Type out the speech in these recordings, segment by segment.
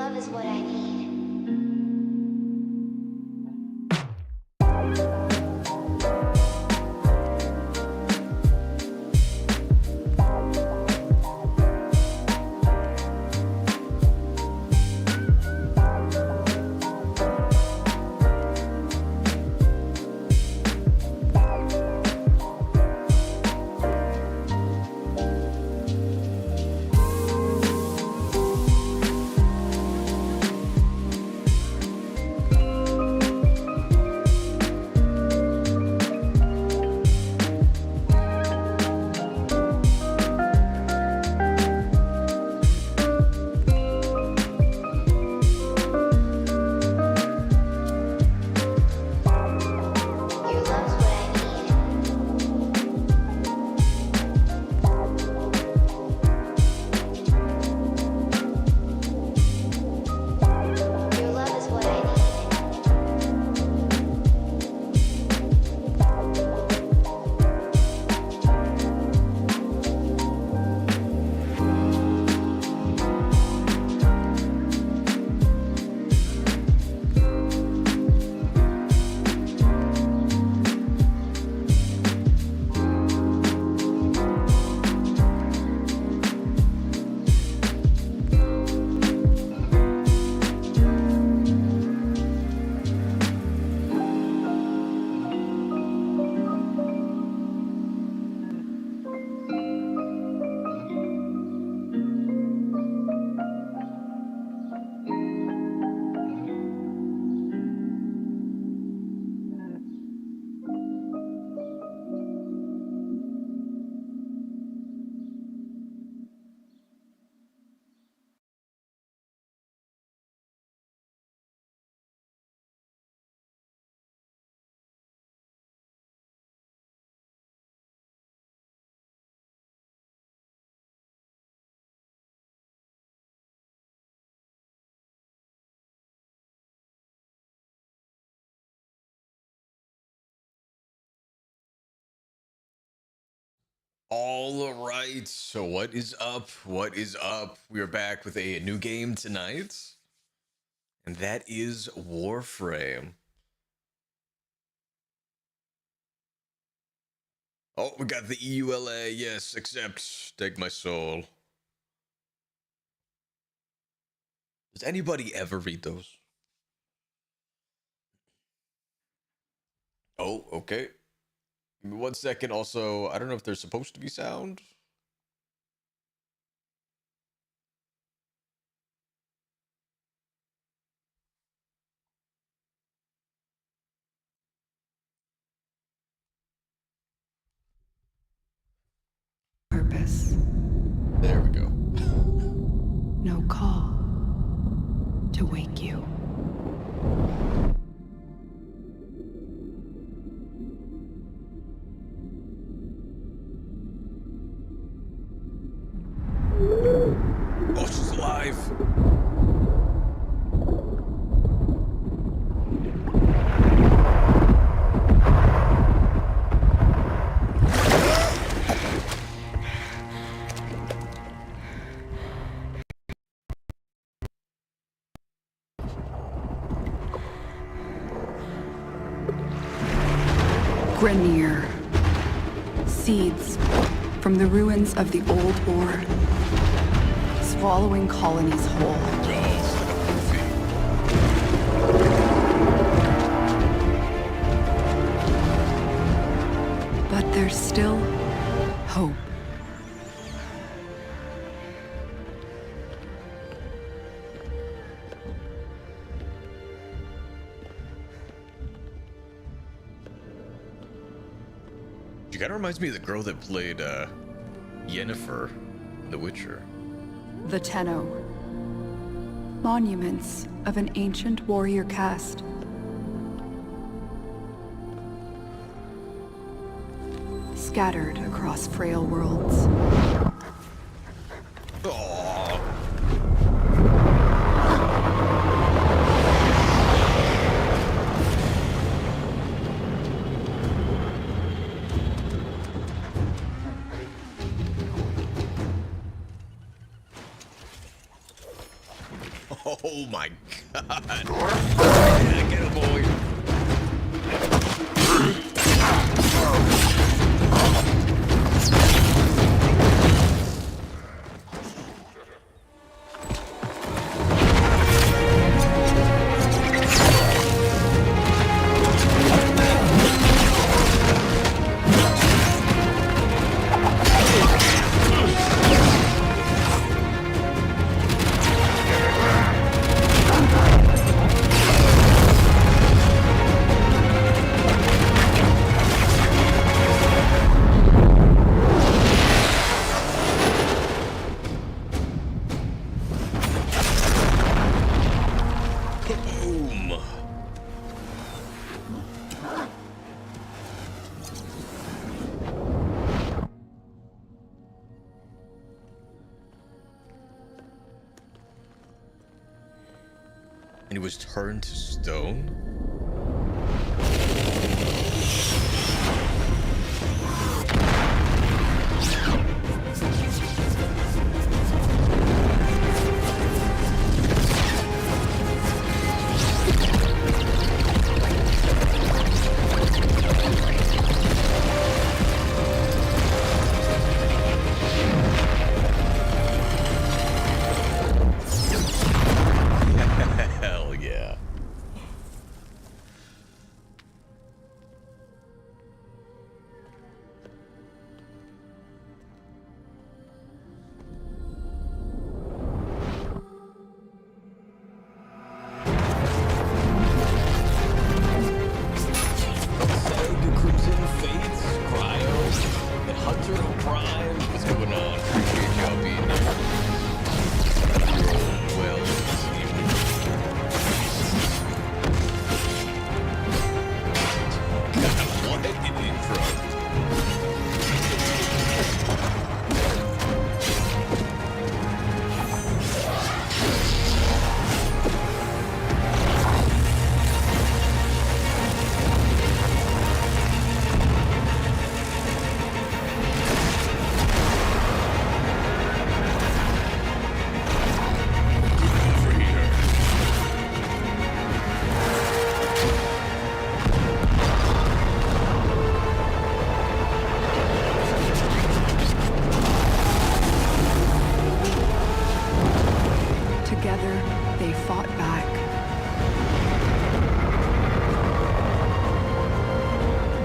love is what I need. Your love's what I need. Your love is what I need. All right, so what is up? What is up? We are back with a new game tonight, and that is Warframe. Oh, we got the EULA. Yes, accept. Take my soul. Does anybody ever read those? Oh, okay. Give me 1 second. Also, I don't know if there's supposed to be sound. Purpose, There we go. no call to wake you. Oh, she's alive. Grenier. Seeds from the ruins of the old war, swallowing colonies whole. Just like a movie. But there's still hope. She kind of reminds me of the girl that played Yennefer in The Witcher. The Tenno. Monuments of an ancient warrior caste. Scattered across frail worlds. Aww. Oh my god. Yeah, get him, boy. Boom. And he was turned to stone? Hell yeah. Seg, Crimson Fates, Cryo, and Hunter Prime. What's going on? Appreciate y'all being here. Well, this evening. God, what an intro. Over here. Together, they fought back.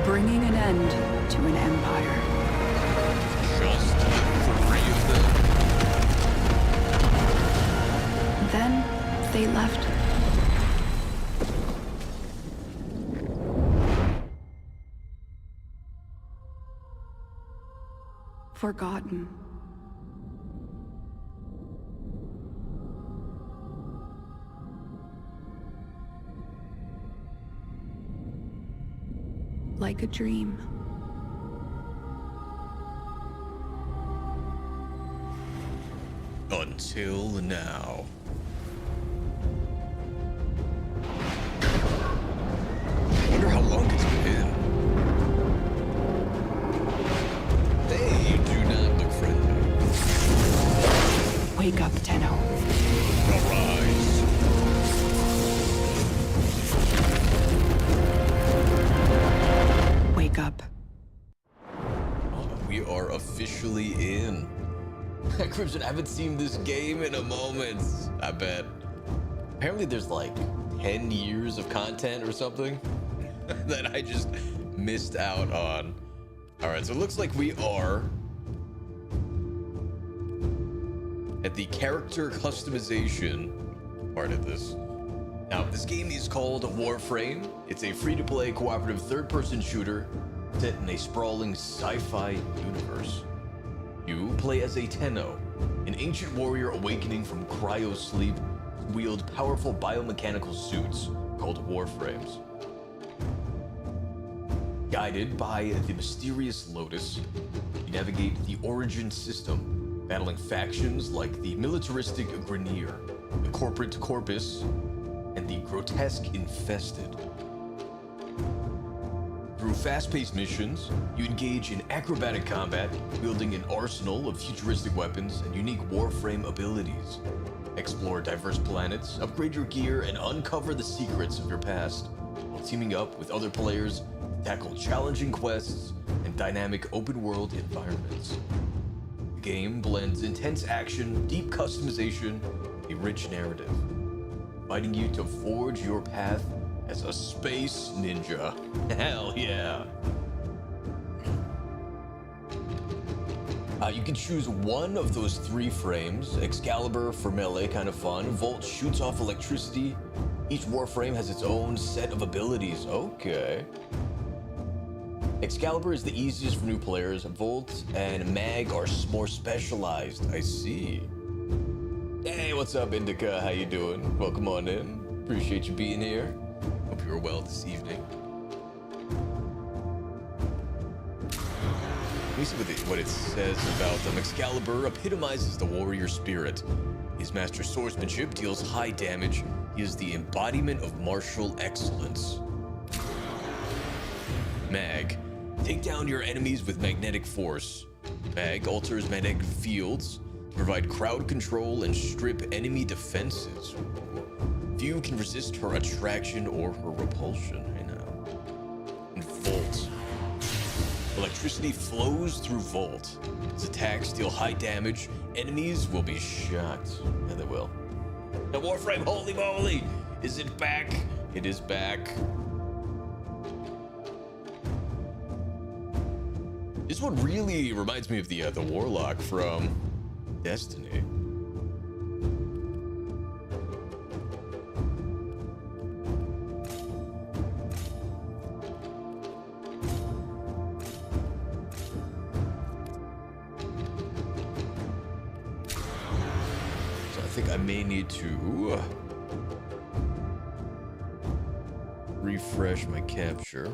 Bringing an end to an empire. Just three of them. Then, they left her. Forgotten. Like a dream. Until now. I wonder how long it's been. They do not look friendly. Wake up, Tenno. Arise. Wake up. We are officially in. Crimson, I haven't seen this game in a moment. I bet. Apparently there's like 10 years of content or something that I just missed out on. All right, so it looks like we are at the character customization part of this. Now, this game is called Warframe. It's a free-to-play cooperative third-person shooter set in a sprawling sci-fi universe. You play as a Tenno, an ancient warrior awakening from cryo sleep, wield powerful biomechanical suits called Warframes. Guided by the mysterious Lotus, you navigate the Origin system, battling factions like the militaristic Grineer, the corporate Corpus, and the grotesque Infested. Through fast-paced missions, you engage in acrobatic combat, wielding an arsenal of futuristic weapons and unique Warframe abilities. Explore diverse planets, upgrade your gear, and uncover the secrets of your past, while teaming up with other players to tackle challenging quests and dynamic open-world environments. The game blends intense action, deep customization, and a rich narrative, inviting you to forge your path as a space ninja. Hell yeah. You can choose one of those 3 frames. Excalibur for melee, kind of fun. Volt shoots off electricity. Each Warframe has its own set of abilities. Okay. Excalibur is the easiest for new players. Volt and Mag are more specialized. I see. Hey, what's up, Indica? How you doing? Welcome on in. Appreciate you being here. Hope you're well this evening. Let me see what it says about them. Excalibur epitomizes the warrior spirit. His master swordsmanship deals high damage. He is the embodiment of martial excellence. Mag, take down your enemies with magnetic force. Mag alters magnetic fields to provide crowd control and strip enemy defenses. Few can resist her attraction or her repulsion. I know. And Volt. Electricity flows through Volt. Its attacks deal high damage. Enemies will be shocked. Yeah, they will. The Warframe, holy moly! Is it back? It is back. This one really reminds me of the Warlock from Destiny. I think I may need to refresh my capture.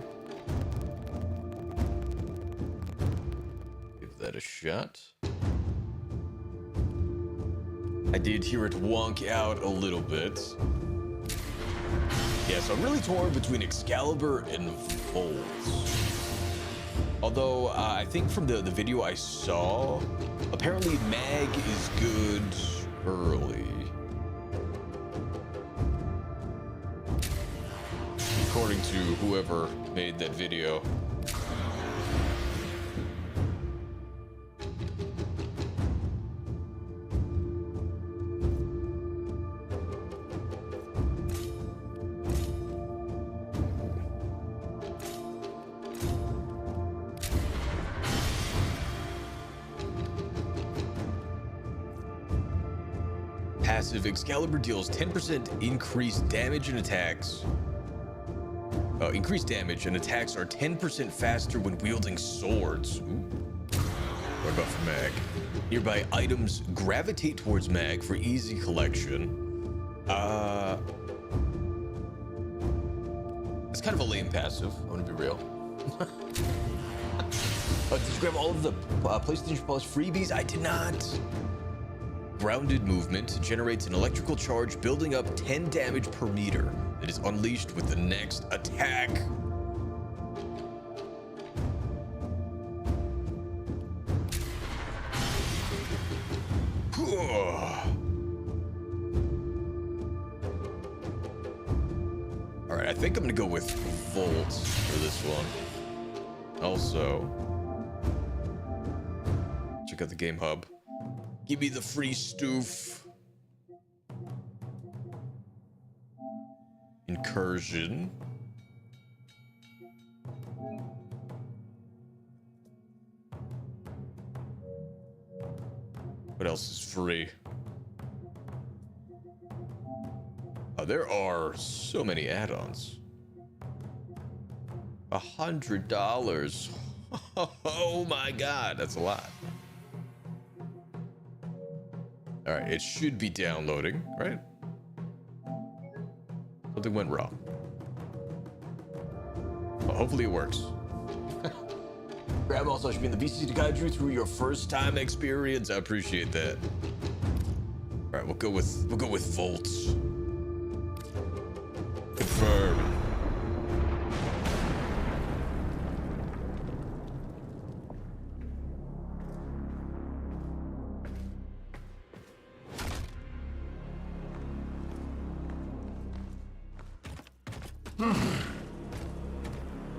Give that a shot. I did hear it wonk out a little bit. Yeah, so I'm really torn between Excalibur and Volt. Although, I think from the video I saw, apparently Mag is good early. According to whoever made that video. Passive, Excalibur deals 10% increased damage and attacks. Increased damage and attacks are 10% faster when wielding swords. Ooh. What about for Mag? Nearby items gravitate towards Mag for easy collection. It's kind of a lame passive, I want to be real. Did you grab all of the PlayStation Plus freebies? I did not. Grounded movement generates an electrical charge building up 10 damage per meter that is unleashed with the next attack. All right, I think I'm gonna go with Volt for this one. Also, check out the game hub. Give me the free stoof. Incursion. What else is free? Oh, there are so many add-ons. $100. Oh my God, that's a lot. All right, it should be downloading, right? Something went wrong. Well, hopefully it works. Grab also should be in the VC to guide you through your first time experience. I appreciate that. All right, we'll go with Volt. Confirm.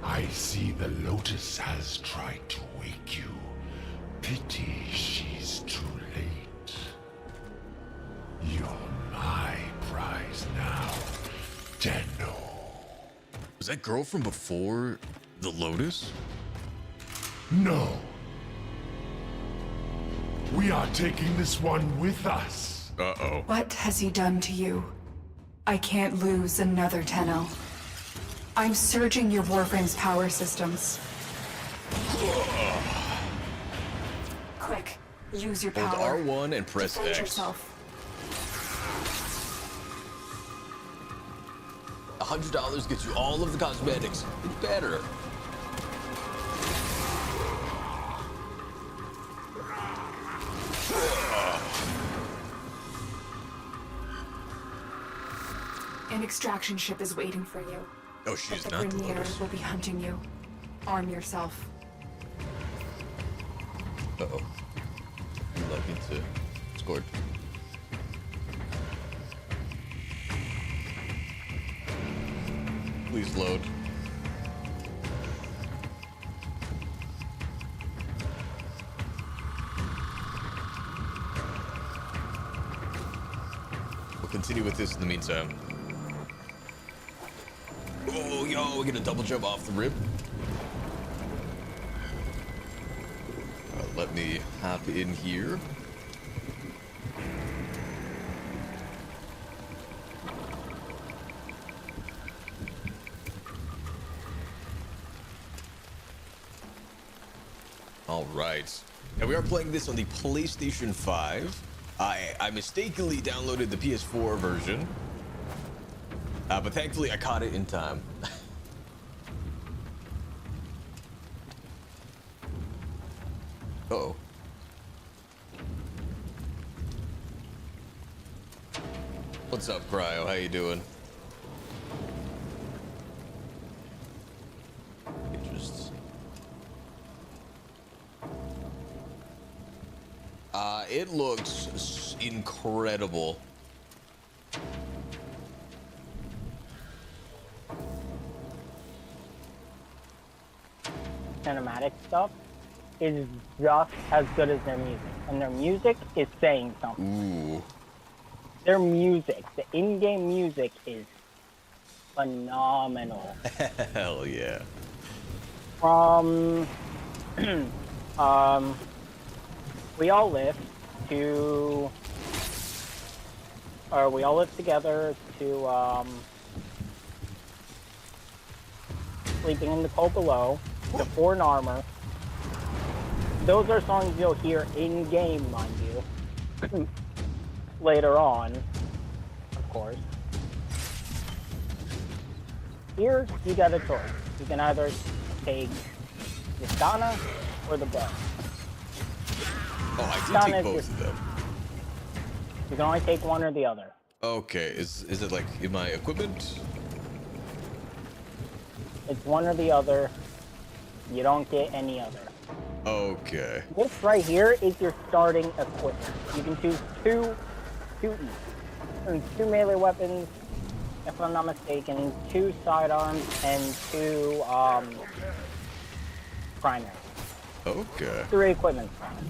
I see the Lotus has tried to wake you. Pity she's too late. You're my prize now, Tenno. Was that girl from before the Lotus? No. We are taking this one with us. Uh-oh. What has he done to you? I can't lose another Tenno. I'm surging your Warframe's power systems. Quick, use your Hold power. R1 and press Defend X. yourself. $100 gets you all of the cosmetics. It's better. An extraction ship is waiting for you. Oh, she's The not the Premier Lotus. will be hunting you. Arm yourself. Uh-oh. You'd like me to scored. Please load. We'll continue with this in the meantime. Oh, yo, we're gonna double jump off the rip. Let me hop in here. All right. And we are playing this on the PlayStation 5. I mistakenly downloaded the PS4 version. But thankfully I caught it in time. Uh-oh. What's up, Cryo? How you doing? Interesting. It looks incredible. Cinematic stuff is just as good as their music, and their music is saying something. Ooh. Their music, the in-game music, is phenomenal. Hell yeah. From we all live together to sleeping in the cold below, to Foreign Armor. Those are songs you'll hear in game, mind you. Later on, of course. Here, you got a choice. You can either take the Katana or the bow. Oh, I did Done take is both just- of them. You can only take one or the other. Okay, is it like in my equipment? It's one or the other. You don't get any other. Okay. This right here is your starting equipment. You can choose two each. And two melee weapons, if I'm not mistaken, two sidearms, and two primary. Okay. 3 equipment slots.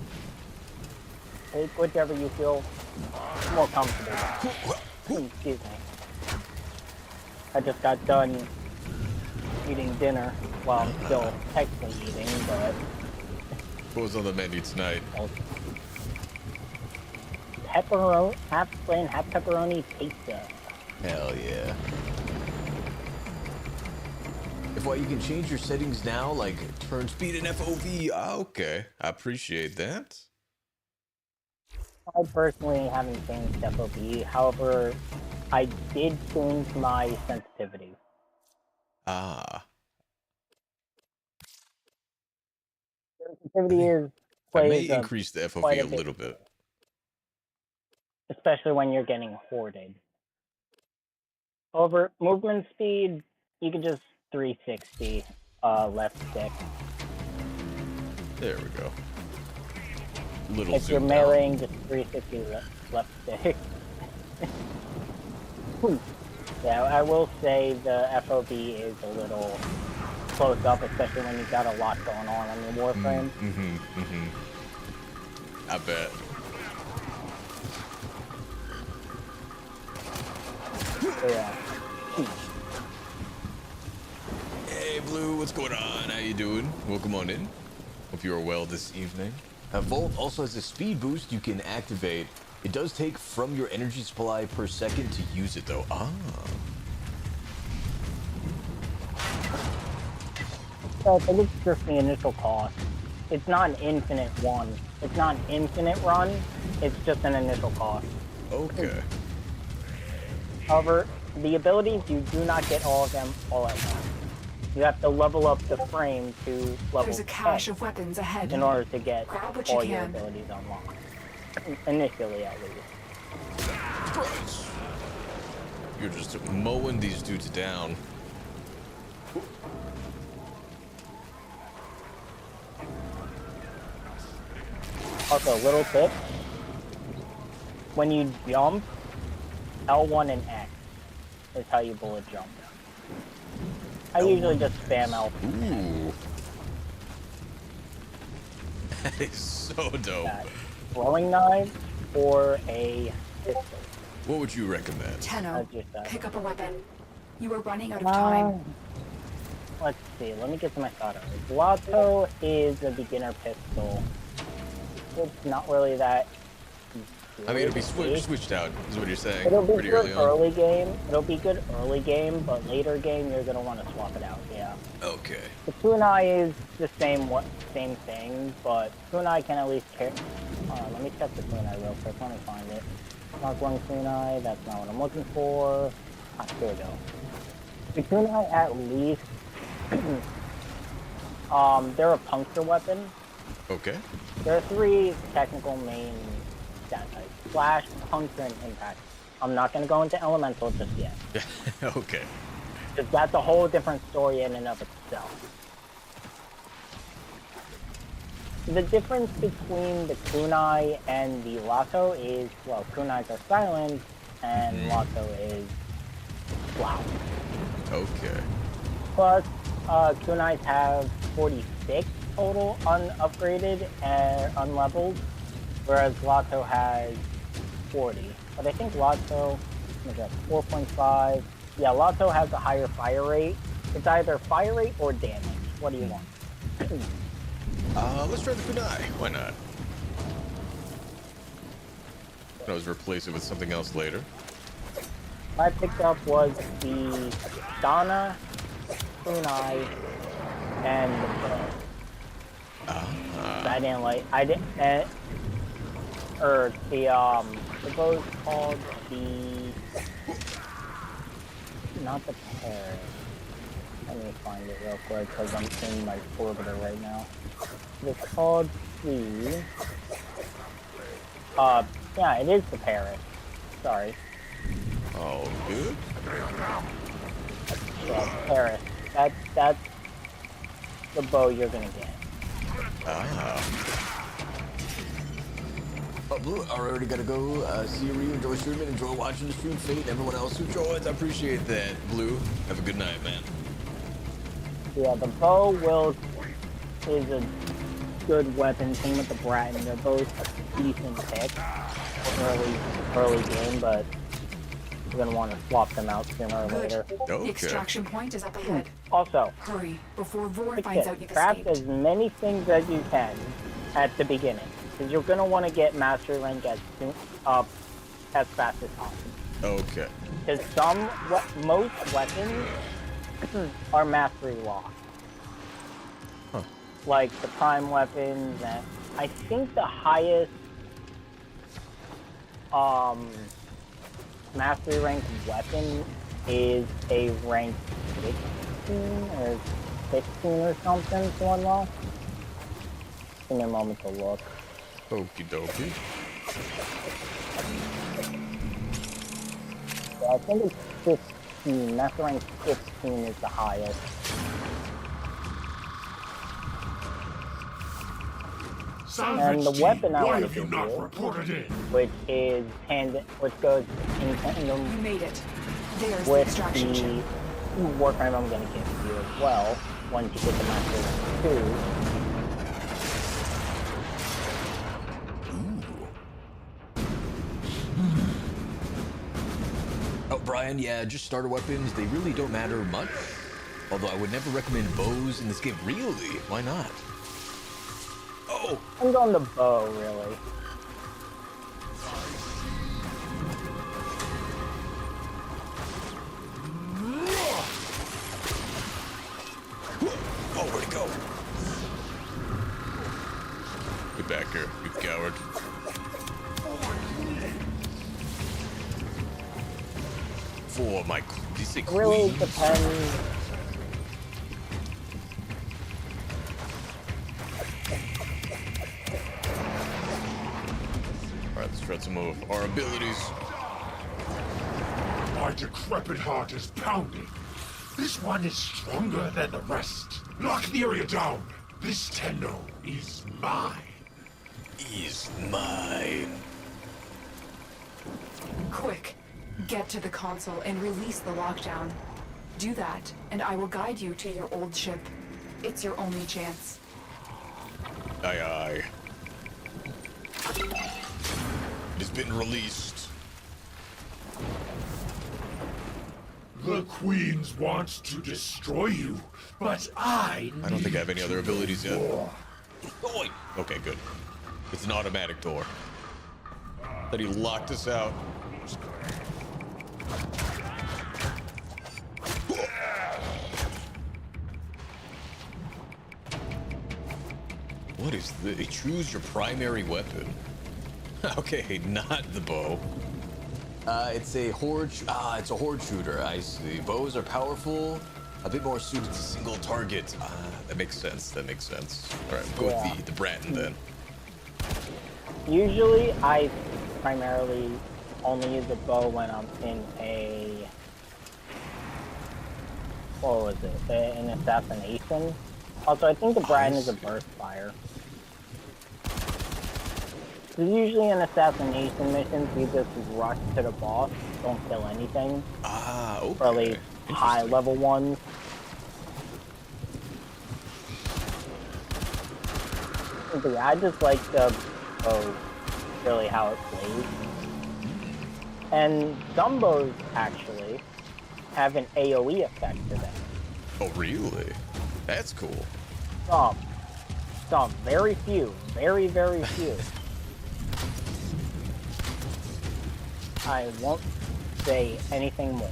Take whichever you feel more comfortable with. Excuse me. I just got done eating dinner while I'm still technically eating, but What was on the menu tonight? pepperoni, half plain, half pepperoni pizza. Hell yeah. If what you can change your settings now, like turn speed and FOV. Okay, I appreciate that. I personally haven't changed FOB, however, I did change my sensitivity. Ah, Sensitivity is I may plays a, increase the quite FOV a a bit. little bit. especially when you're getting hoarded. Over movement speed, you can just 360 left stick. There we go. Little If you're zoomed out. meleeing, just 360 left stick. Yeah, I will say the FOV is a little close up, especially when you've got a lot going on the Warframe. I bet. So, yeah. Hey, Blue, what's going on? How you doing? Welcome on in. Hope you are well this evening. Volt also has a speed boost you can activate. It does take from your energy supply per second to use it, though. Ah. So I think it's just the initial cost. It's not an infinite one. It's not an infinite run. It's just an initial cost. Okay. However, the abilities, you do not get all of them all at once. You have to level up the frame to level There's a cache 10 of weapons ahead. in order to get Grab what you all your can. abilities unlocked. Initially, at least. Surprise. You're just mowing these dudes down. Also, little tip. When you jump, L1 and X is how you bullet jump. I usually just spam L. Ooh. That is so dope. That throwing knife or a pistol. What would you recommend? Tenno, As you said. pick up a weapon. You are running out of time. Let's see. Let me get to my thought on it. Lotto is a beginner pistol. It's not really that. I mean, it'll be switched out, is what you're saying. It'll be Pretty good early on. early game. It'll be good early game, but later game you're gonna want to swap it out. Yeah. Okay. The kunai is the same thing, but kunai can at least carry. Let me check the kunai real quick. Let me find it. Mark 1 kunai. That's not what I'm looking for. Ah, here we go. The kunai at least. They're a puncture weapon. Okay. There are 3 technical main stat types: flash, puncture, and impact. I'm not going to go into elemental just yet. Okay. Because that's a whole different story in and of itself. The difference between the kunai and the lasso is, well, kunais are silent and lasso is loud. Okay. Plus, kunais have 46 total unupgraded and unleveled, whereas lasso has 40. But I think lasso, what is that, 4.5? Yeah, lasso has a higher fire rate. It's either fire rate or damage. What do you want? Let's try the kunai. Why not? I can always replace it with something else later. What I picked up was the Dana, kunai, and the bow. I didn't like. I didn't. The bow's called not the parrot. Let me find it real quick because I'm in my orbiter right now. It's called the. Yeah, it is the parrot. Sorry. Oh, good. Yeah, parrot. That's the bow you're gonna get. Oh, Blue, I already gotta go. See you, enjoy streaming, enjoy watching the stream, Fate, and everyone else who joins. I appreciate that, Blue. Have a good night, man. Yeah, the bow is a good weapon. Same with the Bratton. They're both decent picks for early game, but you're gonna want to swap them out sooner or later. The Okay. extraction point is up ahead. Also, Hurry before Vor finds out you've craft escaped. as many things as you can at the beginning, because you're gonna want to get mastery rank as fast as possible. Okay. Because most weapons are mastery locked. Huh. Like the prime weapons, and I think the highest mastery rank weapon is a rank 16 or 16 or something to unlock. Give me a moment to look. Okie dokie. Yeah, I think it's 15. Master rank 15 is the highest. And the weapon I Why want have to you not do, reported in? which goes in tandem. You made it. There's the with extraction chip. the Warframe I'm gonna give you as well, once you get the Master 2. Oh, Brian, yeah, just starter weapons. They really don't matter much. Although I would never recommend bows in this game. Really? Why not? Oh! I'm going the bow, really. Oh, where'd it go? Get back here, you coward. For my... Did you say It really queens? depends. Alright, let's try some of our abilities. My decrepit heart is pounding. This one is stronger than the rest. Lock the area down. This Tenno is mine. Is mine. Quick, get to the console and release the lockdown. Do that, and I will guide you to your old ship. It's your only chance. Aye, aye. It has been released. The Queens wants to destroy you, but I don't think I have any other abilities yet. more. Oh, wait. Okay, good. It's an automatic door. That he locked us out. What is this? Choose your primary weapon. Okay, not the bow. It's a horde. It's a horde shooter. I see. Bows are powerful, a bit more suited to single target. That makes sense. That makes sense. All right, we'll go with the Bratton then. Usually, I primarily only use the bow when I'm in a... What was it? An assassination. Also, I think the Bratton is a burst fire. Because usually in assassination missions, you just rush to the boss, don't kill anything. Okay. Or at least high-level ones. But yeah, I just like the bow, really how it plays. And some bows, actually, have an AoE effect to them. Oh, really? That's cool. Some. Very few. Very, very few. I won't say anything more.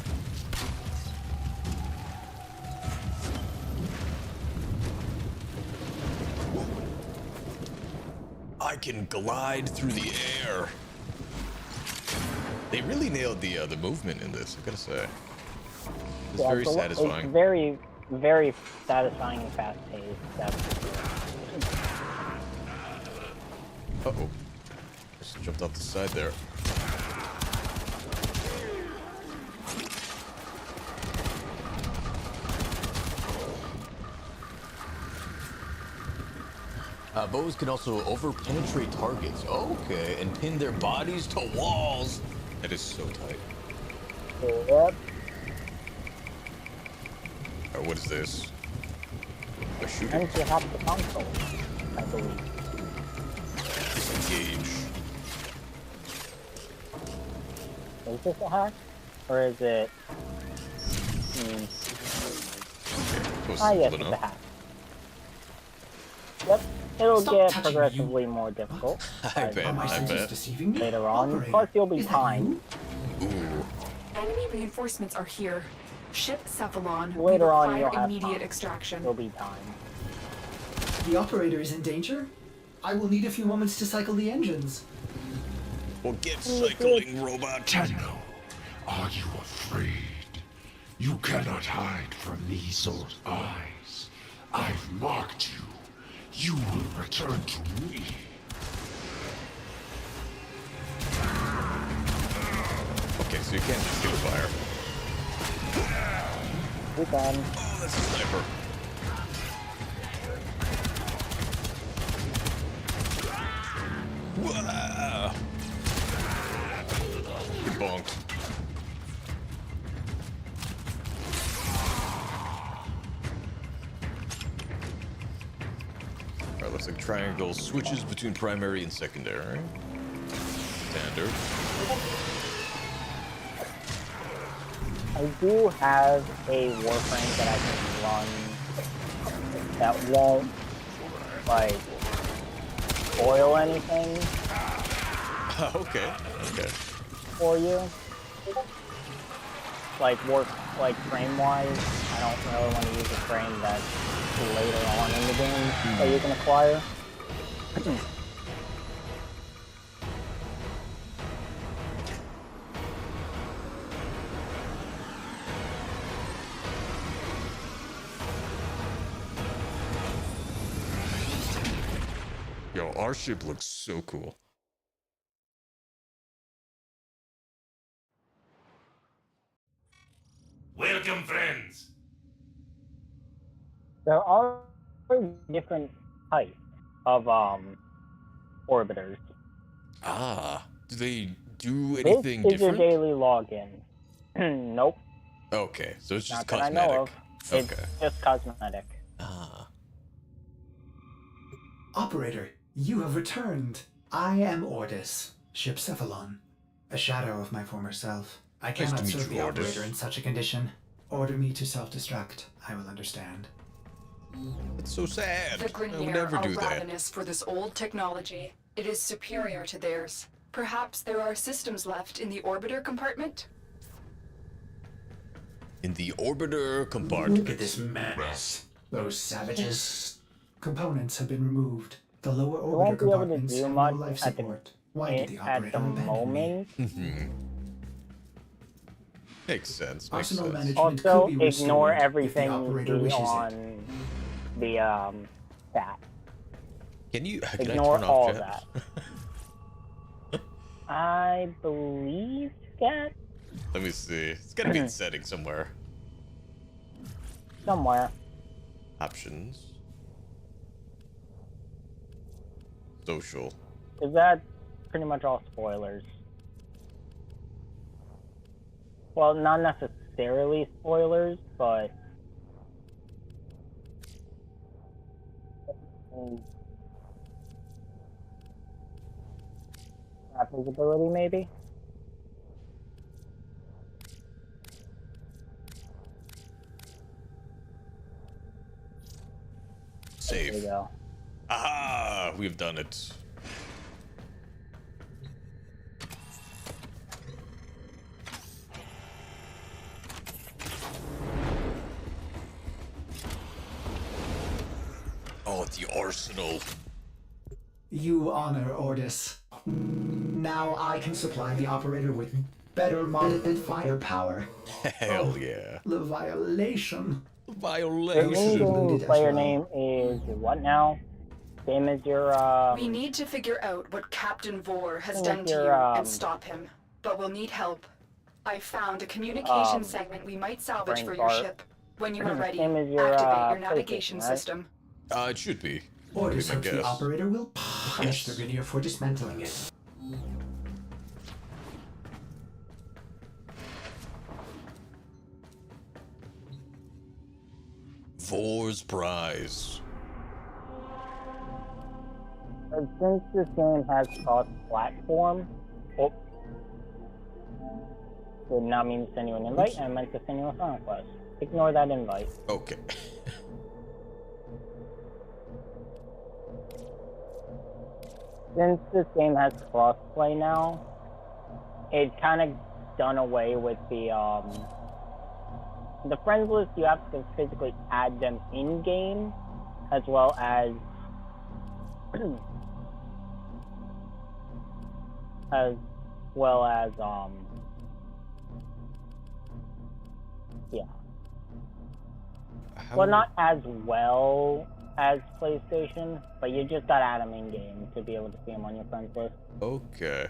I can glide through the air. They really nailed the movement in this, I gotta say. It's very It's satisfying. very, very satisfying and fast-paced. Uh-oh. Just jumped off the side there. Bows can also over-penetrate targets. Okay, and pin their bodies to walls. That is so tight. Yep. Alright, what is this? A shooter? And you have the console, I believe. Disengage. Is this a hack? Or is it... Okay, yes, it's a hack. Yep, it'll Stop get touching progressively more difficult I bet, Are my I senses bet. deceiving me? later on. Operator, Plus, you'll be is that timed. you? Ooh. Enemy reinforcements are here. Ship Cephalon. Later we on, require you'll have immediate time. extraction. You'll be timed. The operator is in danger? I will need a few moments to cycle the engines. Well, get cycling, robot. Tenno, are you afraid? You cannot hide from these old eyes. I've marked you. You will return to me. Okay, so you can't just shoot fire. We can. Oh, that's a sniper. Whoa. Get bonked. looks like triangle switches between primary and secondary. Standard. I do have a Warframe that I can run that won't, like, spoil anything Okay. for you. Like, frame-wise, I don't really want to use a frame that's later on in the game that you can acquire. Yo, our ship looks so cool. Welcome, friends. There are different types of orbiters. Ah, do they do This anything is your different? daily login. Nope, Okay, so it's just not that I cosmetic. know of. It's Okay. just cosmetic. Ah. Operator, you have returned. I am Ordis, ship Cephalon, a shadow of my former self. I Nice cannot to meet serve you, the Ordis. operator in such a condition. Order me to self-destruct. I will understand. That's so sad. The I would Grineer never are do that. ravenous for this old technology. It is superior to theirs. Perhaps there are systems left in the orbiter compartment? In the orbiter compartment. Look at this mess. Those savages. Components have been removed. The lower You orbiter won't be able to compartments do have no much life at the, support. Why did the at operator the abandon me? moment. Makes sense. Makes Arsenal sense. management Also, could be restored ignore if the everything you operator see wishes it. on the chat. Can I Ignore turn all off of chat? that. I believe that Let me see. It's gotta be in settings somewhere. somewhere. Options. Social. Is that pretty much all spoilers? Well, not necessarily spoilers, but visibility maybe. There we Save. go. Ah, we've done it. Oh, the arsenal. You honor Ordis. Now I can supply the operator with better modded firepower. Hell yeah. The violation. Your Violation. Looted in-game as player well. name is what now? Same as your We need to figure out what Captain Vor has Same done as to your, you and stop him. But we'll need help. I found a communication segment we might salvage brain for your fart. ship. When you are ready, Same as your, activate your PlayStation, navigation right? system. It should be. Ordis I hopes the guess. operator will punish Yes. the Grineer for dismantling it. Vor's prize. Since this game has cross-platform, did not mean to send you an invite. I meant to send you a song request. Ignore that invite. Okay. Since this game has crossplay now, it kind of done away with the friends list. You have to physically add them in game, as well as as well as yeah. How- Well, not as well as PlayStation, but you just gotta add them in game to be able to see them on your friends list. Okay.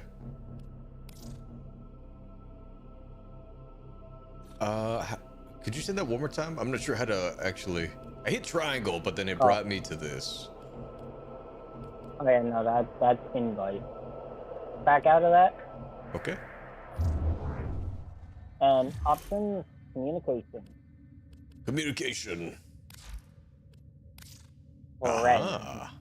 Could you say that one more time? I'm not sure how to actually. I hit triangle, but then it brought me to this. Okay, no, that's invite. Back out of that, Okay. and options communication. Communication. Friend. Ah.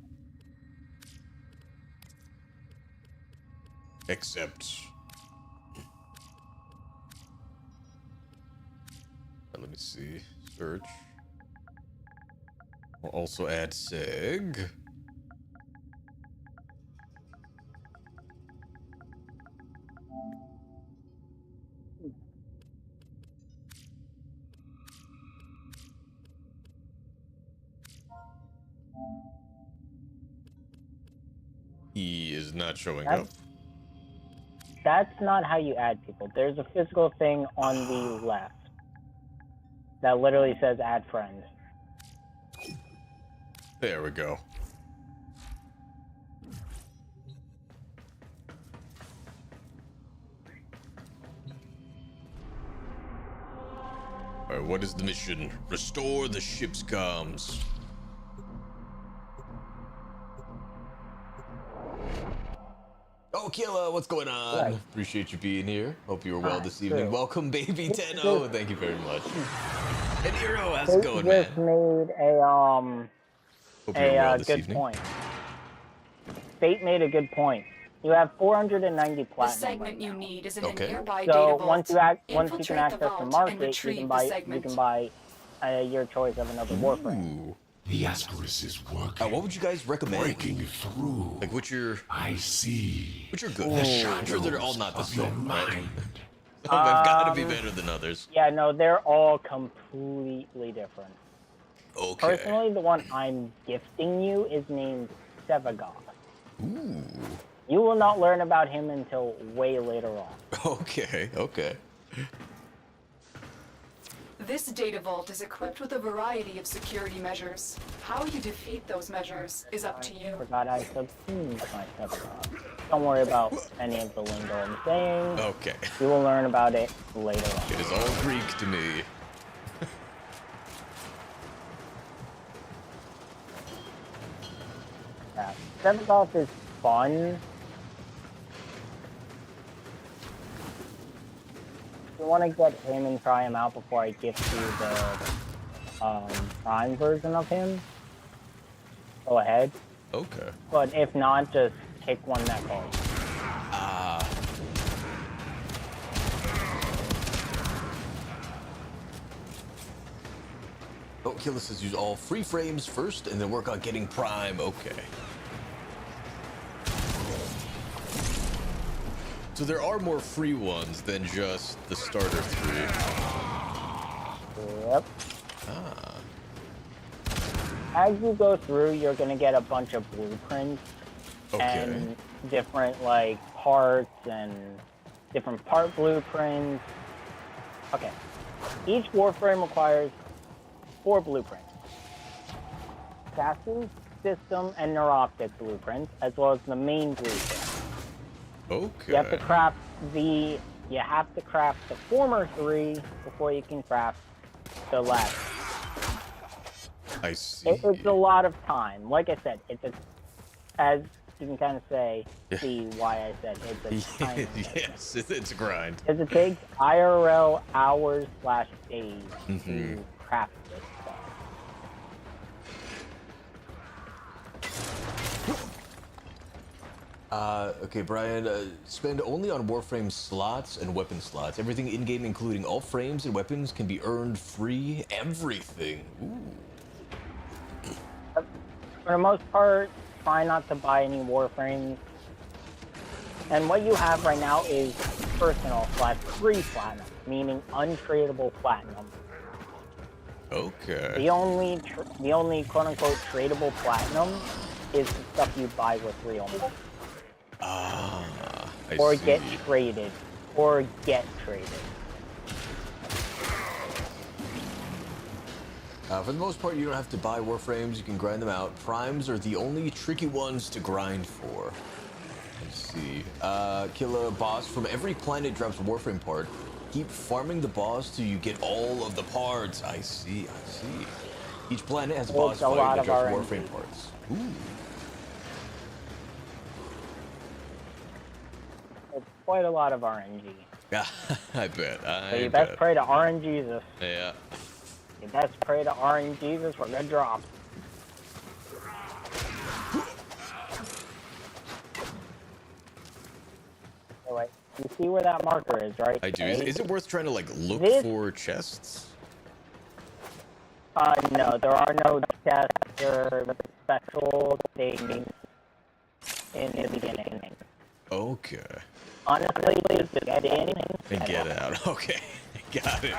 Except... Let me see. Search. We'll also add seg. He is not showing up. That's not how you add people. There's a physical thing on the left that literally says add friend. There we go. Alright, what is the mission? Restore the ship's comms. Oh, Killa, what's going on? Right. Appreciate you being here. Hope you were well this true. evening. Welcome, baby Tenno. Thank you very much. And Hero, how's it They going, man? just made a Hope you're well this good evening. point. Fate made a good point. You have 490 The platinum. segment right you now. need is in Okay. a nearby data So vault. once you can Infiltrate access the vault market, and you retrieve can the buy segment. your choice of another Warframe. Ooh. The Ascaris is working. What would you guys recommend? Breaking through. Like, what's your I see. good? The I'm sure they're all not the shadows of your same, right? mind. They've got to be better than others. Yeah, no, they're all completely different. Okay. Personally, the one I'm gifting you is named Sevagoth. Ooh. You will not learn about him until way later on. Okay. Okay. This data vault is equipped with a variety of security measures. How you defeat those measures is up to you. Forgot I subsumed my Sevagoth. Don't worry about any of the lingo I'm saying. Okay. You will learn about it later on. It is all Greek to me. Yeah. Sevagoth is fun. You want to get him and try him out before I gift you the Prime version of him? Go ahead. Okay. But if not, just take one that goes. Oh, Killa says use all free frames first and then work on getting Prime. Okay. So there are more free ones than just the starter 3. Yep. As you go through, you're gonna get a bunch of blueprints Okay. and different like parts and different part blueprints. Okay. Each Warframe requires 4 blueprints. Chassis, system, and neuroptic blueprints, as well as the main blueprint. Okay. You have to craft the former 3 before you can craft the latter. I see. It's a lot of time. Like I said, as you can kind of see why I said it's a time. Yes, it's a grind. Because it takes IRL hours/days Mhm. to craft this stuff. Okay, Brian, spend only on Warframe slots and weapon slots. Everything in-game, including all frames and weapons, can be earned free. Everything. Ooh. For the most part, try not to buy any Warframes. And what you have right now is personal/free platinum, meaning untradeable platinum. Okay. The only quote-unquote tradable platinum is the stuff you buy with real money. I Or see. get traded. Or get traded. For the most part, you don't have to buy Warframes. You can grind them out. Primes are the only tricky ones to grind for. Let's see. Kill a boss from every planet drops a Warframe part. Keep farming the boss till you get all of the parts. I see. Each planet has a boss It's a fight lot that of drops RNG. Warframe parts. Ooh. It's quite a lot of RNG. Yeah, I bet. So you best pray to RNGesus. Yeah. You best pray to RNGesus for good drop. You see where that marker is, right? I do. A? Is it worth trying to like look This- for chests? No, there are no chests or special things in the beginning. Okay. Honestly, just get in And get out. Okay. Got it.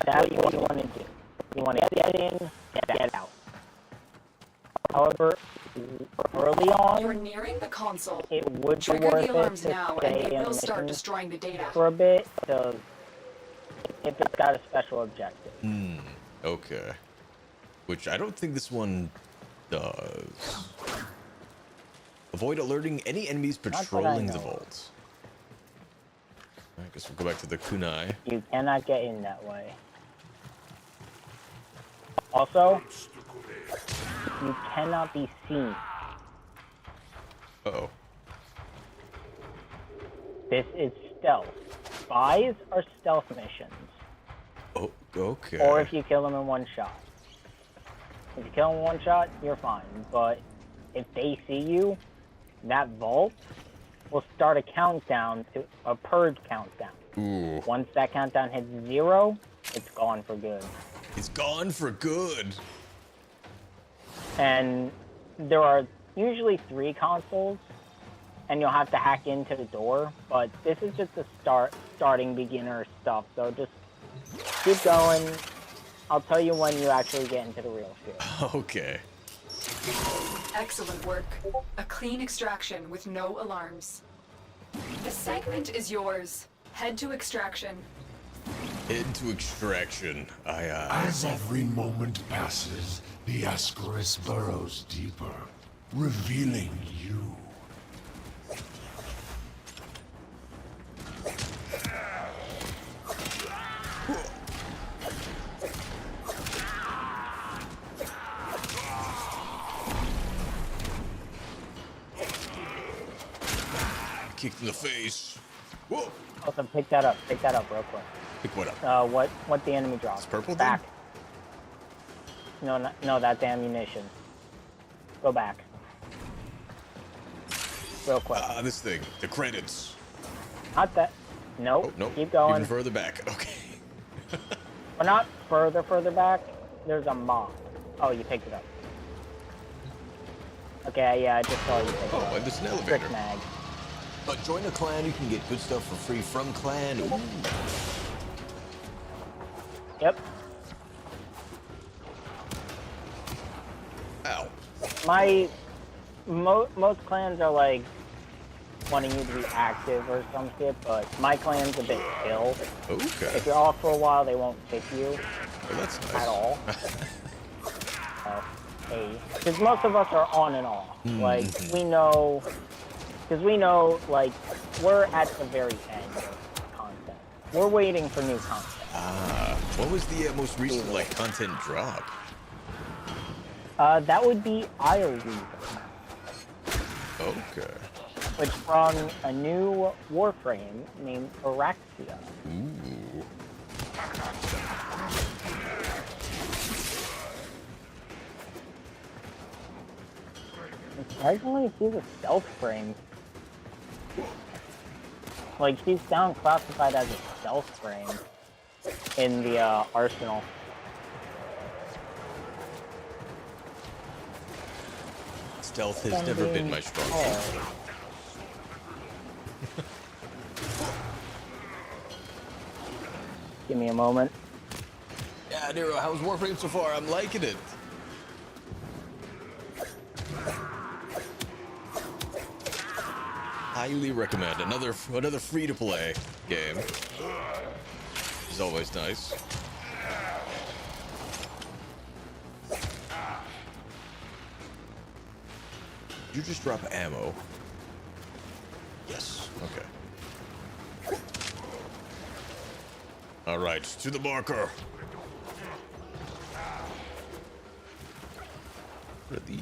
That's what you want to do. You want to get in, get out. However, early You're on, nearing the console. it would be Trigger worth the it alarms to now, and stay they in will start mission destroying the data. for a bit, so if it's got a special objective. Okay. Which I don't think this one does. Avoid alerting any enemies that I patrolling the know. vault. I guess we'll go back to the kunai. You cannot get in that way. Also, you cannot be seen. Uh-oh. This is stealth. Spies are stealth missions. Oh, okay. Or if you kill them in one shot. If you kill them in one shot, you're fine. But if they see you, that vault will start a countdown to a purge countdown. Ooh. Once that countdown hits 0, it's gone for good. It's gone for good. And there are usually 3 consoles, and you'll have to hack into the door. But this is just the starting beginner stuff. So just keep going. I'll tell you when you actually get into the real shit. Okay. Excellent work. A clean extraction with no alarms. The segment is yours. Head to extraction. Head to extraction. Aye, aye. As every moment passes, the Ascaris burrows deeper, revealing you. Kicked in the face. Whoa. Also, pick that up real quick. Pick what up? What the enemy drops. It's purple Back. thing? No, that's ammunition. Go back. Real quick. Ah, this thing. The credits. Not that. Nope. Oh, nope. Keep going. Even further back. Okay. Or not further back. There's a mob. Oh, you picked it up. Okay, yeah, I just saw you pick it up. Oh, and there's an Trick elevator. mag. But join a clan, you can get good stuff for free from clan. Ooh. Yep. Ow. Most clans are like wanting you to be active or some shit, but my clan's a bit chill. Okay. If you're off for a while, they won't pick you Well, that's nice. at all. Because most of us are on and off. Like, we know, like, we're at the very end of content. We're waiting for new content. What was the most recent, like, content drop? That would be Isle Weaver, Okay. which sprung a new Warframe named Araxia. Ooh. Surprisingly, she's a stealth frame. Like, she's down classified as a stealth frame in the arsenal. Stealth has never been my strong suit. Oh. Give me a moment. Yeah, Nero, how's Warframe so far? I'm liking it. Highly recommend. Another free-to-play game. Is always nice. Did you just drop ammo? Yes. Okay. All right, to the marker. What are these?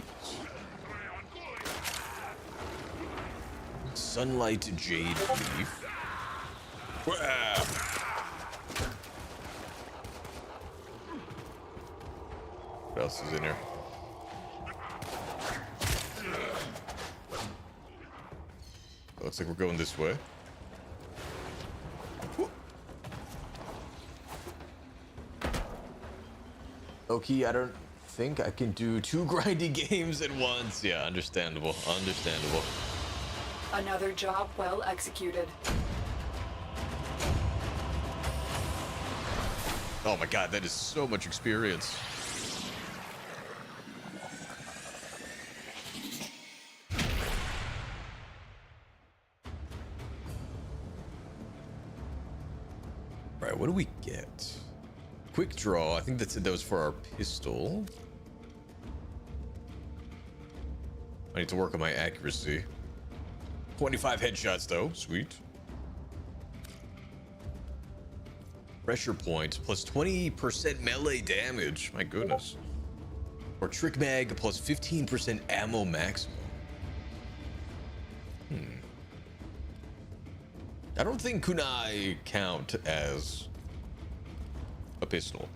Sunlight jade leaf. Wah! What else is in here? Looks like we're going this way. Okay, I don't think I can do 2 grindy games at once. Yeah, understandable. Understandable. Another job well executed. Oh my god, that is so much experience. Right, what do we get? Quick draw. I think that was for our pistol. I need to work on my accuracy. 25 headshots though. Sweet. Pressure points plus 20% melee damage. My goodness. Or trick mag plus 15% ammo maximum. I don't think kunai count as a pistol.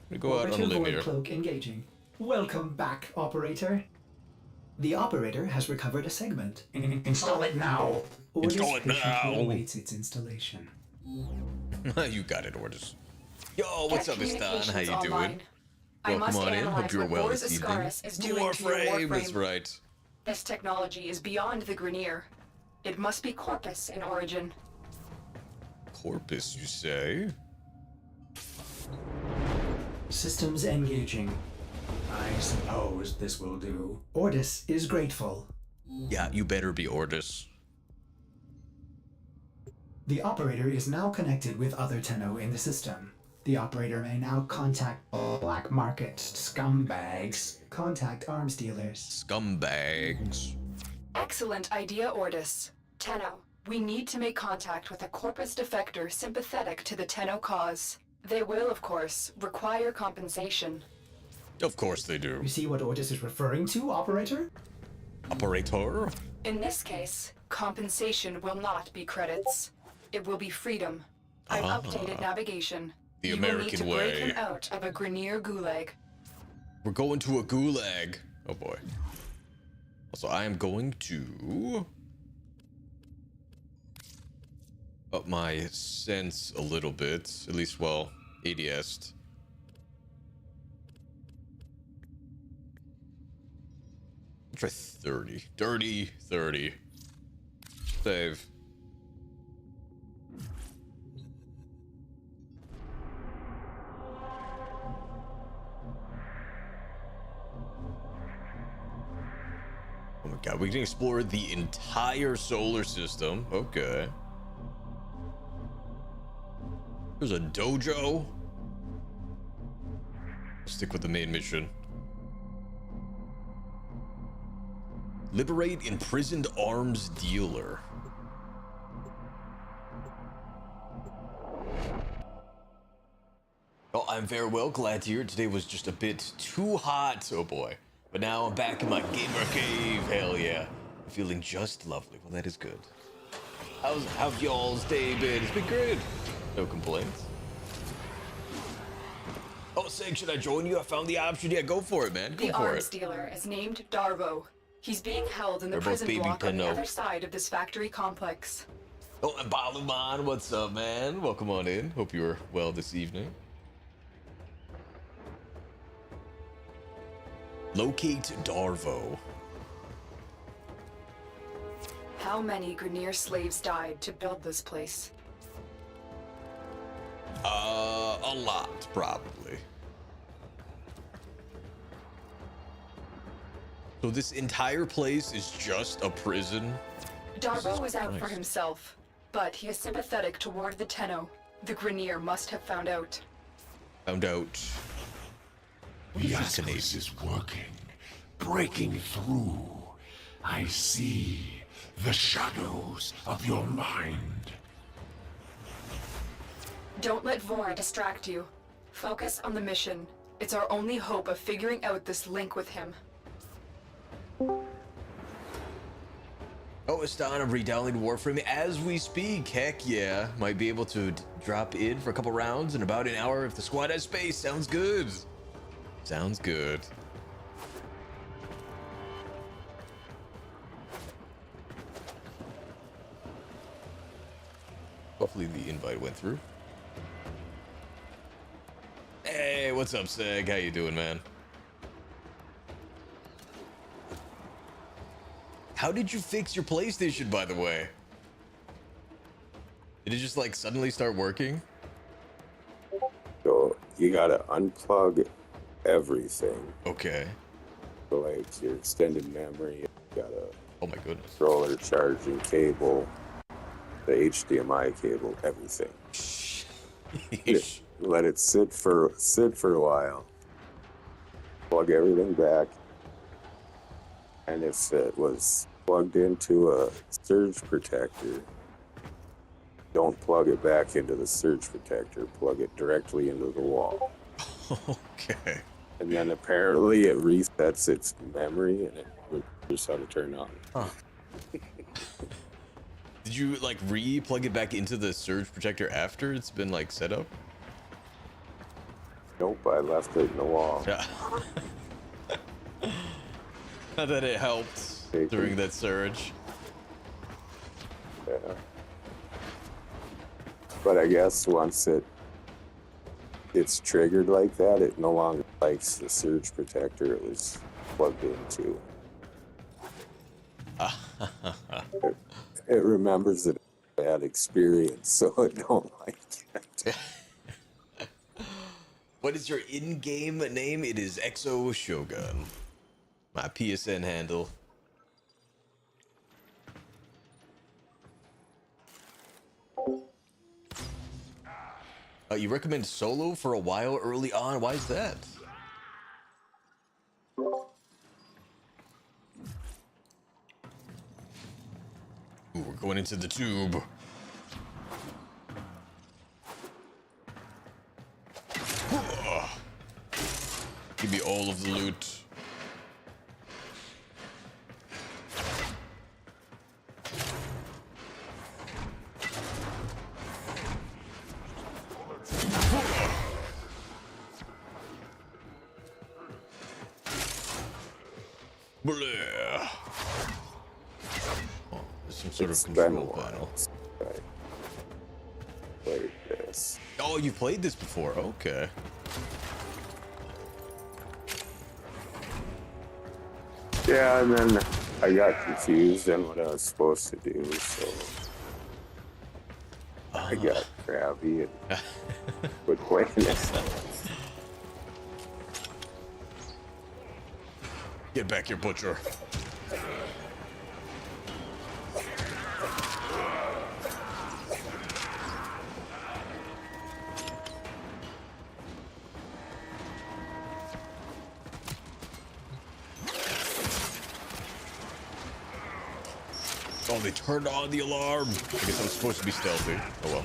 We go out on a Orbital limb void here. cloak engaging. Welcome back, operator. The operator has recovered a segment. Install it now. Install it patiently now. awaits its installation. You got it, Orders. Yo, what's up, Istan? How Communications you doing? online. I Welcome must on in. analyze Hope you're what well Boris this evening. Ascaris is doing to your Warframe, that's Warframe. right. This technology is beyond the Grineer. It must be Corpus in origin. Corpus, you say? Systems engaging. I suppose this will do. Ordis is grateful. Yeah, you better be Ordis. The operator is now connected with other Tenno in the system. The operator may now contact black market scumbags, contact arms dealers. Scumbags. Excellent idea, Ordis. Tenno, we need to make contact with a Corpus defector sympathetic to the Tenno cause. They will, of course, require compensation. Of course they do. You see what Ordis is referring to, operator? Operator? In this case, compensation will not be credits. It will be freedom. I've updated navigation. The You will need American to break way. him out of a Grineer gulag. We're going to a gulag. Oh boy. Also, I am going to up my sense a little bit. At least, well, ADS. I'll try 30. Dirty 30. Save. Oh my god, we can explore the entire solar system. Okay. There's a dojo. Stick with the main mission. Liberate imprisoned arms dealer. Oh, I'm very well. Glad to hear it. Today was just a bit too hot. Oh boy. But now I'm back in my gamer cave. Hell yeah. I'm feeling just lovely. Well, that is good. How's y'all's day been? It's been good. No complaints. Oh, Sig, should I join you? I found the option. Yeah, go for it, man. Go The for arms it. dealer is named Darvo. He's being held in the They're both prison baby block on the Tenno. other side of this factory complex. Oh, and Baluman, what's up, man? Welcome on in. Hope you are well this evening. Locate Darvo. How many Grineer slaves died to build this place? A lot, probably. So this entire place is just a prison? Darvo was out for Christ. himself, but he is sympathetic toward the Tenno. The Grineer must have found out. Found out. The Ascaris is working, breaking through. I see the shadows of your mind. Don't let Vor distract you. Focus on the mission. It's our only hope of figuring out this link with him. Oh, Astan, I'm re-downloading Warframe as we speak. Heck yeah. Might be able to drop in for a couple rounds in about an hour if the squad has space. Sounds good. Sounds good. Hopefully the invite went through. Hey, what's up, Seg? How you doing, man? How did you fix your PlayStation, by the way? Did it just like suddenly start working? So you gotta unplug everything. Okay. So like your extended memory, you got a Oh my goodness. controller charging cable, the HDMI cable, everything. Let it sit for a while. Plug everything back. And if it was plugged into a surge protector, don't plug it back into the surge protector. Plug it directly into the wall. Okay. And then apparently it resets its memory and it remembers how to turn on. Huh. Did you like re-plug it back into the surge protector after it's been like set up? Nope, I left it in the wall. Yeah. Not that it helped during that surge. Yeah. But I guess once it's triggered like that, it no longer likes the surge protector it was plugged into. It remembers that it's a bad experience, so it don't like it. What is your in-game name? It is Exo Shogun. My PSN handle. You recommend solo for a while early on. Why is that? Ooh, we're going into the tube. Give me all of the loot. Blah. Oh, there's some sort of control panel. Right. Played this. Oh, you've played this before. Okay. Yeah, and then I got confused on what I was supposed to do, so I got crabby and quit playing it. Get back here, butcher. Oh, they turned on the alarm. I guess I'm supposed to be stealthy. Oh well.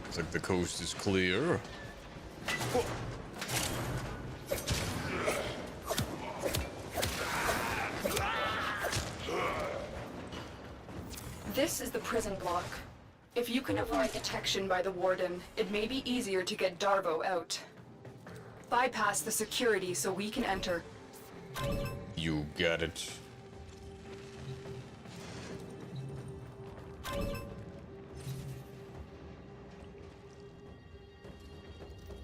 Looks like the coast is clear. Oh. This is the prison block. If you can avoid detection by the warden, it may be easier to get Darvo out. Bypass the security so we can enter. You got it.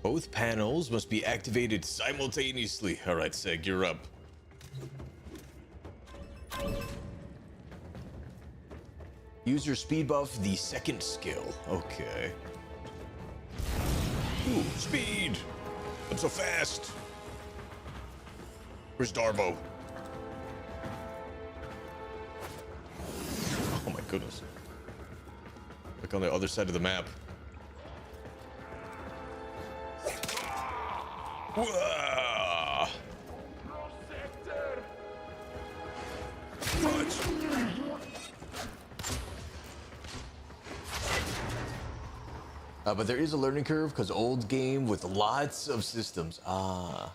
Both panels must be activated simultaneously. All right, Seg, you're up. Use your speed buff, the second skill. Okay. Ooh, speed! I'm so fast! Where's Darvo? Oh my goodness. Look on the other side of the map. Whoa! But there is a learning curve because old game with lots of systems. Ah.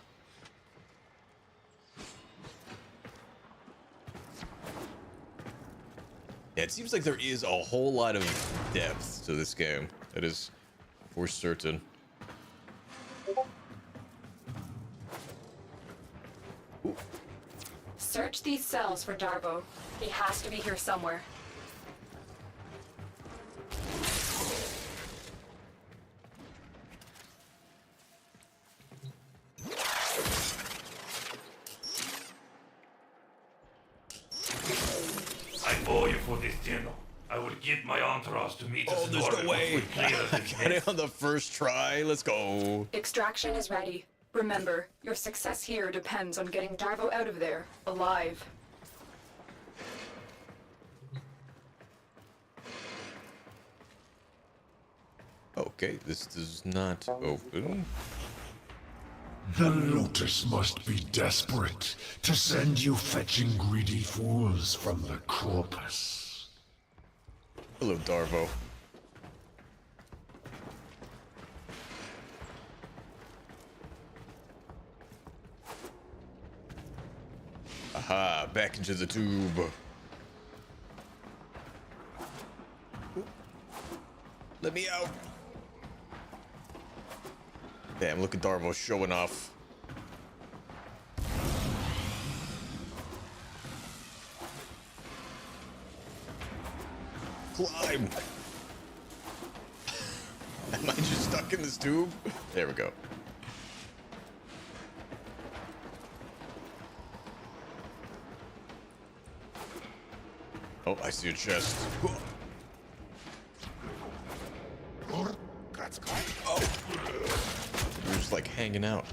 Yeah, it seems like there is a whole lot of depth to this game. That is for certain. Ooh. Search these cells for Darbo. He has to be here somewhere. I owe you for this, Tenno. I will get my entourage to meet us Oh, in there's orbit no way. once we clear I this got it mess. on the first try. Let's go. Extraction is ready. Remember, your success here depends on getting Darbo out of there, alive. Okay, this does not open. The Lotus must be desperate to send you fetching greedy fools from the corpus. Hello, Darvo. Aha, back into the tube. Let me out. Damn, look at Darvo showing off. Climb. Am I just stuck in this tube? There we go. Oh, I see a chest. Oh, you're just like hanging out.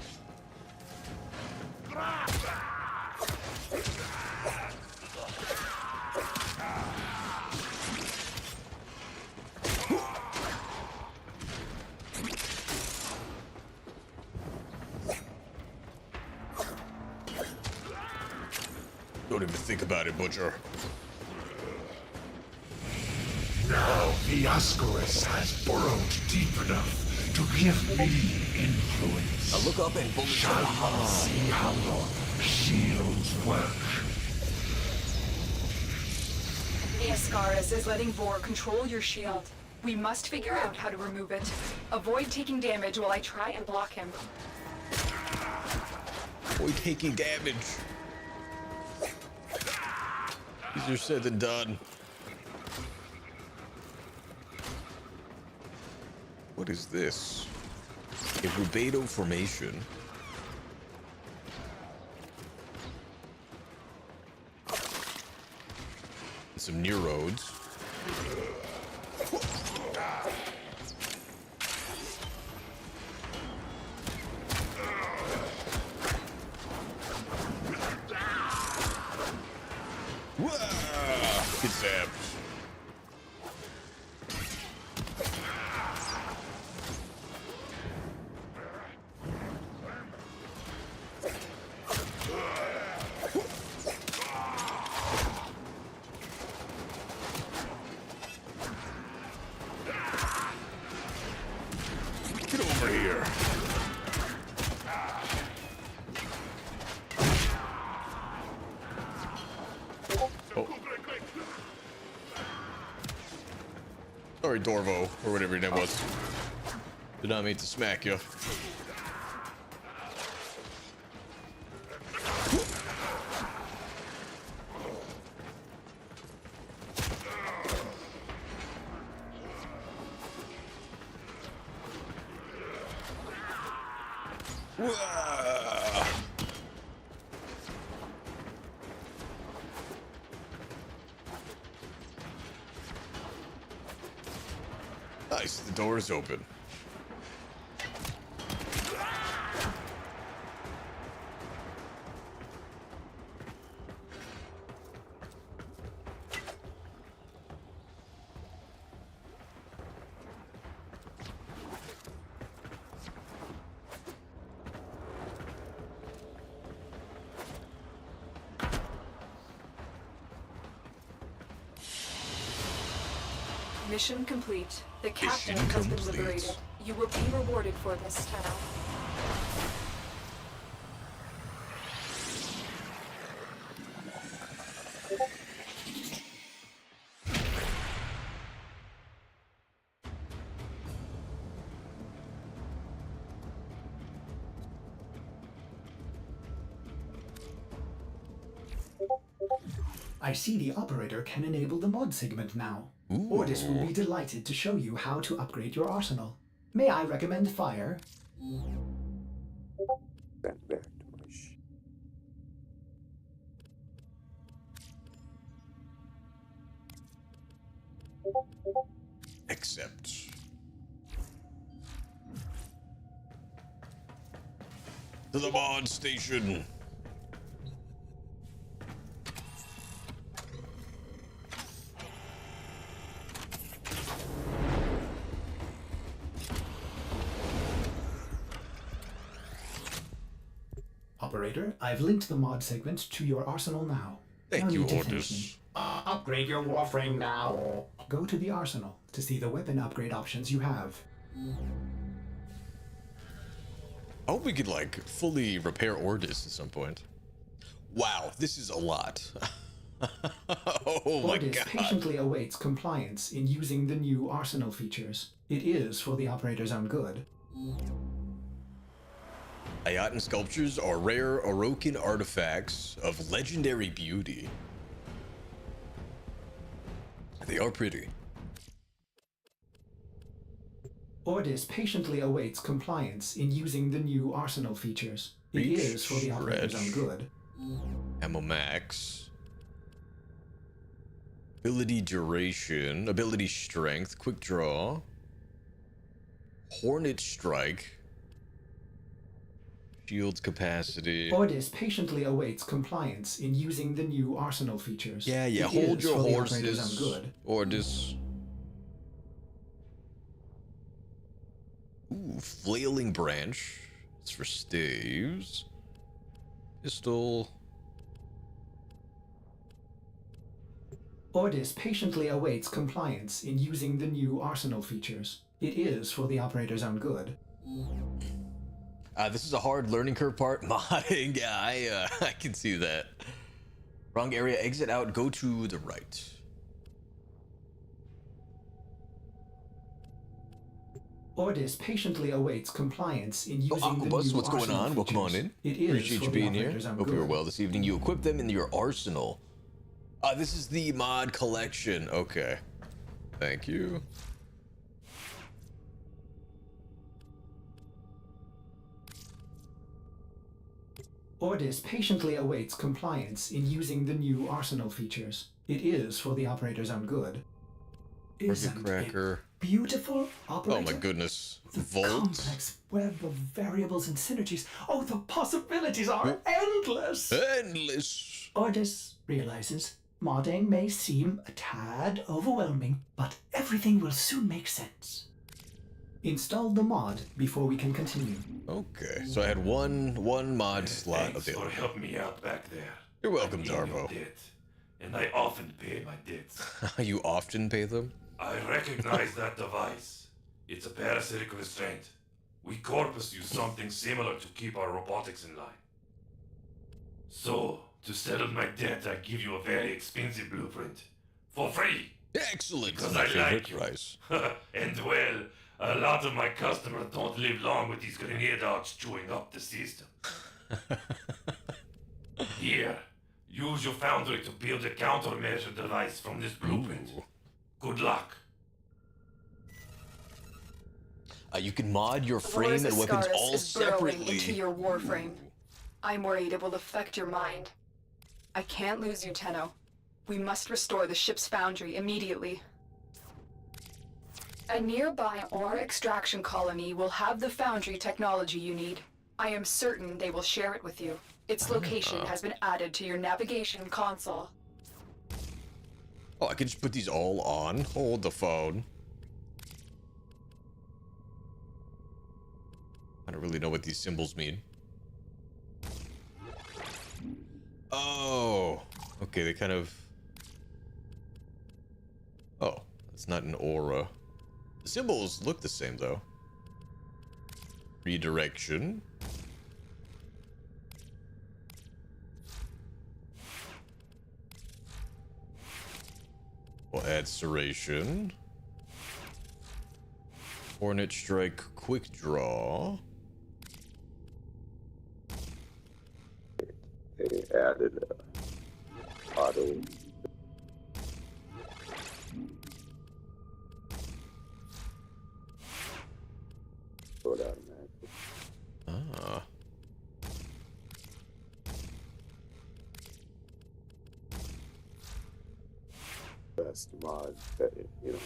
Don't even think about it, Butcher. Now the Ascaris has burrowed deep enough to give me influence. Now look up and bullet. Shall we see how long shields work? The Ascaris is letting Vor control your shield. We must figure out how to remove it. Avoid taking damage while I try and block him. Avoid taking damage. Easier said than done. What is this? A rubedo formation. And some neurodes. Get zapped. Get over here. Oh. Sorry, Dorvo, or whatever your name was. Did not mean to smack you. Wah! Nice, the door is open. Mission complete. The captain Mission has been complete. liberated. You will be rewarded for this, Tenno. I see the operator can enable the mod segment now. Ooh. Ordis will be delighted to show you how to upgrade your arsenal. May I recommend fire? Sent back to my ship. Accept. To the mod station. Operator, I've linked the mod segment to your arsenal now. Thank No you, need to finish Ordis. me. Upgrade your Warframe now. Go to the arsenal to see the weapon upgrade options you have. I hope we could like fully repair Ordis at some point. Wow, this is a lot. Oh my Ordis god. patiently awaits compliance in using the new arsenal features. It is for the operator's own good. Awoken sculptures are rare awoken artifacts of legendary beauty. They are pretty. Ordis patiently awaits compliance in using the new arsenal features. It Reach, is for the operator's own stretch. good. Ammo max. Ability duration. Ability strength. Quick draw. Hornet strike. Shield capacity. Ordis patiently awaits compliance in using the new arsenal features. Yeah, It hold is your for the operator's horses. own good. Ordis. Ooh, flailing branch. It's for staves. Pistol. Ordis patiently awaits compliance in using the new arsenal features. It is for the operator's own good. This is a hard learning curve part. Modding, yeah, I can see that. Wrong area, exit out, go to the right. Ordis patiently awaits compliance in using the Aquabus, new what's going arsenal on? Welcome on features. in. It is Appreciate for you the being here. operator's own Hope you were good. well this evening. You equip them in your arsenal. This is the mod collection. Okay. Thank you. Ordis patiently awaits compliance in using the new arsenal features. It is for the operator's own good. Isn't Cracker. it beautiful, operator? Oh my goodness. The Volt. complex web of variables and synergies. Oh, the possibilities are endless! Endless. Ordis realizes modding may seem a tad overwhelming, but everything will soon make sense. Install the mod before we can continue. Okay, so I had one mod slot Thanks for available. helping me out back there. You're welcome, I'm in your Darbo. debt, and I often pay my debts. You often pay them? I recognize that device. It's a parasitic restraint. We Corpus use something similar to keep our robotics in line. So, to settle my debt, I give you a very expensive blueprint. For free! Excellent. Because My I favorite like you. price. And well, a lot of my customers don't live long with these grenade arcs chewing up the system. Here, use your foundry to build a countermeasure device from this blueprint. Ooh. Good luck. You can mod your frame Wars and weapons Ascaris all is burrowing separately. into your warframe. I'm worried it will affect your mind. I can't lose you, Tenno. We must restore the ship's foundry immediately. A nearby ore extraction colony will have the foundry technology you need. I am certain they will share it with you. Its location has been added to your navigation console. Oh, I can just put these all on. Hold the phone. I don't really know what these symbols mean. Oh, okay, they kind of... Oh, it's not an aura. The symbols look the same, though. Redirection. We'll add serration. Hornet strike, quick draw. They added a auto sword automatically. Ah. Best mod that, you know.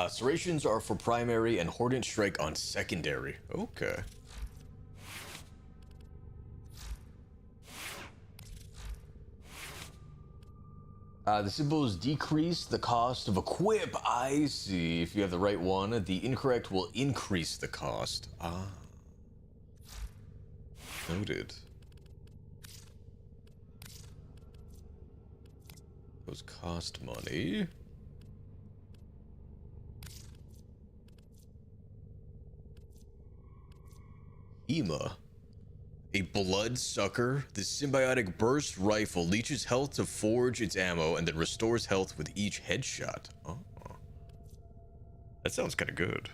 Serrations are for primary and Hordent Strike on secondary. Okay. The symbols decrease the cost of equip. I see. If you have the right one, the incorrect will increase the cost. Ah. Noted. Those cost money. Hema. A bloodsucker. The symbiotic burst rifle leeches health to forge its ammo and then restores health with each headshot. Oh. That sounds kind of good.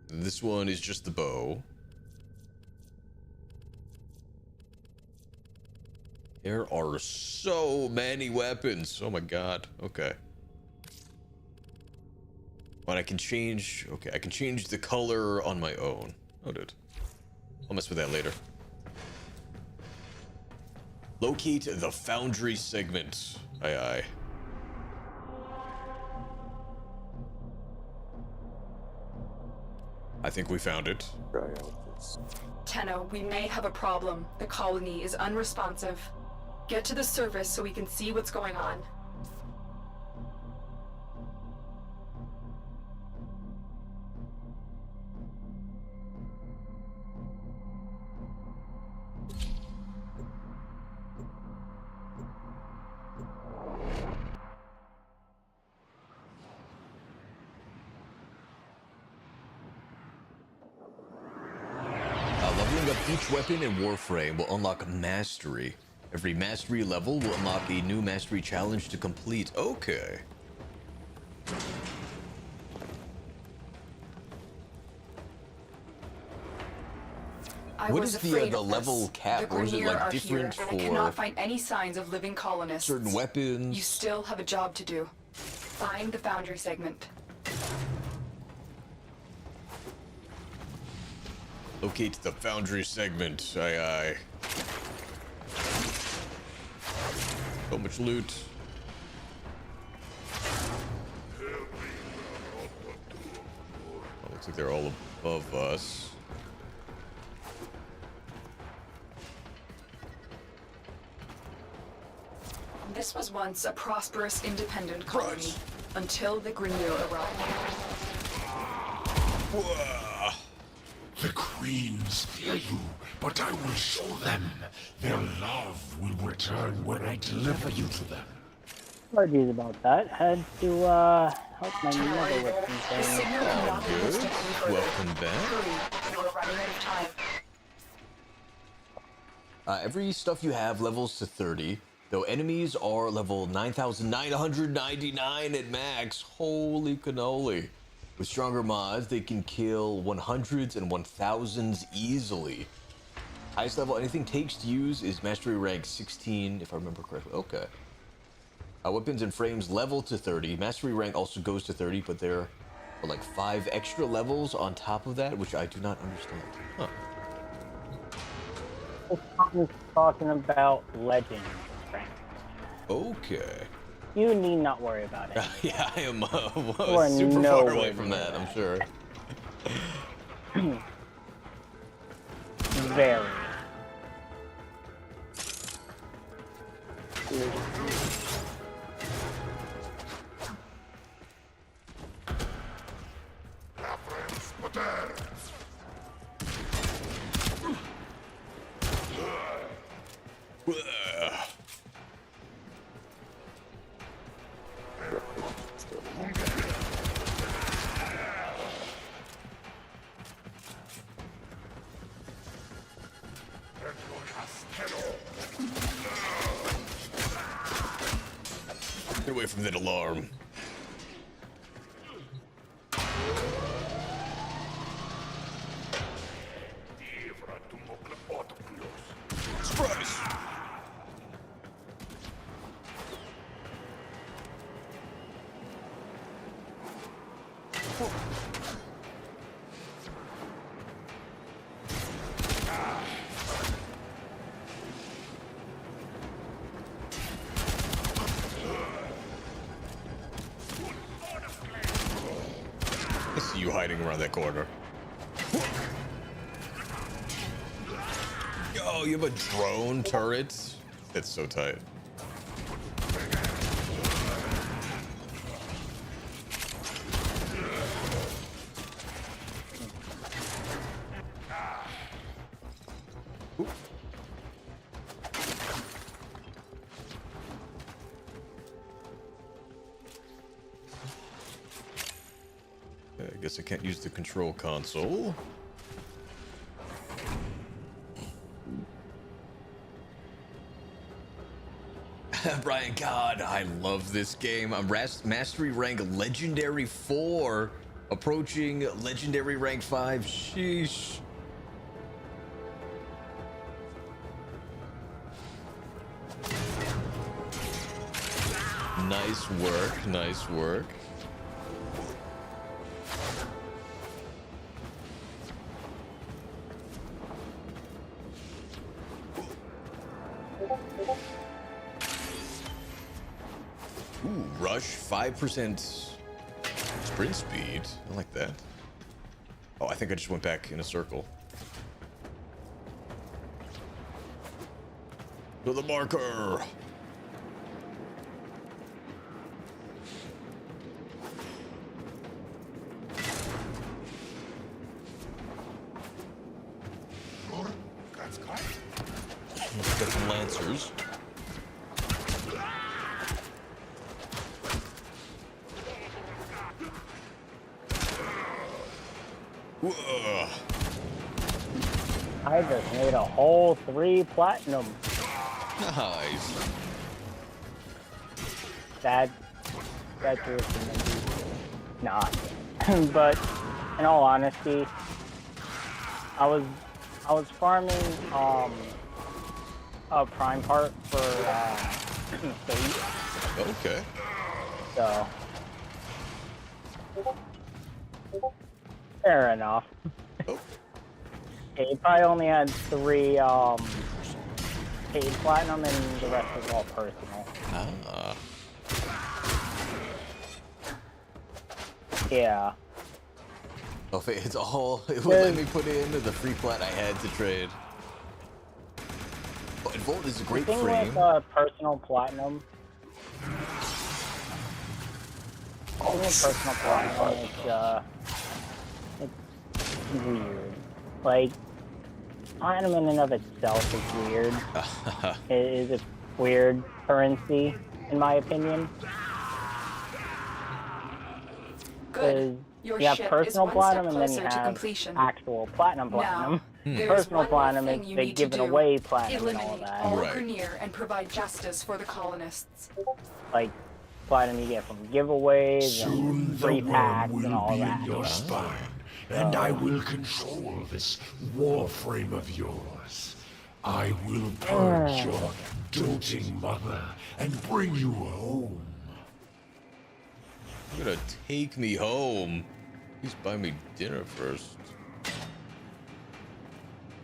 This one is just the bow. There are so many weapons. Oh my god. Okay. But I can change... Okay, I can change the color on my own. Noted. I'll mess with that later. Locate the foundry segment. Aye, aye. I think we found it. Try out this. Tenno, we may have a problem. The colony is unresponsive. Get to the surface so we can see what's going on. Leveling up each weapon in Warframe will unlock Mastery. Every Mastery level will unlock a new Mastery challenge to complete. Okay. What is the level cap? Or is it like different I cannot find any signs of living colonists. Certain weapons? You still have a job to do. Find the foundry segment. Locate the foundry segment. Aye, aye. So much loot. Oh, looks like they're all above us. This was once a prosperous, independent colony, until the Grineer arrived. Whoa. The queens fear you, but I will show them. Their love will return when I deliver you to them. Apologies about that. Had to help my mother with some The things. signal cannot be mistaken further. Welcome back. Hurry, you are running out of time. Every stuff you have levels to 30, though enemies are level 9,999 at max. Holy cannoli. With stronger mods, they can kill 100s and 1000s easily. Highest level anything takes to use is Mastery rank 16, if I remember correctly. Okay. Weapons and frames level to 30. Mastery rank also goes to 30, but there are like 5 extra levels on top of that, which I do not understand. Huh. This song is talking about legend, Frank. Okay. You need not worry about it. Yeah, I am are super nowhere far away from near that, I'm sure. Very. Get away from that alarm. Surprise! hiding around that corner. Yo, you have a drone turret? That's so tight. Oop. I guess I can't use the control console. Brian, God, I love this game. I'm Mastery Rank Legendary 4, approaching Legendary Rank 5. Sheesh. Nice work, nice work. Ooh, rush 5% sprint speed. I like that. Oh, I think I just went back in a circle. To the marker. Got some lancers. Whoa. I just made a whole 3 platinum. Nice. That's just not. But in all honesty, I was farming a prime part for Fate. Okay. So fair enough. Oh. Okay, he probably only had 3 paid platinum and the rest was all personal. Ah. Yeah. Oh, it's all. It would let me put in the free plat I had to trade. But Volt is a great The thing frame. with personal platinum. The thing with personal platinum is it's weird. Like platinum in and of itself is weird. It is a weird currency, in my opinion. Good. Your You have ship personal is one step platinum and then you closer to have completion. actual platinum. Now, there's Personal one more platinum thing is you they need to giving do. away platinum and all Eliminate that. all Right. Grenier and provide justice for the colonists. Like platinum you get from giveaways Soon and the free worm packs will and all be that. in your spine, and I will control this warframe of yours. I will purge your doting mother and bring you home. You're gonna take me home. Please buy me dinner first.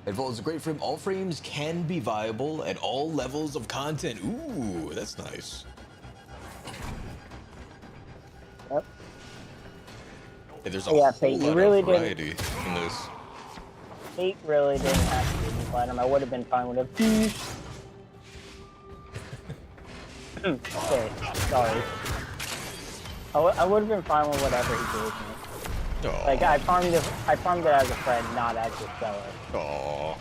And Volt is a great frame. All frames can be viable at all levels of content. Ooh, that's nice. Yep. Yeah, there's a Yeah, whole Fate, you lot really of didn't- variety in this. Fate really didn't have to give me platinum. I would have been fine with it. Okay, sorry. I would have been fine with whatever he gave me. Aww. Like I farmed it as a friend, not as a seller. Aww.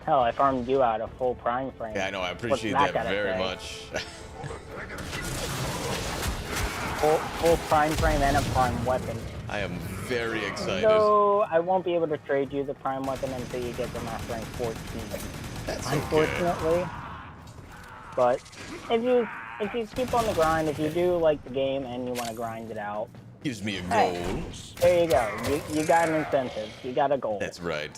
Hell, I farmed you out a full prime frame. Yeah, I know. I What's appreciate that gotta very say? much. Full prime frame and a prime weapon. I am very excited. Though I won't be able to trade you the prime weapon until you get the master rank 14. That's okay. Unfortunately. But if you keep on the grind, if you do like the game and you want to grind it out, Gives me a goal. hey, there you go. You got an incentive. You got a goal. That's right.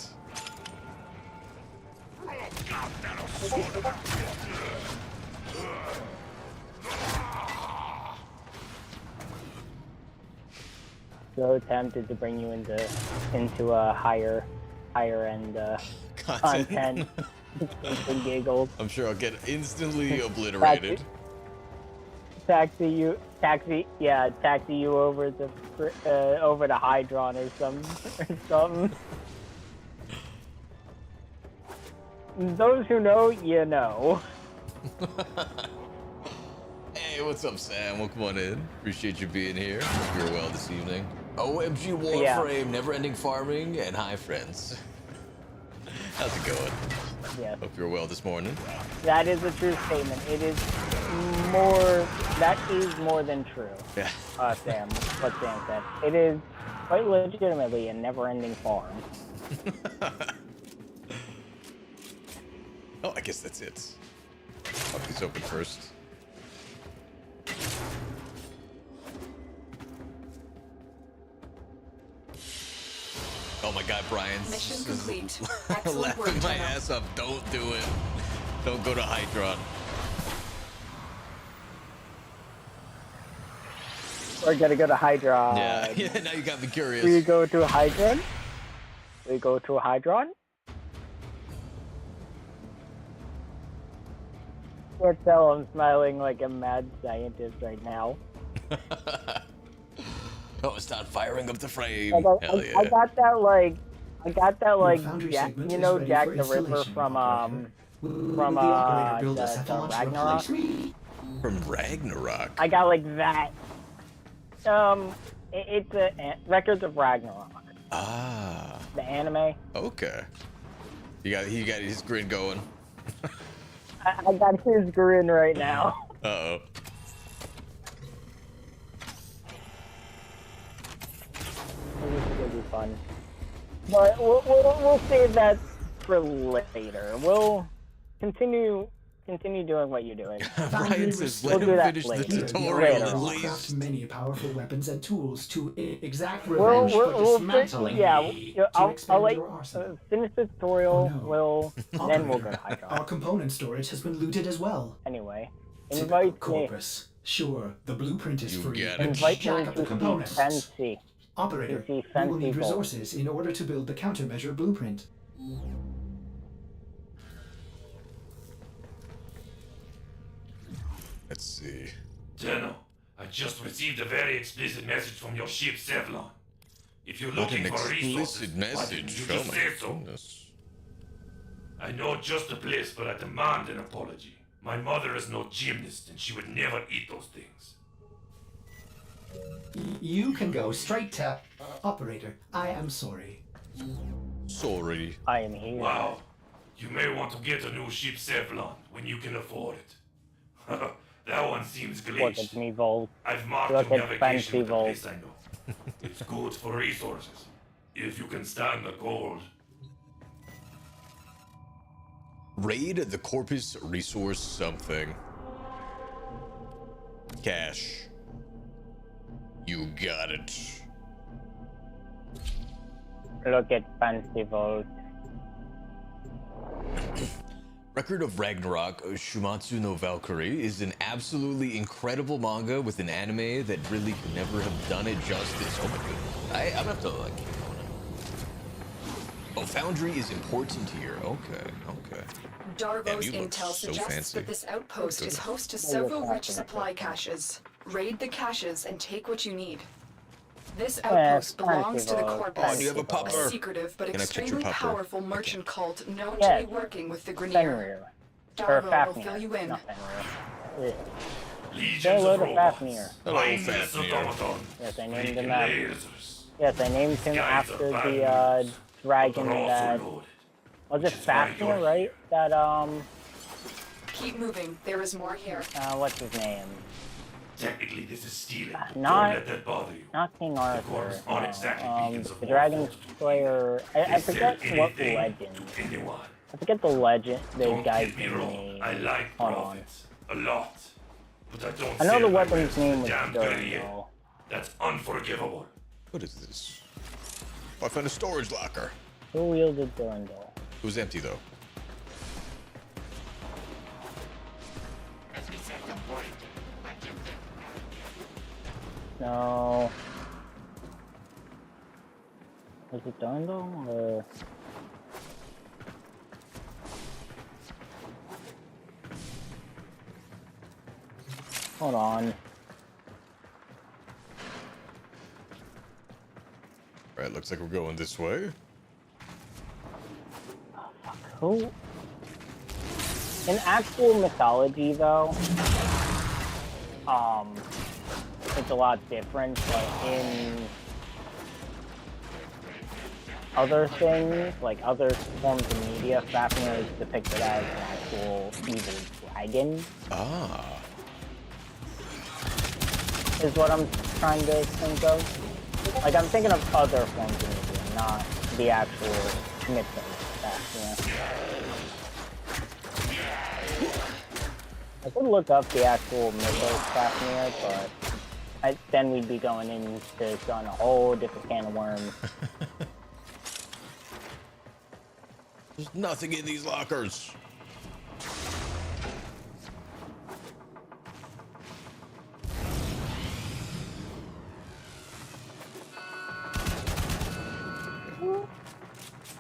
So tempted to bring you into a higher end content. And giggles. I'm sure I'll get instantly obliterated. taxi you over the over to Hydron or something. Those who know, you know. Hey, what's up, Sam? Welcome on in. Appreciate you being here. Hope you're well this evening. OMG Warframe, never-ending farming, and hi, friends. How's it going? Yeah. Hope you're well this morning. That is a true statement. It is more. That is more than true. Yeah. Sam. What Sam said. It is quite legitimately a never-ending farm. Oh, I guess that's it. Pop these open first. Oh my god, Brian's Mission complete. Excellent work, laughing my Tenno. ass off. Don't do it. Don't go to Hydron. We're gonna go to Hydron. Yeah, now you got me curious. We go to Hydron. We go to Hydron. Can't tell I'm smiling like a mad scientist right now. Oh, start firing up the frame. I got that like Foundry Jack, segment you is know ready Jack for the Ripper installation, from operator. Will from the operator build a the cephalon to Ragnarok. replace me? From Ragnarok. I got like that. It's Records of Ragnarok, Ah, the anime. okay. He got his grin going. I got his grin right now. Uh-oh. This is gonna be fun. But we'll save that for later. We'll continue doing what you're doing. Brian says, let We'll do him that finish the later. tutorial Later at on. Craft least. many powerful weapons and tools to exact We'll revenge for dismantling me to I'll expand let your arsenal. finish the tutorial. Oh, no. Then we'll go to Operator, Hydron. our component storage has been looted as well. Anyway, Typical invite me. Corpus. Sure, the blueprint is You free. get it. Invite Jack me up the to see components. fancy. Operator, to see we will fancy need vault. resources in order to build the countermeasure blueprint. Let's see. Tenno, I just received a very explicit message from your ship, Sevlon. If you're What looking an for resources, explicit why didn't message. you Oh just my say so? goodness. I know just the place, but I demand an apology. My mother is no gymnast, and she would never eat those things. You can go straight to... Operator, I am sorry. Sorry. I am here. Wow. You may want to get a new ship, Sevlon, when you can afford it. That one seems Look glitched. at me, Volt. I've marked Look your at navigation fancy with a Volt. place I know. It's good for resources, if you can stand the cold. Raid the Corpus Resource something. Cash. You got it. Look at fancy Volt. Record of Ragnarok, Shumatsu no Valkyrie, is an absolutely incredible manga with an anime that really could never have done it justice. Oh my goodness. I'm gonna have to like keep going. Oh, Foundry is important here. Okay, okay. Damn, Darvo's you look intel so suggests fancy. that this outpost is host to you're several rich fascinating. supply caches. Raid the caches and take what you need. This Yeah, outpost fancy belongs to the Volt, Corpus, Oh, do you have a a pupper? secretive but Can I pet your extremely pupper? powerful merchant cult known Yes. to be working with the Grenier. Fenrir. Or Darvo will Fafnir. fill you in. Not Fenrir. Say Legions hello of to robots, Fafnir. Hello, mindless Fafnir. automatons, Yes, I named him freaking that. lasers. Yes, I named him Guys are after bad the news, dragon but they're that also loaded. was it which is why Fafnir, you're right? here. That Keep moving. There is more here. what's his name? Technically, this is stealing. not- Don't let that bother you. Not King Arthur. Corps aren't exactly beacons of The war Dragon fortitude. Slayer. I They forget sell what anything legend. to anyone. I forget the legend. The Don't guy's get me wrong. name. I like Hold on. profits a lot, but I don't. I know sell the my weapon's wares to name the was damn Stern, Grenier. though. That's unforgivable. What is this? Oh, I found a storage locker. Who wielded Durandal? It was empty though. No. Was it Durandal or? Hold on. Alright, looks like we're going this way. Who? In actual mythology, though, it's a lot different. But in other things, like other forms of media, Fafnir is depicted as an actual evil dragon. Ah. Is what I'm trying to think of. Like, I'm thinking of other forms of media, not the actual myth of Fafnir. I could look up the actual mythos Fafnir, but then we'd be going into a whole different can of worms. There's nothing in these lockers.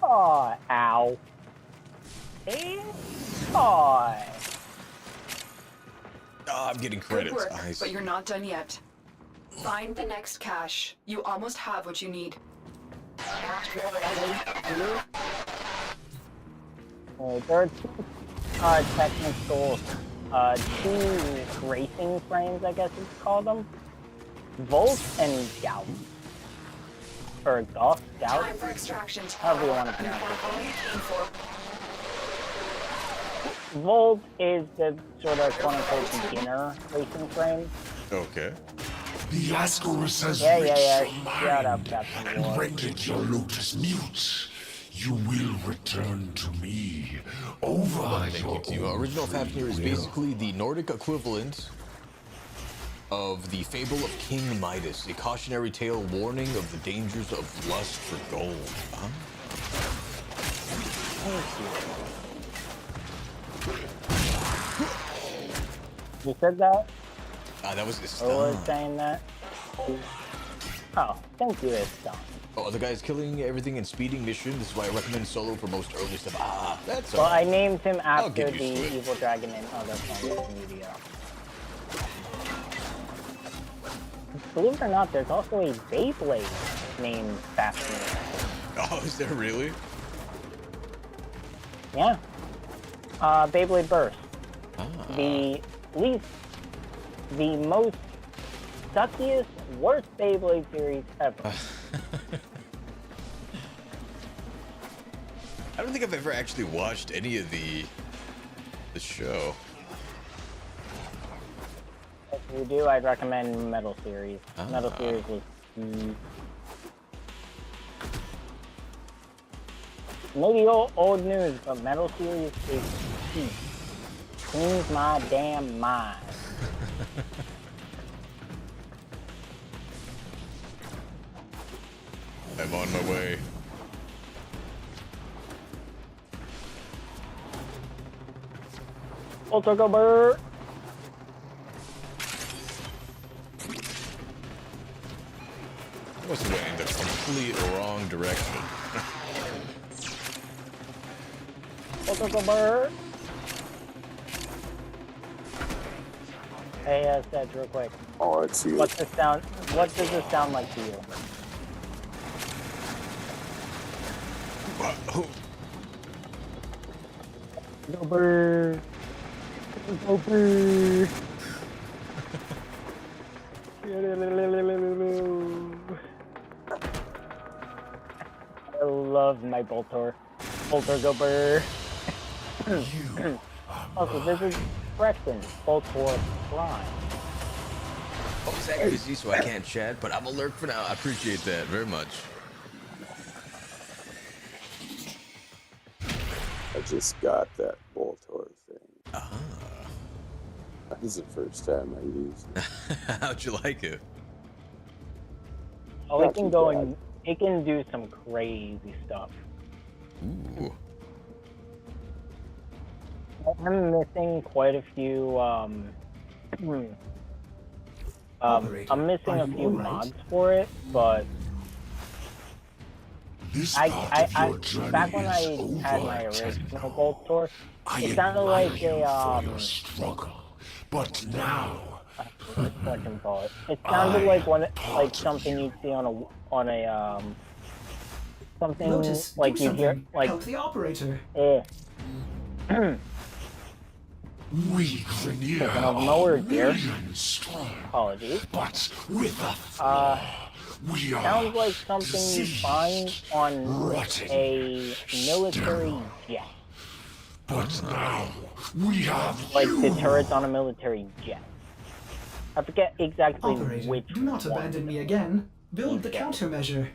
Oh, ow. Oh. Oh, I'm getting Good credits. work, Nice. but you're not done yet. Find the next cache. You almost have what you need. There are two technical, two racing frames, I guess you could call them. Volt and Gout. Or Goth, Gout, Time for extraction. however you want to pronounce Confirm all you came for. it. Volt is the sort of quote-unquote beginner racing frame. Okay. The Ascaris has Yeah. reached your Shut up, mind Captain and Ward. rendered your lotus mute. You will return to me over Thank your you to you. own Original free Fafnir is will. basically the Nordic equivalent of the Fable of King Midas, a cautionary tale warning of the dangers of lust for gold. Huh? You said that? Ah, that was the Or was stuff. saying that? Oh, thank you, it's done. Oh, the guy's killing everything and speeding mission. This is why I recommend solo for most early stuff. Ah, that's Well, I alright. named him I'll after give the you shit. evil dragon in other forms of media. Believe it or not, there's also a Beyblade named Fafnir. Oh, is there really? Yeah. Beyblade Burst. Ah. The most suckiest, worst Beyblade series ever. I don't think I've ever actually watched any of the show. If you do, I'd recommend Metal Series. Ah. Metal Series was maybe old news, but Metal Series is peak. Cleans my damn mind. I'm on my way. Ultra Go Bird. I must have went in the complete wrong direction. Ultra Go Bird. Hey, Sedge, real quick. Oh, it's you. What does this sound like to you? Oh, Go Bird. Go Bird. I love my Boltor. Boltor Go Bird. Also, this is Preston. Boltor Prime. oh, Zach busy, so I can't chat, but I'm alert for now. I appreciate that very much. I just got that Voltor thing. Ah. That is the first time I used it. How'd you like it? Oh, Not it can too go bad. and it can do some crazy stuff. Ooh. I'm missing quite a few. Operator, I'm missing are a you few all right? mods for it, but This part of your journey back when I is over, had my original Tenno. Bolt Tour, I it sounded like admire you a for your struggle, but now What call it? It sounded like something you'd see on a something Lotus, like do you'd hear something. like Help the operator. We Grineer Speaking of nowhere, dear. millions strong, Apologies. but with a flaw. We are Sounds like something you find on rotting, a military jet. But now we have Like you. the turrets on a military jet. I forget exactly Operator, which do not one. abandon me again. Build the Okay. countermeasure.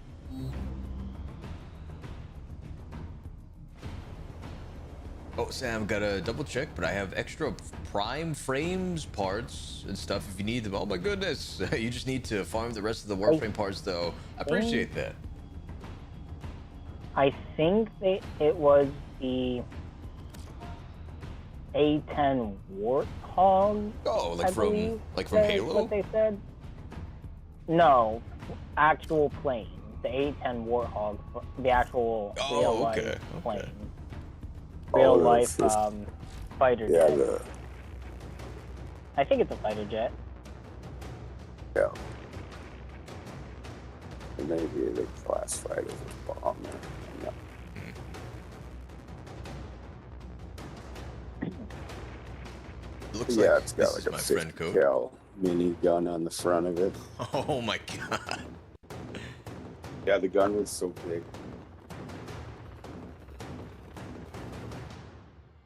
Oh, Sam, gotta double check, but I have extra prime frames parts and stuff if you need them. Oh my goodness. You just need to farm the rest of the Warframe parts, though. I appreciate that. I think it was the A10 Warthog. Oh, I believe from that's Halo? what they said. No, actual plane. The A10 Warthog, the actual Oh, real okay, life okay. plane. Oh, Real the life fifth- fighter Yeah, jet. I think it's a fighter jet. yeah. And maybe they classified as a bomb. No. It looks Yeah, like it's this got like is a my 50 friend code. cal mini gun on the front of it. Oh my god. Yeah, the gun was so big.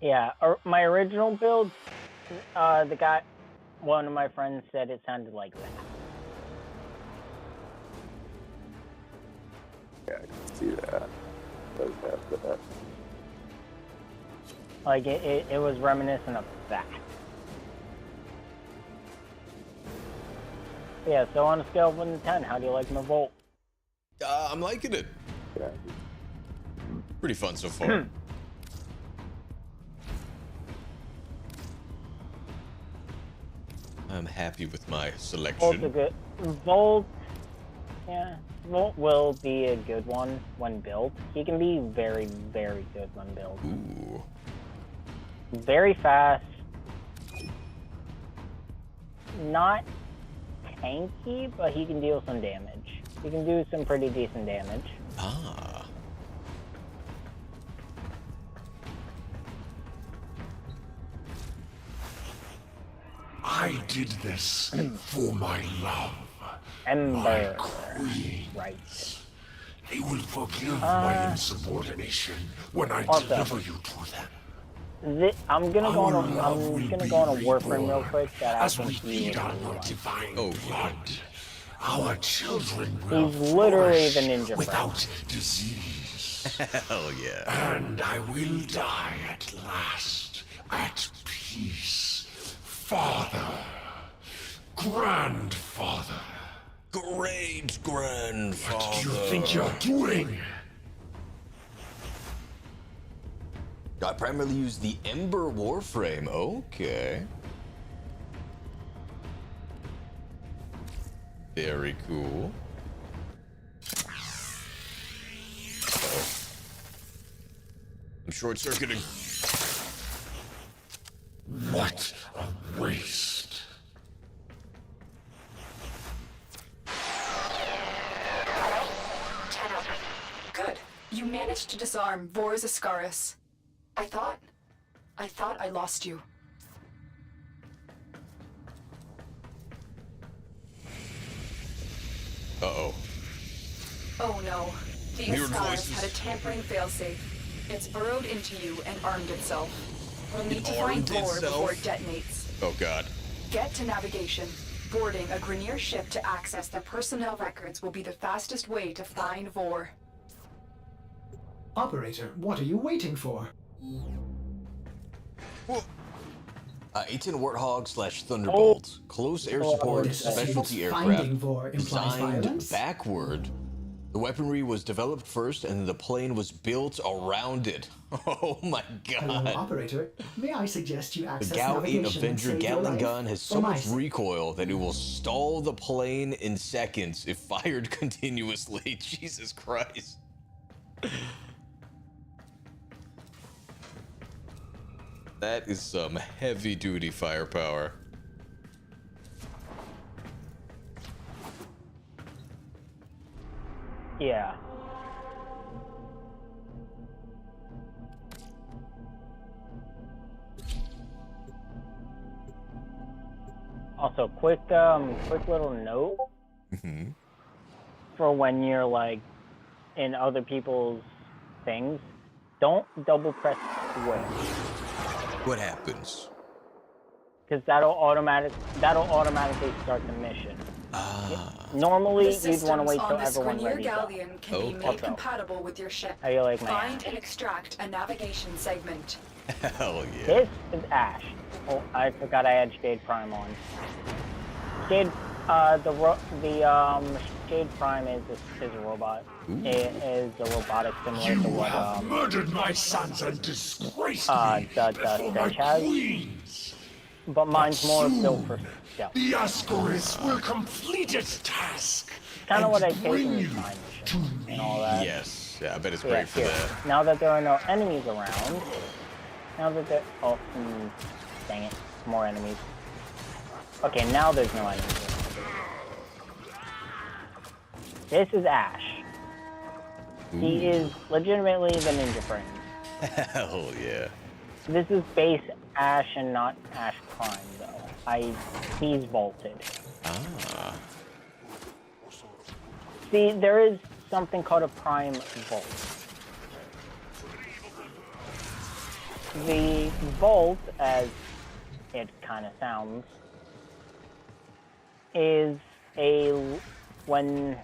Yeah, my original build, one of my friends said it sounded like that. Yeah, I can see that. Does have that. Like it was reminiscent of that. Yeah, so on a scale of 1 to 10, how do you like my Volt? I'm liking it. Yeah. Pretty fun so far. I'm happy with my Volt's a selection. good Volt. Yeah, Volt will be a good one when built. He can be very, very good when built. Ooh. Very fast. Not tanky, but he can deal some damage. He can do some pretty decent damage. Ah. I did this for my love, my Ember. queen. Right. They will forgive my insubordination when I also- deliver you to them. I'm gonna go on Our a love will be Warframe real reborn quick that I as we think you feed on will your like. divine Oh, blood. Our children will He's literally the flourish ninja without disease. Hell yeah. And I will die at last, at peace. Father, grandfather, Great grandfather. what do you think you're doing? I primarily use the Ember Warframe. Okay. Very cool. Uh-oh. I'm short-circuiting. What a waste. Tenno. Good. You managed to disarm Vor's Ascaris. I thought I lost you. Uh-oh. Oh no. The Weird Ascaris voices. had a tampering failsafe. It's burrowed into you and armed itself. We'll need to armed find Vor itself? before it detonates. Oh god. Get to navigation. Boarding a Grineer ship to access their personnel records will be the fastest way to find Vor. Operator, what are you waiting for? A10 Warthog / Thunderbolt. Close air support This assumes specialty finding aircraft. Vor implies Designed violence? backward. The weaponry was developed first and the plane was built around it. Oh my Hello, god. operator. May I suggest you The access Gao 8 navigation and Avenger save your Gatling life? gun has so For my much sake. recoil that it will stall the plane in seconds if fired continuously. Jesus Christ. That is some heavy duty firepower. Also, quick little note for when you're like in other people's things. Don't double press square. What happens? Because that'll automatically start the mission. Normally, you'd want to wait till everyone ready's up. galleon can be made Also, compatible with your ship. how you like my Find ash? and extract a navigation segment. Hell yeah. This is Ash. Oh, I forgot I had Shade Prime on. Shade, Shade Prime is a robot. It is a robotic similar You to what have murdered my sons and disgraced me the before my Stench has. queens. But mine's more Soon, built for stealth. The Ascaris will complete its task. Kind of and what I take bring in you this time to mission and all that. Yes. Yeah, I bet it's Yeah, great for here. that. Now that there are no enemies around, dang it, more enemies. Okay, now there's no enemies. This is Ash. He is legitimately the Ninja Friend. Hell yeah. This is base Ash and not Ash Prime, though. He's vaulted. Ah. See, there is something called a Prime Vault. The Vault, as it kind of sounds, is when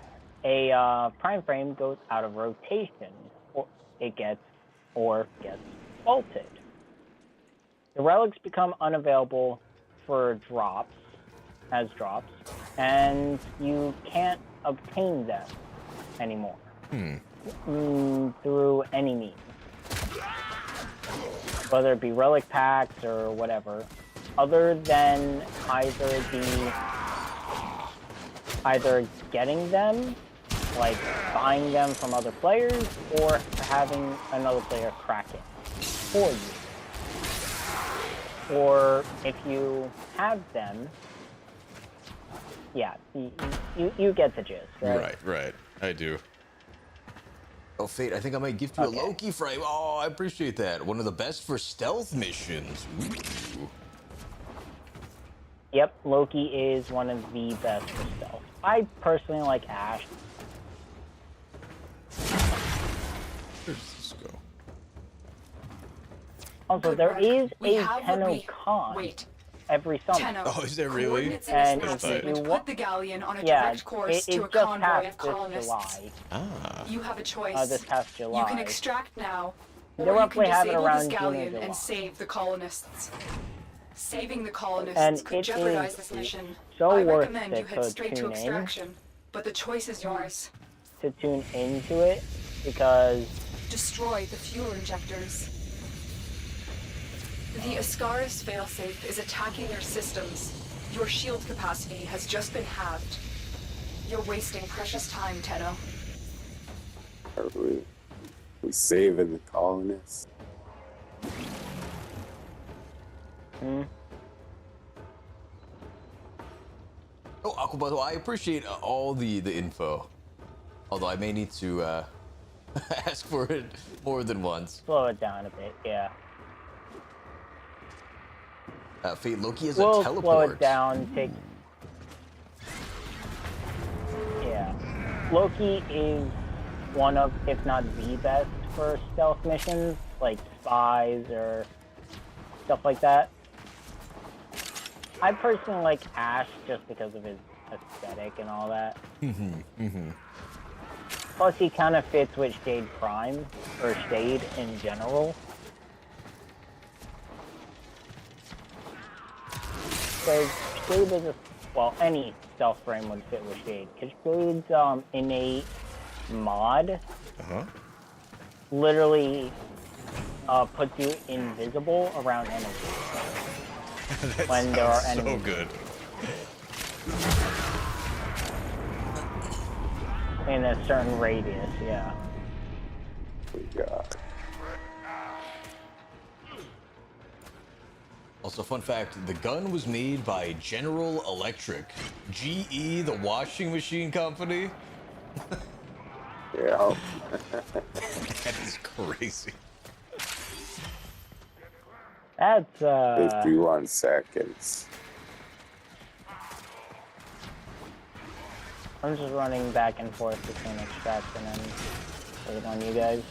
a Prime Frame goes out of rotation, or gets vaulted. The relics become unavailable for drops, and you can't obtain them anymore through any means, whether it be relic packs or whatever, other than either getting them, like buying them from other players, or having another player crack it for you. Or if you have them, yeah, you get the gist, right? Right. I do. Oh, Fate, I think I might gift you a Okay. Loki frame. Oh, I appreciate that. One of the best for stealth missions. Ooh. Yep, Loki is one of the best for stealth. I personally like Ash. Where does this go? Also, Good there work. is We a have what Tenno we- con Wait. every summer. Tenno. Oh, is there really? Coordinates in And this if map you segment wa- put the galleon on a Yeah, direct course it to a just convoy passed of this colonists. July. Ah. You have a choice. This past You July. can extract now, They or you roughly can have it disable around this June or galleon July. and save the colonists. Saving the And colonists could it jeopardize is this mission. so I worth recommend it you head to straight to tune in. extraction, but the choice is yours. To tune into it, because Destroy the fuel injectors. The Ascaris failsafe is attacking your systems. Your shield capacity has just been halved. You're wasting precious time, Tenno. Are we saving the colonists? Oh, Aquabutter, I appreciate all the info. Although I may need to ask for it more than once. slow it down a bit, yeah. Fate, Loki is We'll a teleport. slow it down, Yeah. Loki is one of, if not the best for stealth missions, like spies or stuff like that. I personally like Ash just because of his aesthetic and all that. Plus, he kind of fits with Shade Prime, or Shade in general. Because Shade is any stealth frame would fit with Shade. Because Shade's innate mod literally puts you invisible around enemies. When there are enemies. So good. In a certain radius, yeah. We got Also, fun fact, the gun was made by General Electric. GE, the washing machine company. yeah. That is crazy. That's 51 seconds. I'm just running back and forth between extraction and wait on you guys.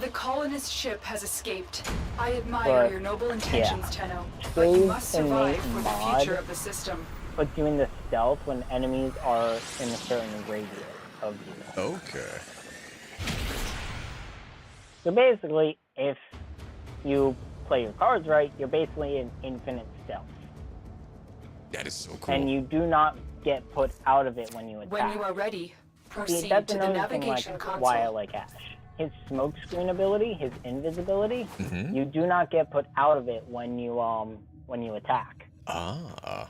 The colonist ship has escaped. I admire But, your noble intentions, Tenno, but Save you must survive innate for the mod. future of the system. Puts you into stealth when enemies are in a certain radius of you. Okay. So basically, if you play your cards right, you're basically in infinite stealth. That is so cool. And you do not get put out of it when you attack. When you are ready, See, proceed that's to the another thing, navigation like, console. why I like Ash. His smoke screen ability, his invisibility, Mhm. you do not get put out of it when you attack. Ah.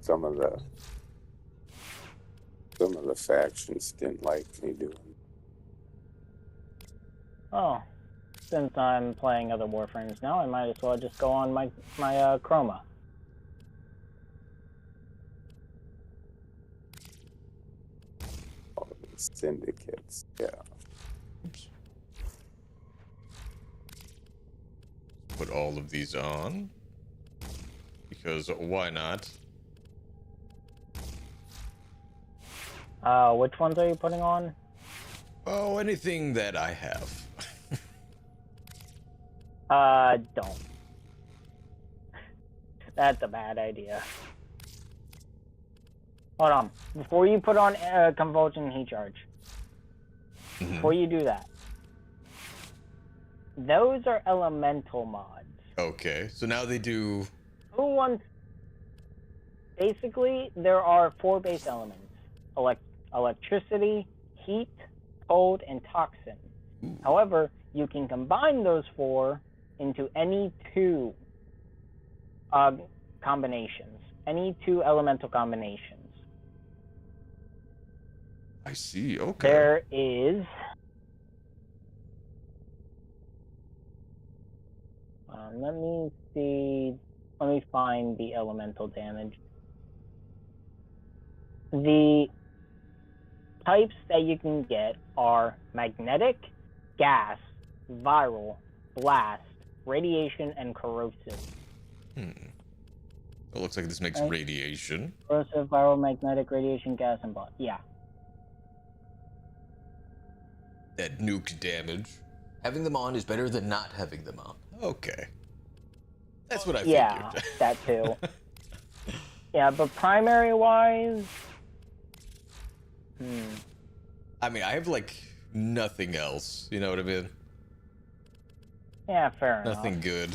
Some of the factions didn't like me doing. Oh, since I'm playing other Warframes now, I might as well just go on my Chroma. All the syndicates. Yeah. Oops. Put all of these on. Because why not? Which ones are you putting on? Oh, anything that I have. Don't. That's a bad idea. Hold on. Before you put on Convulsion Heat Charge, before you do that, those are elemental mods. Okay, so now they do... Who wants... Basically, there are 4 base elements. Electricity, heat, cold, and toxin. Ooh. However, you can combine those 4 into any 2 combinations. Any 2 elemental combinations. I see, okay. There is... let me see... Let me find the elemental damage. The types that you can get are magnetic, gas, viral, blast, radiation, and corrosive. It looks like this makes Right. radiation. Corrosive, viral, magnetic, radiation, gas, and blast. Yeah. That nuke damage. Having them on is better than not having them on. Okay. That's what I Yeah, figured. that too. Yeah, but primary-wise... I mean, I have, like, nothing else. You know what I mean? Yeah, fair enough. Nothing good.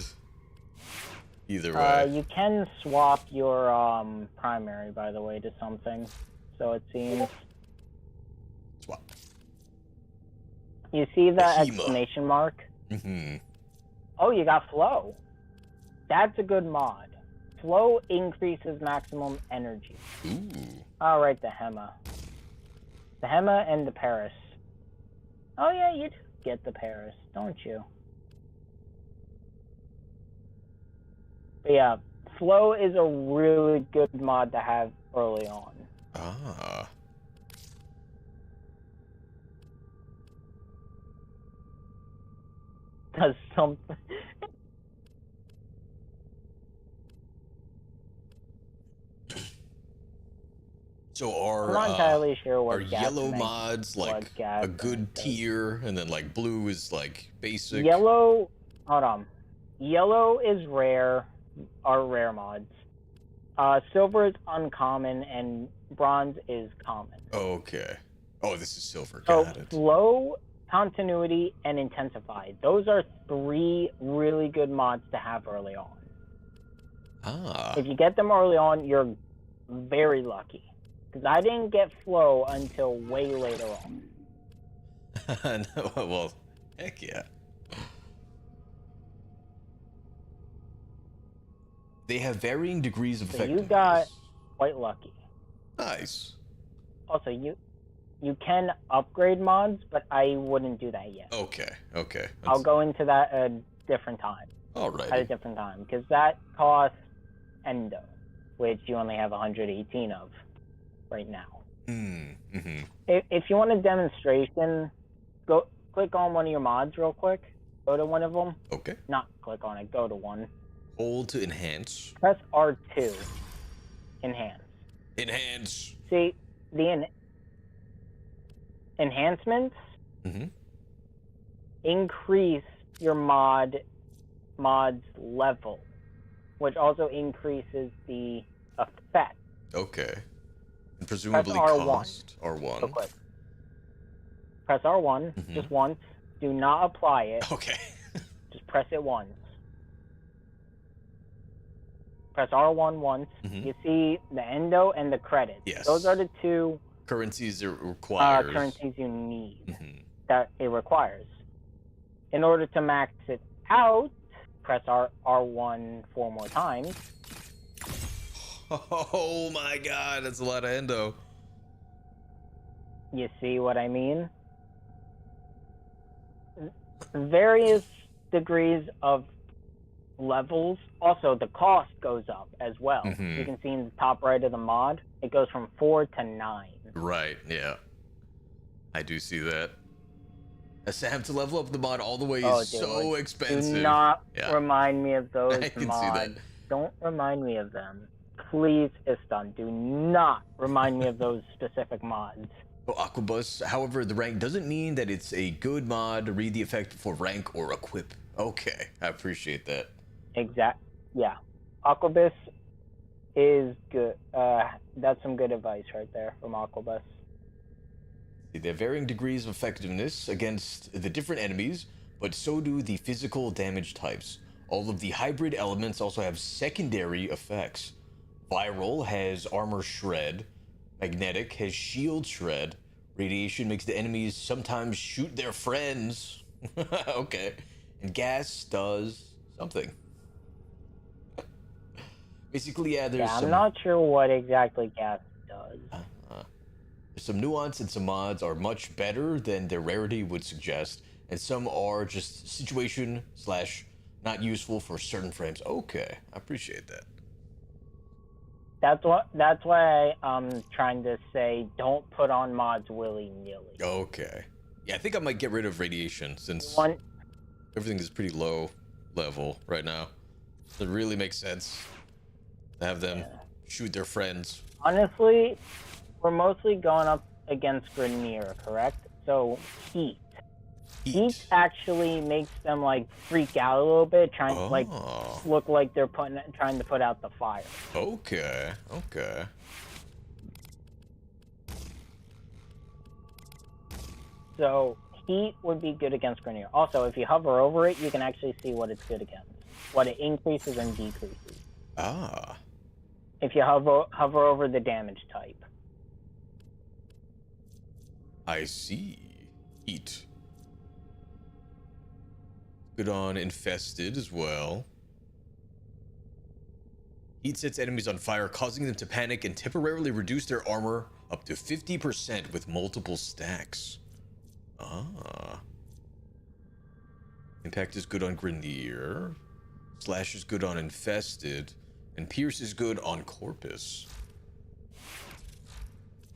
Either way. You can swap your primary, by the way, to something. So it seems. Swap. You see that Behemoth. exclamation mark? Mm-hmm. Oh, you got flow. That's a good mod. Flow increases maximum energy. Ooh. Alright, the Hema. The Hema and the Paris. Oh yeah, you do get the Paris, don't you? But yeah, Flow is a really good mod to have early on. Ah. Does something... So are I'm not entirely sure what are gas yellow makes mods blood like gas a good and stuff. tier, and then like blue is like basic? Yellow, hold on. Yellow is rare, are rare mods. Silver is uncommon, and bronze is common. Okay. Oh, this is silver. So Got it. flow, continuity, and intensify. Those are 3 really good mods to have early on. Ah. If you get them early on, you're very lucky. Because I didn't get flow until way later on. No, well, heck yeah. They have varying degrees of So effectiveness. you got quite lucky. Nice. Also, you can upgrade mods, but I wouldn't do that yet. Okay. Okay. I'll go into that at a different time. Alright. At a different time, because that costs Endo, which you only have 118 of right now. Mm-hmm. If you want a demonstration, go click on one of your mods real quick. Go to one of them. Okay. Not click on it. Go to one. Hold to enhance. Press R2. Enhance. Enhance. See, the enhancements Mm-hmm. increase your mod's level, which also increases the effect. Okay. And presumably Press R1. cost. Real R1. quick. Press R1 just once. Do not apply it. Okay. Just press it once. Press R1 once. Mhm. You see the endo and the credits. Yes. Those are the two Currencies it requires. currencies you need Mhm. that it requires. In order to max it out, press R1 4 more times. Oh my god, that's a lot of endo. You see what I mean? Various degrees of levels. Also, the cost goes up as well. Mhm. You can see in the top right of the mod, it goes from 4 to 9. Right, yeah. I do see that. Sam, to level up the mod all the way Oh, is dude, so expensive. Do not Yeah. remind me of those I can see mods. that. Don't remind me of them. Please, Istan, do not remind me of those specific mods. Oh, Aquabus, however, the rank doesn't mean that it's a good mod. Read the effect for rank or equip. Okay, I appreciate that. Yeah. Aquabus is good. That's some good advice right there from Aquabus. They have varying degrees of effectiveness against the different enemies, but so do the physical damage types. All of the hybrid elements also have secondary effects. Viral has armor shred, magnetic has shield shred, radiation makes the enemies sometimes shoot their friends. Okay. And gas does something. Basically, yeah, there's I'm not sure what exactly gas does. some nuance, and some mods are much better than their rarity would suggest, and some are just situation / not useful for certain frames. Okay, I appreciate that. That's why I'm trying to say don't put on mods willy-nilly. Okay. Yeah, I think I might get rid of radiation since everything is pretty low level right now. It really makes sense to have them shoot their friends. Honestly, we're mostly going up against Grenier, correct? So heat Heat. actually makes them like freak out a little bit, trying Oh. like look like they're trying to put out the fire. Okay. Okay. So heat would be good against Grenier. Also, if you hover over it, you can actually see what it's good against, what it increases and decreases. Ah. If you hover over the damage type. I see. Heat. Good on infested as well. Heat sets enemies on fire, causing them to panic and temporarily reduce their armor up to 50% with multiple stacks. Ah. Impact is good on Grenier. Slash is good on infested. And Pierce is good on Corpus.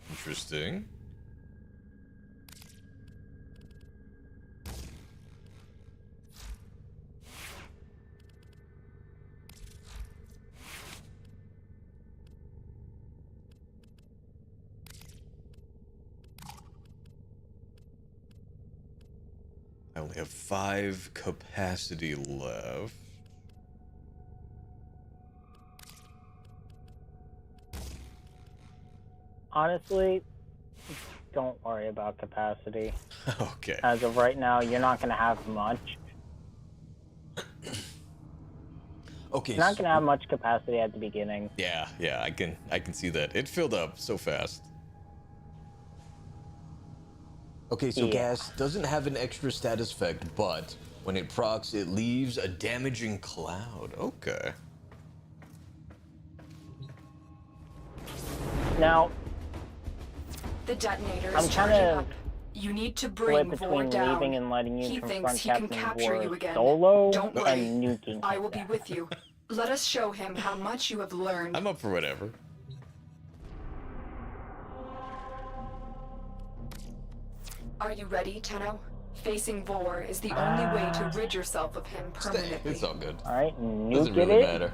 Interesting. I only have 5 capacity left. Honestly, don't worry about capacity. Okay. As of right now, you're not going to have much. Okay. You're not going to have much capacity at the beginning. Yeah, I can see that. It filled up so fast. Okay, so Yeah. gas doesn't have an extra status effect, but when it procs, it leaves a damaging cloud. Okay. Now, The detonator I'm is trying charging to up. You need to split bring between Vor down. leaving and letting you He confront thinks he can Captain capture you War again. solo Don't worry. and nuking I him will be down. with you. Let us show him how much you have learned. I'm up for whatever. Are you ready, Tenno? Facing Vor is the only way to rid yourself of him permanently. It's all good. Alright, Doesn't nuke really it. matter.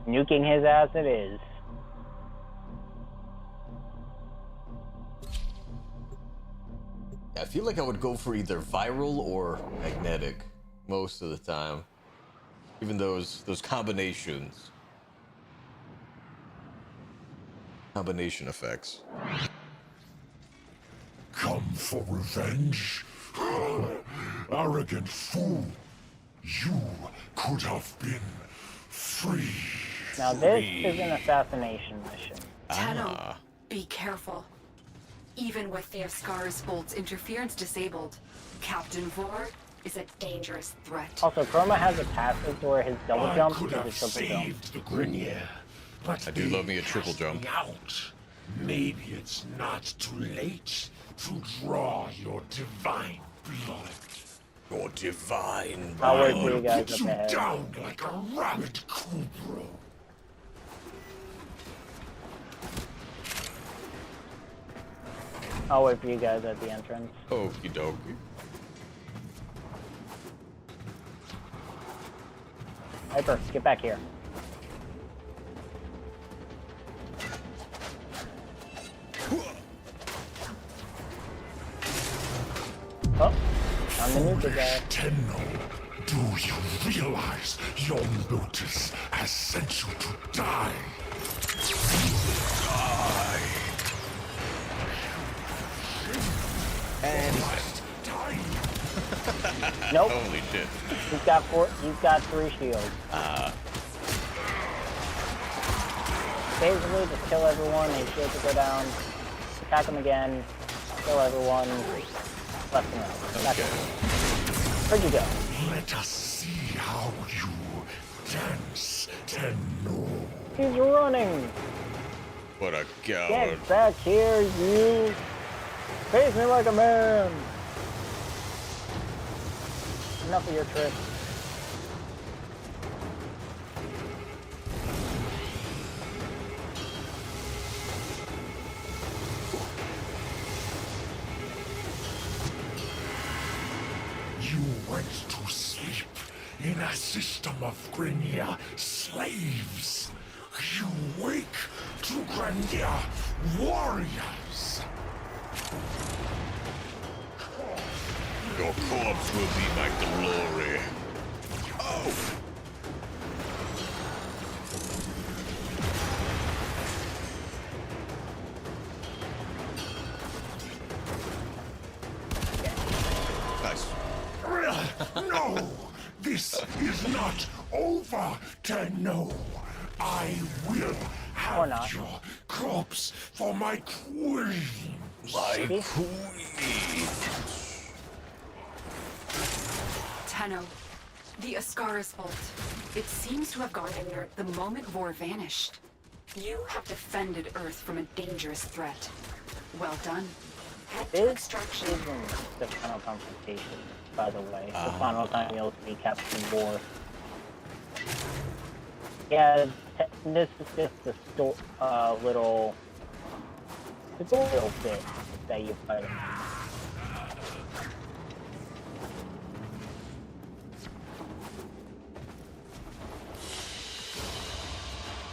Nuking his ass it is. I feel like I would go for either viral or magnetic most of the time. Even those combinations. Combination effects. Come for revenge? Arrogant fool! You could have been free. Now this is an assassination mission. Tenno, be careful. Even with the Ascaris bolt's interference disabled, Captain Vor is a dangerous threat. Also, Chroma has a passive where his double I jump could is a have triple jump. saved the Grenier, but I do they love me a triple cast jump. me out. Maybe it's not too late to draw your divine blood. Your divine. I'll wait for I'll you guys put up you ahead. down like a rabid cobra. I'll wait for you guys at the entrance. Okie dokie. Hyper, get back here. Oh, I'm the nuke guy. Tenno, do you realize your notice has sent you to die? Die. And Die. Nope, holy shit. he's got four. He's got 3 shields. Basically, just kill everyone. They shields will go down. Attack them again. Kill everyone. Left and right. That's Okay. it. Where'd you go? Let us see how you dance, Tenno. He's running. What a coward. Get back here, you. Face me like a man. Enough of your tricks. You went to sleep in a system of Grenier slaves. You wake to Grenier warriors. Your corpse will be my glory. Oh! Nice. No! This is not over, Tenno. I will Or have not. your corpse for my queen. My See? queen. Tenno, the Ascaris bolt. It seems to have gone inert the moment Vor vanished. You have defended Earth from a dangerous threat. Well done. Head to This extraction. isn't the final confrontation, by the way. The final time you'll see Captain Vor. Yeah, this is just the little tutorial bit that you fight him.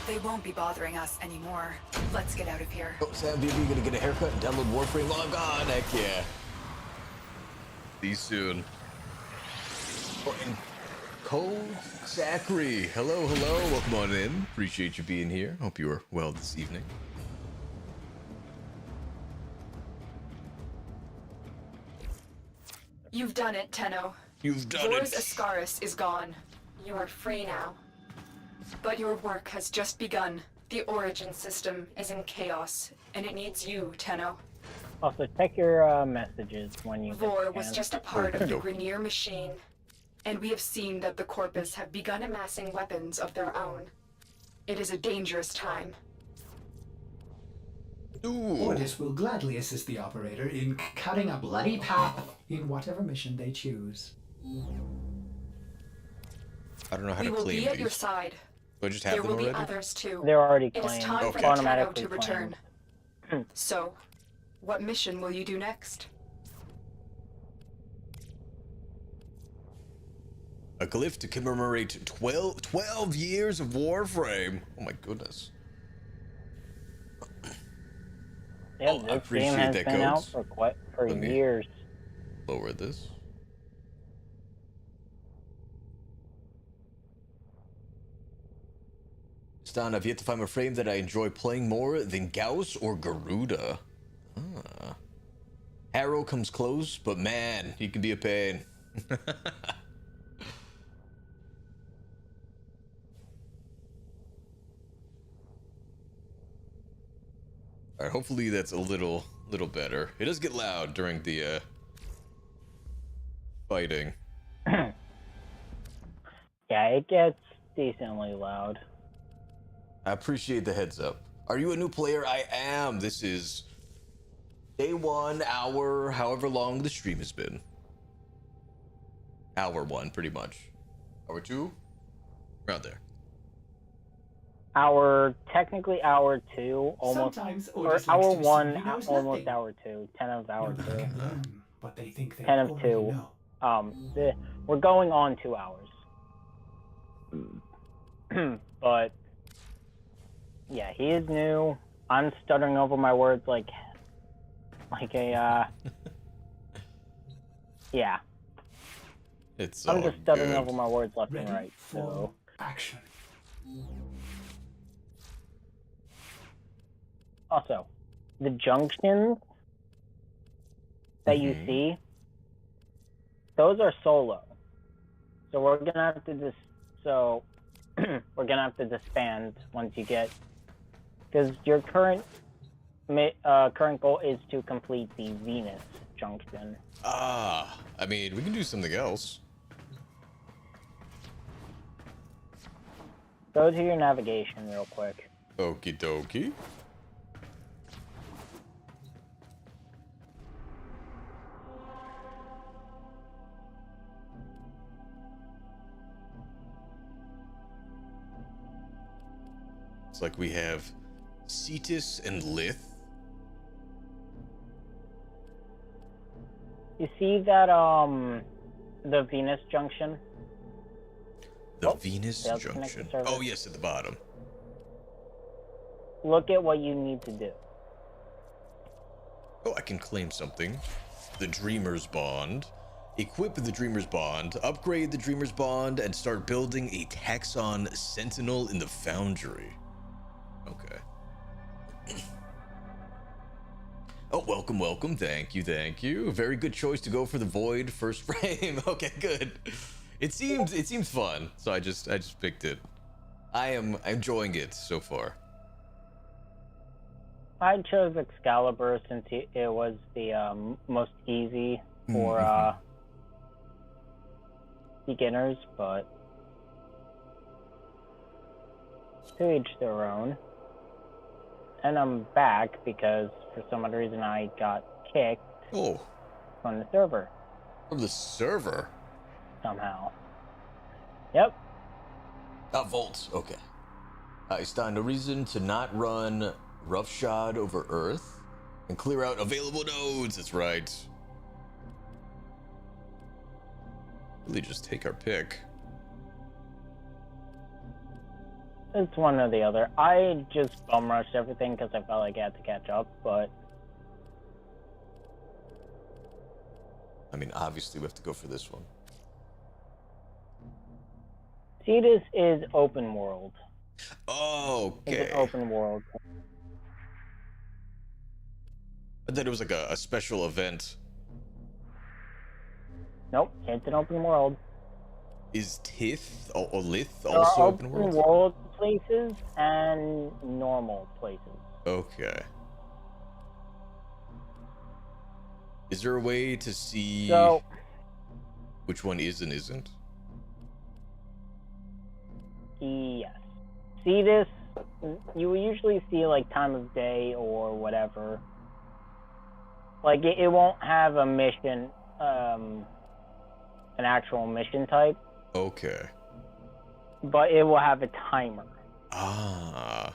They won't be bothering us anymore. Let's get out of here. Oh, Sam, baby, you gonna get a haircut and download Warframe while I'm gone? Heck yeah. See you soon. Cole Zachary. Hello, hello. Welcome on in. Appreciate you being here. Hope you are well this evening. You've done it, Tenno. You've done Vor's it. Ascaris is gone. You are free now. But your work has just begun. The origin system is in chaos, and it needs you, Tenno. Also, check your messages when you get Vor a was chance. just a part of the Hello. Grenier machine, and we have seen that the Corpus have begun amassing weapons of their own. It is a dangerous time. Ooh. Ordis will gladly assist the operator in cutting a bloody path in whatever mission they choose. I don't know how We to will claim be at your these. side. Do I just have There them will be already? others too. They're already It is claimed. time for Okay. the Tenno Automatically to claimed. return. So, What mission will you do next? A glyph to commemorate 12 years of Warframe. Oh my goodness. Yeah, Oh, I this game appreciate has that, been out Codes. for Let me- years. Lower this. Stan, I've yet to find a frame that I enjoy playing more than Gauss or Garuda. Ah. Harrow comes close, but man, he can be a pain. Alright, hopefully that's a little better. It does get loud during the fighting. Yeah, it gets decently loud. I appreciate the heads up. Are you a new player? I am. This is day 1, hour, however long the stream has been. Hour 1, pretty much. Hour 2? Around there. Technically hour 2, almost, Sometimes or Otis hour likes to 1, assume he knows almost nothing. hour 2, 10 of hour No 2. one can learn what they think they 10 of already 2. know. We're going on 2 hours. But, yeah, he is new. I'm stuttering over my words like a, yeah. It's I'm all just stuttering good. over my words left and Ready right, for so. action. Also, the junctions that you see, those are solo. So we're gonna have to we're gonna have to disband once you get, because your current goal is to complete the Venus junction. Ah, I mean, we can do something else. Go to your navigation real quick. Okie dokie. It's like we have Cetus and Lith. You see that the Venus junction? The Venus failed to connect the Junction. server. Oh, yes, at the bottom. Look at what you need to do. Oh, I can claim something. The Dreamer's Bond. Equip the Dreamer's Bond, upgrade the Dreamer's Bond, and start building a Taxon Sentinel in the Foundry. Okay. Oh, welcome, welcome. Thank you, thank you. Very good choice to go for the Void first frame. Okay, good. It seems fun, so I just picked it. I am enjoying it so far. I chose Excalibur since it was the most easy for beginners, but to each their own. And I'm back because for some odd reason I got kicked from the server. From the server? Somehow. Yep. Volts, okay. Stein, no reason to not run roughshod over Earth and clear out available nodes. That's right. Really just take our pick. It's one or the other. I just bum rushed everything because I felt like I had to catch up, but I mean, obviously we have to go for this one. Cetus is open world. Okay. It's an open world. I thought it was like a special event. Nope, it's an open world. Is Tith or Lith There also are open world? world places and normal places. Okay. Is there a way to see which one is and isn't? Yes. Cetus, you will usually see like time of day or whatever. Like it won't have a mission, an actual mission type. Okay. But it will have a timer. Ah.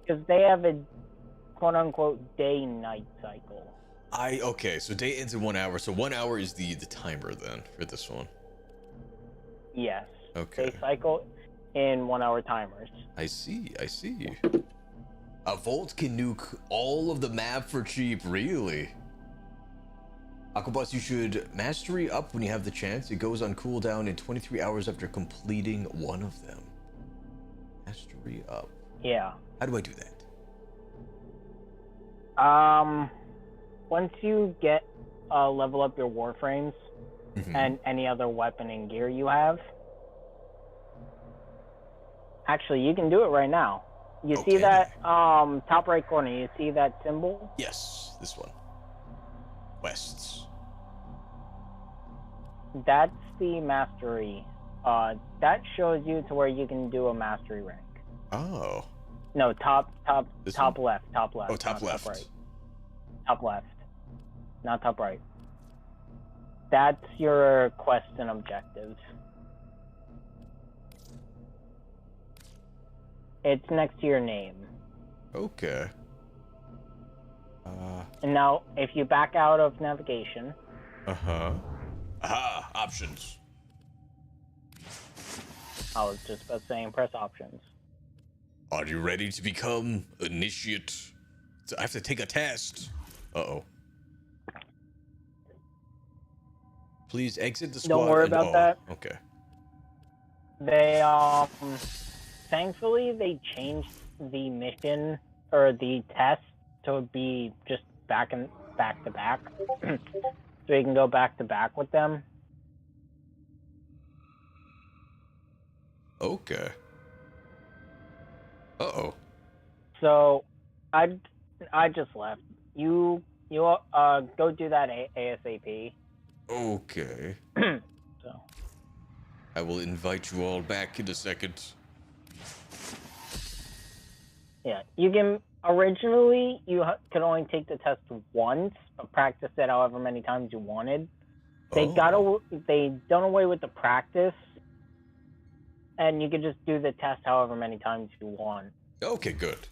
Because they have quote-unquote day-night cycle. Okay, so day ends in 1 hour, so 1 hour is the timer then for this one. Yes. Okay. They cycle in 1 hour timers. I see. A Volt can nuke all of the map for cheap, really? Aquabus, you should mastery up when you have the chance. It goes on cooldown in 23 hours after completing one of them. Mastery up. Yeah. How do I do that? Once you get level up your Warframes Mhm. and any other weapon and gear you have, actually, you can do it right now. You see Okay. that top right corner? You see that symbol? Yes, this one. Quests. That's the mastery. That shows you to where you can do a mastery rank. Oh. No, top This left, one? top left. Oh, top not left. Top right. Top left, not top right. That's your quests and objectives. It's next to your name. Okay. And now, if you back out of navigation, Uh-huh. Aha, options. I was just about saying press options. Are you ready to become initiate? So I have to take a test. Uh-oh. Please exit the squad. Don't worry about that. Okay. They thankfully they changed the mission or the test to be just back to back, so you can go back to back with them. Okay. Uh-oh. So, I just left. You go do that ASAP. Okay. So. I will invite you all back in a second. Yeah, you can. Originally, you could only take the test once, but practice it however many times you wanted. They they done away with the practice, and you could just do the test however many times you want. Okay, good.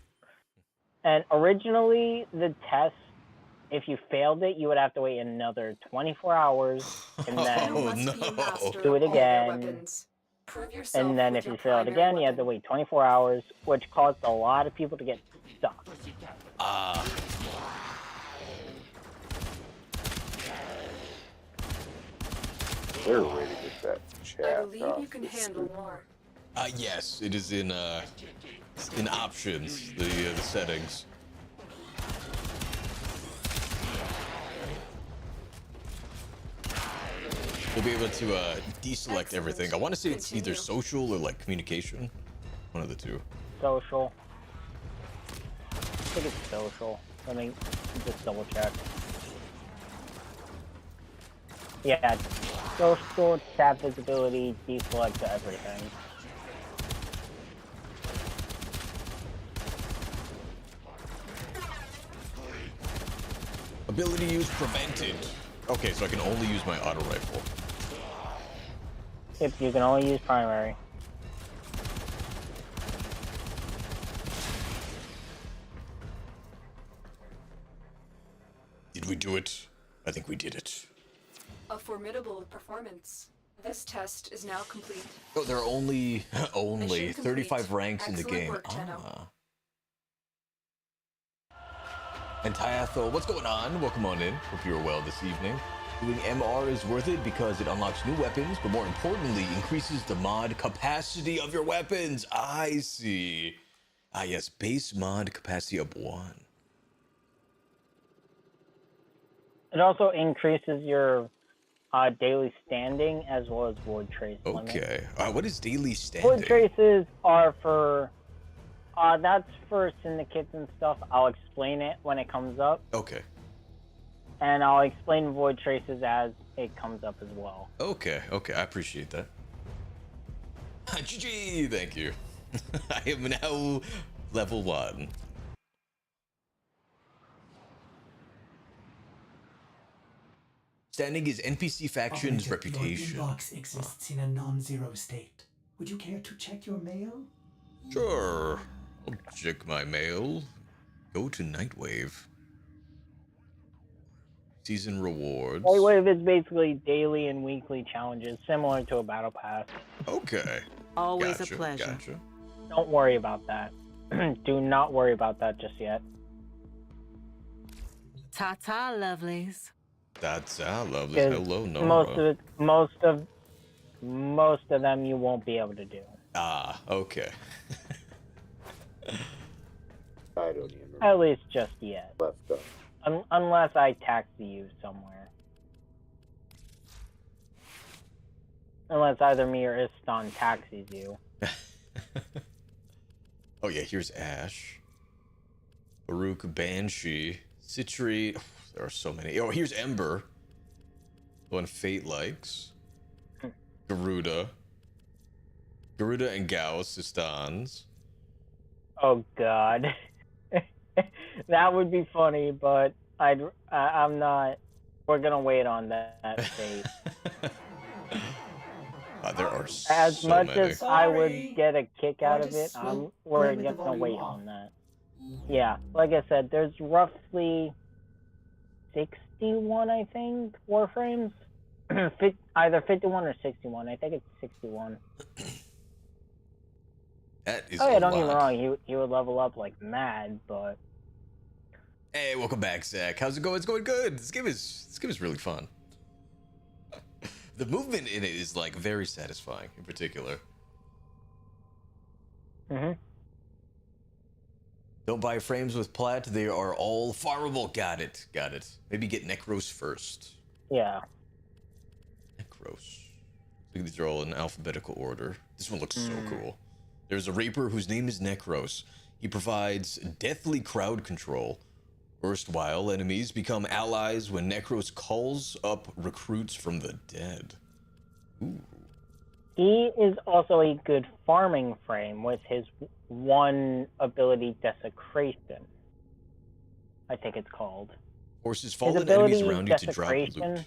And originally, the test, if you failed it, you would have to wait another 24 hours, and then Oh, no. do it again. And then if you failed again, you had to wait 24 hours, which caused a lot of people to get stuck. They're ready to get that I chat believe off you can the handle screen. more. Yes, it is in options, the settings. We'll be able to deselect everything. I want to say it's either social or like communication. One of the two. Social. I think it's social. Let me just double check. Yeah, social, chat visibility, deselect to everything. Ability use prevented. Okay, so I can only use my auto rifle. If you can only use primary. Did we do it? I think we did it. A formidable performance. This test is now complete. Oh, there are only Mission 35 complete. ranks in the Excellent game. work, Tenno. And Tyatho, what's going on? Welcome on in. Hope you're well this evening. Doing MR is worth it because it unlocks new weapons, but more importantly, increases the mod capacity of your weapons. I see. Ah, yes, base mod capacity of 1. It also increases your daily standing as well as void trace limit. Okay. What is daily standing? Void traces are for that's for syndicates and stuff. I'll explain it when it comes up. Okay. And I'll explain void traces as it comes up as well. Okay, I appreciate that. GG, thank you. I am now level 1. Standing is NPC faction's Operator, reputation. Your inbox exists in a non-zero state. Would you care to check your mail? Sure. I'll check my mail. Go to Nightwave. Season rewards. Wave is basically daily and weekly challenges, similar to a battle pass. Okay. Always Gotcha, a pleasure. Gotcha. Don't worry about that. Do not worry about that just yet. Ta-ta, lovelies. That's lovely. Because Hello, Nora. Most of them you won't be able to do. Ah, okay. I don't even remember. At least just yet. Left up. Unless I taxi you somewhere. Unless either me or Iston taxis you. Oh yeah, here's Ash. Baruch, Banshee, Citri. There are so many. Oh, here's Ember. The one Fate likes. Garuda. Garuda and Gauss, Istans. Oh god. That would be funny, but I'm not. We're gonna wait on that fate. There are As so much many. as I would Sorry. get a kick out of it, Artists will we're play with the gonna volume wait off. on that. Yeah, like I said, there's roughly 61, I think, Warframes. Either 51 or 61. I think it's 61. That is Oh yeah, a don't get me lot. wrong. He would level up like mad, but Hey, welcome back, Zach. How's it going? It's going good. This game is really fun. The movement in it is like very satisfying, in particular. Don't buy frames with plat. They are all farmable. Got it. Got it. Maybe get Necros first. yeah. Necros. I think these are all in alphabetical order. This one looks so cool. There's a Reaper whose name is Necros. He provides deathly crowd control. Erstwhile enemies become allies when Necros calls up recruits from the dead. Ooh. He is also a good farming frame with his one ability, Desecration. I think it's called. Forces His fallen ability, enemies around you to drop Desecration. loot.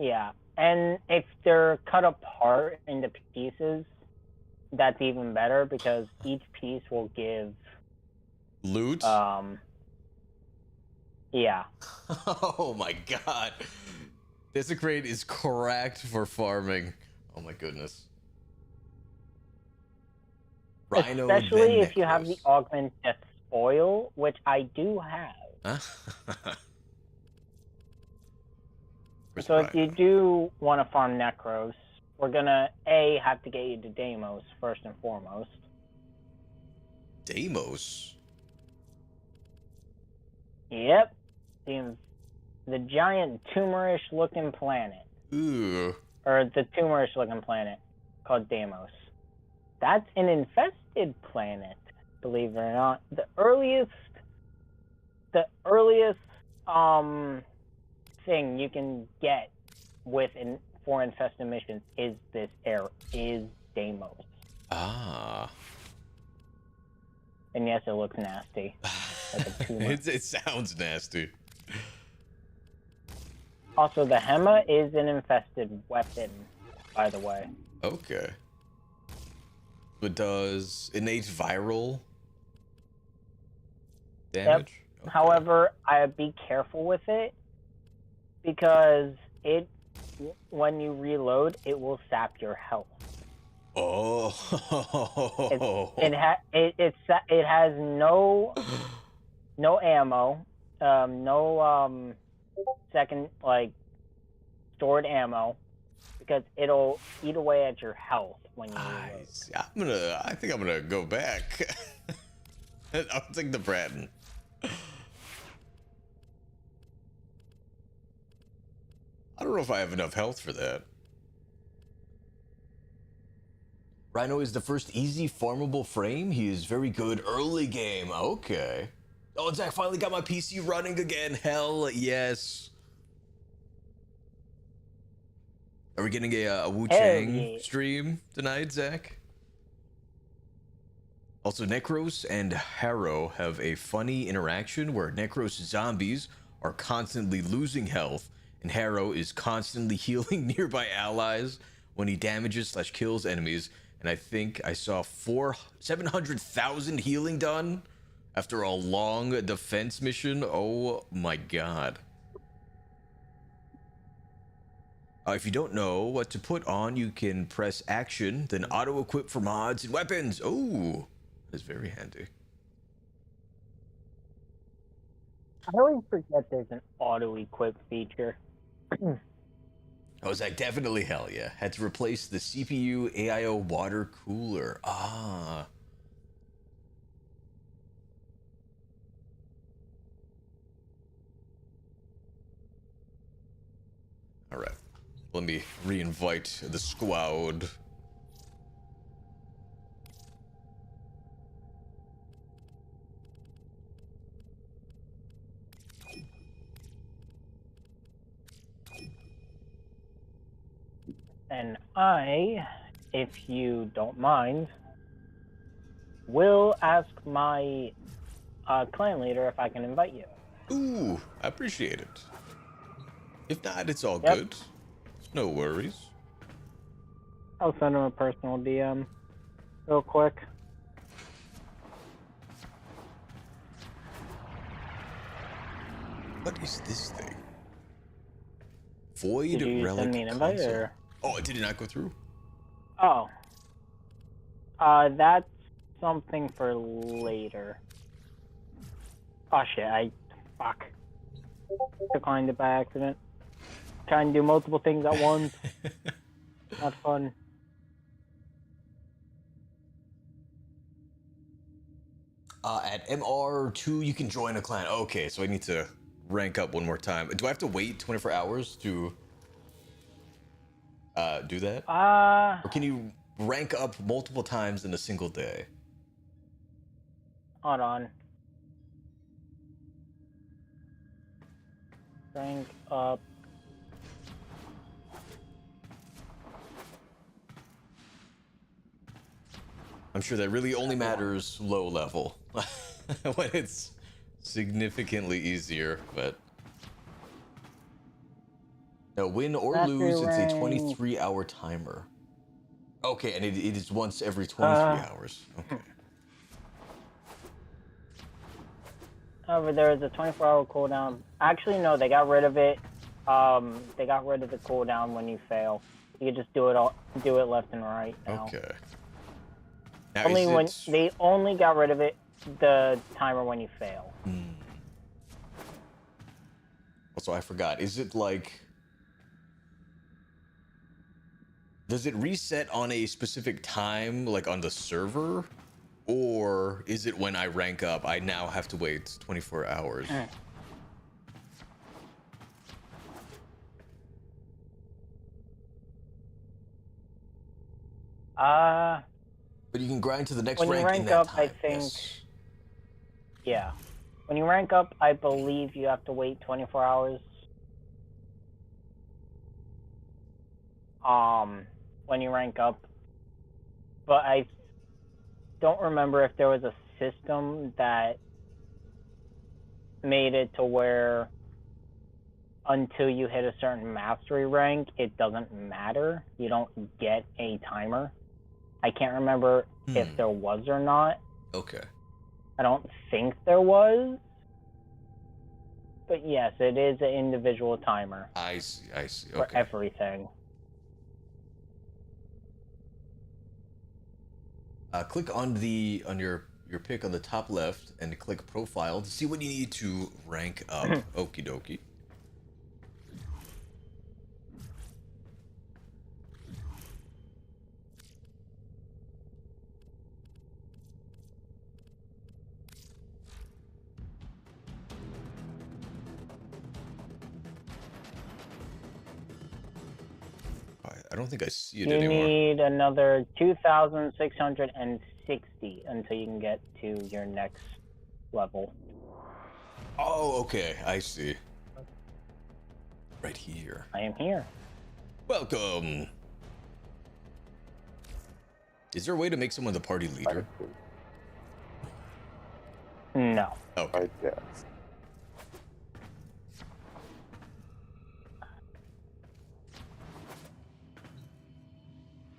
Yeah, and if they're cut apart into pieces, that's even better because each piece will give Loot? yeah. Oh my god. Desecrate is correct for farming. Oh my goodness. Rhino, Especially then if you have the Necros. augment death spoil, which I do have. Huh? Where's So if you Rhino? do want to farm Necros, we're gonna have to get you to Deimos first and foremost. Deimos? Yep. The giant tumorish looking planet. Ooh. Or the tumorish looking planet called Deimos. That's an infested planet, believe it or not. The earliest thing you can get for infested missions is Deimos. Ah. And yes, it looks nasty. Like a tumor. it sounds nasty. Also, the Hema is an infested weapon, by the way. Okay. But does innate viral damage? Okay. However, I'd be careful with it because when you reload, it will sap your health. Oh. It has no ammo, no second stored ammo, because it'll eat away at your health when you reload. I think I'm gonna go back. I'll take the Bratton. I don't know if I have enough health for that. Rhino is the first easy farmable frame. He is very good early game. Okay. Oh, Zach finally got my PC running again. Hell yes. Are we getting a Wu Chang yeah. stream tonight, Zach? Also, Necros and Harrow have a funny interaction where Necros zombies are constantly losing health, and Harrow is constantly healing nearby allies when he damages/kills enemies. And I think I saw 700,000 healing done After a long defense mission, oh my god. If you don't know what to put on, you can press action, then auto-equip for mods and weapons. Oh, that's very handy. I always forget there's an auto-equip feature. I was like, definitely hell yeah. Had to replace the CPU AIO water cooler. Ah. All right. Let me re-invite the squad. And I, if you don't mind, will ask my clan leader if I can invite you. Ooh, I appreciate it. If not, it's all Yep. good. No worries. I'll send him a personal DM real quick. What is this thing? Void Did you relic send me an invite console. or? Oh, did it not go through? Oh. That's something for later. Oh shit, fuck. Declined it by accident. Trying to do multiple things at once. Not fun. At MR2, you can join a clan. Okay, so I need to rank up one more time. Do I have to wait 24 hours to do that? Or can you rank up multiple times in a single day? Hold on. Rank up. I'm sure that really only matters low level. When it's significantly easier, but... No, win or Mastery lose, it's a rank. 23-hour timer. Okay, and it is once every 23 hours. Okay. However, there is a 24-hour cooldown. Actually, no, they got rid of it. They got rid of the cooldown when you fail. You can just do it left and right now. Okay. Now, Only is when it... they only got rid of it, the timer when you fail. Also, I forgot. Is it like... Does it reset on a specific time, like on the server? Or is it when I rank up, I now have to wait 24 hours? But you can grind to the next When you rank in rank that up, time. I think. Yes. Yeah. When you rank up, I believe you have to wait 24 hours. When you rank up. But I don't remember if there was a system that made it to where until you hit a certain mastery rank, it doesn't matter. You don't get a timer. I can't remember if there was or not. Okay. I don't think there was. But yes, it is an individual timer I see, I see. for Okay. everything. Click on your pick on the top left and click profile to see what you need to rank up. Okie dokie. I don't think I see it You anymore. need another 2,660 until you can get to your next level. Oh, okay. I see. Right here. I am here. Welcome. Is there a way to make someone the party leader? No. Okay. I guess.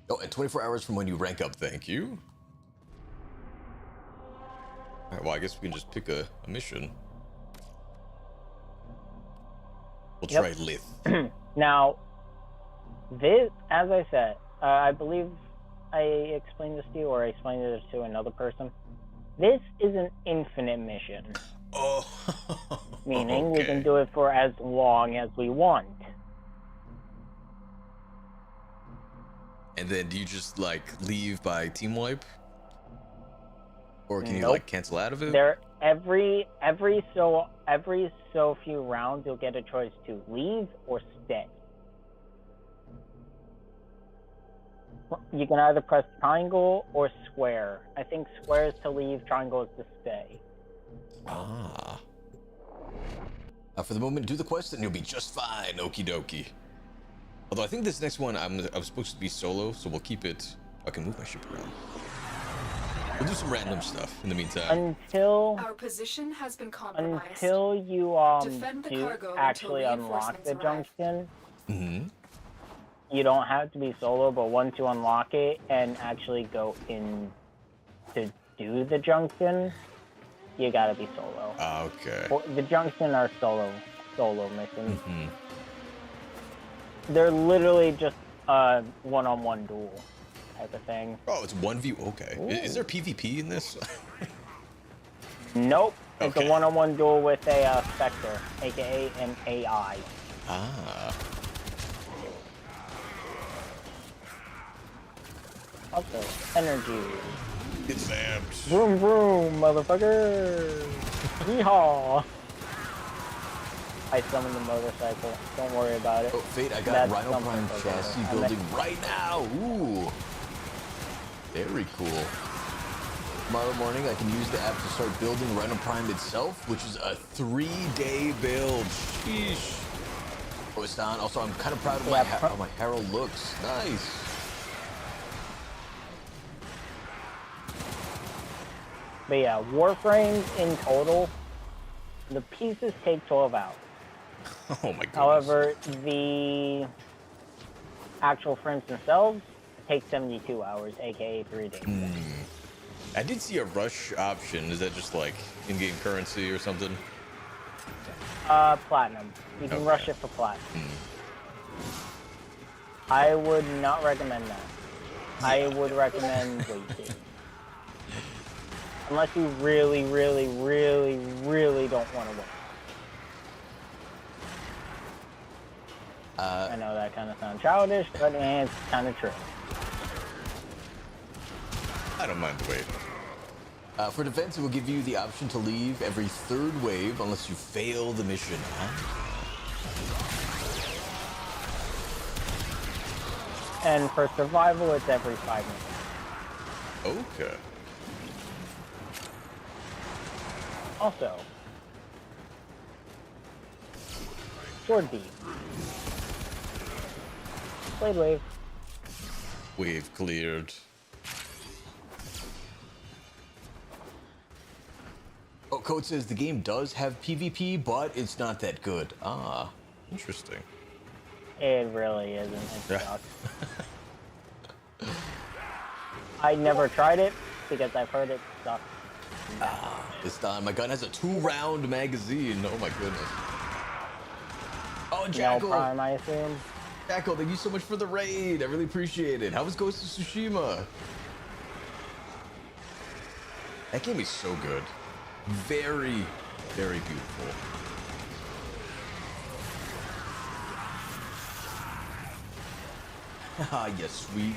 Oh, and 24 hours from when you rank up. Thank you. All right, well, I guess we can just pick a mission. We'll Yep. try Lith. Now, this, as I said, I believe I explained this to you, or I explained it to another person. This is an infinite mission, Oh, meaning we can okay. do it for as long as we want. And then do you just like leave by team wipe? Or can you Nope. like cancel out of it? There, every so few rounds, you'll get a choice to leave or stay. You can either press triangle or square. I think square is to leave, triangle is to stay. Ah. For the moment, do the quest and you'll be just fine. Okie dokie. Although I think this next one I'm supposed to be solo, so we'll keep it. I can move my ship around. We'll do some random stuff in the meantime. Our position has been compromised. Until you Defend the do cargo until actually unlock reinforcements the arrive. junction, Mm-hmm. you don't have to be solo, but once you unlock it and actually go in to do the junction, you gotta be solo. Okay. The junction are solo missions. Mm-hmm. They're literally just a one-on-one duel type of thing. Oh, it's 1v. Okay. Is there PvP in this? Nope. It's Okay. a one-on-one duel with a Spectre, aka an AI. Ah. Also, energy. It's amped. Vroom vroom, motherfucker! Yeehaw! I summoned the motorcycle. Don't worry about it. Oh, Fate, I got That's Rhino something Prime for chassis later. building right now. Ooh. Very cool. Tomorrow morning, I can use the app to start building Rhino Prime itself, which is a 3-day build. Sheesh. Oh, it's done. Also, I'm kind of proud of how my Herald looks. Nice. But yeah, Warframes in total, the pieces take 12 hours. Oh my goodness. However, the actual frames themselves take 72 hours, aka 3 days. I did see a rush option. Is that just like in-game currency or something? Platinum. You can Okay. rush it for platinum. I would not recommend that. I would recommend waiting. Unless you really, really, really, really don't want to wait. I know that kind of sounds childish, but it's kind of true. I don't mind the wait. For defense, it will give you the option to leave every 3rd wave unless you fail the mission. And for survival, it's every 5 minutes. Okay. Also, sword beam, blade wave. Wave cleared. Oh, Code says the game does have PvP, but it's not that good. Ah, interesting. It really isn't. It Yeah. sucks. I never tried it because I've heard it sucks. It's done. My gun has a 2-round magazine. Oh my goodness. Oh, No Jackal. prime, I assume. Jackal, thank you so much for the raid. I really appreciate it. How was Ghost of Tsushima? That game is so good. Very, very beautiful. Ah, yes, sweet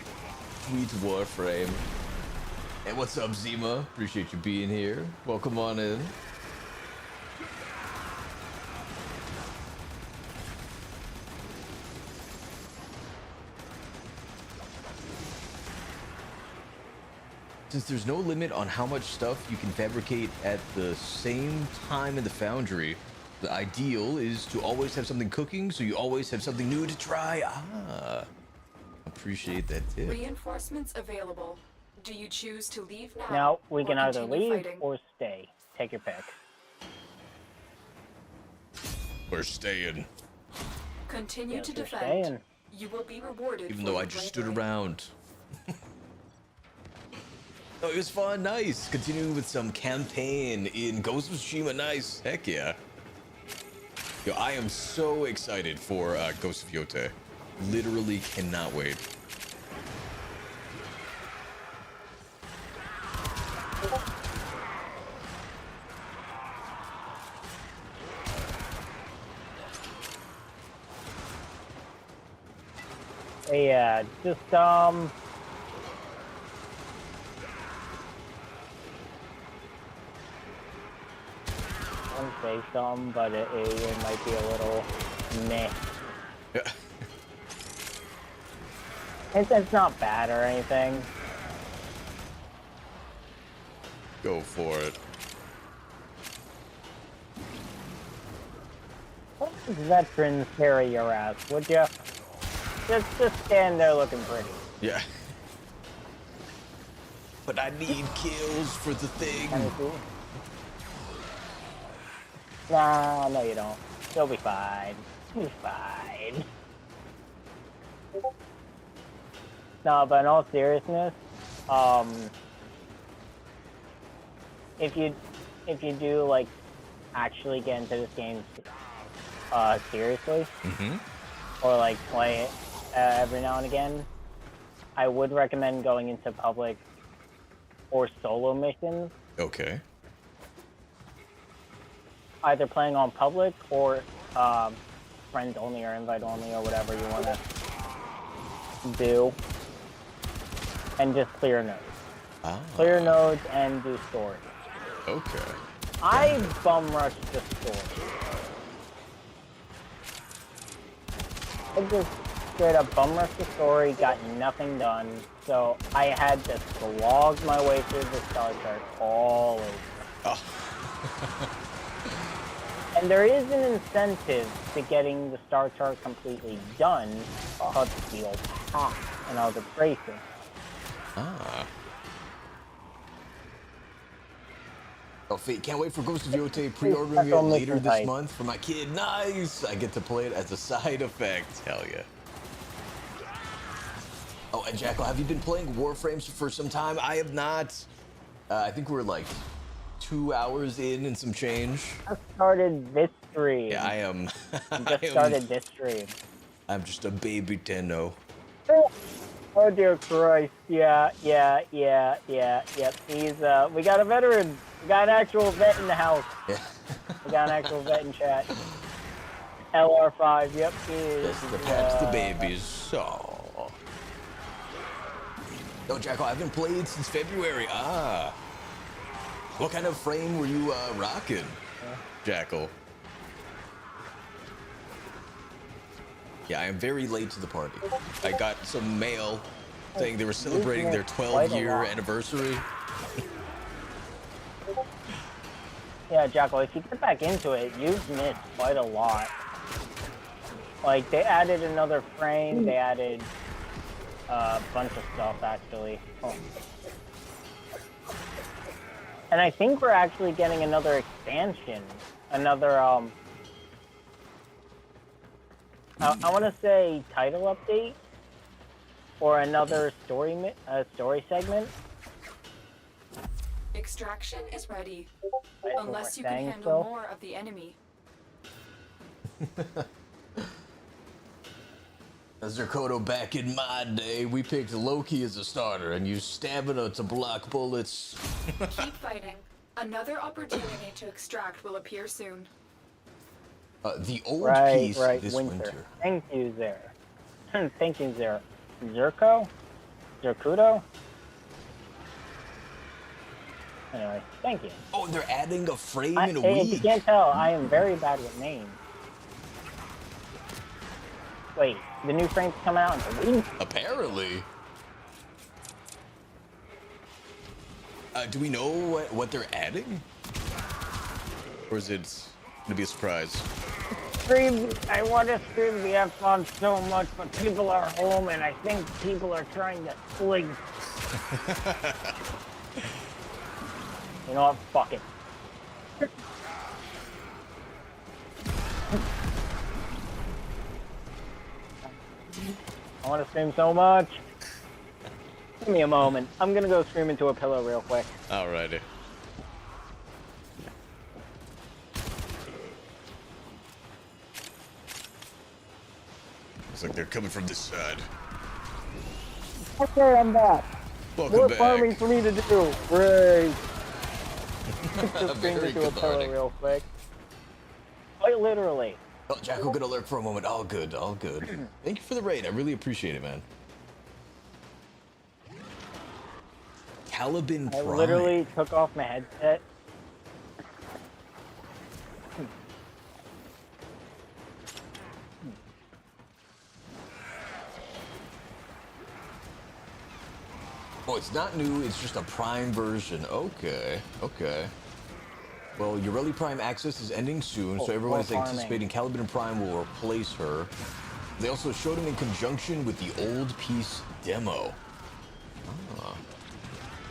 Warframe. And what's up, Zima? Appreciate you being here. Welcome on in. Since there's no limit on how much stuff you can fabricate at the same time in the foundry, the ideal is to always have something cooking so you always have something new to try. Ah, appreciate that tip. Reinforcements available. Do you choose to leave now? Now, we can or either continue leave fighting? or stay. Take your pick. We're staying. Continue Yes, to we're defend. staying. You will be rewarded. Even for though I your just stood bravery. around. Oh, it was fun. Nice. Continuing with some campaign in Ghost of Tsushima. Nice. Heck yeah. Yo, I am so excited for Ghost of Yote. Literally cannot wait. Yeah, just I wouldn't say some, but it might be a little meh. Yeah. It's not bad or anything. Go for it. Let the veterans carry your ass, would ya? Just stand there looking pretty. Yeah. But I need kills for the thing. Kinda cool. Nah, no you don't. You'll be fine. You'll be fine. No, but in all seriousness, if you do like actually get into this game seriously, or like play it every now and again, I would recommend going into public or solo missions. Okay. Either playing on public or friends only or invite only or whatever you want to do, and just clear nodes. Clear nodes and do story. Okay. I bum rushed the story. I just straight up bum rushed the story, got nothing done, so I had to slog my way through the Star Trek all over. Oh. And there is an incentive to getting the Star Chart completely done called Steel Pack and other places. Ah. Oh, Fate, can't wait for Ghost of Yote pre-ordering it later this month for my kid. Nice! I get to play it as a side effect. Hell yeah. Oh, and Jackal, have you been playing Warframes for some time? I have not. I think we're like 2 hours in and some change. I started this stream. Yeah, I am. Started this stream. I'm just a baby Tenno. Oh dear Christ! Yeah. Yep. He's we got a veteran. We got an actual vet in the house. Yeah. We got an actual vet in chat. LR5. Yep. He is. Yes, the pets, the babies. So. No, Jackal, I haven't played since February. Ah. What kind of frame were you rocking, Jackal? Yeah, I am very late to the party. I got some mail saying they were celebrating their 12-year anniversary. Yeah, Jackal, if you get back into it, you've missed quite a lot. Like, they added another frame, they added a bunch of stuff, actually. Oh. And I think we're actually getting another expansion. Another, I want to say title update. Or another story segment. Extraction is ready. That's what Unless we're you can saying, handle so. more of the enemy. As Zerkoto, back in my day, we picked Loki as a starter and used stamina to block bullets. Keep fighting. Another opportunity to extract will appear soon. The old Right, piece this winter. Thank you, Zera. Thank you, Zera. Zerkudo? Anyway, thank you. Oh, they're adding a frame in a If you week. can't tell, I am very bad with names. Wait, the new frame's coming out in a week? Apparently. Do we know what they're adding? Or is it gonna be a surprise? I want to stream the F1 so much, but people are home and I think people are trying to sleep. You know what? Fuck it. I want to stream so much. Give me a moment. I'm gonna go scream into a pillow real quick. Alrighty. Looks like they're coming from this side. Okay, I'm back. Welcome More back. farming for me to do. Great. Just scream Very into a pillow cathartic. real quick. Quite literally. Oh, Jacko gonna lurk for a moment. All good, all good. Thank you for the raid. I really appreciate it, man. Caliban I Prime. literally took off my headset. Oh, it's not new. It's just a Prime version. Okay, okay. Well, Ureli Prime access is ending soon, so everyone is anticipating Caliban Prime will replace her. They also showed him in conjunction with the Old Peace demo. Ah.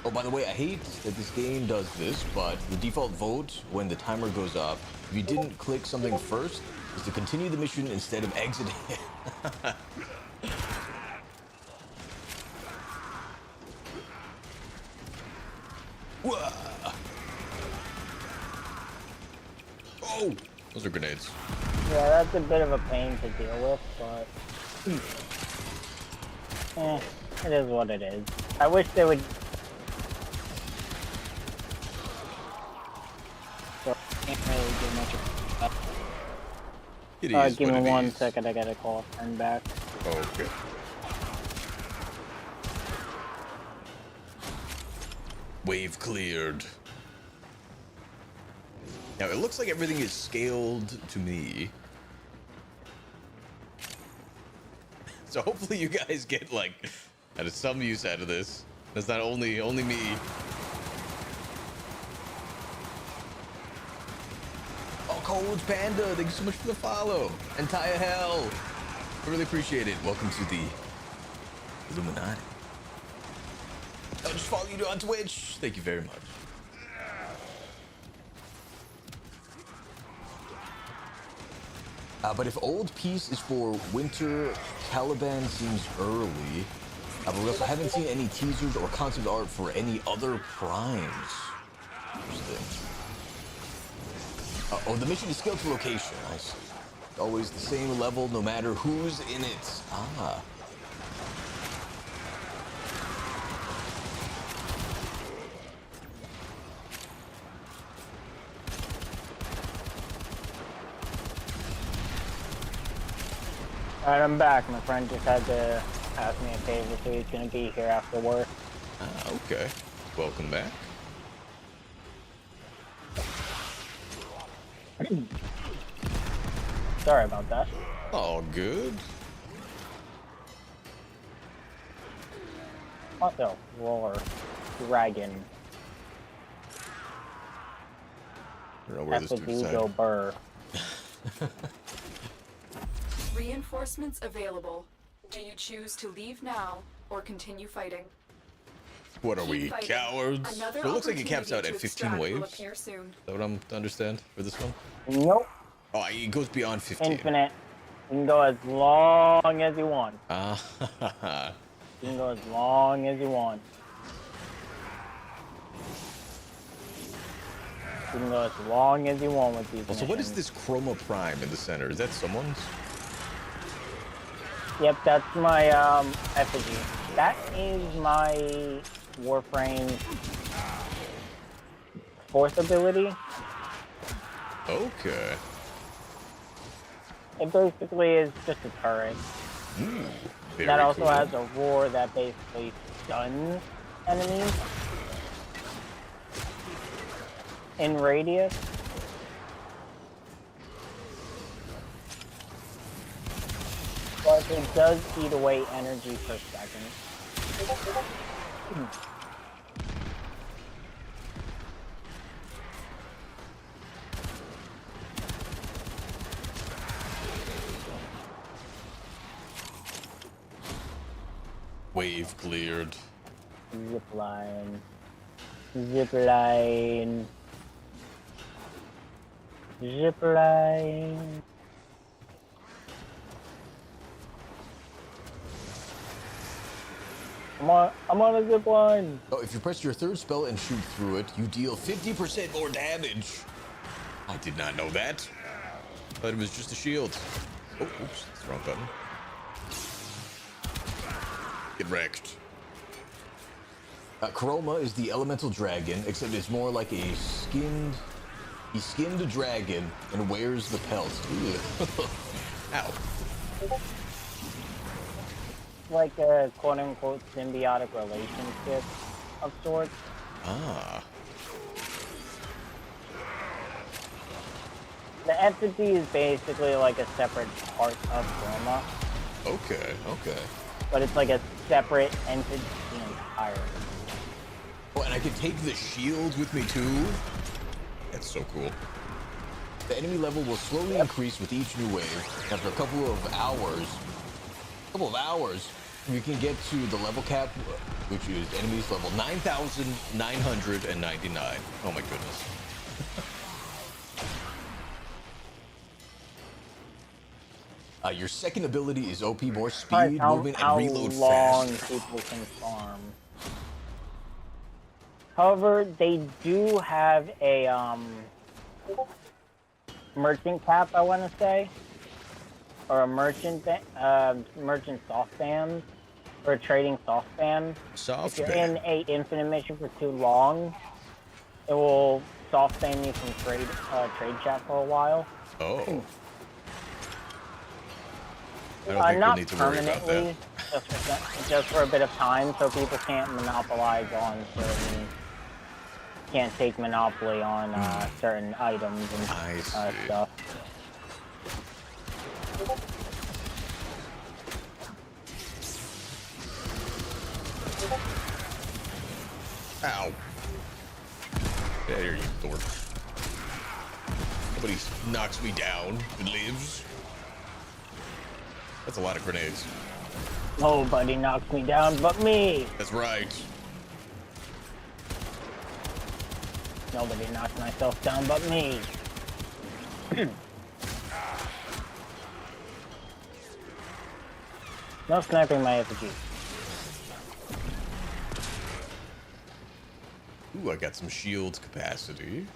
Oh, by the way, I hate that this game does this, but the default vote when the timer goes up, if you didn't click something first, is to continue the mission instead of exiting it. Whoa. Oh, those are grenades. Yeah, that's a bit of a pain to deal with, but it is what it is. I wish they would. Can't really do much of that. It is Give what me it 1 is. second, I gotta call a friend back. Okay. Wave cleared. Now it looks like everything is scaled to me. So hopefully you guys get like some use out of this. That's not only me. Oh, Cold Panda, thank you so much for the follow. Entire hell. I really appreciate it. Welcome to the Illuminati. I'll just follow you on Twitch. Thank you very much. But if Old Peace is for winter, Caliban seems early. But we also haven't seen any teasers or concept art for any other primes. Interesting. Oh, the mission is scaled to location. I see. Always the same level, no matter who's in it. Ah. Alright, I'm back. My friend just had to ask me a favor, so he's gonna be here after work. Ah, okay. Welcome back. Sorry about that. All good. What the roar? Dragon. I don't know where this dude's Effidugo at. Burr. Reinforcements available. Do you choose to leave now or continue fighting? What are Keep we, fighting. cowards? Another So it looks like it caps out opportunity at to 15 extract will waves. appear soon. Is that what I'm to understand for this one? Nope. Oh, it goes beyond 15. Infinite. You can go as long as you want. Ah, You can go as long as you want. You can go as long as you want with these. Also, what is missions. this Chroma Prime in the center? Is that someone's? Yep, that's my effigy. That is my Warframe fourth ability. Okay. It basically is just a turret. Very That also cool. has a roar that basically stuns enemies in radius. But it does eat away energy per second. Wave cleared. Zipline. Zipline. Zipline. I'm on a zip line. Oh, if you press your third spell and shoot through it, you deal 50% more damage. I did not know that. Thought it was just a shield. Oh, oops, that's the wrong button. Get wrecked. Chroma is the elemental dragon, except it's more like a skinned dragon and wears the pelt. Ow. Like a quote-unquote symbiotic relationship of sorts. Ah. The entity is basically like a separate part of Chroma, Okay, okay. but it's like a separate entity entirely. Oh, and I can take the shield with me too? That's so cool. The enemy level will slowly increase with each new wave. After a couple of hours, you can get to the level cap, which is enemies level 9,999. Oh my goodness. Your second ability is OP, more speed, movement, and reload how long fast. people can farm. However, they do have a merchant cap, I want to say, or a merchant soft ban, or a trading soft ban. Soft If you're ban. in a infinite mission for too long, it will soft ban you from trade chat for a while. Oh. I don't think we'll Not need to worry about that. permanently, just for a bit of time, so people can't monopolize on certain, can't take monopoly on certain items and I see. stuff. Ow. Yeah, here you dork. Nobody knocks me down and lives. That's a lot of grenades. Nobody knocks me down but me. That's right. Nobody knocks myself down but me. No sniping my effigy. Ooh, I got some shield capacity.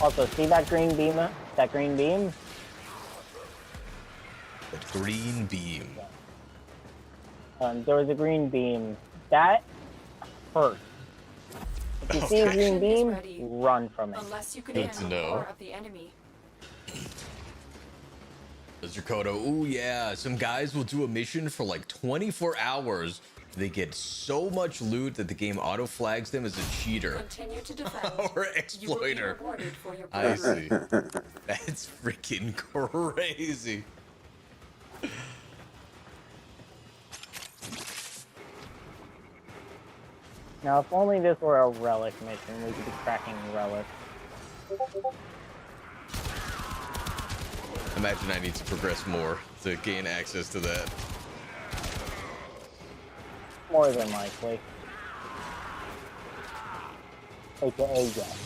Also, see that green beam? That green beam? That green beam. There was a green beam. That hurt. If you see a green beam, Ready. run from it. Unless you can Good to handle know. more of the enemy. Mr. Kodo, ooh yeah, some guys will do a mission for like 24 hours. They get so much loot that the game auto flags them as a cheater Continue to defend. or You will be exploiter. rewarded for your I bravery. see. That's freaking crazy. Now, if only this were a relic mission, we could be cracking relics. Imagine I need to progress more to gain access to that. More than likely. AKA, yes.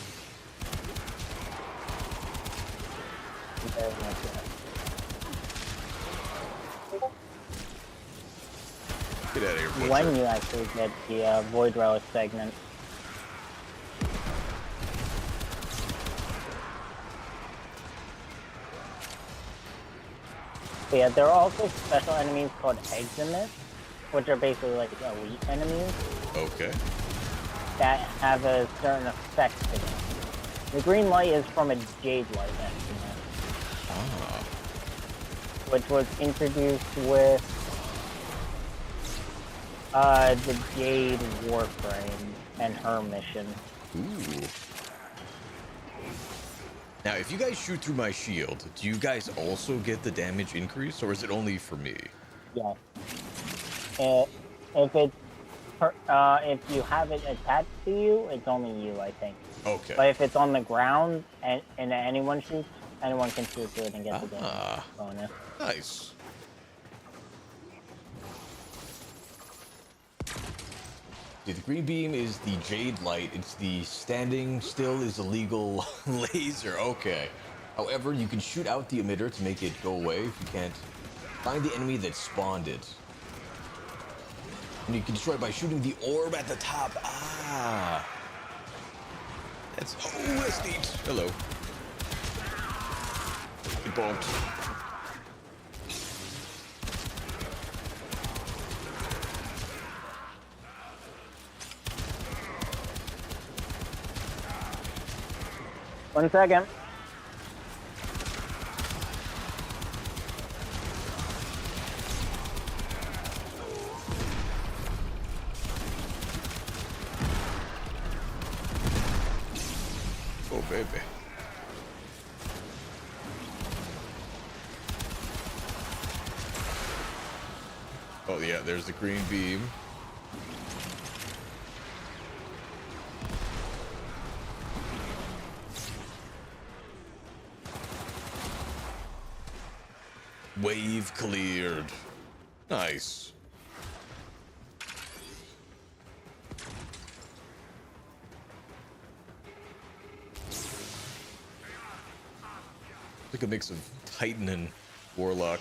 Very much yes. Get out of here, Butcher. When you actually get the Void Relic segment. But yeah, there are also special enemies called Eximus, which are basically like elite enemies Okay. that have a certain effect to them. The green light is from a Jade Light Eximus, Ah. which was introduced with the Jade Warframe and her mission. Ooh. Now, if you guys shoot through my shield, do you guys also get the damage increase, or is it only for me? Yeah. If you have it attached to you, it's only you, I think. Okay. But if it's on the ground and anyone shoots, anyone can shoot through it and get the damage Ah. bonus. Nice. See, the green beam is the jade light. It's the standing still is illegal laser. Okay. However, you can shoot out the emitter to make it go away if you can't find the enemy that spawned it. And you can destroy it by shooting the orb at the top. Ah. That's neat. Hello. It bumped. One second. Oh, baby. Oh, yeah, there's the green beam. Wave cleared. Nice. Like a mix of Titan and Warlock.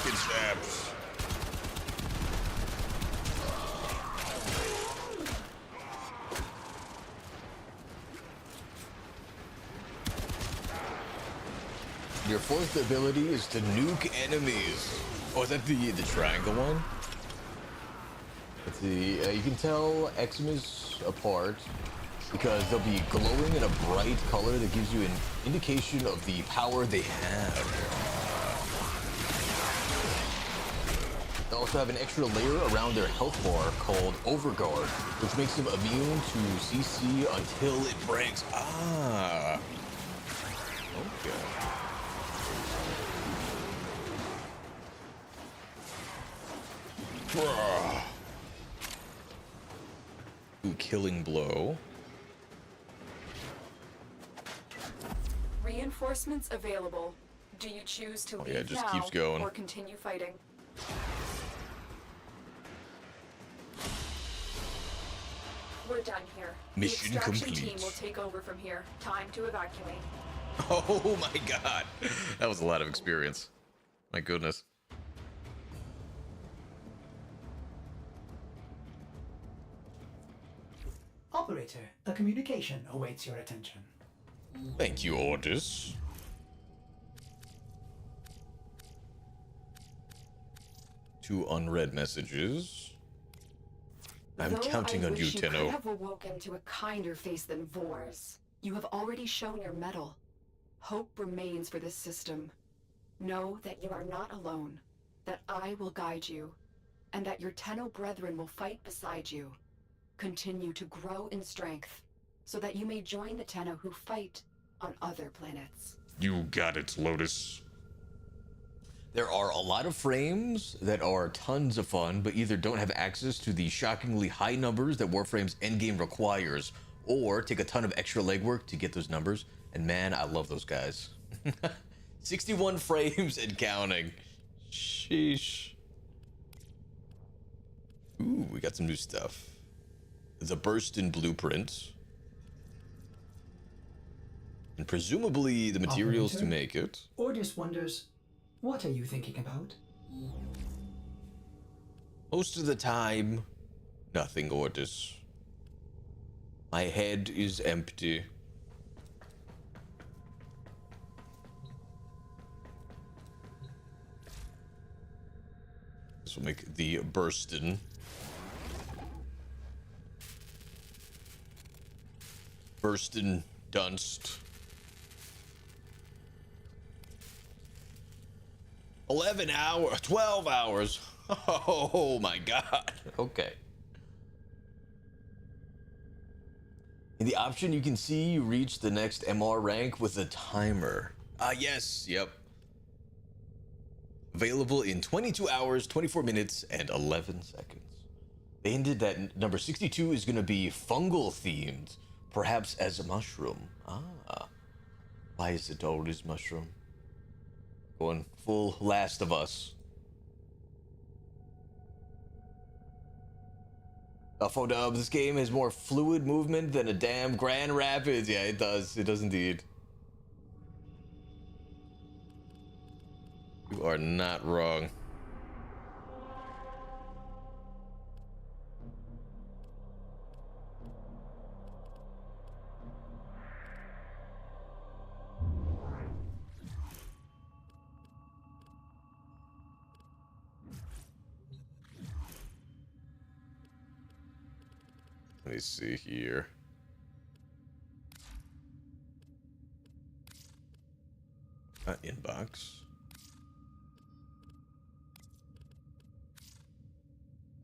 Get zapped. Your fourth ability is to nuke enemies. Oh, is that the triangle one? It's the you can tell Eximus apart because they'll be glowing in a bright color that gives you an indication of the power they have. They also have an extra layer around their health bar called Overguard, which makes them immune to CC until it breaks. Ah. Okay. Ooh, killing blow. Reinforcements available. Do you choose to leave yeah, it just now keeps going. or continue fighting? We're done here. Mission the extraction complete. team will take over from here. Time to evacuate. Oh my god. That was a lot of experience. My goodness. Operator, a communication awaits your attention. Thank you, Ordis. Two unread messages. I'm Though counting I on you, wish Tenno. could have awoken to a kinder face than Vor's. You have already shown your mettle. Hope remains for this system. Know that you are not alone, that I will guide you, and that your Tenno brethren will fight beside you. Continue to grow in strength, so that you may join the Tenno who fight on other planets. You got it, Lotus. There are a lot of frames that are tons of fun, but either don't have access to the shockingly high numbers that Warframe's endgame requires, or take a ton of extra legwork to get those numbers. And man, I love those guys. 61 frames and counting. Sheesh. Ooh, we got some new stuff. The Burst-in Blueprint. And presumably the materials to Operator? make it. Ordis wonders, what are you thinking about? Most of the time, nothing, Ordis. My head is empty. This will make the Burst-in. Burst-in Dunst. 11 hours, 12 hours. Oh my god. Okay. In the option, you can see you reach the next MR rank with a timer. Yes, yep. Available in 22 hours, 24 minutes, and 11 seconds. They hinted that number 62 is going to be fungal themed, perhaps as a mushroom. Ah. Why is it always mushroom? Going full Last of Us. Fodub, this game has more fluid movement than a damn Grand Rapids. Yeah, it does. It does indeed. You are not wrong. Let me see here. Inbox.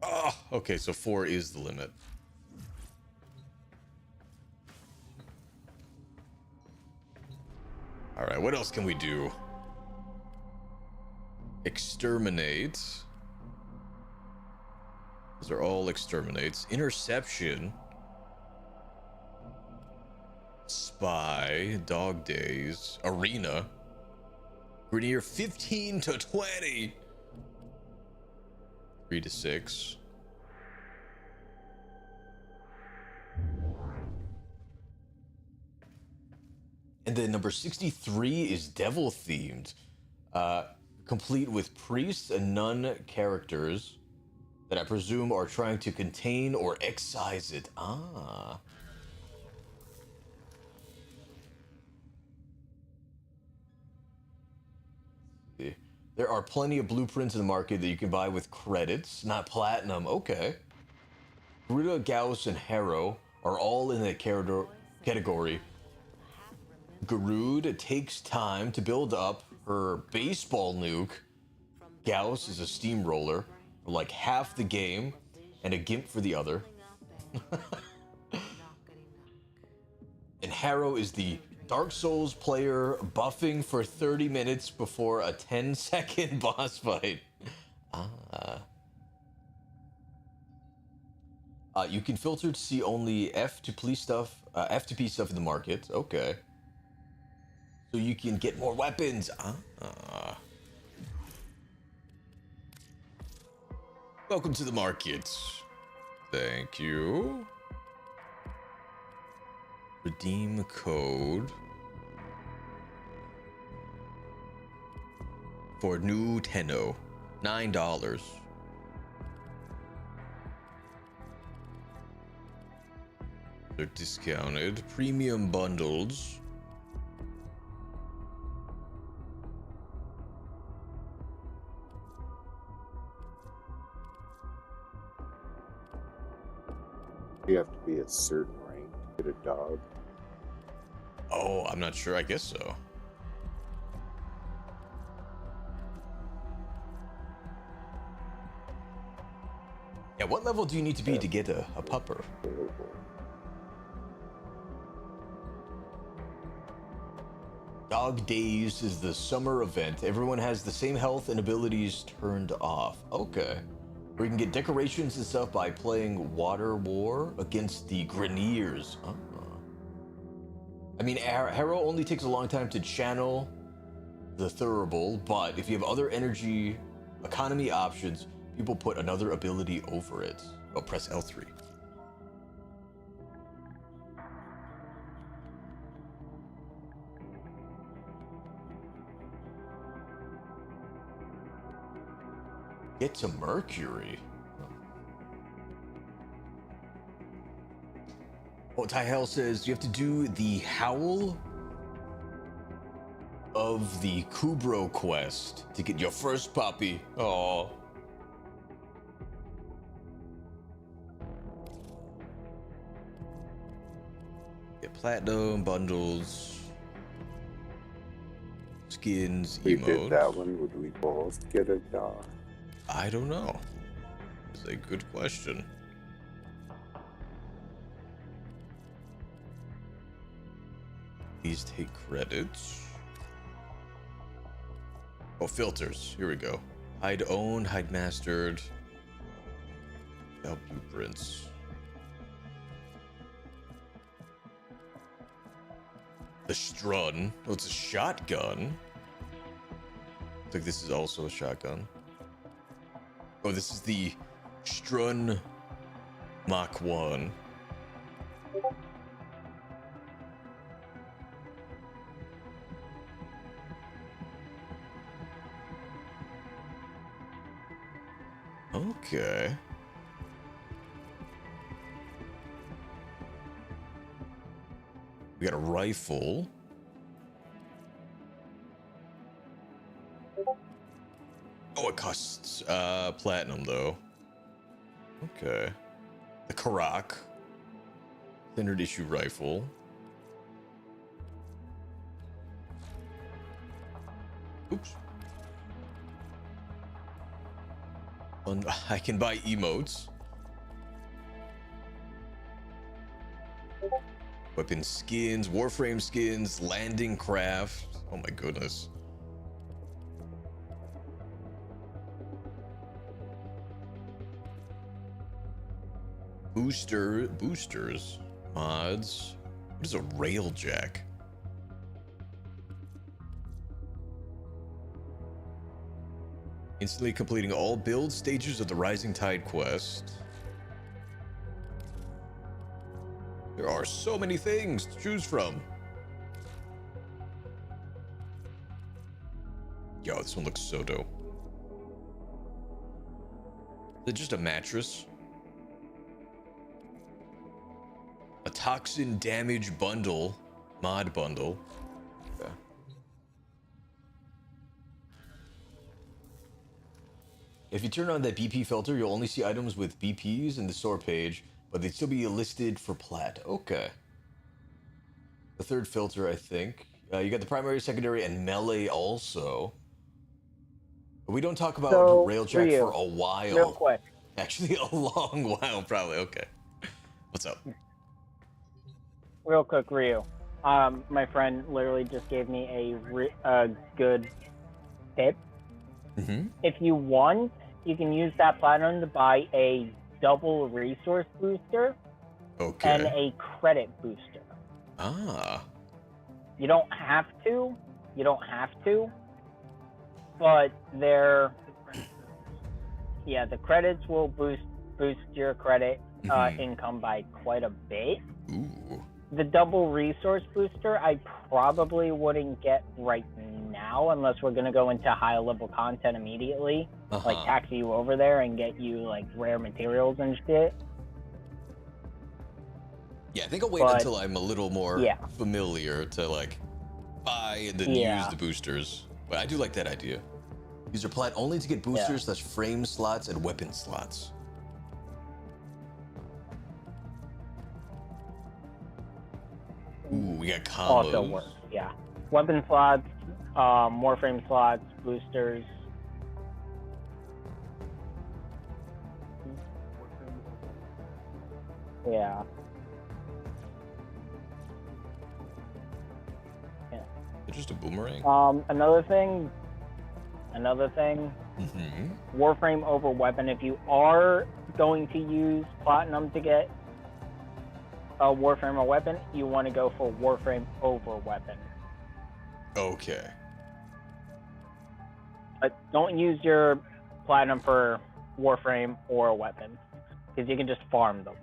Oh, okay, so 4 is the limit. All right, what else can we do? Exterminate. Those are all exterminates. Interception. Spy. Dog days. Arena. Grenier 15 to 20. 3 to 6. And then number 63 is devil themed. Complete with priests and nun characters that I presume are trying to contain or excise it. Ah. There are plenty of blueprints in the market that you can buy with credits, not platinum. Okay. Gruda, Gauss, and Harrow are all in that category. Garud takes time to build up her baseball nuke. Gauss is a steamroller for like half the game, and a gimp for the other. And Harrow is the Dark Souls player buffing for 30 minutes before a 10-second boss fight. You can filter to see only F2P stuff in the market. Okay. So you can get more weapons. Welcome to the market. Thank you. Redeem code for new Tenno. $9. They're discounted. Premium bundles. You have to be a certain rank to get a dog. Oh, I'm not sure. I guess so. Yeah, what level do you need to be to get a pupper? Dog Days is the summer event. Everyone has the same health and abilities turned off. Okay. Where you can get decorations and stuff by playing Water War against the Greniers. I mean, Harrow only takes a long time to channel the Thurible, but if you have other energy economy options, people put another ability over it. Oh, press L3. Get to Mercury. Oh, Ty Hell says you have to do the Howl of the Kubro quest to get your first puppy. Oh. Get platinum bundles, skins, We emotes. did that one. Would we both get a dog? I don't know. It's a good question. These take credits. Oh, filters. Here we go. Hide owned, hide mastered. Blueprints. The Strun. Oh, it's a shotgun. Looks like this is also a shotgun. Oh, this is the Strun Mach 1. Okay. We got a rifle. Oh, it costs platinum though. Okay. The Karak. Standard issue rifle. Oops. I can buy emotes. Weapon skins, Warframe skins, landing craft. Oh my goodness. Boosters, mods. What is a railjack? Instantly completing all build stages of the Rising Tide quest. There are so many things to choose from. Yo, this one looks so dope. Is it just a mattress? A toxin damage bundle. Mod bundle. Okay. If you turn on that BP filter, you'll only see items with BPs in the store page, but they'd still be listed for plat. Okay. The third filter, I think. You got the primary, secondary, and melee also. But we don't talk about Railjack for a while. Real quick. Actually, a long while, probably. Okay. What's up? Real quick, Ryu. My friend literally just gave me a good tip. Mm-hmm. If you want, you can use that platinum to buy a double resource booster and a credit booster. Ah. You don't have to. But the credits will boost your credit income by quite a bit. Ooh. The double resource booster, I probably wouldn't get right now unless we're gonna go into high level content immediately, like taxi you over there and get you like rare materials and shit. Yeah, I think I'll wait until I'm a little more familiar to like buy and then use the boosters. But I do like that idea. These are plat only to get boosters, that's frame slots and weapon slots. Ooh, we got combos. Also works, yeah. Weapon slots, Warframe slots, boosters. Yeah. Just a boomerang. Another thing. Warframe over weapon. If you are going to use platinum to get a Warframe or weapon, you want to go for Warframe over weapon. Okay. But don't use your platinum for Warframe or a weapon, because you can just farm them.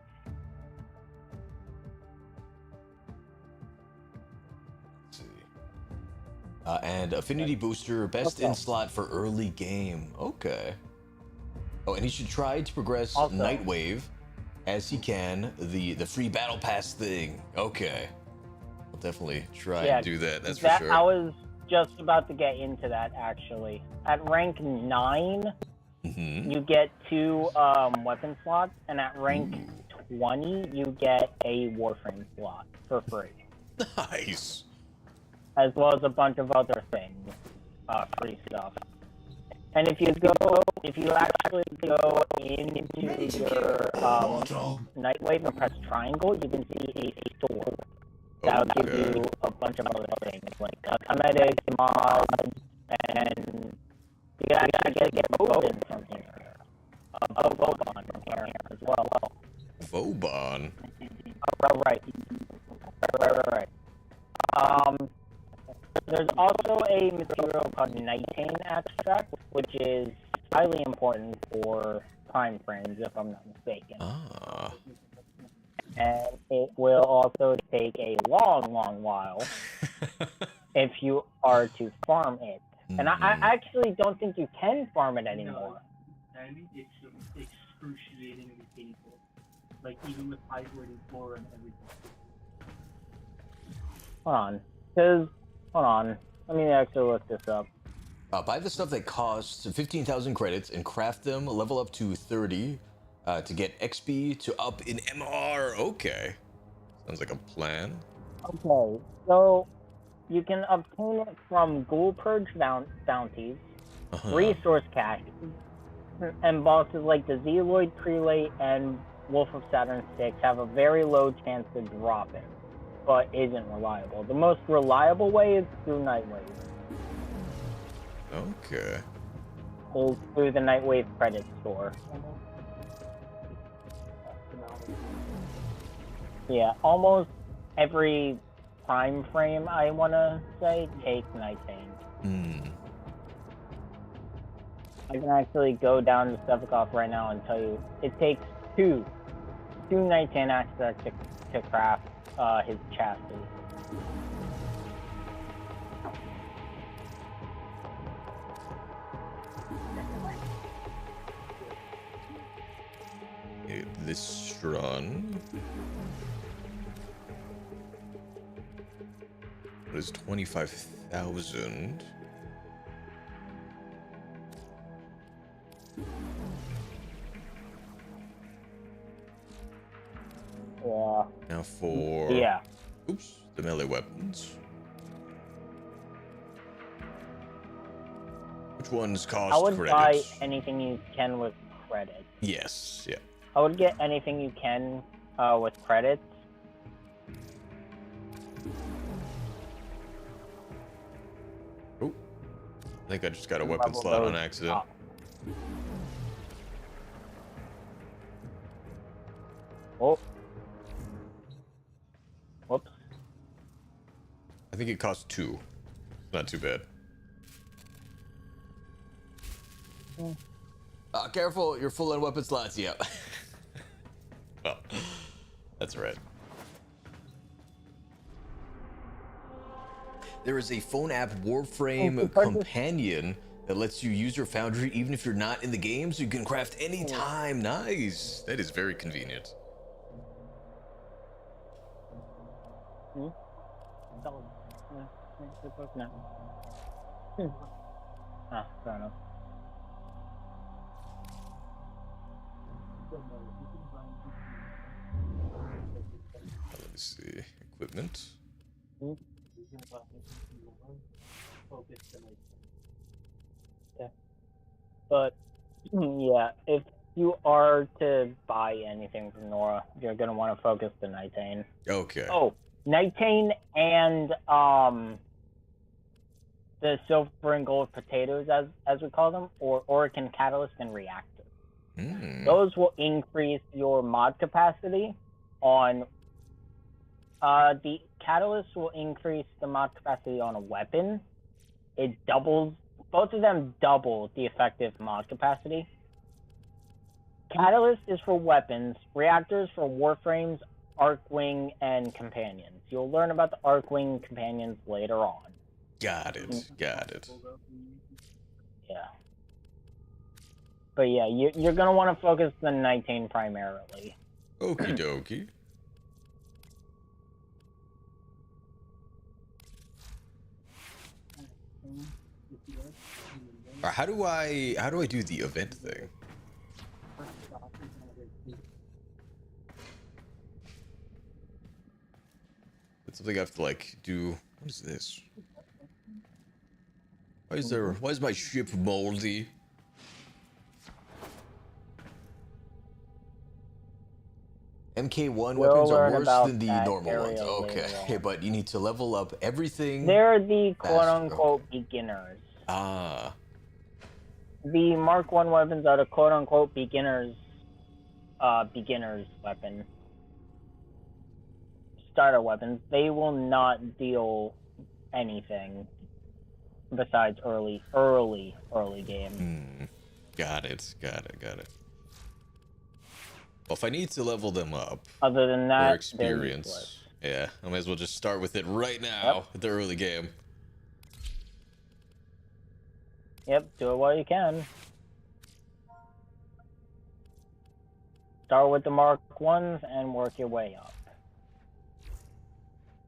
Let's see. And affinity booster, best in slot for early game. Okay. Oh, and he should try to progress Nightwave as he can, the free battle pass thing. Okay. I'll definitely try and do that, that's for sure. I was just about to get into that, actually. At rank 9, you get 2 weapon slots, and at rank 20, you get a Warframe slot for free. Nice. As well as a bunch of other things, free stuff. And if you actually go into your Nightwave and press triangle, you can see a store. That'll give you a bunch of other things, like cosmetics, mods, and You gotta get Odin from here. Vobon from here as well. Vobon. Right. There's also a material called nitane extract, which is highly important for time frames, if I'm not mistaken. Ah. And it will also take a long while if you are to farm it. And I actually don't think you can farm it anymore. It's excruciatingly painful. Like, even with high wording floor and everything. Hold on. Let me actually look this up. Buy the stuff that costs 15,000 credits and craft them, level up to 30 to get XP to up in MR. Okay. Sounds like a plan. Okay, so you can obtain it from Ghoul Purge bounties, resource caches, and bosses like the Zealoid Prelate and Wolf of Saturn 6 have a very low chance to drop it, but isn't reliable. The most reliable way is through Nightwave. Okay. Is through the Nightwave credit store. Yeah, almost every time frame, I want to say, takes Nightane. I can actually go down to Sevikoff right now and tell you it takes two Nightane extracts to craft his chassis. This run. What is 25,000? Yeah. Now for the melee weapons. Which ones cost I would credits? buy anything you can with credits. Yes, yeah. I would get anything you can with credits. Oh, I think I just got a weapon slot on accident. Up. Oh. Whoops. I think it costs 2. Not too bad. Careful, you're full on weapon slots. Yep. Oh, that's right. There is a phone app, Warframe Companion, that lets you use your foundry even if you're not in the game, so you can craft anytime. Nice. That is very convenient. Fair enough. Let me see. Equipment. Yeah. But yeah, if you are to buy anything from Nora, you're gonna want to focus the Nitane. Okay. Oh, Nitane and the silver and gold potatoes, as we call them, or Orokin catalyst and reactor. Those will increase your mod capacity on. The catalyst will increase the mod capacity on a weapon. It doubles. Both of them double the effective mod capacity. Catalyst is for weapons. Reactors for Warframes, Arcwing, and Companions. You'll learn about the Arcwing Companions later on. Got it. Got it. Yeah. But yeah, you're going to want to focus the Nitane primarily. Okie dokie. How do I do the event thing? It's something I have to like do. What is this? Why is my ship moldy? MK1 weapons are worse than the normal ones. Okay, but you need to level up everything. They're the quote-unquote beginners. Ah. the Mark 1 weapons are the quote-unquote beginners weapon. Starter weapons. They will not deal anything besides early game. Got it. Well, if I need to level them up Other than for that, they're experience, useless. yeah, I might as well just start with it right now at the early game. Yep, do it while you can. Start with the Mark 1s and work your way up.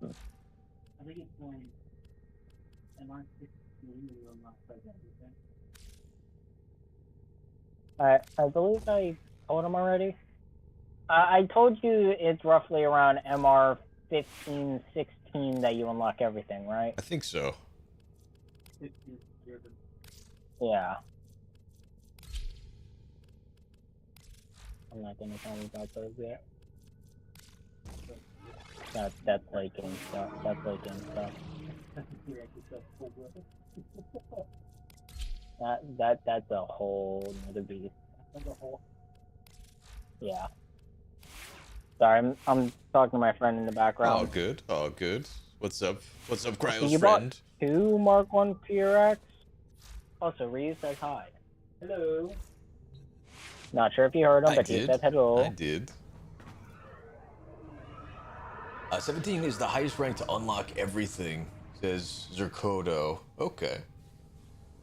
I think it's going MR16 will not play everything. I believe I told him already. I told you it's roughly around MR 15, 16 that you unlock everything, right? I think so. 16 driven. Yeah. I'm not gonna tell you about those yet. That's like game stuff. That's like game stuff. That's a whole nother beast. Yeah. Sorry, I'm talking to my friend in the background. Oh, good. What's up? What's up, Cryo's You friend? bought 2 Mark 1 PRX? Also, Reese says hi. Hello. Not sure if you heard him, I but he did. said hello. I did. 17 is the highest rank to unlock everything, says Zerkodo. Okay.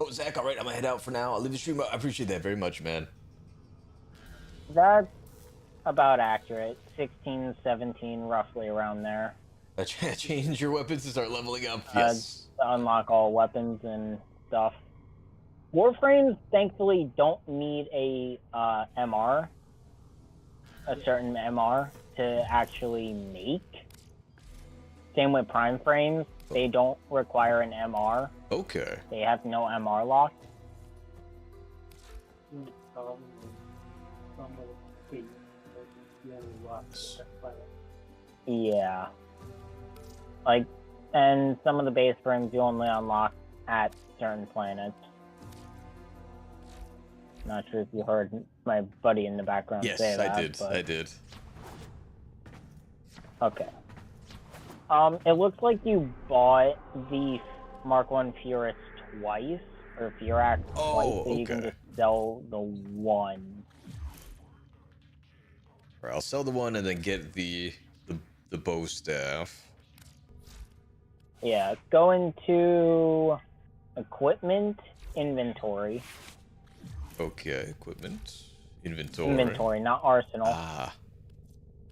Oh, Zach, all right, I'm gonna head out for now. I'll leave the stream. I appreciate that very much, man. That's about accurate. 16, 17, roughly around there. Change your weapons to start leveling up. Yes. To unlock all weapons and stuff. Warframes, thankfully, don't need a MR, a certain MR, to actually make. Same with Prime Frames. They don't require an MR. Okay. They have no MR lock. Yeah. Like, and some of the base frames you only unlock at certain planets. Not sure if you heard my buddy in the background say that. Yes, I did. Okay. It looks like you bought the Mark 1 Purist twice, or Furax twice, so you can just sell the one. Alright, I'll sell the one and then get the bow staff. Yeah, go into equipment, inventory. Okay, equipment, inventory. Inventory, not arsenal. Ah.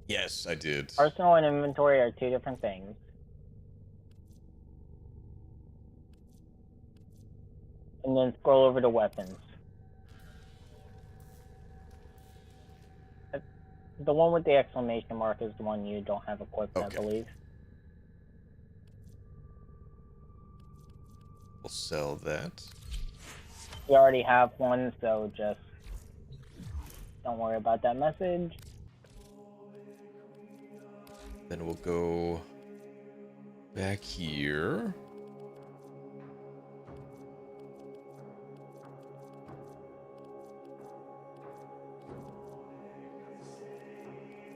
Yes, I did. Arsenal and inventory are 2 different things. And then scroll over to weapons. The one with the exclamation mark is the one you don't have equipped, I believe. We'll sell that. You already have one, so just don't worry about that message. Then we'll go back here.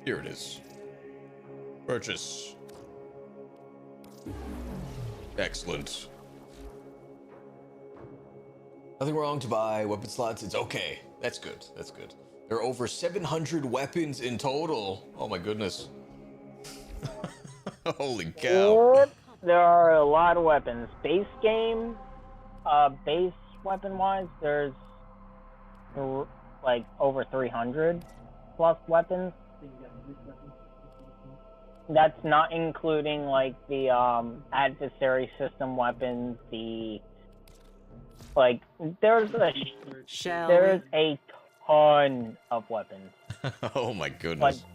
Here it is. Purchase. Excellent. Nothing wrong to buy weapon slots. It's okay. That's good. That's good. There are over 700 weapons in total. Oh my goodness. Holy cow. Yep, there are a lot of weapons. Base game, base weapon-wise, there's like over 300 plus weapons. That's not including like the adversary system weapons, there's a ton of weapons. Oh my goodness. But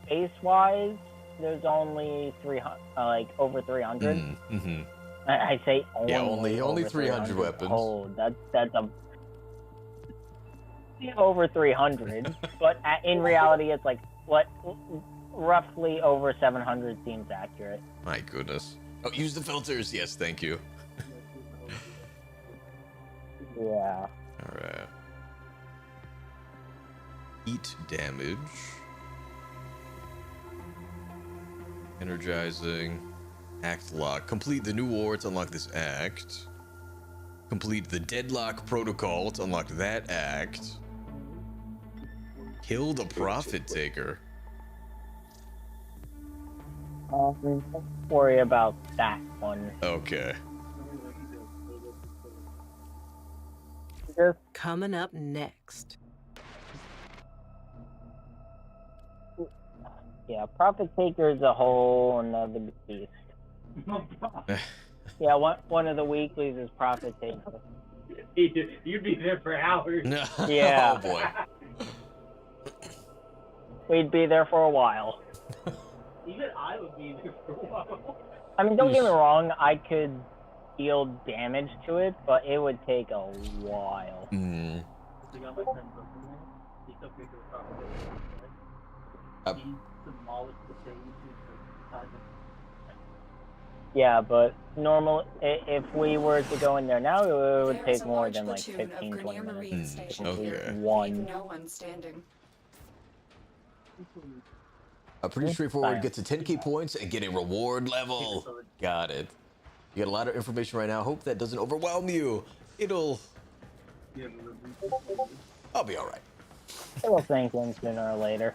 base-wise, there's only 300, over 300. Mm-hmm. I say only. Yeah, only 300 weapons. Oh, that's over 300. But in reality, it's like roughly over 700 seems accurate. My goodness. Oh, use the filters. Yes, thank you. Yeah. Alright. Heat damage. Energizing. Act lock. Complete the new war to unlock this act. Complete the deadlock protocol to unlock that act. Kill the profit taker. Don't worry about that one. Okay. Just Coming up next. yeah, Profit Taker is a whole another beast. Yeah, one of the weeklies is Profit Taker. You'd be there for hours. Yeah. Oh boy. We'd be there for a while. Even I would be there for a while. I mean, don't get me wrong, I could deal damage to it, but it would take a while. Hmm. I got my friend Brooklyn there. He took me to the property. He demolished the thing to the Yeah, but if we were to go in there now, it would There's take a more large than like platoon 15, of 20 Grenier minutes. Marine Station okay. here. One. No one standing. Pretty straightforward. Get to 10k points and get a reward level. Got it. You got a lot of information right now. Hope that doesn't overwhelm you. I'll be all right. It'll sink in sooner or later.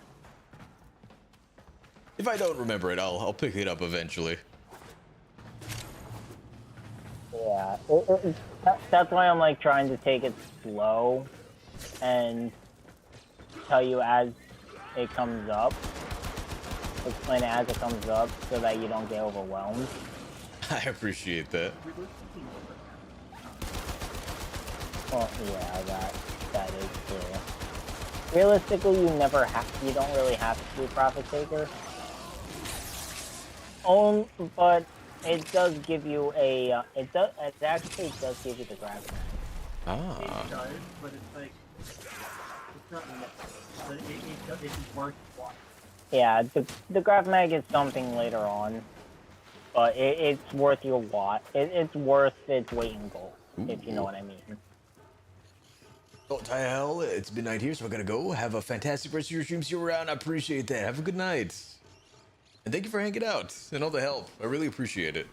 If I don't remember it, I'll pick it up eventually. Yeah, that's why I'm like trying to take it slow and tell you as it comes up. Explain it as it comes up so that you don't get overwhelmed. I appreciate that. Well, yeah, that is true. Realistically, you don't really have to do Profit Taker. But it does give you a, it actually does give you the grab mag. Ah. It does, but it's like, it's not necessary. It's worth watching. Yeah, the grab mag is something later on, but it's worth your it's worth its weight in gold, if you know what I mean. Oh, Tyel, it's midnight here, so I gotta go. Have a fantastic rest of your stream. See you around. I appreciate that. Have a good night. And thank you for hanging out and all the help. I really appreciate it.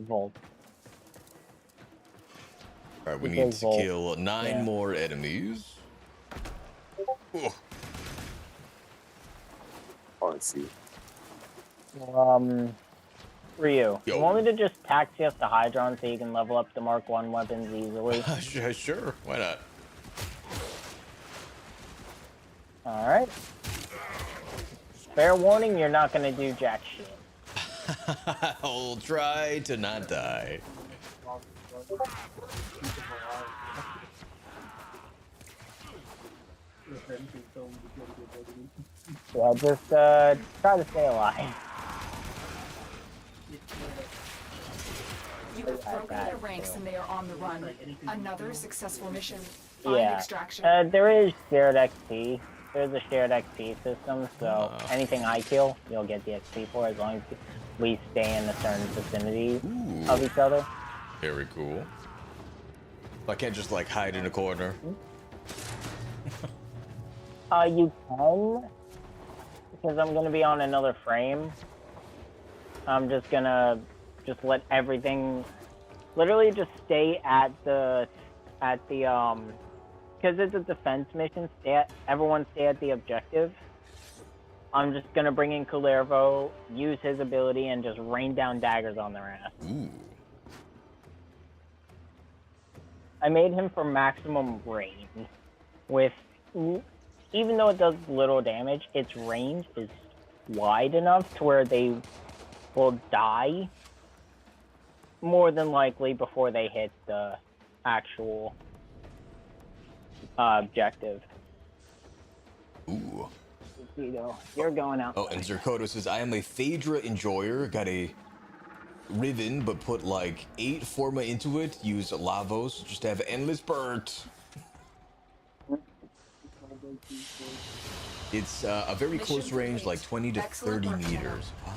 Volt. Alright, we need to kill 9 more enemies. Oh. I see. Ryu, you want me to just taxi us to Hydron so you can level up the Mark 1 weapons easily? Sure, why not? Alright. Fair warning, you're not gonna do jack shit. I'll try to not die. Yeah, just try to stay alive. You have broken their ranks and they are on the run. Another successful mission. Yeah. Extraction. There is shared XP. There's a shared XP system, so anything I kill, you'll get the XP for as long as we stay in a certain vicinity of each other. Very cool. I can't just like hide in a corner. You can, because I'm gonna be on another frame. I'm just gonna let everything, literally just stay at the because it's a defense mission. Everyone stay at the objective. I'm just gonna bring in Kalervo, use his ability, and just rain down daggers on their ass. Ooh. I made him for maximum range. Even though it does little damage, its range is wide enough to where they will die more than likely before they hit the actual objective. Ooh. You're going out. Oh, and Zerkoto says, I am a Phaedra enjoyer. Got a Riven, but put like 8 Forma into it. Use Lavos just to have endless burnt. It's a very close range, like 20 to 30 meters. Wow.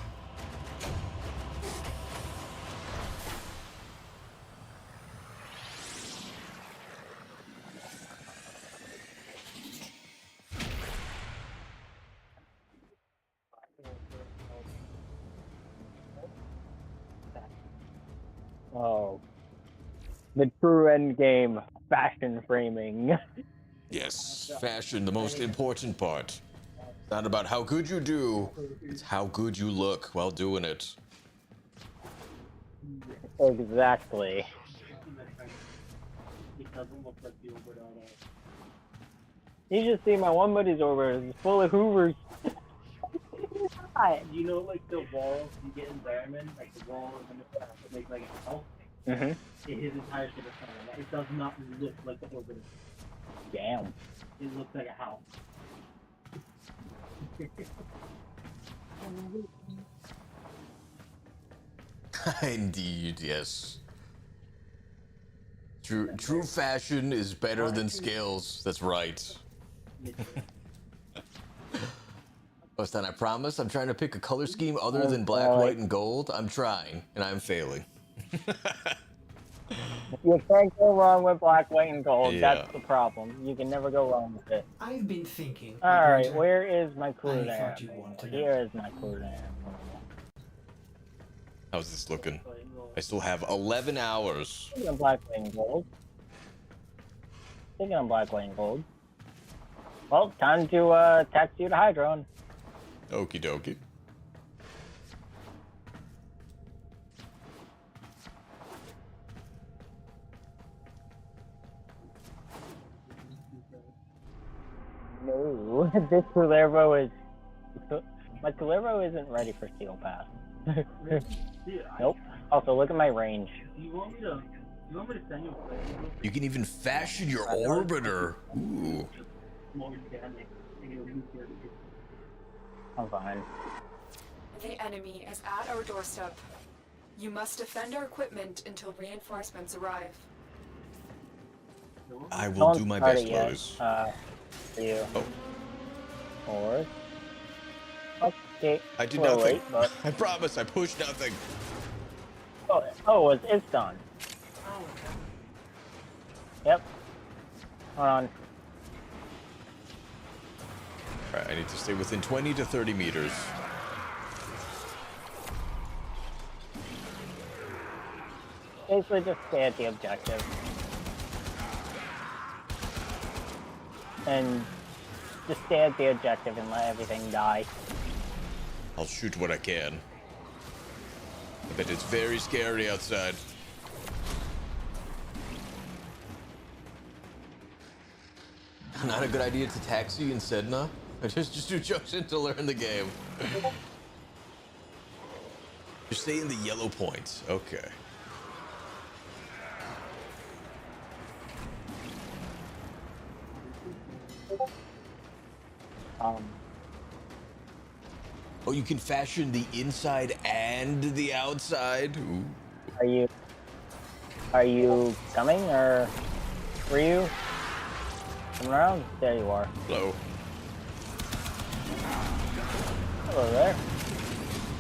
Oh. The true end game, fashion framing. Yes, fashion, the most important part. It's not about how good you do, it's how good you look while doing it. Exactly. It doesn't look like the Uber at all. You just see my one buddy's over. It's full of Hoovers. Hi. You know, like the walls you get in Batman, like the walls and the that make like a house. Mm-hmm. His entire shit is kind of that. It does not look like the Uber. Damn. It looks like a house. Indeed, yes. True fashion is better than skills. That's right. Listen, I promise I'm trying to pick a color scheme other than black, white, and gold. I'm trying, and I'm failing. You can't go wrong with black, white, and gold. Yeah. That's the problem. You can never go wrong with it. I've been thinking. Alright, where is my cooler? I thought you'd want to know. Here is my cooler. How's this looking? I still have 11 hours. Speaking of black, white, and gold. Speaking of black, white, and gold. Well, time to taxi you to Hydron. Okie dokie. No, this Culervo is... My Culervo isn't ready for Steel Pass. Nope. Also, look at my range. Do you want me to send you a play? You can even fashion your orbiter. Ooh. More organic, and you'll move your I'm fine. The enemy is at our doorstep. You must defend our equipment until reinforcements arrive. I will do my best, yet. Lotus. For you. Oh. Forward. Okay. I did We'll nothing. wait, but... I promise, I pushed nothing. Oh, it's done. Yep. Hold on. Alright, I need to stay within 20 to 30 meters. Basically, just stay at the objective. And just stay at the objective and let everything die. I'll shoot what I can. I bet it's very scary outside. Not a good idea to taxi in Sedna. I just too chosen to learn the game. You stay in the yellow points. Okay. Oh, you can fashion the inside and the outside. Ooh. Are you coming, or were you? Come around? There you are. Hello. Hello there.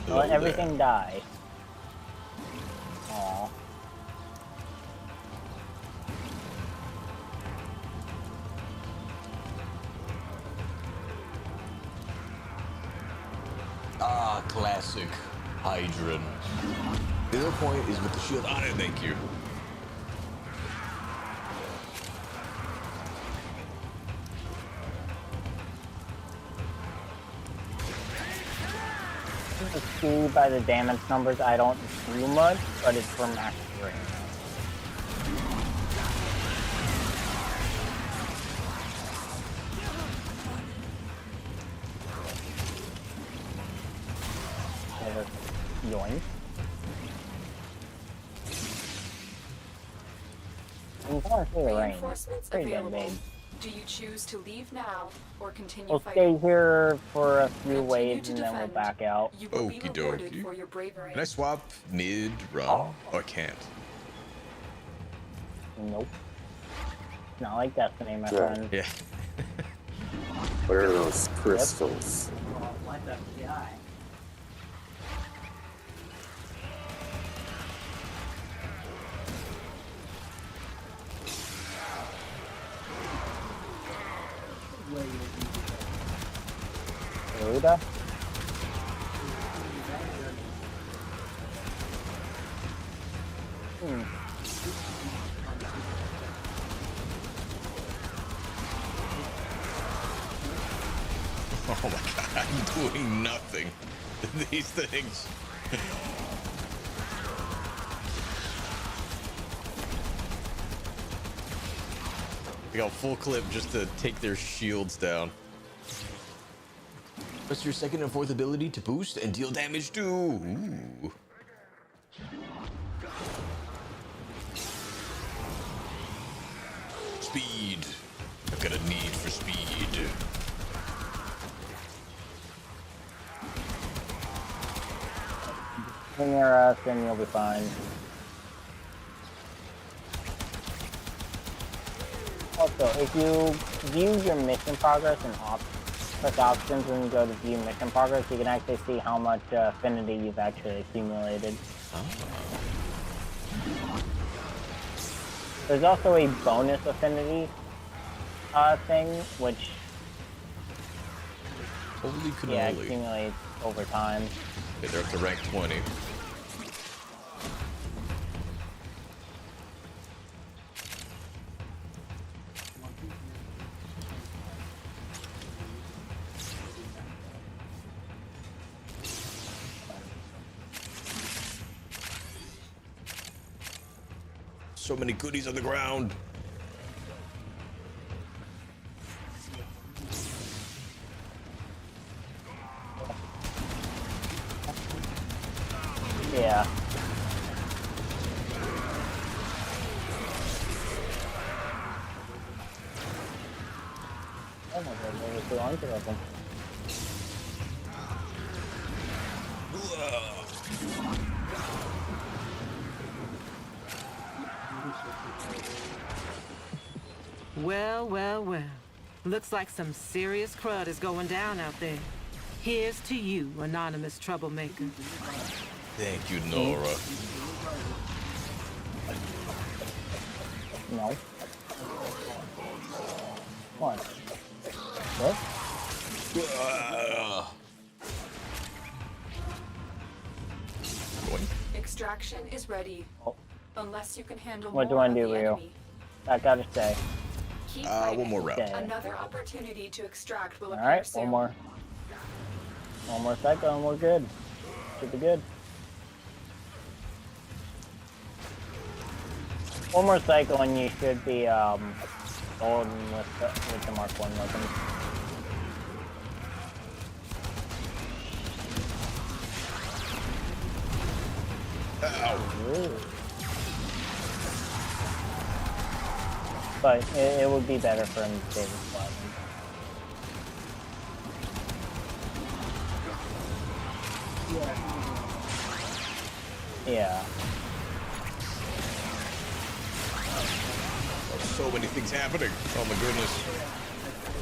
Hello Let everything there. die. Aww. Ah, classic Hydron. The other point is with the shield on it, thank you. You can see by the damage numbers I don't do much, but it's for max range. Yoink. I'm trying to see the range. Reinforcements Pretty good available. made. Do you choose to leave now or continue We'll fighting? stay here for a few Continue waves to and then we'll defend. back out. You will be Okie rewarded dokie. for your bravery. Can I swap mid run? Oh, I can't. Nope. Not like Destiny, my Yeah. friend. Yeah. What are those crystals? like that guy. Ruda? Hmm. Oh my god, I'm doing nothing. These things. I got full clip just to take their shields down. Press your second and fourth ability to boost and deal damage too. Ooh. Speed. I've got a need for speed. Clean your ass and you'll be fine. Also, if you view your mission progress and press options when you go to view mission progress, you can actually see how much affinity you've actually accumulated. Oh. There's also a bonus affinity thing, which Holy cannoli. yeah, accumulates over time. Okay, they're up to rank 20. So many goodies on the ground. Yeah. Oh my god, there was 200 of them. Well, well, well. Looks like some serious crud is going down out there. Here's to you, anonymous troublemaker. Thank you, Nora. No. What? What? Extraction is ready. Oh. Unless you can handle What do more I of do, the Rio? enemy. I gotta stay. Keep One fighting. more round. Okay. Another opportunity to extract will appear Alright, soon. one more. One more cycle and we're good. Should be good. One more cycle and you should be golden with the Mark 1 weapon. Ooh. But it would be better for him to stay with Platinum. Yeah. So many things happening. Oh my goodness.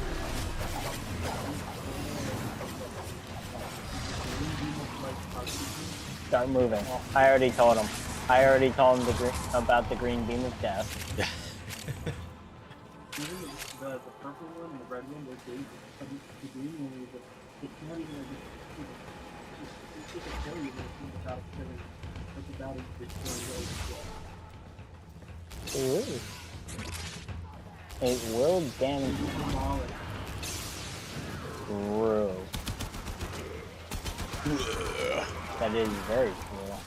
Start moving. I already told him. I already told him about the green beam of death. Even the purple one and the red one, they're big. The green one is it's not even it's just a kill you, but it's not about killing. It's about destroying those. Ooh. It will damage Demolish. True. That is very cool.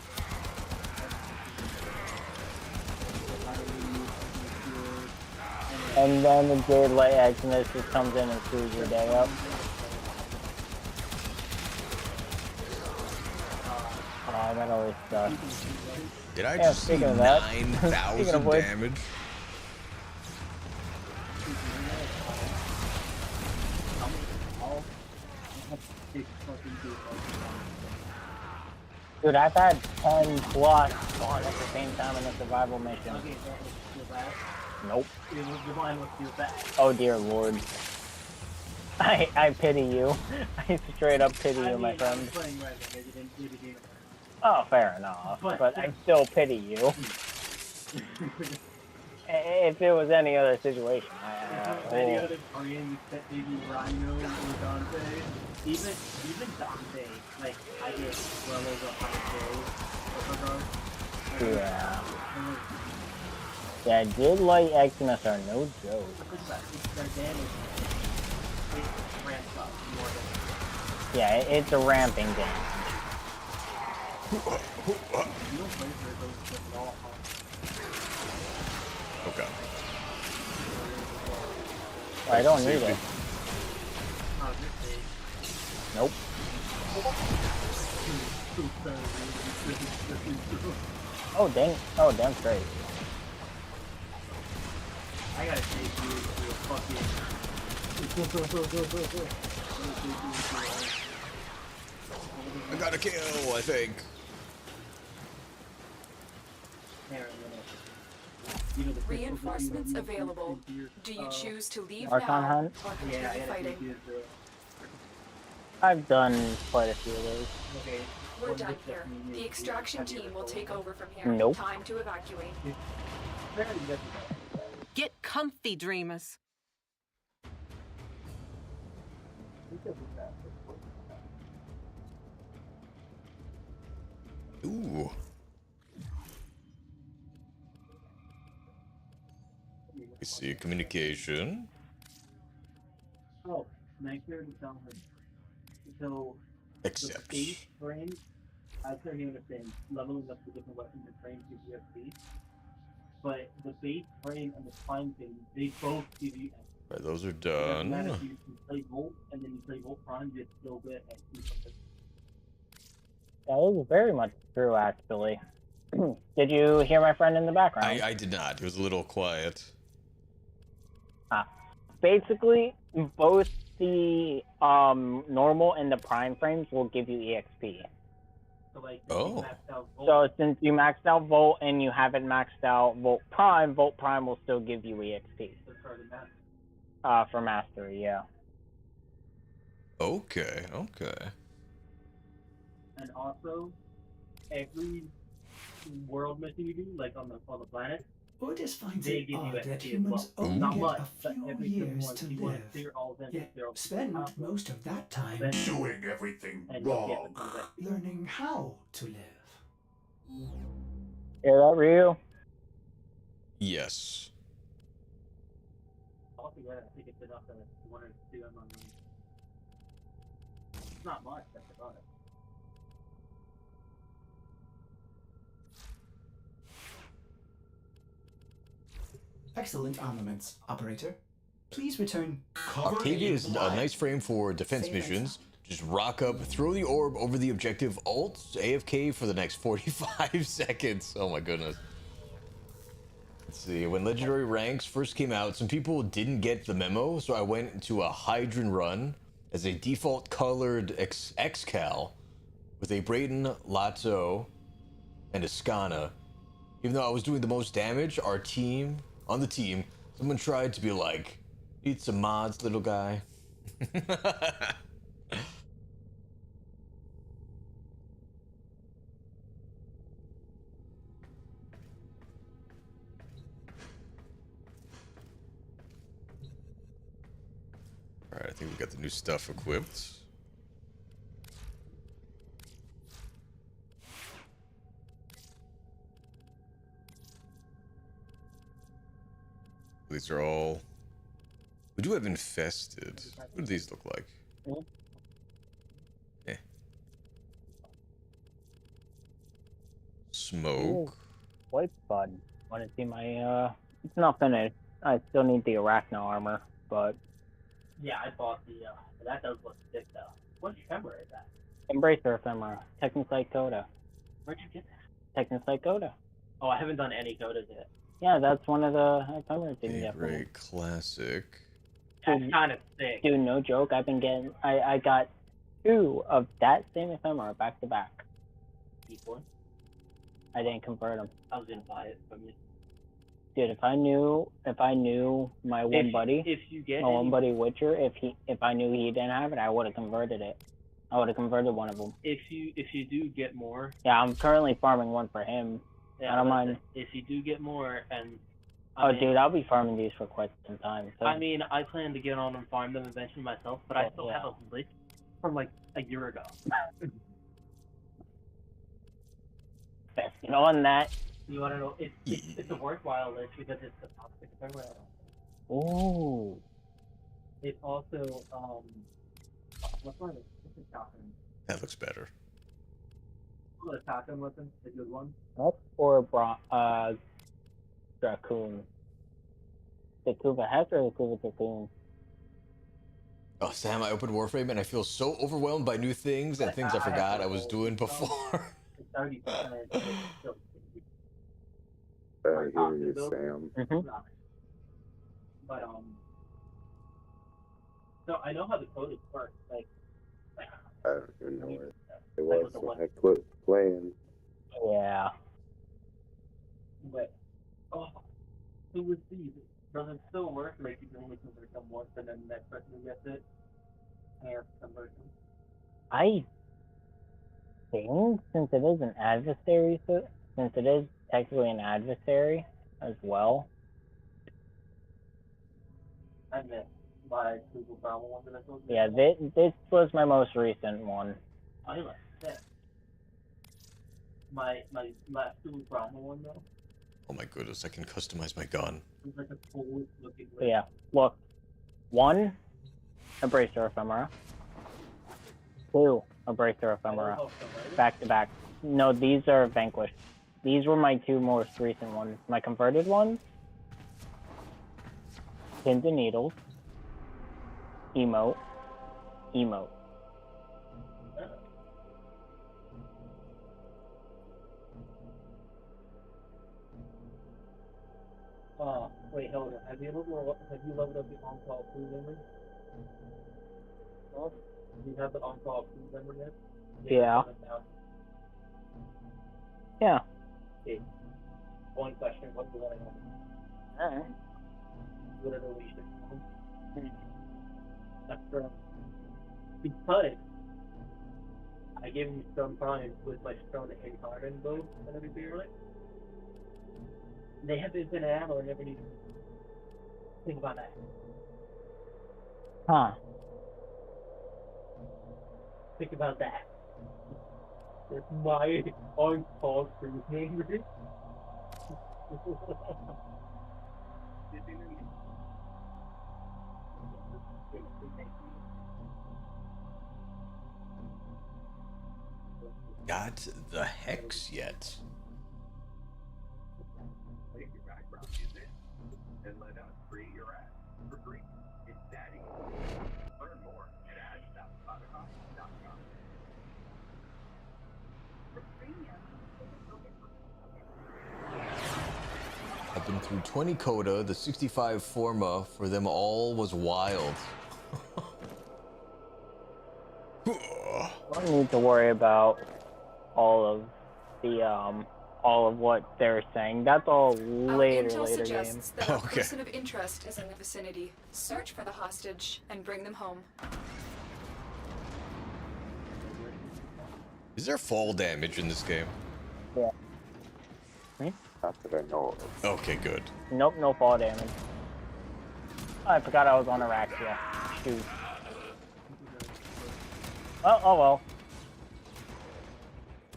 And then the Jade Light Exodus just comes in and screws your day up. Oh, that always sucks. Did I Yeah, just see speaking of that, 9,000 speaking of which- damage? Dude, I've had 10 plus spawn at the same time in a survival mission. Okay, that was your back. Nope. The line was your back. Oh dear lord. I pity you. I straight up pity you, my I friend. was playing right now, you didn't do the game. Oh, fair enough. But I still pity you. If it was any other situation, Any other friends that maybe Rhino or Dante, even Dante, like I get well over 100 kills with regard. Yeah. Yeah, good light Xmas are no joke. Think about it. Their damage, it ramps up more than Yeah, it's a ramping damage. you don't play for those at all. Okay. I don't need it. Oh, this thing. Nope. Oh dang! Oh damn straight. I gotta take you to a fucking. I got a kill, I think. Reinforcements available. Do you choose to leave Archon now hunt? or continue Yeah, I gotta fighting? take you to. I've done quite a few of those. Okay. We're done here. The extraction team will take over from here. Nope. Time to evacuate. Very good. Get comfy, dreamers. Ooh. We see communication. Oh, make sure to tell him. So, the Accept. base frame, I certainly understand leveling up the different weapons and frames gives you XP. But the base frame and the prime thing, they both give you XP. Right, those are It doesn't matter done. if you play Volt and then you play Volt Prime, you still get XP from it. That is very much true, actually. Did you hear my friend in the background? I did not. It was a little quiet. Basically, both the normal and the prime frames will give you EXP. So, like, Oh. you maxed out Volt, So since you maxed out Volt and you haven't maxed out Volt Prime will still give you EXP. so for the map. For Mastery, yeah. Okay, okay. And also, every world mission you do, like on the planet, Otis finds they it give you odd that XP as humans well. only Not get much, a but few every single years one, to you want to live, clear all of them. yet They're all spend out, most of that time then Doing everything and you'll get wrong. the tons of XP. learning how to live. Hear that, Ryu? Yes. Altogether, I think it's enough to 1 or 2 them on them. It's not much, that's about it. Excellent armaments, operator. Please return. Octavia is a nice frame for defense Save and missions. Just rock up, throw the orb over the objective, alt, AFK for the next 45 seconds. Oh my goodness. Let's see, when legendary ranks first came out, some people didn't get the memo, so I went into a Hydran run as a default colored X-Cal with a Brayton, Lato, and a Skana. Even though I was doing the most damage, on the team, someone tried to be like, need some mods, little guy. Alright, I think we got the new stuff equipped. These are all... We do have infested. What do these look like? Eh. Smoke. White Bud. Want to see my, it's not finished. I still need the Arachno armor, but... Yeah, I bought the, that does look sick though. What camera is that? Embracer Ephemera. Technocyte Coda. Where'd you get that? Technocyte Coda. Oh, I haven't done any codas yet. Yeah, that's one of the Ephemera things you A get from me. great classic. That's kind of sick. Dude, no joke, I've been getting... I got 2 of that same Ephemera back to back. P4? I didn't convert them. I was gonna buy it from you. Dude, if I knew my one buddy, If you get my one any, buddy Witcher, if I knew he didn't have it, I would have converted it. I would have converted one of them. if you do get more, Yeah, I'm currently farming one for him. yeah, I don't listen, mind. If you do get more, and Oh, dude, I'll be farming these for quite some time. So. I mean, I plan to get on and farm them eventually myself, but I still yeah. have a list from like a year ago. Best get on that. You wanna know? It's a worthwhile list because it's the toxic server. Ooh. It's also what's one of the Tatami? That looks better. The Tatami weapon, the good one. That's for Dracoon. The Kuva Hex or the Kuva Dracoon? Oh, Sam, I opened Warframe and I feel so overwhelmed by new things and things I forgot I was doing before. It's 30%. I hear you, Sam. Mm-hmm. But so I know how the code works. Like I don't even know where it like was with the when one. I quit playing. Yeah. But who would see? Does it still work? Like you can only convert them once, and then the next person who gets it can't convert them. I think since it is an adversary, since it is technically an adversary as well. I meant my Google Browser one that I told you. Yeah, this was my most recent one. I like that. My last Google Browser one though. Oh my goodness, I can customize my gun. It's like a cool looking. So yeah, look. 1, Embracer Ephemera. 2, Embracer Ephemera. Back to back. No, these are Vanquished. These were my 2 most recent ones. My converted ones, Pins and Needles, Emote, Emote. Wait, hold on. Have you leveled up the on-call food memory? No? Do you have the on-call food memory yet? Yeah. Yeah. Okay. One question, what do you want to know? Alright. What are the least extra? Because I gave you some time with my Stone and Harden bow and everything, right? They have infinite ammo and never need to think about that. Huh. Think about that. That's my on-call food memory. Got the hex yet? And let us free your ass for free. It's that easy. Learn more at ads.spotify.com. I've been through 20 Coda, the 65 Forma, for them all was wild. I don't need to worry about all of the all of what they're saying. That's all later Intel game. suggests that a Okay. person of interest is in the vicinity. Search for the hostage and bring them home. Is there fall damage in this game? Yeah. Not that I know of. Okay, good. Nope, no fall damage. I forgot I was on Araxia. Shoot. Oh well.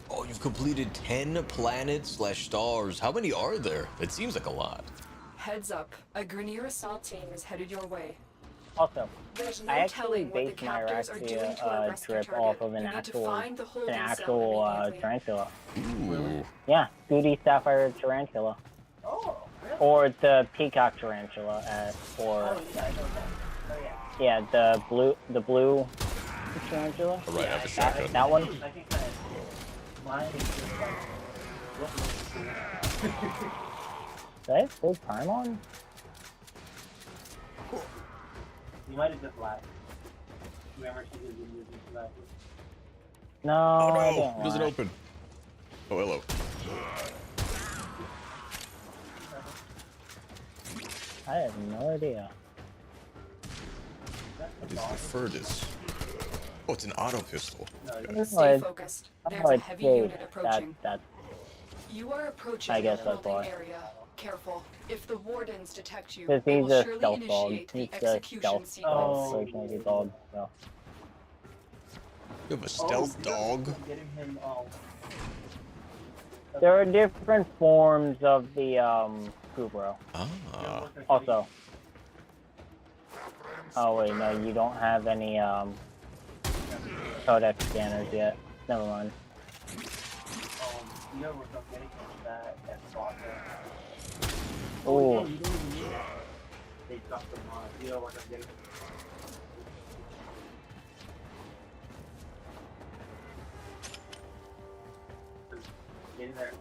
Oh, you've completed 10 planets/stars. How many are there? It seems like a lot. Heads up, a Grineer assault team is headed your way. Also, There's no I actually telling what the based my captors are doing to our Araxia rescue trip target. off of an You need to actual find the holding cell immediately. tarantula. Ooh. Yeah, Duty Sapphire tarantula. Oh, really? Or the peacock tarantula, or Oh, yeah, I know that. Oh, yeah, yeah. the blue tarantula. All right, I have a shotgun. That one. I think that mine is just like, Did I have full time on? you might have just laughed. Remember she did the movie for that. No, Oh I no, didn't it doesn't lie. open. Oh, hello. I have no idea. What is the Furtus? Oh, it's an auto pistol. Stay focused. There's a heavy unit That approaching. that's You are approaching I guess the that's holding why. area. Careful. If the wardens detect you, because they he's will a surely stealth dog. initiate He's the a execution stealth sequence. dog, originally dog. So. You have a stealth dog? Getting him There are different forms of the Kubro. Ah. Also. Oh wait, no, you don't have any codex scanners yet. Never mind. You never worked on getting that spot there. Oh. Yeah, you don't even need it. They dropped them on. You know what I'm getting. Getting there.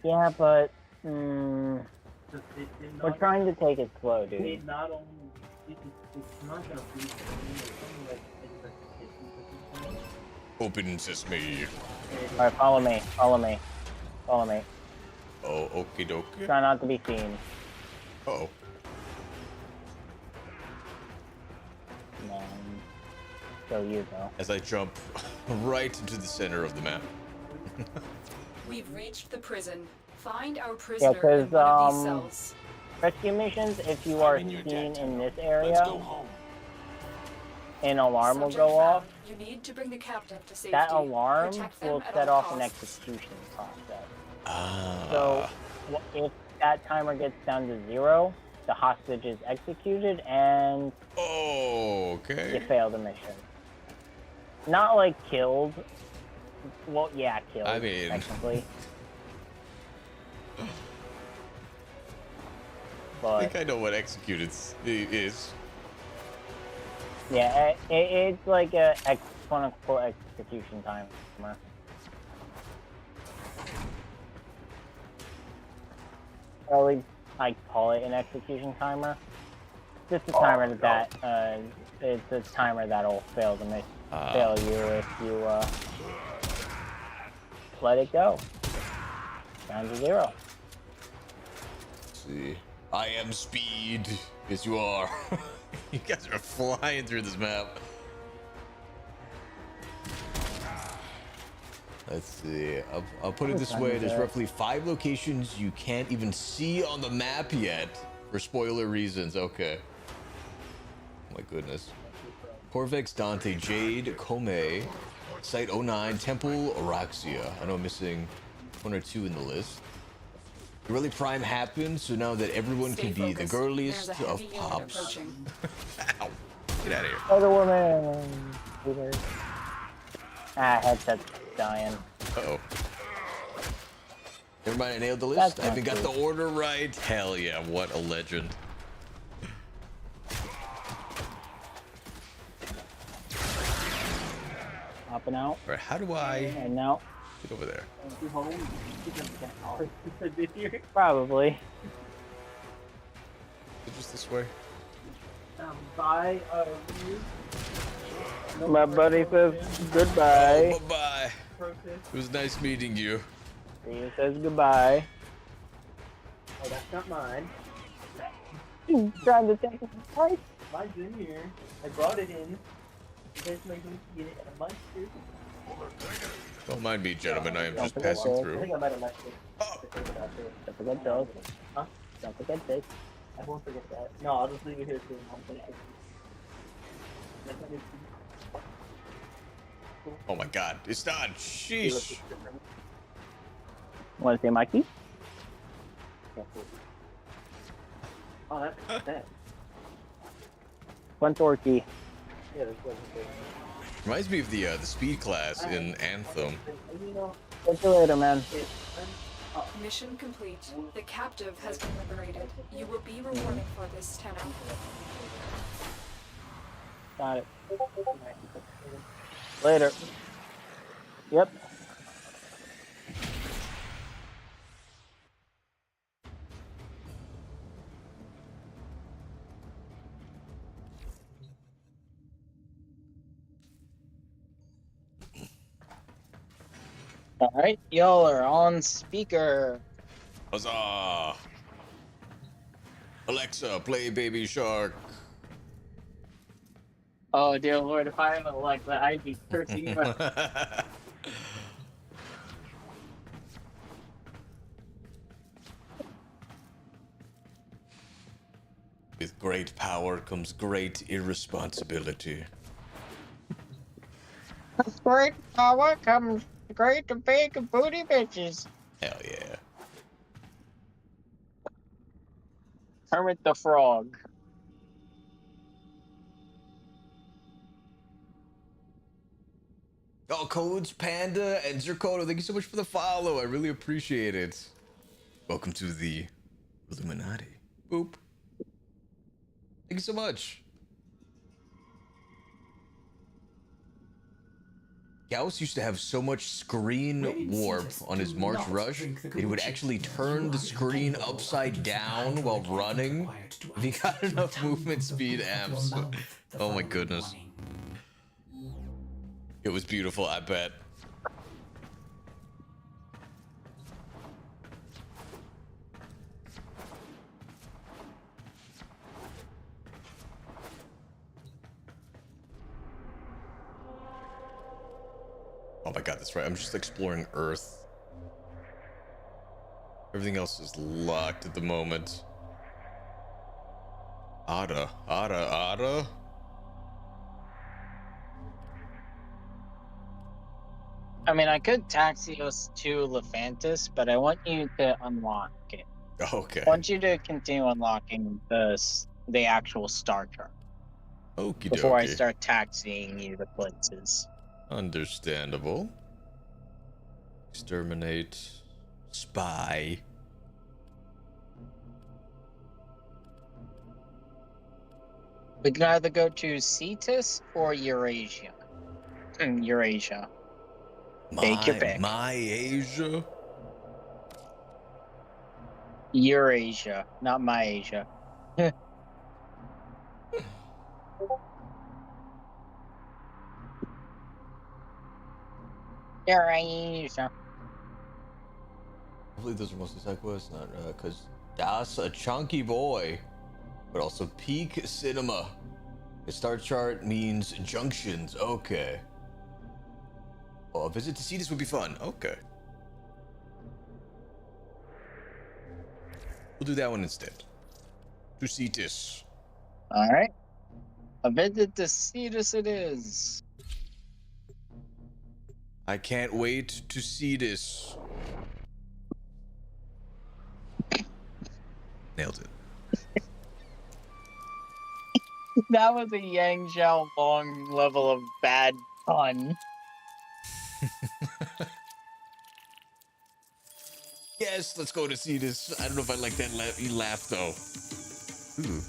Yeah, but It we're trying to take it slow, dude. It not only it's not gonna be something like Open sesame. Alright, follow me. Follow me. Follow me. Oh, okie dokie. Try not to be seen. Uh-oh. So you go. As I jump right into the center of the map. We've reached the prison. Find our prisoner Yeah, because in one of these cells. rescue missions, if you are seen in this area, an alarm will Subject go off. found. You need to bring the captive to safety. That alarm Protect them will at set all off an costs. execution process. Ah. So if that timer gets down to 0, the hostage is executed and okay. you fail the mission. Not like killed. Well, yeah, killed. I mean, technically. I But think I know what executed is. yeah, it's like a quote-unquote execution timer. Or at least I call it an execution timer. Just a timer that it's a timer that'll fail the mission. Fail you if you let it go. Down to 0. Let's see. I am speed. Yes, you are. You guys are flying through this map. Let's see. I'll put it this way. There's roughly 5 locations you can't even see on the map yet for spoiler reasons. Okay. Oh my goodness. Corvex, Dante, Jade, Kome, Site 09, Temple, Araxia. I know I'm missing 1 or 2 in the list. The Really Prime happened, so now that everyone Stay can be the focused. girliest There's a of heavy unit pops. approaching. Ow. Get out of here. Other woman. Headset's dying. Uh-oh. Never mind, I nailed the list. That's I even not got the true. order right. Hell yeah, what a legend. Hopping out. Alright, how do I And now, get over there? probably. Is it just this way? Buy My buddy says goodbye. Oh, bye-bye. It was nice meeting you. He says goodbye. Oh, that's not mine. He's trying to take his place. Mine's in here. I brought it in. You guys make me get it at my too. Don't mind me, gentlemen. I am Don't just forget passing that. I through. think I might have left it. Don't forget those. Huh? Don't forget this. I won't forget that. No, I'll just leave it here too. I'll take it. Oh my god, it's done. Sheesh. Want to see my key? Oh, that's that. Front door key. Yeah, there's one. Reminds me of the speed class in Anthem. You know, Catch you later, man. Mission complete. The captive has been liberated. You will be rewarded for this, Tenno. Got it. Later. Yep. All right, y'all are on speaker. Huzzah! Alexa, play Baby Shark. Oh dear lord, if I had Alexa, I'd be cursing you. With great power comes great irresponsibility. With great power comes Great to big booty bitches. Hell yeah. Kermit the Frog. Oh, Codes, Panda, and Zircono, thank you so much for the follow. I really appreciate it. Welcome to the Illuminati. Boop. Thank you so much. Gauss used to have so much screen warp on his March Rush that he would actually turn the screen upside down while running if he got enough movement speed amps. Oh my goodness. It was beautiful, I bet. Oh my god, that's right. I'm just exploring Earth. Everything else is locked at the moment. Ada. I mean, I could taxi us to Lefantis, but I want you to unlock it. Okay. I want you to continue unlocking the actual Star chart Okie before I dokie. start taxiing you to places. Understandable. Exterminate. Spy. We can either go to Cetus or Eurasia. Eurasia. Take your pick. My Asia. Eurasia, not my Asia. Eurasia. Hopefully those are mostly side quests, not because that's a chunky boy, but also peak cinema. The star chart means junctions. Okay. Oh, a visit to Cetus would be fun. Okay. We'll do that one instead. To Cetus. All right. A visit to Cetus it is. I can't wait to see this. Nailed it. That was a Yang Xiao Long level of bad pun. Yes, let's go to Cetus. I don't know if I like that laugh though. Ooh.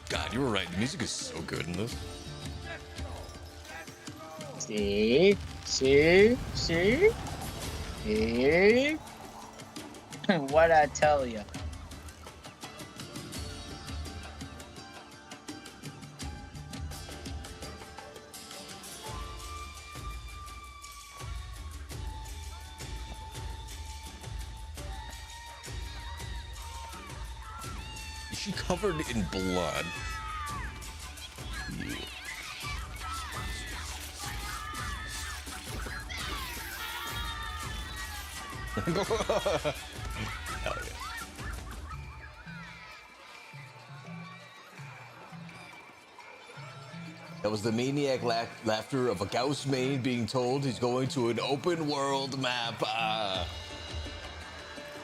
God, you were right. The music is so good in this. See? What I tell you? Is she covered in blood? Yeah. Hell yeah. That was the maniac laughter of a Gauss main being told he's going to an open world map.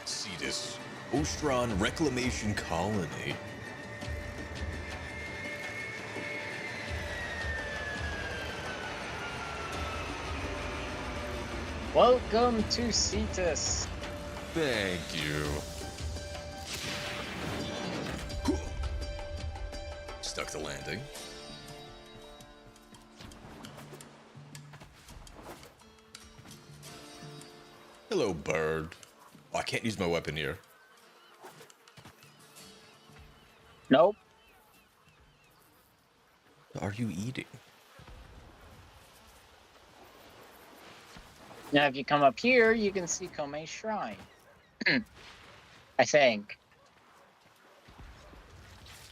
Cetus. Ostron Reclamation Colony. Welcome to Cetus. Thank you. Stuck the landing. Hello, bird. Oh, I can't use my weapon here. Nope. What are you eating? Now, if you come up here, you can see Komei's shrine. I think.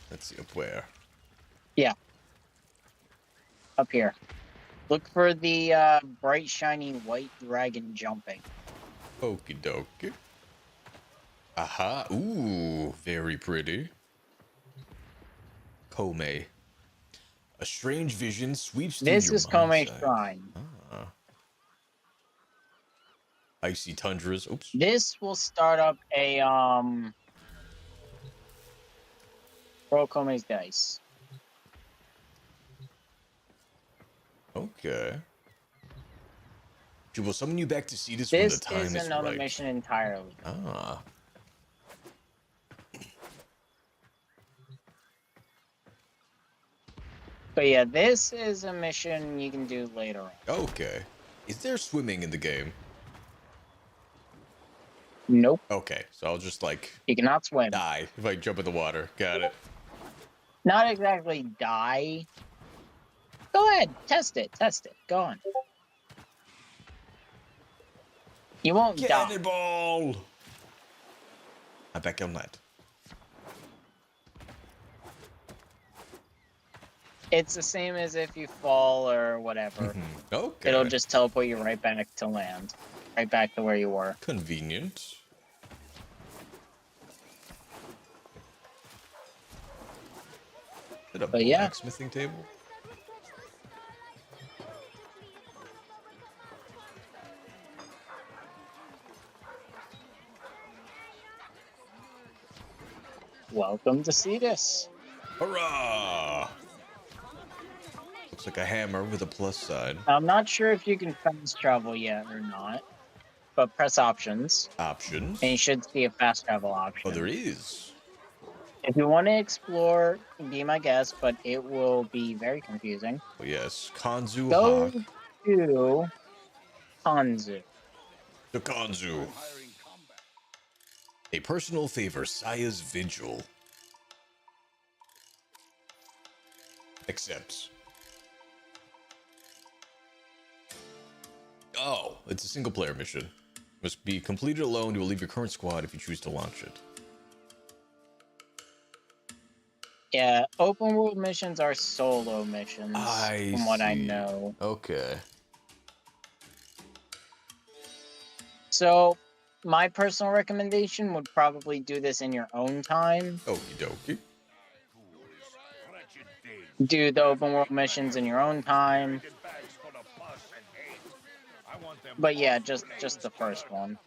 Let's see, up where? Yeah. Up here. Look for the bright, shiny white dragon jumping. Okie dokie. Aha. Ooh, very pretty. Komei. A strange vision sweeps through This your is mind's Kome's eye. Shrine. Ah. Icy tundras. Oops. This will start up a roll Kome's dice. Okay. She will summon you back to Cetus when the This time is is another right. mission entirely. Ah. But yeah, this is a mission you can do later on. Okay. Is there swimming in the game? Nope. Okay, so I'll just like You cannot swim. die if I jump in the water. Got it. Not exactly die. Go ahead, test it. Go on. You won't die. Cannonball! I'm back on that. It's the same as if you fall or whatever. Okay. It'll just teleport you right back to land. Right back to where you were. Convenient. Is it a But yeah. blacksmithing table? Welcome to Cetus. Hurrah! Looks like a hammer with a plus sign. I'm not sure if you can fast travel yet or not, but press options. Options. And you should see a fast travel option. Oh, there is. If you want to explore, be my guest, but it will be very confusing. Oh, yes. Kanzu Go Hawk. to Kanzu. The Kanzu. A personal favor, Saya's Vigil. Accepts. Oh, it's a single player mission. Must be completed alone. You will leave your current squad if you choose to launch it. Yeah, open world missions are solo missions, from what I know. Okay. So, my personal recommendation would probably do this in your own time. Okie dokie. Do the open world missions in your own time. But yeah, just the first one.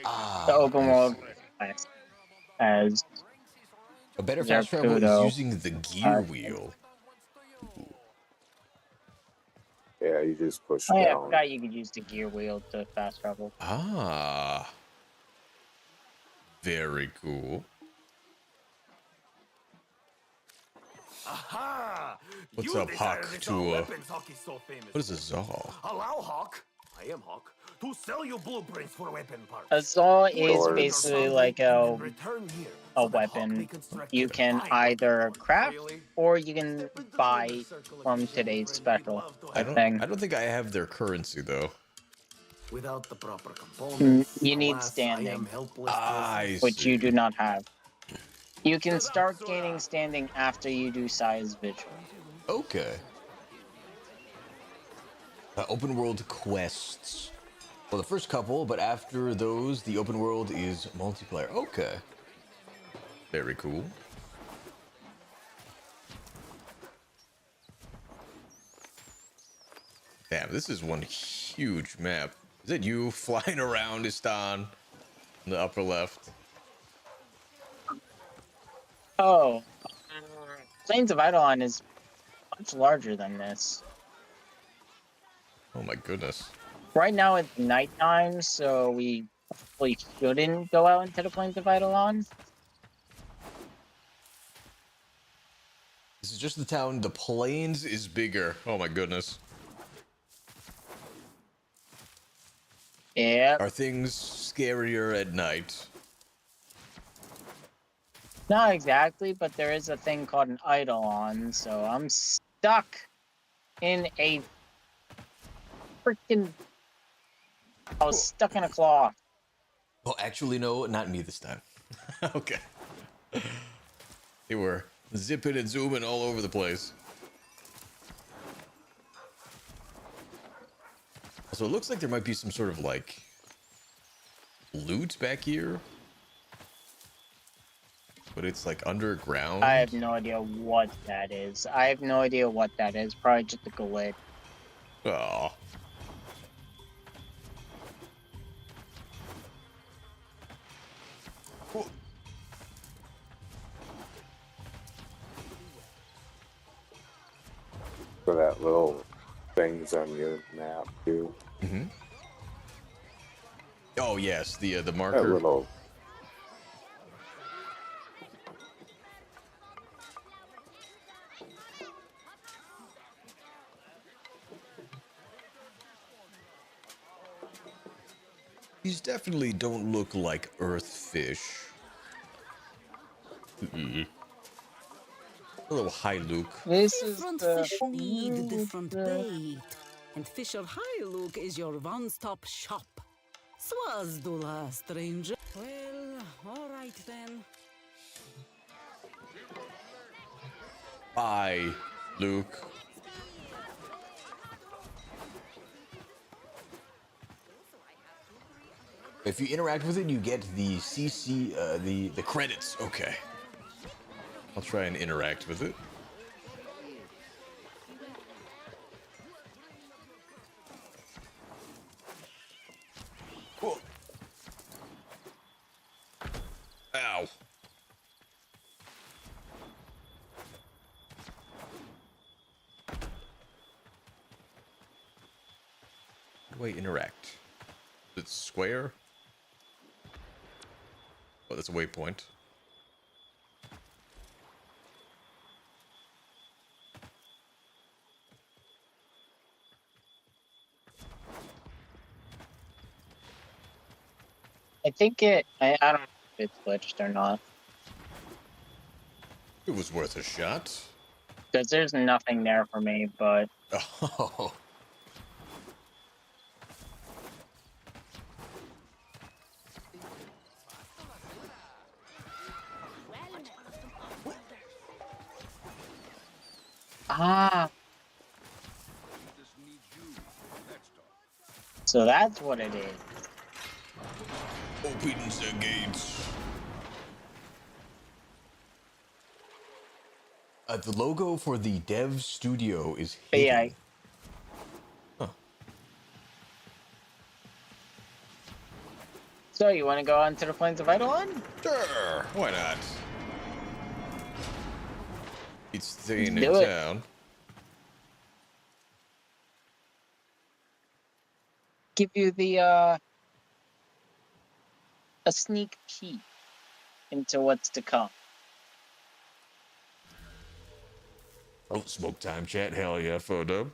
The open world as a better fast travel is using the gear wheel. Yeah, you just push Oh yeah, I down. forgot you could use the gear wheel to fast travel. Ah. Very cool. Aha! What's You up, Hawk? decided To our weapons Hawk is so famous. what is a Zaw? Allow Hawk, I am Hawk, to sell you blueprints for weapon parts. A Zaw is Or- basically like a weapon you can either craft or you can buy from today's special. I don't think I have their currency though. Without the proper components, You need alas, standing, I am helpless. I which see. you do not have. You can start gaining standing after you do Saya's Vigil. Okay. Open world quests. Well, the first couple, but after those, the open world is multiplayer. Okay. Very cool. Damn, this is one huge map. Is it you flying around, Istan? In the upper left. Oh, Plains of Eidolon is much larger than this. Oh my goodness. Right now it's nighttime, so we probably shouldn't go out into the Plains of Eidolon. This is just the town. The plains is bigger. Oh my goodness. Yeah. Are things scarier at night? Not exactly, but there is a thing called an Eidolon, so I'm stuck in a freaking... I was stuck in a claw. Oh, actually, no, not me this time. Okay. They were zipping and zooming all over the place. So it looks like there might be some sort of like loot back here. but it's like underground. I have no idea what that is. I have no idea what that is. Probably just a glitch. Oh. For that little things on your map too. Mm-hmm. Oh yes, the That marker. little. These definitely don't look like earth fish. Mm-mm. A little high Luke. This is Different the fish need different bait, and Fisher High is your one-stop shop. Swazdula, stranger. Well, all right then. Bye, Luke. If you interact with it, you get the CC, the credits. Okay. I'll try and interact with it. Cool. Ow. How do I interact? Is it square? Oh, that's a waypoint. I think I don't know if it's glitched or not. It was worth a shot. Because there's nothing there for me, but... Oh. Ah. So that's what it is. Open the gates. The logo for the dev studio is hidden. Yeah. Huh. So you want to go on to the Plains of Eidolon? Sure, why not? It's staying in Do it. town. Give you the a sneak peek into what's to come. Oh, smoke time chat, hell yeah, photo.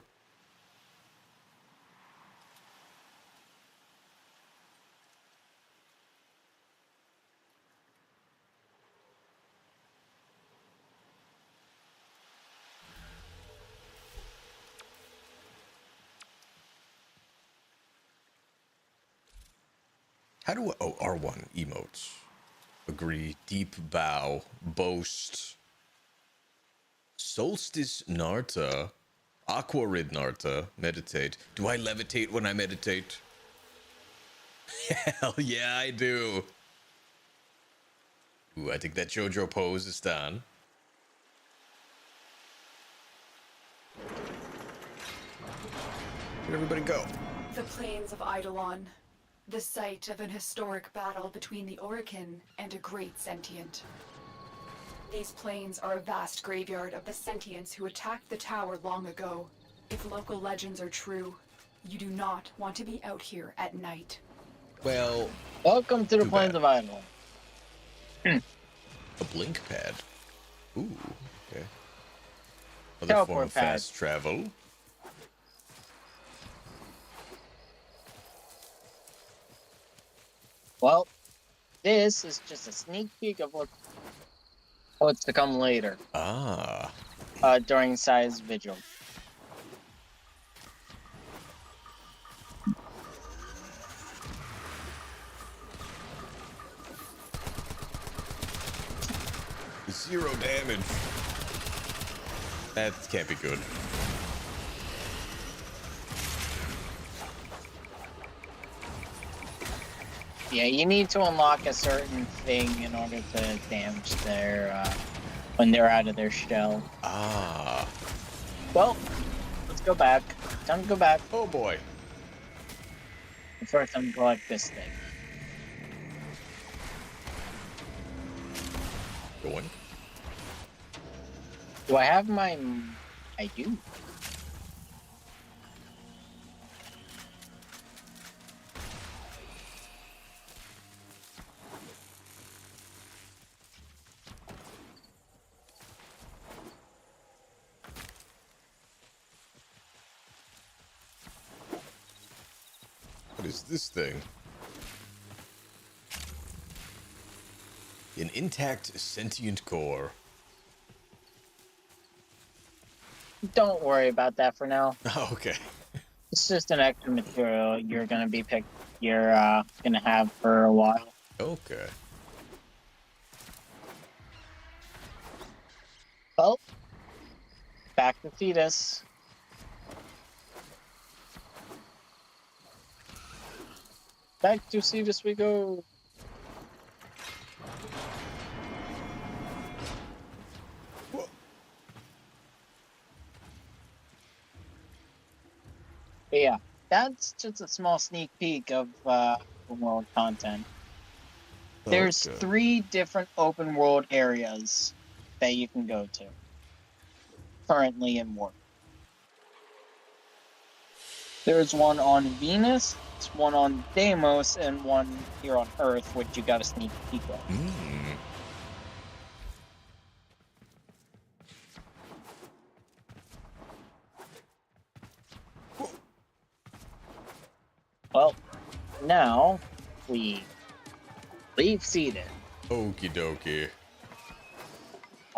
How do I, oh, R1 emotes. Agree, deep bow, boast. Solstice Narta, Aquarid Narta, meditate. Do I levitate when I meditate? Hell yeah, I do. Ooh, I think that JoJo pose is done. Where'd everybody go? The plains of Eidolon, the site of an historic battle between the Awoken and a great sentient. These plains are a vast graveyard of the sentients who attacked the tower long ago. If local legends are true, you do not want to be out here at night. Well, welcome to the Plains of Eidolon. A blink pad. Ooh, okay. Other Teleport form of pad. fast travel. Well, this is just a sneak peek of what's to come later. Ah. During Sai's vigil. Zero damage. That can't be good. Yeah, you need to unlock a certain thing in order to damage their, when they're out of their shell. Ah. Well, let's go back. Time to go back. Oh boy. First, I'm gonna collect this thing. Going. Do I have my... I do. What is this thing? An intact sentient core. Don't worry about that for now. Oh, okay. It's just an extra material you're gonna be you're gonna have for a while. Okay. Well, back to Thetis. Back to Thetis we go. But yeah, that's just a small sneak peek of open world content. There's 3 different open world areas that you can go to currently in Warframe. There's one on Venus, one on Deimos, and one here on Earth, which you got a sneak peek of. Well, now we leave Seated. Okie dokie.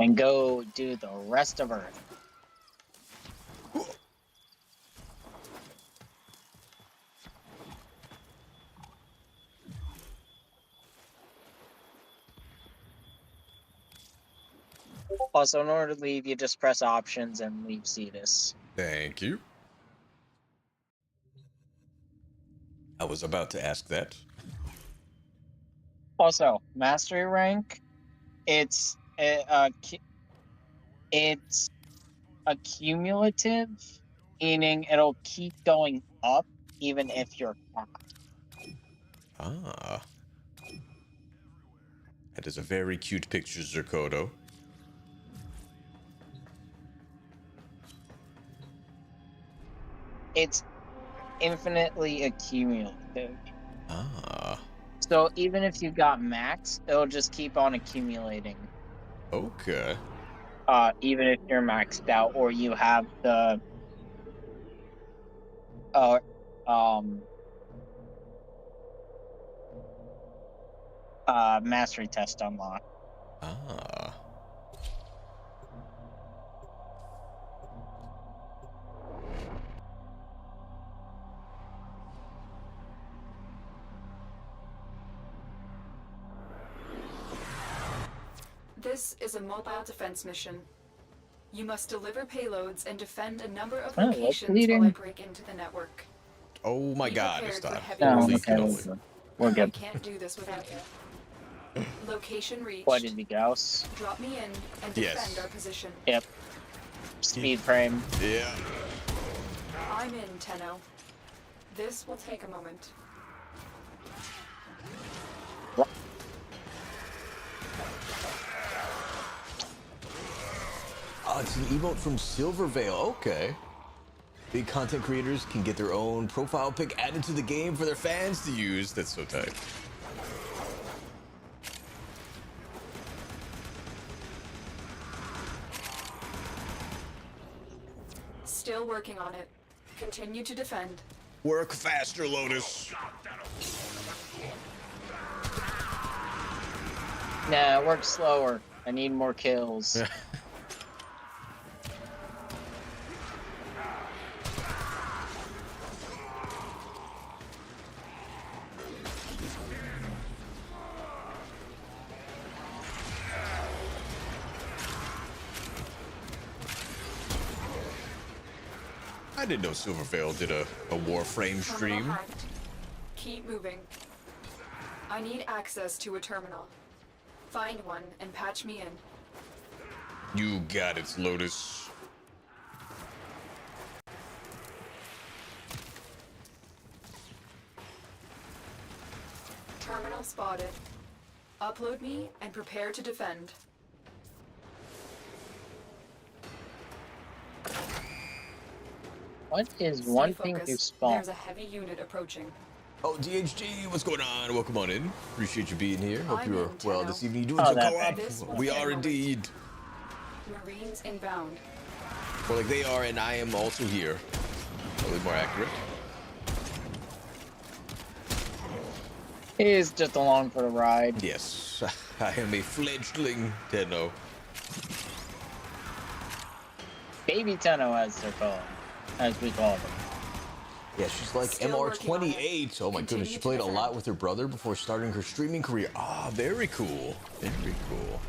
And go do the rest of Earth. Also, in order to leave, you just press options and leave Cetus. Thank you. I was about to ask that. Also, mastery rank, it's accumulative, meaning it'll keep going up even if you're capped. Ah. That is a very cute picture, Zerkoto. It's infinitely accumulative. Ah. So even if you got max, it'll just keep on accumulating. Okay. Even if you're maxed out or you have the mastery test unlocked. Ah. This is a mobile defense mission. You must deliver payloads and defend a number of Oh, locations while I break into the network. Oh my Be god, prepared it's for time. heavy Holy resistance. cannoli. We're I good. can't do this without you. Location reached. What did we Gauss? Drop me in and Yes. defend our position. Yep. Speed frame. Yeah. I'm in, Tenno. This will take a moment. Oh, it's an emote from Silvervale. Okay. Big content creators can get their own profile pic added to the game for their fans to use. That's so tight. Still working on it. Continue to defend. Work faster, Lotus. Nah, work slower. I need more kills. I didn't know Silvervale did a Warframe stream. Keep moving. I need access to a terminal. Find one and patch me in. You got it, Lotus. Terminal spotted. Upload me and prepare to defend. What is Stay one thing to focused. spawn? There's a heavy unit approaching. Oh, DHG, what's going on? Welcome on in. Appreciate you being here. Hope I'm you're in, well Tenno. this evening. You doing Oh, some that co-op? This will We be a are moment. indeed. Marines inbound. Well, like they are, and I am also here. Probably more accurate. He is just along for the ride. Yes, I am a fledgling Tenno. Baby Tenno, as they're called, as we call them. Yeah, she's like Still working on it. MR28. Oh my goodness, Continue she to played a defend. lot with her brother before starting her streaming career. Ah, very cool. Very cool.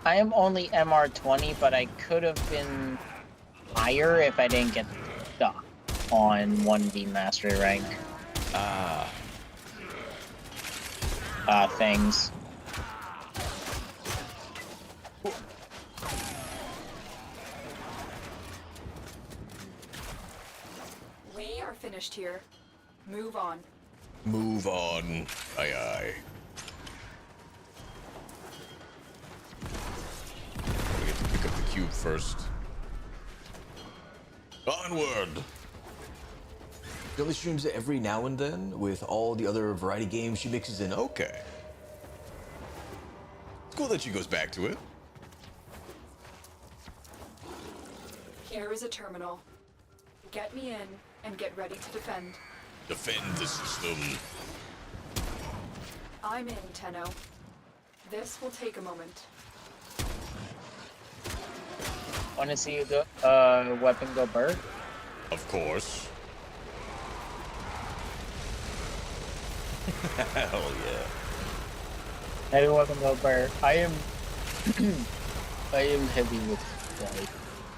I am only MR20, but I could have been higher if I didn't get stuck on 1v mastery rank things. We are finished here. Move on. Move on. Aye, aye. We get to pick up the cube first. Onward! She only streams it every now and then with all the other variety games she mixes in. Okay. It's cool that she goes back to it. Here is a terminal. Get me in and get ready to defend. Defend the system. I'm in, Tenno. This will take a moment. Want to see the weapon go bird? Of course. Hell yeah. Heavy weapon go bird. I am I am heavy with light.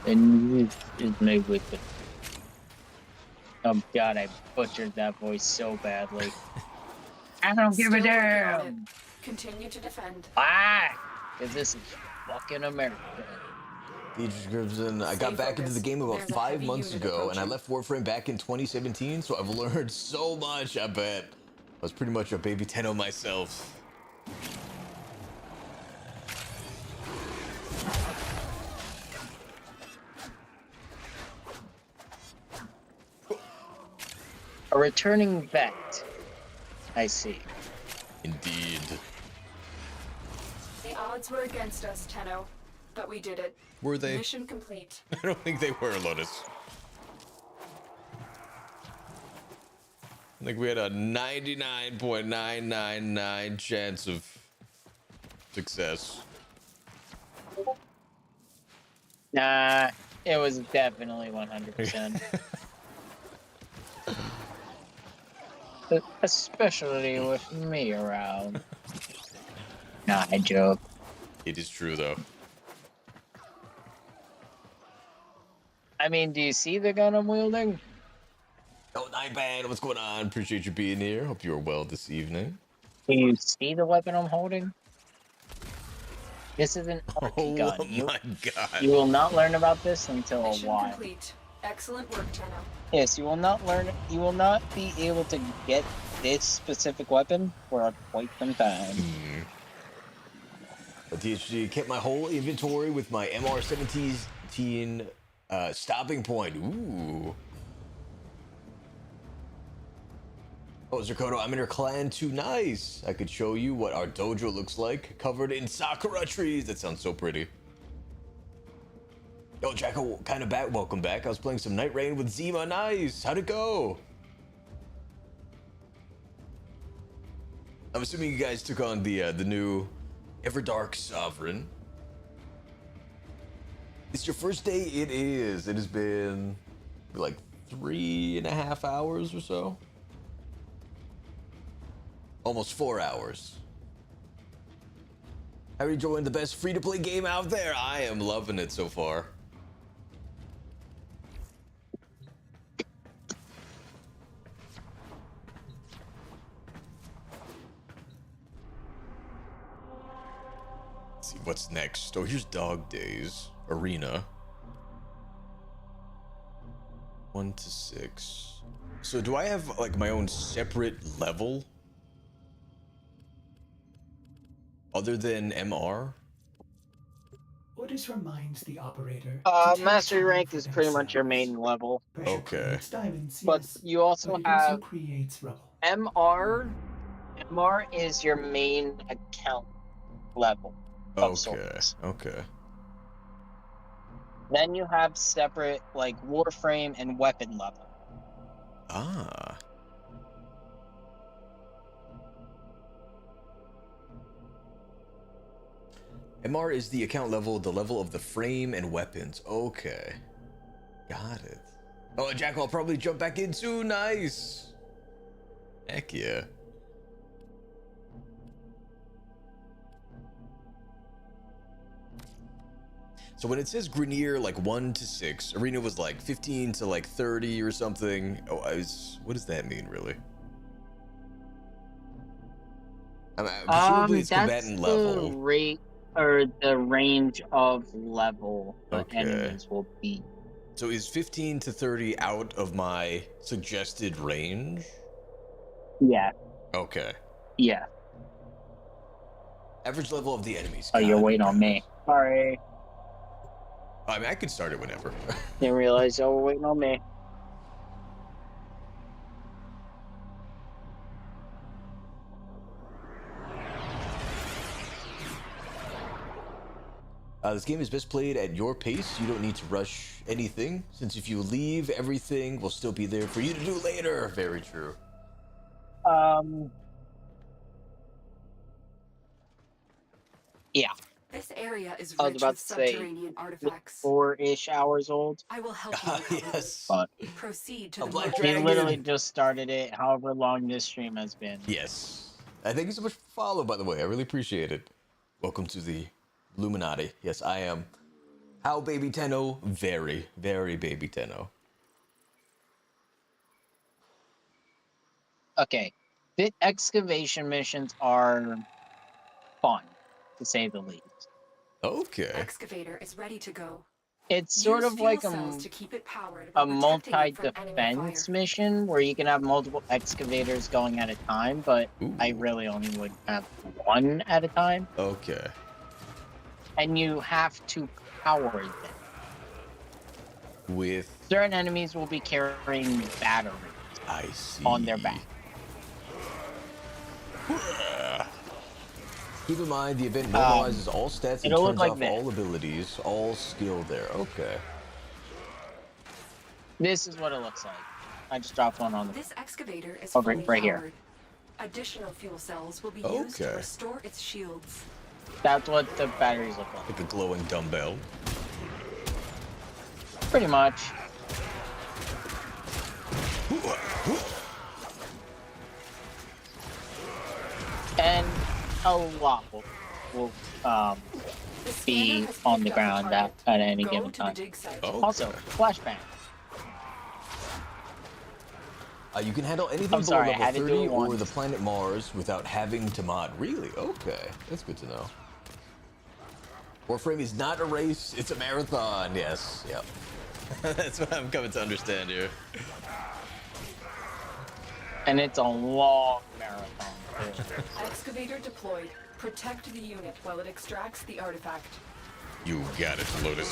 And this is my weapon. Oh god, I butchered that voice so badly. I don't give a Still working on damn! it. Continue to defend. Ah! Cause this is fucking America. Deidre Grimson, I Stay got back into focused. the game about There's a 5 heavy months unit ago, and I approaching. left Warframe back in 2017, so I've learned so much, I bet. I was pretty much a baby Tenno myself. A returning vet. I see. Indeed. The odds were against us, Tenno, but we did it. Were they? Mission complete. I don't think they were, Lotus. I think we had a 99.999 chance of success. Nah, it was definitely 100%. Especially with me around. Nah, I joke. It is true, though. I mean, do you see the gun I'm wielding? Oh, not bad. What's going on? Appreciate you being here. Hope you're well this evening. Do you see the weapon I'm holding? This is an RP gun. Oh my god. You will not learn about this until a Mission while. complete. Excellent work, Tenno. Yes, you will not learn. You will not be able to get this specific weapon for quite some time. But DHG kept my whole inventory with my MR17 stopping point. Ooh. Oh, Zerkoto, I'm in her clan too. Nice. I could show you what our dojo looks like, covered in sakura trees. That sounds so pretty. Yo, Jacko, kind of back. Welcome back. I was playing some Night Rain with Zima. Nice. How'd it go? I'm assuming you guys took on the new Everdark Sovereign. It's your first day? It is. It has been like 3.5 hours or so. Almost 4 hours. Have you enjoyed the best free-to-play game out there? I am loving it so far. see what's next. Oh, here's Dog Days Arena. 1 to 6. So do I have like my own separate level other than MR? Orders reminds the operator. to take Mastery time rank for is pretty much your themselves. main level. Pressure Okay. creates diamonds, But yes, you also but it have also creates rubble. MR. MR is your main account level of Okay. sorts. Okay. Then you have separate like Warframe and weapon level. Ah. MR is the account level, the level of the frame and weapons. Okay. Got it. Oh, Jack, I'll probably jump back in soon. Nice. Heck yeah. So when it says Grenier like 1 to 6, Arena was like 15 to like 30 or something. Oh, what does that mean really? Presumably it's That's combatant the level. rate or the range of level the Okay. enemies will be. So is 15 to 30 out of my suggested range? Yeah. Okay. Yeah. Average level of the enemies. Oh, you're God, waiting on God. me. Sorry. I mean, I could start it whenever. Didn't realize you were waiting on me. This game is best played at your pace. You don't need to rush anything, since if you leave, everything will still be there for you to do later. Very true. Yeah. This area is I was rich about with to say, subterranean artifacts. 4-ish hours old. I will help you recover them. Yes. But Proceed to A the black market. we dragon. literally just started it, however long this stream has been. Yes. Thank you so much for follow, by the way. I really appreciate it. Welcome to the Illuminati. Yes, I am. How baby Tenno? Very, very baby Tenno. Okay. The excavation missions are fun, to say the least. Okay. Excavator is ready to go. It's sort Use of fuel like cells to keep it powered a while protecting it from enemy multi-defense fire. mission where you can have multiple excavators going at a time, but I really only would have one at a time. Okay. And you have to power them. With Certain enemies will be carrying batteries I see. on their back. Keep in mind, the event normalizes all stats and it'll look turns like off this. all abilities, all skill there. Okay. This is what it looks like. I just dropped one on the This excavator is over fully right here. powered. Additional fuel cells will be used to Okay. restore its shields. That's what the batteries look like. Like a glowing dumbbell. Pretty much. And a lot will be on the ground at any Go given to the time. dig site. Also, flashbang. You can handle anything I'm sorry, I below had to level do 30 it or once. the planet Mars without having to mod. Really? Okay. That's good to know. Warframe is not a race, it's a marathon. Yes. Yep. That's what I'm coming to understand here. And it's a long marathon. too. Excavator deployed. Protect the unit while it extracts the artifact. You got it, Lotus.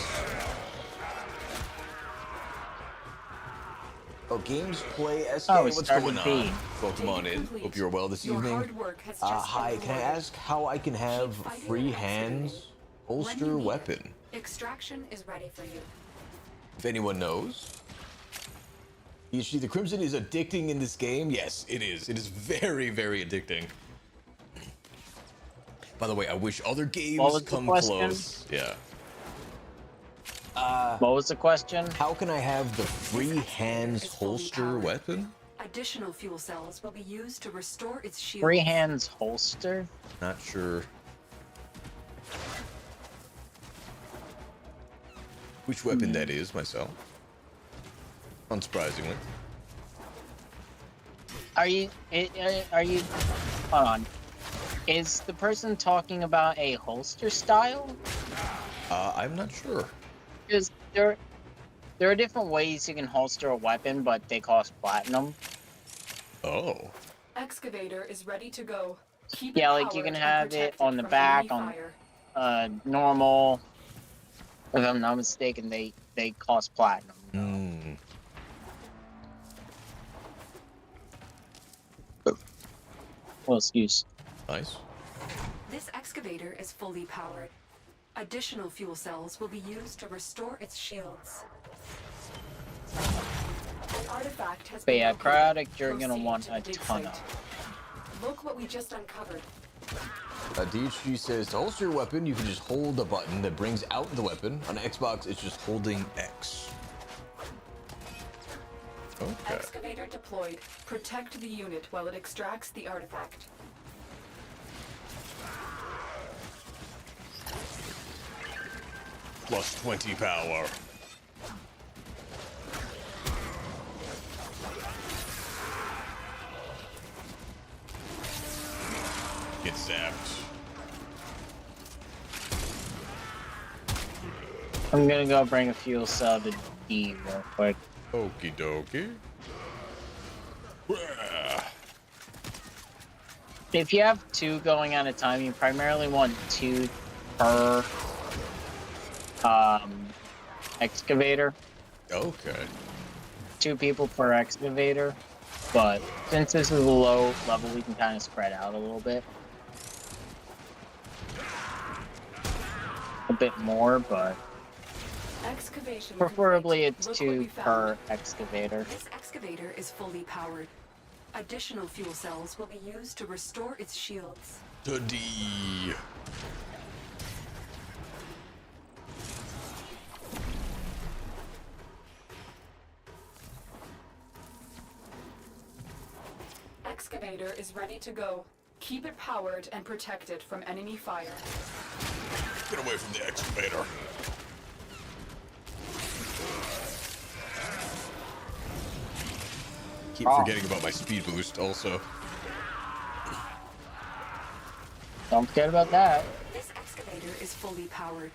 Oh, games play SK. Oh, it What's started going on? B. Welcome on in. complete. Hope you're well this Your evening. hard work has just Hi, been can I rewarded. ask how I can have Keep fighting free and hands excavating. holster When you need weapon? it, extraction is ready for you. If anyone knows. PhD, the Crimson is addicting in this game. Yes, it is. It is very, very addicting. By the way, I wish other games What was the come question? close. Yeah. What was the question? How can I have the free excavator hands is fully holster powered. weapon? Additional fuel cells will be used to restore its shields. Free hands holster? Not sure. Which weapon that is, myself. Unsurprisingly. Are you? Hold on. Is the person talking about a holster style? I'm not sure. Because there are different ways you can holster a weapon, but they cost platinum. Oh. Excavator is ready to go. Keep Yeah, it like you can powered and have it protected on the from back, enemy on fire. normal. If I'm not mistaken, they cost platinum. Mm. Well, excuse. Nice. This excavator is fully powered. Additional fuel cells will be used to restore its shields. An artifact has But been yeah, located. cryotic you're gonna Proceed want to the a dig ton site. of. Look what we just uncovered. DHG says to holster your weapon, you can just hold the button that brings out the weapon. On Xbox, it's just holding X. Okay. Excavator deployed. Protect the unit while it extracts the artifact. Plus 20 power. Get zapped. I'm gonna go bring a fuel cell to D real quick. Okie dokie. If you have two going at a time, you primarily want two per excavator. Okay. 2 people per excavator. But since this is a low level, we can kind of spread out a little bit. A bit more, but Excavation preferably complete. it's Look 2 what we per found. excavator. This excavator is fully powered. Additional fuel cells will be used to restore its shields. To D. Excavator is ready to go. Keep it powered and protected from enemy fire. Get away from the excavator. Keep forgetting about my speed boost also. Don't forget about that. This excavator is fully powered.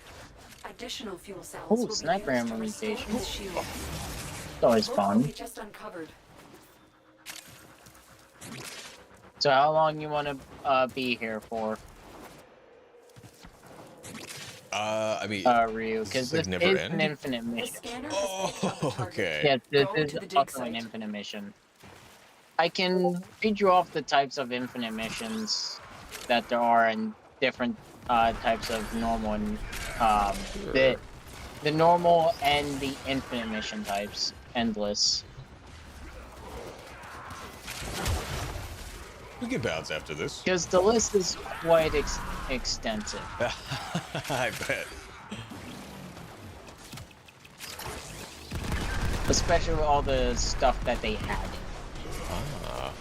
Additional fuel cells Ooh, will be sniper used to restore ammunition. its shields. It's always Look what fun. we just uncovered. So how long you want to be here for? I mean, Ryu, because like this never is end? an infinite The mission. scanner has picked up the target. Okay. Yes, this Go is to the dig also an site. infinite mission. I can read you off the types of infinite missions that there are and different types of normal and the normal and the infinite mission types. Endless. We can bounce after this. Because the list is quite extensive. I bet. Especially with all the stuff that they added. Ah.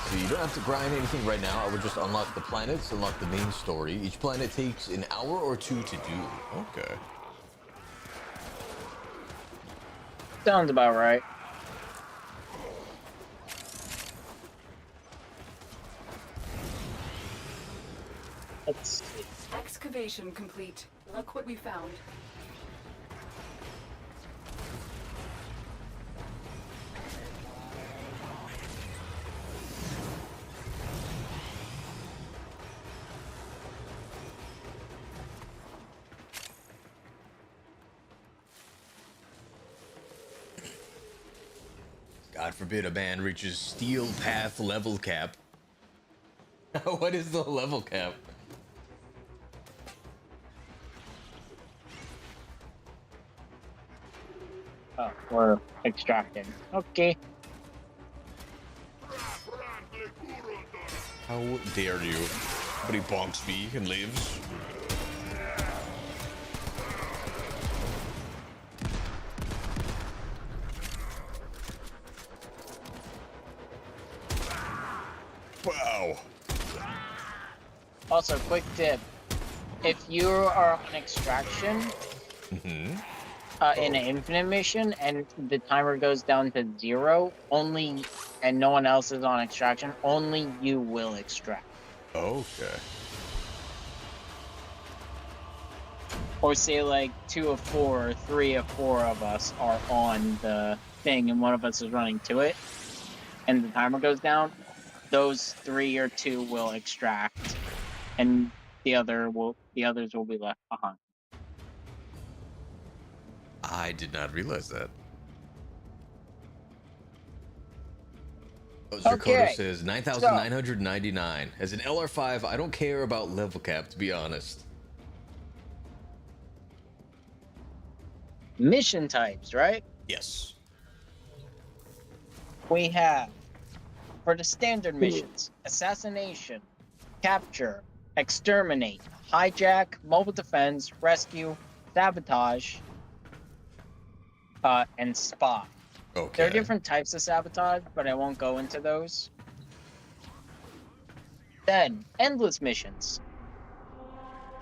So you don't have to grind anything right now. I would just unlock the planets, unlock the main story. Each planet takes an hour or 2 to do. Okay. Sounds about right. Let's see. Excavation complete. Look what we found. God forbid a man reaches Steel Path level cap. What is the level cap? Oh, we're extracting. Okay. How dare you? Somebody bonks me and lives. Wow. Also, quick tip. If you are on extraction, in an infinite mission, and the timer goes down to 0, only, and no one else is on extraction, only you will extract. Okay. Or say like 2 of 4, or 3 of 4 of us are on the thing, and one of us is running to it, and the timer goes down. Those 3 or 2 will extract, and the others will be left behind. I did not realize that. Oh, Dracoto says 9,999. As an LR5, I don't care about level cap, to be honest. Mission types, right? Yes. We have, for the standard missions, assassination, capture, exterminate, hijack, mobile defense, rescue, sabotage, and spy. Okay. There are different types of sabotage, but I won't go into those. Then, endless missions.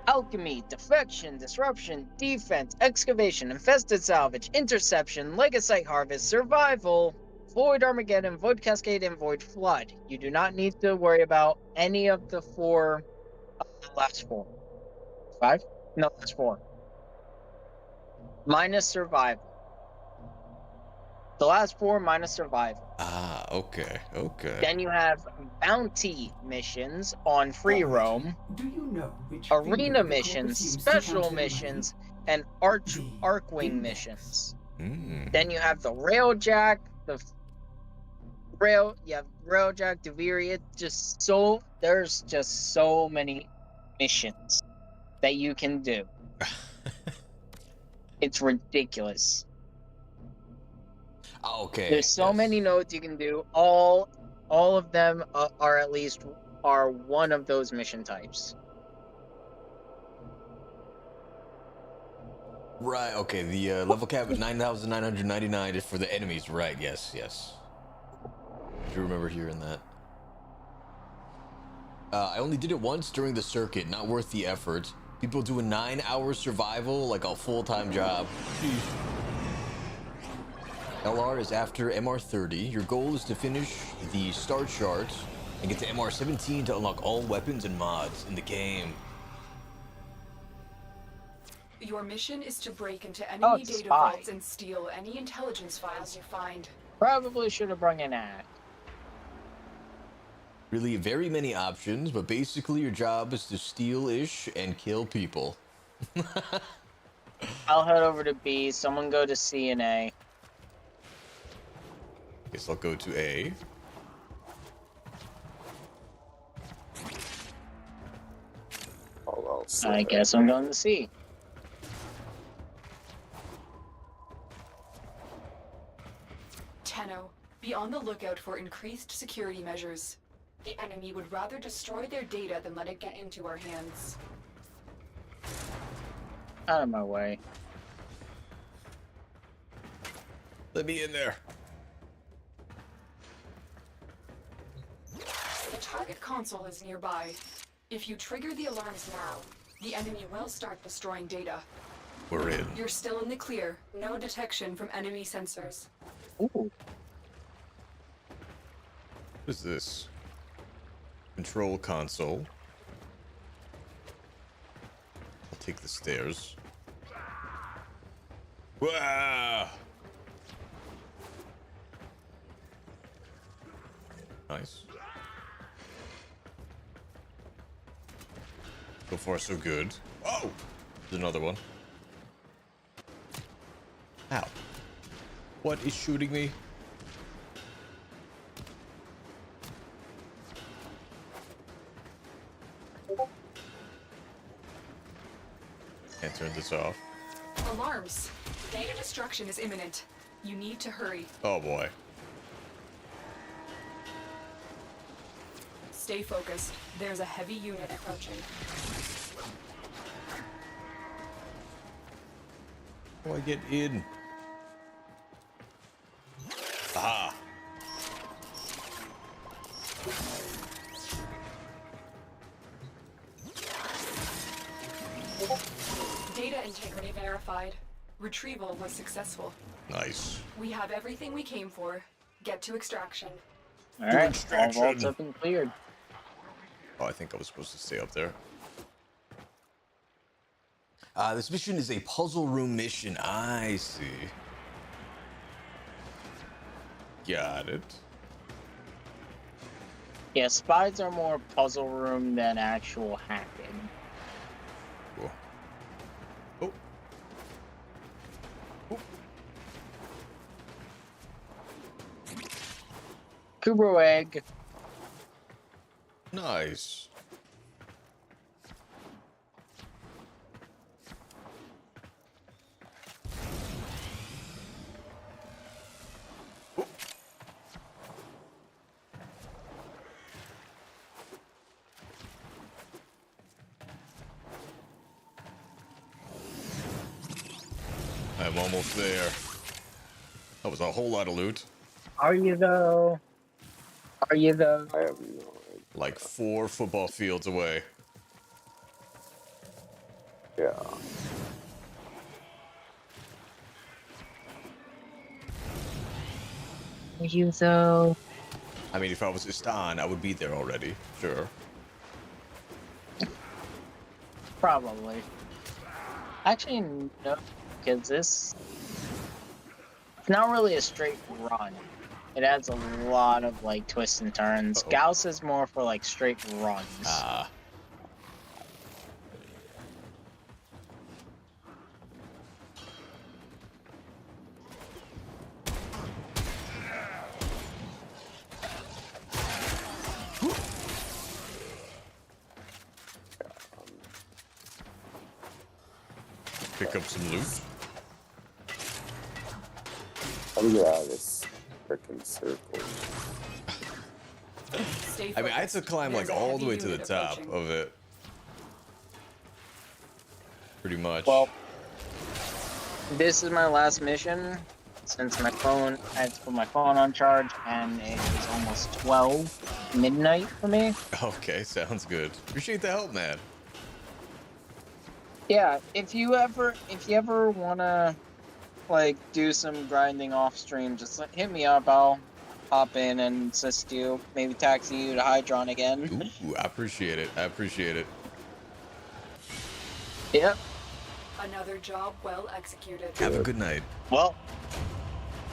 Alchemy, defection, disruption, defense, excavation, infested salvage, interception, legacy harvest, survival, void Armageddon, void cascade, and void flood. You do not need to worry about any of the last 4. 5? No, last 4. Minus survival. The last 4 minus survival. Ah, okay, okay. Then you have bounty missions on free roam, Do you know which arena missions, special missions, and Archwing missions. Then you have the Railjack, Railjack, Deveria. There's just so many missions that you can do. It's ridiculous. Okay. There's so many nodes you can do. All of them are one of those mission types. Right, okay, the level cap at 9,999 is for the enemies, right, yes. I do remember hearing that. I only did it once during the circuit, not worth the effort. People do a 9-hour survival like a full-time job. LR is after MR30. Your goal is to finish the star chart and get to MR17 to unlock all weapons and mods in the game. Your mission is to break into enemy data vaults and steal any intelligence files you find. Probably should have brought an act. Really, very many options, but basically your job is to steal-ish and kill people. I'll head over to B. Someone go to C and A. Guess I'll go to A. I guess I'm going to C. Tenno, be on the lookout for increased security measures. The enemy would rather destroy their data than let it get into our hands. Out of my way. Let me in there. The target console is nearby. If you trigger the alarms now, the enemy will start destroying data. We're in. You're still in the clear. No detection from enemy sensors. Ooh. What is this? Control console. I'll take the stairs. Wow! Nice. So far, so good. Oh! There's another one. Ow. What is shooting me? Can't turn this off. Alarms. Data destruction is imminent. You need to hurry. Oh boy. Stay focused. There's a heavy unit approaching. How do I get in? Aha! Data integrity verified. Retrieval was successful. Nice. We have everything we came for. Get to extraction. Alright, all vaults up and cleared. Oh, I think I was supposed to stay up there. This mission is a puzzle room mission. I see. Got it. Yeah, spies are more puzzle room than actual hacking. Cool. Oh. Oh. Kubro egg. Nice. I'm almost there. That was a whole lot of loot. Are you though? Are you though? I have no idea. Like 4 football fields away. Yeah. Are you though? I mean, if I was Istan, I would be there already. Sure. Probably. Actually, no, because this... It's not really a straight run. It adds a lot of, like, twists and turns. Gauss is more for, like, straight runs. Ah. Pick up some loot. How do we get out of this frickin' circle? I mean, I had to climb like all the way to the top of it. Pretty much. Well, this is my last mission, since my phone, I had to put my phone on charge, and it was almost 12 midnight for me. Okay, sounds good. Appreciate the help, man. Yeah, if you ever wanna, like, do some grinding off stream, just hit me up. I'll hop in and assist you. Maybe taxi you to Hydron again. Ooh, I appreciate it. I appreciate it. Yep. Another job well executed. Have a good night. Well,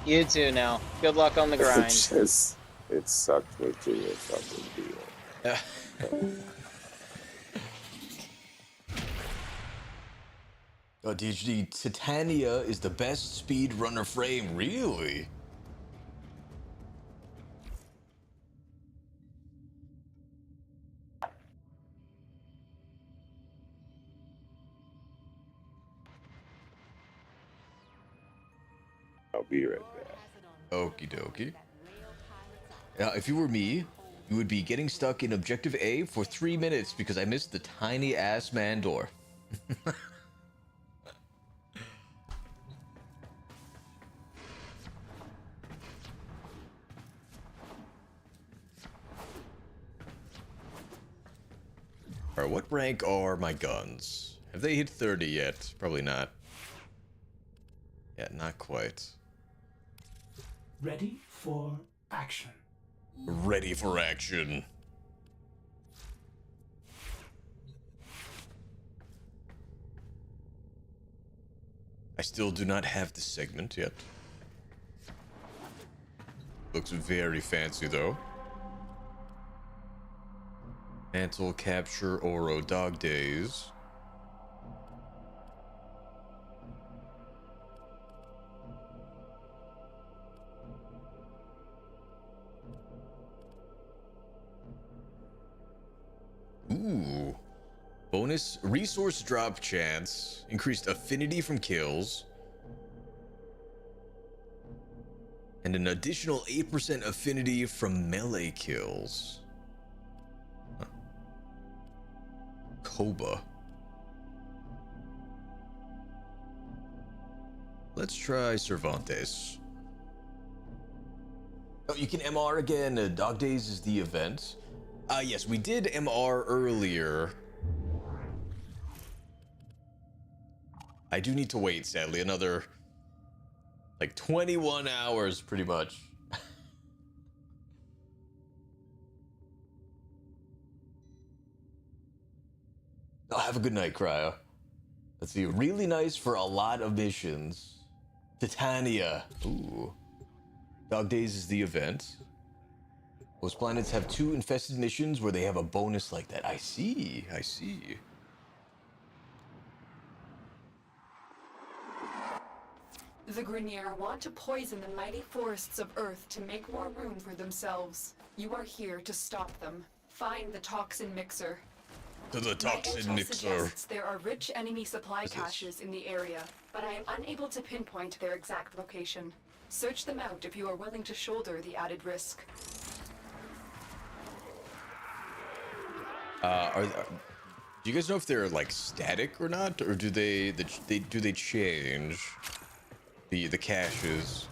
you too now. Good luck on the grind. It sucked me to a fucking deal. Oh, DHD, Titania is the best speedrunner frame, really? I'll be right back. Okie dokie. Now, if you were me, you would be getting stuck in Objective A for 3 minutes because I missed the tiny ass man door. Alright, what rank are my guns? Have they hit 30 yet? Probably not. Yeah, not quite. Ready for action. Ready for action. I still do not have the segment yet. Looks very fancy though. Mantle, capture, Oro, dog days. Ooh. Bonus resource drop chance. Increased affinity from kills. And an additional 8% affinity from melee kills. Huh. Koba. Let's try Cervantes. Oh, you can MR again. Dog Days is the event. Yes, we did MR earlier. I I do need to wait, sadly, another like 21 hours pretty much. Oh, have a good night, Cryo. Let's see, really nice for a lot of missions. Titania. Ooh. Dog Days is the event. Most planets have 2 infested missions where they have a bonus like that. I see, I see. The Grineer want to poison the mighty forests of Earth to make more room for themselves. You are here to stop them. Find the toxin mixer. To the toxin My intel mixer. suggests there are rich enemy supply What's this? caches in the area, but I am unable to pinpoint their exact location. Search them out if you are willing to shoulder the added risk. Do you guys know if they're like static or not, or do they change the caches?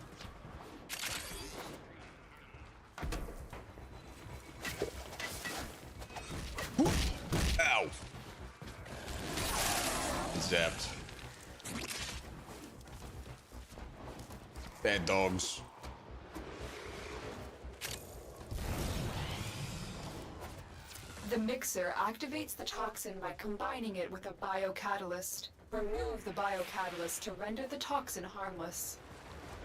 Ow! Zapped. Bad dogs. The mixer activates the toxin by combining it with a biocatalyst. Remove the biocatalyst to render the toxin harmless.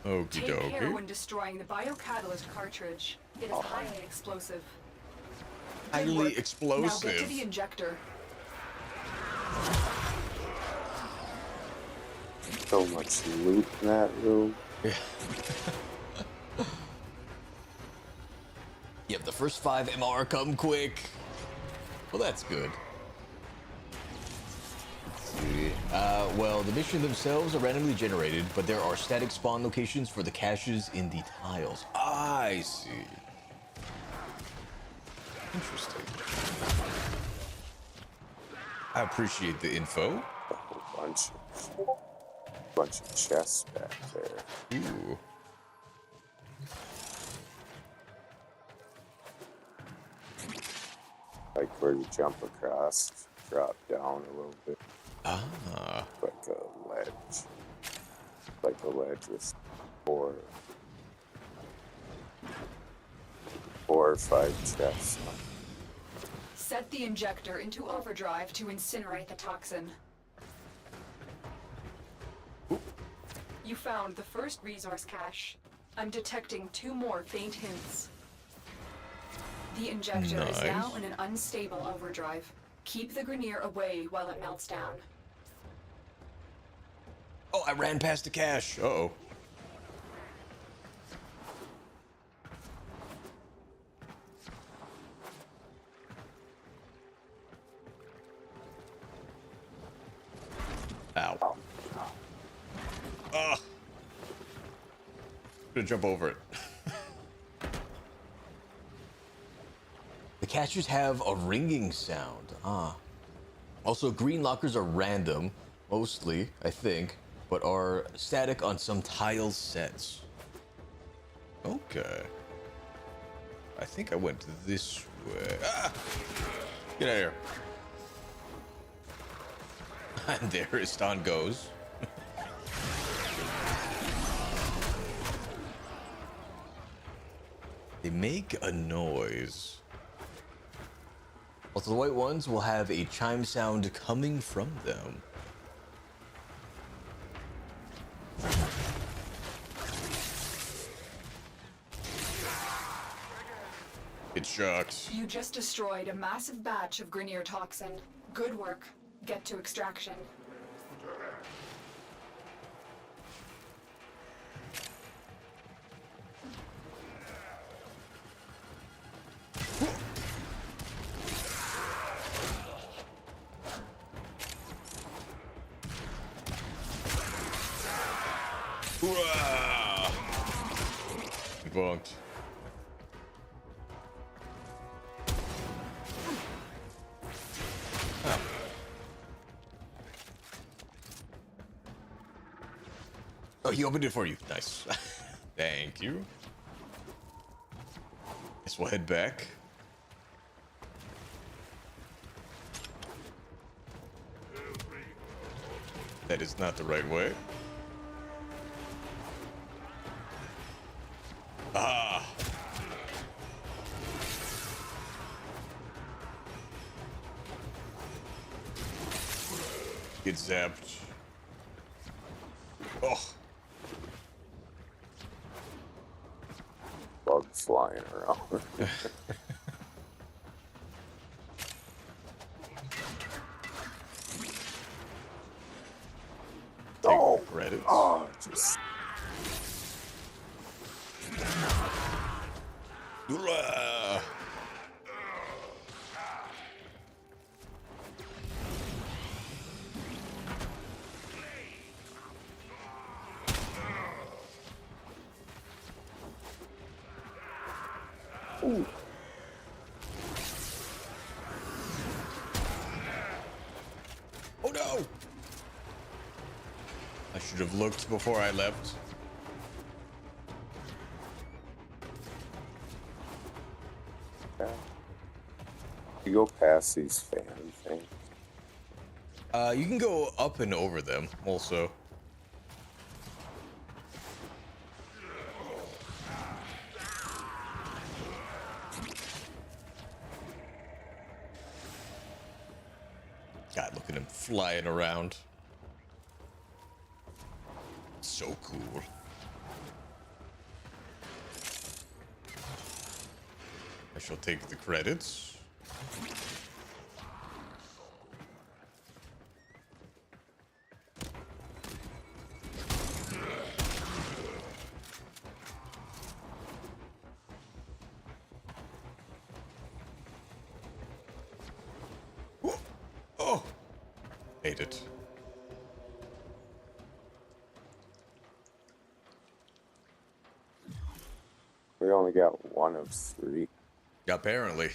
Okie Take care dokie. when destroying the biocatalyst cartridge. It is highly explosive. Good Highly work. Now get explosive. to the injector. So much loot in that room. Yeah. Yep, the first 5 MR come quick. Well, that's good. Let's see. Well, the missions themselves are randomly generated, but there are static spawn locations for the caches in the tiles. I see. Interesting. I appreciate the info. A whole bunch of chests back there. Ooh. Like where you jump across, drop down a little bit. Ah. Like a ledge. Like a ledge with 4 or 5 chests. Set the injector into overdrive to incinerate the toxin. You found the first resource cache. I'm detecting 2 more faint hints. The injector is now Nice. in an unstable overdrive. Keep the Grineer away while it melts down. Oh, I ran past the cache. Uh-oh. Ow. Ugh. Gonna jump over it. The caches have a ringing sound. Ah. Also, green lockers are random, mostly, I think, but are static on some tile sets. Okay. I think I went this way. Ah! Get out of here. And there Istan goes. They make a noise. Also, the white ones will have a chime sound coming from them. It shucks. You just destroyed a massive batch of Grineer toxin. Good work. Get to extraction. Hurrah! Debunked. Oh. Oh, he opened it for you. Nice. Thank you. Guess we'll head back. That is not the right way. Ah. Get zapped. Oh. Bugs flying around. Oh, credits. Oh, just. Ooh. Oh no! I should have looked before I left. Yeah. You go past these fan things. You can go up and over them also. God, look at him flying around. So cool. I shall take the credits. Oh! Made it. We only got one of three. Apparently.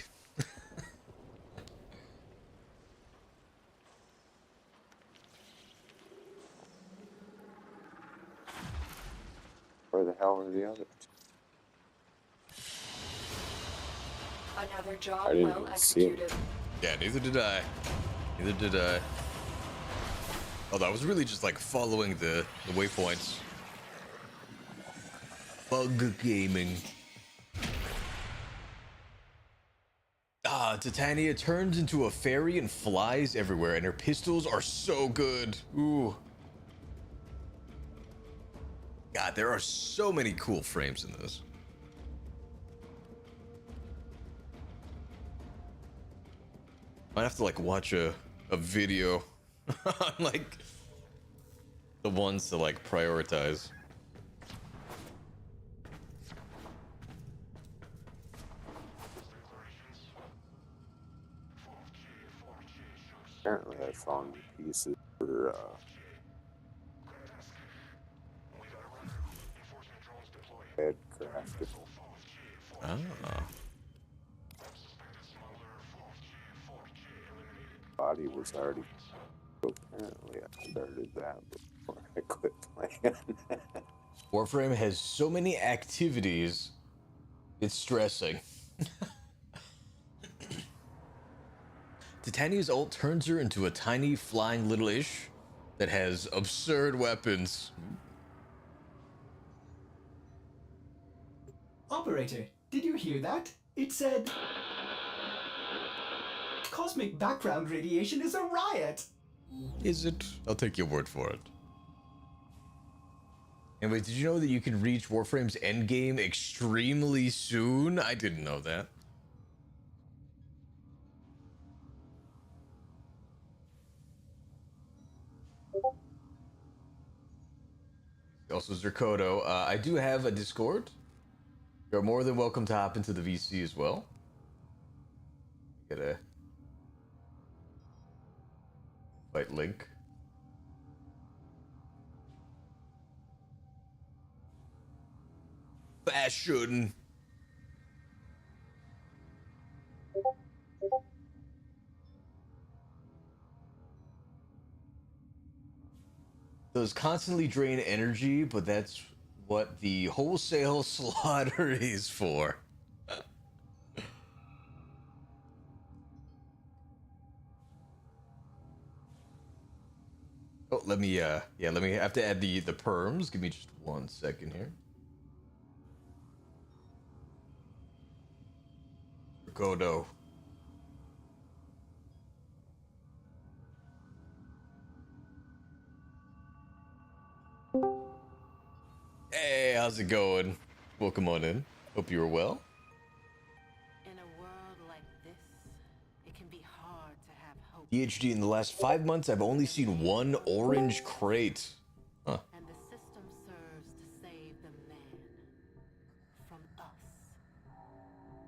Where the hell are the others? Another I job didn't well even see him. executed. Yeah, neither did I. Neither did I. Although I was really just like following the waypoints. Bug gaming. Titania turns into a fairy and flies everywhere, and her pistols are so good. Ooh. God, there are so many cool frames in this. Might have to like watch a video on like the ones to like prioritize. Apparently I found pieces for head crafted. Ah. Body was already. Apparently I started that before I quit playing. Warframe has so many activities, it's stressing. Titania's ult turns her into a tiny flying little ish that has absurd weapons. Operator, did you hear that? It said... Cosmic background radiation is a riot! Is it? I'll take your word for it. Anyway, did you know that you can reach Warframe's endgame extremely soon? I didn't know that. Also, Zerkoto, I do have a Discord. You're more than welcome to hop into the VC as well. Get a fight link. Fashion. Those constantly drain energy, but that's what the wholesale slaughter is for. Oh, let me have to add the perms. Give me just 1 second here. Godo. Hey, how's it going? Welcome on in. Hope you are well. In a world like this, it can be hard to have hope. PhD, in the last 5 months, I've only seen one orange crate. Huh. And the system serves to save the man from us.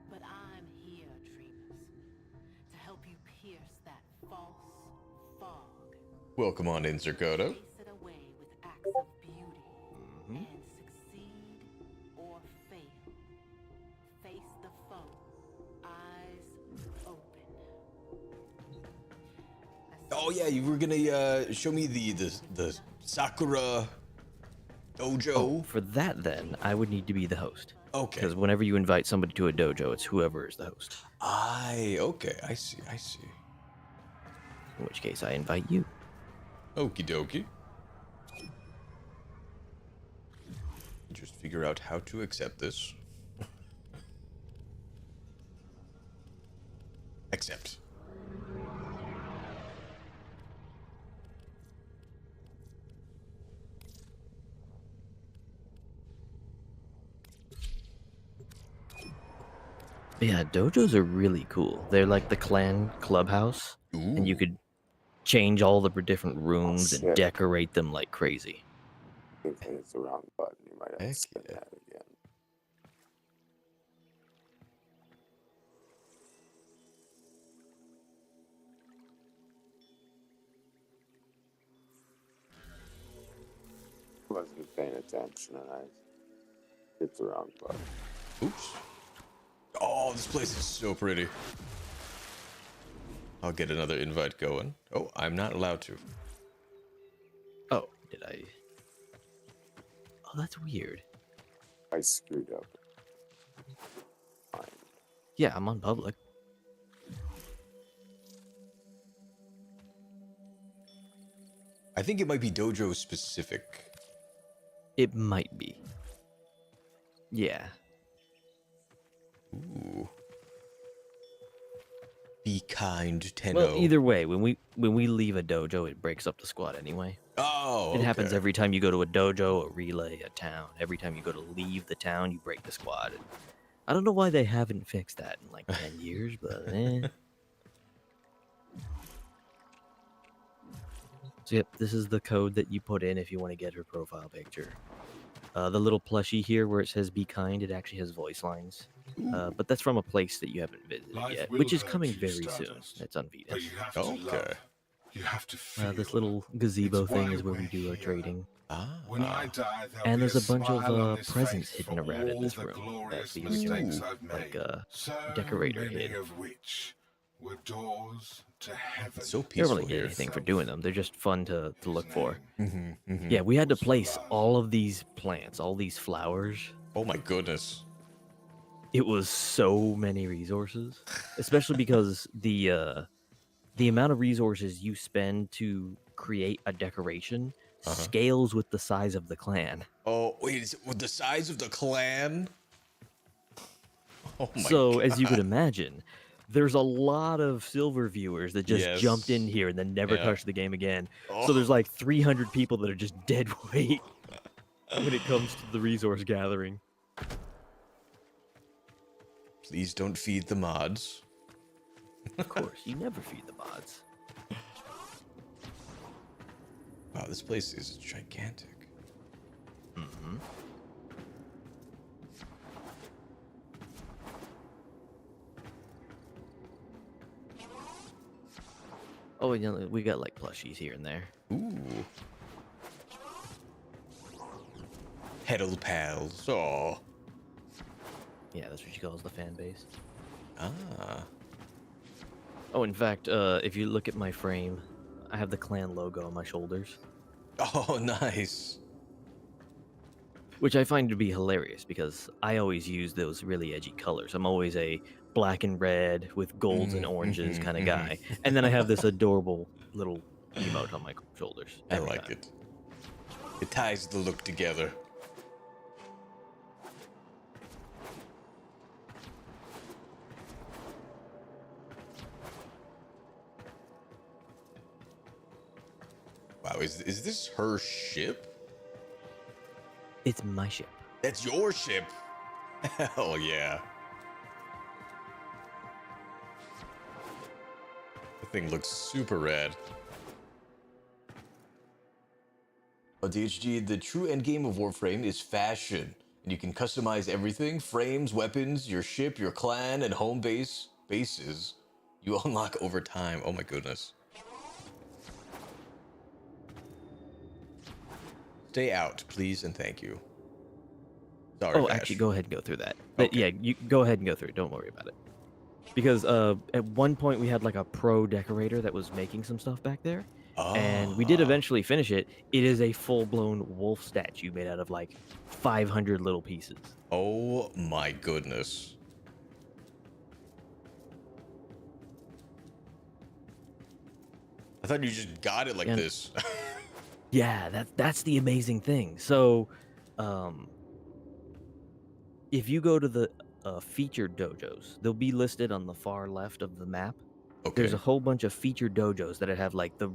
But I'm here, dreamers, to help you pierce that false fog. Welcome on in, Zerkoto. Chase it away with acts of beauty and succeed or fail. Face the foe, eyes open. Oh yeah, you were gonna show me the Sakura dojo. Oh, for that then, I would need to be the host. Okay. Because whenever you invite somebody to a dojo, it's whoever is the host. Okay, I see. In which case, I invite you. Okie dokie. Just figure out how to accept this. Accept. Yeah, dojos are really cool. They're like the clan clubhouse, and you could change all the different rooms and shit. decorate them like crazy. I think it's the wrong button. You might have to spin that again. Wasn't paying attention and I hit the wrong button. Oops. Oh, this place is so pretty. I'll get another invite going. Oh, I'm not allowed to. Oh, did I? Oh, that's weird. I screwed up. Fine. Yeah, I'm on public. I think it might be dojo specific. It might be. Yeah. Ooh. Be kind, Tenno. Well, either way, when we leave a dojo, it breaks up the squad anyway. Oh, It happens every time you go to a dojo, a relay, a town. Every time you go to leave the town, you break the squad. And I don't know why they haven't fixed that in like 10 years, but eh. So yep, this is the code that you put in if you want to get her profile picture. The little plushie here where it says "Be kind," it actually has voice lines. But that's from a place that you haven't visited yet, which is coming very soon. It's on Vita. Okay. You have to feel. This little gazebo thing is where we do our trading. When I die, And there's a bunch smile on of his presents face hidden for around in all this the room that glorious the original mistakes I've made. decorator many hid. of which were doors to heaven. It's so You don't peaceful really get here. anything for doing them. They're just fun to look for. Mm-hmm. Yeah, we had to place all of these plants, all these flowers. Oh my goodness. It was so many resources, especially because the amount of resources you spend to create a decoration scales with the size of the clan. Oh, wait, is it with the size of the clan? Oh my So, God. as you could imagine, there's a lot of silver viewers that just jumped in here and then never touched the game again. So there's like 300 people that are just dead weight when it comes to the resource gathering. Please don't feed the mods. Of course, you never feed the mods. Wow, this place is gigantic. Mm-hmm. Oh, and we got like plushies here and there. Ooh. Petal pals. Oh. Yeah, that's what she calls the fan base. Ah. Oh, in fact, if you look at my frame, I have the clan logo on my shoulders. Oh, nice. Which I find to be hilarious because I always use those really edgy colors. I'm always a black and red with golds and oranges kind of guy. And then I have this adorable little emote on my shoulders. I every like time. it. It ties the look together. Wow, is this her ship? It's my ship. That's your ship. Hell yeah. The thing looks super rad. DHG, the true endgame of Warframe is fashion, and you can customize everything: frames, weapons, your ship, your clan, and home bases you unlock over time. Oh my goodness. Stay out, please, and thank you. Sorry, Vash. Actually, go ahead and go through that. But yeah, you go ahead and go through it. Don't worry about it. Because at one point we had like a pro decorator that was making some stuff back there. And we did eventually finish it. It is a full-blown wolf statue made out of like 500 little pieces. Oh my goodness. I thought you just got it like this. Yeah, that's the amazing thing. So, if you go to the featured dojos, they'll be listed on the far left of the map. Okay. There's a whole bunch of featured dojos that have like the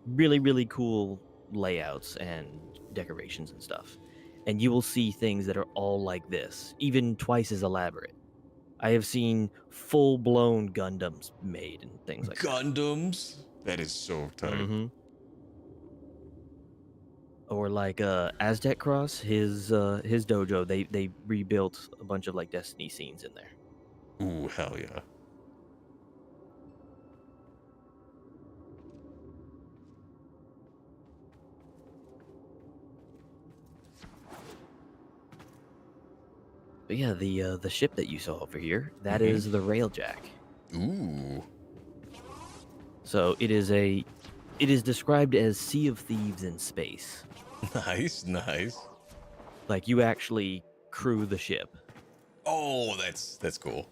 really, really cool layouts and decorations and stuff. And you will see things that are all like this, even twice as elaborate. I have seen full-blown Gundams made and things like Gundams? That is so tight. Mm-hmm. Or like Aztec Cross, his dojo, they rebuilt a bunch of like Destiny scenes in there. Ooh, hell yeah. But yeah, the ship that you saw over here, that is the Railjack. Ooh. So it is described as Sea of Thieves in space. Nice, nice. Like you actually crew the ship. Oh, that's cool.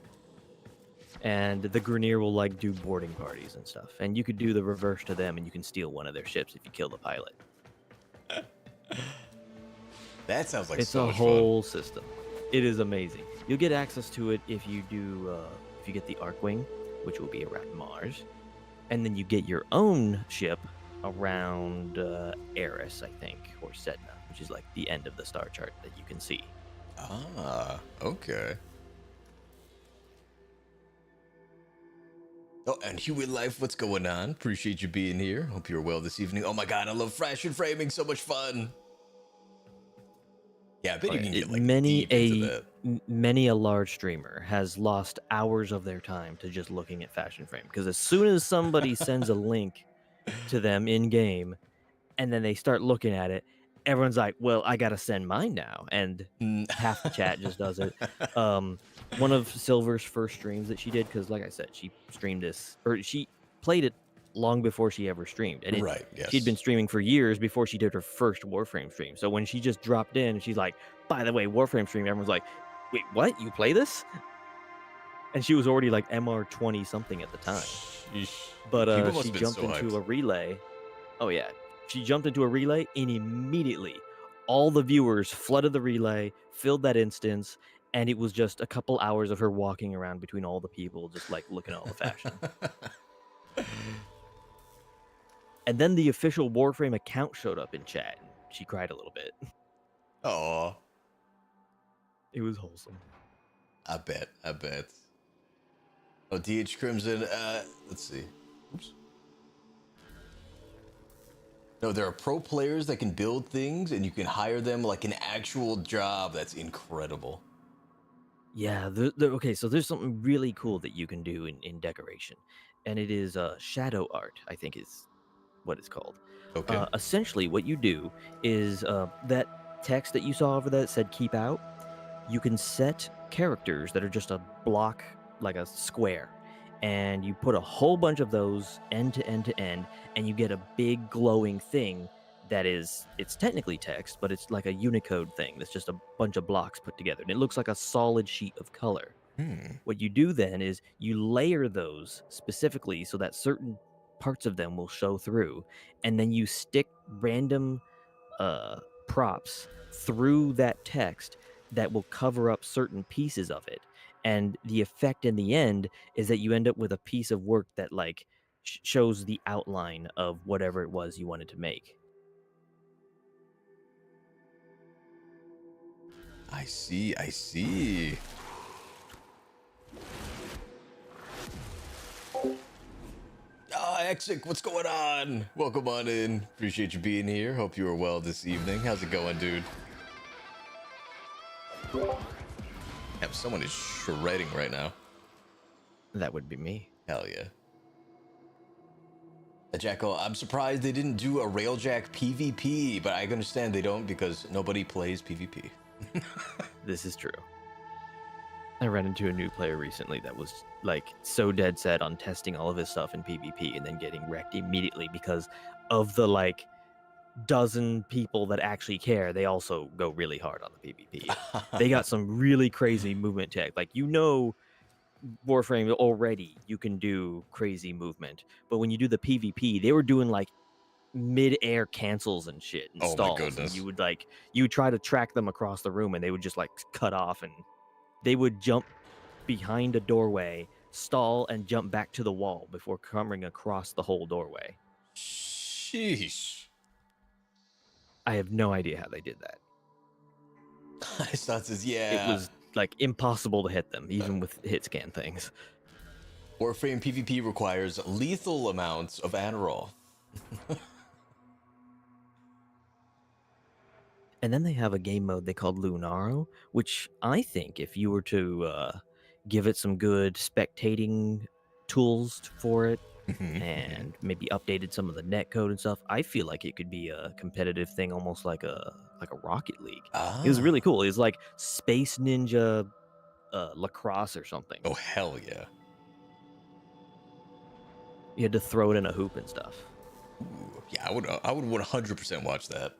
And the Grineer will like do boarding parties and stuff. And you could do the reverse to them and you can steal one of their ships if you kill the pilot. That sounds like it's so a much whole system. It is amazing. You'll get access to it if you do if you get the Arkwing, which will be around Mars. And then you get your own ship around Eris, I think, or Sedna, which is like the end of the star chart that you can see. Ah, okay. Oh, and Huey Life, what's going on? Appreciate you being here. Hope you're well this evening. Oh my god, I love fashion framing. So much fun. Yeah, I bet you can get like deep into that. Many a large streamer has lost hours of their time to just looking at fashion frame, because as soon as somebody sends a link to them in game and then they start looking at it, everyone's like, well, I gotta send mine now, and half the chat just does it. One of Silver's first streams that she did, because like I said, she streamed this, or she played it long before she ever streamed, and Right, yes. she'd been streaming for years before she did her first Warframe stream. So when she just dropped in, she's like, by the way, Warframe stream, everyone's like, wait, what? You play this? And she was already like MR 20 something at the time. But People must she have been jumped so into hyped. a relay. Oh yeah, she jumped into a relay, and immediately all the viewers flooded the relay, filled that instance, and it was just a couple hours of her walking around between all the people, just like looking at all the fashion. And then the official Warframe account showed up in chat, and she cried a little bit. Oh, it was wholesome. I bet. Oh, DH Crimson. Let's see. Oops. No, there are pro players that can build things, and you can hire them like an actual job. That's incredible. Yeah, okay, so there's something really cool that you can do in decoration, and it is shadow art, I think is what it's called. Okay. Essentially, what you do is that text that you saw over there that said keep out, you can set characters that are just a block, like a square, and you put a whole bunch of those end to end to end, and you get a big glowing thing that is, it's technically text, but it's like a Unicode thing that's just a bunch of blocks put together, and it looks like a solid sheet of color. What you do then is you layer those specifically so that certain parts of them will show through, and then you stick random props through that text that will cover up certain pieces of it, and the effect in the end is that you end up with a piece of work that like shows the outline of whatever it was you wanted to make. I see. Exik, what's going on? Welcome on in. Appreciate you being here. Hope you are well this evening. How's it going, dude? Yep, someone is shredding right now. That would be me. Hell yeah. Jackal, I'm surprised they didn't do a Railjack PvP, but I understand they don't because nobody plays PvP. This is true. I ran into a new player recently that was like so dead set on testing all of his stuff in PvP and then getting wrecked immediately because of the like dozen people that actually care. They also go really hard on the PvP. They got some really crazy movement tech. Like, you know, Warframe already you can do crazy movement, but when you do the PvP, they were doing like mid-air cancels and shit and stalls. My goodness. And you would try to track them across the room and they would just like cut off, and they would jump behind a doorway, stall, and jump back to the wall before coming across the whole doorway. Sheesh. I have no idea how they did that. I thought this, yeah. It was like impossible to hit them, even with hit scan things. Warframe PvP requires lethal amounts of Adderall. And then they have a game mode they called Lunaro, which I think if you were to give it some good spectating tools for it and maybe updated some of the netcode and stuff, I feel like it could be a competitive thing, almost like a Rocket League. It was really cool. It was like Space Ninja lacrosse or something. Oh, hell yeah. You had to throw it in a hoop and stuff. Ooh, yeah, I would 100% watch that.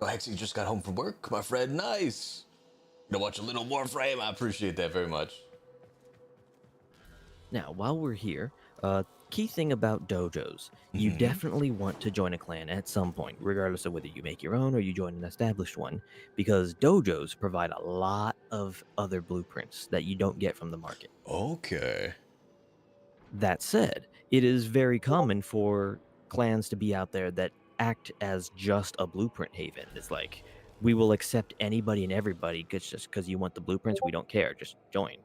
Oh, Hexy just got home from work, my friend. Nice. Gonna watch a little Warframe. I appreciate that very much. Now, while we're here, key thing about dojos, you definitely want to join a clan at some point, regardless of whether you make your own or you join an established one, because dojos provide a lot of other blueprints that you don't get from the market. Okay. That said, it is very common for clans to be out there that act as just a blueprint haven. It's like, we will accept anybody and everybody just because you want the blueprints. We don't care. Just join.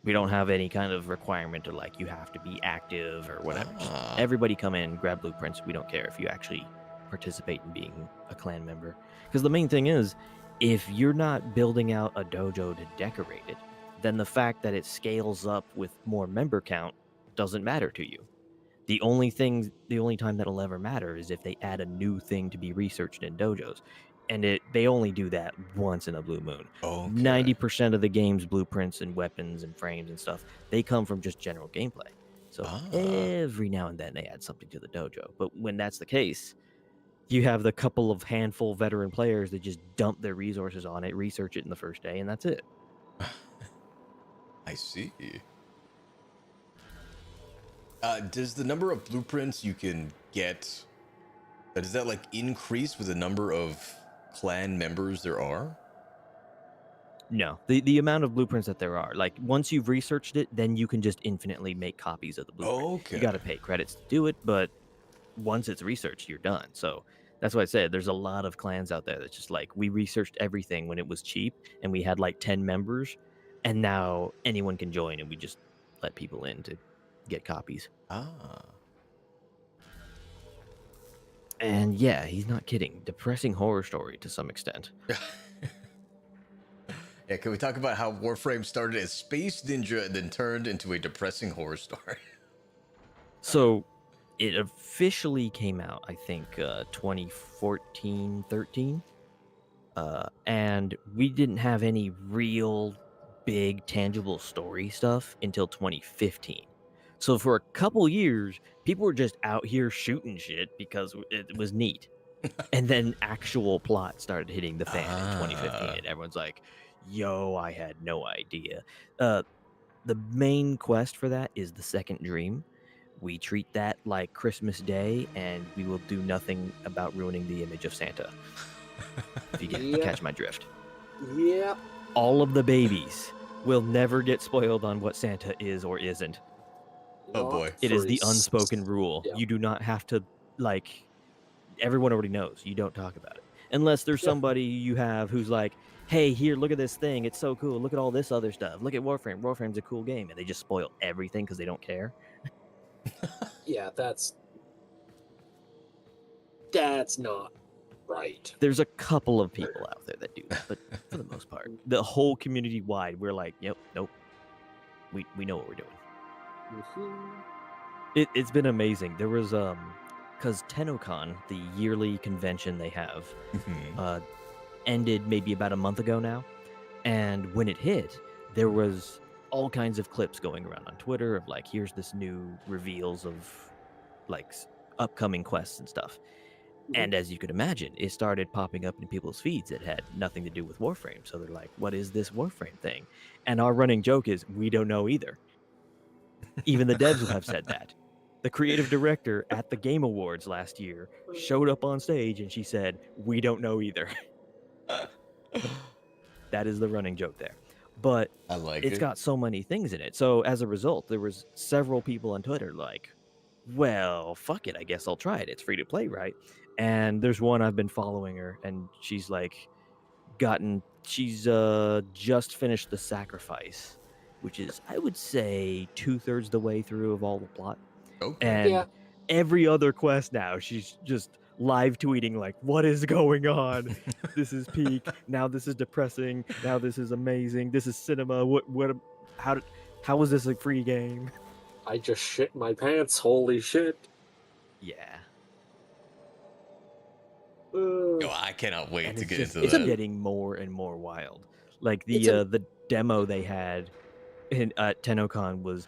We don't have any kind of requirement to like you have to be active or whatever. Just everybody come in, grab blueprints. We don't care if you actually participate in being a clan member. Because the main thing is, if you're not building out a dojo to decorate it, then the fact that it scales up with more member count doesn't matter to you. The only time that'll ever matter is if they add a new thing to be researched in dojos. And they only do that once in a blue moon. Okay. 90% of the game's blueprints and weapons and frames and stuff, they come from just general gameplay. So every now and then they add something to the dojo. But when that's the case, you have the couple of handful veteran players that just dump their resources on it, research it in the first day, and that's it. I see. Does the number of blueprints you can get, does that like increase with the number of clan members there are? No, the amount of blueprints that there are, like once you've researched it, then you can just infinitely make copies of the blueprint. Okay. You got to pay credits to do it, but once it's researched, you're done. So that's why I said there's a lot of clans out there that's just like, we researched everything when it was cheap and we had like 10 members, and now anyone can join and we just let people in to get copies. And yeah, he's not kidding. Depressing horror story to some extent. Yeah, can we talk about how Warframe started as Space Ninja and then turned into a depressing horror story? So it officially came out, I think, 2014, 13. And we didn't have any real big tangible story stuff until 2015. So for a couple years, people were just out here shooting shit because it was neat. And then actual plot started hitting the fan in 2015. And everyone's like, yo, I had no idea. The main quest for that is the second dream. We treat that like Christmas Day, and we will do nothing about ruining the image of Santa. If you catch my drift. Yep. All of the babies will never get spoiled on what Santa is or isn't. Oh boy. It is the unspoken rule. Yeah. You do not have to, like, everyone already knows. You don't talk about it. Unless there's somebody you have who's like, hey, here, look at this thing. It's so cool. Look at all this other stuff. Look at Warframe. Warframe's a cool game. And they just spoil everything because they don't care. Yeah, that's not right. There's a couple of people out there that do that, but for the most part, the whole community wide, we're like, yep, nope. We know what we're doing. It's been amazing. There was because TennoCon, the yearly convention they have, ended maybe about a month ago now, and when it hit, there was all kinds of clips going around on Twitter of like, here's this new reveals of like upcoming quests and stuff. And as you could imagine, it started popping up in people's feeds that had nothing to do with Warframe. So they're like, what is this Warframe thing? And our running joke is, we don't know either. Even the devs have said that. The creative director at the Game Awards last year showed up on stage and she said, we don't know either. That is the running joke there. But I like it's got so many things in it. So as a result, there was several people on Twitter like, well, fuck it, I guess I'll try it. It's free to play, right? And there's one, I've been following her, and she's like she's just finished the sacrifice, which is, I would say, 2/3 the way through of all the plot. Okay. And every other quest now, she's just live tweeting like, what is going on? This is peak. Now this is depressing. Now this is amazing. This is cinema. How is this a free game? I just shit my pants. Holy shit. Yeah. Yo, I cannot wait to get into It's that. getting more and more wild. Like the demo they had at TennoCon was,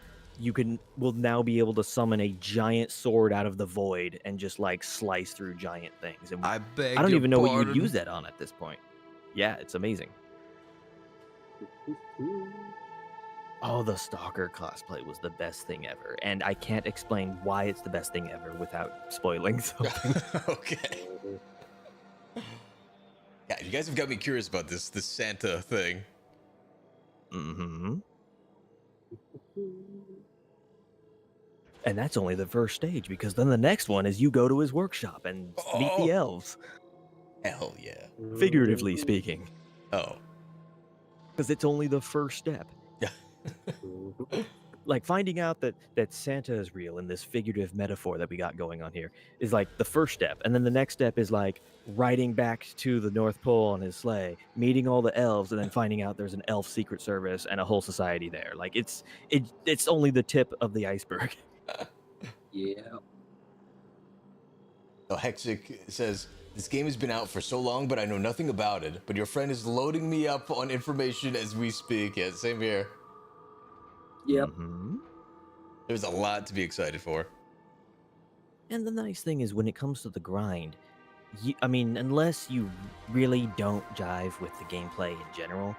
will now be able to summon a giant sword out of the void and just like slice through giant things. And I don't even know what you would use that on at this point. Yeah, it's amazing. Oh, the Stalker cosplay was the best thing ever, and I can't explain why it's the best thing ever without spoiling something. Okay. Yeah, you guys have got me curious about this Santa thing. Mm-hmm. And that's only the first stage, because then the next one is you go to his workshop and meet the elves. Hell yeah. Figuratively speaking. Oh. Because it's only the first step. Yeah. Like finding out that Santa is real in this figurative metaphor that we got going on here is like the first step. And then the next step is like riding back to the North Pole on his sleigh, meeting all the elves, and then finding out there's an elf secret service and a whole society there. Like it's only the tip of the iceberg. Yeah. So Hexic says, this game has been out for so long, but I know nothing about it. But your friend is loading me up on information as we speak. Yeah, same here. Yep. Mm-hmm. There's a lot to be excited for. And the nice thing is when it comes to the grind, unless you really don't jive with the gameplay in general,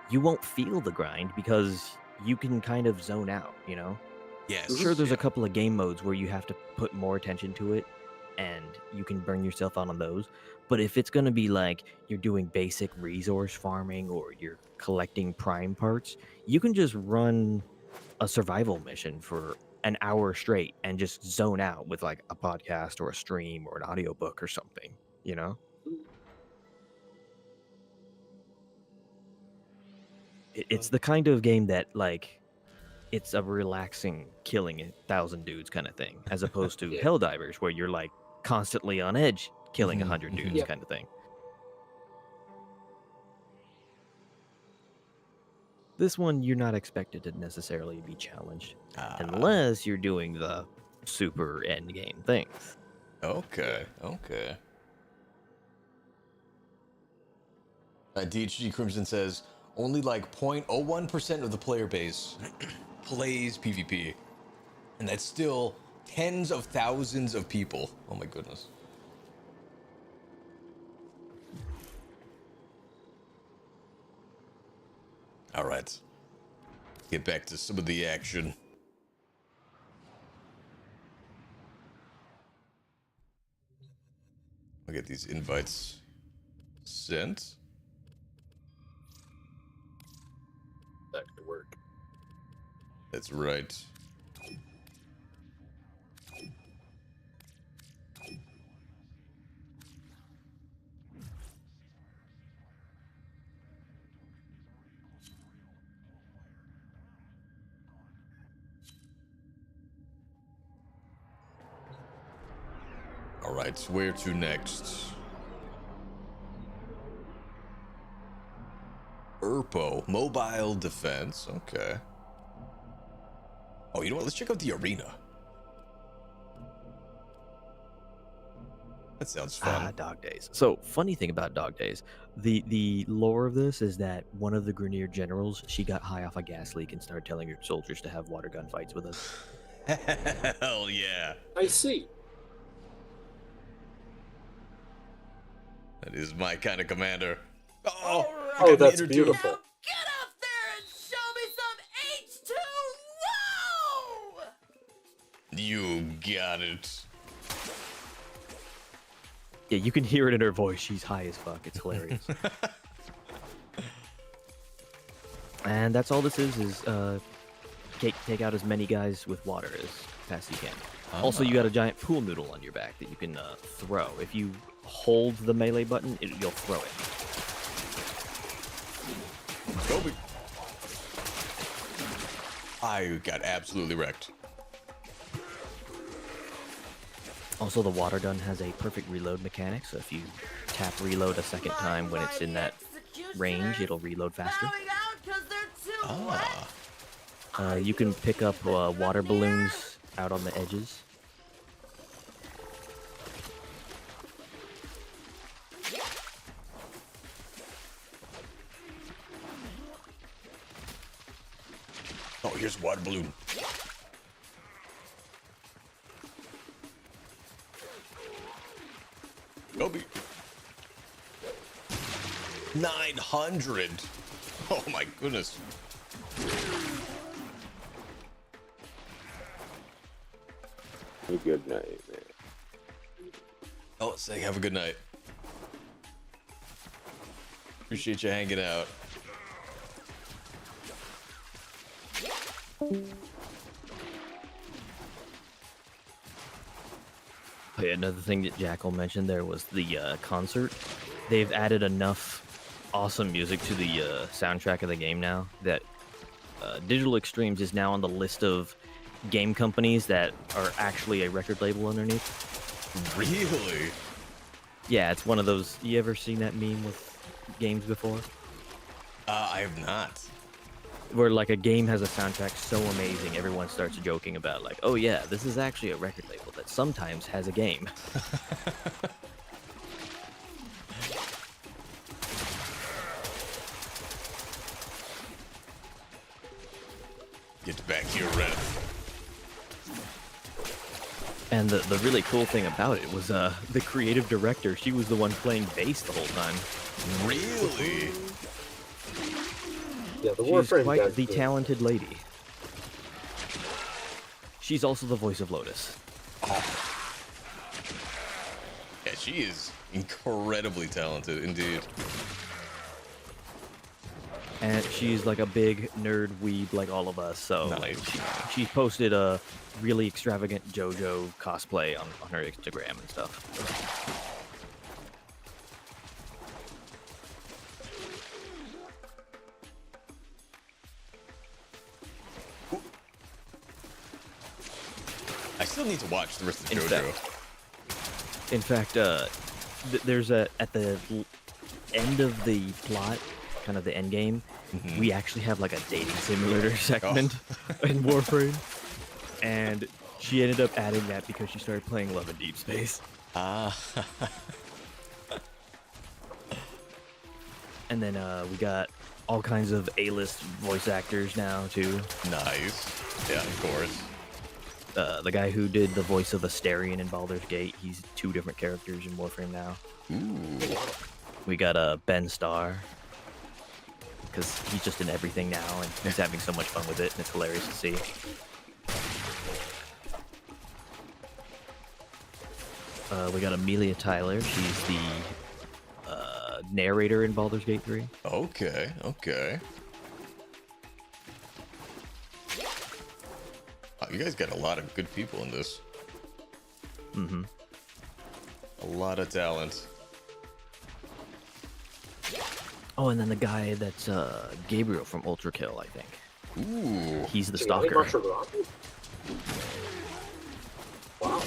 you won't feel the grind because you can kind of zone out, you know? Yes. Sure, there's a couple of game modes where you have to put more attention to it, and you can burn yourself out on those. But if it's going to be like you're doing basic resource farming or you're collecting prime parts, you can just run a survival mission for an hour straight and just zone out with like a podcast or a stream or an audiobook or something, you know? It's the kind of game that like it's a relaxing killing 1,000 dudes kind of thing, as opposed to Helldivers where you're like constantly on edge killing 100 dudes kind of thing. This one, you're not expected to necessarily be challenged, unless you're doing the super end game things. Okay. DHG Crimson says, only like 0.01% of the player base plays PvP. And that's still tens of thousands of people. Oh my goodness. All right. Get back to some of the action. I'll get these invites sent. That could work. That's right. All right, where to next? Urpo, mobile defense. Okay. Oh, you know what? Let's check out the arena. That sounds fun. Dog Days. So, funny thing about Dog Days, the lore of this is that one of the Grineer generals, she got high off a gas leak and started telling her soldiers to have water gun fights with us. Hell yeah. I see. That is my kind of commander. Oh, oh, that's beautiful. Now get up there and show me some H2O! You got it. Yeah, you can hear it in her voice. She's high as fuck. It's hilarious. And that's all this is take out as many guys with water as fast as you can. Also, you got a giant pool noodle on your back that you can throw. If you hold the melee button, you'll throw it. Kobe. I got absolutely wrecked. Also, the water gun has a perfect reload mechanic, so if you tap reload a second time when it's in that range, it'll reload faster. You can pick up water balloons out on the edges. Oh, here's a water balloon. Kobe. 900. Oh my goodness. A good night, man. Oh, say have a good night. Appreciate you hanging out. Okay, another thing that Jackal mentioned there was the concert. They've added enough awesome music to the soundtrack of the game now that Digital Extremes is now on the list of game companies that are actually a record label underneath. Really? Yeah, it's one of those. You ever seen that meme with games before? I have not. Where like a game has a soundtrack so amazing, everyone starts joking about like, oh yeah, this is actually a record label that sometimes has a game. Get back here, Red. And the really cool thing about it was the creative director, she was the one playing bass the whole time. Really? Yeah, the She's Warframe quite guy's the good. talented lady. She's also the voice of Lotus. Oh. Yeah, she is incredibly talented indeed. And she's like a big nerd weeb like all of us, so Nice. like, she posted a really extravagant JoJo cosplay on her Instagram and stuff. I still need to watch the rest of In JoJo. In fact, there's at the end of the plot, kind of the end game, we actually have like a dating simulator segment in Warframe, and she ended up adding that because she started playing Love in Deep Space. And then we got all kinds of A-list voice actors now too. Nice. Yeah, of course. The guy who did the voice of Asterion in Baldur's Gate, he's 2 different characters in Warframe now. Ooh. We got Ben Starr, because he's just in everything now, and he's having so much fun with it, and it's hilarious to see. We got Amelia Tyler. She's the narrator in Baldur's Gate 3. Okay, okay. Wow, you guys got a lot of good people in this. Mm-hmm. A lot of talent. Oh, and then the guy that's Gabriel from Ultra Kill, I think. Ooh. He's the stalker. Wow.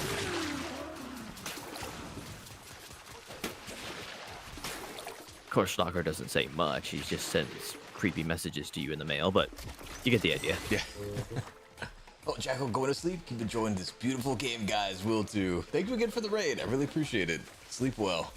Of course, Stalker doesn't say much. He just sends creepy messages to you in the mail, but you get the idea. Yeah. Oh, Jackal, going to sleep? Keep enjoying this beautiful game, guys. Will do. Thank you again for the raid. I really appreciate it. Sleep well.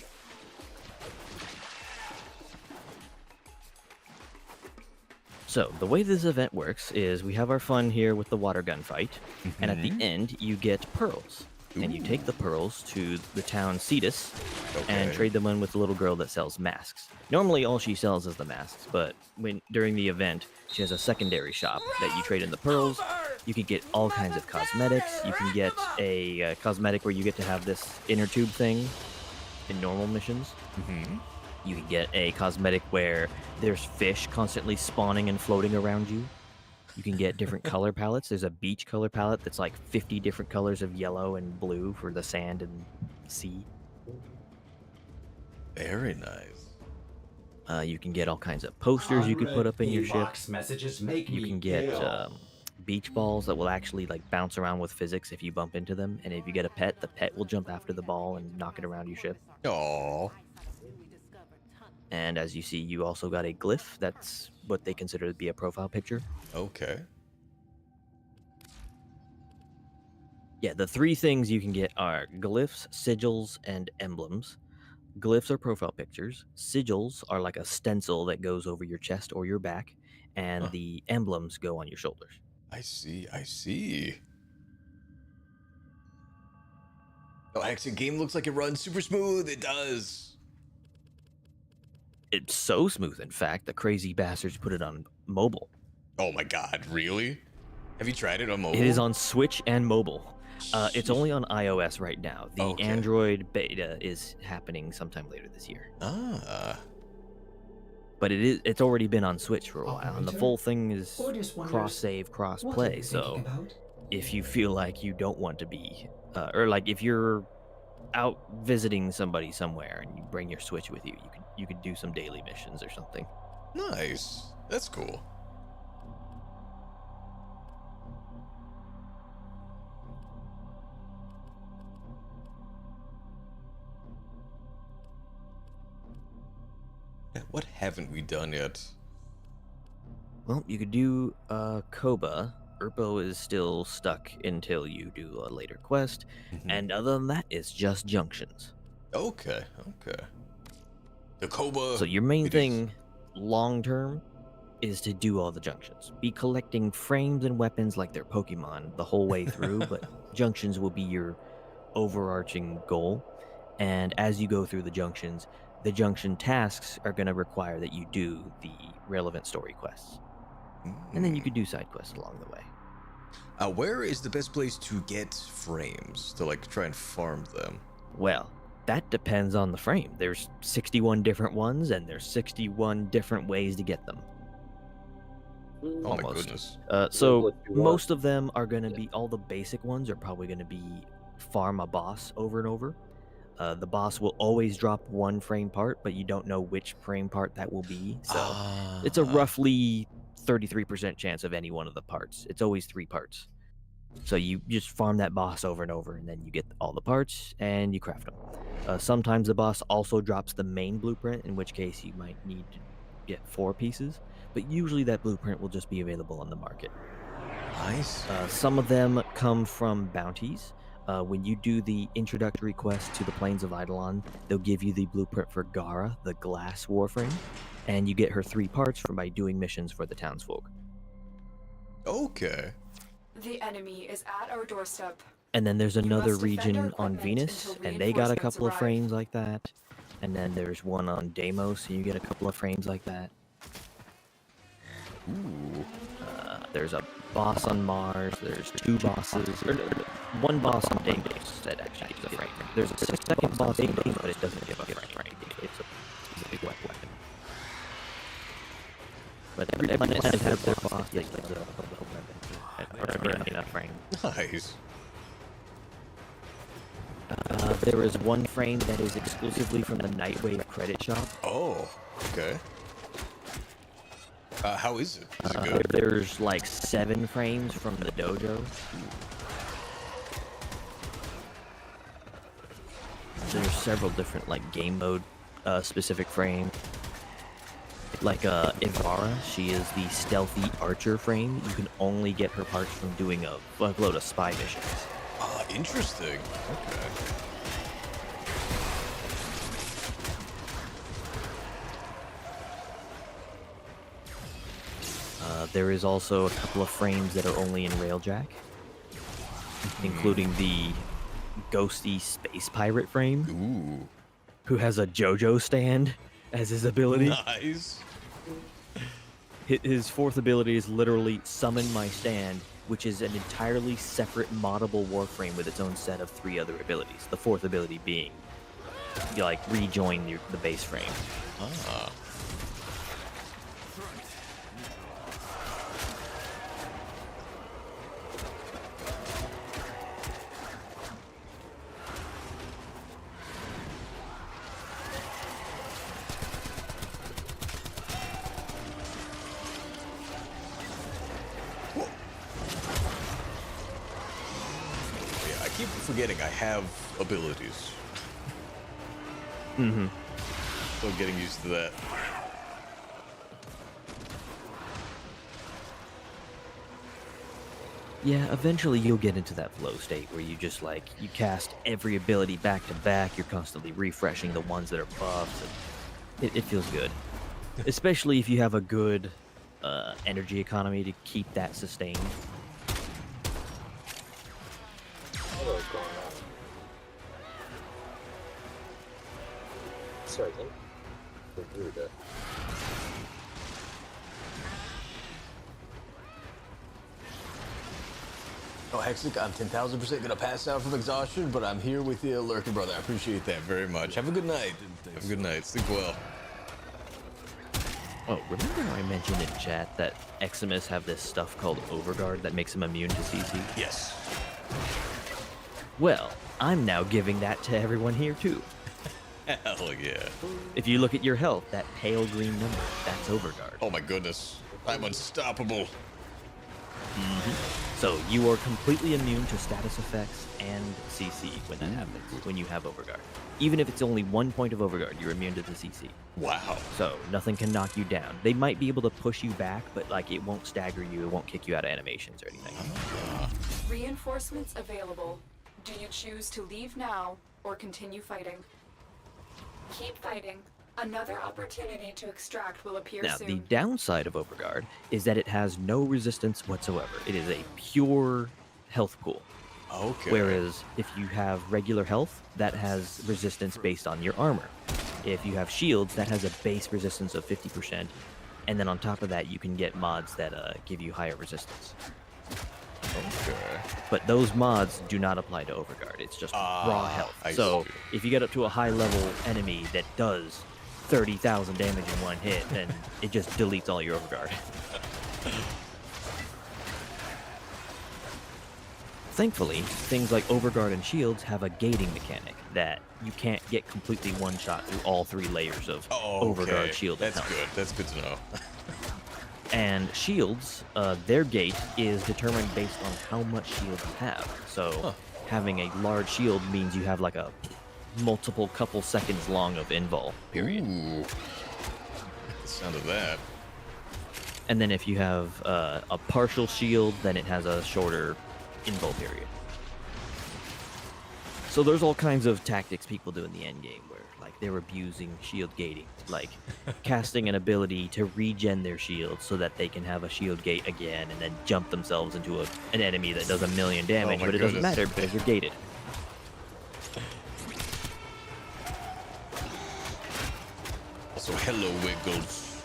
So, the way this event works is we have our fun here with the water gun fight, and at the end, you get pearls. And you take the pearls to the town Cetus and trade them in with the little girl that sells masks. Normally, all she sells is the masks, but during the event, she has a secondary shop that you trade in the pearls. You can get all kinds of cosmetics. You can get a cosmetic where you get to have this inner tube thing in normal missions. You can get a cosmetic where there's fish constantly spawning and floating around you. You can get different color palettes. There's a beach color palette that's like 50 different colors of yellow and blue for the sand and sea. Very nice. You can get all kinds of posters you could put up in your ship. Messages make You me can get ill. beach balls that will actually like bounce around with physics if you bump into them. And if you get a pet, the pet will jump after the ball and knock it around your ship. Aww. And as you see, you also got a glyph. That's what they consider to be a profile picture. Okay. Yeah, the three things you can get are glyphs, sigils, and emblems. Glyphs are profile pictures. Sigils are like a stencil that goes over your chest or your back. And the emblems go on your shoulders. I see, I see. Oh, actually, game looks like it runs super smooth. It does. It's so smooth, in fact, the crazy bastards put it on mobile. Oh my god, really? Have you tried it on mobile? It is on Switch and mobile. It's only on iOS right now. The Android beta is happening sometime later this year. But it's already been on Switch for a while, and the full thing is cross-save, cross-play, so if you feel like you don't want to be, or like if you're out visiting somebody somewhere and you bring your Switch with you, you could do some daily missions or something. Nice. That's cool. What haven't we done yet? Well, you could do Koba. Urpo is still stuck until you do a later quest, and other than that, it's just junctions. Okay, okay. The Koba. So your main thing, long term, is to do all the junctions. Be collecting frames and weapons like they're Pokemon the whole way through, but junctions will be your overarching goal. And as you go through the junctions, the junction tasks are going to require that you do the relevant story quests. And then you could do side quests along the way. Where is the best place to get frames to like try and farm them? Well, that depends on the frame. There's 61 different ones, and there's 61 different ways to get them. Oh Almost. my goodness. So most of them are going to be, all the basic ones are probably going to be farm a boss over and over. The boss will always drop one frame part, but you don't know which frame part that will be. So it's a roughly 33% chance of any one of the parts. It's always 3 parts. So you just farm that boss over and over, and then you get all the parts, and you craft them. Sometimes the boss also drops the main blueprint, in which case you might need to get 4 pieces, but usually that blueprint will just be available on the market. Nice. Some of them come from bounties. When you do the introductory quest to the Plains of Eidolon, they'll give you the blueprint for Gara, the glass Warframe, and you get her 3 parts by doing missions for the townsfolk. Okay. The enemy is at our doorstep. And then there's another must defend our region on equipment Venus, until and they got a reinforcements couple of arrive. frames like that. And then there's one on Deimos, and you get a couple of frames like that. Ooh. There's a boss on Mars. There's 2 bosses, or no, 1 boss on Deimos that actually gives a frame. There's a second boss on Deimos, but it doesn't give a frame. It's a big weapon. But every planet has their boss that gives a weapon. A frame. Nice. There is 1 frame that is exclusively from the Nightwave credit shop. Oh, okay. How is it? Is it good? There's like 7 frames from the dojo. There's several different like game mode specific frame. Like Ivara, she is the stealthy archer frame. You can only get her parts from doing a load of spy missions. Ah, interesting. Okay. There is also a couple of frames that are only in Railjack, including the ghosty space pirate frame. Ooh. Who has a JoJo stand as his ability. Nice. His 4th ability is literally summon my stand, which is an entirely separate moddable Warframe with its own set of 3 other abilities. The 4th ability being, like, rejoin the base frame. Ah. I keep forgetting I have abilities. Mm-hmm. So I'm getting used to that. Yeah, eventually you'll get into that flow state where you just like, you cast every ability back to back, you're constantly refreshing the ones that are buffs, and it feels good. Especially if you have a good energy economy to keep that sustained. What is going on? Sorry, then. Here we go. Oh, Hexic, I'm 10,000% gonna pass out from exhaustion, but I'm here with you, lurking brother. I appreciate that very much. Have a good night. Have a good night. Sleep well. Oh, remember how I mentioned in chat that Eximus have this stuff called Overguard that makes him immune to CC? Yes. Well, I'm now giving that to everyone here too. Hell yeah. If you look at your health, that pale green number, that's Overguard. Oh my goodness. I'm unstoppable. So you are completely immune to status effects and CC when that happens, when you have Overguard. Even if it's only 1 point of Overguard, you're immune to the CC. Wow. So nothing can knock you down. They might be able to push you back, but like it won't stagger you, it won't kick you out of animations or anything. Reinforcements available. Do you choose to leave now or continue fighting? Keep fighting. Another opportunity to extract will appear Now, soon. the downside of Overguard is that it has no resistance whatsoever. It is a pure health pool. Okay. Whereas if you have regular health, that has resistance based on your armor. If you have shields, that has a base resistance of 50%. And then on top of that, you can get mods that give you higher resistance. Okay. But those mods do not apply to Overguard. It's just raw health. So if you get up to a high level enemy that does 30,000 damage in one hit, then it just deletes all your Overguard. Thankfully, things like Overguard and shields have a gating mechanic that you can't get completely one-shot through all 3 layers of Overguard, shield, and That's health. good. That's good to know. And shields, their gate is determined based on how much shield you have. So having a large shield means you have like a multiple couple seconds long of invul period. Ooh. The sound of that. And then if you have a partial shield, then it has a shorter invul period. So there's all kinds of tactics people do in the end game where like they're abusing shield gating, like casting an ability to regen their shield so that they can have a shield gate again and then jump themselves into an enemy that does 1,000,000 damage, but it doesn't matter because you're gated. Also, hello, Wiggles.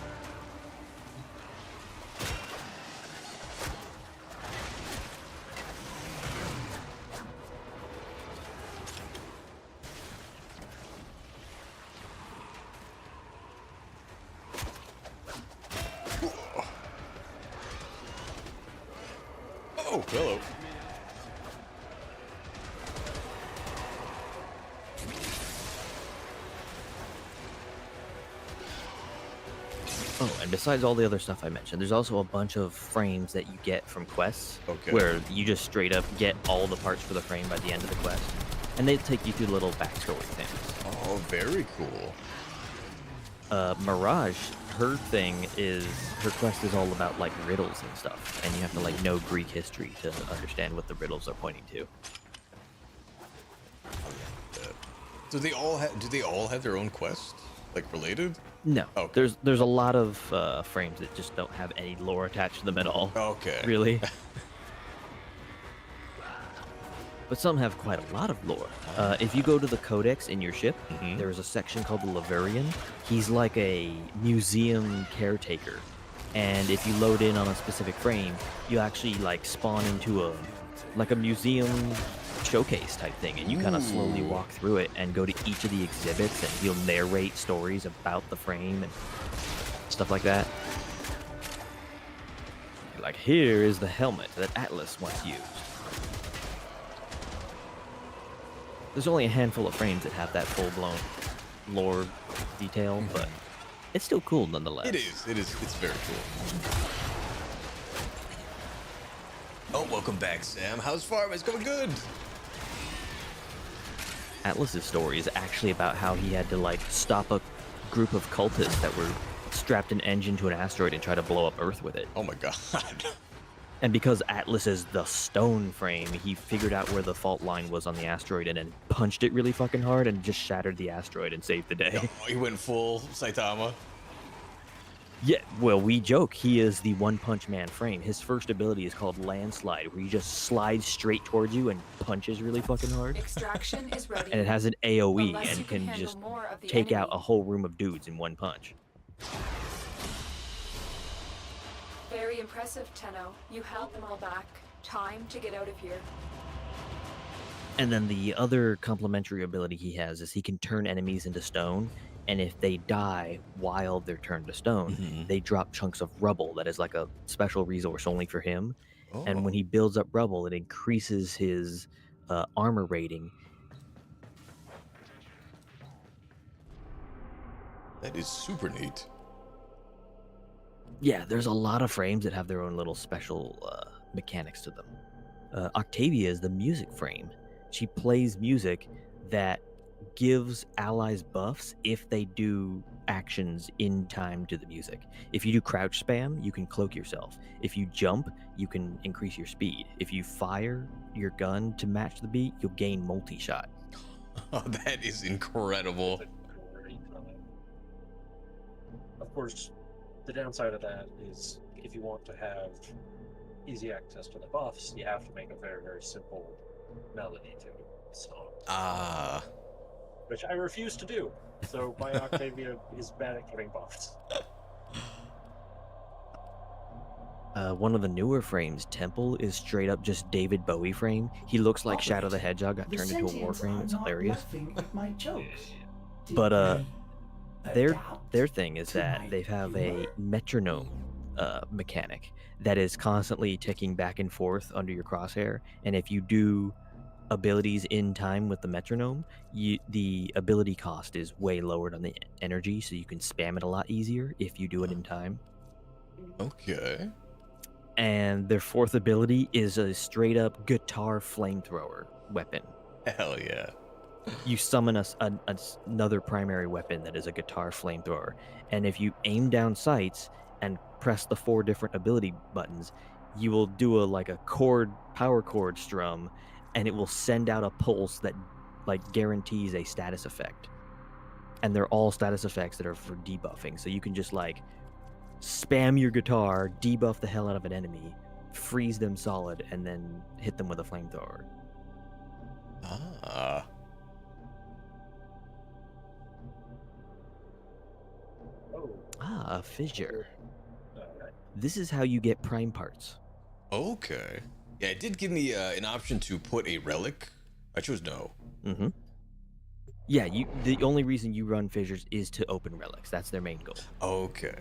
Hello. Oh, and besides all the other stuff I mentioned, there's also a bunch of frames that you get from quests, Okay. where you just straight up get all the parts for the frame by the end of the quest, and they take you through little backstory things. Oh, very cool. Mirage, her quest is all about like riddles and stuff, and you have to like know Greek history to understand what the riddles are pointing to. Do they all have their own quest, like related? No. Okay. There's a lot of frames that just don't have any lore attached to them at all. Okay. Really. But some have quite a lot of lore. If you go to the Codex in your ship, there is a section called the Laverian. He's like a museum caretaker, and if you load in on a specific frame, you actually like spawn into a museum showcase type thing, and you kind of slowly walk through it and go to each of the exhibits, and he'll narrate stories about the frame and stuff like that. Like, here is the helmet that Atlas once used. There's only a handful of frames that have that full-blown lore detail, but it's still cool nonetheless. It is. It's very cool. Oh, welcome back, Sam. How's farm? It's going good. Atlas's story is actually about how he had to like stop a group of cultists that were strapped an engine to an asteroid and try to blow up Earth with it. Oh my god. And because Atlas is the stone frame, he figured out where the fault line was on the asteroid and then punched it really fucking hard and just shattered the asteroid and saved the day. Oh, he went full Saitama. Yeah, well, we joke he is the One Punch Man frame. His first ability is called Landslide, where he just slides straight towards you and punches really fucking hard. Extraction is ready. And it has an AoE Unless you and can can handle just more of the take out enemy. a whole room of dudes in one punch. Very impressive, Tenno. You held them all back. Time to get out of here. And then the other complementary ability he has is he can turn enemies into stone, and if they die while they're turned to stone, they drop chunks of rubble that is like a special resource only for him. Oh. And when he builds up rubble, it increases his armor rating. That is super neat. Yeah, there's a lot of frames that have their own little special mechanics to them. Octavia is the music frame. She plays music that gives allies buffs if they do actions in time to the music. If you do crouch spam, you can cloak yourself. If you jump, you can increase your speed. If you fire your gun to match the beat, you'll gain multi-shot. Oh, that is incredible. Of course, the downside of that is if you want to have easy access to the buffs, you have to make a very, very simple melody to a song. Ah. Which I refuse to do. So my Octavia is bad at giving buffs. One of the newer frames, Temple, is straight up just David Bowie frame. He looks like Shadow the Hedgehog got turned into a Warframe. It's hilarious. My jokes. But their thing is that they have a metronome mechanic that is constantly ticking back and forth under your crosshair, and if you do abilities in time with the metronome, the ability cost is way lowered on the energy, so you can spam it a lot easier if you do it in time. Okay. And their fourth ability is a straight up guitar flamethrower weapon. Hell yeah. You summon another primary weapon that is a guitar flamethrower, and if you aim down sights and press the 4 different ability buttons, you will do a power chord strum, and it will send out a pulse that like guarantees a status effect. And they're all status effects that are for debuffing, so you can just like spam your guitar, debuff the hell out of an enemy, freeze them solid, and then hit them with a flamethrower. Ah. A fissure. This is how you get prime parts. Okay. Yeah, it did give me an option to put a relic. I chose no. Mm-hmm. Yeah, the only reason you run fissures is to open relics. That's their main goal. Okay.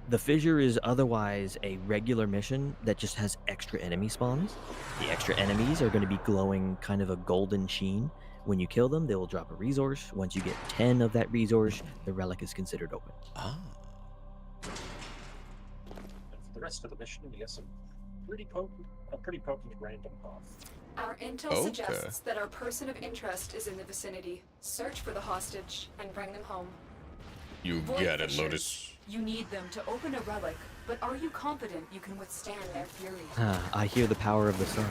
The fissure is otherwise a regular mission that just has extra enemy spawns. The extra enemies are going to be glowing kind of a golden sheen. When you kill them, they will drop a resource. Once you get 10 of that resource, the relic is considered open. Ah. And for the rest of the mission, you get some pretty potent random buff. Our intel suggests that our person of interest is in the vicinity. Search for the hostage and bring them home. You Void get it, fishers, Lotus. You need them to open a relic, but are you confident you can withstand their fury? I hear the power of the sun.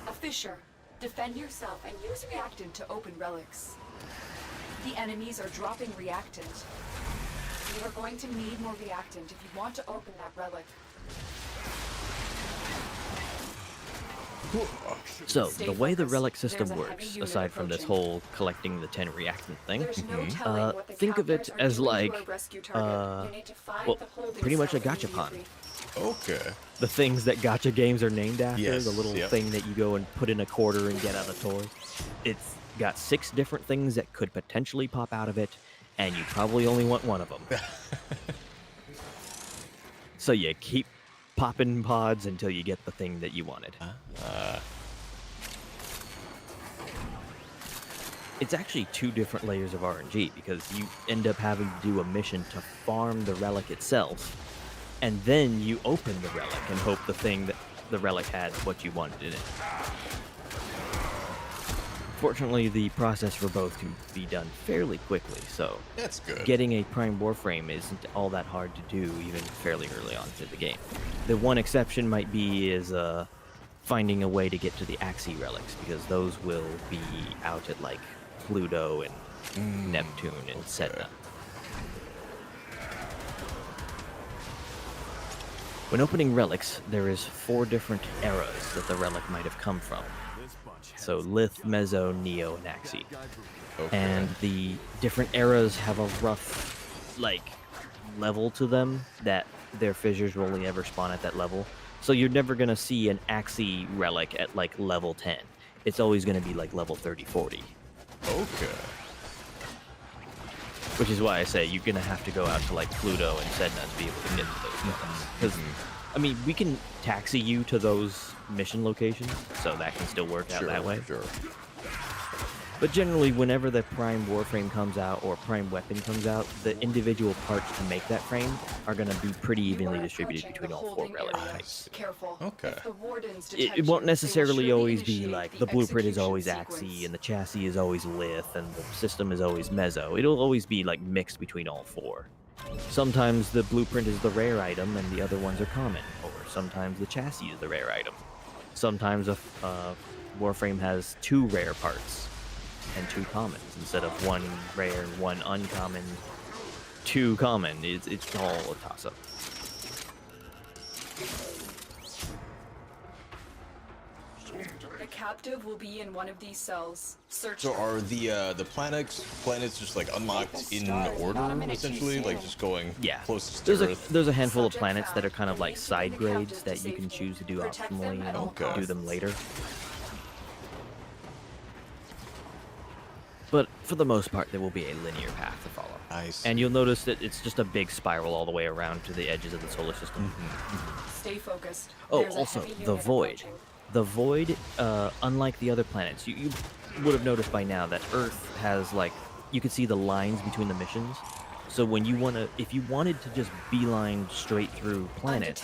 A fisher. Defend yourself and use reactant to open relics. The enemies are dropping reactant. You are going to need more reactant if you want to open that relic. So, the way the relic system works, aside from this whole collecting the 10 reactant thing, think of it as like, well, pretty much a gachapon. Okay. The things that gacha games are named after, Yes, the little thing that you go and put in a quarter and get out a toy. It's got 6 different things that could potentially pop out of it, and you probably only want one of them. So you keep popping pods until you get the thing that you wanted. It's actually 2 different layers of RNG, because you end up having to do a mission to farm the relic itself, and then you open the relic and hope the thing that the relic had what you wanted in it. Fortunately, the process for both can be done fairly quickly, so that's good. Getting a prime Warframe isn't all that hard to do, even fairly early on in the game. The one exception might be is finding a way to get to the Axii relics, because those will be out at like Pluto and Neptune and Sedna. When opening relics, there is 4 different eras that the relic might have come from. So Lith, Meso, Neo, and Axii. And the different eras have a rough, like, level to them that their fissures will only ever spawn at that level. So you're never going to see an Axii relic at, like, level 10. It's always going to be, like, level 30, 40. Okay. Which is why I say you're going to have to go out to, like, Pluto and Sedna to be able to get to those relics. Because, I mean, we can taxi you to those mission locations, so that can still work out that way. Sure. But generally, whenever the Prime Warframe comes out or Prime Weapon comes out, the individual parts to make that frame are going to be pretty evenly distributed between all 4 relic types. Okay. It won't necessarily always be like the blueprint is always Axii and the chassis is always Lith and the system is always Meso. It'll always be like mixed between all 4. Sometimes the blueprint is the rare item and the other ones are common, or sometimes the chassis is the rare item. Sometimes a Warframe has 2 rare parts and 2 commons instead of 1 rare, 1 uncommon, 2 common. It's all a toss-up. The captive will be in one of these cells. Search. So are the planets just like unlocked in order, essentially, like just going closest to Earth? There's a handful of planets that are kind of like side grades that you can choose to do optimally and do them later. But for the most part, there will be a linear path to follow. Nice. And you'll notice that it's just a big spiral all the way around to the edges of the solar system. Stay focused. Oh, There's a also, heavy the unit Void. approaching. The Void, unlike the other planets, you would have noticed by now that Earth has, like, you can see the lines between the missions. So when you if you wanted to just beeline straight through planets,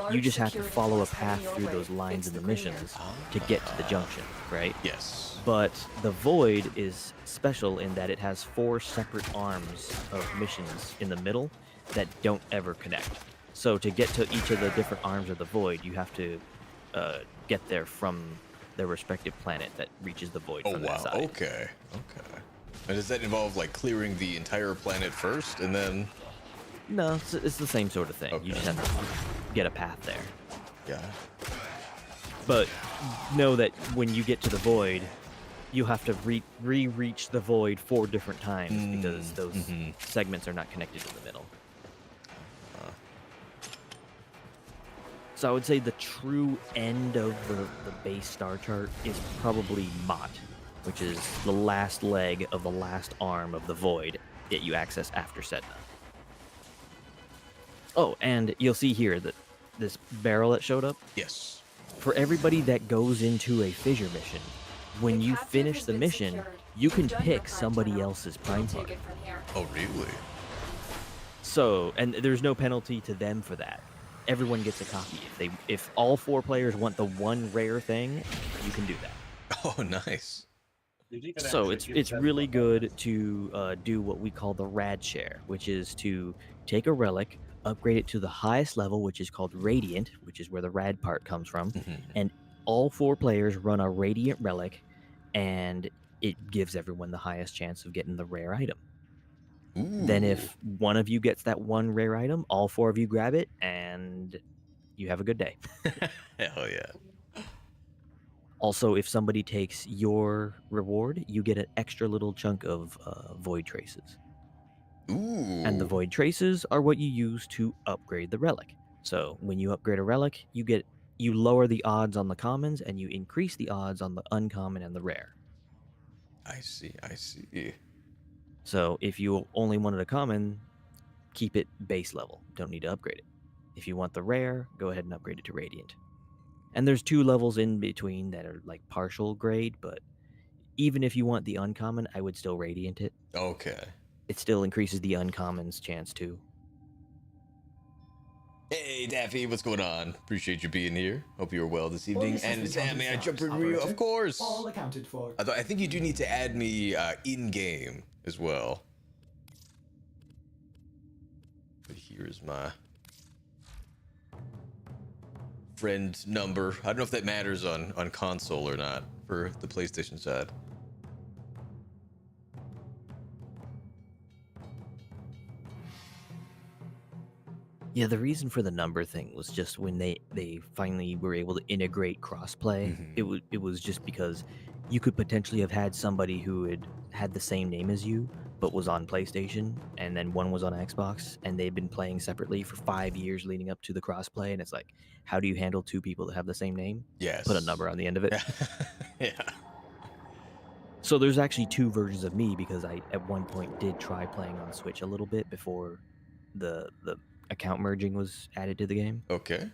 you just have to follow a path through those lines in the missions to get to the junction, right? Yes. But the Void is special in that it has 4 separate arms of missions in the middle that don't ever connect. So to get to each of the different arms of the Void, you have to get there from their respective planet that reaches the Void from that side. Okay. And does that involve like clearing the entire planet first and then? No, it's the same sort of thing. You just have to get a path there. Yeah. But know that when you get to the Void, you have to re-reach the Void 4 different times because those segments are not connected in the middle. So I would say the true end of the base star chart is probably Mott, which is the last leg of the last arm of the Void that you access after Sedna. Oh, and you'll see here that this barrel that showed up. Yes. For everybody that goes into a fissure mission, when you finish the mission, you can pick somebody else's prime part. Oh, really? So, and there's no penalty to them for that. Everyone gets a copy. If all 4 players want the one rare thing, you can do that. Oh, nice. So it's really good to do what we call the rad share, which is to take a relic, upgrade it to the highest level, which is called Radiant, which is where the rad part comes from, and all 4 players run a Radiant relic, and it gives everyone the highest chance of getting the rare item. Then if one of you gets that one rare item, all 4 of you grab it, and you have a good day. Hell yeah. Also, if somebody takes your reward, you get an extra little chunk of void traces. And the void traces are what you use to upgrade the relic. So when you upgrade a relic, you lower the odds on the commons and you increase the odds on the uncommon and the rare. I see. So if you only wanted a common, keep it base level. Don't need to upgrade it. If you want the rare, go ahead and upgrade it to Radiant. And there's 2 levels in between that are like partial grade, but even if you want the uncommon, I would still Radiant it. Okay. It still increases the uncommon's chance too. Hey, Daffy, what's going on? Appreciate you being here. Hope you're well this evening. Well, And this Sam, may I jump in operator. you? Of course. All accounted for. I think you do need to add me in-game as well. But here's my friend number. I don't know if that matters on console or not for the PlayStation side. Yeah, the reason for the number thing was just when they finally were able to integrate crossplay. It was just because you could potentially have had somebody who had the same name as you but was on PlayStation, and then one was on Xbox, and they've been playing separately for 5 years leading up to the crossplay, and it's like, how do you handle 2 people that have the same name? Yes. Put a number on the end of it. Yeah. So there's actually 2 versions of me, because I at one point did try playing on Switch a little bit before the account merging was added to the game. Okay.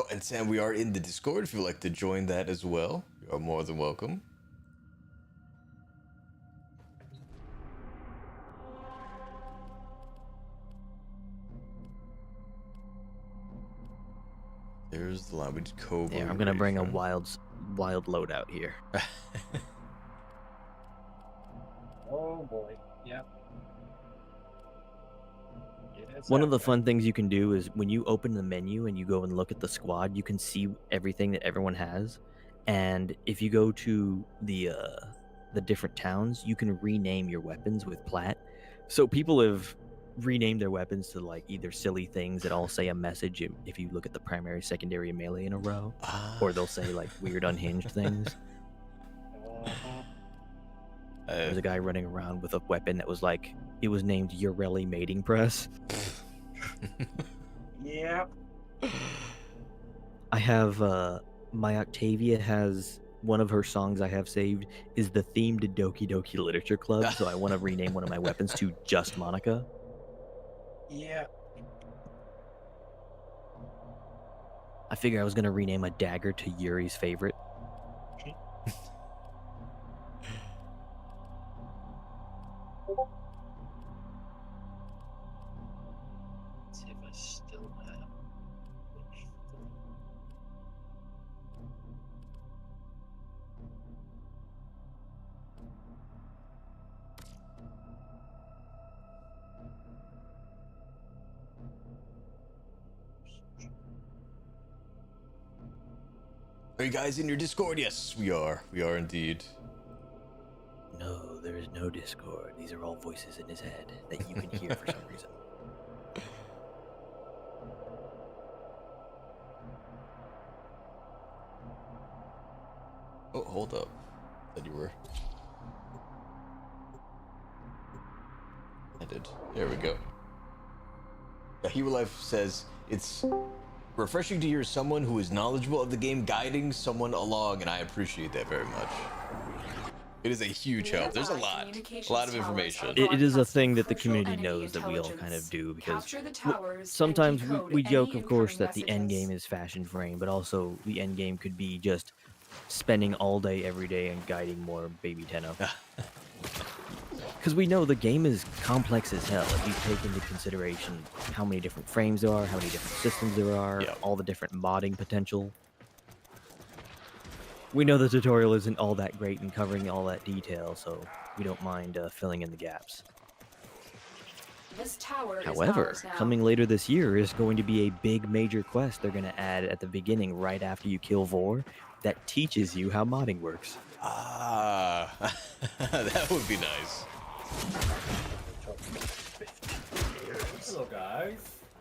Oh, and Sam, we are in the Discord. If you'd like to join that as well, you are more than welcome. There's the language code. Yeah, I'm gonna bring a wild loadout here. Oh boy, yeah. One of the fun things you can do is when you open the menu and you go and look at the squad, you can see everything that everyone has. And if you go to the different towns, you can rename your weapons with plat. So people have renamed their weapons to like either silly things that all say a message if you look at the primary, secondary, and melee in a row, or they'll say like weird unhinged things. There's a guy running around with a weapon that was like, it was named Urelli Mating Press. Yeah. I have my Octavia has one of her songs I have saved is the theme to Doki Doki Literature Club, so I want to rename one of my weapons to Just Monica. Yeah. I figure I was gonna rename a dagger to Yuri's favorite. Let's see if I still have. Are you guys in your Discord? Yes, we are. We are indeed. No, there is no Discord. These are all voices in his head that you can hear for some reason. Oh, hold up. Said you were. I did. There we go. Hero Life says it's refreshing to hear someone who is knowledgeable of the game guiding someone along, and I appreciate that very much. It is a huge help. There's a lot of information. It is a thing that the community knows that we all kind of do because sometimes we joke, of course, that the end game is fashion frame, but also the end game could be just spending all day every day and guiding more baby Tenno. Because we know the game is complex as hell if you take into consideration how many different frames there are, how many different systems there are, all the different modding potential. We know the tutorial isn't all that great in covering all that detail, so we don't mind filling in the gaps. This tower However, is ours now. coming later this year is going to be a big major quest they're going to add at the beginning right after you kill Vor that teaches you how modding works. Ah, that would be nice. Hello, guys.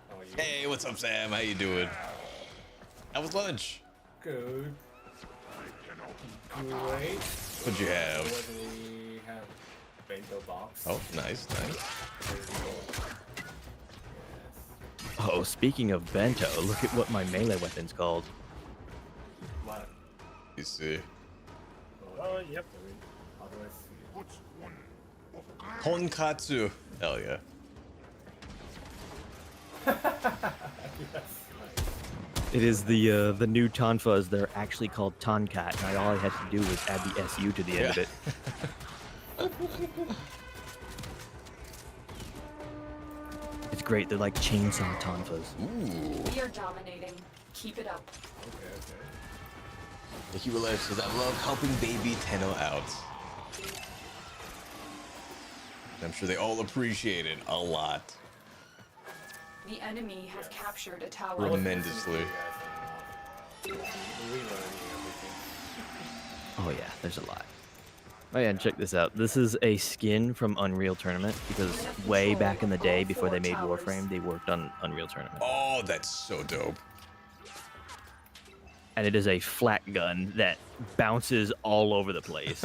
How are you? Hey, what's up, Sam? How you doing? How was lunch? Good. Great. What'd you have? What do we have? Bento box. Oh, nice, nice. Oh, speaking of bento, look at what my melee weapon's called. What? You see. Oh, yep. Tonkatsu. Hell yeah. It is the new tonfas. They're actually called tonkat, and all I had to do was add the SU to the end of it. It's great. They're like chainsaw tonfas. Ooh. We are dominating. Keep it up. Okay. Nikki Relief says, I love helping baby Tenno out. I'm sure they all appreciate it a lot. The enemy have captured a tower. Tremendously. Oh yeah, there's a lot. Oh yeah, and check this out. This is a skin from Unreal Tournament because way back in the day, before they made Warframe, they worked on Unreal Tournament. Oh, that's so dope. And it is a flat gun that bounces all over the place.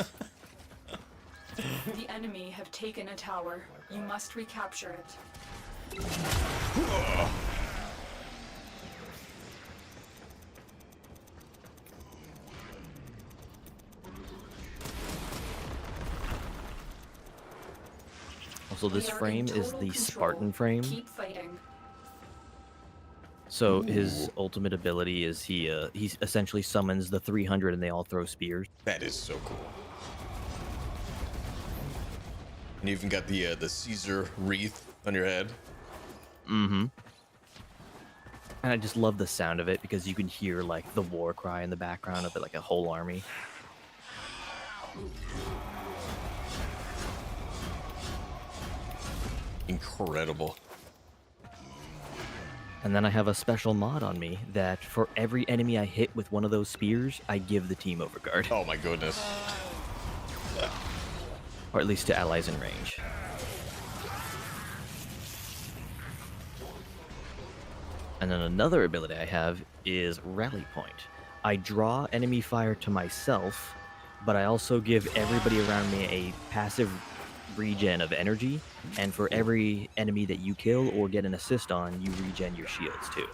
The enemy have taken a tower. You must recapture it. Also, this frame is the Spartan frame. Keep fighting. So his ultimate ability is he essentially summons the 300 and they all throw spears. That is so cool. And you even got the Caesar wreath on your head. Mm-hmm. And I just love the sound of it because you can hear like the war cry in the background of it, like a whole army. Incredible. And then I have a special mod on me that for every enemy I hit with one of those spears, I give the team overguard. Oh my goodness. Or at least to allies in range. And then another ability I have is Rally Point. I draw enemy fire to myself, but I also give everybody around me a passive regen of energy, and for every enemy that you kill or get an assist on, you regen your shields too.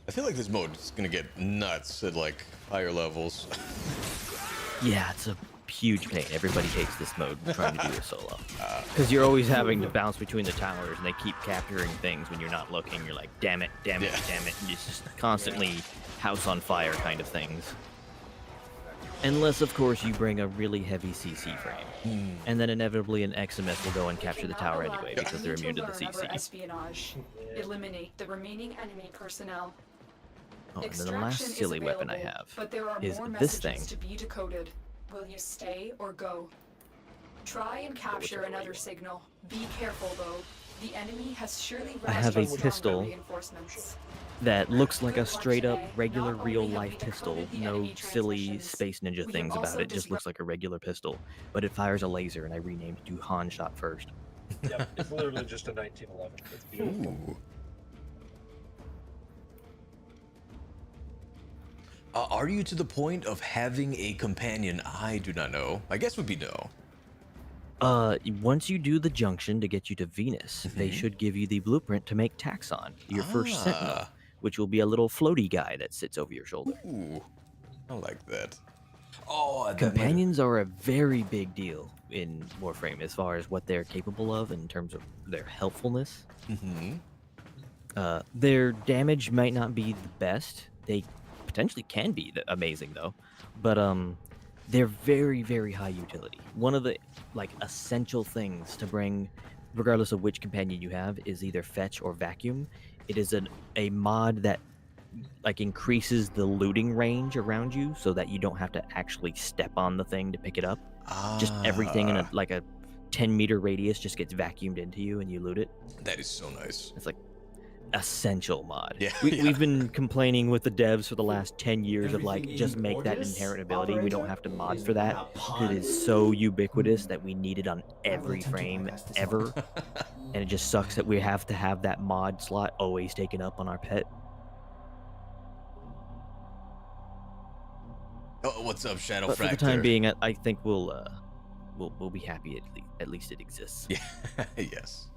I feel like this mode is gonna get nuts at like higher levels. Yeah, it's a huge pain. Everybody hates this mode trying to do it solo. Because you're always having to bounce between the towers and they keep capturing things when you're not looking. You're like, damn it, damn it, damn it. And it's just constantly house on fire kind of things. Unless, of course, you bring a really heavy CC frame. And then inevitably an XMS will go and capture the tower anyway because they're immune to the CC. Espionage. Eliminate the remaining enemy personnel. Oh, and then the last Extraction is silly weapon I available, have but there are is more this messages thing. to be decoded. Will you stay or go? Try and capture another signal. Be careful though. The enemy has surely I have a rescued pistol stronger reinforcements. that looks like a straight up regular real life pistol. No silly space ninja We things have about also it. Just looks like a regular pistol. But it fires a laser and I renamed it to Han Shot First. Yep, it's literally just a 1911. It's beautiful. Ooh. Are you to the point of having a companion? I do not know. My guess would be no. Once you do the junction to get you to Venus, they should give you the blueprint to make Taxon, your first Sentinel, which will be a little floaty guy that sits over your shoulder. Ooh, I like that. Oh, Companions are a very big deal in Warframe as far as what they're capable of in terms of their helpfulness. Their damage might not be the best. They potentially can be amazing though, but they're very, very high utility. One of the essential things to bring, regardless of which companion you have, is either fetch or vacuum. It is a mod that increases the looting range around you so that you don't have to actually step on the thing to pick it up. Just everything in a 10-meter radius just gets vacuumed into you and you loot it. That is so nice. It's like essential mod. Yeah, We've been complaining with the devs for the last 10 years of just make that inherent ability. We don't have to mod for that. It is so ubiquitous that we need it on every frame ever. And it just sucks that we have to have that mod slot always taken up on our pet. Oh, what's up, Shadow But Fractor? for the time being, I think we'll be happy at least it exists. Yeah, yes.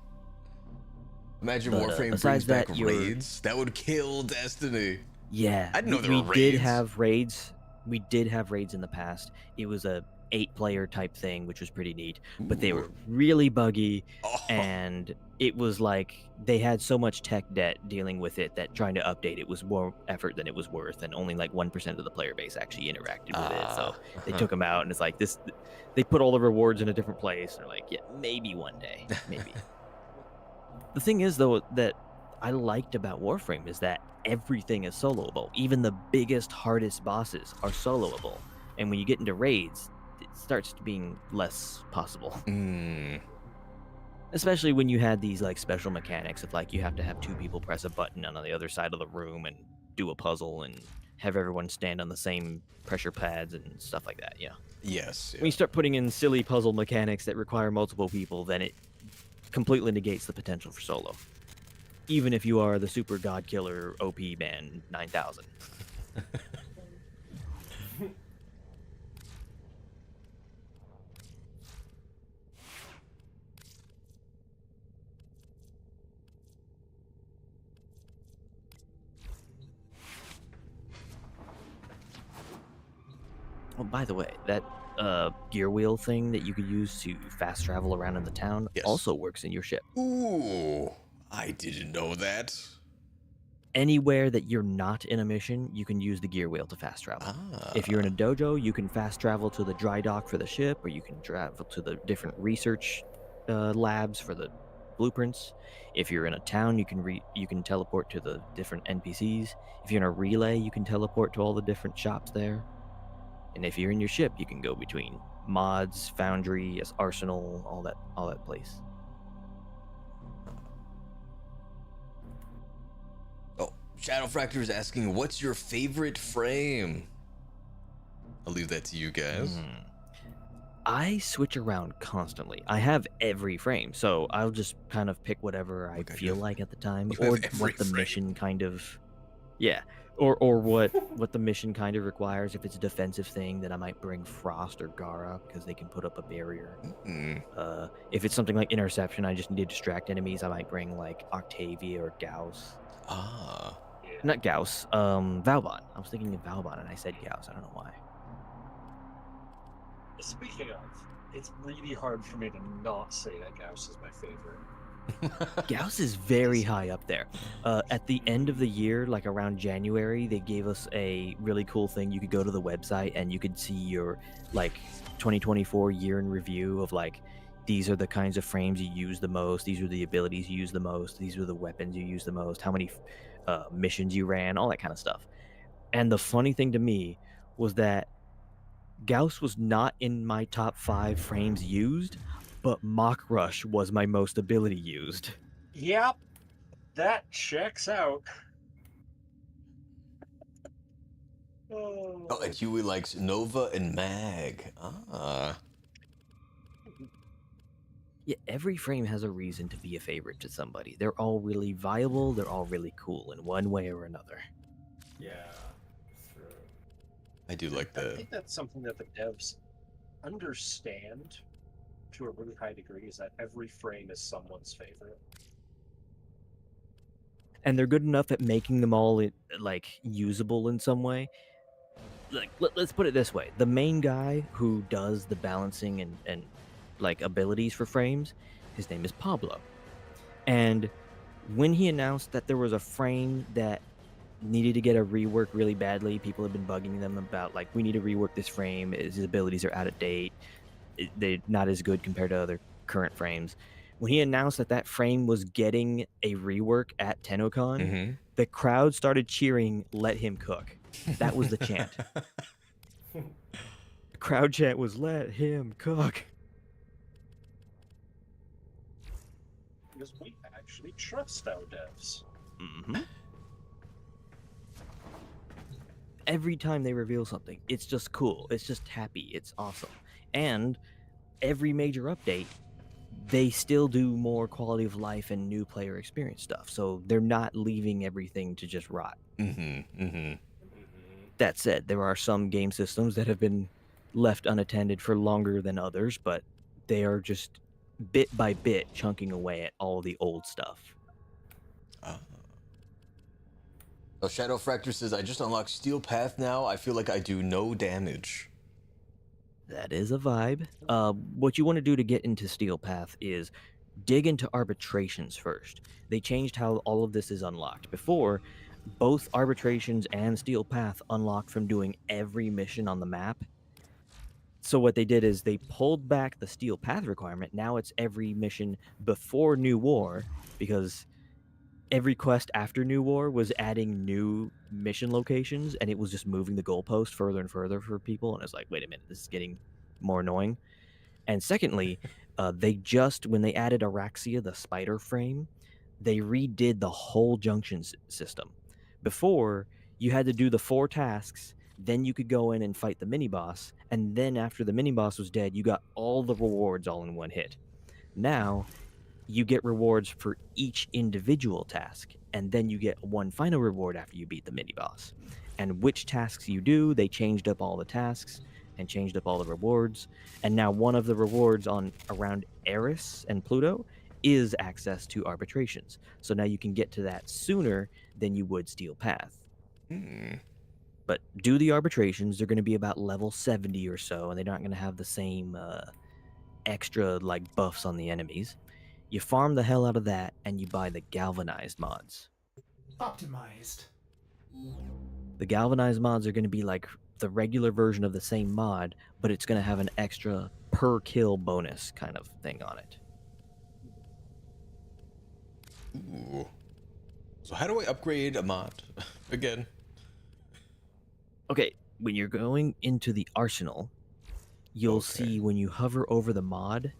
Imagine But, Warframe besides brings back that, you're- raids. That would kill Destiny. Yeah, I didn't know there we were did raids. have raids. We did have raids in the past. It was a 8-player type thing, which was pretty neat. But they were really buggy, and it was like they had so much tech debt dealing with it that trying to update it was more effort than it was worth, and only 1% of the player base actually interacted with it. So they took them out, and it's like this. They put all the rewards in a different place. And they're like, yeah, maybe one day, maybe. The thing is, though, that I liked about Warframe is that everything is soloable. Even the biggest, hardest bosses are soloable. And when you get into raids, it starts being less possible. Especially when you had these special mechanics of you have to have 2 people press a button on the other side of the room and do a puzzle and have everyone stand on the same pressure pads and stuff like that. Yeah. Yes. When you start putting in silly puzzle mechanics that require multiple people, then it completely negates the potential for solo. Even if you are the super god killer OP man 9000. Oh, by the way, that gear wheel thing that you could use to fast travel around in the town also works in your ship. Ooh, I didn't know that. Anywhere that you're not in a mission, you can use the gear wheel to fast travel. If you're in a dojo, you can fast travel to the dry dock for the ship, or you can travel to the different research labs for the blueprints. If you're in a town, you can teleport to the different NPCs. If you're in a relay, you can teleport to all the different shops there. And if you're in your ship, you can go between mods, foundry, arsenal, all that place. Oh, Shadow Fractor is asking, what's your favorite frame? I'll leave that to you guys. I switch around constantly. I have every frame, so I'll just kind of pick whatever I feel like at the time, or what the mission kind of, or what the mission kind of requires. If it's a defensive thing, then I might bring Frost or Gara because they can put up a barrier. If it's something like interception, I just need to distract enemies. I might bring Octavia or Gauss. Not Gauss. Valbon. I was thinking of Valbon and I said Gauss. I don't know why. Speaking of, it's really hard for me to not say that Gauss is my favorite. Gauss is very high up there. At the end of the year, around January, they gave us a really cool thing. You could go to the website and you could see your 2024 year in review of these are the kinds of frames you use the most. These are the abilities you use the most. These are the weapons you use the most. How many missions you ran, all that kind of stuff. And the funny thing to me was that Gauss was not in my top 5 frames used, but Mach Rush was my most ability used. Yep, that checks out. Oh, and Huey likes Nova and Mag. Yeah, every frame has a reason to be a favorite to somebody. They're all really viable. They're all really cool in one way or another. Yeah. I do like I that. think that's something that the devs understand to a really high degree is that every frame is someone's favorite. And they're good enough at making them all like usable in some way. Like let's put it this way: the main guy who does the balancing and like abilities for frames, his name is Pablo. And when he announced that there was a frame that needed to get a rework really badly, people have been bugging them about like, we need to rework this frame. His abilities are out of date. They're not as good compared to other current frames. When he announced that that frame was getting a rework at TennoCon, the crowd started cheering, "Let him cook." That was the chant. The crowd chant was, "Let him cook." Because we actually trust our devs. Mm-hmm. Every time they reveal something, it's just cool. It's just happy. It's awesome. And every major update, they still do more quality of life and new player experience stuff. So they're not leaving everything to just rot. That said, there are some game systems that have been left unattended for longer than others, but they are just bit by bit chunking away at all the old stuff. Oh, Shadow Fracture says, I just unlocked Steel Path now. I feel like I do no damage. That is a vibe. What you want to do to get into Steel Path is dig into arbitrations first. They changed how all of this is unlocked. Before, both arbitrations and Steel Path unlocked from doing every mission on the map. So what they did is they pulled back the Steel Path requirement. Now it's every mission before New War, because every quest after New War was adding new mission locations, and it was just moving the goalpost further and further for people. And it's like, wait a minute, this is getting more annoying. And secondly, they just, when they added Araxia, the spider frame, they redid the whole junction system. Before, you had to do the 4 tasks, then you could go in and fight the mini-boss, and then after the mini-boss was dead, you got all the rewards all in one hit. Now, you get rewards for each individual task, and then you get one final reward after you beat the mini-boss. And which tasks you do, they changed up all the tasks and changed up all the rewards. And now one of the rewards on around Eris and Pluto is access to arbitrations. So now you can get to that sooner than you would Steel Path. But do the arbitrations. They're going to be about level 70 or so, and they're not going to have the same extra like buffs on the enemies. You farm the hell out of that, and you buy the galvanized mods. Optimized. The galvanized mods are going to be like the regular version of the same mod, but it's going to have an extra per kill bonus kind of thing on it. Ooh. So how do I upgrade a mod again? Okay, when you're going into the arsenal, you'll see when you hover over the mod,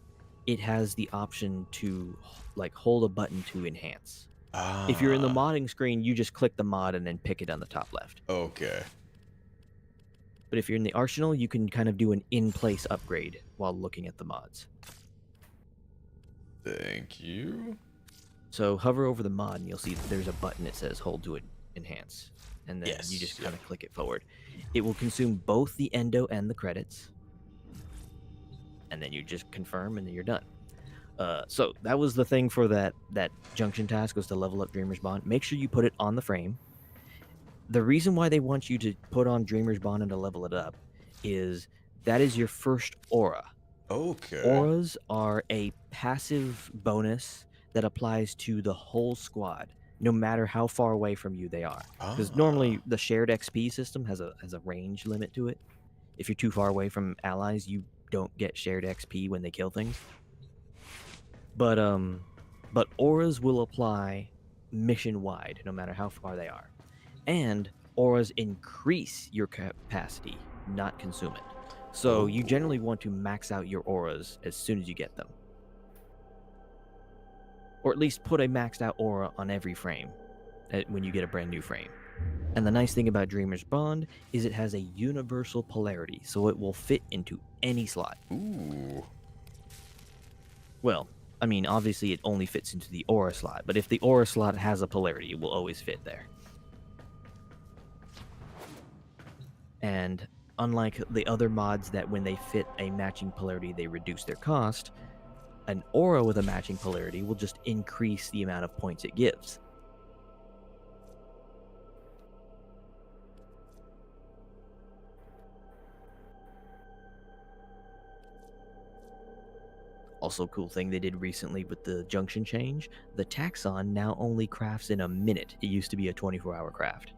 it has the option to like hold a button to enhance. If you're in the modding screen, you just click the mod and then pick it on the top left. Okay. But if you're in the arsenal, you can kind of do an in-place upgrade while looking at the mods. Thank you. So hover over the mod and you'll see that there's a button that says hold to enhance. And then you just kind of click it forward. It will consume both the endo and the credits. And then you just confirm and then you're done. So that was the thing for that junction task, was to level up Dreamer's Bond. Make sure you put it on the frame. The reason why they want you to put on Dreamer's Bond and to level it up is that is your first aura. Okay. Auras are a passive bonus that applies to the whole squad, no matter how far away from you they are. Because normally the shared XP system has a range limit to it. If you're too far away from allies, you don't get shared XP when they kill things. But auras will apply mission-wide, no matter how far they are. And auras increase your capacity, not consume it. So you generally want to max out your auras as soon as you get them. Or at least put a maxed out aura on every frame when you get a brand new frame. And the nice thing about Dreamer's Bond is it has a universal polarity, so it will fit into any slot. Ooh. Well, I mean, obviously it only fits into the aura slot, but if the aura slot has a polarity, it will always fit there. And unlike the other mods that when they fit a matching polarity, they reduce their cost, an aura with a matching polarity will just increase the amount of points it gives. Also, cool thing they did recently with the junction change, the taxon now only crafts in a minute. It used to be a 24-hour craft.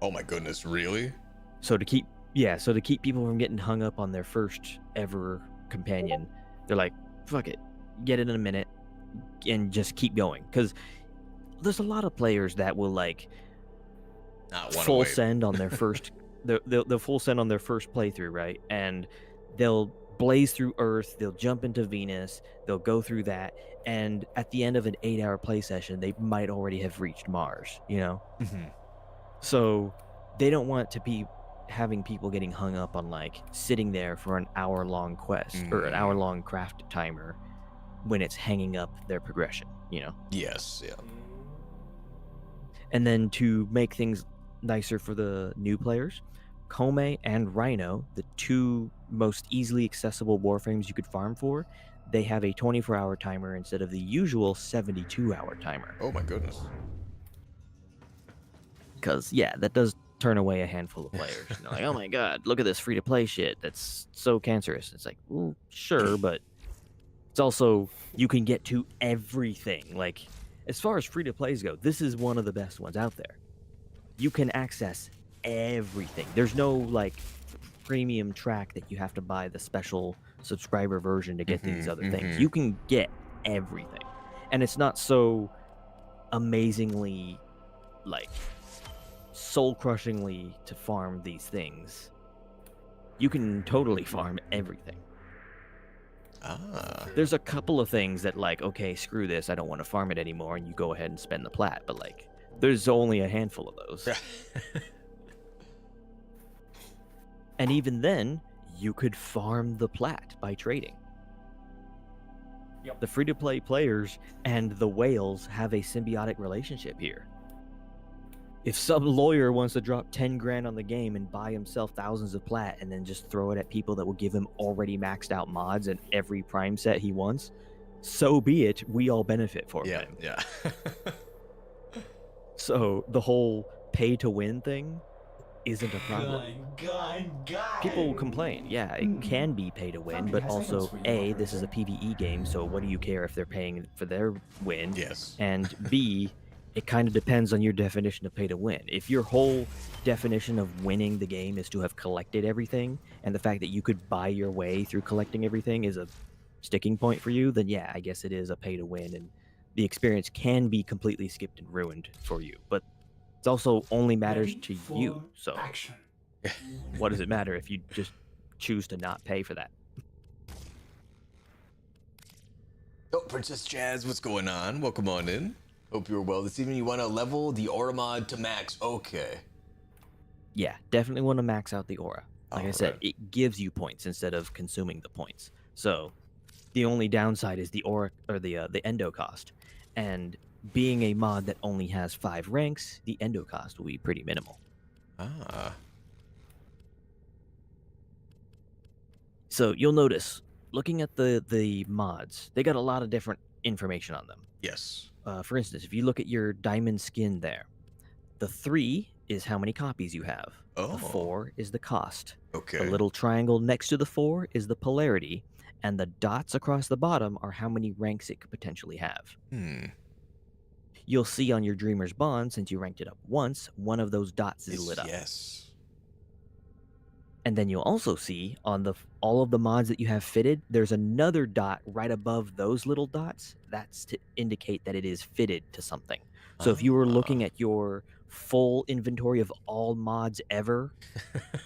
Oh my goodness, really? So to keep people from getting hung up on their first ever companion, they're like, fuck it, get it in a minute and just keep going. Because there's a lot of players that will like full send on their first they'll full send on their first playthrough, right? And they'll blaze through Earth, they'll jump into Venus, they'll go through that, and at the end of an 8-hour play session, they might already have reached Mars, you know? So they don't want to be having people getting hung up on like sitting there for an hour-long quest or an hour-long craft timer when it's hanging up their progression, you know? Yes, yeah. And then to make things nicer for the new players, Kome and Rhino, the two most easily accessible Warframes you could farm for, they have a 24-hour timer instead of the usual 72-hour timer. Oh my goodness. Because, yeah, that does turn away a handful of players. You know, like, oh my god, look at this free-to-play shit. That's so cancerous. It's like, well, sure, but it's also, you can get to everything. Like, as far as free-to-plays go, this is one of the best ones out there. You can access everything. There's no, like, premium track that you have to buy the special subscriber version to get these other things. You can get everything. And it's not so amazingly, like, soul-crushingly to farm these things. You can totally farm everything. There's a couple of things that, like, okay, screw this, I don't want to farm it anymore, and you go ahead and spend the plat, but, like, there's only a handful of those. And even then, you could farm the plat by trading. Yep. The free-to-play players and the whales have a symbiotic relationship here. If some lawyer wants to drop 10 grand on the game and buy himself thousands of plat and then just throw it at people that will give him already maxed out mods and every prime set he wants, so be it, we all benefit for him. Yeah. So the whole pay-to-win thing isn't a problem. People will complain. Yeah, it can be pay-to-win, but also, A, this is a PvE game, so what do you care if they're paying for their win? Yes. And B, it kind of depends on your definition of pay-to-win. If your whole definition of winning the game is to have collected everything, and the fact that you could buy your way through collecting everything is a sticking point for you, then yeah, I guess it is a pay-to-win, and the experience can be completely skipped and ruined for you. But it also only matters to you, so what does it matter if you just choose to not pay for that? Oh, Princess Jazz, what's going on? Welcome on in. Hope you're well this evening. You want to level the aura mod to max? Okay. Yeah, definitely want to max out the aura. Like I said, it gives you points instead of consuming the points. So the only downside is the aura or the endo cost. And being a mod that only has 5 ranks, the endo cost will be pretty minimal. So you'll notice, looking at the mods, they got a lot of different information on them. Yes. For instance, if you look at your diamond skin there, the 3 is how many copies you have. The 4 is the cost. Okay. The little triangle next to the 4 is the polarity, and the dots across the bottom are how many ranks it could potentially have. You'll see on your Dreamer's Bond, since you ranked it up once, one of those dots is lit up. Yes. And then you'll also see on all of the mods that you have fitted, there's another dot right above those little dots. That's to indicate that it is fitted to something. So if you were looking at your full inventory of all mods ever,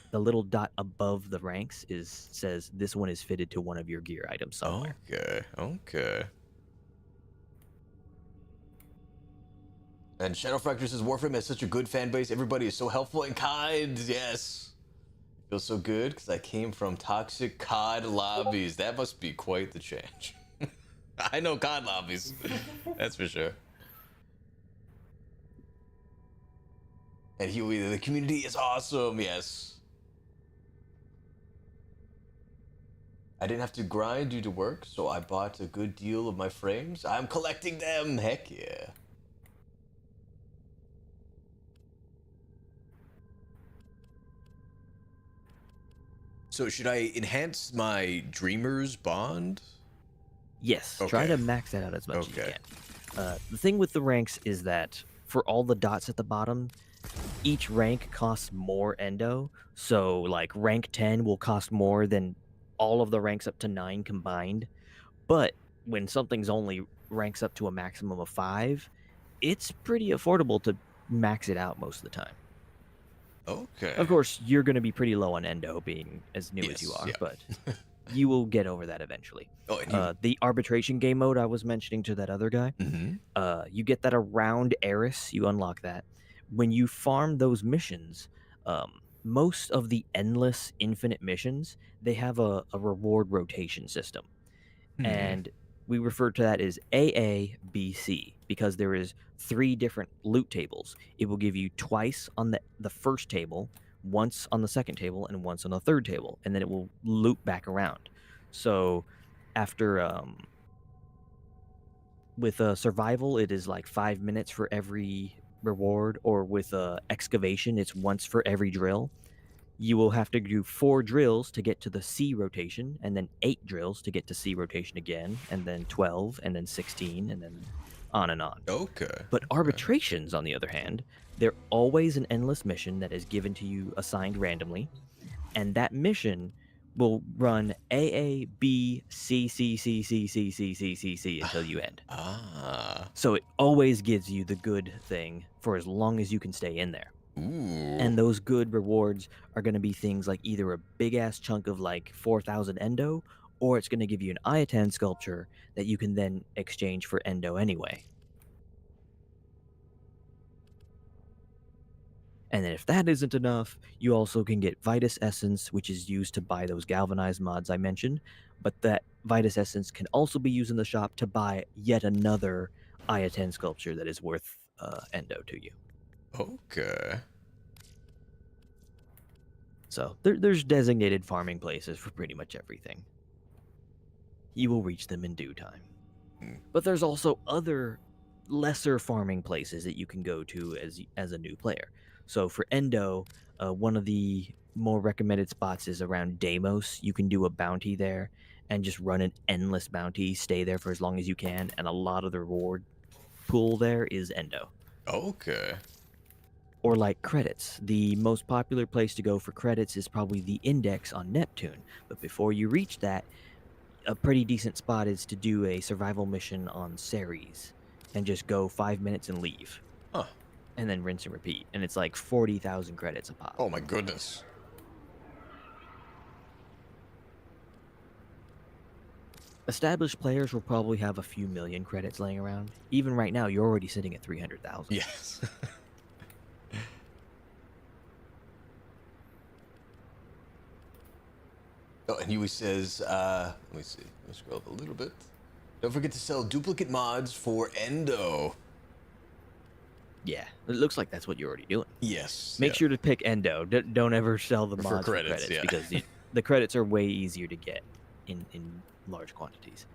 the little dot above the ranks says this one is fitted to one of your gear items somewhere. Okay. And Shadow Fracture says Warframe has such a good fan base. Everybody is so helpful and kind. Yes. Feels so good because I came from toxic COD lobbies. That must be quite the change. I know COD lobbies. That's for sure. And the community is awesome. Yes. I didn't have to grind due to work, so I bought a good deal of my frames. I'm collecting them. Heck yeah. So should I enhance my Dreamer's Bond? Yes, Okay. try to max that out as much as you can. The thing with the ranks is that for all the dots at the bottom, each rank costs more endo. So, like, rank 10 will cost more than all of the ranks up to 9 combined. But when something's only ranks up to a maximum of 5, it's pretty affordable to max it out most of the time. Okay. Of course, you're going to be pretty low on endo being as new as you Yes, are, yeah. but you will get over that eventually. Oh, and The arbitration game mode I was mentioning to that other guy, you get that around Eris. You unlock that. When you farm those missions, most of the endless infinite missions, they have a reward rotation system. And we refer to that as AABC because there is 3 different loot tables. It will give you twice on the first table, once on the second table, and once on the third table, and then it will loop back around. So after with survival, it is like 5 minutes for every reward, or with excavation, it's once for every drill. You will have to do 4 drills to get to the C rotation, and then 8 drills to get to C rotation again, and then 12, and then 16, and then on and on. Okay. But arbitrations, on the other hand, they're always an endless mission that is given to you assigned randomly, and that mission will run A, B, C, C, C, C, C, C, C, C, C until you end. So it always gives you the good thing for as long as you can stay in there. And those good rewards are going to be things like either a big ass chunk of like 4,000 endo, or it's going to give you an Iatan sculpture that you can then exchange for endo anyway. And then if that isn't enough, you also can get Vitus Essence, which is used to buy those galvanized mods I mentioned. But that Vitus Essence can also be used in the shop to buy yet another Iatan sculpture that is worth endo to you. Okay. So there's designated farming places for pretty much everything. You will reach them in due time. But there's also other lesser farming places that you can go to as a new player. So for endo, one of the more recommended spots is around Deimos. You can do a bounty there and just run an endless bounty, stay there for as long as you can, and a lot of the reward pool there is endo. Okay. Or like credits. The most popular place to go for credits is probably the Index on Neptune. But before you reach that, a pretty decent spot is to do a survival mission on Ceres and just go 5 minutes and leave. And then rinse and repeat. And it's like 40,000 credits a pop. Oh my goodness. Established players will probably have a few million credits laying around. Even right now, you're already sitting at 300,000. Yes. Oh, and Yui says, let me see. Let me scroll up a little bit. Don't forget to sell duplicate mods for endo. Yeah, it looks like that's what you're already doing. Yes. Make sure to pick endo. Don't ever sell the mods for credits yeah. because the credits are way easier to get in large quantities.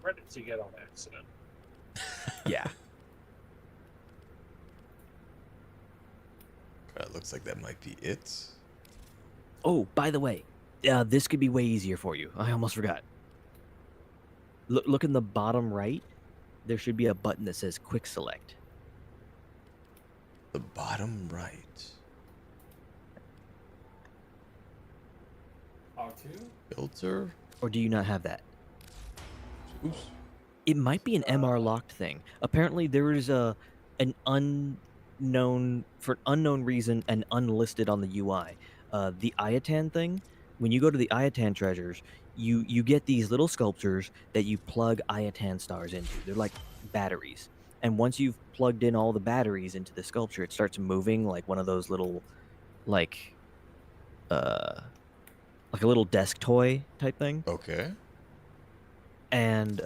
Credits you get on accident. Yeah. Looks like that might be it. Oh, by the way, this could be way easier for you. I almost forgot. Look in the bottom right. There should be a button that says Quick Select. The bottom right. R2? Filter? Or do you not have that? Oops. It might be an MR locked thing. Apparently, there is an unknown, for an unknown reason, and unlisted on the UI. The Iatan thing, when you go to the Iatan treasures, you get these little sculptures that you plug Iatan stars into. They're like batteries. And once you've plugged in all the batteries into the sculpture, it starts moving like one of those little, like a little desk toy type thing. Okay. And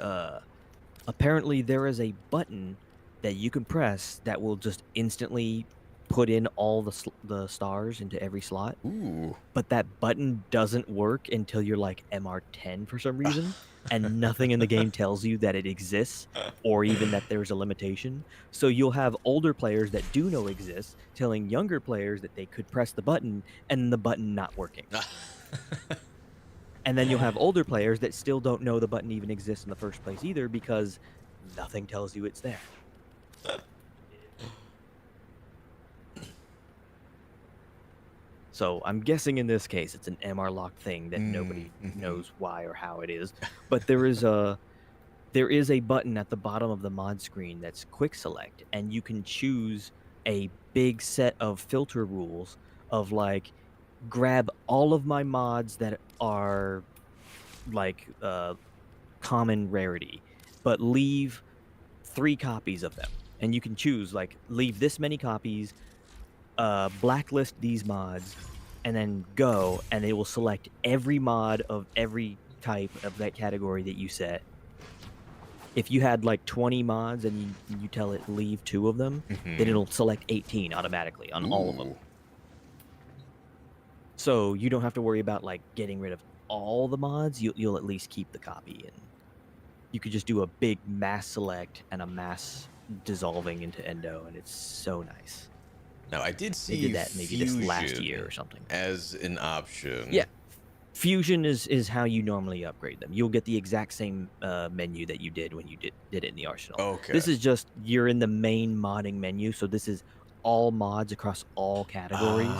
apparently there is a button that you can press that will just instantly put in all the stars into every slot. Ooh. But that button doesn't work until you're like MR10 for some reason, and nothing in the game tells you that it exists or even that there's a limitation. So you'll have older players that do know exists telling younger players that they could press the button and the button not working. And then you'll have older players that still don't know the button even exists in the first place either because nothing tells you it's there. So I'm guessing in this case it's an MR locked thing that nobody knows why or how it is. But there is a button at the bottom of the mod screen that's quick select, and you can choose a big set of filter rules of like grab all of my mods that are like common rarity, but leave 3 copies of them. And you can choose like leave this many copies, blacklist these mods, and then go, and it will select every mod of every type of that category that you set. If you had like 20 mods and you tell it leave 2 of them, then it'll select 18 automatically on all of them. So you don't have to worry about like getting rid of all the mods. You'll at least keep the copy, and you could just do a big mass select and a mass dissolving into Endo, and it's so nice. Now, I did see they did that maybe this last Fusion year or something as an option. Yeah, Fusion is how you normally upgrade them. You'll get the exact same menu that you did when you did it in the Arsenal. Okay. This is just you're in the main modding menu, so this is all mods across all categories,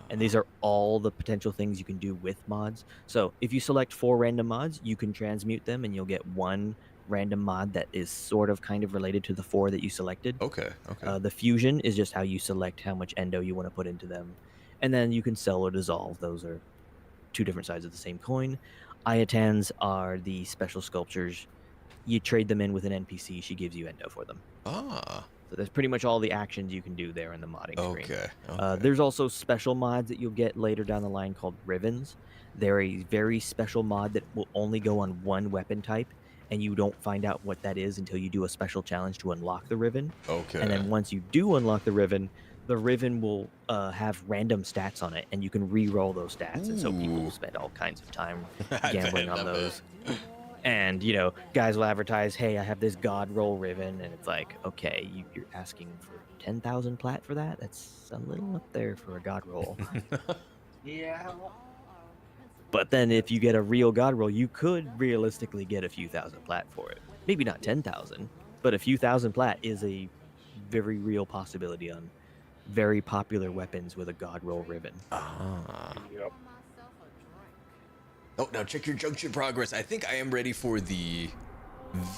and these are all the potential things you can do with mods. So if you select 4 random mods, you can transmute them, and you'll get 1 random mod that is sort of kind of related to the 4 that you selected. Okay. The Fusion is just how you select how much endo you want to put into them, and then you can sell or dissolve. Those are 2 different sides of the same coin. Ayatans are the special sculptures. You trade them in with an NPC. She gives you endo for them. So that's pretty much all the actions you can do there in the modding screen. There's also special mods that you'll get later down the line called Rivens. They're a very special mod that will only go on 1 weapon type, and you don't find out what that is until you do a special challenge to unlock the Riven. And then once you do unlock the Riven will have random stats on it, and you can re-roll those stats. And so people spend all kinds of time gambling on those. And, you know, guys will advertise, hey, I have this God roll Riven, and it's like, okay, you're asking for 10,000 plat for that? That's a little up there for a God roll. Yeah. But then if you get a real God roll, you could realistically get a few thousand plat for it. Maybe not 10,000, but a few thousand plat is a very real possibility on very popular weapons with a God roll ribbon. Yep. Oh, now check your junction progress. I think I am ready for the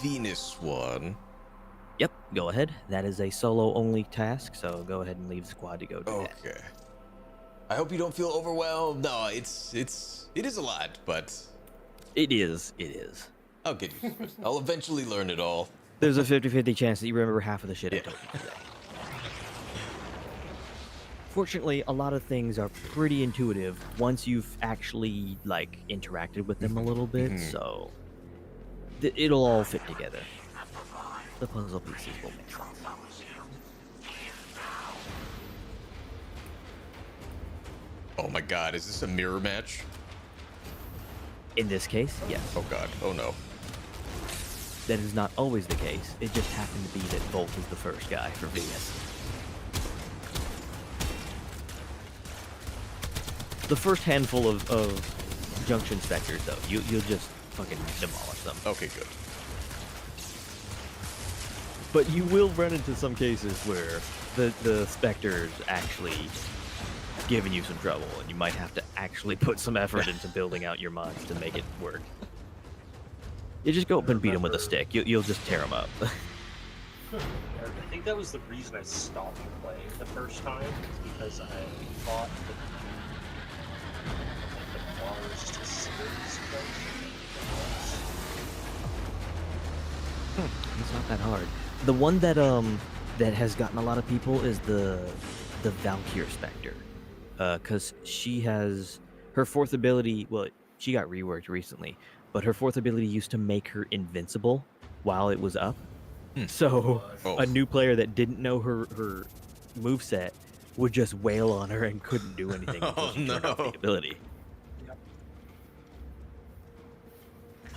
Venus one. Yep, go ahead. That is a solo only task, so go ahead and leave the squad to go do that. Okay. I hope you don't feel overwhelmed. No, it is a lot, but it is. I'll get you. I'll eventually learn it all. There's a 50-50 chance that you remember half of the shit I told you today. Fortunately, a lot of things are pretty intuitive once you've actually like interacted with them a little bit, so it'll all fit together. The puzzle pieces will make sense. Oh my god, is this a mirror match? In this case, yes. Oh god, oh no. That is not always the case. It just happened to be that Volt is the first guy for Venus. The first handful of junction specters, though, you'll just fucking demolish them. Okay, good. But you will run into some cases where the specters actually giving you some trouble, and you might have to actually put some effort into building out your mods to make it work. You just go up and beat them with a stick. You'll just tear them up. I think that was the reason I stopped playing the first time, because I thought that the bars to series It's not that hard. The one that that has gotten a lot of people is the Valkyr Spectre, because she has her 4th ability. Well, she got reworked recently, but her 4th ability used to make her invincible while it was up. So a new player that didn't know her moveset would just wail on her and couldn't do anything until she turned off the ability.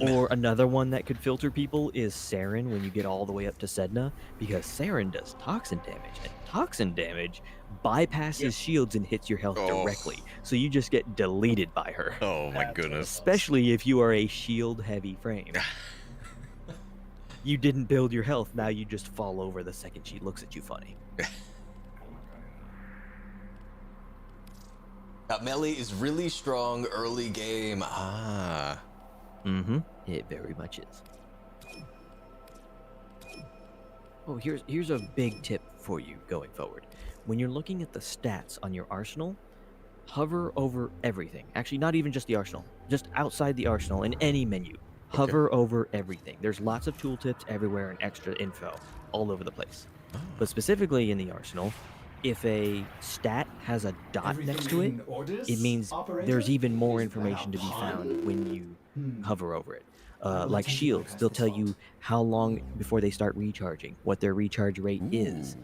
Or another one that could filter people is Saren when you get all the way up to Sedna, because Saren does toxin damage, and toxin damage bypasses shields and hits your health directly, so you just get deleted by her. Oh my goodness. Especially if you are a shield-heavy frame. You didn't build your health, now you just fall over the second she looks at you funny. Melee is really strong early game. Ah. Mm-hmm. It very much is. Oh, here's a big tip for you going forward. When you're looking at the stats on your arsenal, hover over everything. Actually, not even just the arsenal. Just outside the arsenal in any menu. Hover over everything. There's lots of tooltips everywhere and extra info all over the place. But specifically in the arsenal, if a stat has a dot next to it, it means there's even more information to be found when you hover over it. Like shields, they'll tell you how long before they start recharging, what their recharge rate is.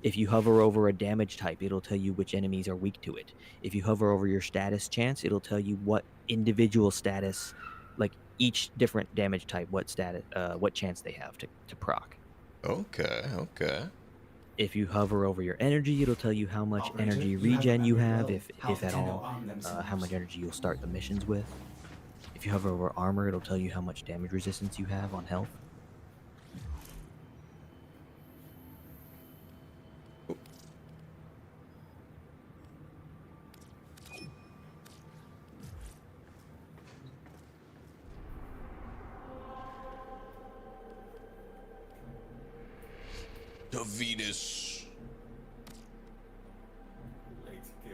If you hover over a damage type, it'll tell you which enemies are weak to it. If you hover over your status chance, it'll tell you what individual status, like each different damage type, what status, what chance they have to proc. Okay. If you hover over your energy, it'll tell you how much energy regen you have, if at all, how much energy you'll start the missions with. If you hover over armor, it'll tell you how much damage resistance you have on health. The Venus. Let's go.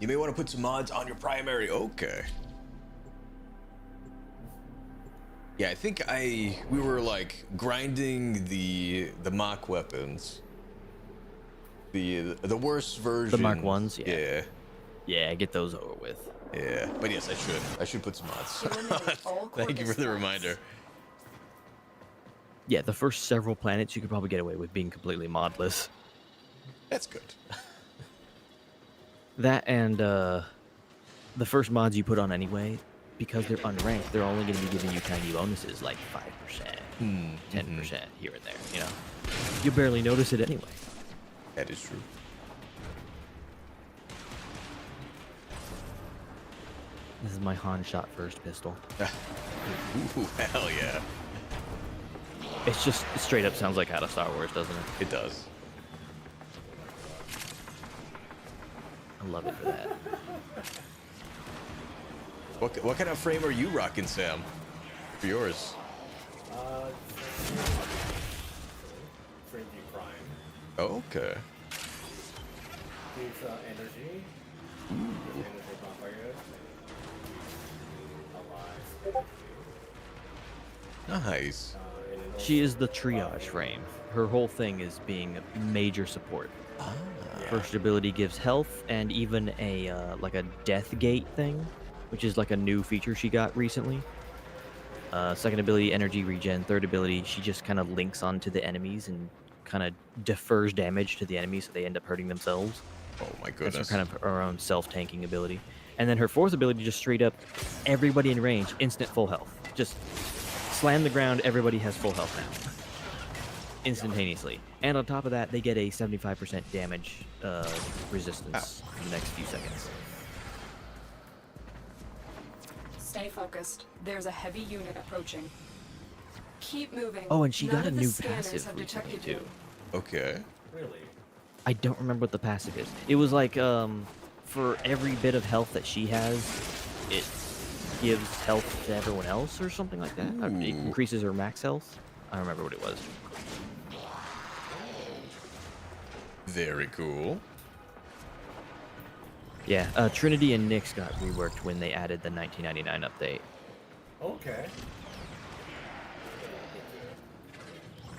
You may want to put some mods on your primary. Okay. Yeah, I think we were like grinding the mock weapons. The worst version. The Mark 1s, yeah. Yeah. Yeah, get those over with. Yeah, but yes, I should put some mods. Thank you for the reminder. Yeah, the first several planets you could probably get away with being completely modless. That's good. That and the first mods you put on anyway, because they're unranked, they're only going to be giving you tiny bonuses like 5%, 10% here and there, you know? You barely notice it anyway. That is true. This is my Han shot first pistol. Ooh, hell yeah. It's just straight up sounds like out of Star Wars, doesn't it? It does. I love it for that. What kind of frame are you rocking, Sam? For yours? Frame View Prime. Oh, okay. Gives energy. Energy bonfire. Nice. She is the triage frame. Her whole thing is being major support. First ability gives health and even a like a death gate thing, which is like a new feature she got recently. Second ability, energy regen. Third ability, she just kind of links onto the enemies and kind of defers damage to the enemies so they end up hurting themselves. Oh my goodness. That's her kind of her own self-tanking ability. And then her fourth ability, just straight up, everybody in range, instant full health. Just slam the ground, everybody has full health now. Instantaneously. And on top of that, they get a 75% damage resistance in the next few seconds. Stay focused. There's a heavy unit approaching. Keep moving. Oh, and she None got a of the new scanners passive have recently, detected too. you. Okay. Really? I don't remember what the passive is. It was like, for every bit of health that she has, it gives health to everyone else or something like that. It increases her max health. I don't remember what it was. Very cool. Yeah, Trinity and Nyx got reworked when they added the 1999 update. Okay.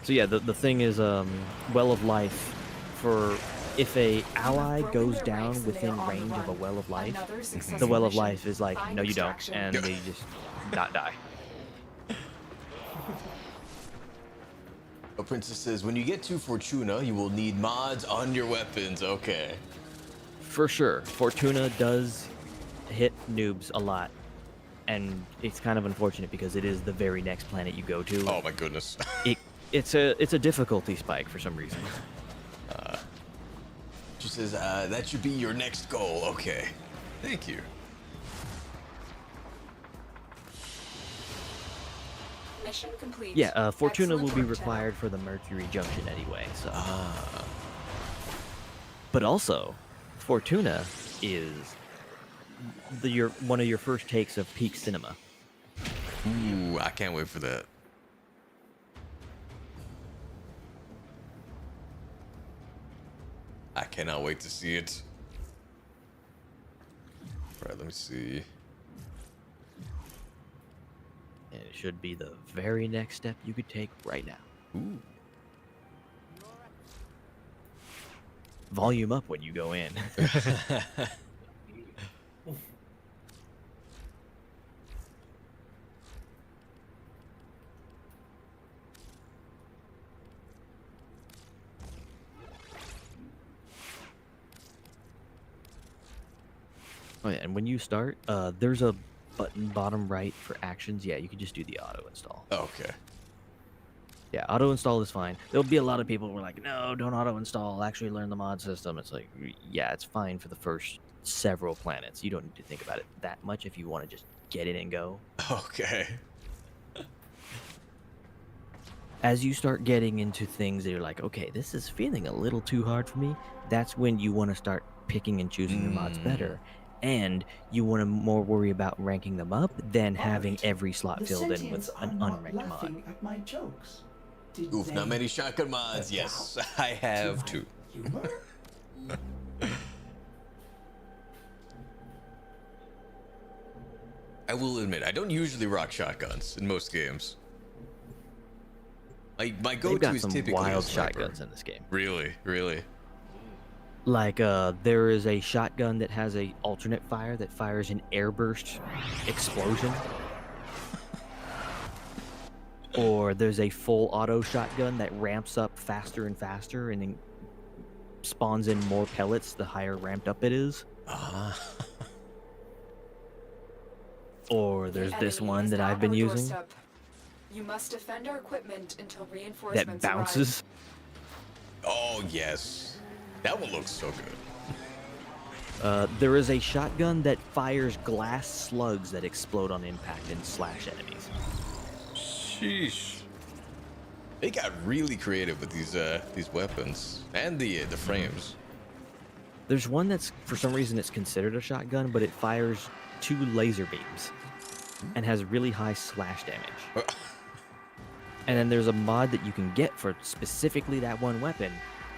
So yeah, the thing is, Well of Life, for if a ally goes down within range of a Well of Life, the Well of Life is like, no you don't, and they just not die. Oh, Princess says, when you get to Fortuna, you will need mods on your weapons. Okay. For sure. Fortuna does hit noobs a lot. And it's kind of unfortunate because it is the very next planet you go to. Oh my goodness. It's a difficulty spike for some reason. She says, that should be your next goal. Okay. Thank you. Mission complete. Yeah, Fortuna Excellent will be work, Tenno. required for the Mercury Junction anyway, so. But also, Fortuna is one of your first takes of peak cinema. Ooh, I can't wait for that. I cannot wait to see it. All right, let me see. And it should be the very next step you could take right now. Ooh. Volume up when you go in. Oh yeah, and when you start, there's a button bottom right for actions. Yeah, you can just do the auto install. Okay. Yeah, auto install is fine. There'll be a lot of people who are like, no, don't auto install. Actually learn the mod system. It's like, yeah, it's fine for the first several planets. You don't need to think about it that much if you want to just get in and go. Okay. As you start getting into things that you're like, okay, this is feeling a little too hard for me, that's when you want to start picking and choosing your mods better. And you want to more worry about ranking them up than having every slot The filled in sentients with an are not unranked mod. laughing at my jokes. Did Oof, not they many shotgun mods. Yes, I have two. humor? I will admit, I don't usually rock shotguns in most games. My They've go-to got is some typically a wild sniper. shotguns in this game. Really, really. Like, there is a shotgun that has a alternate fire that fires an airburst explosion. Or there's a full auto shotgun that ramps up faster and faster and then spawns in more pellets the higher ramped up it is. Or there's this Enemy one is that now I've been on our using doorstep. You must defend our equipment until that reinforcements bounces. Oh, yes. That one looks so good. There is a shotgun that fires glass slugs that explode on impact and slash enemies. Sheesh. They got really creative with these weapons and the frames. There's one that's, for some reason, it's considered a shotgun, but it fires 2 laser beams and has really high slash damage. And then there's a mod that you can get for specifically that one weapon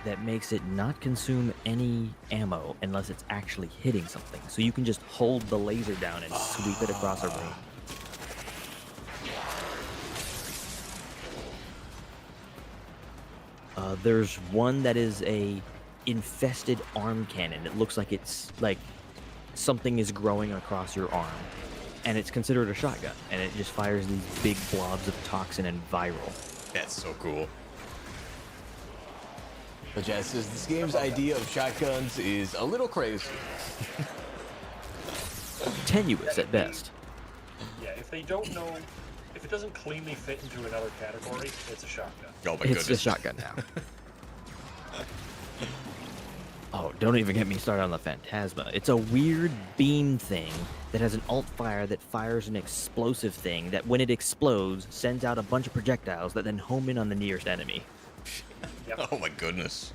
that makes it not consume any ammo unless it's actually hitting something. So you can just hold the laser down and sweep it across a room. There's one that is a infested arm cannon. It looks like it's like something is growing across your arm, and it's considered a shotgun, and it just fires these big blobs of toxin and viral. That's so cool. But Jazz says this game's idea of shotguns is a little crazy. Tenuous at best. Yeah, if they don't know, if it doesn't cleanly fit into another category, it's a shotgun. Oh my It's goodness. a shotgun now. Oh, don't even get me started on the Phantasma. It's a weird beam thing that has an alt fire that fires an explosive thing that, when it explodes, sends out a bunch of projectiles that then home in on the nearest enemy. Yep. Oh my goodness.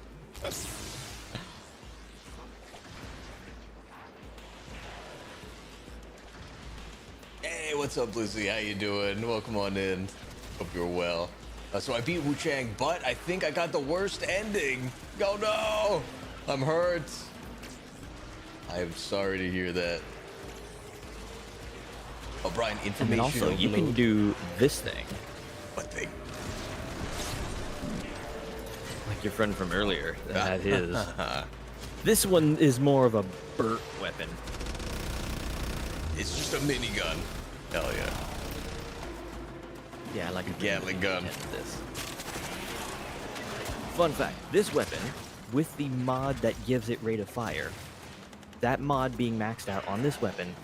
Hey, what's up, Lizzie? How you doing? Welcome on in. Hope you're well. So I beat Wu Chang, but I think I got the worst ending. Oh no! I'm hurt. I am sorry to hear that. Oh, Brian, And information then also, you can overload. do this thing. What thing? Like your friend from earlier that had his. This one is more of a burnt weapon. It's just a minigun. Hell yeah. Yeah, like a Gatling gun. This. Fun fact, this weapon, with the mod that gives it rate of fire, that mod being maxed out on this weapon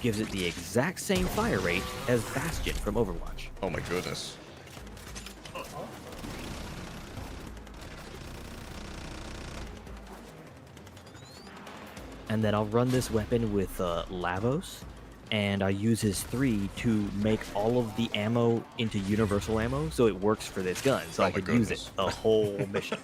gives it the exact same fire rate as Bastion from Overwatch. Oh my goodness. And then I'll run this weapon with Lavos, and I use his 3 to make all of the ammo into universal ammo, so it works for this gun, so I could use it the whole mission.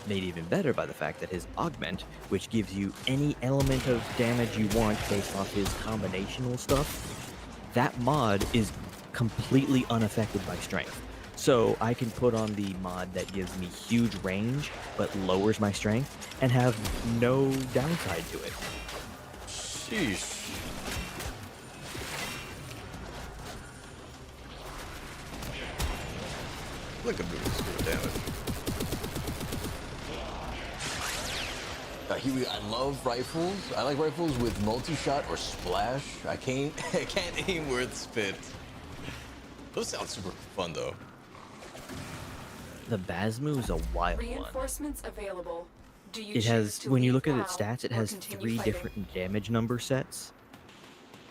Made even better by the fact that his augment, which gives you any element of damage you want based off his combinational stuff, that mod is completely unaffected by strength. So I can put on the mod that gives me huge range but lowers my strength and have no downside to it. Sheesh. Look at this good damage. I love rifles. I like rifles with multi-shot or splash. I can't aim worth spit. Those sound super fun though. The Bazmu is a wild one. Reinforcements available. Do you It has, choose to when you leave look at its now stats, it or has continue 3 fighting? different damage number sets.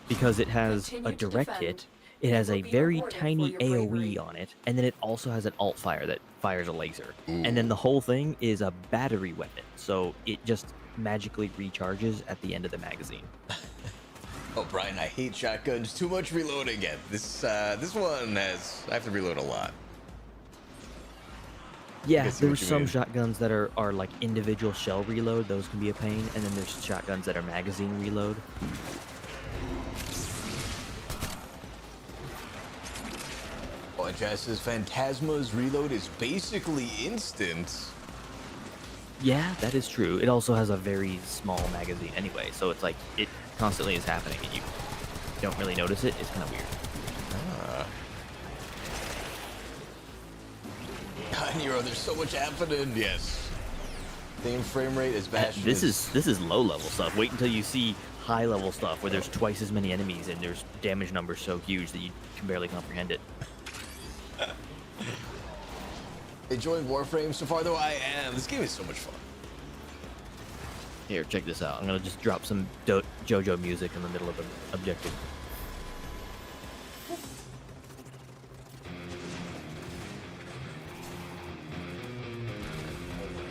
Because it has Continue a to direct defend. hit, it has a be very rewarded tiny for your bravery. AoE on it, and then it also has an alt fire that fires a laser. And then the whole thing is a battery weapon, so it just magically recharges at the end of the magazine. Oh, Brian, I hate shotguns. Too much reloading it. This one has... I have to reload a lot. Yeah, I see what there's you some mean. shotguns that are like individual shell reload, those can be a pain, and then there's shotguns that are magazine reload. Oh, and Jazz says Phantasma's reload is basically instant. Yeah, that is true. It also has a very small magazine anyway, so it's like it constantly is happening and you don't really notice it. It's kind of weird. Nero, there's so much happening. Yes. Same frame rate as Bastion. This is low level stuff. Wait until you see high level stuff where there's twice as many enemies and there's damage numbers so huge that you can barely comprehend it. Enjoying Warframe so far, though? I am. This game is so much fun. Here, check this out. I'm gonna just drop some JoJo music in the middle of the objective.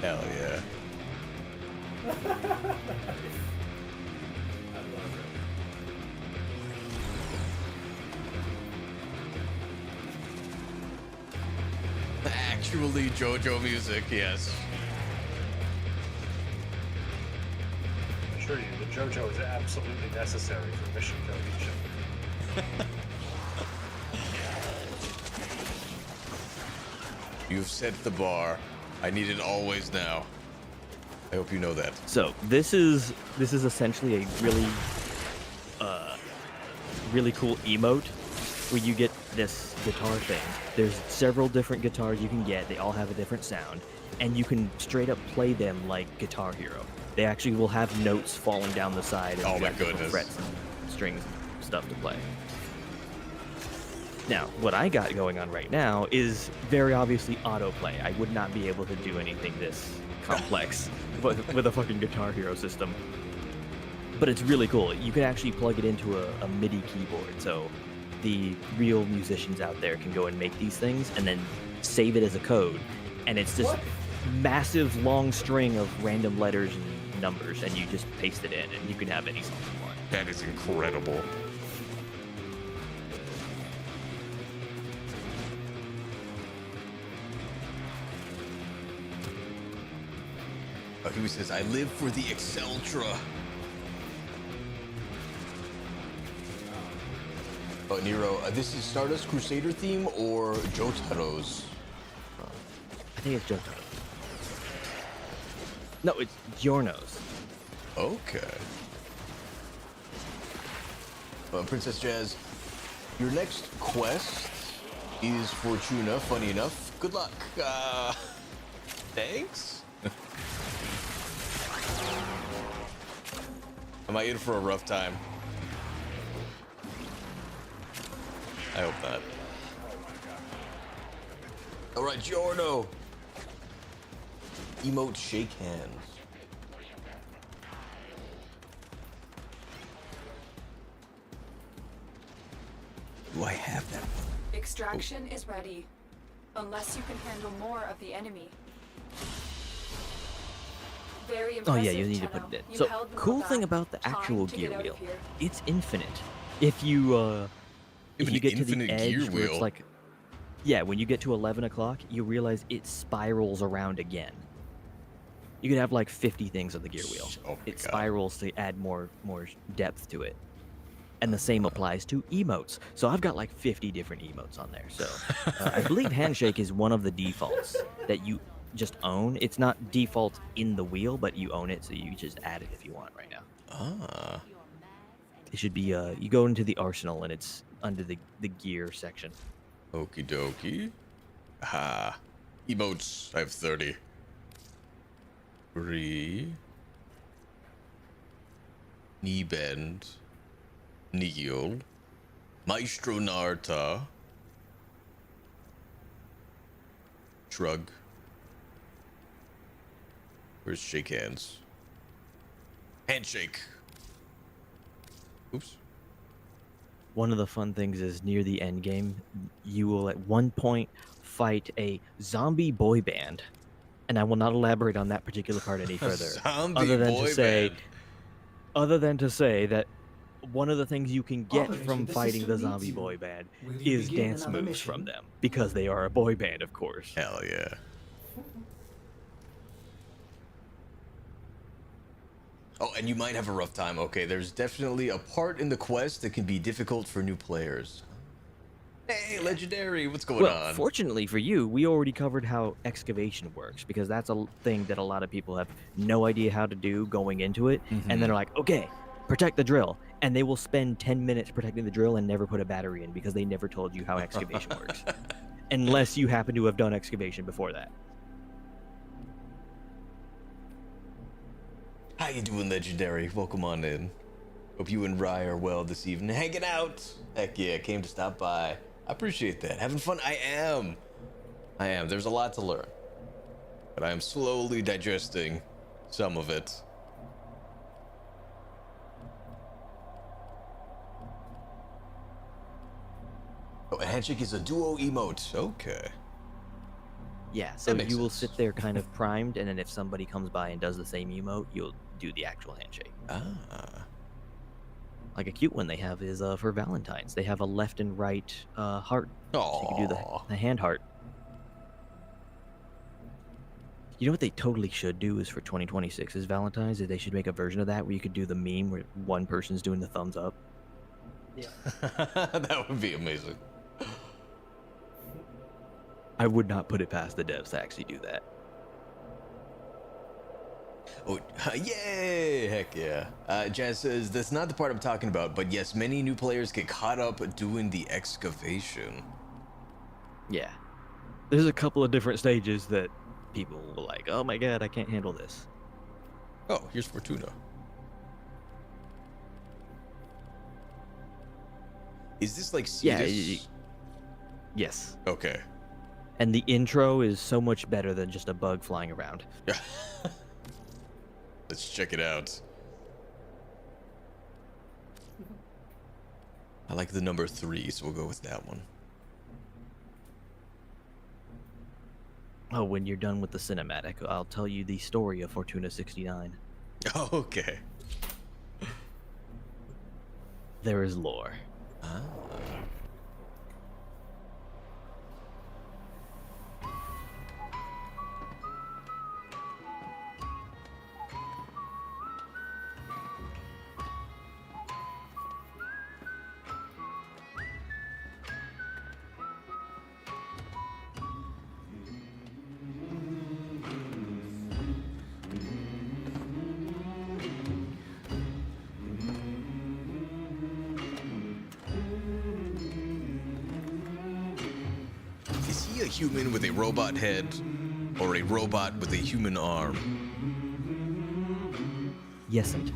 Hell yeah. Actually, JoJo music, yes. I assure you, the JoJo is absolutely necessary for mission cohesion. You've set the bar. I need it always now. I hope you know that. So this is essentially a really cool emote where you get this guitar thing. There's several different guitars you can get. They all have a different sound, and you can straight up play them like Guitar Hero. They actually will have notes falling down the side and Oh my different goodness. frets and strings and stuff to play. Now, what I got going on right now is very obviously autoplay. I would not be able to do anything this complex with a fucking Guitar Hero system. But it's really cool. You can actually plug it into a MIDI keyboard, so the real musicians out there can go and make these things and then save it as a code. And it's this massive long string of random letters and numbers, and you just paste it in, and you can have any song you want. That is incredible. He says, I live for the Exceltra. Oh, Nero, this is Stardust Crusader theme or Jotaro's? I think it's Jotaro. No, it's Giorno's. Okay. Princess Jazz, your next quest is Fortuna, funny enough. Good luck. Thanks? Am I in for a rough time? I hope not. All right, Giorno. Emote shake hands. Do I have that one? Extraction is ready. Unless you can handle more of the enemy. Very Oh impressive, yeah, you need to Tenno. put it in. You So held them cool back. thing about the Time actual to gear get out wheel, of here. it's infinite. If you Even you get to the infinite edge gear where it's wheel? like, yeah, when you get to 11 o'clock, you realize it spirals around again. You could have like 50 things on the gear wheel. Oh my It God. spirals to add more depth to it. And the same applies to emotes. So I've got like 50 different emotes on there. So I believe handshake is one of the defaults that you just own. It's not default in the wheel, but you own it, so you just add it if you want right now. Ah. It should be you go into the arsenal and it's under the gear section. Okie dokie. Ah. Emotes. I have 30. 3. Knee bend. Kneel. Maestro Narta. Shrug. Where's shake hands? Handshake. Oops. One of the fun things is near the end game, you will at one point fight a zombie boy band, and I will not elaborate on that particular part any further. Zombie boy band. Other than to say that one of the things you can get Operator, from the fighting system the needs zombie you. boy band Will you is begin dance another moves mission? from them because they are a boy band, of course. Hell yeah. Oh, and you might have a rough time. Okay, there's definitely a part in the quest that can be difficult for new players. Hey, Legendary, what's going Well, on? fortunately for you, we already covered how excavation works because that's a thing that a lot of people have no idea how to do going into it, and then they're like, okay, protect the drill, and they will spend 10 minutes protecting the drill and never put a battery in because they never told you how excavation works, unless you happen to have done excavation before that. How you doing, Legendary? Welcome on in. Hope you and Rye are well this evening. Hanging out. Heck yeah, came to stop by. I appreciate that. Having fun? I am. There's a lot to learn. But I am slowly digesting some of it. Oh, a handshake is a duo emote. Okay. Yeah, so you will sit there kind of primed, and then if somebody comes by and does the same emote, you'll do the actual handshake. Ah. Like a cute one they have is for Valentine's. They have a left and right heart. So you can do the hand heart. You know what they totally should do is for 2026's Valentine's, is they should make a version of that where you could do the meme where one person's doing the thumbs up. Yeah. That would be amazing. I would not put it past the devs to actually do that. Oh, yay! Heck yeah. Jazz says, that's not the part I'm talking about, but yes, many new players get caught up doing the excavation. Yeah. There's a couple of different stages that people were like, oh my god, I can't handle this. Oh, here's Fortuna. Is this like Cetus? Yes. Okay. And the intro is so much better than just a bug flying around. Yeah. Let's check it out. I like the number 3, so we'll go with that one. Oh, when you're done with the cinematic, I'll tell you the story of Fortuna 69. Oh, okay. There is lore. Ah. Is he a human with a robot head or a robot with a human arm? Yes, and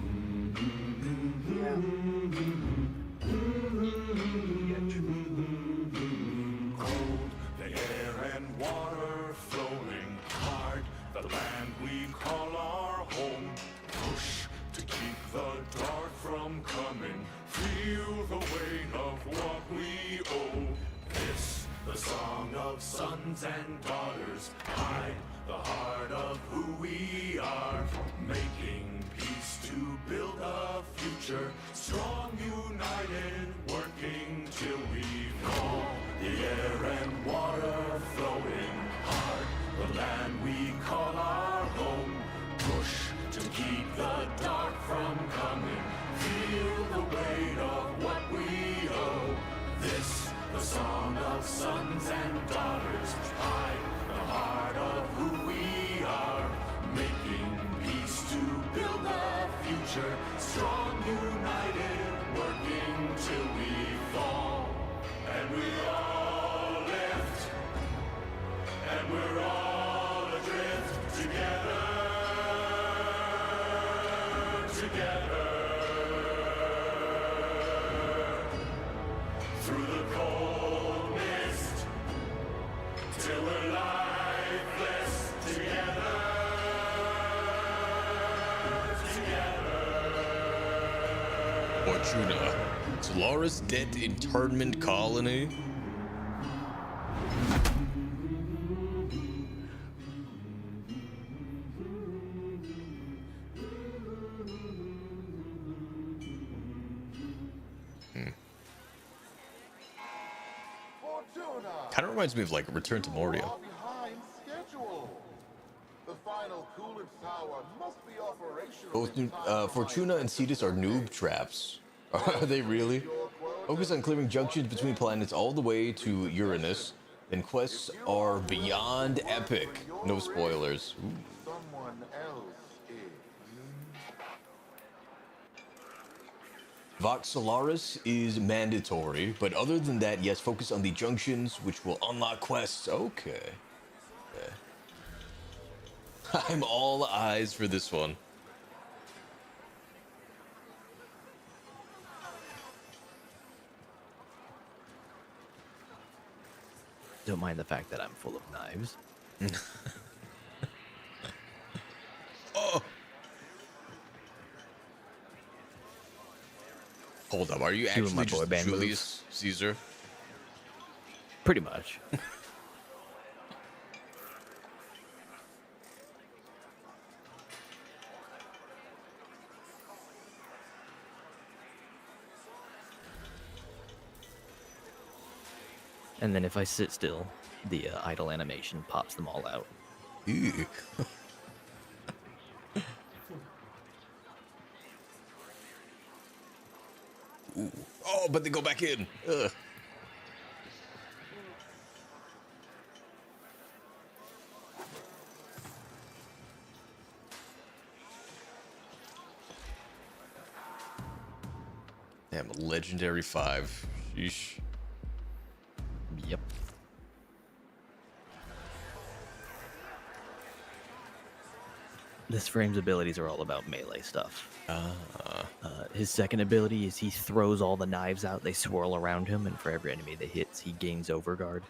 song of sons and daughters hide the heart of who we are, making peace to build a future, strong, united, working till we fall. The air and water flowing hard, the land we call our home. Push to keep the dark from coming, feel the weight of what we owe. This, the song of sons and daughters, hide the heart of who we are, making peace to build a future, strong, united, working till we fall. And we all lift, and we're all adrift together, together. Through the cold mist, till we're lifeless together, Fortuna. Solaris Dead Internment Colony. Kind of reminds me of like Return to Moria. Behind schedule. The final coolant tower must be operational. Both Fortuna and Cetus are noob traps. Are they really? Focus on clearing junctions between planets all the way to Uranus. Then quests are beyond epic. No spoilers. Ooh. Someone else is. Vox Solaris is mandatory, but other than that, yes, focus on the junctions, which will unlock quests. Okay. I'm all eyes for this one. Don't mind the fact that I'm full of knives. Oh! Hold up, are you Doing my actually boy just band Julius Caesar? Pretty much. And then if I sit still, the idle animation pops them all out. Ew. Ooh. Oh, but they go back in. Ugh. Damn, legendary 5. Sheesh. Yep. This Frame's abilities are all about melee stuff. His second ability is he throws all the knives out, they swirl around him, and for every enemy that hits, he gains overguard.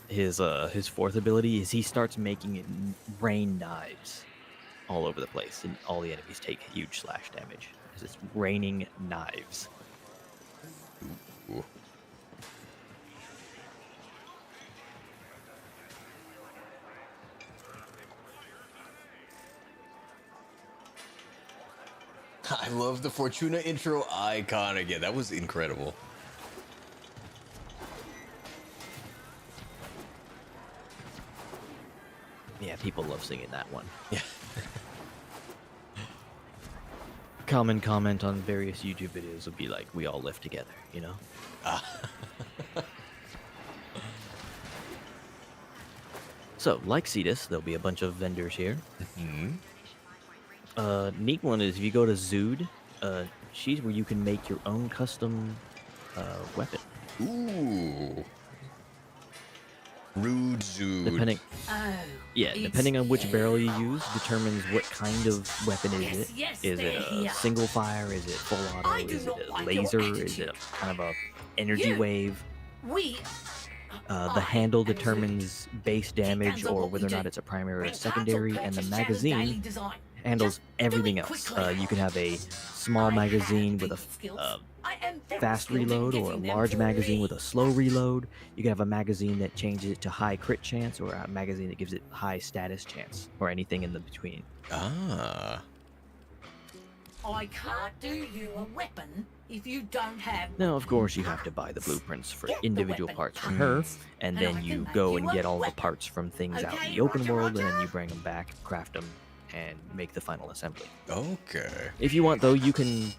His fourth ability is he starts making it rain knives all over the place, and all the enemies take huge slash damage. It's raining knives. Ooh. I love the Fortuna intro icon again. That was incredible. Yeah, people love singing that one. Yeah. Common comment on various YouTube videos will be like, we all live together, you know? So, like Cetus, there'll be a bunch of vendors here. Neat one is if you go to Zood, she's where you can make your own custom weapon. Ooh. Rude Zood. Depending on which barrel you use, determines what kind of weapon is it. Is it a single fire? Is it full auto? Is it a laser? Is it a kind of a energy wave? The handle determines base damage or whether or not it's a primary or secondary, and the magazine handles everything else. You can have a small magazine with a fast reload or a large magazine with a slow reload. You can have a magazine that changes it to high crit chance or a magazine that gives it high status chance or anything in the between. Ah. I can't do you a weapon if you don't have. Now, of course, you have to buy the blueprints for individual parts from her, and then you go and get all the parts from things out in the open world, and then you bring them back, craft them, and make the final assembly. Okay. If you want, though, you can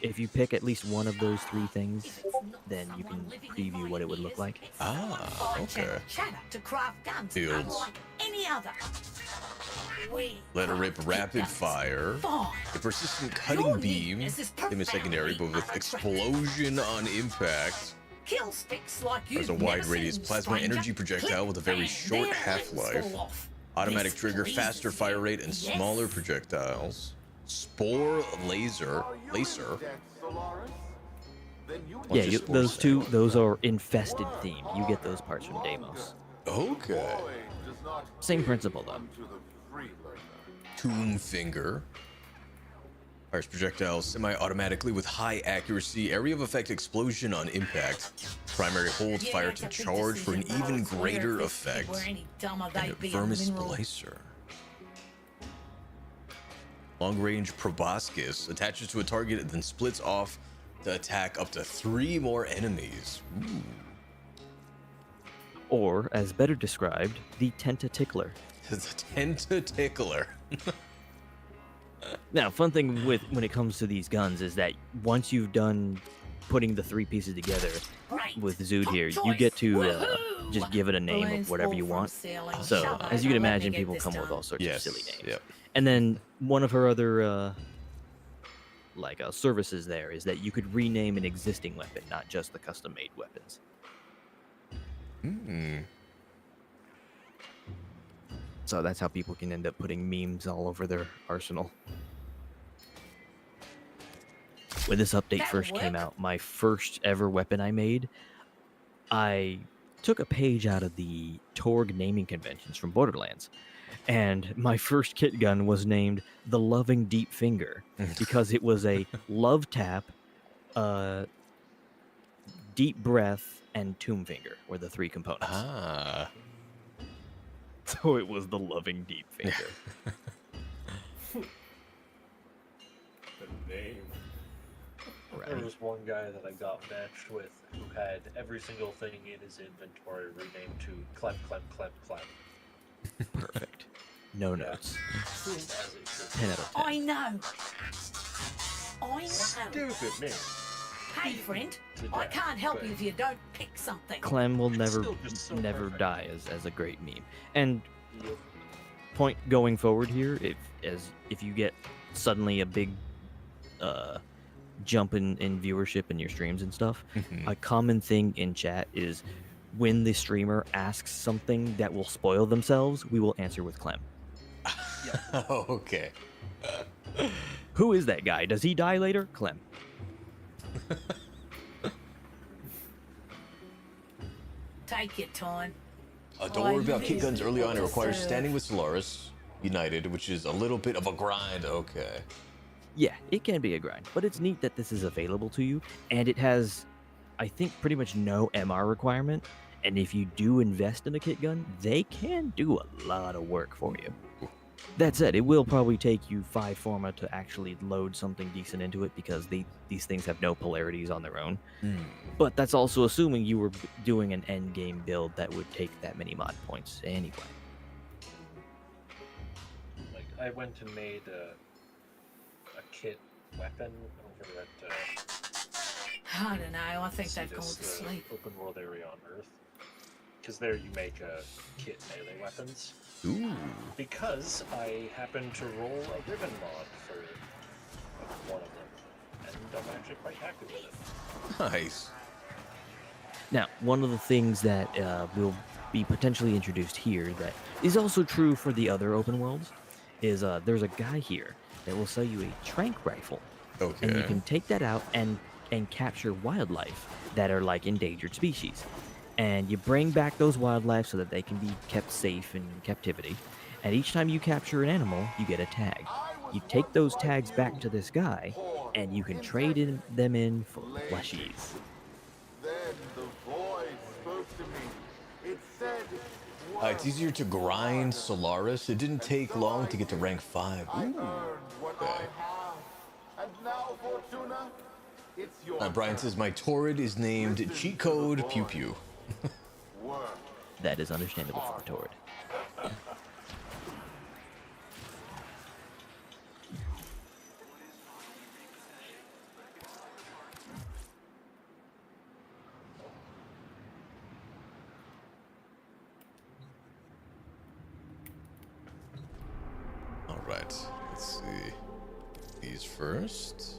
if you pick at least one of those 3 things, then you can preview what it would look like. Ah, okay. To craft guns Fields. unlike any other. Let her rip rapid fire. A persistent cutting beam. In the secondary, but with explosion on impact. Kill sticks like you. There's a wide radius plasma energy projectile with a very short half-life. Automatic trigger, faster fire rate, and smaller projectiles. Spore laser. Yeah, those two, those are infested themed. You get those parts from Deimos. Okay. Same principle, though. Tomb finger. Fires projectiles semi-automatically with high accuracy. Area of effect explosion on impact. Primary hold fire to charge for an even greater effect. And a vermis splicer. Long-range proboscis attaches to a target and then splits off to attack up to 3 more enemies. Ooh. Or, as better described, the Tentatickler. The Tentatickler. Now, fun thing with when it comes to these guns is that once you've done putting the 3 pieces together with Zood here, you get to just give it a name of whatever you want. So, as you can imagine, people come with all sorts of silly names. Yep. And then one of her other services there is that you could rename an existing weapon, not just the custom-made weapons. So that's how people can end up putting memes all over their arsenal. When this update first came out, my first ever weapon I made, I took a page out of the Torg naming conventions from Borderlands. And my first kit gun was named the Loving Deep Finger because it was a love tap, deep breath, and tomb finger were the 3 components. Ah. So it was the Loving Deep Finger. The name. Right. There was one guy that I got matched with who had every single thing in his inventory renamed to Clem, Clem, Clem, Clem. Perfect. No notes. 10 out of 10. I know. Stupid me. Hey, friend. I can't help you if you don't pick something. Clem will never die as a great meme. And point going forward here, if you get suddenly a big jump in viewership in your streams and stuff, a common thing in chat is when the streamer asks something that will spoil themselves, we will answer with Clem. Okay. Who is that guy? Does he die later? Clem. Take your time. Don't worry about kick guns early on. It requires standing with Solaris United, which is a little bit of a grind. Okay. Yeah, it can be a grind, but it's neat that this is available to you, and it has, I think, pretty much no MR requirement. And if you do invest in a kit gun, they can do a lot of work for you. That said, it will probably take you 5 forma to actually load something decent into it because these things have no polarities on their own. But that's also assuming you were doing an end game build that would take that many mod points anyway. Like, I went and made a kit weapon over at I don't know. I think they've gone to sleep. Open world area on Earth. Because there you make kit melee weapons. Ooh. Because I happened to roll a ribbon mod for one of them, and I'm actually quite happy with it. Nice. Now, one of the things that will be potentially introduced here that is also true for the other open worlds is there's a guy here that will sell you a trank rifle. Okay. And you can take that out and capture wildlife that are like endangered species. And you bring back those wildlife so that they can be kept safe in captivity. And each time you capture an animal, you get a tag. You take those tags back to this guy, and you can trade them in for plushies. Then the voice spoke to me. It said, It's easier to grind Solaris. It didn't take long to get to rank 5. I Ooh. earned what I have. And now, Fortuna, it's your Brian turn. says, my Torrid is named Cheat Code Pew Pew. Work. That is understandable for a Torrid. All right, let's see. These first.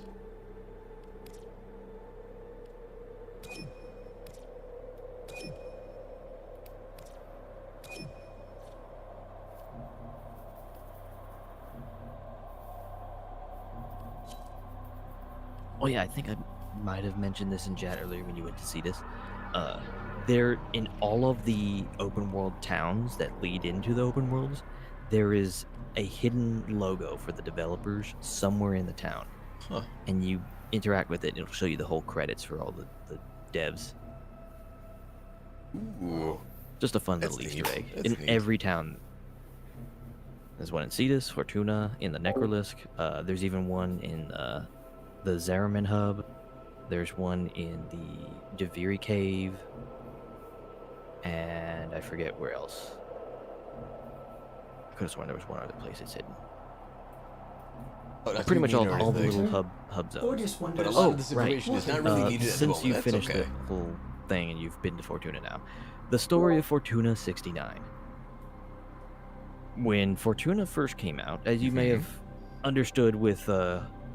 Oh yeah, I think I might have mentioned this in chat earlier when you went to see this. There, in all of the open world towns that lead into the open worlds, there is a hidden logo for the developers somewhere in the town. Huh. And you interact with it, and it'll show you the whole credits for all the devs. Ooh. Just a fun That's little neat. Easter egg. That's In neat. every town. There's one in Cetus, Fortuna, in the Necrolisk. There's even one in the Zaraman hub. There's one in the Deviri cave. And I forget where else. I could have sworn there was one other place it's hidden. Oh, that's Pretty much what all, you mean, all the right? little hub zones. Or just wonders. But a lot of this information is not really needed at the Since moment. you've That's finished okay. the whole thing and you've been to Fortuna now, the story of Fortuna 69. When Fortuna first came out, as you may have understood with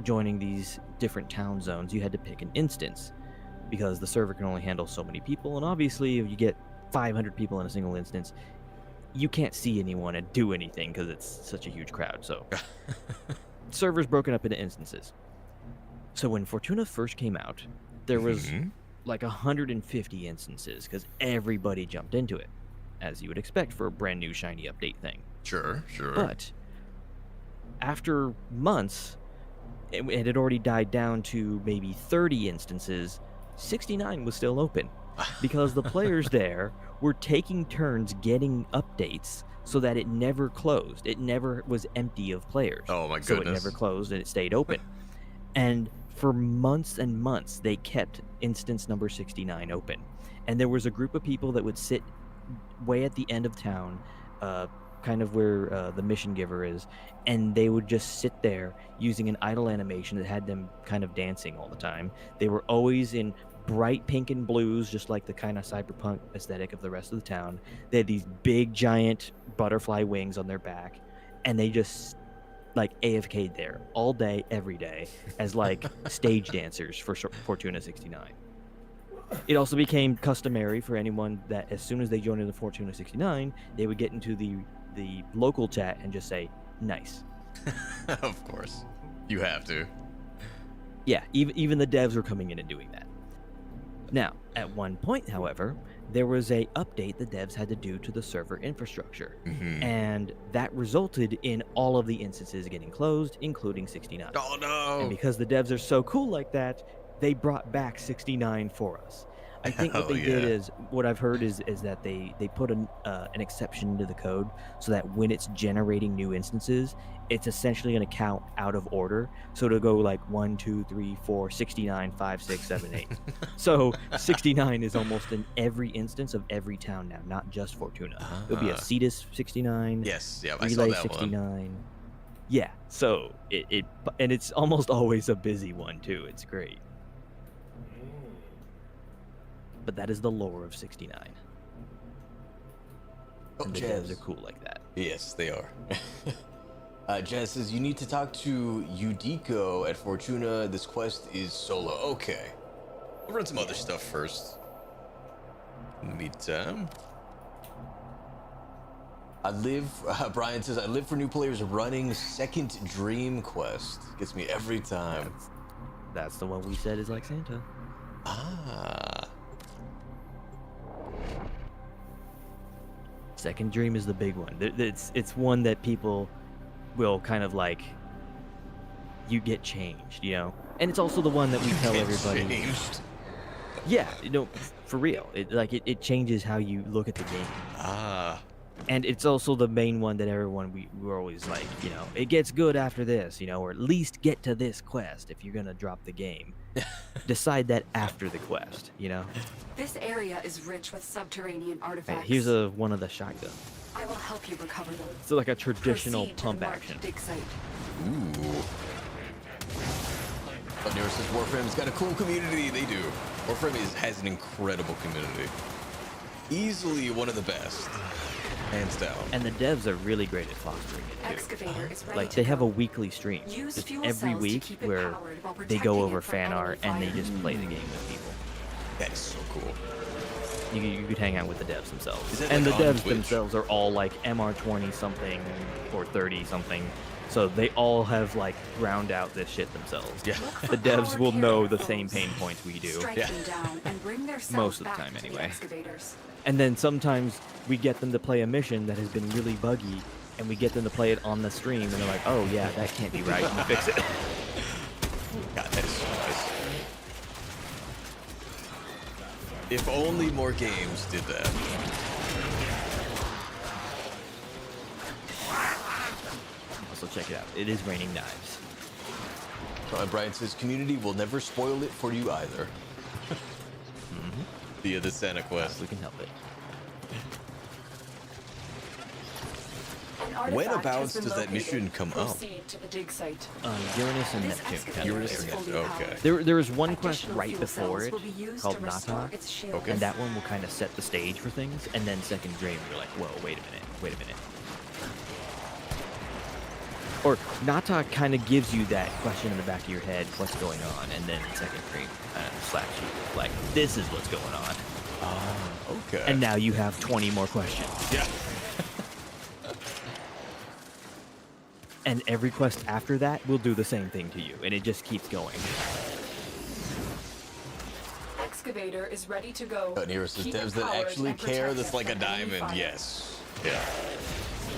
joining these different town zones, you had to pick an instance because the server can only handle so many people, and obviously if you get 500 people in a single instance, you can't see anyone and do anything because it's such a huge crowd. So servers broken up into instances. So when Fortuna first came out, there was like 150 instances because everybody jumped into it, as you would expect for a brand new shiny update thing. Sure. But after months, it had already died down to maybe 30 instances. 69 was still open because the players there were taking turns getting updates so that it never closed. It never was empty of players. Oh my So it goodness. never closed and it stayed open. And for months and months, they kept instance number 69 open. And there was a group of people that would sit way at the end of town, kind of where the mission giver is, and they would just sit there using an idle animation that had them kind of dancing all the time. They were always in bright pink and blues, just like the kind of cyberpunk aesthetic of the rest of the town. They had these big giant butterfly wings on their back, and they just like AFK'd there all day, every day, as like stage dancers for Fortuna 69. It also became customary for anyone that as soon as they joined into Fortuna 69, they would get into the local chat and just say, nice. Of course. You have to. Yeah, even the devs were coming in and doing that. Now, at one point, however, there was a update the devs had to do to the server infrastructure. And that resulted in all of the instances getting closed, including 69. Oh no! And because the devs are so cool like that, they brought back 69 for us. I think what Hell they did yeah. is, what I've heard is that they put an exception into the code so that when it's generating new instances, it's essentially going to count out of order. So it'll go like 1, 2, 3, 4, 69, 5, 6, 7, 8. So 69 is almost in every instance of every town now, not just Fortuna. It'll be a Cetus 69. Yes, yeah, I saw Relay that 69. one. Yeah, so and it's almost always a busy one too. It's great. But that is the lore of 69. Oh, And the Jazz. devs are cool like that. Yes, they are. Jazz says, you need to talk to Yudiko at Fortuna. This quest is solo. Okay. We'll run some other stuff first. In the meantime. Brian says, I live for new players running Second Dream quest. Gets me every time. That's the one we said is like Santa. Ah. Second Dream is the big one. It's one that people will kind of like, you get changed, you know? And it's also the one that we tell everybody. Changed. Yeah, for real. It changes how you look at the game. Ah. And it's also the main one that we're always like, it gets good after this, or at least get to this quest if you're gonna drop the game. Decide that after the quest, This area is rich with subterranean Hey, artifacts. here's one of the shotguns. I will help you recover them. So like a traditional Proceed to pump the marked action. dig site. Ooh. But Nero says Warframe's got a cool community. They do. Warframe has an incredible community. Easily one of the best. Hands down. And the devs are really great at fostering it too. Excavator is ready Like to they have go. a weekly stream Use just fuel every cells to week keep it where powered while they go protecting over it from fan art enemy and they fire. just play the game with people. That is so cool. You could hang out with the devs themselves. Is that And like the on devs Twitch? themselves are all like MR20 something or 30 something. So they all have like ground out this shit themselves. Yeah. The devs will know the same pain points we do. Strike them down and bring their cells Most of the back time to the anyway. excavators. And then sometimes we get them to play a mission that has been really buggy, and we get them to play it on the stream, and they're like, oh yeah, that can't be right, and we fix it. God, that is so nice. If only more games did that. Also, check it out. It is raining knives. Brian says, community will never spoil it for you either. Via the Santa quest. We can help it. An artifact When has abouts been does that located. mission come up? Proceed to the dig site. Uranus and This Neptune. excavator Uranus is and fully Neptune, powered. okay. There was one quest Additional right fuel before cells it will be used called to restore Nata, its shield. Okay. and that one will kind of set the stage for things, and then second dream, you're like, whoa, wait a minute. Or Nata kind of gives you that question in the back of your head, what's going on, and then second dream slaps you like, this is what's going on. Okay. And now you have 20 more questions. Yeah. And every quest after that will do the same thing to you, and it just keeps going. Excavator is ready to go. Nero says, Keep it devs that powered actually and care, protect that's it like a from enemy diamond. fire. Yes. Yeah.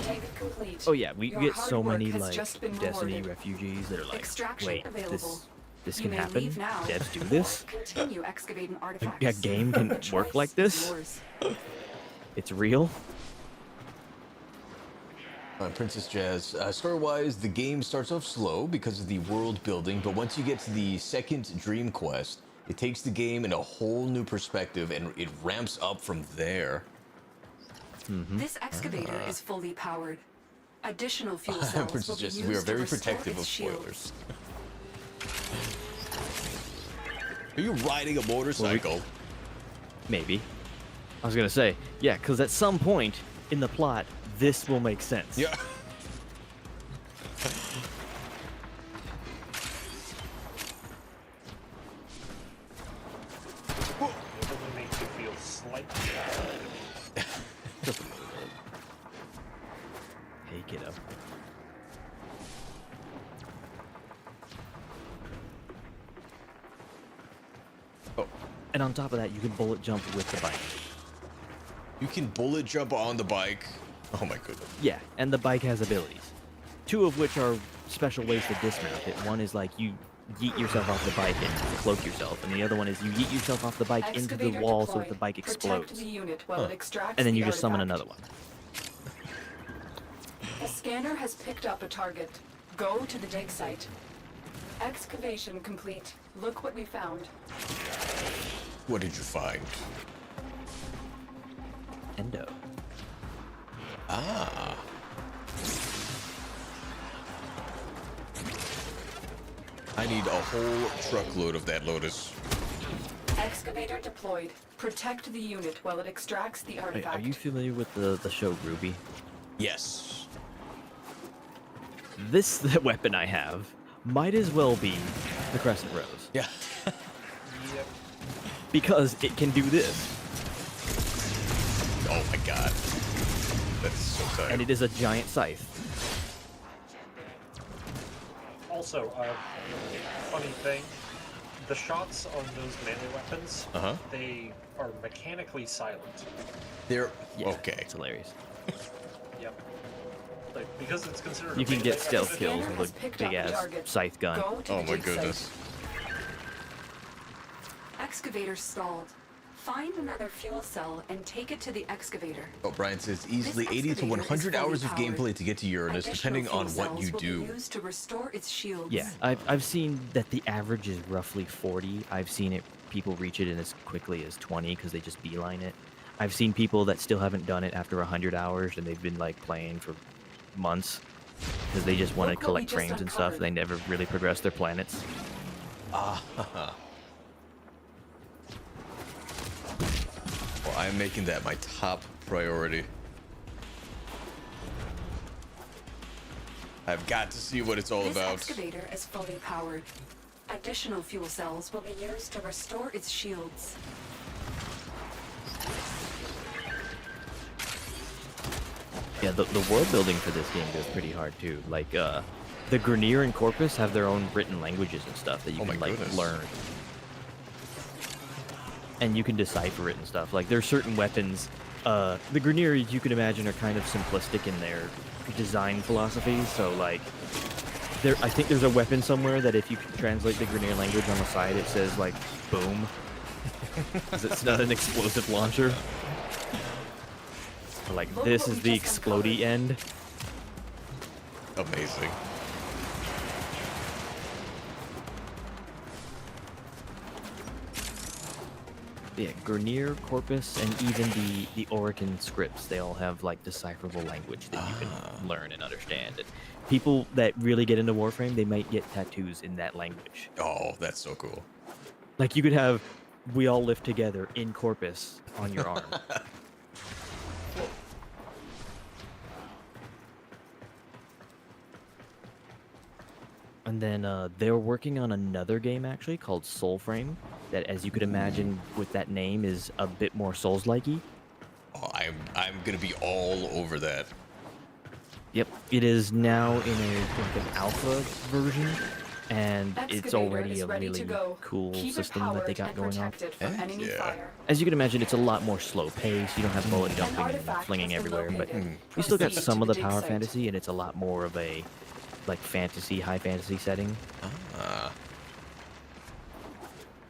Take it complete. Oh yeah, we Your get hard so work many has like just been Destiny rewarded. refugees that are like, Extraction wait, available. this You can may happen? leave now, Devs do this? or continue excavating artifacts. A game can The work choice like is this? yours. It's real? Princess Jazz, story-wise, the game starts off slow because of the world building, but once you get to the second dream quest, it takes the game in a whole new perspective and it ramps up from there. This excavator is fully powered. Additional fuel cells will Princess be Jazz, used we are to very restore protective its of shield. spoilers. Are you riding a motorcycle? Maybe. I was gonna say, yeah, because at some point in the plot, this will make sense. Yeah. It only makes you feel slightly bad. Just a little bit. Hey, kiddo. Oh. And on top of that, you can bullet jump with the bike. You can bullet jump on the bike. Oh my goodness. Yeah, and the bike has abilities. Two of which are special ways to dismount it. One is like you yeet yourself off the bike and cloak yourself, and the other one is you yeet yourself off the bike into the Excavator wall so deployed. that the bike Protect explodes. the unit while it extracts And then the you just summon artifact. another one. The scanner has picked up a target. Go to the dig site. Excavation complete. Look what we found. What did you find? Endo. Ah. I need a whole truckload of that Lotus. Excavator deployed. Protect the unit while it extracts the Wait, artifact. are you familiar with the show Ruby? Yes. This weapon I have might as well be the Crescent Rose. Yeah. Yep. Because it can do this. Oh my god. That's so tight. And it is a giant scythe. Also, funny thing, the shots on those melee weapons, they are mechanically silent. They're Yeah, okay. It's hilarious. Yep. Like, because it's considered You a can melee get stealth weapon, kills Scanner with has a picked up big a ass target. scythe gun. Go to Oh the my dig site. goodness. excavator stalled. Find another fuel cell and take it to the excavator. Oh, Brian says easily This 80 to excavator 100 is fully hours of powered. gameplay to get to Uranus, Additional depending on fuel what you cells will do. be used to restore its shields. Yeah, I've seen that the average is roughly 40. I've seen it people reach it in as quickly as 20 because they just beeline it. I've seen people that still haven't done it after 100 hours and they've been like playing for months because they just want to Look what we collect just frames and stuff. uncovered. They never really progress their planets. Well, I'm making that my top priority. I've got to see what it's all This about. excavator is fully powered. Additional fuel cells will be used to restore its shields. Yeah, the world building for this game goes pretty hard too. Like, the Grineer and Corpus have their own written languages and stuff that you can like learn. And you can decipher it and stuff. Like, there's certain weapons. The Grineer, you can imagine, are kind of simplistic in their design philosophy. So, like, I think there's a weapon somewhere that if you translate the Grineer language on the side, it says, like, boom. Because it's not an explosive launcher. Or, like, this is the explodey end. Amazing. Yeah, Grineer, Corpus, and even the Awoken scripts, they all have like decipherable language that you can learn and understand. And people that really get into Warframe, they might get tattoos in that language. Oh, that's so cool. Like you could have "We all live together" in Corpus on your arm. And then they're working on another game actually called Soulframe that, as you could imagine with that name, is a bit more Souls-likey. Oh, I'm gonna be all over that. Yep, it is now in like an alpha version, and it's already a really cool system that they got going on. As you can imagine, it's a lot more slow paced. You don't have bullet jumping and flinging everywhere, but you still got some of the power fantasy, and it's a lot more of a like fantasy, high fantasy setting.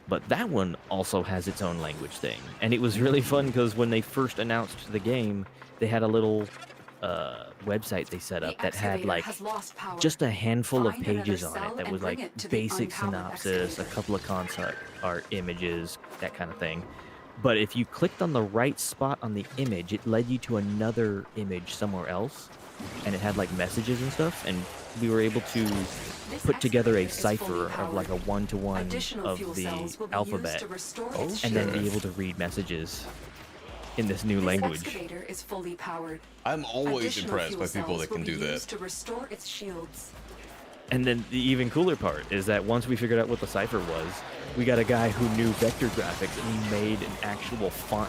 But that one also has its own language thing, and it was really fun because when they first announced the game, they had a little website they set up that had like just a handful of pages on it that was like basic synopsis, a couple of concept art images, that kind of thing. But if you clicked on the right spot on the image, it led you to another image somewhere else, and it had like messages and stuff, and we were able to put together a cipher of like a one-to-one of the alphabet, and then be able to read messages in this new language. Excavator is fully powered. I'm always impressed by people that can do that. To restore its shields. And then the even cooler part is that once we figured out what the cipher was, we got a guy who knew vector graphics and he made an actual font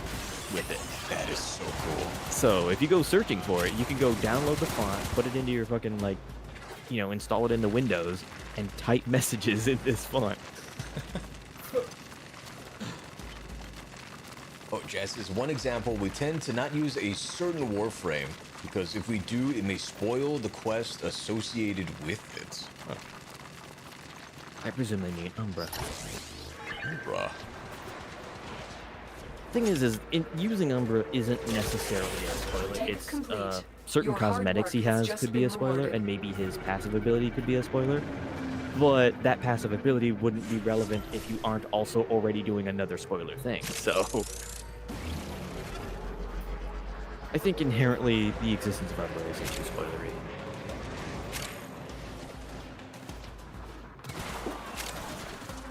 with it. That is so cool. So if you go searching for it, you can go download the font, put it into your fucking like, you know, install it into Windows and type messages in this font. Oh, Jazz says, one example, we tend to not use a certain Warframe because if we do, it may spoil the quest associated with it. I presume they mean Umbra. Umbra. Thing is using Umbra isn't necessarily a spoiler. It's certain cosmetics he has could be a spoiler, and maybe his passive ability could be a spoiler. But that passive ability wouldn't be relevant if you aren't also already doing another spoiler thing. So I think inherently the existence of Umbra isn't too spoilery.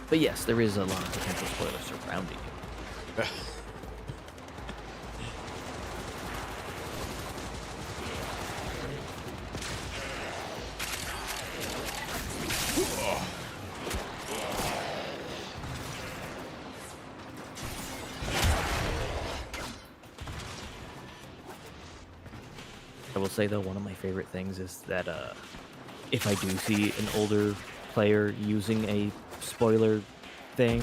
But yes, there is a lot of potential spoilers surrounding it. I will say though, one of my favorite things is that if I do see an older player using a spoiler thing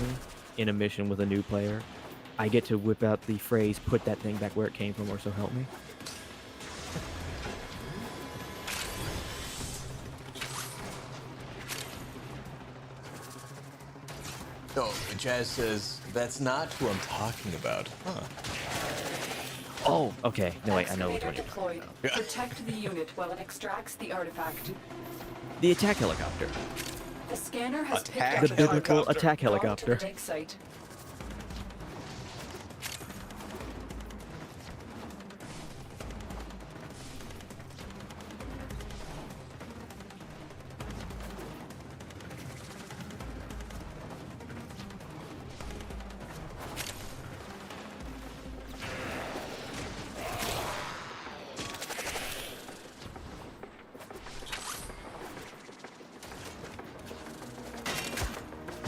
in a mission with a new player, I get to whip out the phrase, "Put that thing back where it came from, or so help me." Oh, Jazz says, That's not who I'm talking about. Huh. Oh, okay. No, wait, I know which Excavator one. deployed. Protect the unit while it extracts the artifact. The attack helicopter. The scanner has Attack picked up The the biblical artifact. attack Go to the helicopter. dig site.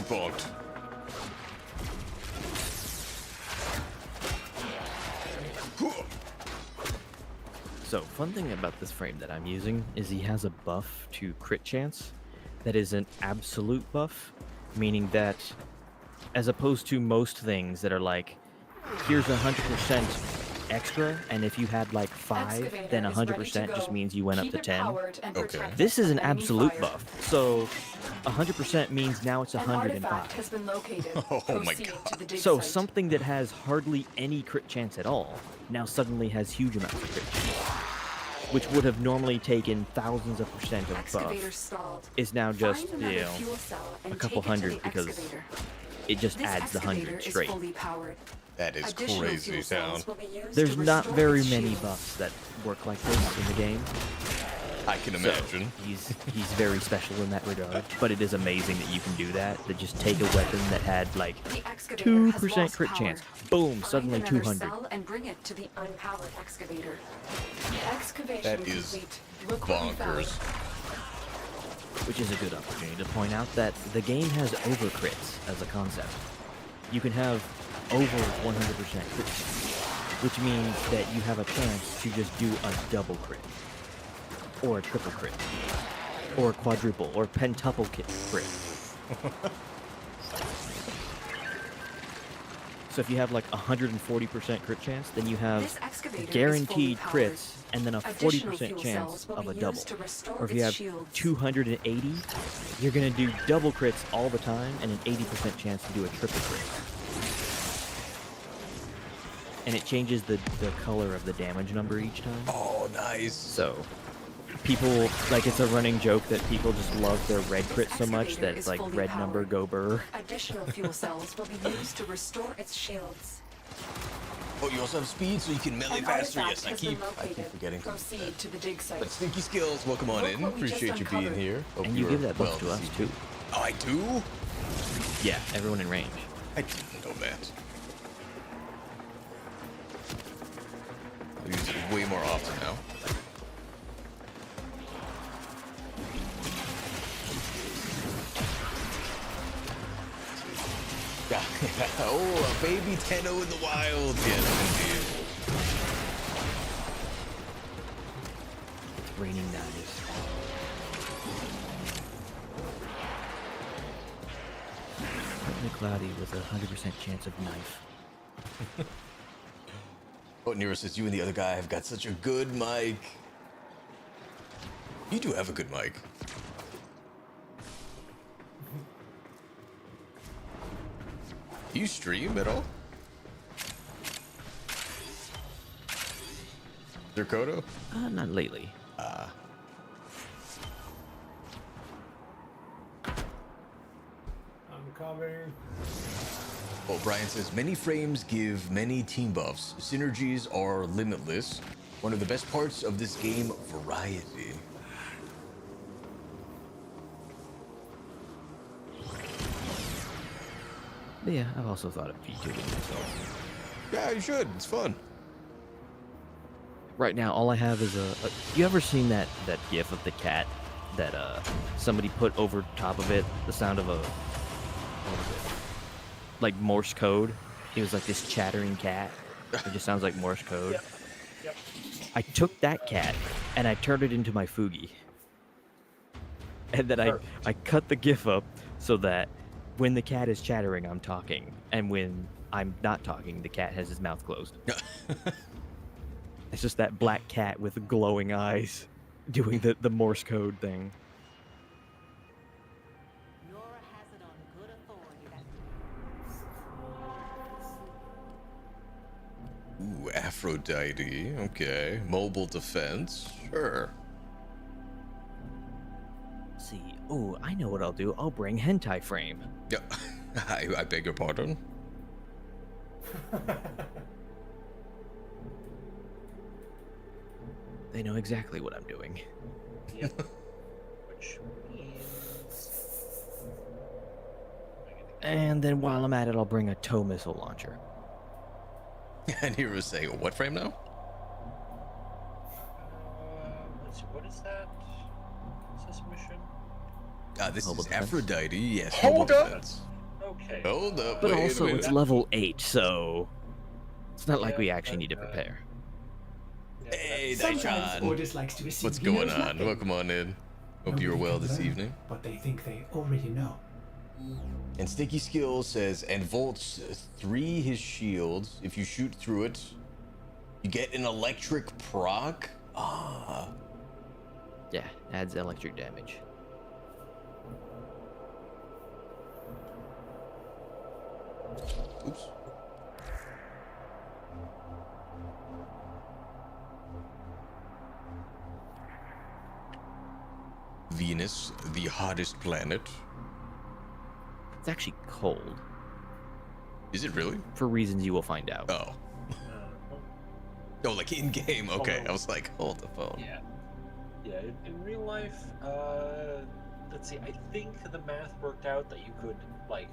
Bonked. So, fun thing about this frame that I'm using is he has a buff to crit chance that is an absolute buff, meaning that as opposed to most things that are like, here's 100% extra, and if you had like 5, then 100% just means you went up to 10. Okay. This is an absolute buff, so 100% means now it's 105. Has been located. Oh my Proceed god. to the dig So site. something that has hardly any crit chance at all now suddenly has huge amounts of crit chance, which would have normally taken thousands of percent of Excavator buff, stalled. is now just, Find you another know, fuel cell and a couple take it to hundred the because excavator. it just This adds the excavator 100 is straight. fully powered. That is Additional crazy fuel cells sound. will be used There's to not restore very its many shields. buffs that work like this in the game. I can So, imagine. he's very special in that regard, but it is amazing that you can do that, to just take a weapon that had like The excavator has 2% lost crit power. chance. Boom, Find suddenly another 200. cell and bring it to the unpowered excavator. Excavation That is complete. Look what we found. bonkers. Which is a good opportunity to point out that the game has over crits as a concept. You can have over 100% crit chance, which means that you have a chance to just do a double crit, or a triple crit, or a quadruple, or pentuple crit. So if you have like 140% crit chance, then you have This excavator is guaranteed fully powered. crits and then a Additional 40% fuel chance cells will of be a used double. to restore Or if you its have shields. 280, you're going to do double crits all the time and an 80% chance to do a triple crit. And it changes the color of the damage number each time. Oh, nice. So people, like, it's a running joke that people just love their red crit so much excavator that it's is like fully red powered. number go burr. Additional fuel cells will be used to restore its shields. Oh, you also have speed, so you can melee An faster. artifact Yes, I has keep been located. forgetting to do Proceed that. to the dig site. But Stinky Skills, welcome on Look in. what we just Appreciate you being uncovered. here. Hope And you you're give that buff well to us this too. evening. Oh, I do? Yeah, everyone in range. I didn't know that. I'll use it way more often now. Yeah. Oh, a baby Tenno in the wild. Yes, indeed. Raining knives. Partly cloudy with a 100% chance of knife. Oh, Nero says you and the other guy have got such a good mic. You do have a good mic. Do you stream at all? Zerkoto? Not lately. Ah. I'm coming. Well, Brian says many frames give many team buffs. Synergies are limitless. One of the best parts of this game, variety. But yeah, I've also thought of VTubing myself. Yeah, you should. It's fun. Right now, all I have is a you ever seen that gif of the cat that somebody put over top of it, the sound of a, what was it? Like Morse code? It was like this chattering cat. It just sounds like Morse code. Yep. Yep. I took that cat and I turned it into my Fugi. And then I cut the gif up so that when the cat is chattering, I'm talking. And when I'm not talking, the cat has his mouth closed. It's just that black cat with glowing eyes doing the Morse code thing. Aphrodite. Okay. Mobile defense. Sure. See, oh, I know what I'll do. I'll bring hentai frame. Yeah. I beg your pardon. They know exactly what I'm doing. Yep. Which means... And then while I'm at it, I'll bring a tow missile launcher. And you were saying, what frame now? Let's see, what is that? Is this mission? This Mobile is defense. Aphrodite. Yes. Hold mobile up! defense. Okay. Hold up. But wait, also, wait, it's wait. level 8, so it's not like Yeah, we actually but, need to prepare. Hey, Sometimes Daishan. Orders likes to assume What's he going knows on? nothing. Welcome on in. Hope you're Nobody well can this learn evening. What they think they already know. And Sticky Skill says, and Volts 3 his shields. If you shoot through it, you get an electric proc. Ah. Yeah, adds electric damage. Oops. Venus, the hottest planet. It's actually cold. Is it really? For reasons you will find out. Oh. Oh, like in game. Okay, I was like, hold the phone. Yeah. Yeah, in real life, let's see, I think the math worked out that you could, like,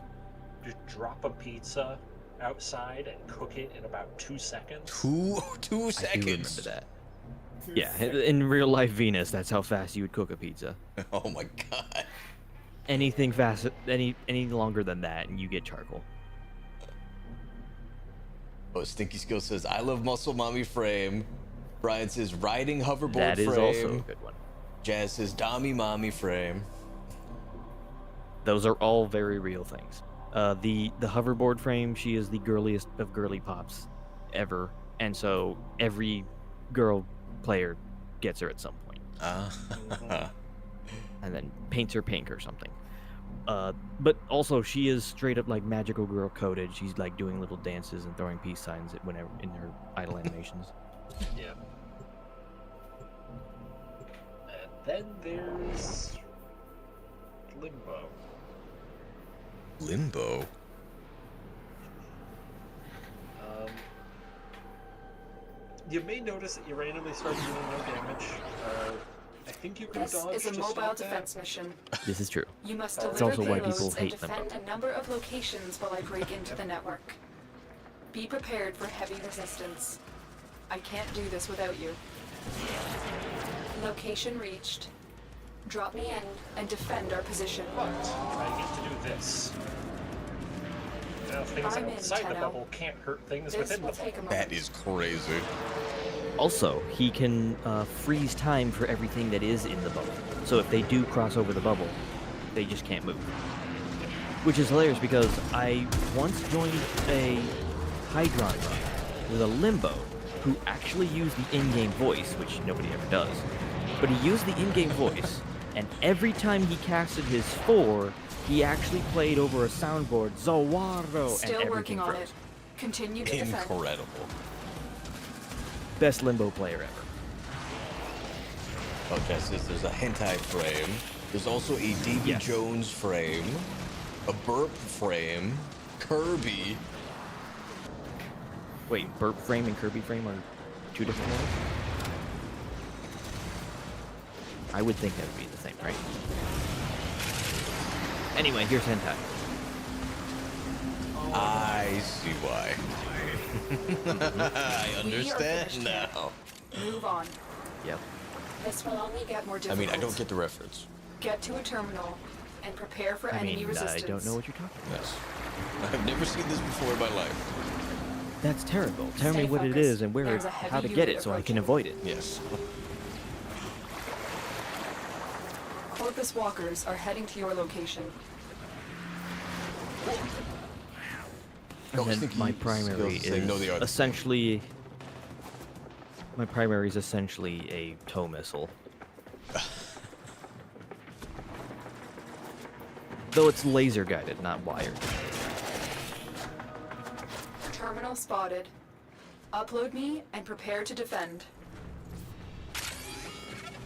just drop a pizza outside and cook it in about 2 seconds. Two I do remember seconds. that. Yeah, in real life Venus, that's how fast you would cook a pizza. Oh my god. Anything fast, any longer than that, and you get charcoal. Oh, Stinky Skill says, I love Muscle Mommy Frame. Brian says, riding hoverboard That is frame. also a good one. Jazz says, Dami Mommy Frame. Those are all very real things. The hoverboard frame, she is the girliest of girly pops ever, and so every girl player gets her at some point. And then paints her pink or something. But also she is straight up like magical girl coded. She's like doing little dances and throwing peace signs whenever in her idle animations. Yeah. And then there's Limbo. Limbo? You may notice that you randomly start doing no damage. I think you can This dodge is a just mobile like that. defense mission. This is true. You must It's deliver also why payloads people and hate Limbo. defend a number of locations while I break into the network. Be prepared for heavy resistance. I can't do this without you. Location reached. Drop me in and defend our position. But I get to do this. Now, things I'm in, outside the Tenno. bubble can't hurt things This within the will take bubble. a moment. That is crazy. Also, he can freeze time for everything that is in the bubble. So if they do cross over the bubble, they just can't move. Which is hilarious because I once joined a Hydron run with a Limbo who actually used the in-game voice, which nobody ever does. But he used the in-game voice, and every time he casted his 4, he actually played over a soundboard, Zawaro, and Still everything working on froze. it. Continue to defend. Incredible. Best Limbo player ever. Oh, Jess says there's a hentai frame. There's also a Davy Jones frame, a burp frame, Kirby. Wait, Burp Frame and Kirby Frame are two different ones? I would think that would be the same, right? Anyway, here's hentai. I see why. I We are understand finished here. now. Move on. Yep. This will only get more I difficult. mean, I don't get the reference. Get to a terminal and prepare for I enemy mean, resistance. I don't know what you're talking about. Yes. I've never seen this before in my life. That's terrible. Tell me Stay what it focused. is and where There's it, a heavy how to get unit it so I can approaching. avoid it. Yes. Corpus walkers are heading to your location. And I was then thinking my you was primary saying, no, they are. is essentially... My primary is essentially a tow missile. Though it's laser guided, not wired. Terminal spotted. Upload me and prepare to defend.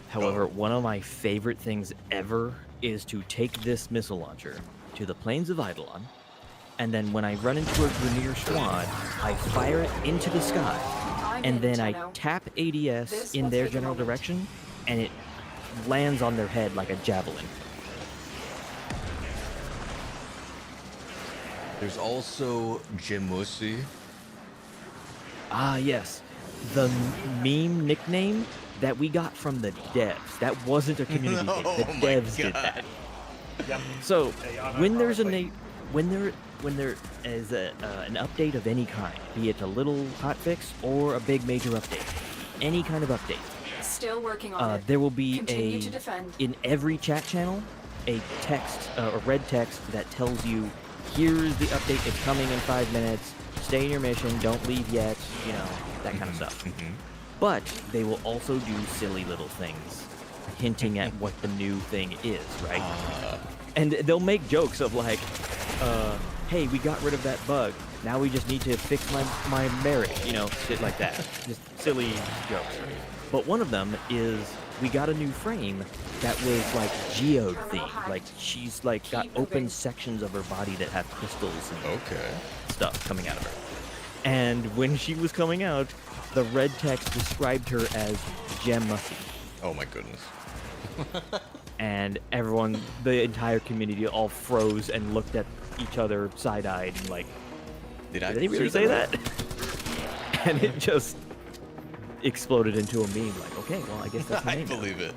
However, one of my favorite things ever is to take this missile launcher to the plains of Eidolon, and then when I run into a Grineer squad, I fire it into the sky, and then I tap ADS in their general direction, and it lands on their head like a javelin. There's also Jemusi. Ah, yes. The meme nickname that we got from the devs. That wasn't a community thing. The devs did that. Yep. So, when there's when there is an update of any kind, be it a little hotfix or a big major update, any kind of update, Still working on it. there will be Continue to defend. in every chat channel a text, a red text that tells you, here's the update, it's coming in 5 minutes, stay in your mission, don't leave yet, you know, that kind of stuff. But they will also do silly little things, hinting at what the new thing is, right? And they'll make jokes of like, hey, we got rid of that bug, now we just need to fix my marriage, you know, shit like that. Just silly jokes. But one of them is, we got a new frame that was like geode themed. Like she's like got open sections of her body that have crystals and stuff coming out of her. And when she was coming out, the red text described her as Jemusi. Oh my goodness. And everyone, the entire community all froze and looked at each other side-eyed and like, did he really say that? And it just exploded into a meme like, okay, well, I guess that's the I name now. believe it.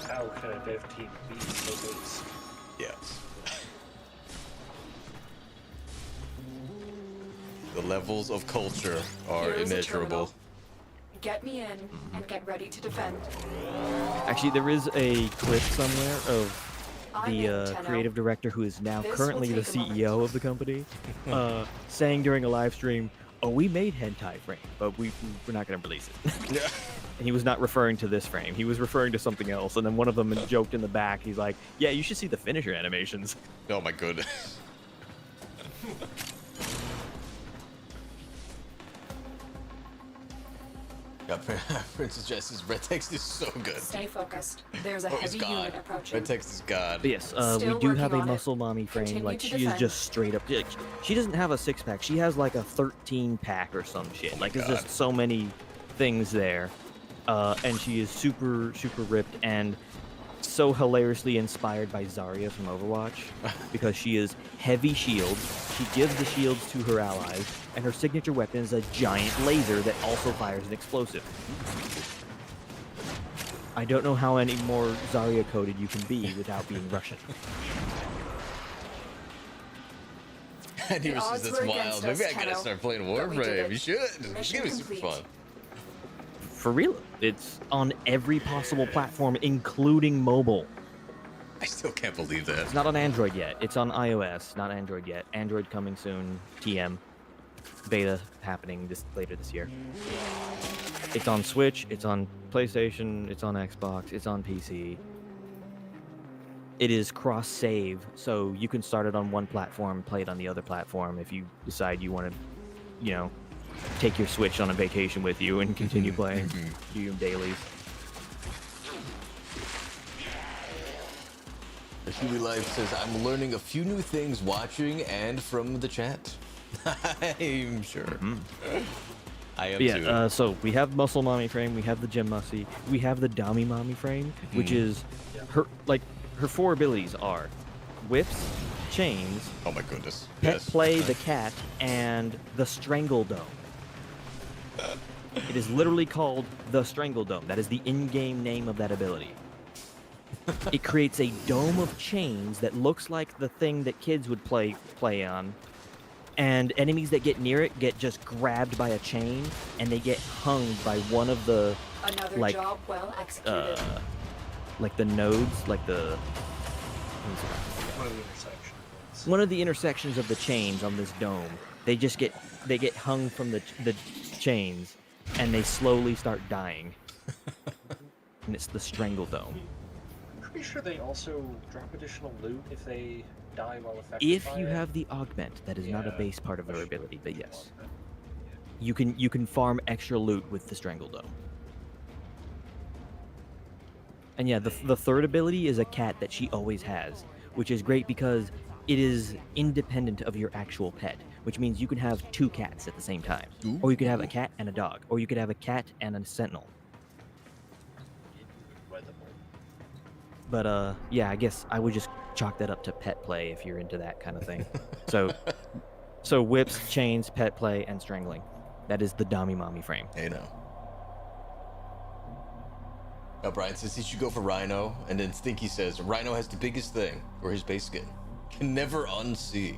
How can a dev team be so base? Yes. The levels of culture are Here is a immeasurable. terminal. Get me in and get ready to defend. Actually, there is a clip somewhere of the Tenno. creative director who is now This will currently the take a moment. CEO of the company, saying during a live stream, oh, we made hentai frame, but we're not going to release it. Yeah. And he was not referring to this frame. He was referring to something else. And then one of them joked in the back. He's like, yeah, you should see the finisher animations. Oh my goodness. Yeah, Princess Jess's red text is so good. Stay focused. There's a Oh, it's heavy God. unit approaching. Red text is God. But yes, Still we do have a working on it. muscle mommy frame. Continue Like, to she is defend. just straight up. She doesn't have a 6-pack. She has like a 13-pack or some shit. Like, there's just so many things there. And she is super, super ripped and so hilariously inspired by Zarya from Overwatch because she is heavy shield. She gives the shields to her allies, and her signature weapon is a giant laser that also fires an explosive. I don't know how any more Zarya coded you can be without being Russian. And he The was odds just, were that's against wild. Maybe us, I gotta Tenno, start playing but we did Warframe. it. You should. It's Mission gonna be super complete. fun. For real, it's on every possible platform, including mobile. I still can't believe that. It's not on Android yet. It's on iOS, not Android yet. Android coming soon. TM. Beta happening later this year. It's on Switch, it's on PlayStation, it's on Xbox, it's on PC. It is cross-save, so you can start it on one platform, play it on the other platform if you decide you want to, you know, take your Switch on a vacation with you and continue playing. Do your dailies. The Huey Life says, I'm learning a few new things watching and from the chat. I'm sure. I am too. So we have Muscle Mommy frame, we have the Jemusi, we have the Dummy Mommy frame, which is her her 4 abilities are whips, chains, oh my goodness. pet Yes. play the cat, and the Strangle Dome. It is literally called the Strangle Dome. That is the in-game name of that ability. It creates a dome of chains that looks like the thing that kids would play on. And enemies that get near it get just grabbed by a chain, and they get hung by one of the Another like job well executed. like the nodes, like the One of the intersections. one of the intersections of the chains on this dome. They get hung from the chains, and they slowly start dying. And it's the Strangle Dome. I'm pretty sure they also drop additional loot if they die while affected If by you it. have the augment, that is not a base part of their ability, but yes. you can farm extra loot with the Strangle Dome. And yeah, the third ability is a cat that she always has, which is great because it is independent of your actual pet, which means you can have 2 cats at the same time. Or you could have a cat and a dog, or you could have a cat and a sentinel. But yeah, I guess I would just chalk that up to pet play if you're into that kind of thing. So whips, chains, pet play, and strangling. That is the Dami Mommy frame. Hey now. Now Brian says he should go for Rhino, and then Stinky says Rhino has the biggest thing for his base skin. Can never unsee.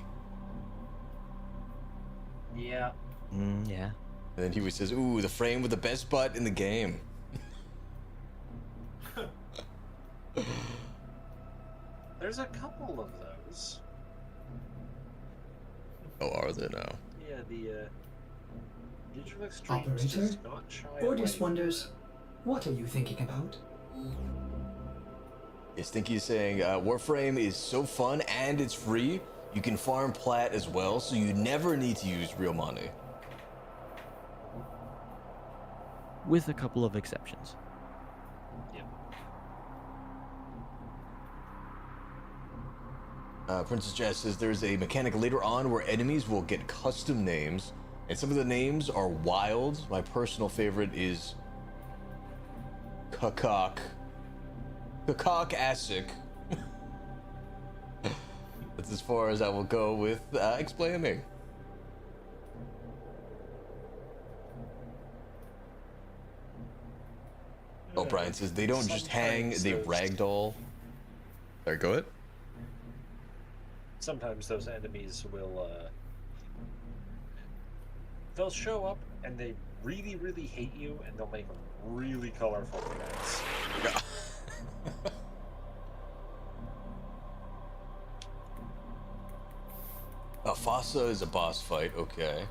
Yeah. Yeah. And then Huey says, ooh, the frame with the best butt in the game. There's a couple of those. Oh, are there now? Yeah, the Digital Extremes Operator, does not shy Ordis away. wonders, what are you thinking about? Yeah, Stinky is saying, Warframe is so fun and it's free. You can farm plat as well, so you never need to use real money. With a couple of exceptions. Princess Jazz says there's a mechanic later on where enemies will get custom names, and some of the names are wild. My personal favorite is Kakak Asik. That's as far as I will go with explaining. Oh, Brian says they don't just hang, they ragdoll. There, go ahead. Sometimes those enemies will, they'll show up and they really, really hate you, and they'll make really colorful commands. Fossa is a boss fight, okay.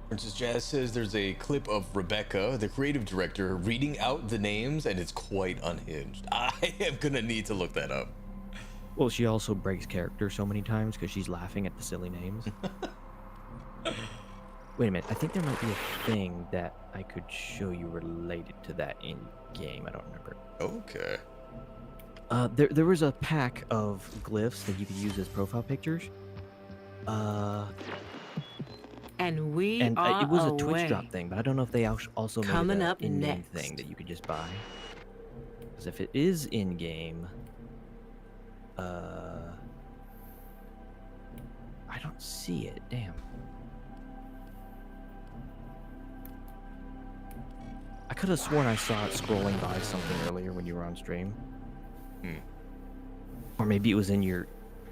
Princess Jazz says there's a clip of Rebecca, the creative director, reading out the names, and it's quite unhinged. I am gonna need to look that up. Well, she also breaks character so many times because she's laughing at the silly names. Wait a minute, I think there might be a thing that I could show you related to that in game. I don't remember. Okay. There was a pack of glyphs that you could use as profile pictures. And we and are it was a away. Twitch drop thing, but I don't know if they also made Coming an up in-game next. thing that you could just buy. Because if it is in-game, I don't see it. Damn. I could have sworn I saw it scrolling by something earlier when you were on stream. Or maybe it was in your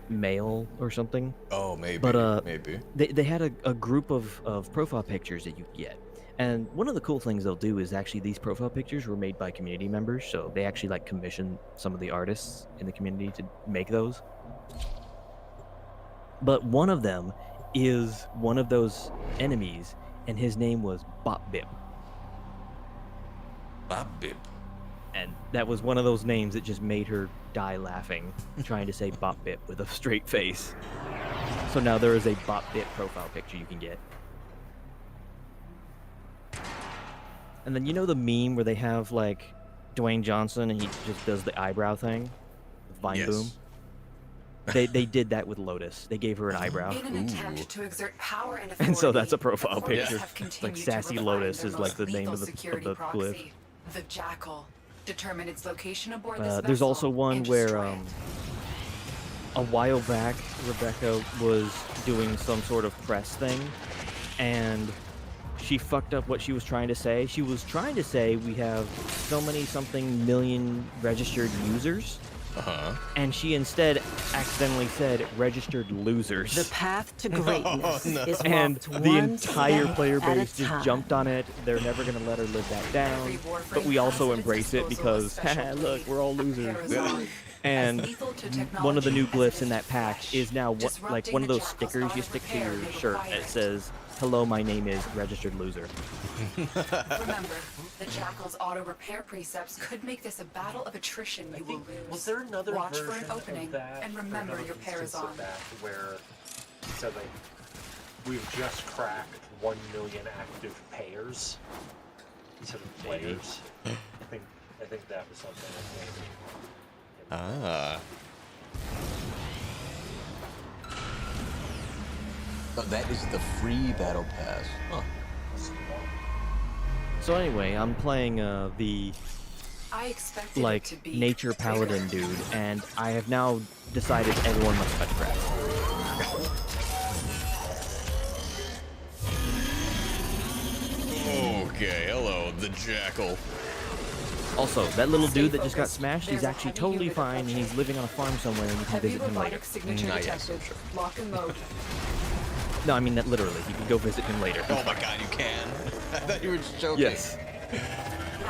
mail or something. Oh, maybe. But maybe. They had a group of profile pictures that you could get. And one of the cool things they'll do is actually these profile pictures were made by community members, so they actually like commission some of the artists in the community to make those. But one of them is one of those enemies, and his name was Bop Bip. Bop Bip. And that was one of those names that just made her die laughing, trying to say Bop Bip with a straight face. So now there is a Bop Bip profile picture you can get. And then you know the meme where they have like Dwayne Johnson and he just does the eyebrow thing? Vine Yes. Boom? They did that with Lotus. They gave her an eyebrow. In an attempt to exert power and And so that's a authority, profile authorities picture. have It's like continued to Sassy refine Lotus their is like most the name lethal of the security glyph. proxy, the Jackal. Determine its location aboard this There's vessel also one and where destroy it. a while back Rebecca was doing some sort of press thing and she fucked up what she was trying to say. She was trying to say we have so many something million registered users. And she instead accidentally said registered losers. The path to greatness is And walked the one entire step player at a base just time. jumped on it. They're never going to let her live that down. But we also embrace it because, haha, look, we're all losers. And one of the new glyphs in that pack is now like one of those stickers you stick to your shirt that says, "Hello, my name is registered loser." Remember, the Jackal's auto repair precepts could make this a battle of attrition you will lose. Was there another Watch for an version opening of that, and or remember another your pair is instance of on. that where he said like we've just cracked 1 million active payers instead of players. I think that was something that maybe. Ah. Oh, that is the free battle pass. Huh. So anyway, I'm playing the I expected like it to be nature paladin dude, and I have now decided everyone must touch grass. Okay, hello, the jackal. Also, that little dude that just got smashed, he's actually totally fine, and he's living on a farm somewhere, and you can visit him later. Signature detected. Lock and load. No, I mean that literally. You can go visit him later. Oh my god, you can. I thought you were just joking. Yes.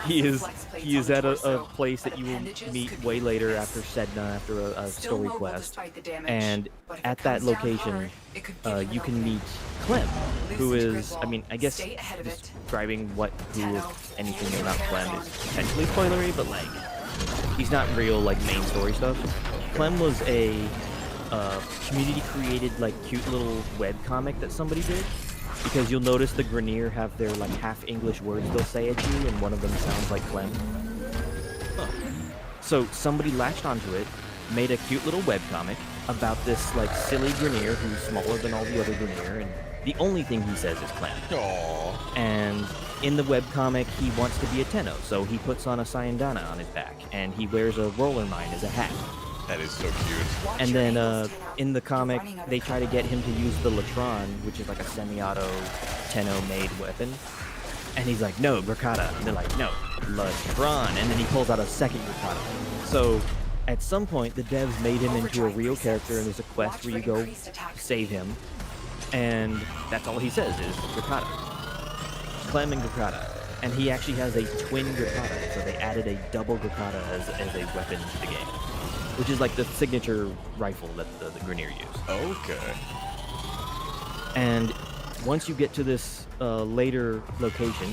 He is at a place that you will meet way later after Sedna, after a story quest. And at that location, you can meet Clem, who is, I mean, I guess describing who anything about Clem is potentially spoilery, but like, he's not real like main story stuff. Clem was a community created like cute little web comic that somebody did. Because you'll notice the Grineer have their like half English words they'll say at you, and one of them sounds like Clem. Huh. So somebody latched onto it, made a cute little webcomic about this like silly Grineer who's smaller than all the other Grineer, and the only thing he says is Clem. Aww. And in the webcomic, he wants to be a Tenno, so he puts on a Sayandana on his back, and he wears a roller mine as a hat. That is so cute. And then in the comic, they try to get him to use the Latron, which is like a semi-auto Tenno-made weapon. And he's like, no, Grakata. And they're like, no, Latron. And then he pulls out a second Grakata. So at some point, the devs made him into a real character, and there's a quest where you go save him. And that's all he says is Grakata. Clem and Grakata. And he actually has a twin Grakata, so they added a double Grakata as a weapon to the game. Which is like the signature rifle that the Grineer use. Okay. And once you get to this later location,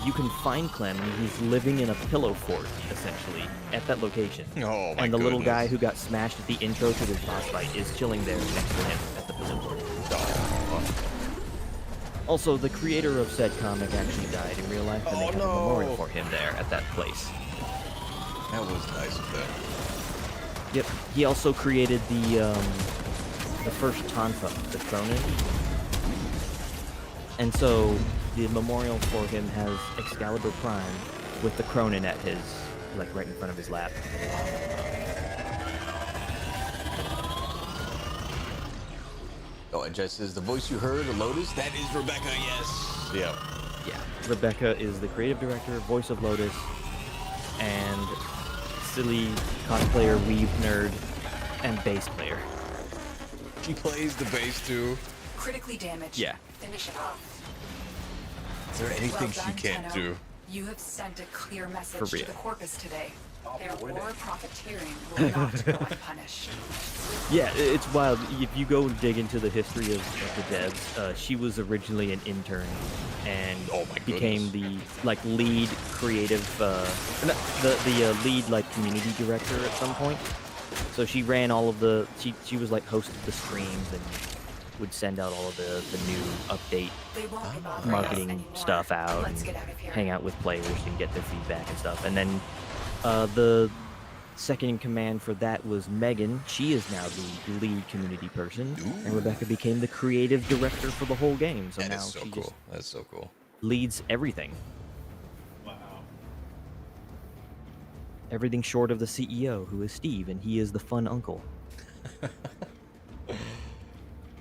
you can find Clem, and he's living in a pillow fort, essentially, at that location. Oh my And the little goodness. guy who got smashed at the intro to this boss fight is chilling there next to him at the pillow fort. Also, the creator of said comic actually died in real life, and they have a memorial for him there at that place. That was nice of them. Yep. He also created the first Tonfa, the Cronin. And so the memorial for him has Excalibur Prime with the Cronin at his, like right in front of his lap. Oh, and Jess says the voice you heard, Lotus, that is Rebecca, yes. Yeah. Yeah. Rebecca is the creative director, voice of Lotus, and silly cosplayer, weave nerd, and bass player. She plays the bass too. Critically damaged. Yeah. Finish it off. Is there anything Well she done, can't Tenno. do? You have sent a clear message For to real. the Corpus today. Their war profiteering will not go unpunished. Yeah, it's wild. If you go and dig into the history of the devs, she was originally an intern and became the like lead creative, the lead like community director at some point. So she ran all of the. She was like hosted the streams and would send out all of the new update marketing stuff out and hang out with players and get their feedback and stuff. And then the second in command for that was Megan. She is now the lead community person, and Rebecca became the creative director for the whole game. So That now is so she cool. just That's so cool. leads everything. Wow. Everything short of the CEO, who is Steve, and he is the fun uncle.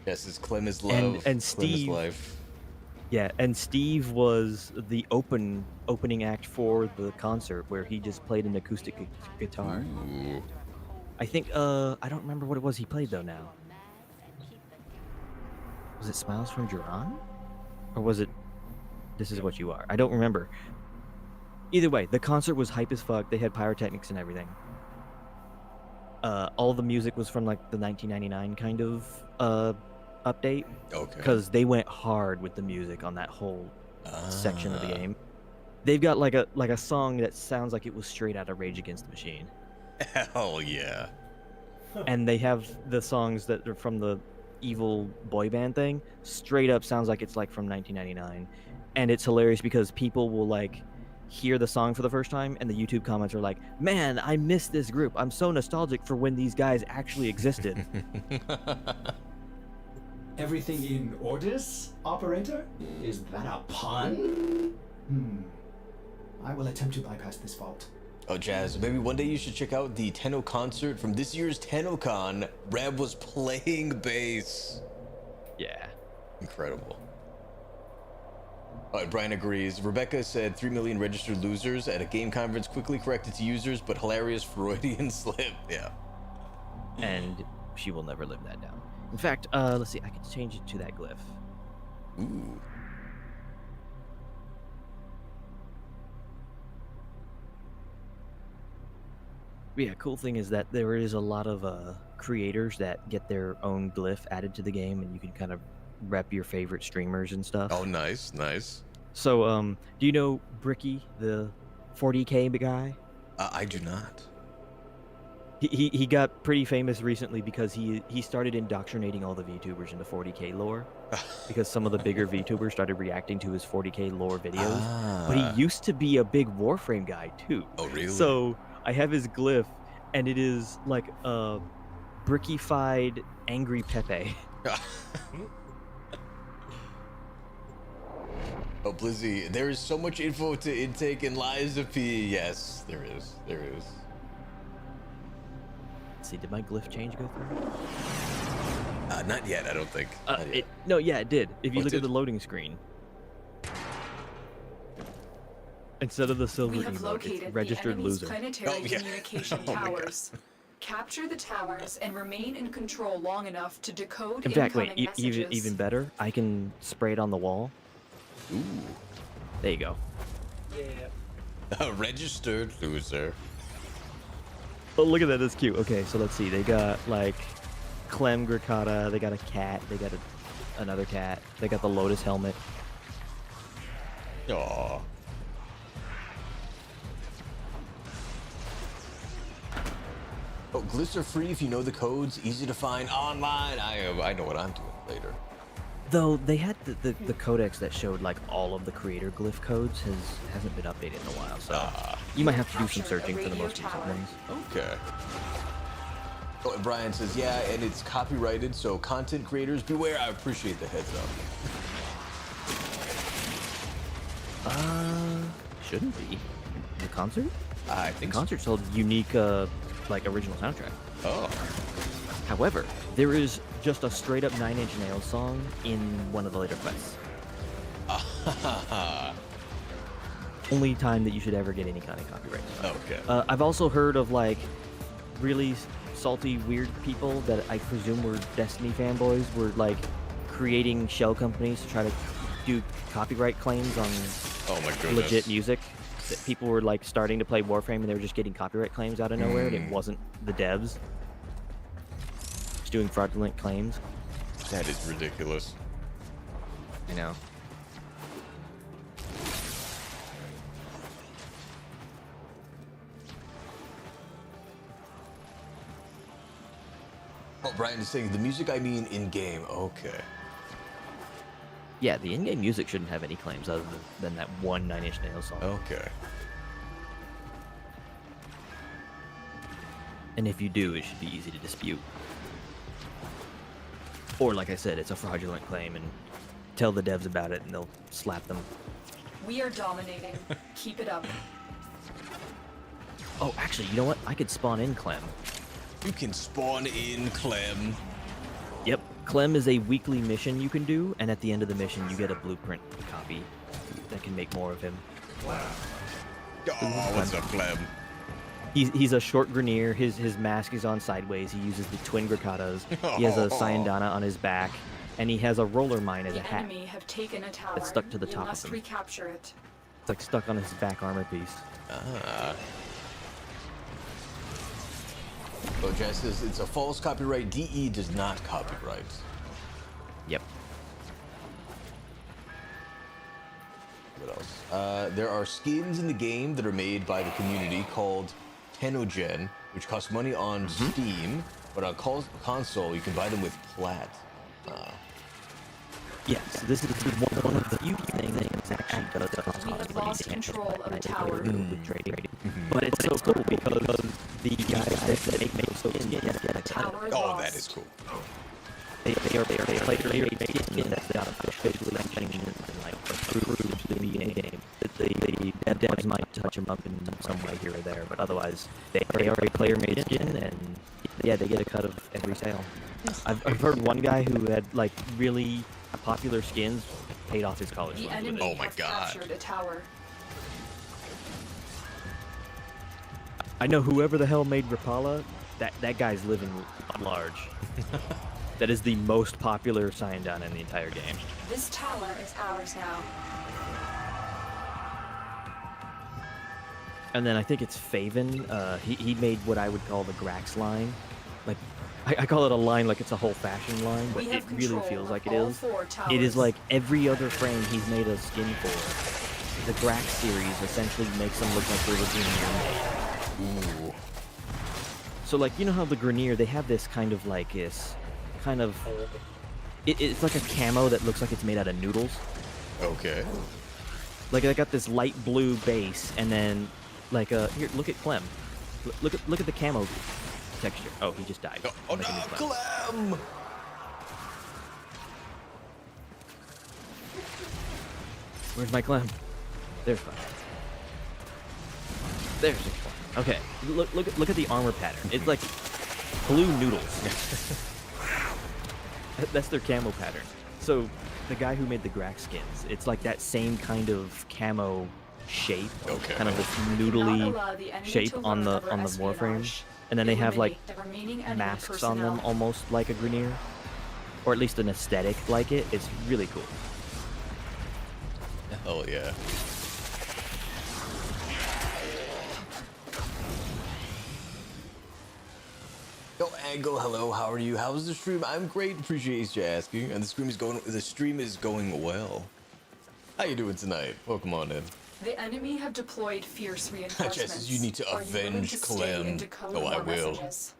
Yes, it's Clem is love. And Clem is Steve, life. yeah, and Steve was the opening act for the concert where he just played an acoustic guitar. Ooh. I think I don't remember what it was he played though now. Was it Smiles from Duran? Or was it This Is What You Are? I don't remember. Either way, the concert was hype as fuck. They had pyrotechnics and everything. All the music was from like the 1999 kind of update. Okay. Because they went hard with the music on that whole section of the game. They've got like a song that sounds like it was straight out of Rage Against the Machine. Hell yeah. And they have the songs that are from the evil boy band thing straight up sounds like it's like from 1999, and it's hilarious because people will like hear the song for the first time and the YouTube comments are like, man, I miss this group, I'm so nostalgic for when these guys actually existed. Everything in orders, operator? Is that a pun? I will attempt to bypass this fault. Oh, Jazz, maybe one day you should check out the Tenno concert from this year's TennoCon. Reb was playing bass. Yeah. Incredible. And Brian agrees. Rebecca said 3 million registered losers at a game conference, quickly corrected to users, but hilarious Freudian slip. Yeah. And she will never live that down. In fact, let's see, I could change it to that glyph. Ooh. Yeah, cool thing is that there is a lot of creators that get their own glyph added to the game, and you can kind of rep your favorite streamers and stuff. Oh, nice, nice. So, do you know Bricky, the 40k guy? I do not. He got pretty famous recently because he started indoctrinating all the VTubers into 40k lore, because some of the bigger VTubers started reacting to his 40k lore videos. But he used to be a big Warframe guy too. Oh, really? So I have his glyph, and it is like a brickified angry Pepe. Oh, Blizzy, there is so much info to intake in Lies of P. Yes, there is. There is. Let's see, did my glyph change go through? Not yet, I don't think. Not yet. No, yeah, it did. If you Oh, look it at the did? loading screen, instead of the silver We have emote, located it's registered the enemy's loser. planetary Oh, yeah. communication Oh my God. towers. Capture the towers and remain in control long enough to decode In fact, wait, incoming messages. even better, I can spray it on the wall. Ooh. There you go. Yeah. A registered loser. Oh, look at that, that's cute. Okay, so let's see, they got like Clem Gricata, they got a cat, they got another cat, they got the Lotus helmet. Aww. Oh, glyphs are free if you know the codes, easy to find online. I know what I'm doing later. Though they had the codex that showed like all of the creator glyph codes hasn't been updated in a while, so you might have to do some searching for the most recent ones. Okay. Oh, and Brian says, yeah, and it's copyrighted, so content creators beware. I appreciate the heads up. Shouldn't be. The concert? I think the concert sold unique like original soundtrack. Oh. However, there is just a straight up 9 Inch Nails song in one of the later quests. Only time that you should ever get any kind of copyright. Okay. I've also heard of like really salty, weird people that I presume were Destiny fanboys were like creating shell companies to try to do copyright claims on legit music. That people were like starting to play Warframe and they were just getting copyright claims out of nowhere, and it wasn't the devs. Just doing fraudulent claims. That is ridiculous. I know. Oh, Brian is saying the music I mean in game. Okay. Yeah, the in-game music shouldn't have any claims other than that one 9 Inch Nails song. Okay. And if you do, it should be easy to dispute. Or, like I said, it's a fraudulent claim, and tell the devs about it, and they'll slap them. We are dominating. Keep it up. Oh, actually, you know what? I could spawn in Clem. You can spawn in Clem. Yep. Clem is a weekly mission you can do, and at the end of the mission, you get a blueprint copy that can make more of him. Oh, what's up, Clem? He's a short Grenier. His mask is on sideways. He uses the twin Gricatas. He has a Syandana on his back, and he has a roller mine as a hat. Enemy have taken a tower. That's stuck to the You top of must him. recapture it. It's like stuck on his back armor piece. Oh, Jess says it's a false copyright. DE does not copyright. Yep. What else? There are skins in the game that are made by the community called Tennogen, which cost money on Steam, but on console you can buy them with plat. Yes, this is one of the few things that actually does We have lost control of a tower. with trading. But it's so cool because the guys that make so skins get a cut. Tower Oh, lost. that is cool. They are player made skins that got officially changed and like approved in the game. The devs might touch them up in some way here or there, but otherwise they are a player made skin, and yeah, they get a cut of every sale. I've heard one guy who had like really popular skins paid off his college The loans with enemy it. has captured a tower. I know whoever the hell made Rapala, that guy's living large. That is the most popular sign down in the entire game. This tower is ours now. And then I think it's Faven. He made what I would call the Grax line. Like, I call it a line like it's a whole fashion line, but We it have really control feels like it of all is. 4 It is towers. like every other frame he's made a skin for. The Grax series essentially makes them look like they were being remade. Ooh. So like, you know how the Grenier, they have this kind of like this, kind of, it's like a camo that looks like it's made out of noodles. Okay. Like I got this light blue base, and then like here, look at Clem. Look at the camo texture. Oh, he just died. Oh no, Clem! Where's my Clem? There's Clem. There's the Clem. Okay, look at the armor pattern. It's like blue noodles. That's their camo pattern. So the guy who made the Grax skins, it's like that same kind of camo shape, kind of this noodly shape on the Warframes, and then they have like masks on them, almost like a Grenier, or at least an aesthetic like it. It's really cool. Hell yeah. Yo, Angle, hello, how are you? How's the stream? I'm great, appreciate you asking. And the stream is going well. How you doing tonight? Welcome on in. The enemy have deployed fierce reinforcements. Jess, you need to Are you willing avenge to stay Clem. and decode Oh, I more will. messages?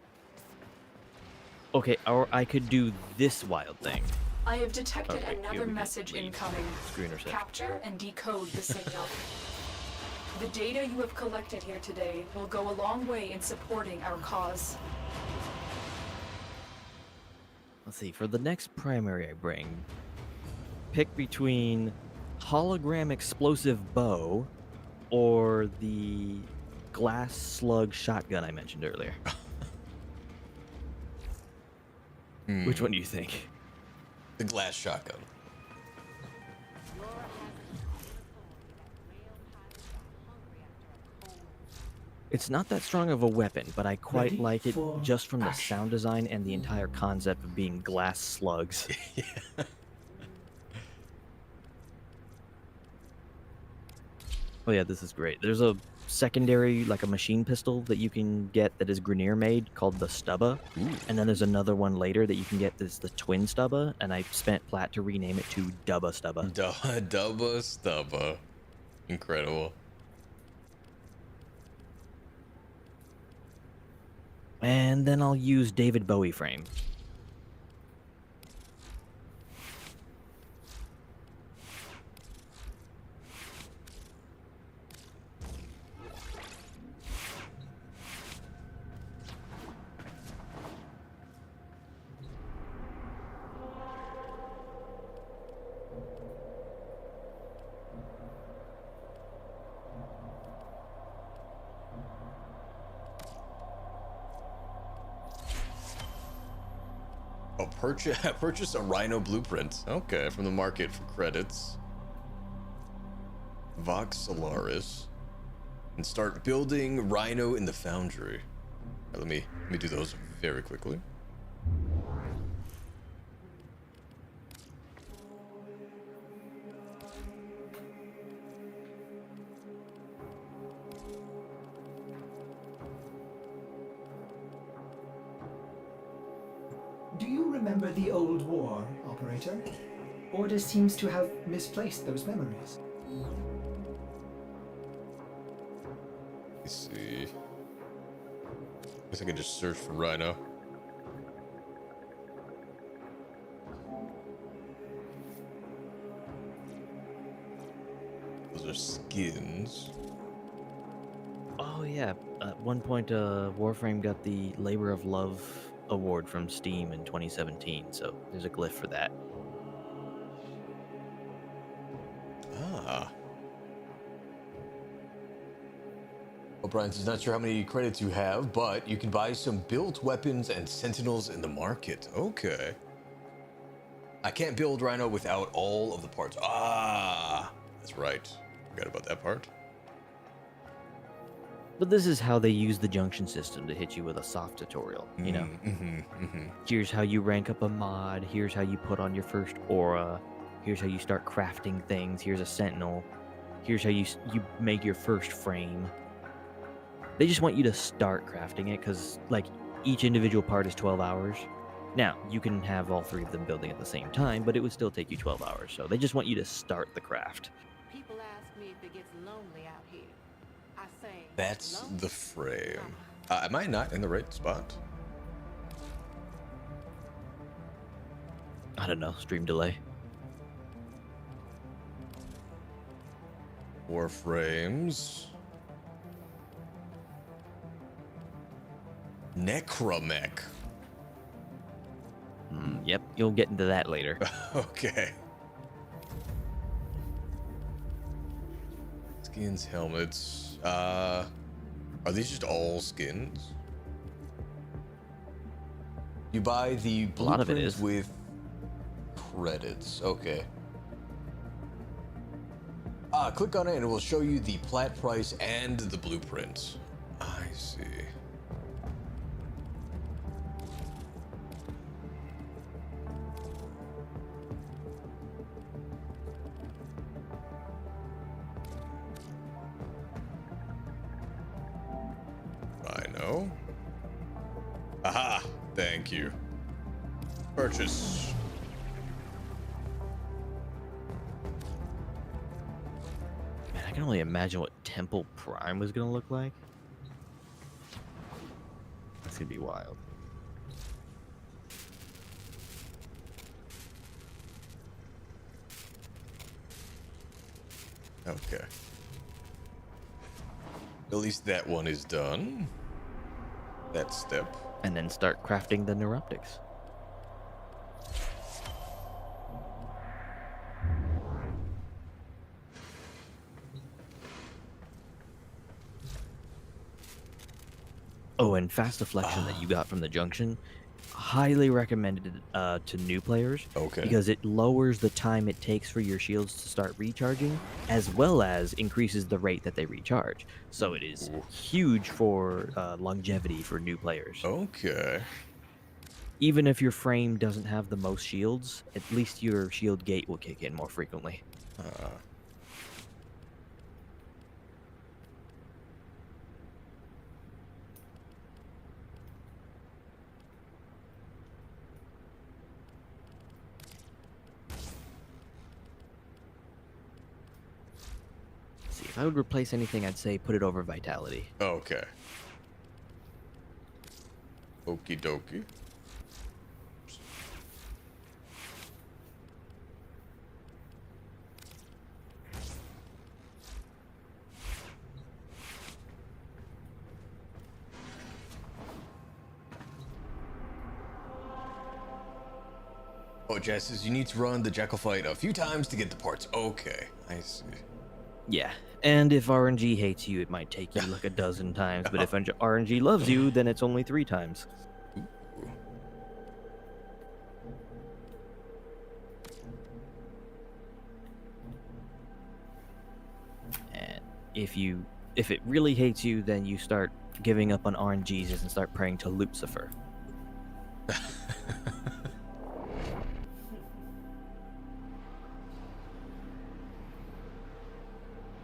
Okay, or I could do this wild thing. I have detected Okay, here another we go. message incoming. Screener set. Capture and decode the signal. The data you have collected here today will go a long way in supporting our cause. Let's see, for the next primary I bring, pick between hologram explosive bow or the glass slug shotgun I mentioned earlier. Which one do you think? The glass shotgun. It's not that strong of a weapon, but I quite Ready like it for just from the sound design and the entire concept of being glass slugs. Oh yeah, this is great. There's a secondary, like a machine pistol that you can get that is Grenier made called the Stubba. And then there's another one later that you can get that's the Twin Stubba, and I spent plat to rename it to Dubba Stubba. Dubba Stubba. Incredible. And then I'll use David Bowie frame. Oh, purchase a Rhino blueprint. Okay, from the market for credits. Vox Solaris. And start building Rhino in the foundry. Right, let me do those very quickly. Do you remember the old war, Operator? Order seems to have misplaced those memories. Let's see. Guess I can just search for Rhino. skins. Oh yeah, at one point, Warframe got the Labor of Love award from Steam in 2017, so there's a glyph for that. Ah. O'Brien says, not sure how many credits you have, but you can buy some built weapons and sentinels in the market. Okay. I can't build Rhino without all of the parts. Ah, that's right. Forgot about that part. But this is how they use the junction system to hit you with a soft tutorial, you know? Here's how you rank up a mod, here's how you put on your first aura, here's how you start crafting things, here's a sentinel, here's how you make your first frame. They just want you to start crafting it, because, like, each individual part is 12 hours. Now, you can have all three of them building at the same time, but it would still take you 12 hours, so they just want you to start the craft. People ask me if it gets lonely out here. I say, That's the frame. Am I not in the right spot? I don't know, stream delay. Warframes. Necromech. Yep, you'll get into that later. Okay. Skins, helmets. Are these just all skins? You buy the A lot of it blueprints is. with credits. Okay. Click on it and it will show you the plat price and the blueprints. I see. Rhino. Aha! Thank you. Purchase. Man, I can only imagine what Temple Prime was gonna look like. That's gonna be wild. Okay. At least that one is done. That step. And then start crafting the neuroptics. Oh, and fast deflection that you got from the junction, highly recommended to new players. Okay. Because it lowers the time it takes for your shields to start recharging, as well as increases the rate that they recharge. So it is huge for longevity for new players. Okay. Even if your frame doesn't have the most shields, at least your shield gate will kick in more frequently. See, if I would replace anything, I'd say put it over Vitality. Okay. Okie dokie. Oh, Jess says you need to run the Jekyll fight a few times to get the parts. Okay, I see. Yeah, and if RNG hates you, it might take you like a dozen times, but if RNG loves you, then it's only 3 times. And if it really hates you, then you start giving up on RNGs and start praying to Lucifer.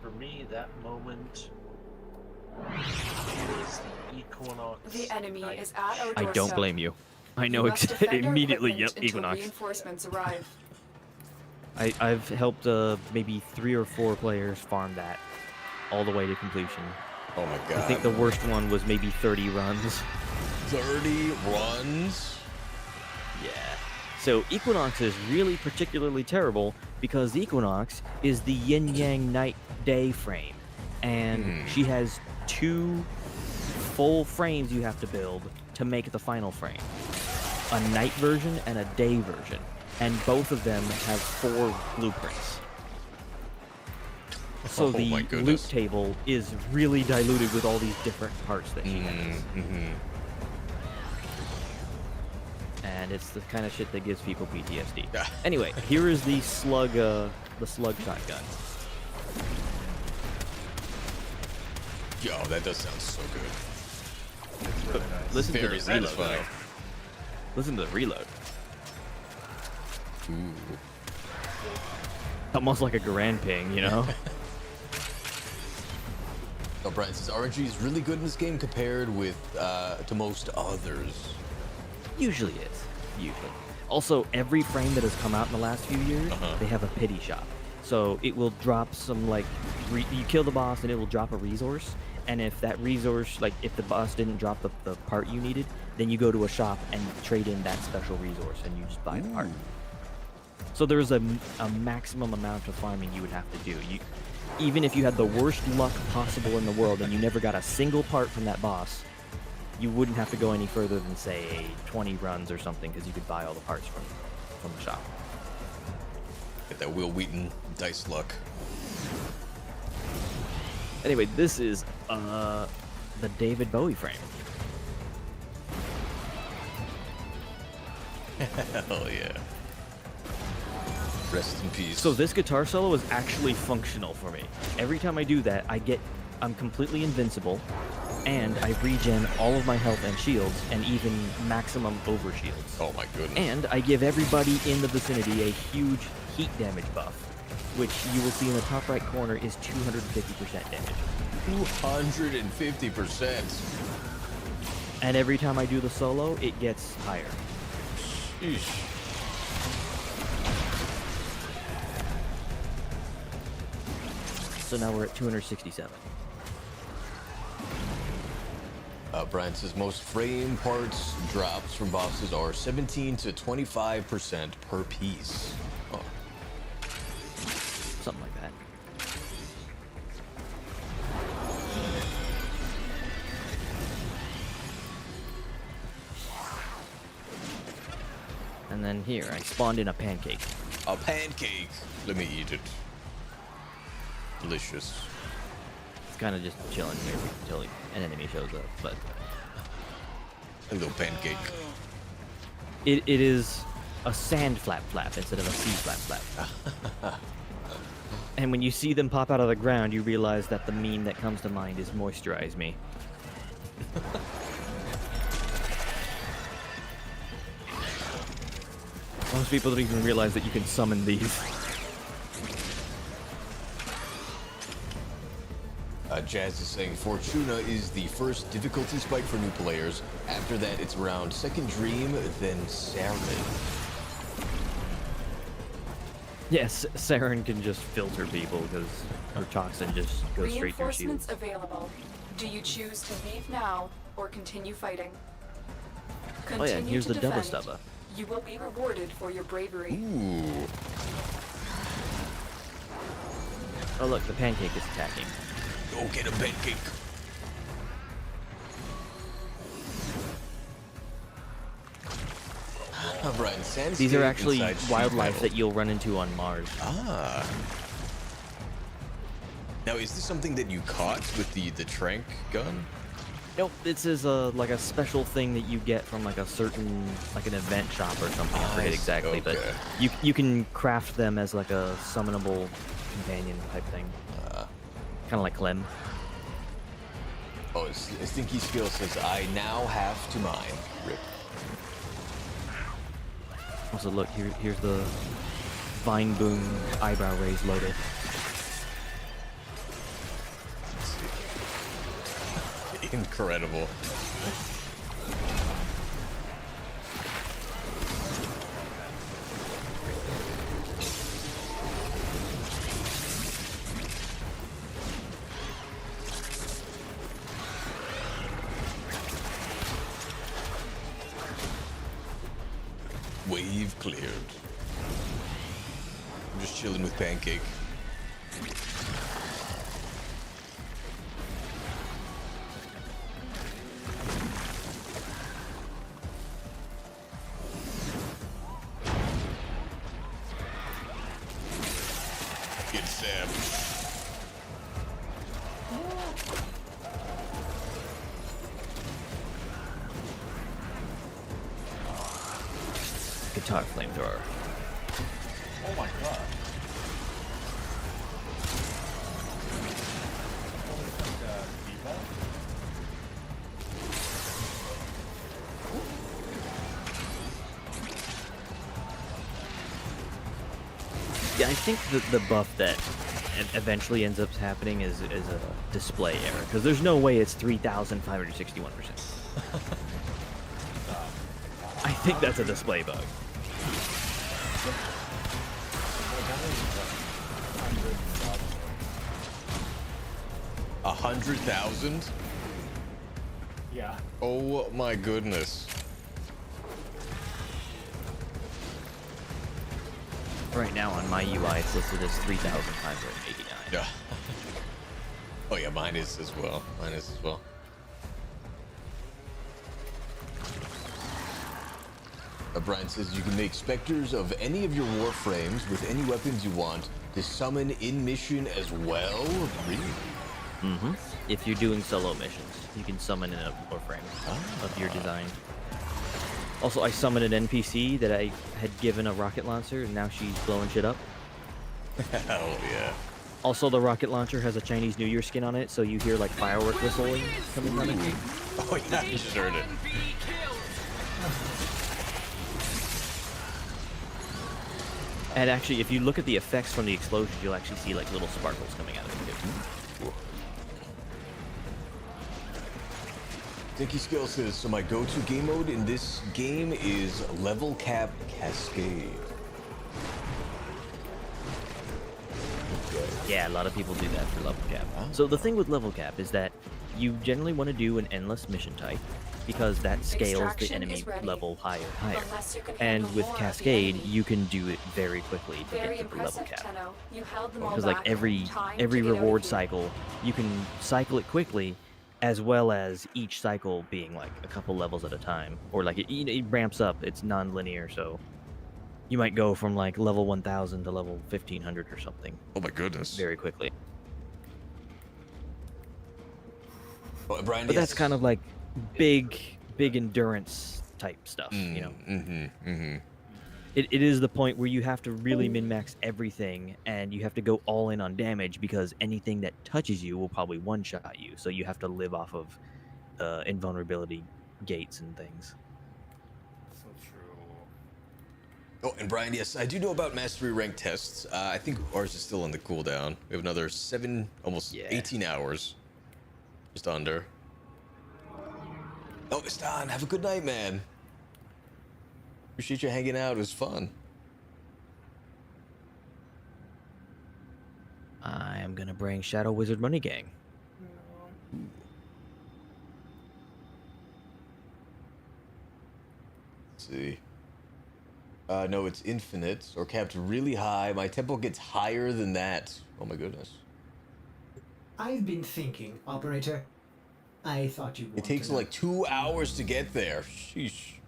For me, that moment was the Equinox. The enemy night. is at our I doorstep. don't blame you. I know You must defend our immediately. Yep, equipment until Equinox. Reinforcements arrive. I've helped maybe 3 or 4 players farm that all the way to completion. Oh my god. I think the worst one was maybe 30 runs. 30 runs? Yeah. So Equinox is really particularly terrible because Equinox is the yin-yang night-day frame, and she has 2 full frames you have to build to make the final frame. A night version and a day version, and both of them have 4 blueprints. So Oh the my loot goodness. table is really diluted with all these different parts that she has. And it's the kind of shit that gives people PTSD. Anyway, here is the slug shotgun. Yo, that does sound so good. It's really nice. Listen to Very the reload. satisfying. Though. Listen to the reload. Ooh. Almost like a Garand ping, you know? Oh, Brian says RNG is really good in this game compared with to most others. Usually is. Usually. Also, every frame that has come out in the last few years, they have a pity shop. So it will drop some, like, you kill the boss and it will drop a resource. And if that resource, like, if the boss didn't drop the part you needed, then you go to a shop and trade in that special resource and you just buy the part. So there's a maximum amount of farming you would have to do. Even if you had the worst luck possible in the world and you never got a single part from that boss, you wouldn't have to go any further than, say, 20 runs or something, because you could buy all the parts from the shop. Get that Will Wheaton dice luck. Anyway, this is the David Bowie frame. Hell yeah. Rest in peace. So this guitar solo is actually functional for me. Every time I do that, I'm completely invincible, and I regen all of my health and shields, and even maximum overshields. Oh my goodness. And I give everybody in the vicinity a huge heat damage buff, which you will see in the top right corner is 250% damage. 250%. And every time I do the solo, it gets higher. Sheesh. So now we're at 267. Brian says most frame parts drops from bosses are 17 to 25% per piece. Oh. Something like that. And then here, I spawned in a pancake. A pancake. Let me eat it. Delicious. It's kind of just chilling here until an enemy shows up, but... A little pancake. It is a sand flap instead of a sea flap. And when you see them pop out of the ground, you realize that the meme that comes to mind is moisturize me. Most people don't even realize that you can summon these. Jazz is saying Fortuna is the first difficulty spike for new players. After that, it's around Second Dream, then Saren. Yes, Saren can just filter people because her toxin just goes straight through shields. Reinforcements available. Do you choose to leave now or continue fighting? Oh yeah, and here's the Dubba defend. Stubba. You will be rewarded for your bravery. Ooh. Oh look, the pancake is attacking. Go get a pancake. Brian, Sandscape These are actually inside sheet wildlife metal. that you'll run into on Mars. Ah. Now, is this something that you caught with the trank gun? Nope, this is like a special thing that you get from like a certain, like an event shop or something. I forget exactly, but you can craft them as like a summonable companion type thing. Kind of like Clem. Oh, Stinky Skill says, I now have to mine. Rip. Also, look, here's the Vine Boom eyebrow raise loaded. Incredible. Wave cleared. just chilling with Pancake. Get Sam. Guitar flamethrower. Oh my god. Yeah, I think the buff that eventually ends up happening is a display error, because there's no way it's 3,561%. I think that's a display bug. A 100,000? Yeah. Oh my goodness. Right now on my UI, it's listed as 3,589. Yeah. Oh yeah, mine is as well. Mine is as well. Brian says you can make specters of any of your Warframes with any weapons you want to summon in mission as well. Really? Mm-hmm. If you're doing solo missions, you can summon in a Warframe of your design. Also, I summoned an NPC that I had given a rocket launcher, and now she's blowing shit up. Hell yeah. Also, the rocket launcher has a Chinese New Year skin on it, so you hear like firework whistling coming from it. Oh yeah, I just heard it. And actually, if you look at the effects from the explosions, you'll actually see like little sparkles coming out of it too. Dinky Skill says, so my go-to game mode in this game is Level Cap Cascade. Yeah, a lot of people do that for level cap. So the thing with level cap is that you generally want to do an endless mission type, because that scales the enemy level higher and higher. And with Cascade, you can do it very quickly to get to the level cap. Because like every reward cycle, you can cycle it quickly, as well as each cycle being like a couple levels at a time. Or like it ramps up, it's non-linear, so you might go from like level 1000 to level 1500 or something. Oh my goodness. Very quickly. Well, Brian, But that's kind of like big endurance type stuff, you know. It is the point where you have to really min-max everything, and you have to go all in on damage, because anything that touches you will probably one-shot you. So you have to live off of invulnerability gates and things. So true. Oh, and Brian, yes, I do know about mastery rank tests. I think ours is still on the cooldown. We have another 7, almost 18 hours. Just under. Oh, Stan, have a good night, man. Appreciate you hanging out. It was fun. I am gonna bring Shadow Wizard Money Gang. Let's see. No, it's infinite or capped really high. My tempo gets higher than that. Oh my goodness. I've been thinking, Operator. I thought you. It takes like 2 hours to get there. Sheesh.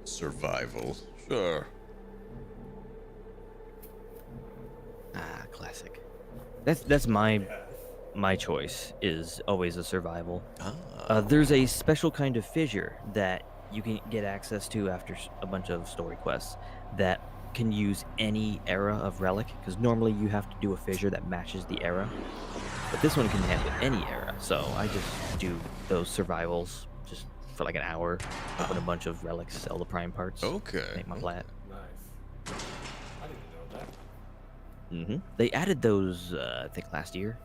Survival. Sure. Classic. That's my choice is always a survival. There's a special kind of fissure that you can get access to after a bunch of story quests that can use any era of relic, because normally you have to do a fissure that matches the era, but this one can handle any era. So I just do those survivals just for like an hour, open a bunch of relics, sell the prime parts, make my plat. Nice. I didn't know that. They added those I think last year.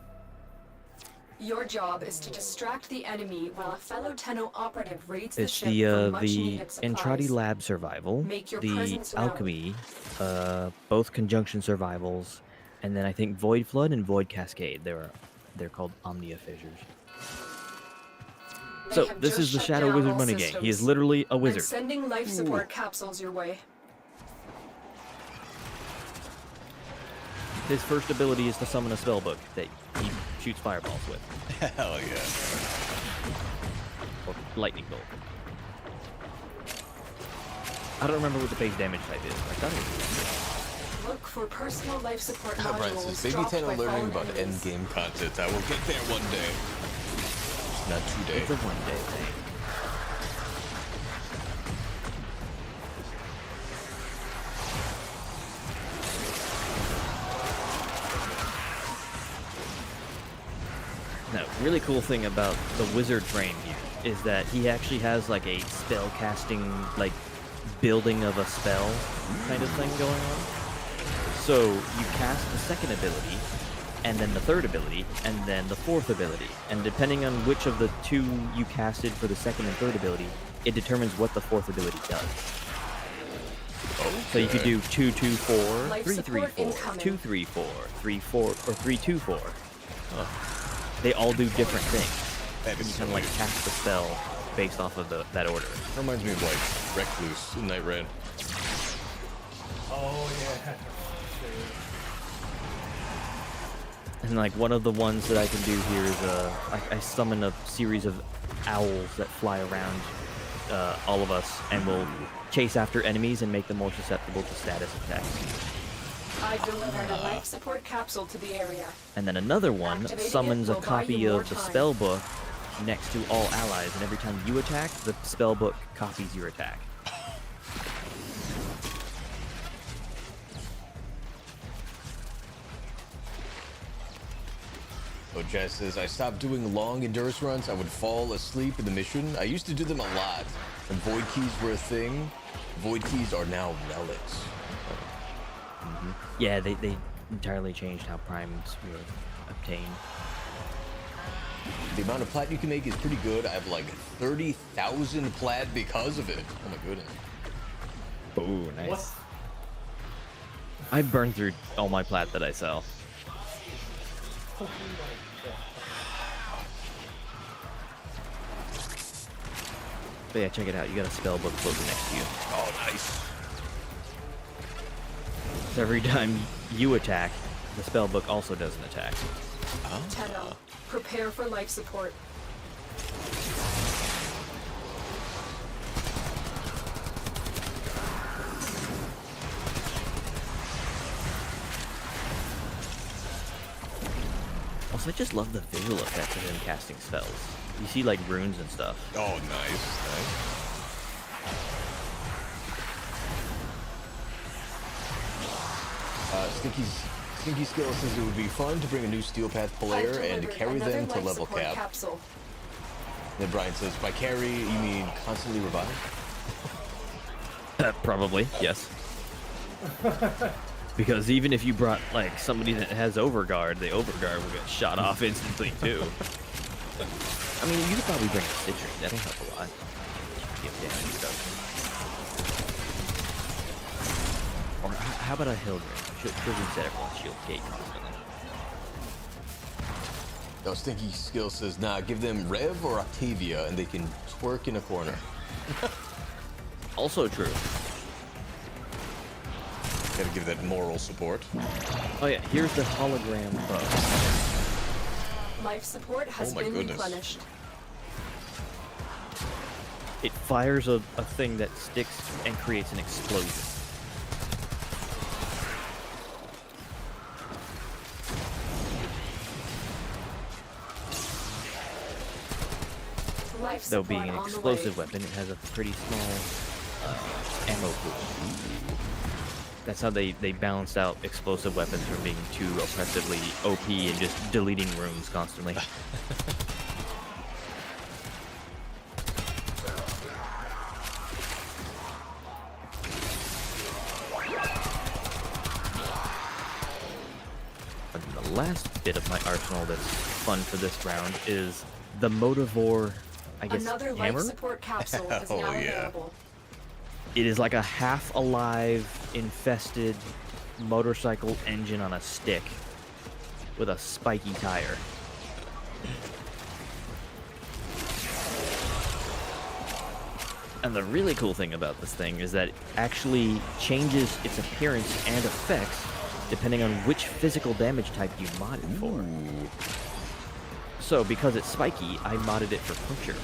Your job is to distract the enemy while a fellow Tenno operative raids the It's ship the for much the needed supplies. Entrati Lab survival, Make your the presence known. Alchemy, both conjunction survivals, and then I think Void Flood and Void Cascade. There are They're called Omnia Fissures. They So have this just is the shut Shadow down Wizard all minigame. He is systems. literally a I'm wizard. sending life support capsules your way. His first ability is to summon a spellbook that he shoots fireballs with. Hell yeah. Or lightning bolt. I don't remember what the base damage type is. I thought it was. Look for personal life support Brian modules says, maybe dropped Tenno by learning fallen about enemies. endgame content. I will get there one day. Not today. It's a one-day thing. Now, really cool thing about the wizard frame here is that he actually has like a spell casting, like building of a spell kind of thing going on. So you cast the second ability, and then the third ability, and then the fourth ability. And depending on which of the two you casted for the second and third ability, it determines what the fourth ability does. So you could do 2-2-4, Life 3-3-4, support incoming. 2-3-4, 3-4, or 3-2-4. They all do different things. That And is you kind of like sweet. cast the spell based off of that order. Reminds me of like Recluse in Night Red. Oh yeah. And like one of the ones that I can do here is I summon a series of owls that fly around all of us and will chase after enemies and make them more susceptible to status attacks. I've delivered a life support capsule to the area. And then another one Activating summons it a will buy copy you more of the time. spell book next to all allies, and every time you attack, the spell book copies your attack. So Jess says, I stopped doing long endurance runs. I would fall asleep in the mission. I used to do them a lot. And void keys were a thing. Void keys are now relics. Yeah, they entirely changed how primes were obtained. The amount of plat you can make is pretty good. I have like 30,000 plat because of it. Oh my goodness. Oh, nice. What? I burned through all my plat that I sell. Oh my God. But yeah, check it out. You got a spell book floating next to you. Oh, nice. So every time you attack, the spell book also does an attack. Tenno, prepare for life support. Also, I just love the visual effects of him casting spells. You see like runes and stuff. Oh, nice. Stinky Skill says it would be fun to bring a new Steel Path player and carry them to level cap. Capsule. Then Brian says, by carry, you mean constantly revive? Probably, yes. Because even if you brought like somebody that has Overguard, the Overguard will get shot off instantly too. I mean, you could probably bring a Citrine. That'll help a lot. Give damage stuff. Or how about a Hildred? Should reset everyone's shield gate constantly. No, Stinky Skill says, nah, give them Rev or Octavia and they can twerk in a corner. Also true. Gotta give that moral support. Oh yeah, here's the hologram bow. Life support has Oh my been goodness. replenished. It fires a thing that sticks and creates an explosion. Life Though support being an on the explosive way. weapon, it has a pretty small ammo pool. That's how they balanced out explosive weapons from being too oppressively OP and just deleting runes constantly. And the last bit of my arsenal that's fun for this round is the Motivore, I guess, Another hammer? life support capsule is Oh, now yeah. available. It is like a half-alive, infested motorcycle engine on a stick with a spiky tire. And the really cool thing about this thing is that it actually changes its appearance and effects depending on which physical damage type you mod it for. So, because it's spiky, I modded it for puncture.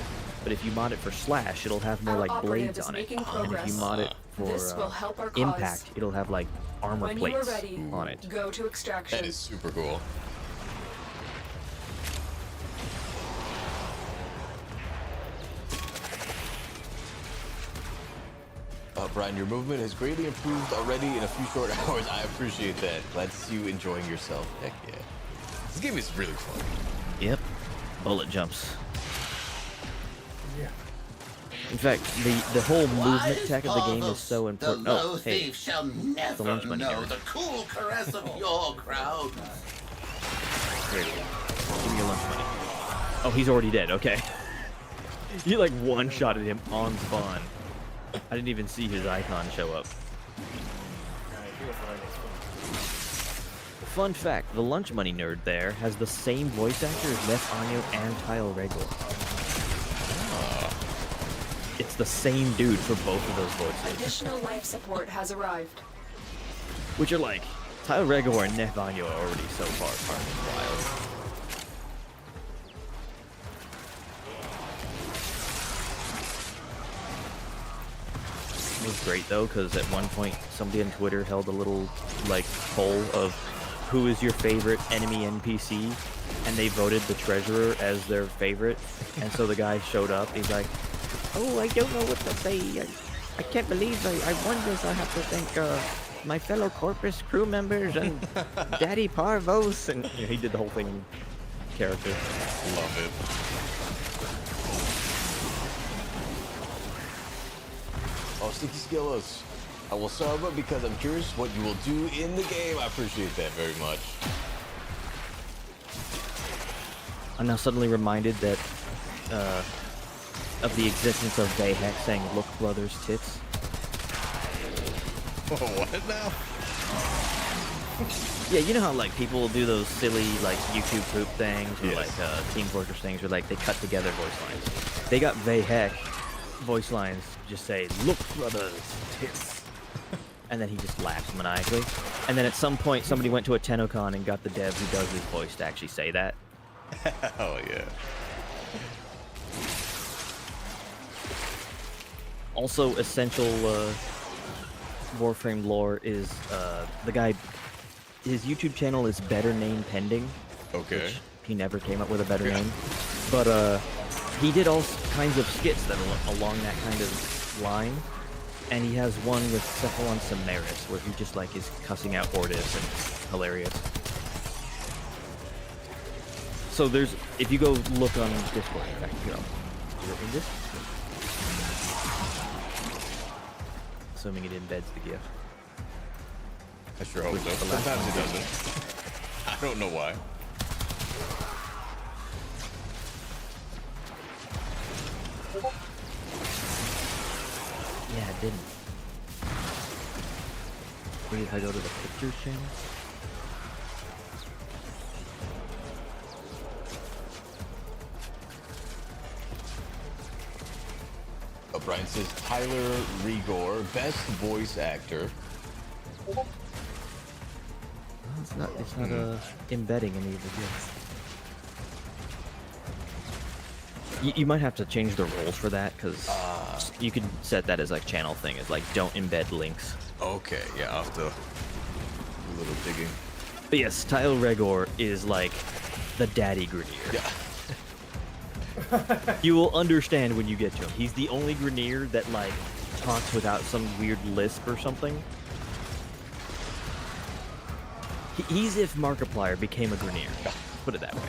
But if you mod it for slash, it'll have more like blades on it. And if you mod it for impact, it'll have like armor When you are plates ready, on it. go to extraction. That is super cool. Brian, your movement has greatly improved already in a few short hours. I appreciate that. Glad to see you enjoying yourself. Heck yeah. This game is really fun. Yep. Bullet jumps. Yeah. In fact, the whole movement tech of the game is so The important. low Oh, hey. thief shall The never lunch money know here. the cool caress of your crowd. Here you go. Give me your lunch money. Oh, he's already dead. Okay. You like one-shotted him on spawn. I didn't even see his icon show up. Fun fact, the lunch money nerd there has the same voice actor as Nef Anyo and Tile Regor. It's the same dude for both of those voices. Additional life support has arrived. Which are like, Tile Regor and Nef Anyo are already so far apart and wild. It was great though, because at one point somebody on Twitter held a little like poll of who is your favorite enemy NPC, and they voted the treasurer as their favorite. And so the guy showed up. He's like, "Oh, I don't know what to say. I can't believe I won this. I have to thank my fellow Corpus crew members and Daddy Parvos." And you know, he did the whole thing in character. Love it. Oh, Sticky Skillos. I will sub because I'm curious what you will do in the game. I appreciate that very much. I'm now suddenly reminded that of the existence of Bayheck saying "Look, brothers, tits." What now? Yeah, you know how like people will do those silly like YouTube poop things or Yes. like Team Fortress things where like they cut together voice lines. They got Bayheck voice lines just say "Look, brothers, tits," and then he just laughs maniacally. And then at some point, somebody went to a TennoCon and got the dev who does his voice to actually say that. Hell yeah. Also, essential Warframe lore is the guy. His YouTube channel is Better Name Pending. Okay. Which he never came up with a better name, but he did all kinds of skits that are along that kind of line, and he has one with Cephalon Samaris where he just like is cussing out Ortis and it's hilarious. So there's, if you go look on Discord, in fact, you know, is it in this? Assuming it embeds the GIF. I sure hope so. Sometimes it doesn't. I don't know why. Yeah, it didn't. Maybe if I go to the pictures channel? Brian says Tyler Rigor, best voice actor. Well, it's not embedding any of the GIFs. You might have to change the rules for that, because you could set that as like channel thing, as like don't embed links. Okay, yeah, I'll have to do a little digging. But yes, Tile Regor is like the daddy Grenier. Yeah. You will understand when you get to him. He's the only Grenier that like talks without some weird lisp or something. He's if Markiplier became a Grenier. Put it that way.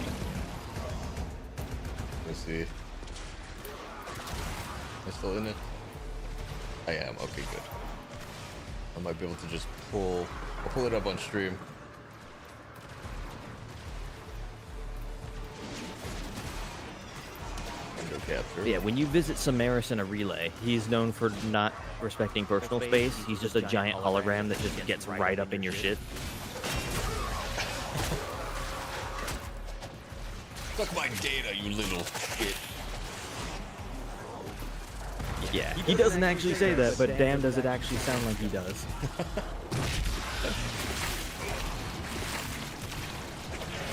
Let's see. Am I still in it? I am. Okay, good. I might be able to just I'll pull it up on stream. Under capture. Yeah, when you visit Samaris in a relay, he's known for not respecting personal space. He's just a giant hologram that just gets right up in your shit. Suck my data, you little shit. Yeah, he doesn't actually say that, but damn does it actually sound like he does.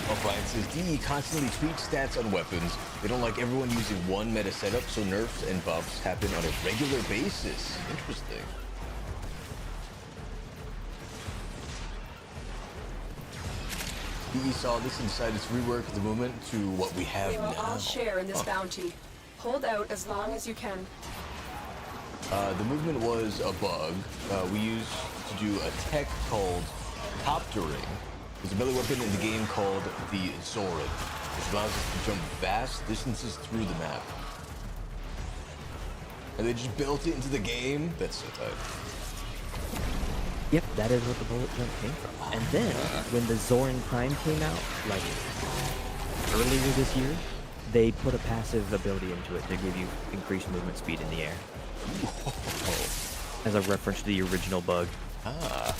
Oh, Brian says, DE constantly tweaks stats on weapons. They don't like everyone using one meta setup, so nerfs and buffs happen on a regular basis. Interesting. DE saw this and decided to rework the movement to what we have We will now. all share in this bounty. Hold out as long as you can. The movement was a bug. We used to do a tech called coptering. There's a melee weapon in the game called the Sword, which allows us to jump vast distances through the map. And they just built it into the game? That's so tight. Yep, that is what the bullet jump came from. And then, when the Zoran Prime came out, like, earlier this year, they put a passive ability into it to give you increased movement speed in the air. As a reference to the original bug. Ah.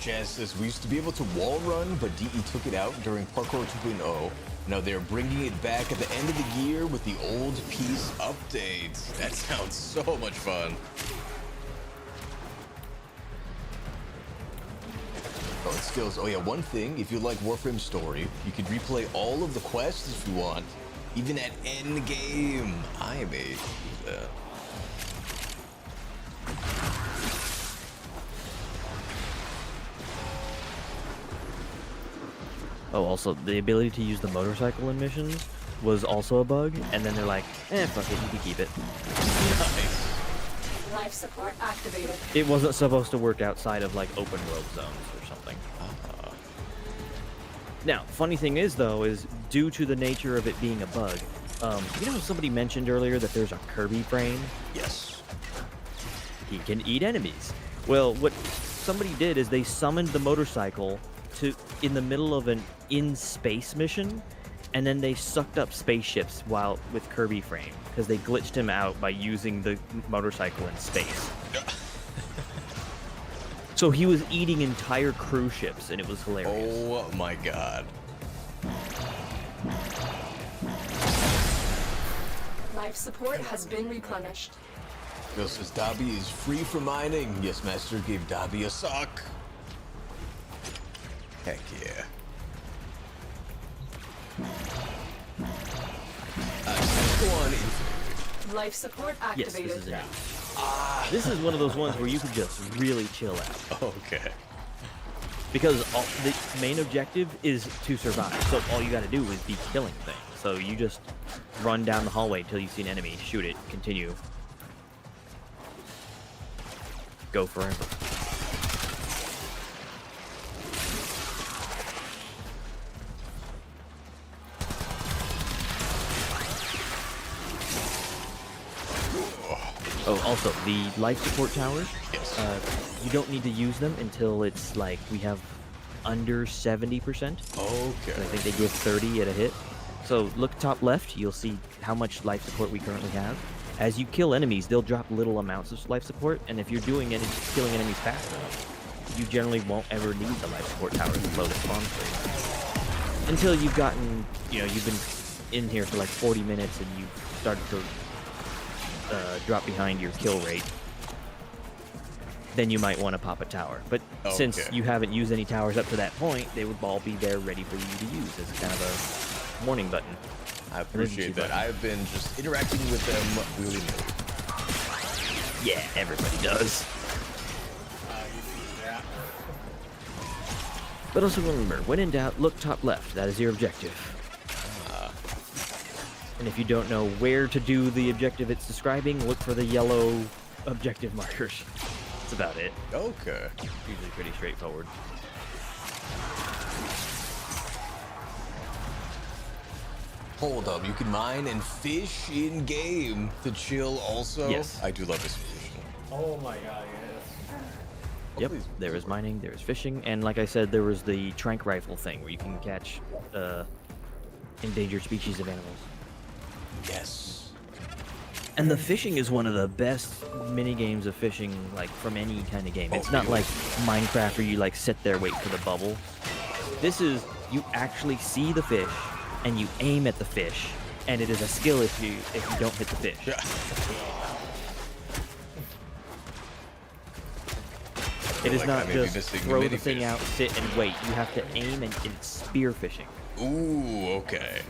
Jazz says, we used to be able to wall run, but DE took it out during Parkour 2.0. Now they're bringing it back at the end of the year with the old piece updates. That sounds so much fun. Oh, and skills. Oh yeah, one thing, if you like Warframe story, you can replay all of the quests if you want, even at end game. I may use that. Oh, also, the ability to use the motorcycle in missions was also a bug, and then they're like, fuck it, you can keep it. Nice. Life support activated. It wasn't supposed to work outside of, like, open world zones or something. Now, funny thing is, though, is due to the nature of it being a bug, you know somebody mentioned earlier that there's a Kirby frame? Yes. He can eat enemies. Well, what somebody did is they summoned the motorcycle in the middle of an in-space mission, and then they sucked up spaceships while with Kirby frame because they glitched him out by using the motorcycle in space. So he was eating entire cruise ships, and it was hilarious. Oh my god. Life support has been replenished. Bill says Dobby is free from mining. Yes, Master gave Dobby a sock. Heck yeah. Let's go on. Life support Yes, activated. this is it. This is one of those ones where you can just really chill out. Okay. Because the main objective is to survive, so all you gotta do is be killing things. So you just run down the hallway until you see an enemy, shoot it, continue. Go forever. Oh, also, the life support towers, you don't need to use them until it's like we have under 70%. Okay. I think they give 30 at a hit. So look top left, you'll see how much life support we currently have. As you kill enemies, they'll drop little amounts of life support, and if you're killing enemies fast enough, you generally won't ever need the life support towers to load a spawn free. Until you've gotten, you've been in here for like 40 minutes and you've started to drop behind your kill rate, then you might want to pop a tower. But since you haven't used any towers up to that point, they would all be there ready for you to use as kind of a warning button. I appreciate that. I've been just interacting with them willy-nilly. Yeah, everybody does. But also remember, when in doubt, look top left. That is your objective. And if you don't know where to do the objective it's describing, look for the yellow objective markers. That's about it. Okay. Usually pretty straightforward. Hold up, you can mine and fish in game to chill also? Yes. I do love this fishing. Oh my god, yes. Yep, there is mining, there is fishing, and like I said, there was the trank rifle thing where you can catch endangered species of animals. Yes. And the fishing is one of the best mini games of fishing, like from any kind of game. It's not like Minecraft where you like sit there wait for the bubble. This is you actually see the fish and you aim at the fish, and it is a skill if you don't hit the fish. Yeah. It is not just throw the thing thing out, sit and wait. You have to aim, and it's spear fishing. Ooh, okay.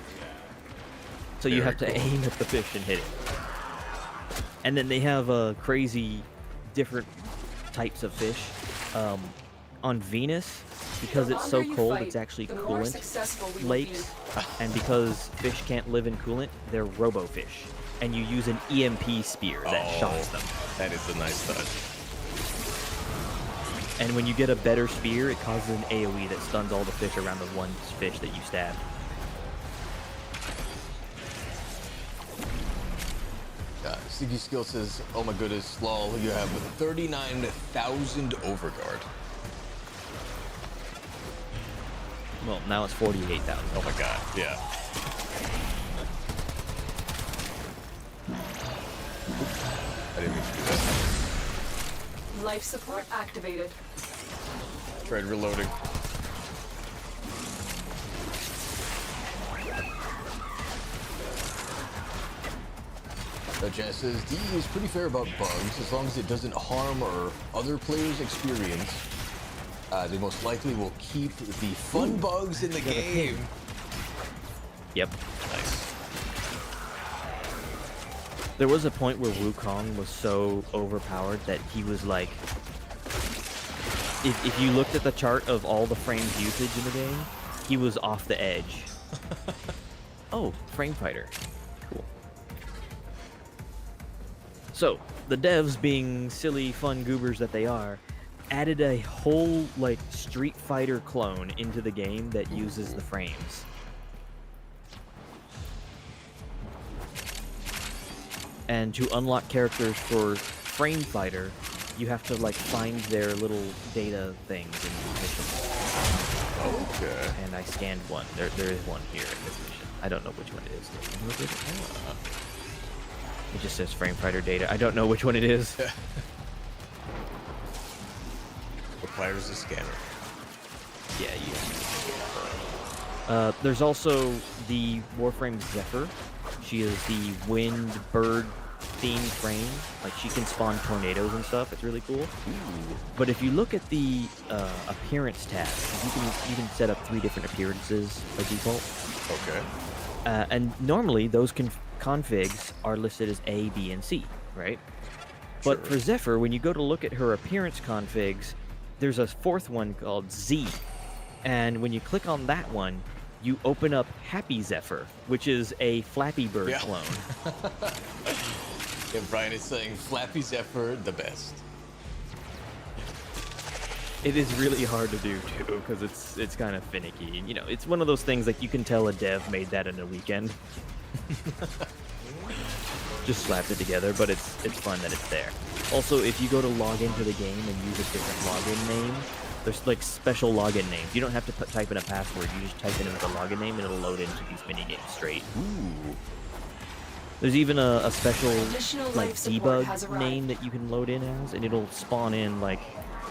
So you have to aim at the fish and hit it. And then they have crazy different types of fish. On Venus, because it's so cold, it's actually coolant lakes. And because fish can't live in coolant, they're robo-fish. And you use an EMP spear that shocks them. That is a nice touch. And when you get a better spear, it causes an AoE that stuns all the fish around the one fish that you stabbed. Sticky Skill says, oh my goodness, lol, you have 39,000 overguard. Well, now it's 48,000. Oh my god, yeah. I didn't mean to do that. Life support activated. Tried reloading. Jess says, DE is pretty fair about bugs, as long as it doesn't harm or other players' experience. They most likely will keep the fun bugs in the game. Yep. Nice. There was a point where Wukong was so overpowered that he was like... If you looked at the chart of all the frames usage in the game, he was off the edge. Oh, frame fighter. Cool. So, the devs, being silly, fun goobers that they are, added a whole, like, Street Fighter clone into the game that uses the frames. And to unlock characters for Frame Fighter, you have to, like, find their little data things in missions. Okay. And I scanned one. There is one here in this mission. I don't know which one it is. It just says Frame Fighter data. I don't know which one it is. Requires a scanner. Yeah, yeah. There's also the Warframe Zephyr. She is the wind bird themed frame. Like, she can spawn tornadoes and stuff. It's really cool. Ooh. But if you look at the appearance tab, you can set up 3 different appearances by default. Okay. And normally those configs are listed as A, B, and C, right? But for Zephyr, when you go to look at her appearance configs, there's a 4th one called Z. And when you click on that one, you open up Happy Zephyr, which is a Flappy Bird clone. Yeah, Brian is saying Flappy Zephyr, the best. It is really hard to do, too, because it's kind of finicky. And, you know, it's one of those things, like, you can tell a dev made that in a weekend. Just slapped it together, but it's fun that it's there. Also, if you go to log into the game and use a different login name, there's like special login names. You don't have to type in a password. You just type in a login name and it'll load into these mini games straight. Ooh. There's even a special like debug name that you can load in as, and it'll spawn in like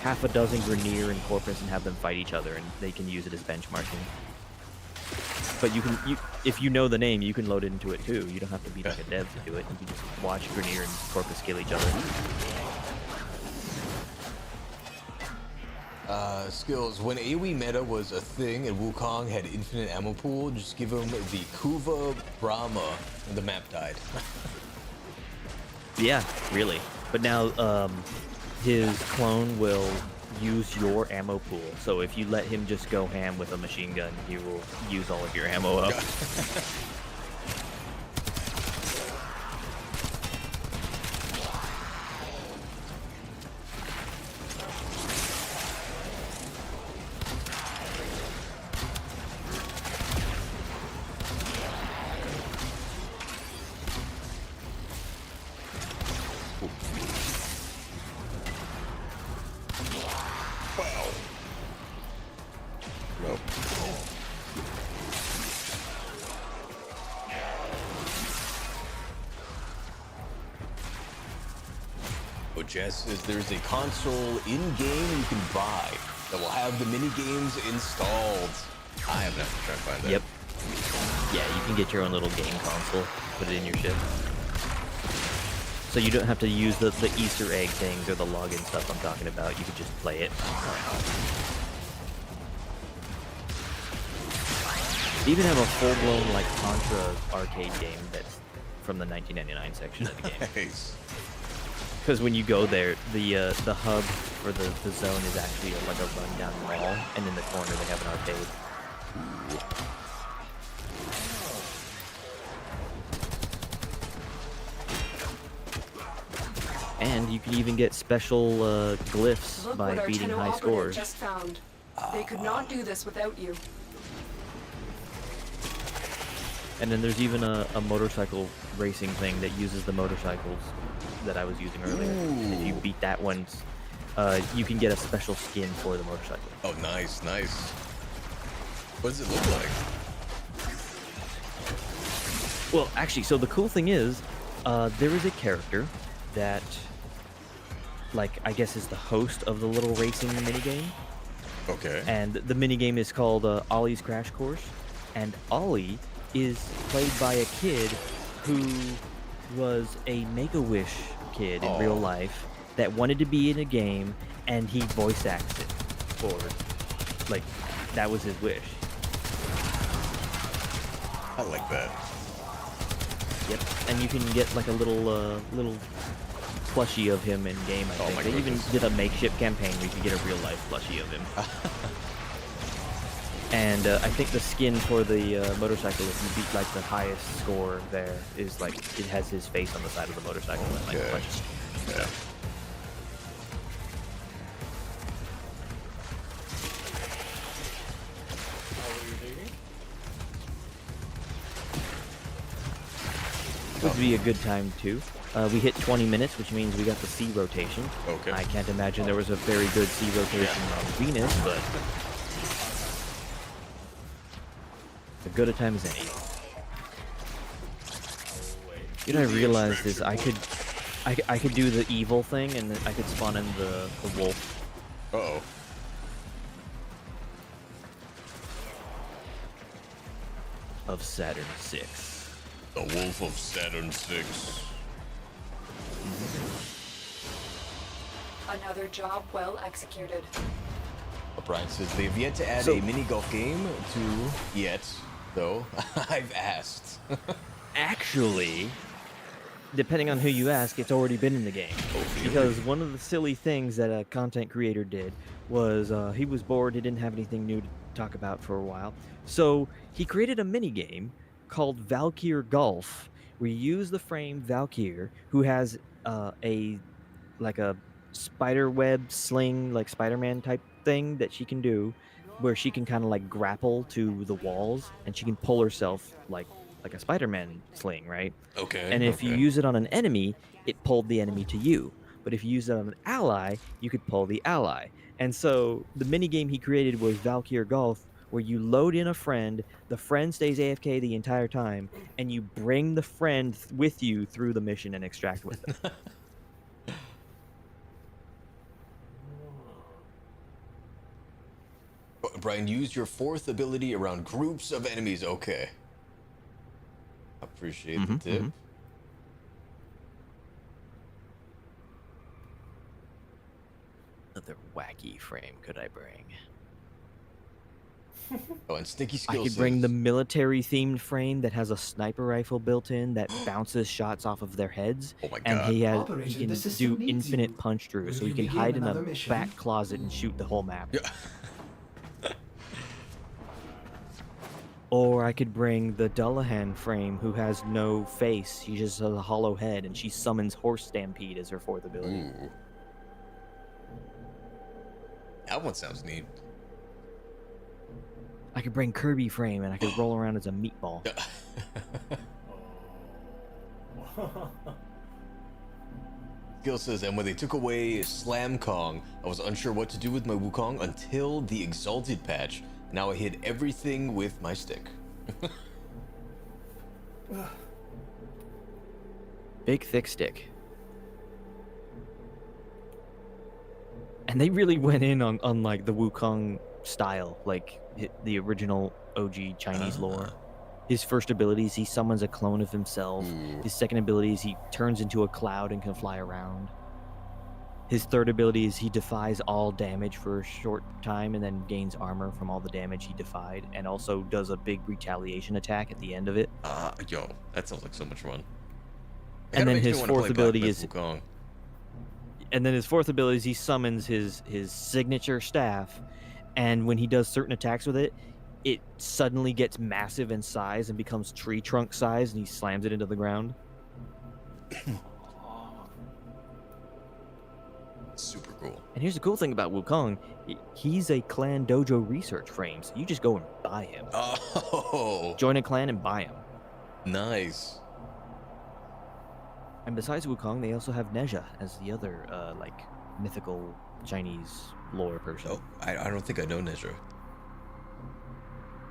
half a dozen Grenier and Corpus and have them fight each other, and they can use it as benchmarking. But if you know the name, you can load it into it too. You don't have to be like a dev to do it. You can just watch Grenier and Corpus kill each other. Skills. When AoE meta was a thing and Wukong had infinite ammo pool, just give him the Kuva Brahma and the map died. Yeah, really. But now his clone will use your ammo pool. So if you let him just go ham with a machine gun, he will use all of your ammo up. What Jess says, there's a console in-game you can buy that will have the mini games installed. I have to try to find that. Yep. Yeah, you can get your own little game console, put it in your ship. So you don't have to use the Easter egg things or the login stuff I'm talking about. You could just play it. They even have a full-blown like Contra arcade game that's from the 1999 section of the game. Nice. Because when you go there, the hub for the zone is actually like a rundown mall, and in the corner they have an arcade. And you can even get special glyphs Look by what our beating Tenno high operative scores. just found. They could not do this without you. And then there's even a motorcycle racing thing that uses the motorcycles that I was using earlier. If you beat that one, you can get a special skin for the motorcycle. Oh, nice, nice. What does it look like? Well, actually, so the cool thing is, there is a character that, like, I guess is the host of the little racing minigame. Okay. And the minigame is called Ollie's Crash Course. And Ollie is played by a kid who was a Make-A-Wish kid in real life that wanted to be in a game, and he voice acts it. Or, like, that was his wish. I like that. Yep, and you can get like a little plushie of him in game. I think they even did a makeshift campaign where you could get a real life plushie of him. And I think the skin for the motorcycle, if you beat like the highest score there, is like it has his face on the side of the motorcycle and like plushie. Yeah. Would be a good time too. We hit 20 minutes, which means we got the sea rotation. Okay. I can't imagine there was a very good sea rotation on Venus, but as good a time as any. You know, I realized is I could do the evil thing, and then I could spawn in the wolf. Uh-oh. Of Saturn 6. The Wolf of Saturn 6. Another job well executed. Brian says they've yet to add a mini golf game to yet, though. I've asked. Actually, depending on who you ask, it's already been in the game. Because one of the silly things that a content creator did was he was bored, he didn't have anything new to talk about for a while. So he created a mini game called Valkyr Golf, where you use the frame Valkyr, who has a spider web sling, like Spider-Man type thing that she can do, where she can kind of like grapple to the walls, and she can pull herself like a Spider-Man sling, right? Okay. And if you use it on an enemy, it pulled the enemy to you. But if you use it on an ally, you could pull the ally. And so the mini game he created was Valkyr Golf, where you load in a friend, the friend stays AFK the entire time, and you bring the friend with you through the mission and extract with them. Brian, use your fourth ability around groups of enemies. Okay. Appreciate the tip. Another wacky frame could I bring? Oh, and Stinky I Skills could bring the military-themed frame that has a sniper rifle built in that bounces shots off of their heads. Oh my And he Operation, can the system do needs infinite you. punch through, Will so he you can begin hide in a another mission? back closet and shoot the whole map. Or I could bring the Dullahan frame, who has no face. She just has a hollow head, and she summons Horse Stampede as her fourth ability. Ooh. That one sounds neat. I could bring Kirby frame, and I could roll around as a meatball. Gil says, and when they took away Slam Kong, I was unsure what to do with my Wukong until the Exalted patch. Now I hit everything with my stick. Big thick stick. And they really went in on like the Wukong style, like the original OG Chinese lore. His first ability is he summons a clone of himself. His second ability is he turns into a cloud and can fly around. His third ability is he defies all damage for a short time and then gains armor from all the damage he defied, and also does a big retaliation attack at the end of it. Yo, that sounds like so much fun. And then his fourth ability is he summons his signature staff, and when he does certain attacks with it, it suddenly gets massive in size and becomes tree trunk size, and he slams it into the ground. Super cool. And here's the cool thing about Wukong. He's a clan dojo research frame, so you just go and buy him. Oh. Join a clan and buy him. Nice. And besides Wukong, they also have Nezha as the other, like, mythical Chinese lore person. Oh, I don't think I know Nezha.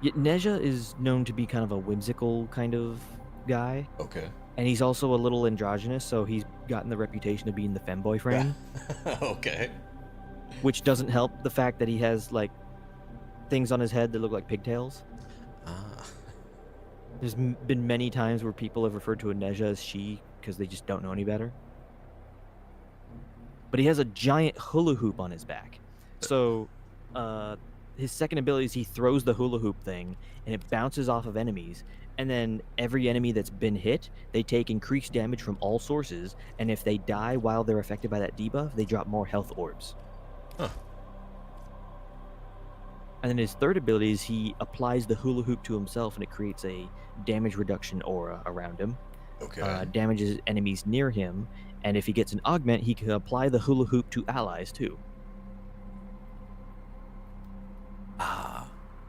Yeah, Nezha is known to be kind of a whimsical kind of guy. Okay. And he's also a little androgynous, so he's gotten the reputation of being the femboy frame. Okay. Which doesn't help the fact that he has, like, things on his head that look like pigtails. There's been many times where people have referred to a Nezha as she because they just don't know any better. But he has a giant hula hoop on his back. So, his second ability is he throws the hula hoop thing, and it bounces off of enemies. And then every enemy that's been hit, they take increased damage from all sources, and if they die while they're affected by that debuff, they drop more health orbs. Huh. And then his third ability is he applies the hula hoop to himself, and it creates a damage reduction aura around him. Okay. Damages enemies near him, and if he gets an augment, he can apply the hula hoop to allies too.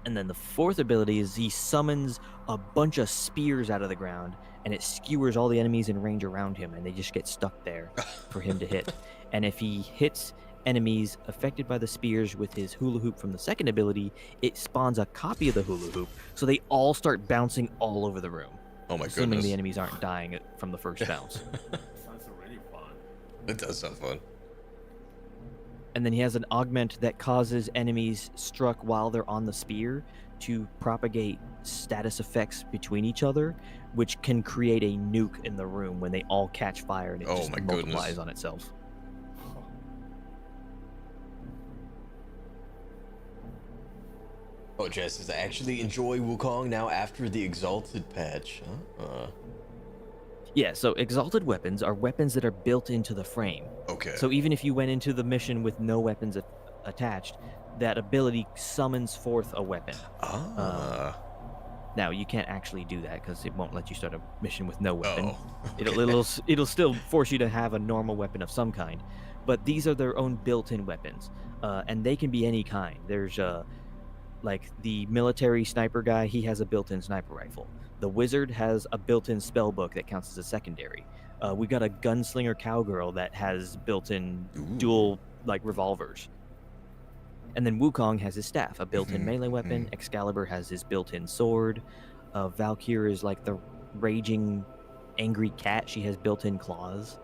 And then the fourth ability is he summons a bunch of spears out of the ground, and it skewers all the enemies in range around him, and they just get stuck there for him to hit. And if he hits enemies affected by the spears with his hula hoop from the second ability, it spawns a copy of the hula hoop, so they all start bouncing all over the room. Oh my assuming goodness. the enemies aren't dying from the first bounce. Sounds already fun. It does sound fun. And then he has an augment that causes enemies struck while they're on the spear to propagate status effects between each other, which can create a nuke in the room when they all catch fire and it just multiplies on itself. Oh, Jess says, I actually enjoy Wukong now after the Exalted patch. Yeah, so exalted weapons are weapons that are built into the frame. Okay. So even if you went into the mission with no weapons attached, that ability summons forth a weapon. Now you can't actually do that because it won't let you start a mission with no weapon. It'll still force you to have a normal weapon of some kind, but these are their own built-in weapons, and they can be any kind. There's like the military sniper guy, he has a built-in sniper rifle. The wizard has a built-in spell book that counts as a secondary. We got a gunslinger cowgirl that has built-in dual like revolvers. And then Wukong has his staff, a built-in melee weapon. Excalibur has his built-in sword. Valkyr is like the raging, angry cat. She has built-in claws.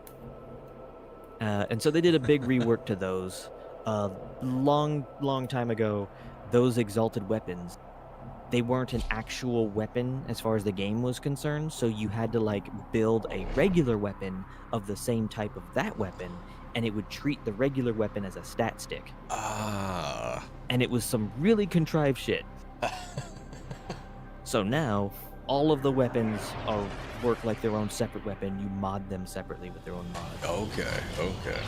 And so they did a big rework to those. Long time ago, those exalted weapons, they weren't an actual weapon as far as the game was concerned, so you had to like build a regular weapon of the same type of that weapon, and it would treat the regular weapon as a stat stick. And it was some really contrived shit. So now, all of the weapons work like their own separate weapon. You mod them separately with their own mods. Okay.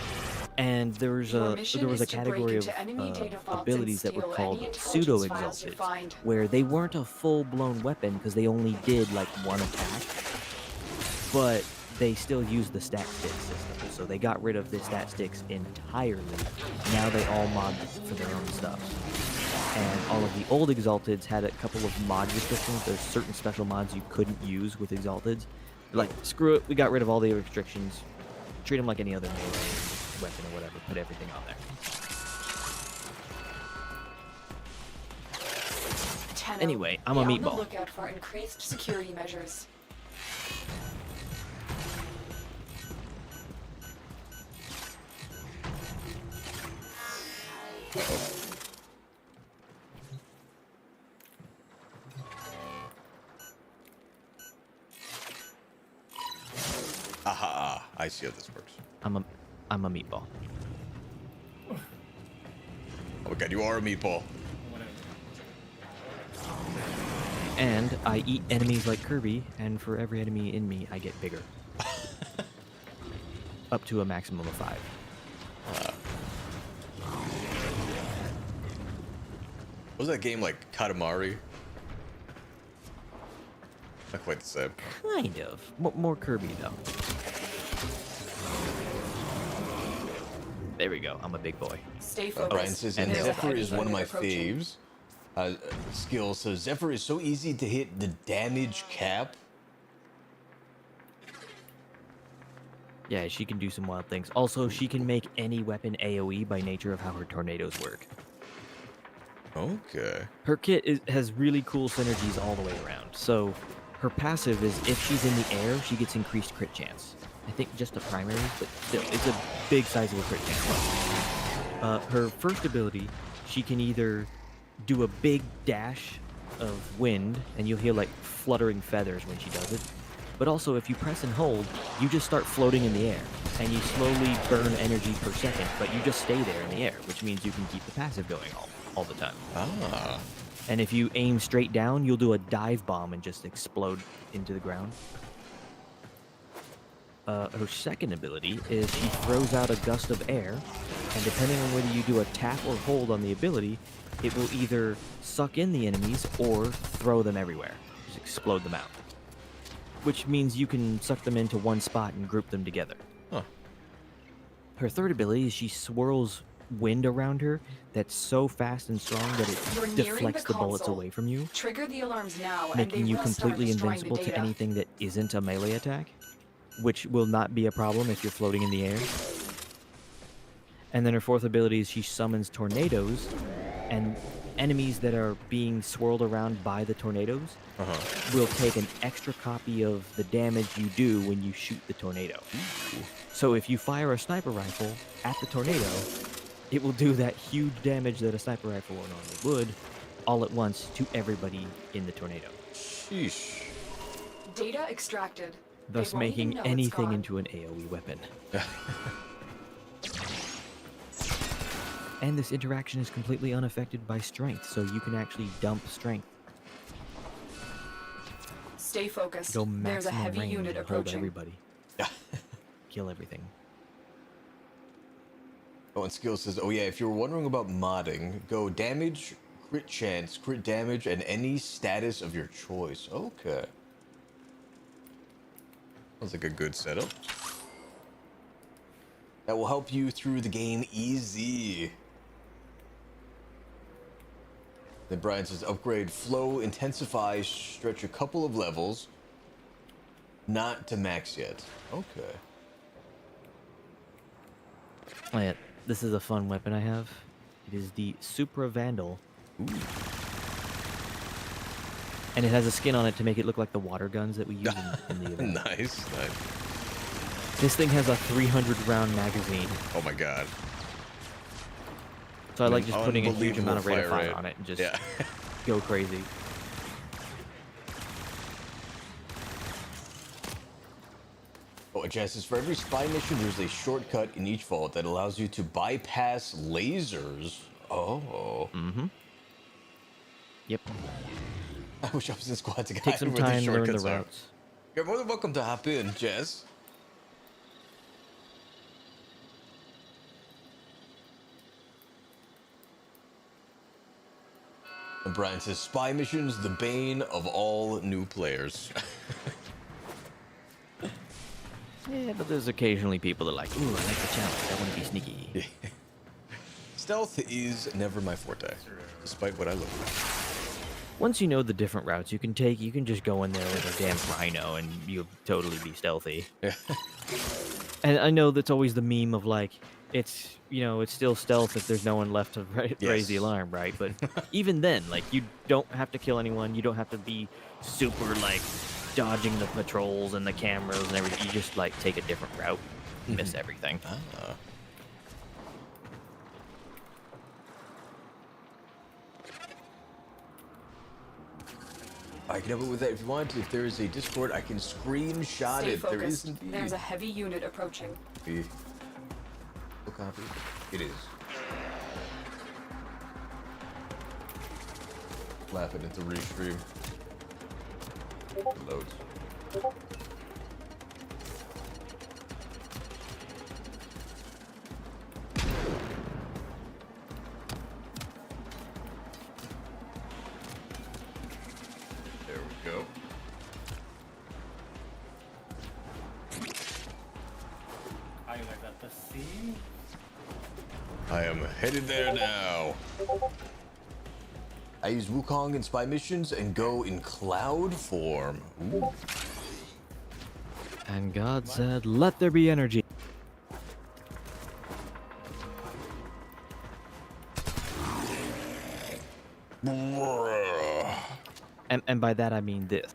And there was a category of abilities that were called pseudo-exalted, where they weren't a full-blown weapon because they only did like one attack, but they still used the stat stick system. So they got rid of the stat sticks entirely. Now they all mod for their own stuff. And all of the old exalteds had a couple of mod restrictions. There's certain special mods you couldn't use with exalteds. Like, screw it, we got rid of all the restrictions. Treat them like any other melee weapon or whatever, put everything on there. Tenno, Anyway, I'm a be on the meatball. lookout for increased security measures. Aha, I see how this works. I'm a meatball. Oh my god, you are a meatball. And I eat enemies like Kirby, and for every enemy in me, I get bigger. Up to a maximum of 5. Was that game like Katamari? Not quite the same. Kind of. More Kirby, though. There we go. I'm a big boy. Stay focused. Brian says, and Zephyr is one of my faves. Skill. So Zephyr is so easy to hit the damage cap. Yeah, she can do some wild things. Also, she can make any weapon AoE by nature of how her tornadoes work. Okay. Her kit has really cool synergies all the way around. So, her passive is if she's in the air, she gets increased crit chance. I think just a primary, but still, it's a big sizable crit chance. Her first ability, she can either do a big dash of wind, and you'll hear like fluttering feathers when she does it. But also, if you press and hold, you just start floating in the air, and you slowly burn energy per second, but you just stay there in the air, which means you can keep the passive going all the time. Ah. And if you aim straight down, you'll do a dive bomb and just explode into the ground. Her second ability is she throws out a gust of air, and depending on whether you do a tap or hold on the ability, it will either suck in the enemies or throw them everywhere. Just explode them out. Which means you can suck them into one spot and group them together. Huh. Her third ability is she swirls wind around her that's so fast and strong that it deflects the bullets away from you, Trigger the alarms now, making you completely invincible to anything that isn't a melee attack, which will not be a problem if you're floating in the air. And then her fourth ability is she summons tornadoes, and enemies that are being swirled around by the tornadoes will take an extra copy of the damage you do when you shoot the tornado. So if you fire a sniper rifle at the tornado, it will do that huge damage that a sniper rifle normally would, all at once to everybody in the tornado. Sheesh. Data extracted. Thus making anything into an AoE weapon. And this interaction is completely unaffected by strength, so you can actually dump strength. Stay focused. Go There's a maximum heavy range unit and hold approaching. everybody. Kill everything. Oh, and Skill says, oh yeah, if you're wondering about modding, go damage, crit chance, crit damage, and any status of your choice. Okay. Sounds like a good setup. That will help you through the game easy. Then Brian says, upgrade flow, intensify, stretch a couple of levels. Not to max yet. Okay. Oh yeah, this is a fun weapon I have. It is the Supra Vandal. Ooh. And it has a skin on it to make it look like the water guns that we use in the event. Nice. This thing has a 300-round magazine. Oh my god. So I like just putting a huge Unbelievable amount of rate of fire fire rate. on it and just Yeah. go crazy. Oh, it says for every spy mission, there's a shortcut in each vault that allows you to bypass lasers. Oh. Mm-hmm. Yep. I wish I was in squad to Take some where these time to learn the shortcuts are. routes. You're more than welcome to hop in, Jess. And Brian says, spy missions, the bane of all new players. Yeah, but there's occasionally people that are like, ooh, I like the challenge. I want to be sneaky. Stealth is never my forte, despite what I look like. Once you know the different routes you can take, you can just go in there with a damn rhino and you'll totally be stealthy. Yeah. And I know that's always the meme of like, it's, you know, it's still stealth if there's no one left to raise the alarm, right? But even then, like, you don't have to kill anyone. You don't have to be super, like, dodging the patrols and the cameras and everything. You just, like, take a different route, miss everything. I can help it with that if you want. If there is a Discord, I can screenshot Stay it. There is focused. indeed. There's a heavy unit approaching. Copy. No copy. It is. Laughing into restream. Loads. There we go. Are you like at the sea? I am headed there now. I use Wukong in spy missions and go in cloud form. Ooh. And God said, let there be energy. And by that I mean this.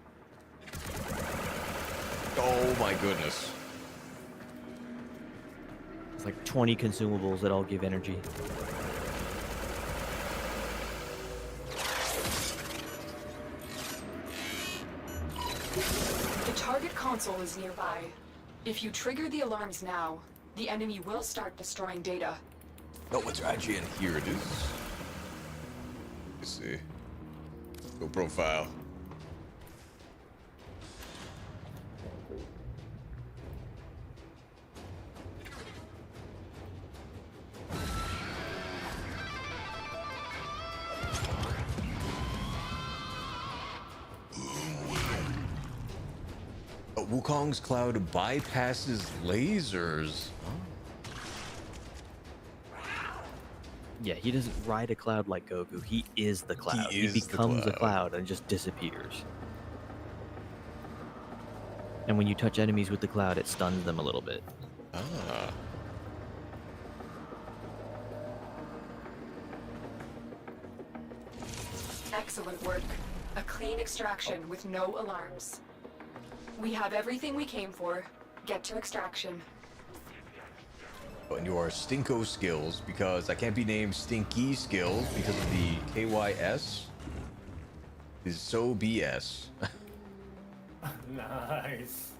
Oh my goodness. It's like 20 consumables that all give energy. The target console is nearby. If you trigger the alarms now, the enemy will start destroying data. Oh, what's actually in here? It is. Let's see. Go profile. Wukong's cloud bypasses lasers. Yeah, he doesn't ride a cloud like Goku. He is the cloud. He is the becomes a cloud. cloud and just disappears. And when you touch enemies with the cloud, it stuns them a little bit. Ah. Excellent work. A clean extraction with no alarms. We have everything we came for. Get to extraction. And your Stinko skills, because I can't be named Stinky skills because of the KYS, is so BS. Nice.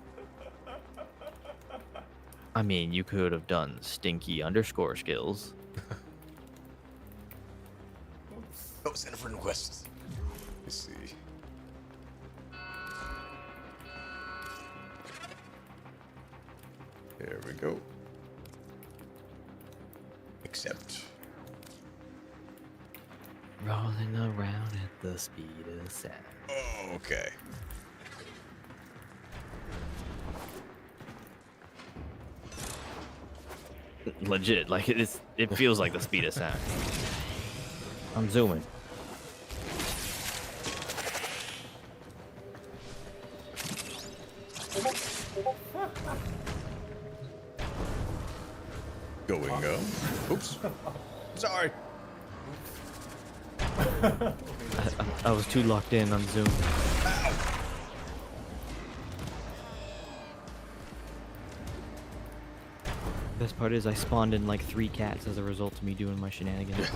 I mean, you could have done stinky underscore skills. Oh, send a friend request. Let's see. There we go. Accept. Rolling around at the speed of sound. Oh, okay. Legit, like it feels like the speed of sound. I'm zooming. Going up. Oops. Sorry. I was too locked in on Zoom. Best part is I spawned in like 3 cats as a result of me doing my shenanigans.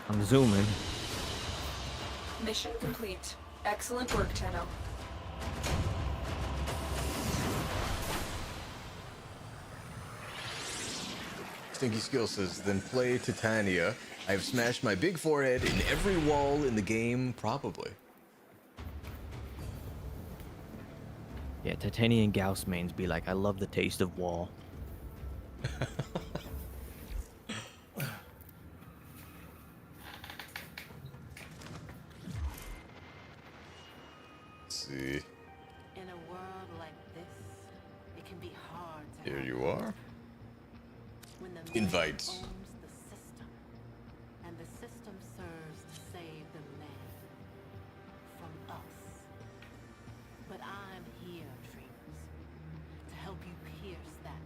I'm zooming. Mission complete. Excellent work, Tenno. Stinky Skill says, then play Titania. I have smashed my big forehead in every wall in the game, probably. Yeah, Titanian Gauss mains be like, I love the taste of wall. See. In a world like this, it can be hard to Here have you are. when the man Invite. owns the system, and the system serves to save the man from us. But I'm here, dreamers, to help you pierce that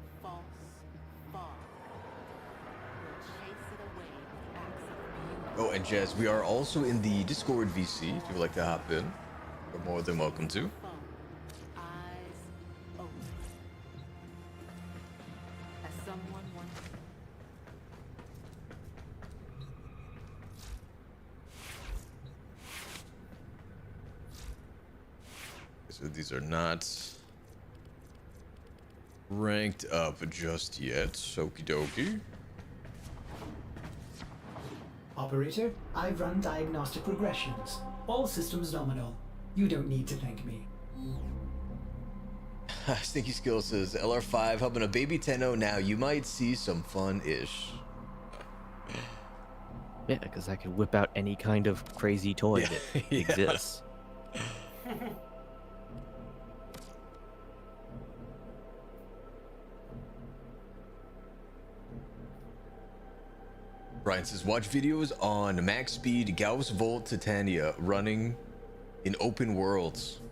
Oh, and Jazz, we are also in the Discord VC. If you would like to hop in, you're more than welcome to. Eyes open. As someone once So these are not ranked up just yet. Okie dokie. Operator, I run diagnostic regressions. All systems nominal. You don't need to thank me. Stinky Skill says, LR5 helping a baby Tenno now. You might see some fun-ish. Yeah, because I could whip out any kind of crazy toy that exists. Brian says, watch videos on max speed Gauss Volt Titania running in open worlds.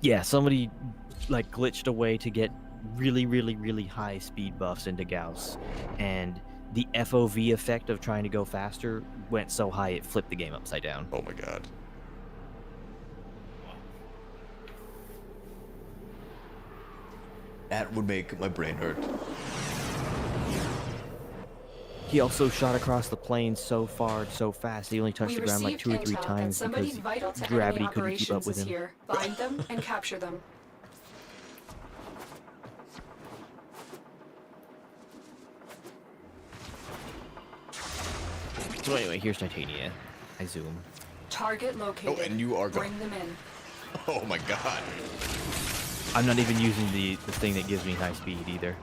Yeah, somebody like glitched a way to get really high speed buffs into Gauss, and the FOV effect of trying to go faster went so high it flipped the game upside down. Oh my god. That would make my brain hurt. He also shot across the plane so far, so fast, he only touched the ground like 2 or 3 times because gravity couldn't keep up with him. Here. Find them and capture them. So anyway, here's Titania. I zoom. Target located. Oh, and you are Bring them in. Oh my god. I'm not even using the thing that gives me high speed either.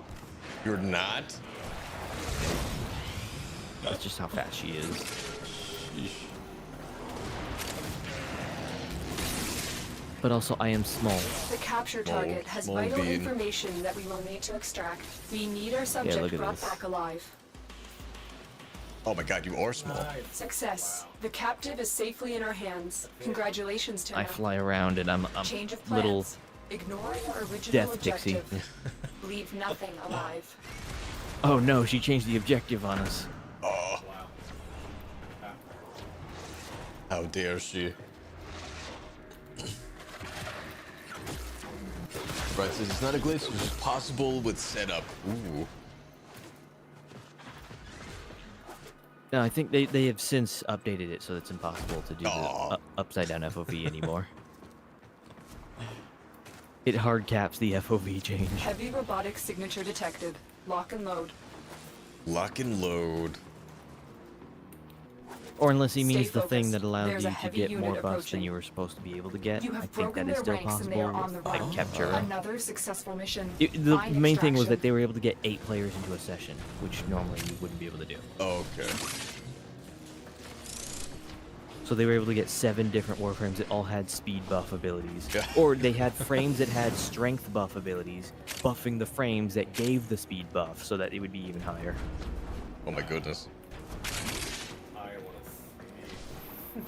You're not? That's just how fast she is. But also, I am small. The capture target has small vital bean. information that we will need to extract. We need our subject look at brought this. back alive. Oh my god, you are small. Success. The captive is safely in our hands. Congratulations, Tenno. I fly around and I'm Change of little plans. Ignore your original death pixie. objective. Leave nothing alive. Oh no, she changed the objective on us. Oh. How dare she? Right, says it's not a glitch, it's just possible with setup. Ooh. No, I think they have since updated it so it's impossible to do the upside down FOV anymore. It hard caps the FOV change. Heavy robotic signature detected. Lock and load. Lock and load. Or unless he means Stay the thing focused. that allowed There's you a to heavy get unit more buffs than approaching. you were supposed to be able to get. You I have think broken that is their still ranks and they are possible on the with like run. Captura. Another successful mission. The Find main thing was that extraction. they were able to get 8 players into a session, which normally you wouldn't be able to do. Oh, okay. So they were able to get 7 different Warframes that all had speed buff abilities. Or they had frames that had strength buff abilities, buffing the frames that gave the speed buff so that it would be even higher. Oh my goodness. I want to see.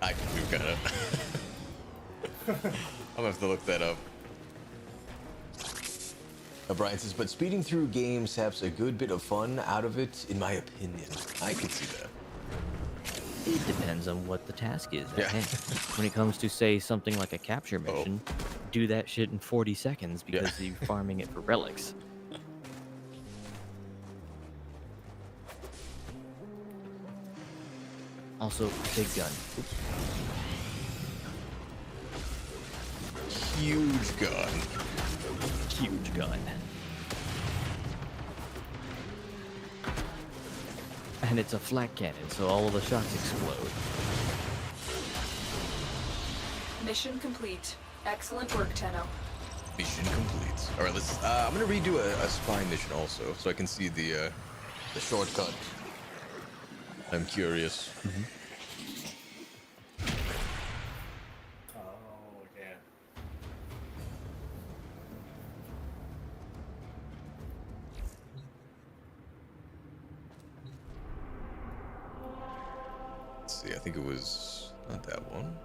I can do kinda. I'm gonna have to look that up. Brian says, but speeding through games saps a good bit of fun out of it, in my opinion. I can see that. It depends on what the task is. Yeah. When it comes to, say, something like a capture mission, do that shit in 40 seconds because you're farming it for relics. Also, big gun. Huge gun. Huge gun. And it's a flak cannon, so all of the shots explode. Mission complete. Excellent work, Tenno. Mission complete. All right, let's. I'm gonna redo a spy mission also, so I can see the shortcut. I'm curious. Oh, yeah. Let's see. I think it was not that one.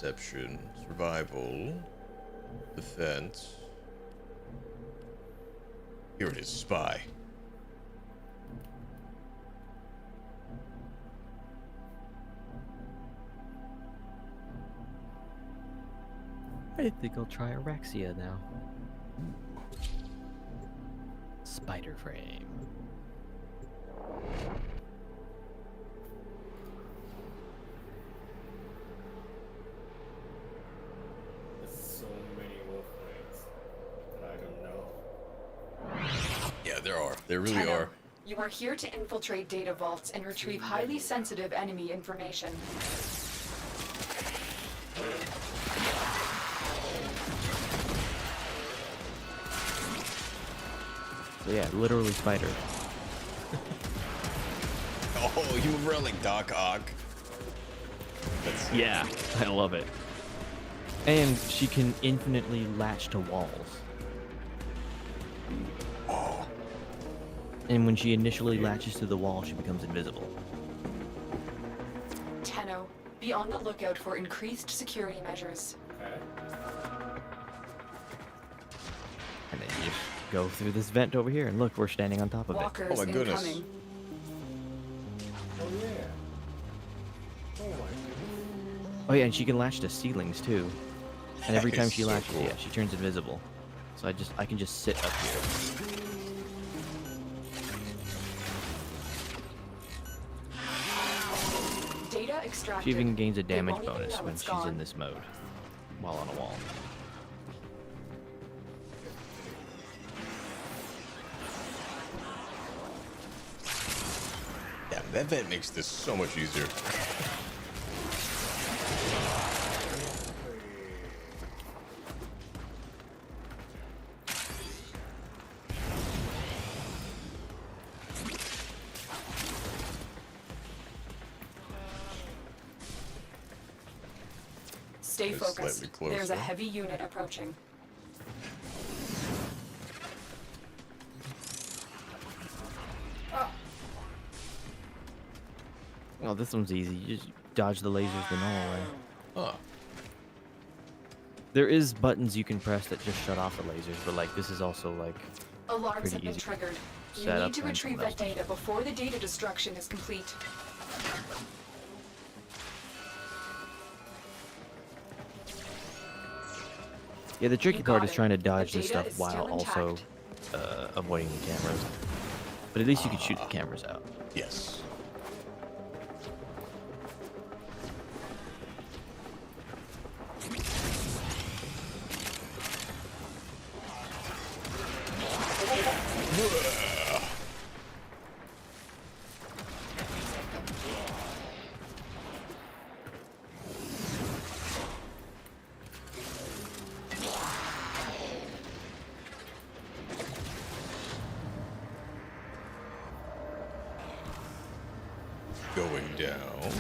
Perception, survival, defense. Here it is, spy. I think I'll try Araxia now. Spider frame. There's so many Warframes that I don't know. Yeah, there are. There really Tenno, are. You are here to infiltrate data vaults and retrieve highly sensitive enemy information. So yeah, literally spider. Oh, you move around like Doc Ock. Yeah, I love it. And she can infinitely latch to walls. Oh. And when she initially latches to the wall, she becomes invisible. Tenno, be on the lookout for increased security measures. Okay. And then you just go through this vent over here, and look, we're standing on top of Walkers Oh my goodness. incoming. Oh yeah. Oh my goodness. Oh yeah, and she can latch to ceilings too. And every That time is she so latches, cool. yeah, she turns invisible. So I can just sit up here. Data extracted. She even gains a They damage won't even bonus know when it's she's gone. in this mode, while on a wall. Yeah, that vent makes this so much easier. Stay Just focused. slightly There's a closer. heavy unit approaching. Oh, this one's easy. You just dodge the lasers the normal way. Huh. There is buttons you can press that just shut off the lasers, but like this is also like Alarms pretty have been easy. triggered. You Set up need to and retrieve something that data before the data destruction is complete. Yeah, the tricky You part got is it. trying to The dodge this data stuff is while still also intact. avoiding the cameras. But at least you can shoot the cameras out. Yes. Going down.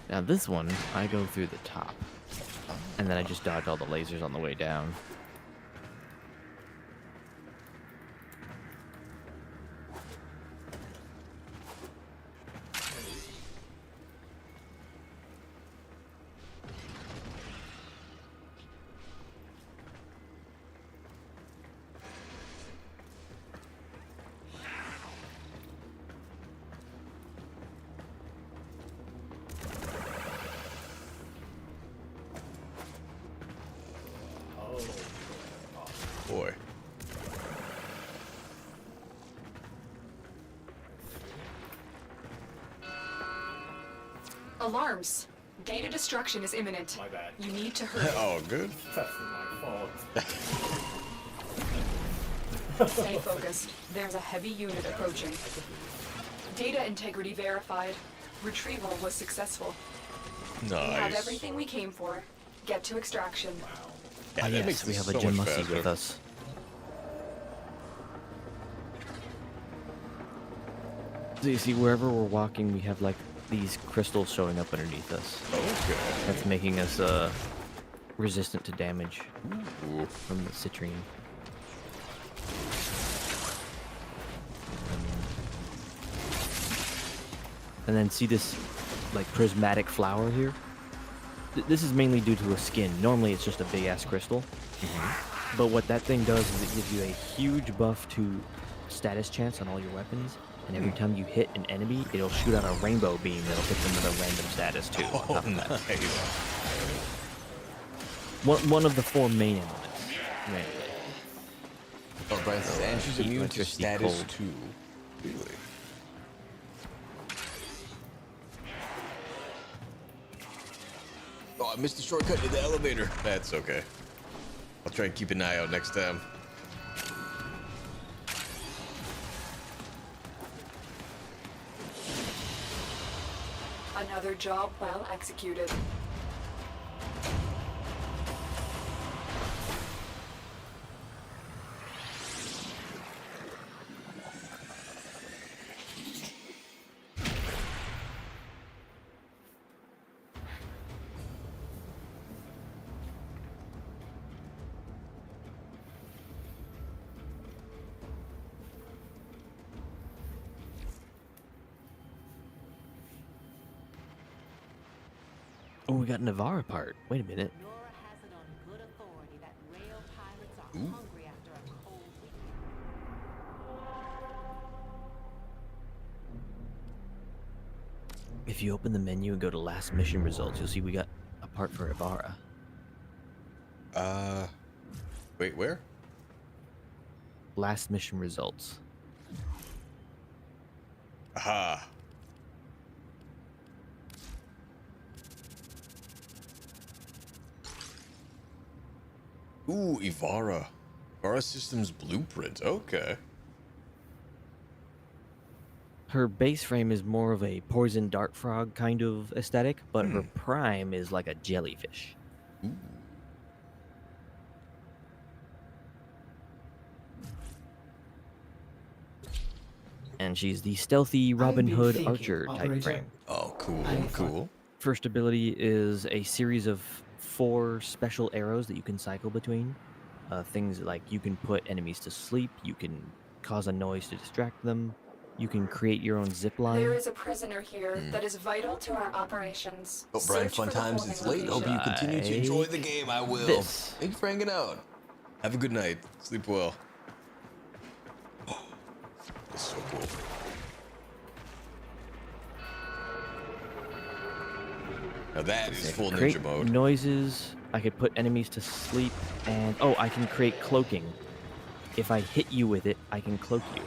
Now this one, I go through the top. And then I just dodge all the lasers on the way down. Boy. Alarms. Data destruction is imminent. My bad. You need to hurry. Oh, good. That's my fault. Stay focused. There's a heavy unit approaching. Data integrity verified. Retrieval was successful. We have Nice. everything we came for. Get to extraction. Yeah, Ah, that yes, makes we this have a so much Gemussy faster. with us. So you see, wherever we're walking, we have like these crystals showing up underneath us. Okay. That's making us resistant to damage from the citrine. And then see this like prismatic flower here? This is mainly due to a skin. Normally, it's just a big-ass crystal. But what that thing does is it gives you a huge buff to status chance on all your weapons. And every time you hit an enemy, it'll shoot out a rainbow beam that'll hit them with a random status, too. on top of that. One of the 4 main elements. Randomly. Oh, Brian says, and she's immune to Electricity, status cold. 2. Really? Oh, I missed the shortcut to the elevator. That's okay. I'll try and keep an eye out next time. Another job well executed. Oh, we got Navarra part. Wait a minute. If you open the menu and go to last mission results, you'll see we got a part for Ibarra. Wait, where? Last mission results. Aha. Ooh, Ivara. Ivara Systems Blueprint. Okay. Her base frame is more of a poison dart frog kind of aesthetic, but her prime is like a jellyfish. Ooh. And she's the stealthy Robin been Hood thinking, archer type Operator. frame. Oh, cool, I'm cool. First ability is a series of 4 special arrows that you can cycle between. Things like you can put enemies to sleep, you can cause a noise to distract them, you can create your own zip line. There is a prisoner here that is vital to our operations. Oh, Brian, Search fun for the times. holding It's late. Hope location. you continue to enjoy the game. I will. This. Thank you for hanging out. Have a good night. Sleep well. Oh, this is so cool. Now that is full Create ninja mode. noises. I could put enemies to sleep, and oh, I can create cloaking. If I hit you with it, I can cloak you.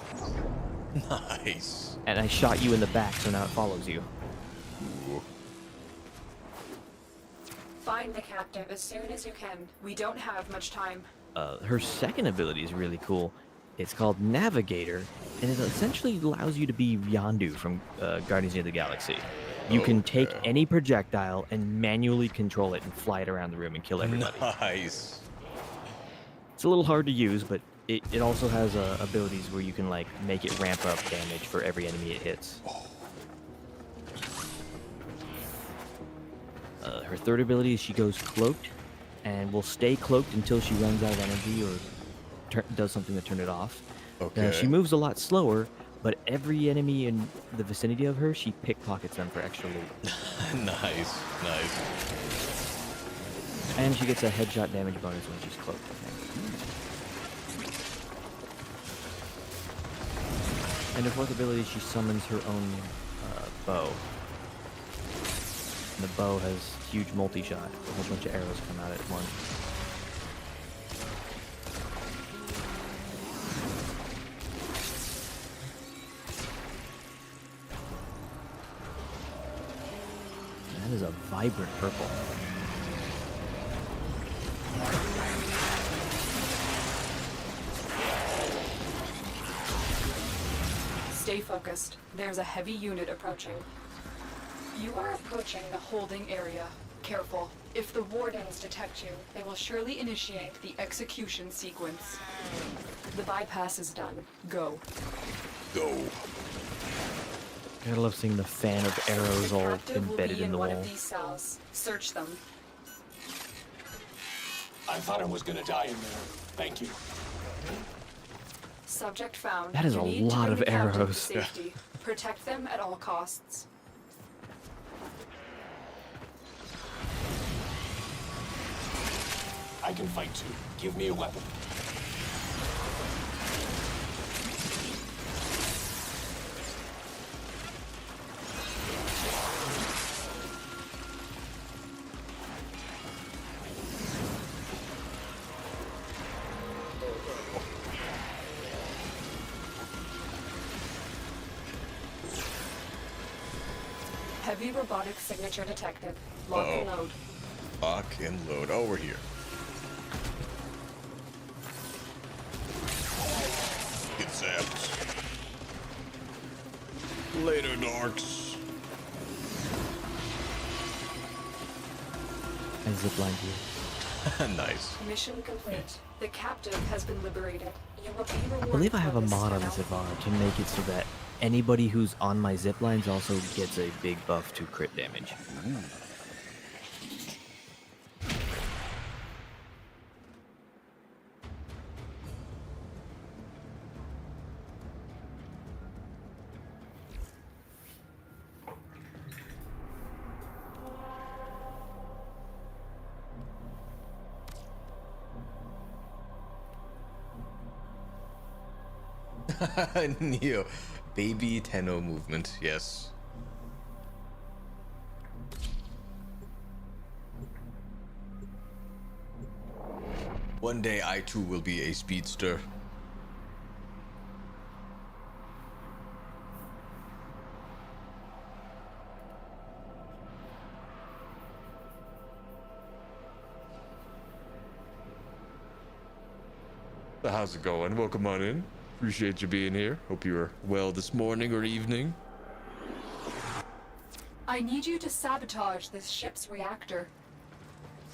Nice. And I shot you in the back, so now it follows you. Ooh. Find the captive as soon as you can. We don't have much time. Her second ability is really cool. It's called Navigator, and it essentially allows you to be Yondu from Guardians of the Galaxy. You can take any projectile and manually control it and fly it around the room and kill everybody. Nice. It's a little hard to use, but it also has abilities where you can like make it ramp up damage for every enemy it hits. Her third ability is she goes cloaked, and will stay cloaked until she runs out of energy or does something to turn it off. Okay. She moves a lot slower, but every enemy in the vicinity of her, she pickpockets them for extra loot. Nice, nice. And she gets a headshot damage bonus when she's cloaked, I think. And her fourth ability, she summons her own bow. And the bow has huge multi-shot. A whole bunch of arrows come out at once. That is a vibrant purple. Stay focused. There's a heavy unit approaching. You are approaching the holding area. Careful. If the wardens detect you, they will surely initiate the execution sequence. The bypass is done. Go. Go. Gotta love seeing the fan of arrows all Captive will embedded be in the one wall. of these cells. Search them. I thought I was gonna die in there. Thank you. Subject found. That is You a need to lot bring of the captive to arrows. safety. Protect them at all costs. I can fight too. Give me a weapon. Heavy robotic signature detected. Lock and load. Lock and load. Oh, we're here. Get zapped. Later, dorks. I ziplined here. Nice. Mission complete. The captive has been liberated. You will be I rewarded believe I have for a this mod on Tenno. Zivar to make it so that anybody who's on my ziplines also gets a big buff to crit damage. Neo. Baby Tenno movement, yes. One day I too will be a speedster. How's it going? Welcome on in. Appreciate you being here. Hope you are well this morning or evening. I need you to sabotage this ship's reactor.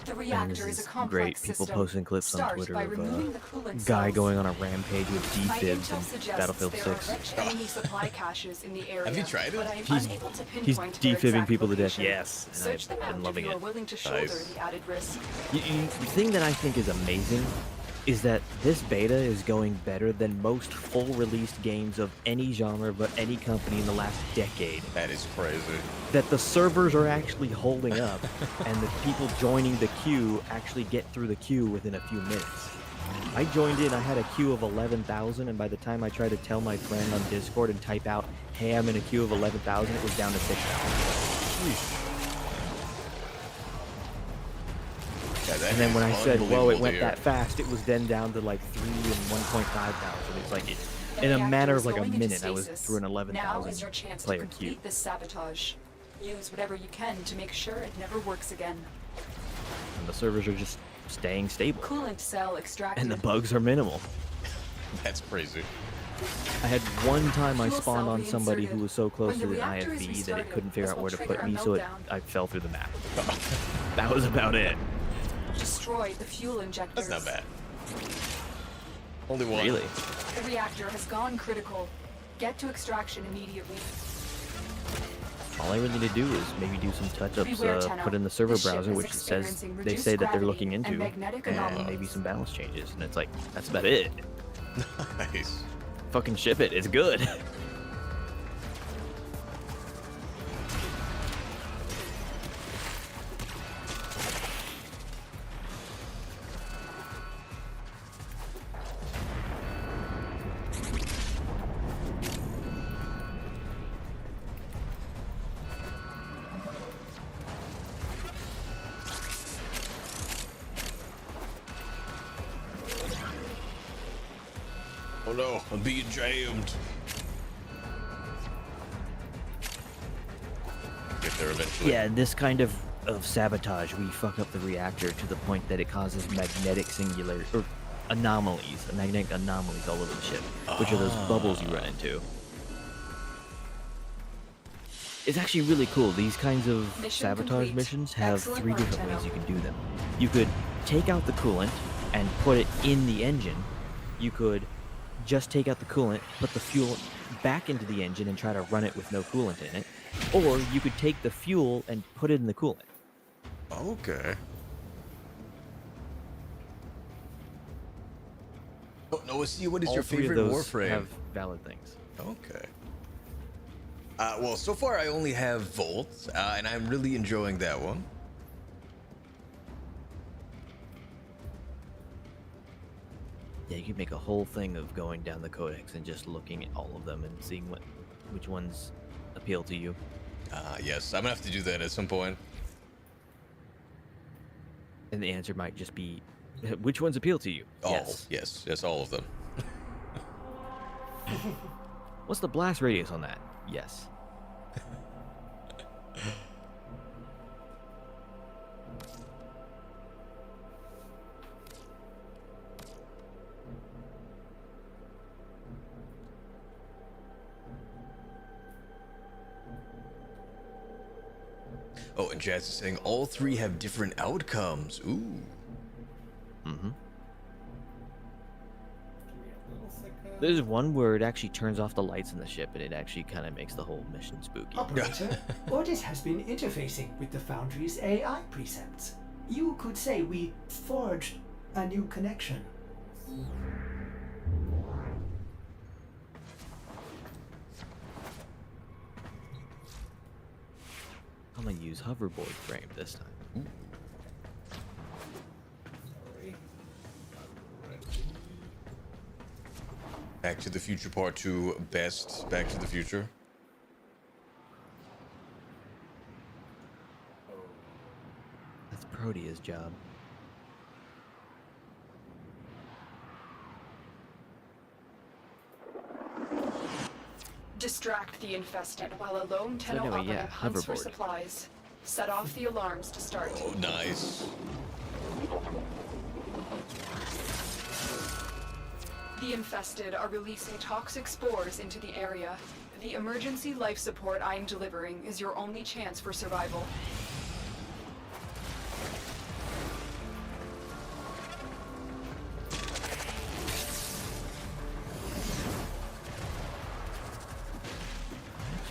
The And reactor this is a is complex great. People system. posting clips on Start Twitter by of removing the coolant guy cells. going on a rampage with My defibs intel in suggests Battlefield there 6. are rich enemy supply caches in the area. Have you tried it? But I am He's- unable to He's pinpoint their defibbing exact people to death, location. yes. And Search them I've out been if loving you are it. willing to shoulder Nice. the added risk. The thing that I think is amazing is that this beta is going better than most full released games of any genre but any company in the last decade. That is crazy. That the servers are actually holding up and the people joining the queue actually get through the queue within a few minutes. I joined in, I had a queue of 11,000, and by the time I tried to tell my friend on Discord and type out, hey, I'm in a queue of 11,000, it was down to 6,000. Yeah, that And then is when I said, whoa, it unbelievable went to that hear. fast, it was then down to like 3 and 1.5 thousand. It's like, The in a reactor matter is of like a going into minute, I was stasis. through an Now is 11,000 your chance to player queue. complete this sabotage. Use whatever you can to make sure it never works again. And the servers are just staying stable. Coolant cell extracted. And the bugs are minimal. That's crazy. I had one time I Fuel spawned cell on somebody who reinserted. was so close When to the the reactor is IFV that it restarted, couldn't figure this out will where to trigger put a me, so meltdown. I fell through the map. That was about it. Destroy the fuel injectors. That's not bad. Only one. Really? The reactor has gone critical. Get to extraction immediately. All I really need to do is maybe do some touch-ups, Beware, Tenno. put in the server The ship browser, is which says experiencing they reduced say that they're gravity looking and into, magnetic and anomalies. maybe some balance changes, and it's like, that's about it. Nice. Fucking ship it, it's good. Oh no, I'm being jammed. Get there eventually. Yeah, this kind of sabotage, we fuck up the reactor to the point that it causes magnetic singular or anomalies, magnetic anomalies all over the ship, which are those bubbles you run into. It's actually really cool. These kinds of Mission sabotage complete. missions have Excellent 3 work, different Tenno. ways you can do them. You could take out the coolant and put it in the engine. You could just take out the coolant, put the fuel back into the engine and try to run it with no coolant in it. Or you could take the fuel and put it in the coolant. Okay. Oh, no, see, what is All your 3 of favorite those Warframe? have valid things. Okay. Well, so far I only have Volt, and I'm really enjoying that one. Yeah, you could make a whole thing of going down the codex and just looking at all of them and seeing which ones appeal to you. Yes, I'm gonna have to do that at some point. And the answer might just be, which ones appeal to you? Oh, Yes. yes, all of them. What's the blast radius on that? Yes. Oh, and Jazz is saying all three have different outcomes. Ooh. Mm-hmm. There's one where it actually turns off the lights in the ship, and it actually kind of makes the whole mission spooky. Operator, Audit has been interfacing with the Foundry's AI precepts. You could say we forged a new connection. I'm gonna use hoverboard frame this time. Back to the Future Part 2, best Back to the Future. That's Prodia's job. Distract the infested while a lone Tenno anyway, operative yeah, hunts for hoverboard. supplies. Set off the alarms to start. Oh, nice. The infested are releasing toxic spores into the area. The emergency life support I am delivering is your only chance for survival.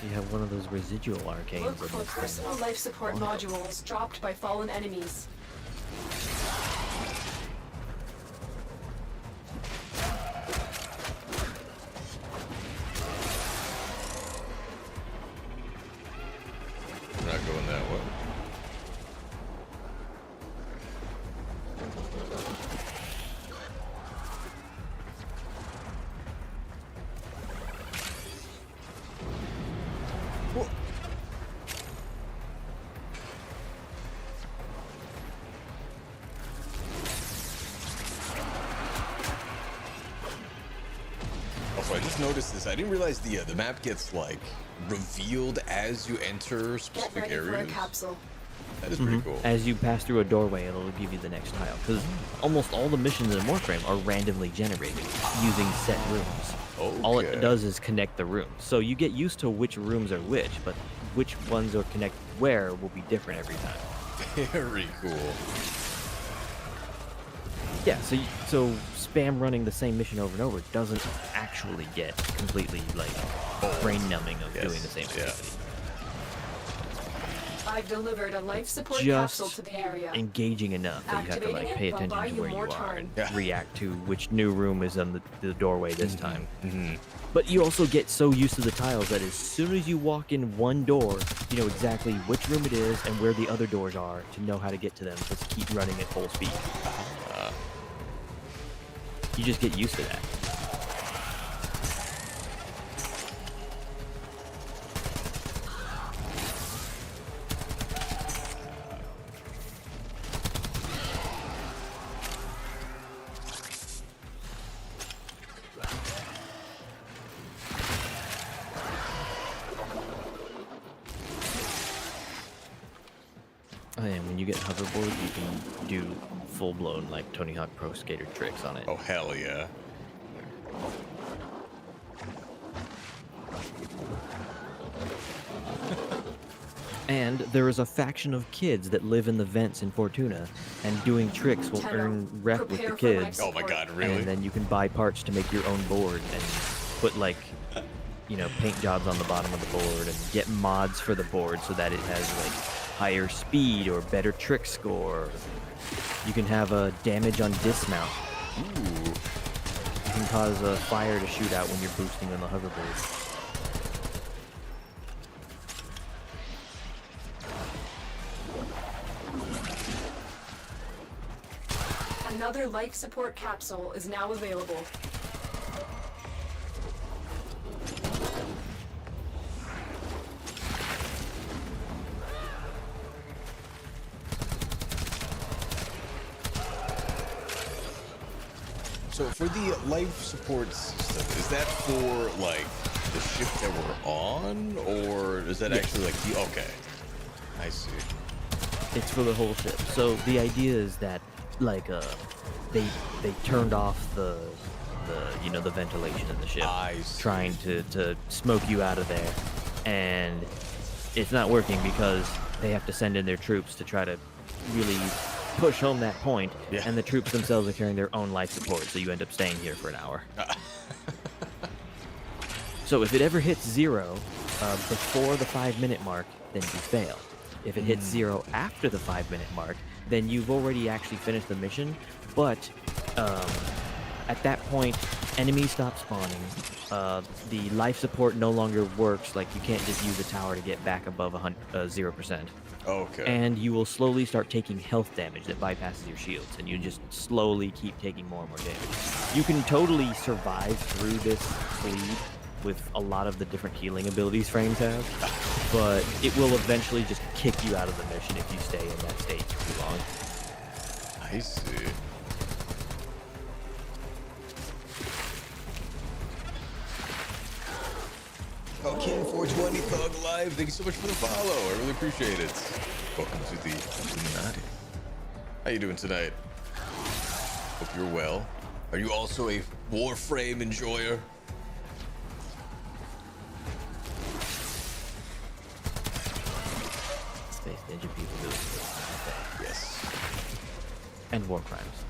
You have one of those residual arcanes Look in for this personal thing. life support modules dropped by fallen enemies. We're not going that way. Also, I just noticed this. I didn't realize the map gets like revealed as you enter Get specific ready for a areas. capsule. That is pretty cool. As you pass through a doorway, it'll give you the next tile. Because almost all the missions in Warframe are randomly generated using set rooms. All it Okay. does is connect the rooms. So you get used to which rooms are which, but which ones are connected where will be different every time. Very cool. Yeah, so spam running the same mission over and over doesn't actually get completely like brain numbing of doing the same activity. I've delivered a life support Just capsule to the area. engaging enough that you have to like Activating pay it will buy attention to you where you more are and time. react to which new room is on the doorway this time. But you also get so used to the tiles that as soon as you walk in one door, you know exactly which room it is and where the other doors are to know how to get to them. Just keep running at full speed. You just get used to that. Oh, and when you get hoverboard, you can do full-blown like Tony Hawk Pro Skater tricks on it. Oh hell yeah! And there is a faction of kids that live in the vents in Fortuna, and doing tricks will Tenno, earn rep with the prepare for kids. life Oh my God, really? And then you can buy parts to make your own board and put like, you know, paint jobs on the bottom of the board and get mods for the board so that it has like higher speed or better trick score. You can have a damage on dismount. Ooh. You can cause a fire to shoot out when you're boosting on the hoverboard. Another life support capsule is now available. So for the life support system, is that for like the ship that we're on, or is that actually like the? Okay, I see. It's for the whole ship. So the idea is that like they turned off the the ventilation in the ship, trying to smoke you out of there, and it's not working because they have to send in their troops to try to really push home that point, and the troops themselves are carrying their own life support, so you end up staying here for an hour. So if it ever hits 0 before the 5-minute mark, then you fail. If it hits 0 after the 5-minute mark, then you've already actually finished the mission, but at that point, enemies stop spawning. The life support no longer works, like you can't just use the tower to get back above 0%. Okay. And you will slowly start taking health damage that bypasses your shields, and you just slowly keep taking more and more damage. You can totally survive through this bleed with a lot of the different healing abilities frames have, but it will eventually just kick you out of the mission if you stay in that state too long. I see. Okay, 420 Thug Live, thank you so much for the follow. I really appreciate it. Welcome to the Illuminati. How you doing tonight? Hope you're well. Are you also a Warframe enjoyer? Space Ninja people do it. Yes. And Warframes.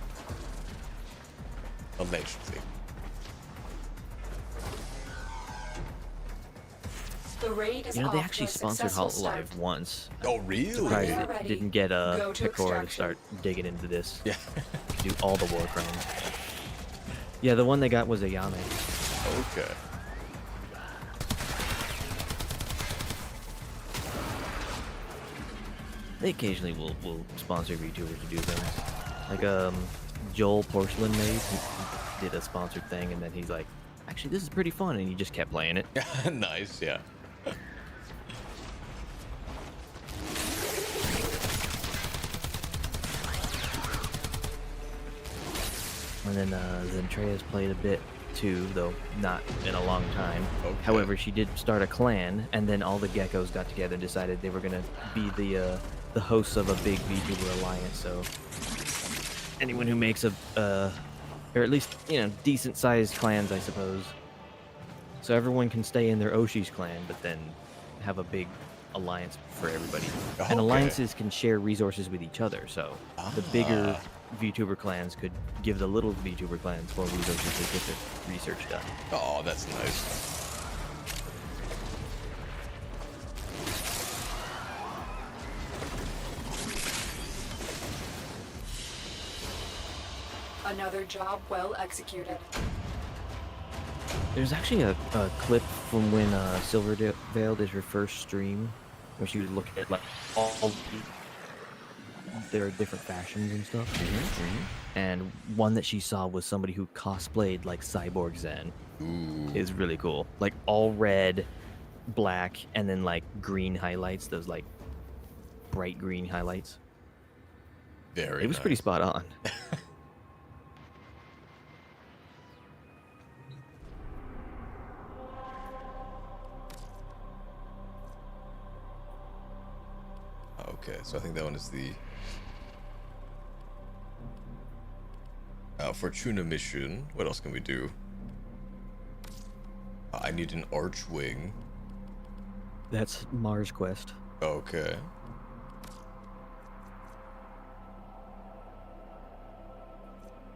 Allegedly. The raid is You know, they off actually to a sponsored successful Hololive start. once. Oh, really? Surprised When it you're ready, didn't get go to Picor to extraction. start digging into this. Yeah. Do all the Warframes. Yeah, the one they got was a Yame. Okay. They occasionally will sponsor VTubers to do things. Like Joel Porcelain made, he did a sponsored thing, and then he's like, actually this is pretty fun, and he just kept playing it. Nice, yeah. And then Zentrea's played a bit too, though not in a long time. Okay. However, she did start a clan, and then all the geckos got together and decided they were gonna be the hosts of a big VTuber alliance. So anyone who makes or at least decent sized clans, I suppose. So everyone can stay in their Oshi's clan, but then have a big alliance for everybody. And alliances can share resources with each other. So the bigger VTuber clans could give the little VTuber clans more resources to get their research done. Oh, that's nice. Another job well executed. There's actually a clip from when Silverveil did her first stream, where she was looking at like all their different fashions and stuff. And one that she saw was somebody who cosplayed like Cyborg Zen. Is really cool. Like all red, black, and then like green highlights. Those like bright green highlights. Very. It was pretty spot on. Okay, so I think that one is the Fortuna mission. What else can we do? I need an Archwing. That's Mars Quest. Okay.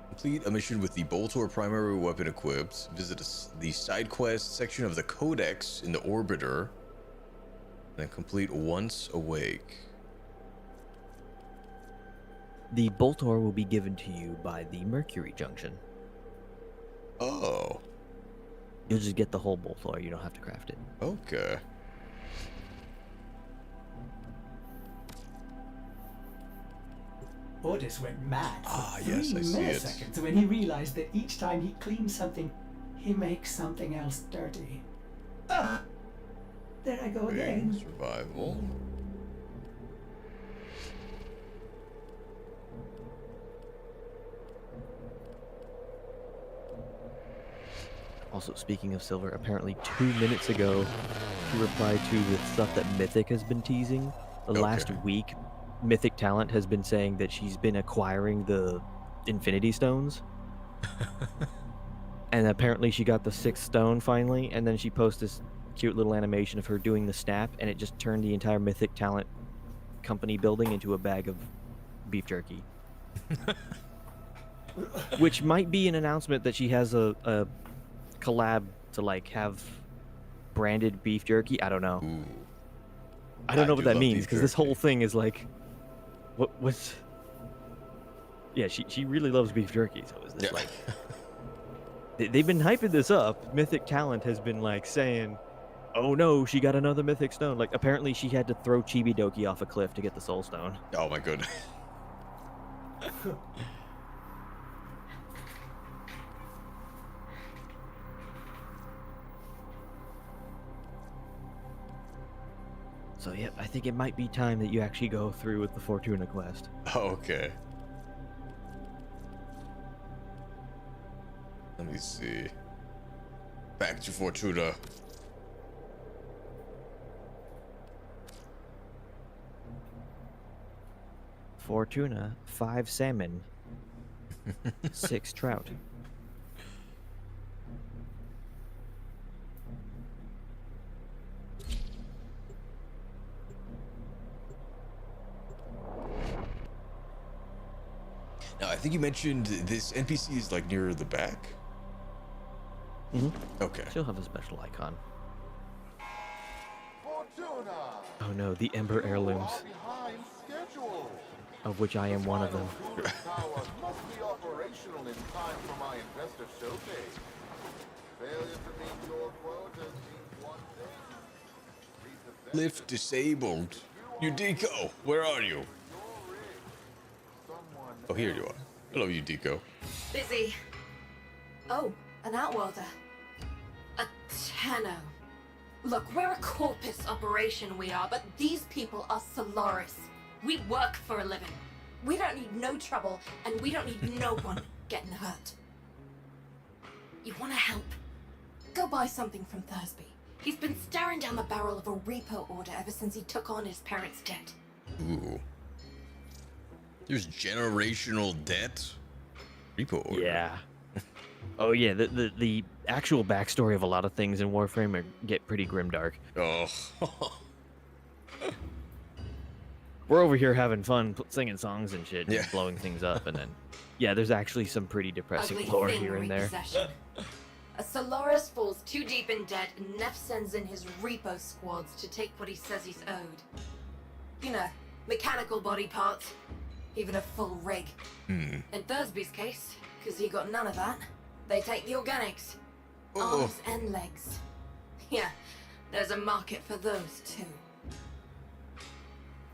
Complete a mission with the Boltor primary weapon equipped. Visit the side quest section of the Codex in the Orbiter. Then complete Once Awake. The Boltor will be given to you by the Mercury Junction. Oh. You'll just get the whole Boltor, you don't have to craft it. Okay. Ordis went mad for yes, 3 I see it. milliseconds when he realized that each time he cleans something, he makes something else dirty. Ah! There I go again. Survival. Also, speaking of Silver, apparently 2 minutes ago, he replied to the stuff that Mythic has been teasing. The last week, Mythic Talent has been saying that she's been acquiring the Infinity Stones. And apparently she got the 6th stone finally, and then she posted this cute little animation of her doing the snap, and it just turned the entire Mythic Talent company building into a bag of beef jerky. Which might be an announcement that she has a collab to like have branded beef jerky. I don't know. Ooh. I don't know what do that love means beef because this jerky. whole thing is like, what's? Yeah, she really loves beef jerky. So is this like? They've been hyping this up. Mythic Talent has been like saying, "Oh no, she got another Mythic Stone." Like apparently she had to throw Chibi-Doki off a cliff to get the Soul Stone. Oh my goodness. So yep, I think it might be time that you actually go through with the Fortuna quest. Oh, okay. Let me see. Back to Fortuna. Fortuna, 5 salmon, 6 trout. Now, I think you mentioned this NPC is like near the back? Okay. She'll have a special icon. Fortuna! Oh no, the Ember heirlooms, Behind schedule. of which I am one of them. Cooler tower must be operational in time for my investor showcase. Failure to meet your quotas means one thing. Lift disabled. Udiko, where are you? Oh, here you are. Hello, Udiko. Busy. Oh, an Outworlder. A Tenno. Look, we're a corpus operation, we are, but these people are Solaris. We work for a living. We don't need no trouble, and we don't need no one getting hurt. You want to help? Go buy something from Thursby. He's been staring down the barrel of a repo order ever since he took on his parents' debt. Ooh. There's generational debt? Repo order. Yeah. Oh yeah, the actual backstory of a lot of things in Warframe get pretty grimdark. Oh. We're over here having fun, singing songs and shit, and blowing things up, and then, yeah, there's actually some pretty depressing Ugly lore thing here and there. repossession. A Solaris falls too deep in debt, and Neff sends in his repo squads to take what he says he's owed. You know, mechanical body parts, even a full rig. In Thursby's case, because he got none of that, they take the organics. Arms and legs. Yeah, there's a market for those too.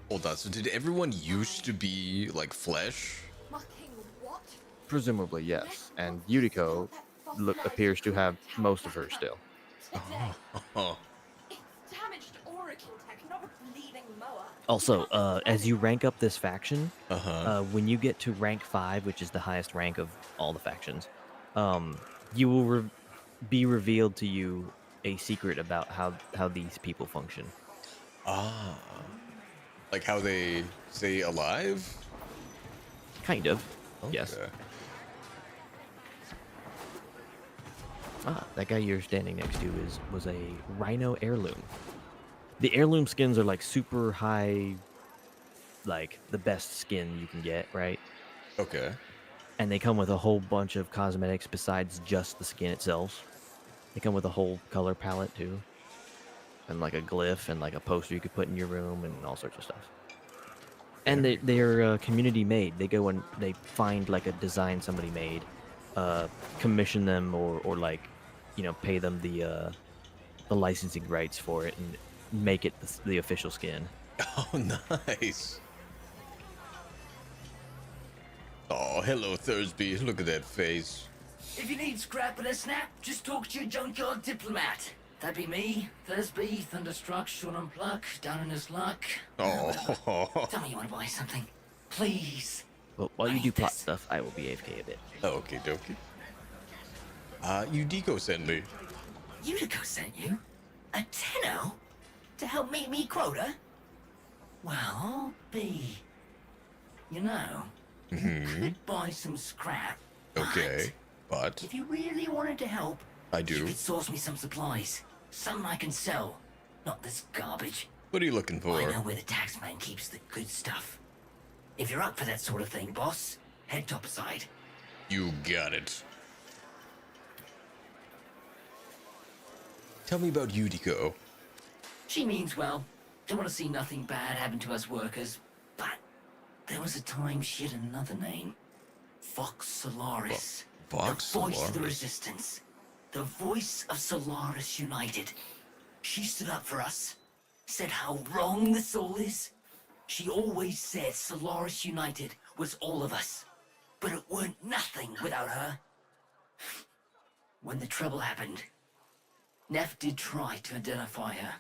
Hold on, so did everyone used to be like flesh? Presumably, yes. And Yuriko appears to have most of her still. Oh. Damaged Orican tech, not a bleeding mower. Also, as you rank up this faction, when you get to rank 5, which is the highest rank of all the factions, you will be revealed to you a secret about how these people function. Ah. Like how they stay alive? Kind of, yes. Ah, that guy you're standing next to was a Rhino heirloom. The heirloom skins are like super high, like the best skin you can get, right? Okay. And they come with a whole bunch of cosmetics besides just the skin itself. They come with a whole color palette too. And like a glyph and like a poster you could put in your room and all sorts of stuff. And they're community made. They go and they find like a design somebody made, commission them or like, you know, pay them the licensing rights for it and make it the official skin. Oh, nice. hello, Thursby. Look at that face. If you need scrap and a snap, just talk to your junkyard diplomat. That'd be me, Thursby, Thunderstruck, Sean and Pluck, down in his luck. Oh. Tell me you want to buy something. Please. Well, while you do plot stuff, I will be AFK a bit. Okay, dokie. Udiko sent me. Utico sent you? A Tenno? To help meet me quota? Well, I'll be... You know, you could buy some scrap. Okay, but... If you really wanted to help, I you do. could source me some supplies. Something I can sell. Not this garbage. What are you looking for? I know where the taxman keeps the good stuff. If you're up for that sort of thing, boss, head topside. You got it. Tell me about Udiko. She means well. Don't want to see nothing bad happen to us workers. But there was a time she had another name. Vox Solaris. Vox The voice of the Solaris. resistance. The voice of Solaris United. She stood up for us. Said how wrong this all is. She always said Solaris United was all of us. But it weren't nothing without her. When the trouble happened, Neff did try to identify her.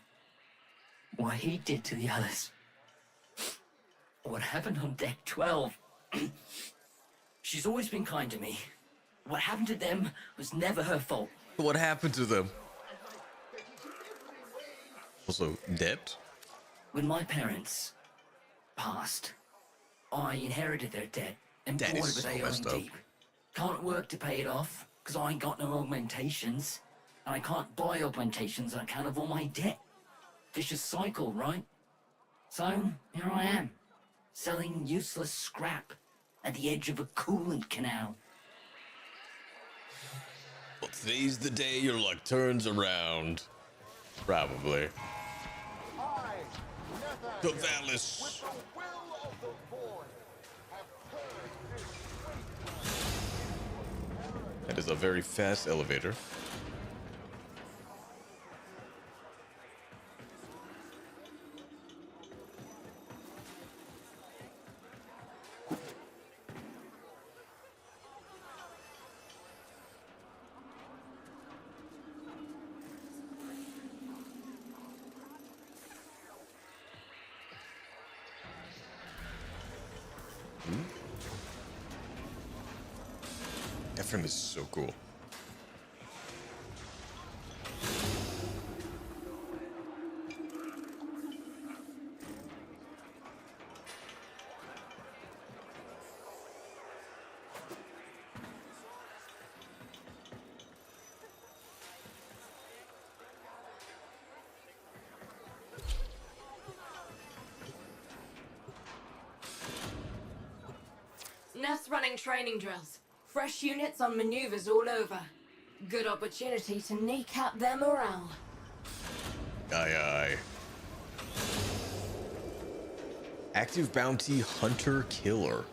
What he did to the others. What happened on deck 12. She's always been kind to me. What happened to them was never her fault. What happened to them? Also, dead? When my parents passed, I inherited their debt and That bought is it with so messed up. deep. Can't work to pay it off, because I ain't got no augmentations. And I can't buy augmentations on account of all my debt. Vicious cycle, right? So, here I am, selling useless scrap at the edge of a coolant canal. Well, today's the day your luck turns around. Probably. The Valis. That is a very fast elevator. Warframe is so cool. Neff's running training drills. Fresh units on maneuvers all over. Good opportunity to kneecap their morale. Aye, aye. Active bounty hunter killer.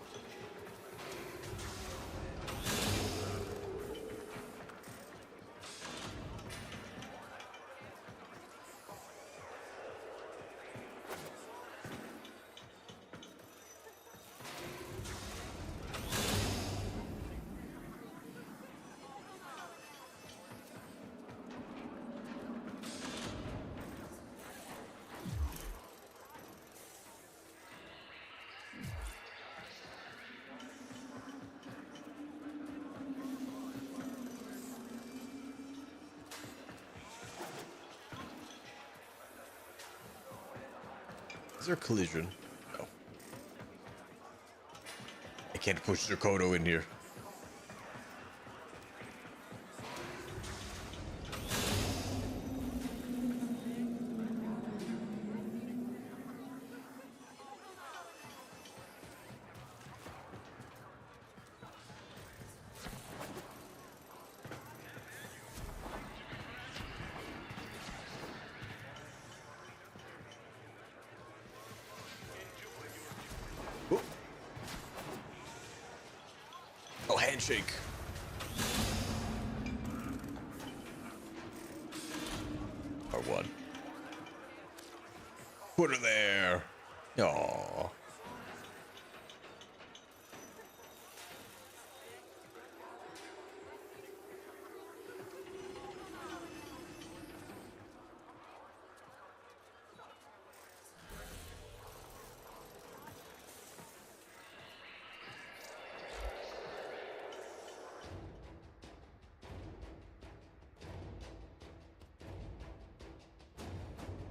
Is there a collision? No. I can't push Zakoto in here. Oh, handshake. Or what? Put her there. Aww.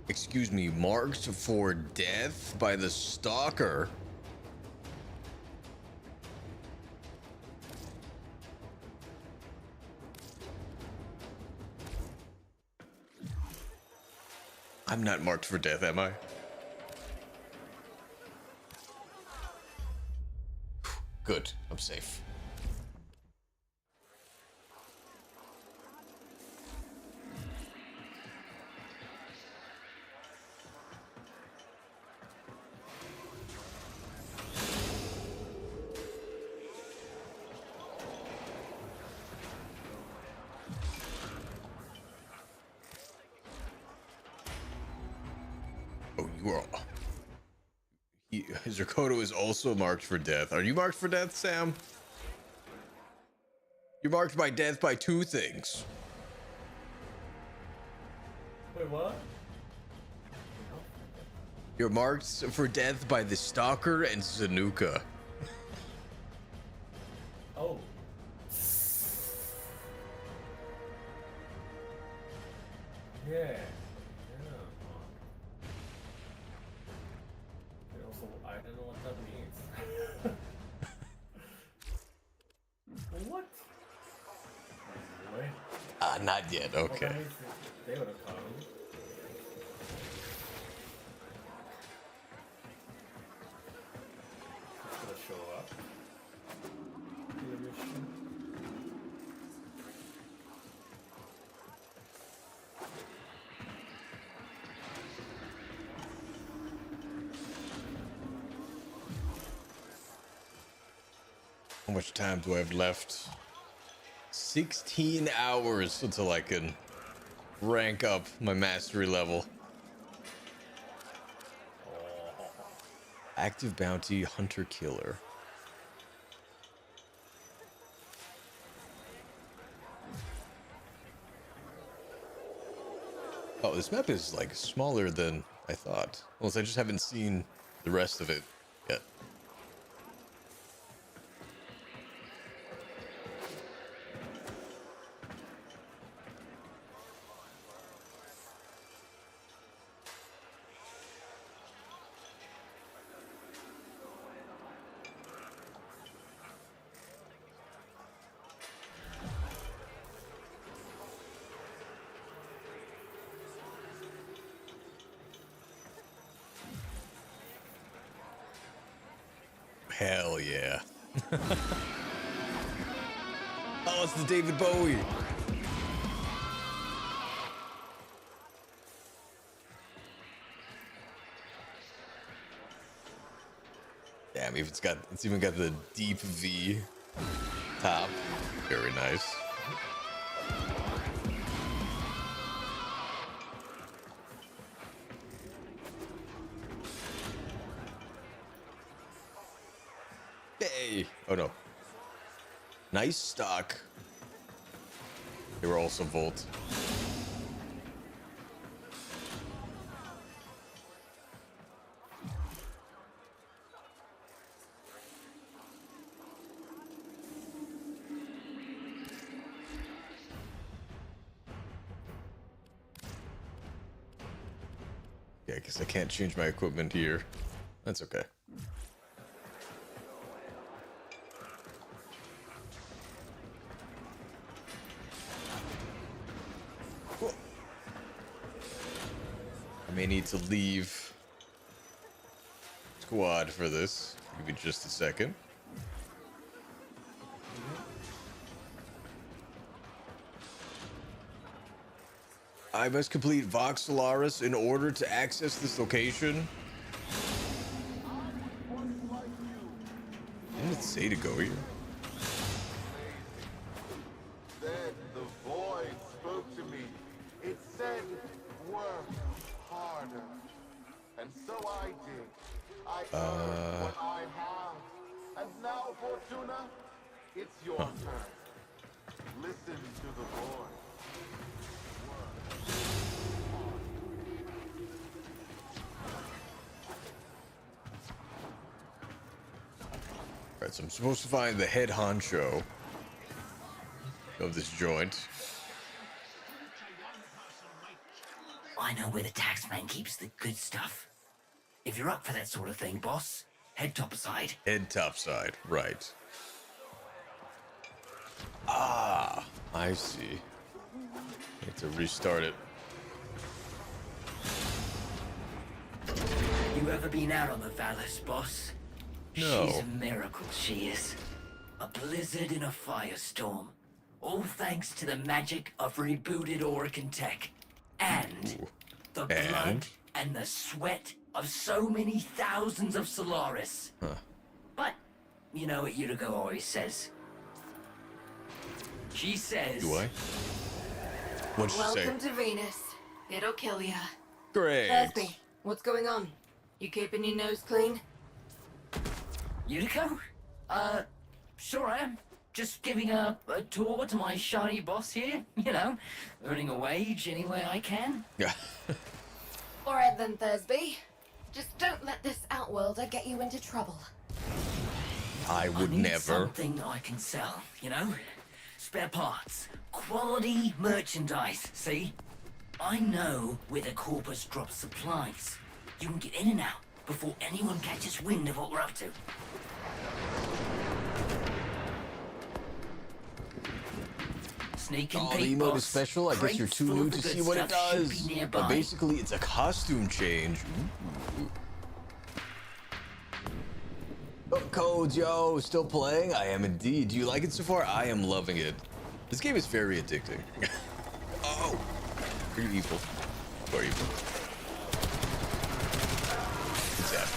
excuse me, marked for death by the stalker. I'm not marked for death, am I? Good, I'm safe. Oh, you are... Zerkoto is also marked for death. Are you marked for death, Sam? You're marked by death by two things. Wait, what? You're marked for death by the Stalker and Zanuka. Oh. Yeah. Also, I don't know what that means. What? Really? Not yet. Okay. Well, they would have come. It's gonna show up. Do the mission. How much time do I have left? 16 hours until I can rank up my mastery level. Active bounty hunter killer. Oh, this map is like smaller than I thought. Well, I just haven't seen the rest of it yet. Hell yeah. Oh, it's the David Bowie. Damn, it's even got the deep V top. Very nice. Hey! Oh no. Nice stock. They were also Volt. Yeah, I guess I can't change my equipment here. That's okay. I may need to leave squad for this. Give me just a second. I must complete Vox Solaris in order to access this location. Didn't it say to go here? Then the void spoke to me. It said, work harder. And so I did. I earned what I have. And now, Fortuna, it's your turn. Listen to the void. Alright, so I'm supposed to find the head honcho of this joint. I know where the taxman keeps the good stuff. If you're up for that sort of thing, boss, head topside. Head topside, right. Ah, I see. Need to restart it. You ever been out on the Valus, boss? No. She's a miracle, she is. A blizzard in a firestorm. All thanks to the magic of rebooted Orican tech. And the blood and the sweat of so many thousands of Solaris. Huh. But, you know what Yuriko always says. She says... Do I? What'd she say? Welcome to Venus. It'll kill ya. Great. Thursby, what's going on? You keeping your nose clean? Yuriko? Sure I am. Just giving a tour to my shiny boss here, you know, earning a wage any way I can. Yeah. Alright then, Thursby. Just don't let this outworlder get you into trouble. I would need never. Something I can sell, you know? Spare parts, quality merchandise, see? I know where the Corpus drops supplies. You can get in and out before anyone catches wind of what we're up to. Sneak and Oh, the peek, emote boss. is special. I guess you're Crates too full new of to the see good what it stuff should does. be But nearby. basically, it's a costume change. Oh, codes, yo, still playing? I am indeed. Do you like it so far? I am loving it. This game is very addicting. Oh, are you evil? Are you evil? What's that?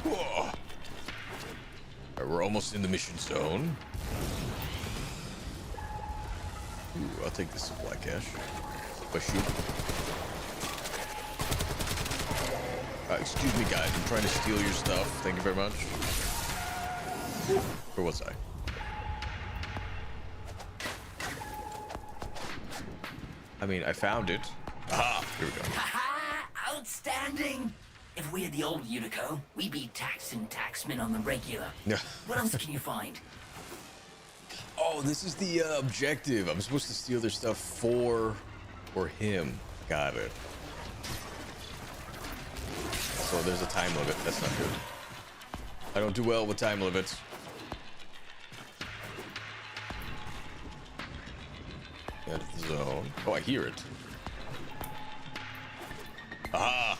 Whoa. All right, we're almost in the mission zone. Ooh, I'll take this supply cache. But shoot. Excuse me, guys. I'm trying to steal your stuff. Thank you very much. Where was I? I mean, I found it. Aha! Here we go. Ha-ha! Outstanding! If we had the old Unico, we'd be taxing taxmen on the regular. What else can you find? Oh, this is the objective. I'm supposed to steal their stuff for him. Got it. So there's a time limit. That's not good. I don't do well with time limits. Out of the zone. Oh, I hear it. Aha!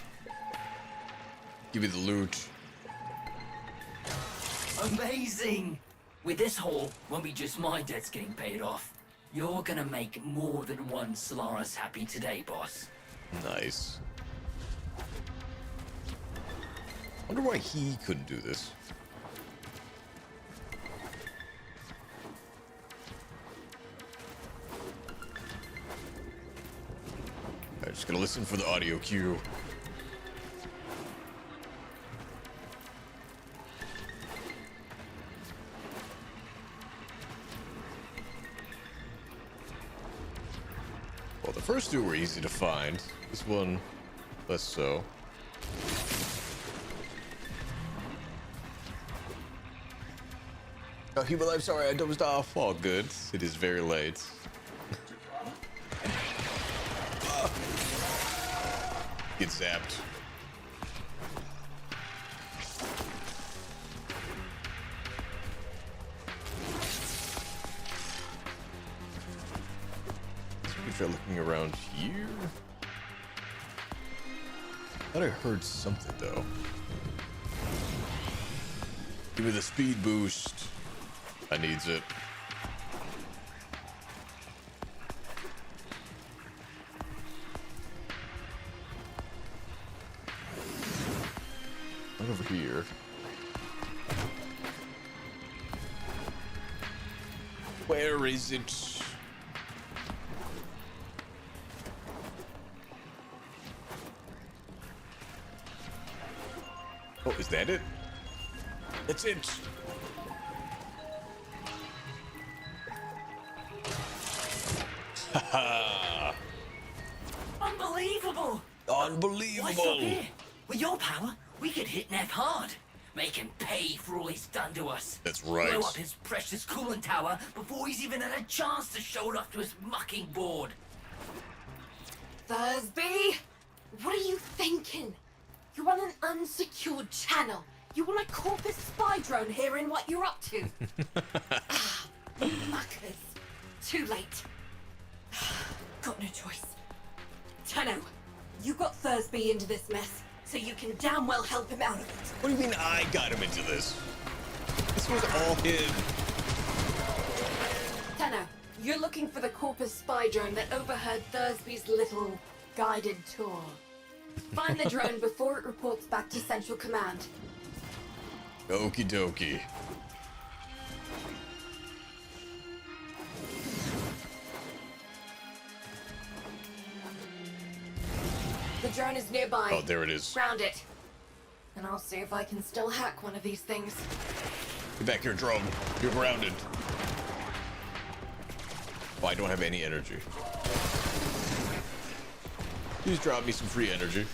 Give me the loot. Amazing! With this haul, won't be just my debts getting paid off. You're gonna make more than one Solaris happy today, boss. Nice. Wonder why he couldn't do this. I'm just gonna listen for the audio cue. Well, the first two were easy to find. This one, less so. Oh, human life, sorry, I dozed off. All good. It is very late. Get zapped. Let's try looking around here. Thought I heard something though. Give me the speed boost. I needs it. Right over here. Where is it? Oh, is that it? That's it. Haha. Unbelievable! Unbelievable! Why stop here? With your power, we could hit Neff hard. Make him pay for all he's done to us. That's right. Blow up his precious coolant tower before he's even had a chance to show it off to his mucking board. Thursby, what are you thinking? You're on an unsecured channel. You want a corpus spy drone hearing what you're up to? Muckers. Too late. Got no choice. Tenno, you got Thursby into this mess, so you can damn well help him out of it. What do you mean I got him into this? This was all him. Tenno, you're looking for the corpus spy drone that overheard Thursby's little guided tour. Find the drone before it reports back to Central Command. Okie dokie. The drone is nearby. Oh, there it is. Ground it. And I'll see if I can still hack one of these things. Get back here, drone. You're grounded. Oh, I don't have any energy. Please drop me some free energy.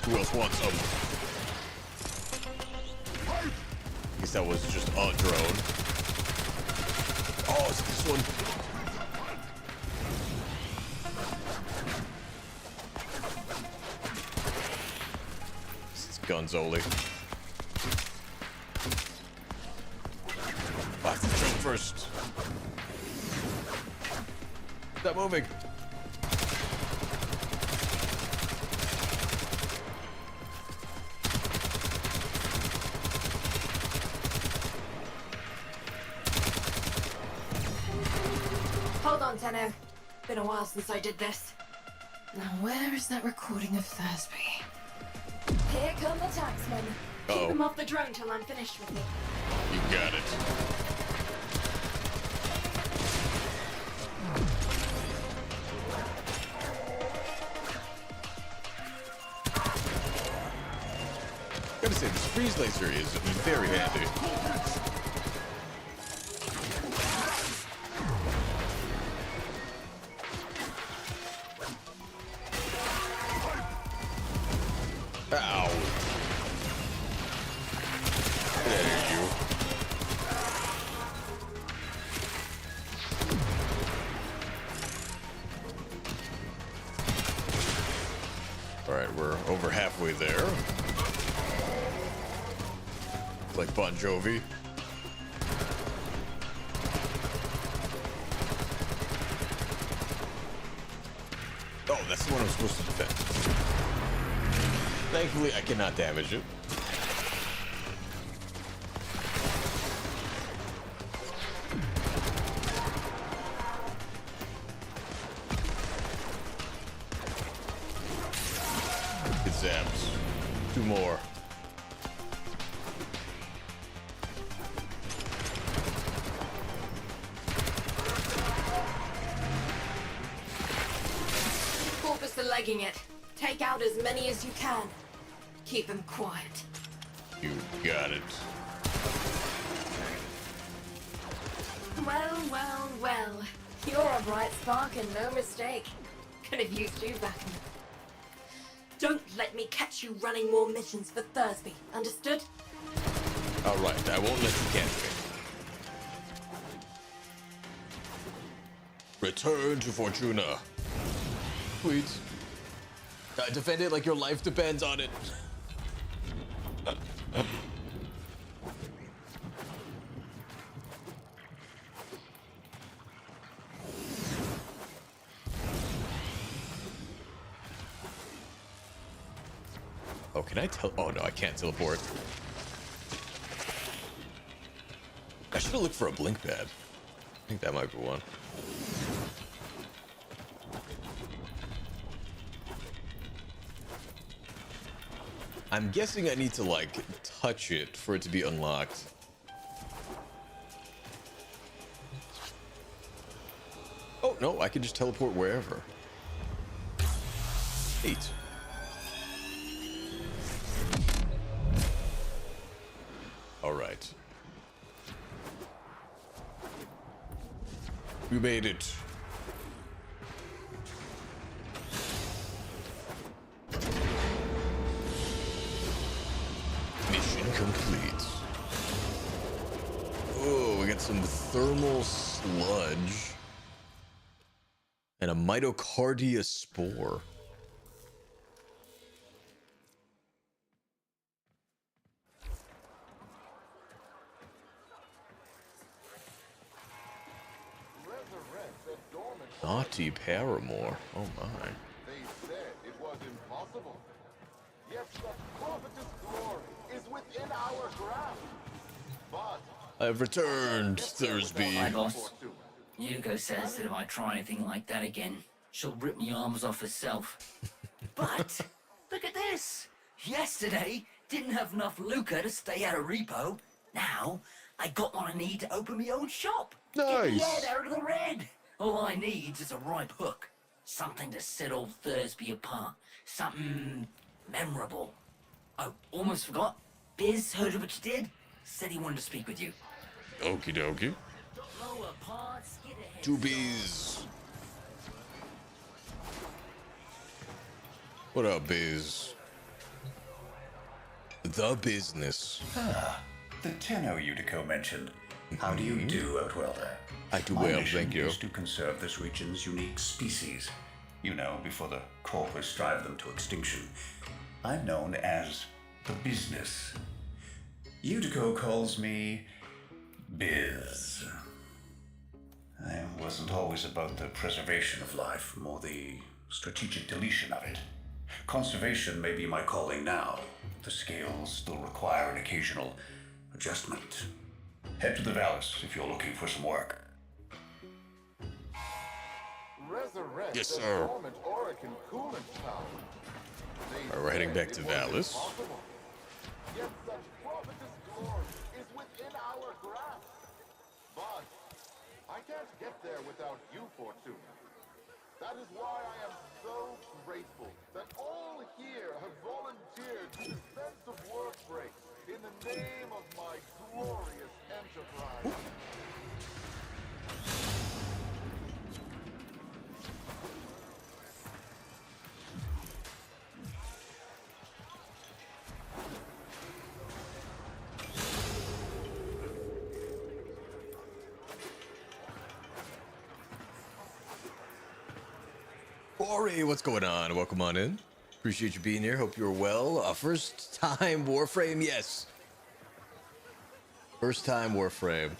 Who else wants some? I guess that was just a drone. Oh, it's this one. It's guns only. I have to jump first. Stop moving. Hold on, Tenno. Been a while since I did this. Now where is that recording of Thursby? Here come the taxmen. Keep them off the drone till I'm finished with it. You got it. Gotta say, this freeze laser is very handy. Ow. There you. Alright, we're over halfway there. Like Bon Jovi. Oh, that's the one I'm supposed to defend. Thankfully, I cannot damage it. It zaps. Two more. Corpus are legging it. Take out as many as you can. Keep them quiet. You got it. Well, well, well. You're a bright spark and no mistake. Could have used you back in. Don't let me catch you running more missions for Thursby. Understood? Alright, I won't let you catch me. Return to Fortuna. Please. Defend it like your life depends on it. Oh, can I tell? Oh no, I can't teleport. I should have looked for a blink pad. I think that might be one. I'm guessing I need to, like, touch it for it to be unlocked. Oh, no, I can just teleport wherever. 8. All right. We made it. Mission complete. Oh, we got some thermal sludge and a mitocardia spore. Naughty Paramore. Oh my. They said it was impossible. Yet the prophetess glory is within our grasp. But I've returned, Thursby. Hi, boss. Yuko says that if I try anything like that again, she'll rip me arms off herself. But look at this. Yesterday, didn't have enough lucre to stay out of repo. Now, I got what I need to open my own shop. Get the Nice. head out of the red. All I need is a ripe hook. Something to set old Thursby apart. Something memorable. Oh, almost forgot. Biz heard of what you did. Said he wanted to speak with you. Okie dokie. Lower parts, get ahead. Two Biz. What up, Biz? The business. Ah, the Tenno Utico mentioned. How do you do, Outwelder? I do My well, mission thank you. is to conserve this region's unique species. You know, before the corpus drive them to extinction. I'm known as the business. Utico calls me Biz. I wasn't always about the preservation of life, more the strategic deletion of it. Conservation may be my calling now. The scales still require an occasional adjustment. Head to the Vallis if you're looking for some work. resurrect Yes, the sir. dormant Orican coolant tower. Alright, we're heading back to Vallis. Yet such prophetess glory is within our grasp. But I can't get there without you, Fortuna. That is why I am so grateful that all here have volunteered to dispense of Warframe in the name of my glorious enterprise. Ori, what's going on? Welcome on in. Appreciate you being here. Hope you're well. First time Warframe, yes. First time Warframe.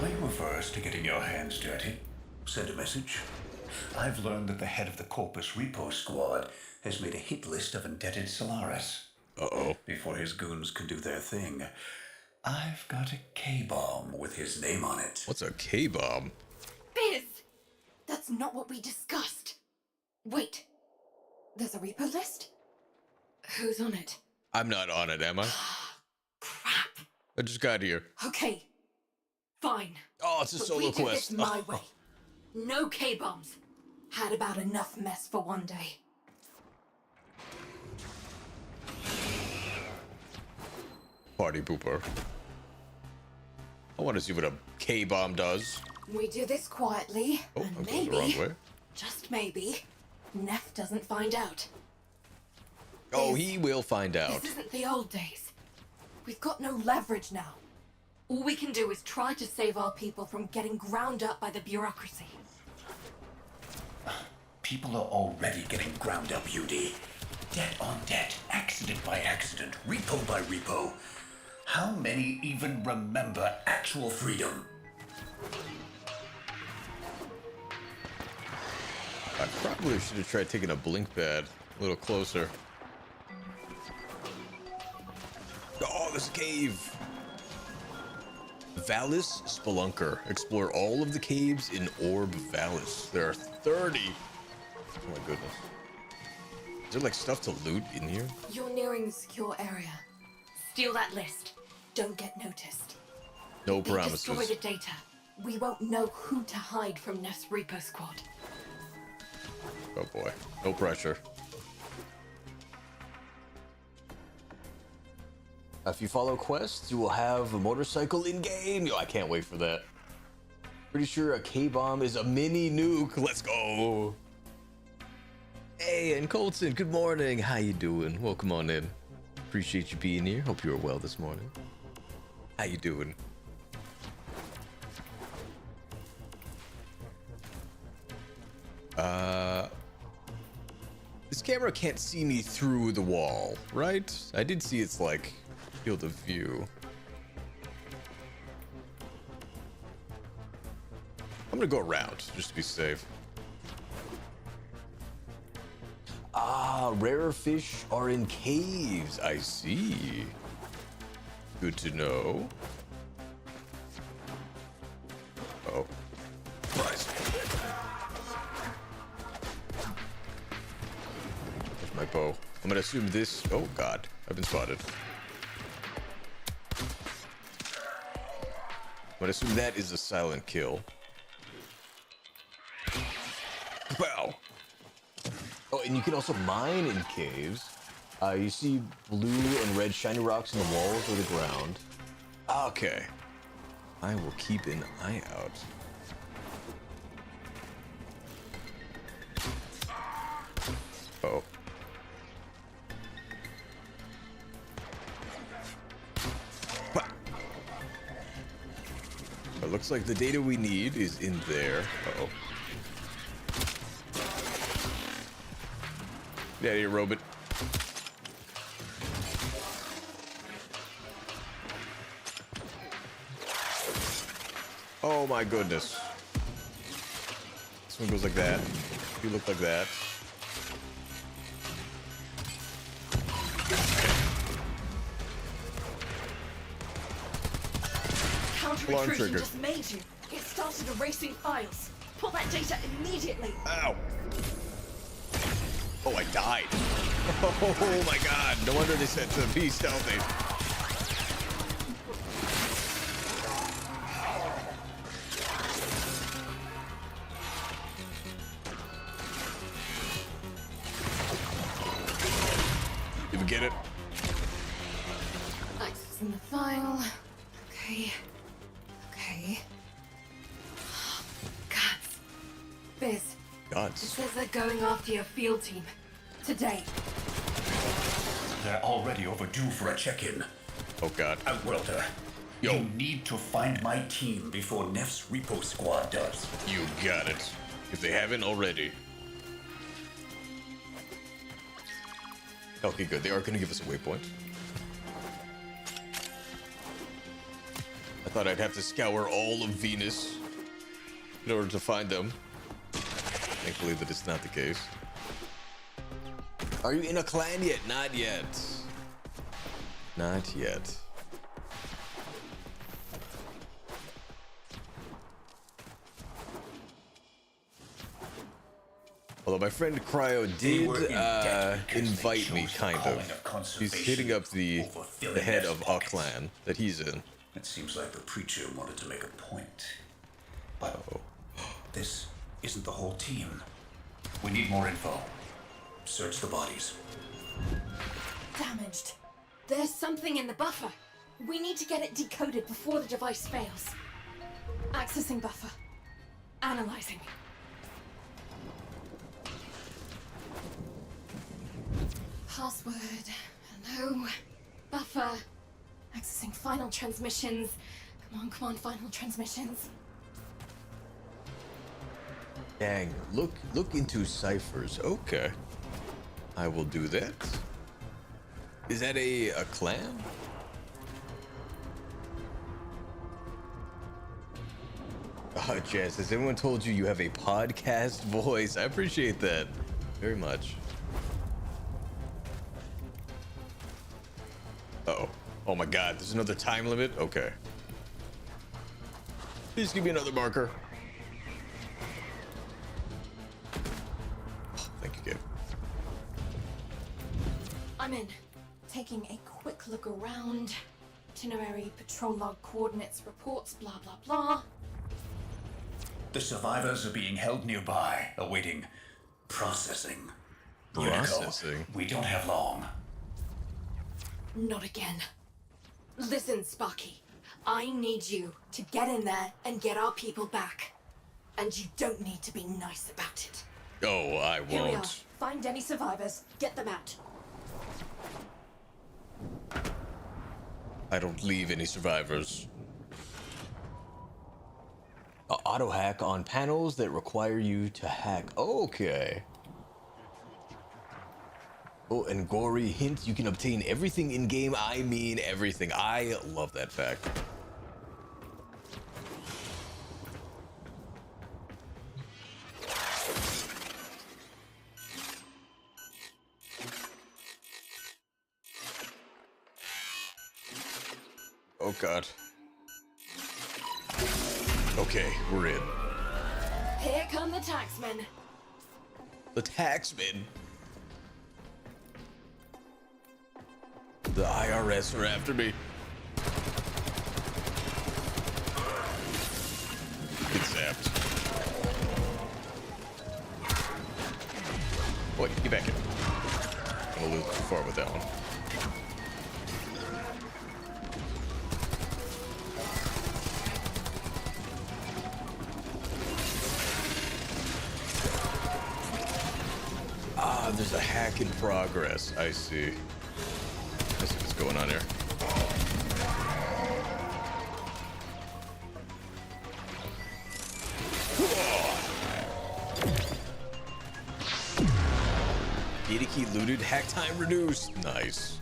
Are you averse to getting your hands dirty? Send a message. I've learned that the head of the Corpus Repo Squad has made a hit list of indebted Solaris. Uh-oh. Before his goons can do their thing, I've got a K-bomb with his name on it. What's a K-bomb? Biz! That's not what we discussed. Wait. There's a repo list? Who's on it? I'm not on it, am I? Crap. I just got here. Okay. Fine. Oh, it's a But solo we do quest. this my way. No K-bombs. Had about enough mess for one day. Party pooper. I want to see what a K-bomb does. We do this quietly, Oh, and I'm going the maybe, wrong way. just maybe, Neff doesn't find out. Oh, he will find out. This isn't the old days. We've got no leverage now. All we can do is try to save our people from getting ground up by the bureaucracy. People are already getting ground up, UD. Debt on debt, accident by accident, repo by repo. How many even remember actual freedom? I probably should have tried taking a blink pad a little closer. Oh, there's a cave. Vallis Spelunker. Explore all of the caves in Orb Vallis. There are 30. Oh my goodness. Is there like stuff to loot in here? You're nearing the secure area. Steal that list. Don't get noticed. No They promises. destroy the data. we won't know who to hide from Neff's Reaper squad. Oh boy, no pressure. If you follow quests, you will have a motorcycle in-game. Yo, I can't wait for that. Pretty sure a K-bomb is a mini nuke. Let's go. Hey, and Colton, good morning. How you doing? Welcome on in. Appreciate you being here. Hope you are well this morning. How you doing? This camera can't see me through the wall, right? I did see its, like, field of view. I'm gonna go around, just to be safe. Ah, rarer fish are in caves, I see. Good to know. Oh. Surprise. There's my bow. I'm gonna assume this... Oh god, I've been spotted. I'm gonna assume that is a silent kill. Wow. Oh, and you can also mine in caves. You see blue and red shiny rocks in the walls or the ground. Okay. I will keep an eye out. Oh. It looks like the data we need is in there. Uh-oh. Get out of here, robot. Oh my goodness. This one goes like that. You look like that. Counter-intrusion trigger. just made you. It started erasing files. Pull that data immediately. Ow. Oh, I died. Oh my god. No wonder they said to be stealthy. Did we get it? Accessing the file. Okay. Okay. Guts. Biz. It Guts. says they're going after your field team. Today. They're already overdue for a check-in. Oh god. Walter, you need to find my team before Neff's Repo Squad does. You got it. If they haven't already. Okay, good. They are going to give us a waypoint. I thought I'd have to scour all of Venus in order to find them. Thankfully that is not the case. Are you in a clan yet? Not yet. Not yet. Although my friend Cryo did invite me, kind of. He's hitting up the head of a clan that he's in. It seems like the preacher wanted to make a point. But this isn't the whole team. We need more info. Search the bodies. Damaged. There's something in the buffer. We need to get it decoded before the device fails. Accessing buffer. Analyzing. Password. Hello. Buffer. Accessing final transmissions. Come on, final transmissions. Dang, look into ciphers. Okay. I will do that. Is that a clan? Jess, has anyone told you you have a podcast voice? I appreciate that very much. Uh-oh. Oh my god, there's another time limit? Okay. Please give me another marker. Thank you, Gabe. I'm in. Taking a quick look around. Itinerary, patrol log, coordinates, reports, blah, blah, blah. The survivors are being held nearby, awaiting processing. Processing? Yuriko, we don't have long. Not again. Listen, Sparky. I need you to get in there and get our people back. And you don't need to be nice about it. Oh, I Here we are. won't. Find any survivors. Get them out. I don't leave any survivors. Auto hack on panels that require you to hack. Okay. Oh, and gory hint, you can obtain everything in game. I mean everything. I love that fact. Oh god. Okay, we're in. Here come the taxmen. The taxmen. The IRS are after me. Get zapped. Wait, get back in. I'm a little too far with that one. Ah, there's a hack in progress. I see. I see what's going on here. Data key looted, hack time reduced. Nice.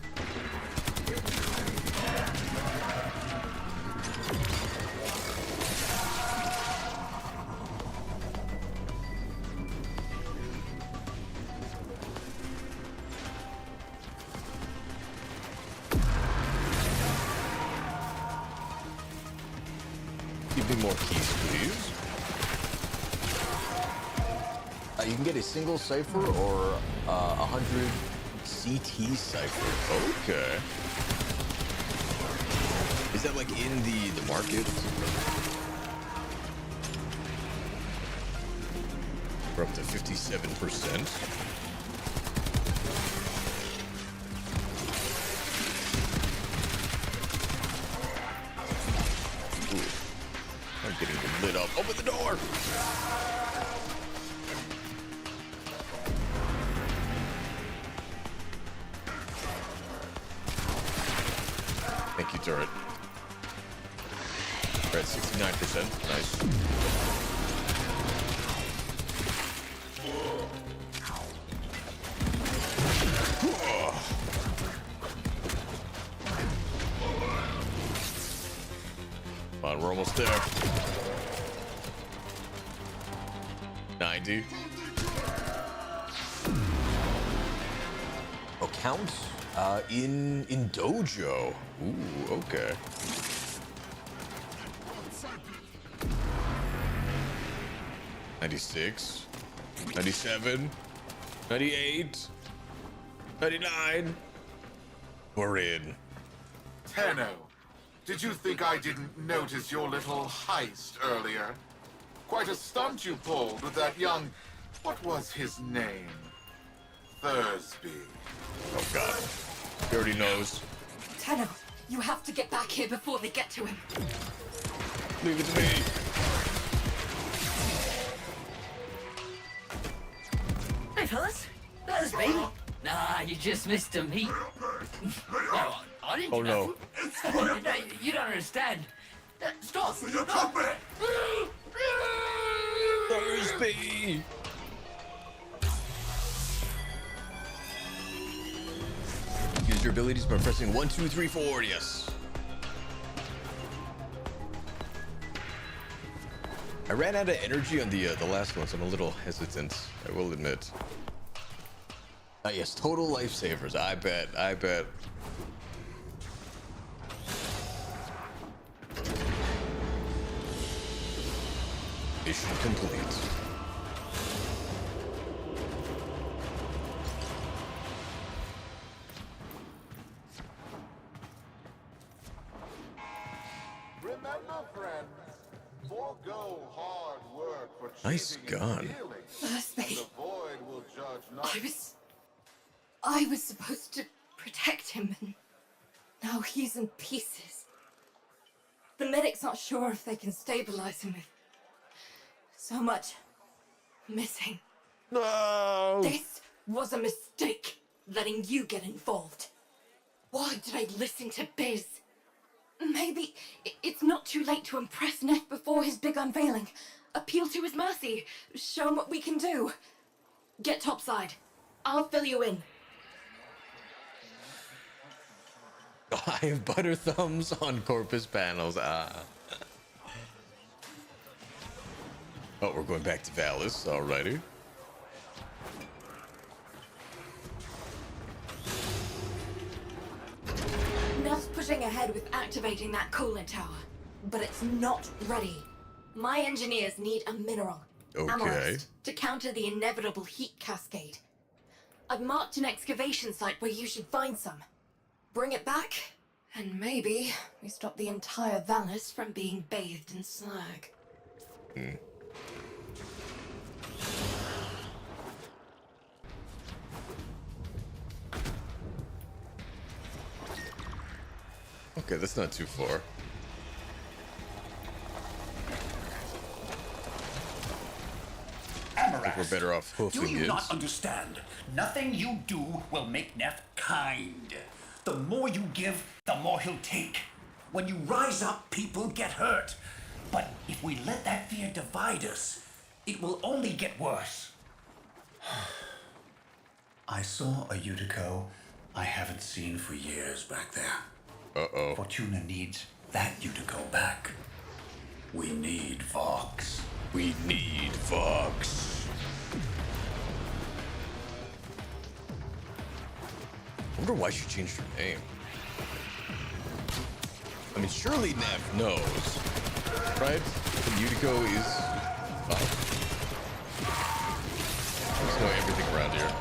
Give me more keys, please. You can get a single cipher or 100 CT cipher. Okay. Is that like in the market? We're up to 57%. I'm getting lit up. Open the door! Thank you, turret. We're at 69%. Nice. Come on, we're almost there. 90. Oh, count? In dojo. Ooh, okay. $96, $97, $98, $99. We're in. Tenno, did you think I didn't notice your little heist earlier? Quite a stunt you pulled with that young... what was his name? Thursby. Oh god. He already knows. Tenno, you have to get back here before they get to him. Leave it to me. Hey, fellas. That's me. Nah, you just missed him. He... No, I didn't Oh do no. nothing. No, you don't understand. Stop. Stop. Thursby. Use your abilities by pressing 1, 2, 3, 4. Yes. I ran out of energy on the last one, so I'm a little hesitant. I will admit. Yes, total lifesavers. I bet. I bet. Mission complete. Remember, friends, Forgo hard work for Nice cheating gun. and stealing, Thursday. and the void will judge not. I was supposed to protect him, and now he's in pieces. The medic's not sure if they can stabilize him with so much missing. No! This was a mistake, letting you get involved. Why did I listen to Biz? Maybe it's not too late to impress Neff before his big unveiling. Appeal to his mercy. Show him what we can do. Get topside. I'll fill you in. I have butter thumbs on Corpus panels. Oh, we're going back to Valis. Alrighty. Neff's pushing ahead with activating that coolant tower, but it's not ready. My engineers need a mineral, Amethyst, to counter the inevitable heat cascade. I've marked an excavation site where you should find some. Bring it back, and maybe we stop the entire Valis from being bathed in slag. Okay, that's not too far. I think we're better off Do hoofing you it. not understand? Nothing you do will make Neff kind. The more you give, the more he'll take. When you rise up, people get hurt. But if we let that fear divide us, it will only get worse. I saw a Utico I haven't seen for years back there. Uh-oh. Fortuna needs that Utico back. We need Vox. We need Vox. I wonder why she changed her name. I mean, surely Neff knows, right? The Utico is... I just know everything around here.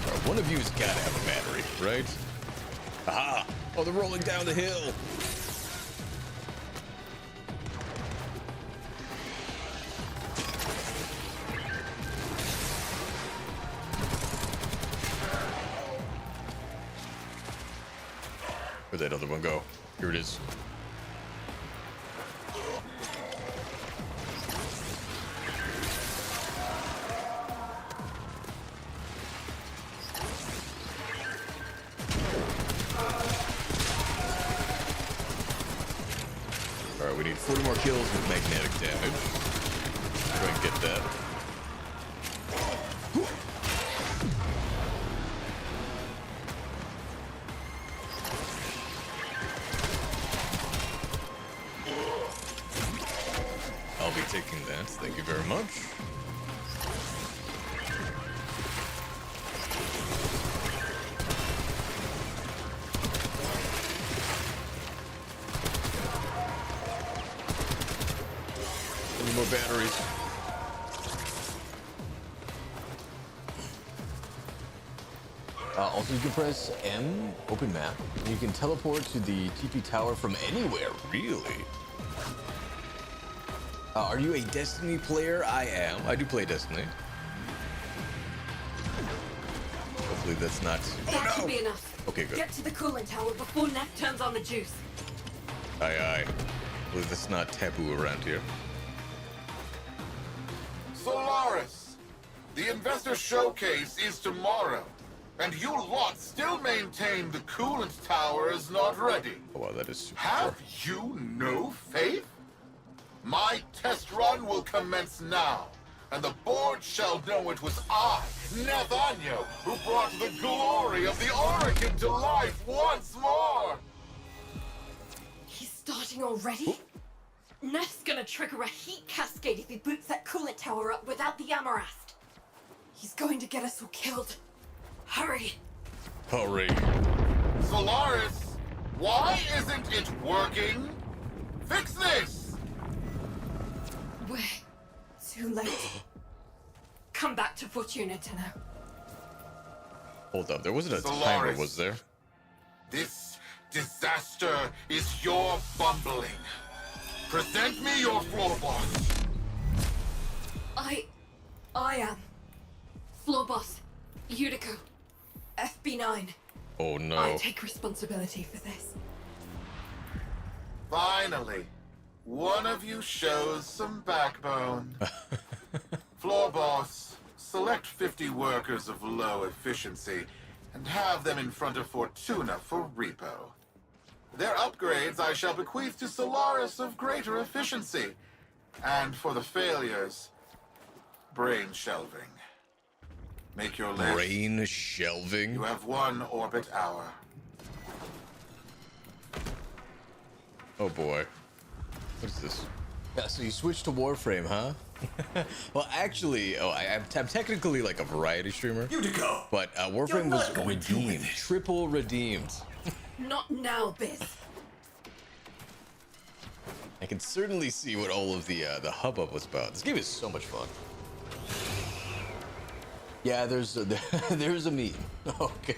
Alright, one of you has got to have a battery, right? Aha! Oh, they're rolling down the hill! Where'd that other one go? Here it is. Alright, we need 40 more kills with magnetic damage. Try and get that. I'll be taking that. Thank you very much. Any more batteries? Also, you can press M, open map, and you can teleport to the TP tower from anywhere, really. Are you a Destiny player? I am. I do play Destiny. Hopefully that's not... That should be enough. Okay, good. Get to the coolant tower before Neff turns on the juice. Aye, aye. Hopefully that's not taboo around here. Solaris, the investor showcase is tomorrow, and you lot still maintain the coolant tower is not ready. Oh, wow, that is super Have far. you no faith? My test run will commence now, and the board shall know it was I, Nathaniel, who brought the glory of the Oracle to life once more! He's starting already? Neff's gonna trigger a heat cascade if he boots that coolant tower up without the Amarast. He's going to get us all killed. Hurry! Hurry. Solaris, why isn't it working? Fix this! We're too late. Come back to Fortuna, Tenno. Hold up, there wasn't a timer, Solaris. was there? This disaster is your bumbling. Present me your floor boss. I am. Floor boss. Yuriko. FB9. Oh no. I take responsibility for this. Finally, one of you shows some backbone. Floor boss, select 50 workers of low efficiency and have them in front of Fortuna for repo. Their upgrades I shall bequeath to Solaris of greater efficiency. And for the failures, brain shelving. Make your list. Brain shelving? You have 1 orbit hour. Oh boy. What is this? Yeah, so you switched to Warframe, huh? Well, actually, I'm technically like a variety streamer. Yuriko! But Warframe was redeemed. Triple redeemed. Not now, Biz. I can certainly see what all of the hubbub was about. This game is so much fun. Yeah, there's a meme. Okay.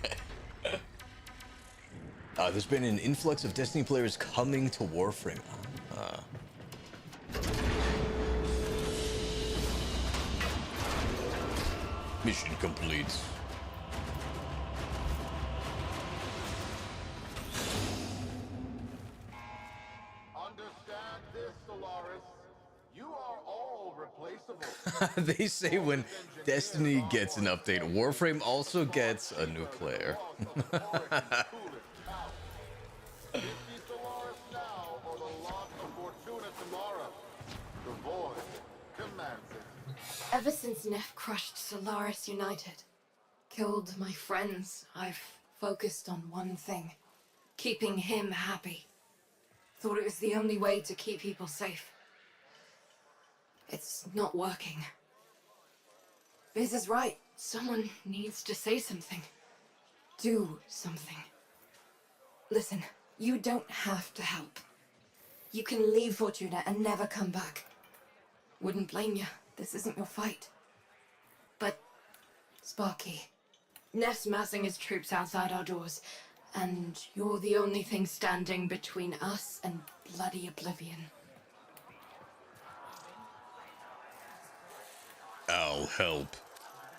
There's been an influx of Destiny players coming to Warframe. Mission complete. Understand this, Solaris. You are all replaceable. They say when Destiny gets an update, Warframe also gets a new player. Ever since Neff crushed Solaris United, killed my friends, I've focused on one thing. Keeping him happy. Thought it was the only way to keep people safe. It's not working. Biz is right. Someone needs to say something. Do something. Listen, you don't have to help. You can leave Fortuna and never come back. Wouldn't blame you. This isn't your fight. But, Sparky, Neff's massing his troops outside our doors, and you're the only thing standing between us and bloody oblivion. I'll help.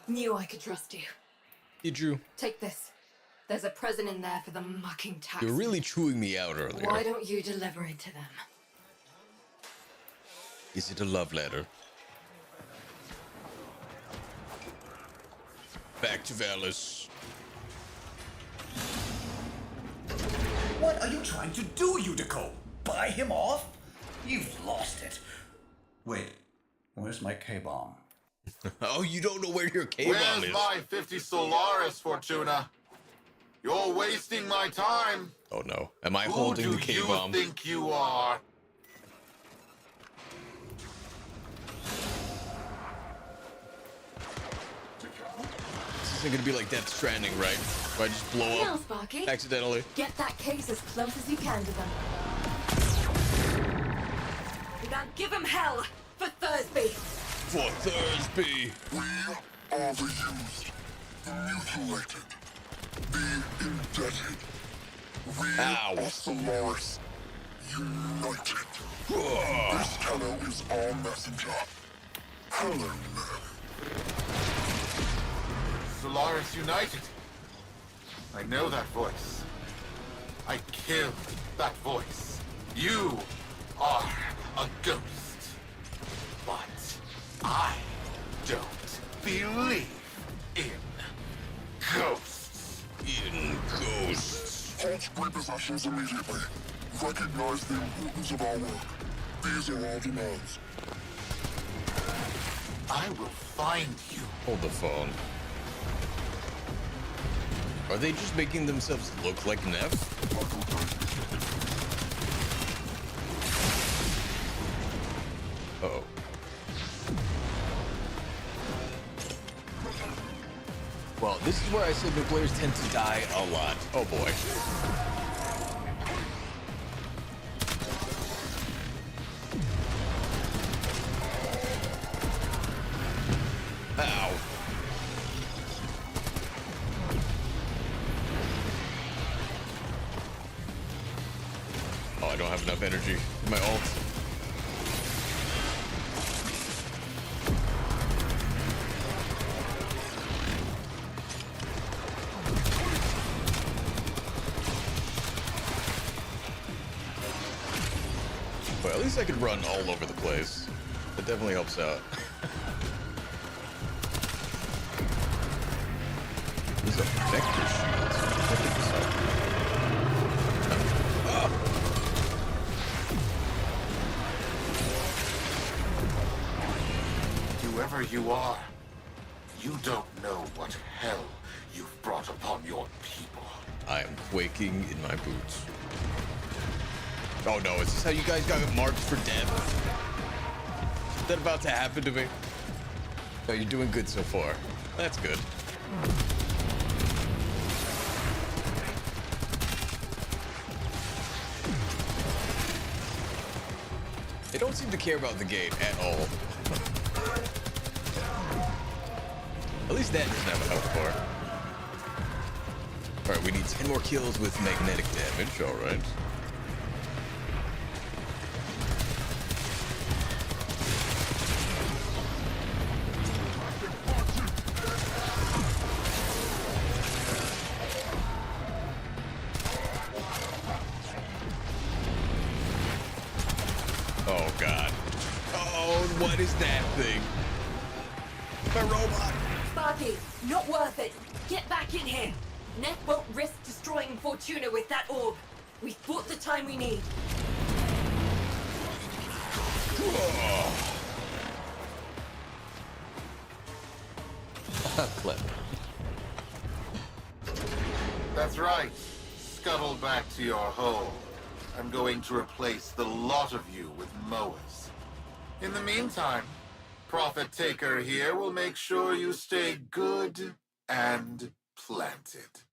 Knew I could trust you. Did you? Take this. There's a present in there for the mucking tax. You were really chewing me out earlier. Why don't you deliver it to them? Is it a love letter? Back to Valis. What are you trying to do, Yuriko? Buy him off? You've lost it. Wait, where's my K-bomb? Oh, you don't know where your K-bomb Where's is? my 50 Solaris, Fortuna? You're wasting my time. Oh no. Am I holding the K-bomb? Who do you think you are? This isn't gonna be like Death Stranding, right? Where I just blow Now, up Sparky. accidentally. Get that case as close as you can to them. Now give him hell for Thursby. For Thursby. We are the used, the mutilated, the indebted. We are Solaris United. This Tenno is our messenger. Hello, man. Solaris United. I know that voice. I killed that voice. You are a ghost. But I don't believe in ghosts. In ghosts. Halt repossessions immediately. Recognize the importance of our work. These are our demands. I will find you. Hold the phone. Are they just making themselves look like Neff? Uh-oh. Well, this is where I said new players tend to die a lot. Oh boy. Ow. enough energy in my ult. Well, at least I could run all over the place. That definitely helps out. This is a vector shield. Check this out. Oh. Whoever you are, you don't know what hell you've brought upon your people. I am quaking in my boots. Oh no, is this how you guys got marked for death? Is that about to happen to me? No, you're doing good so far. That's good. They don't seem to care about the gate at all. At least that doesn't have a health bar. Alright, we need 10 more kills with magnetic damage, alright. Oh god. Oh, what is that thing? My robot! Sparky, not worth it. Get back in here. Neff won't risk destroying Fortuna with that orb. We've bought the time we need. Clever. That's right. Scuttle back to your hole. I'm going to replace the lot of you with mowers. In the meantime, Prophet Taker here will make sure you stay good and planted.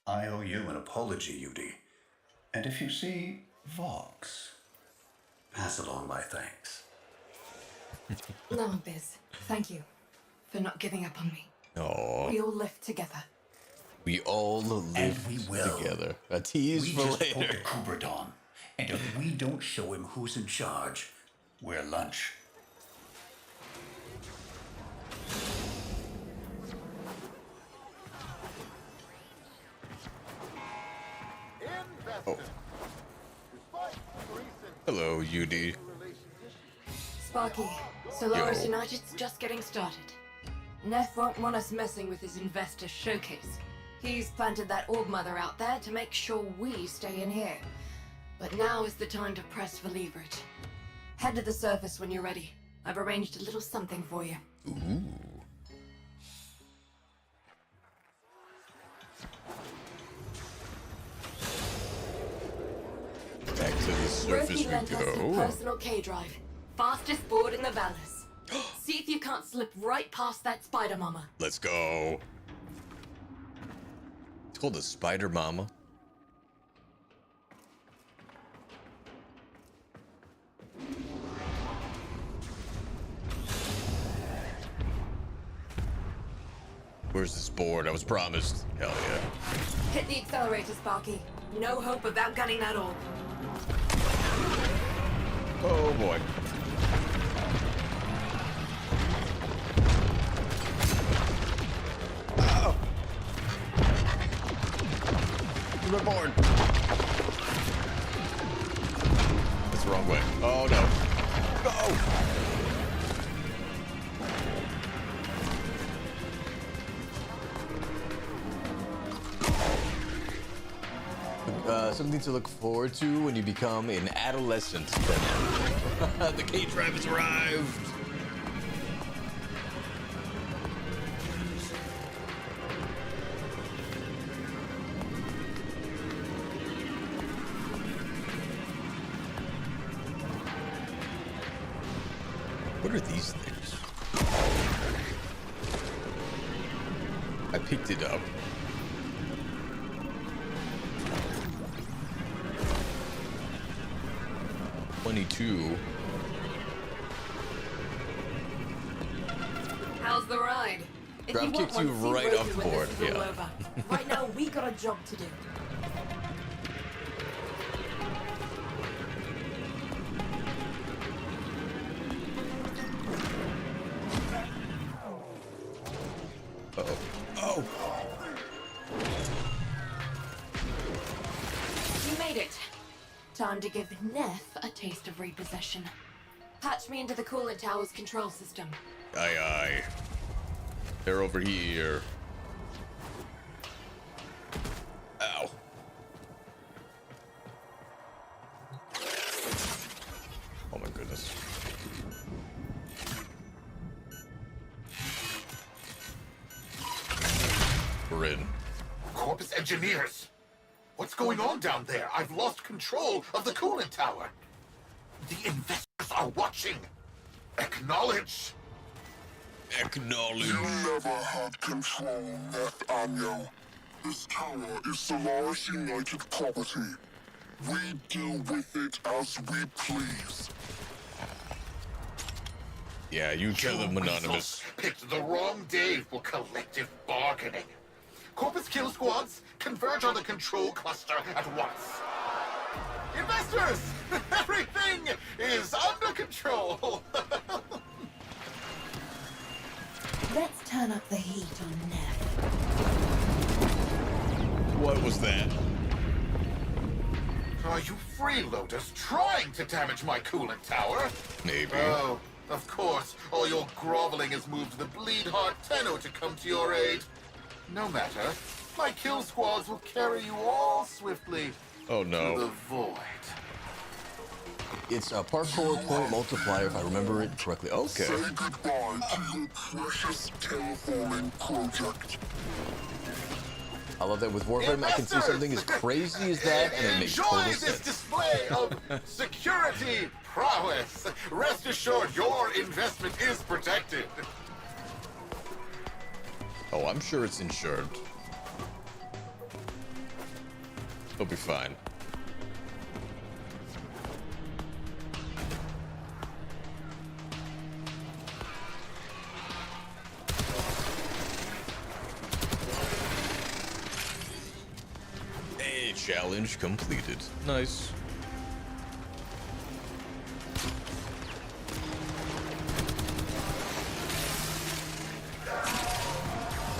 I owe you an apology, Yudi. And if you see Vox, pass along my thanks. No, Biz. Thank you for not giving up on me. Aww. We all live together. We all live together. A tease We for just put later. the Kubradon, and if we don't show him who's in charge, we're lunch. Oh. Hello, UD. Sparky, Solaris Yo. United's just getting started. Neff won't want us messing with his investor showcase. He's planted that orb mother out there to make sure we stay in here. But now is the time to press for leverage. Head to the surface when you're ready. I've arranged a little something for you. Ooh. Back to the surface Roki we lent us his go. personal K-drive. Fastest board in the Valis. See if you can't slip right past that spider mama. Let's go. It's called the Spider Mama. Where's this board? I was promised. Hell yeah. Hit the accelerator, Sparky. No hope of outgunning that orb. Oh boy. Oh. Reborn. That's the wrong way. Oh no. Something to look forward to when you become an adolescent. The K-Drive has arrived. What are these things? I picked it up. How's the ride? If Drop you want kicked you one, see right Roki off when board, this is all yeah. over. Right now, we got a job to do. Time to give Neff a taste of repossession. Patch me into the coolant tower's control system. Aye, aye. They're over here. Ow. Oh my goodness. We're in. Corpus engineers! What's going on down there? I've lost control of the coolant tower. The investors are watching. Acknowledge. Acknowledge. You never had control, Nathaniel. This tower is Solaris United property. We deal with it as we please. Yeah, you tell them, Anonymous. Picked the wrong day for collective bargaining. Corpus kill squads converge on the control cluster at once. Investors! Everything is under control! Let's turn up the heat on Neff. What was that? Are you freeloaders trying to damage my coolant tower? Maybe. Oh, of course. All your groveling has moved the bleed-heart Tenno to come to your aid. No matter. My kill squads will carry you all swiftly Oh no. to the void. It's a parkour point multiplier, if I remember it correctly. Okay. Say goodbye to your precious terraforming project. I love that with Warframe, I can see something as crazy as that, and it makes total Enjoy this sense. display of security prowess. Rest assured, your investment is protected. Oh, I'm sure it's insured. It'll be fine. Hey, challenge completed. Nice.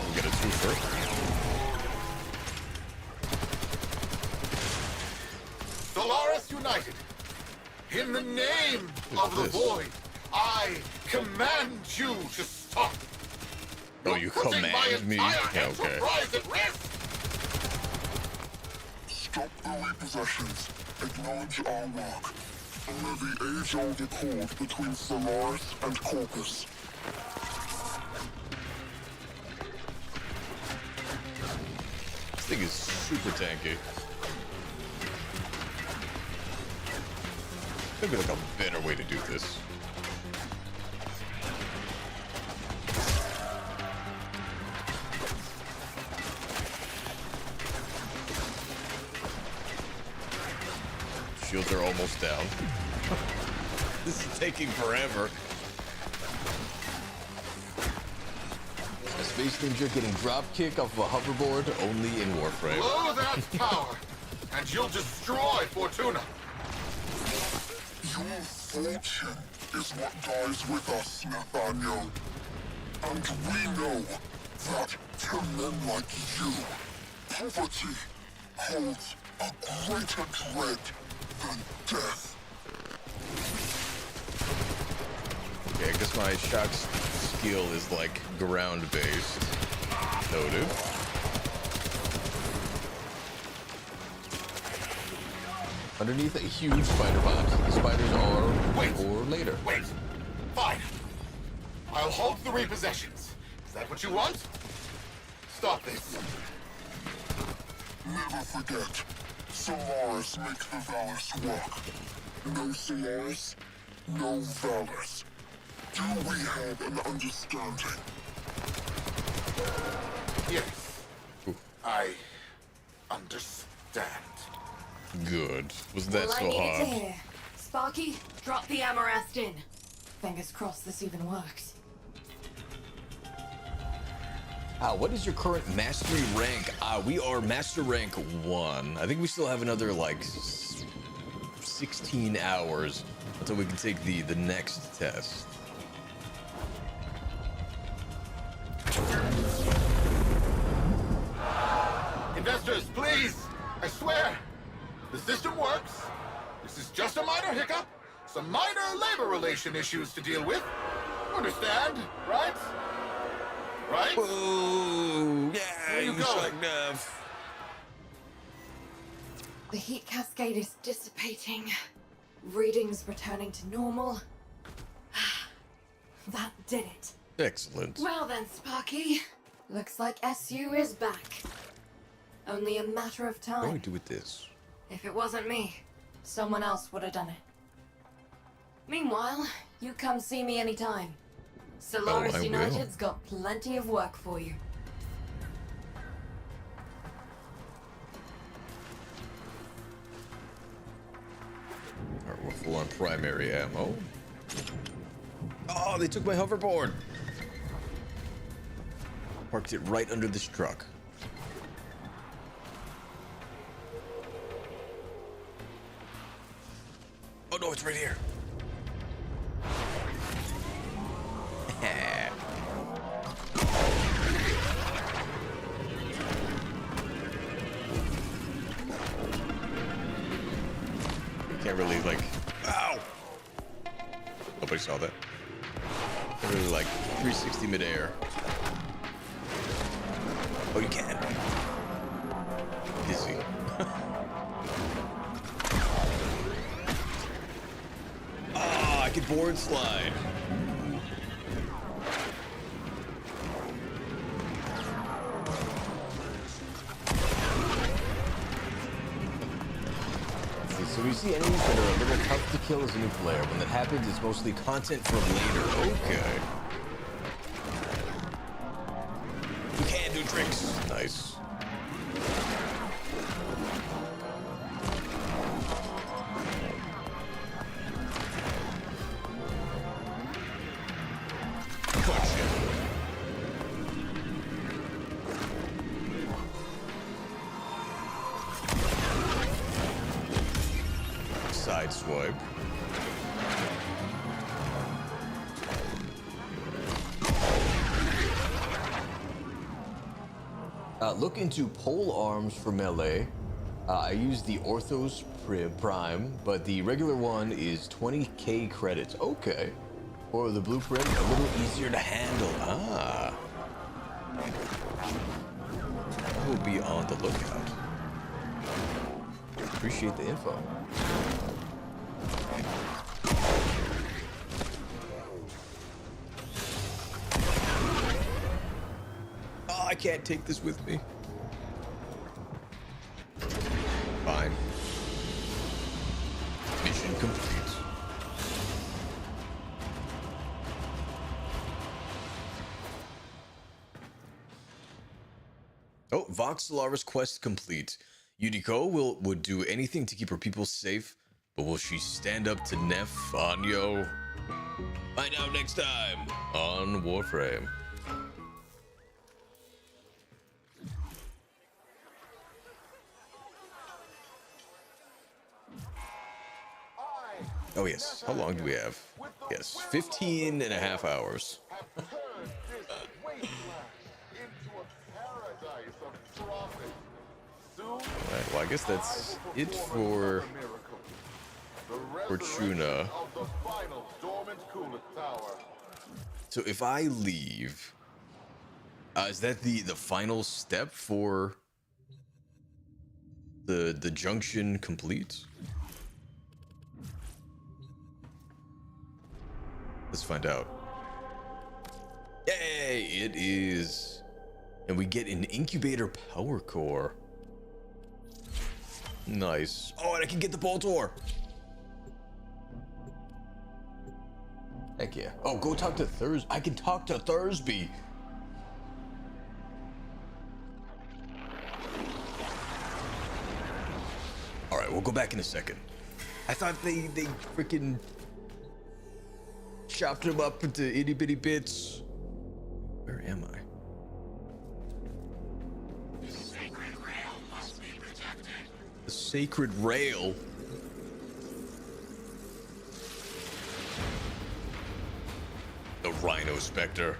We'll get a twofer. Solaris United, in the name of the void, I command you to stop. Oh, you Putting my command me? entire Yeah, okay. enterprise at risk. Stop the repossessions. Acknowledge our work. Honor the age-old accord between Solaris and Corpus. This thing is super tanky. Maybe like a better way to do this. Shields are almost down. This is taking forever. A space ninja getting drop kick off of a hoverboard only in Warframe. Blow that tower, and you'll destroy Fortuna. Your fortune is what dies with us, Nathaniel. And we know that to men like you, poverty holds a greater dread than death. Okay, I guess my shock skill is like ground based. Noted. Underneath a huge spider box, the spiders are for later. Wait. Fine. I'll halt the repossessions. Is that what you want? Stop this. Never forget, Solaris make the Valors work. No Solaris, no Valors. Do we have an understanding? Yes. I understand. Good. Was that Well, I so needed to hard? hear. Sparky, drop the Amarest in. Fingers crossed this even works. What is your current mastery rank? We are master rank 1. I think we still have another like 16 hours until we can take the next test. Investors, please! I swear! The system works. This is just a minor hiccup. Some minor labor relation issues to deal with. Understand, right? Right? Ooh, yeah, Where you going? The heat cascade is dissipating. Readings returning to normal. That did it. Excellent. Well then, Sparky. Looks like SU is back. Only a matter of What do I time. do with this? If it wasn't me, someone else would have done it. Meanwhile, you come see me anytime. Solaris I will. United's got plenty of work for you. Alright, we're full on primary ammo. Oh, they took my hoverboard. Parked it right under this truck. Oh no, it's right here. Can't really like, ow! Nobody saw that. Can't really like 360 midair. Oh, you can. Dizzy. Ah, I can board slide. So we see enemies that are a little tough to kill as a new player. When that happens, it's mostly content for later. Okay. You can do tricks. Nice. Side swipe. Look into pole arms for melee. I use the Orthos Prime, but the regular one is 20k credits. Okay. Or the blueprint, a little easier to handle. Ah. I will be on the lookout. Appreciate the info. Oh, I can't take this with me. Fine. Mission complete. Oh, Vox Solaris quest complete. Yudiko would do anything to keep her people safe, but will she stand up to Neff Anyo? Find out next time on Warframe. Oh yes, how long do we have? Yes, 15 and a half hours. Alright, well I guess that's it for Tuna. So if I leave, is that the final step for the junction complete? Let's find out. Yay, it is. And we get an incubator power core. Nice. Oh, and I can get the Boltor. Heck yeah. Oh, go talk to Thursby. I can talk to Thursby. All right, we'll go back in a second. I thought they freaking chopped him up into itty bitty bits. Where am I? The sacred rail must be protected. The sacred rail? The Rhino Spectre.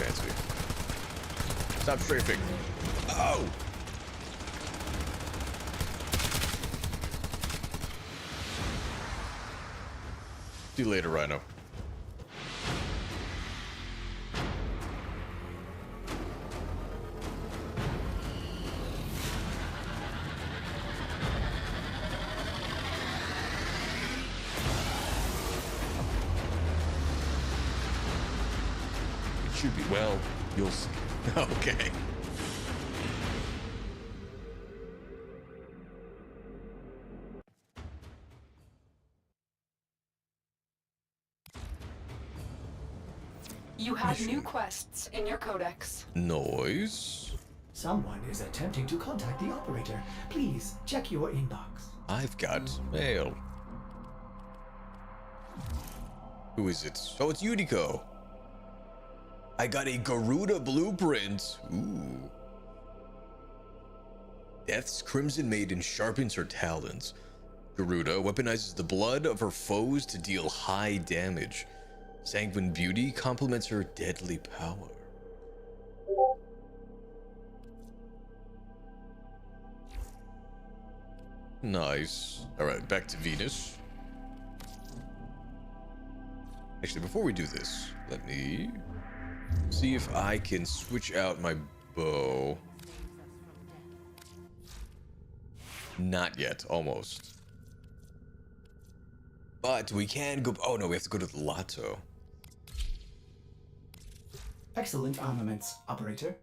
fancy. Stop strafing. Oh! See you later, Rhino. It should be, well, you'll see. Okay. You have new quests in your codex. Noise. Someone is attempting to contact the operator. Please check your inbox. I've got mail. Who is it? Oh, it's Yuriko. I got a Garuda blueprint. Ooh. Death's Crimson Maiden sharpens her talons. Garuda weaponizes the blood of her foes to deal high damage. Sanguine Beauty complements her deadly power. Nice. Alright, back to Venus. Actually, before we do this, let me see if I can switch out my bow. Not yet, almost. But we can go. Oh no, we have to go to the Lotto. Excellent armaments, operator.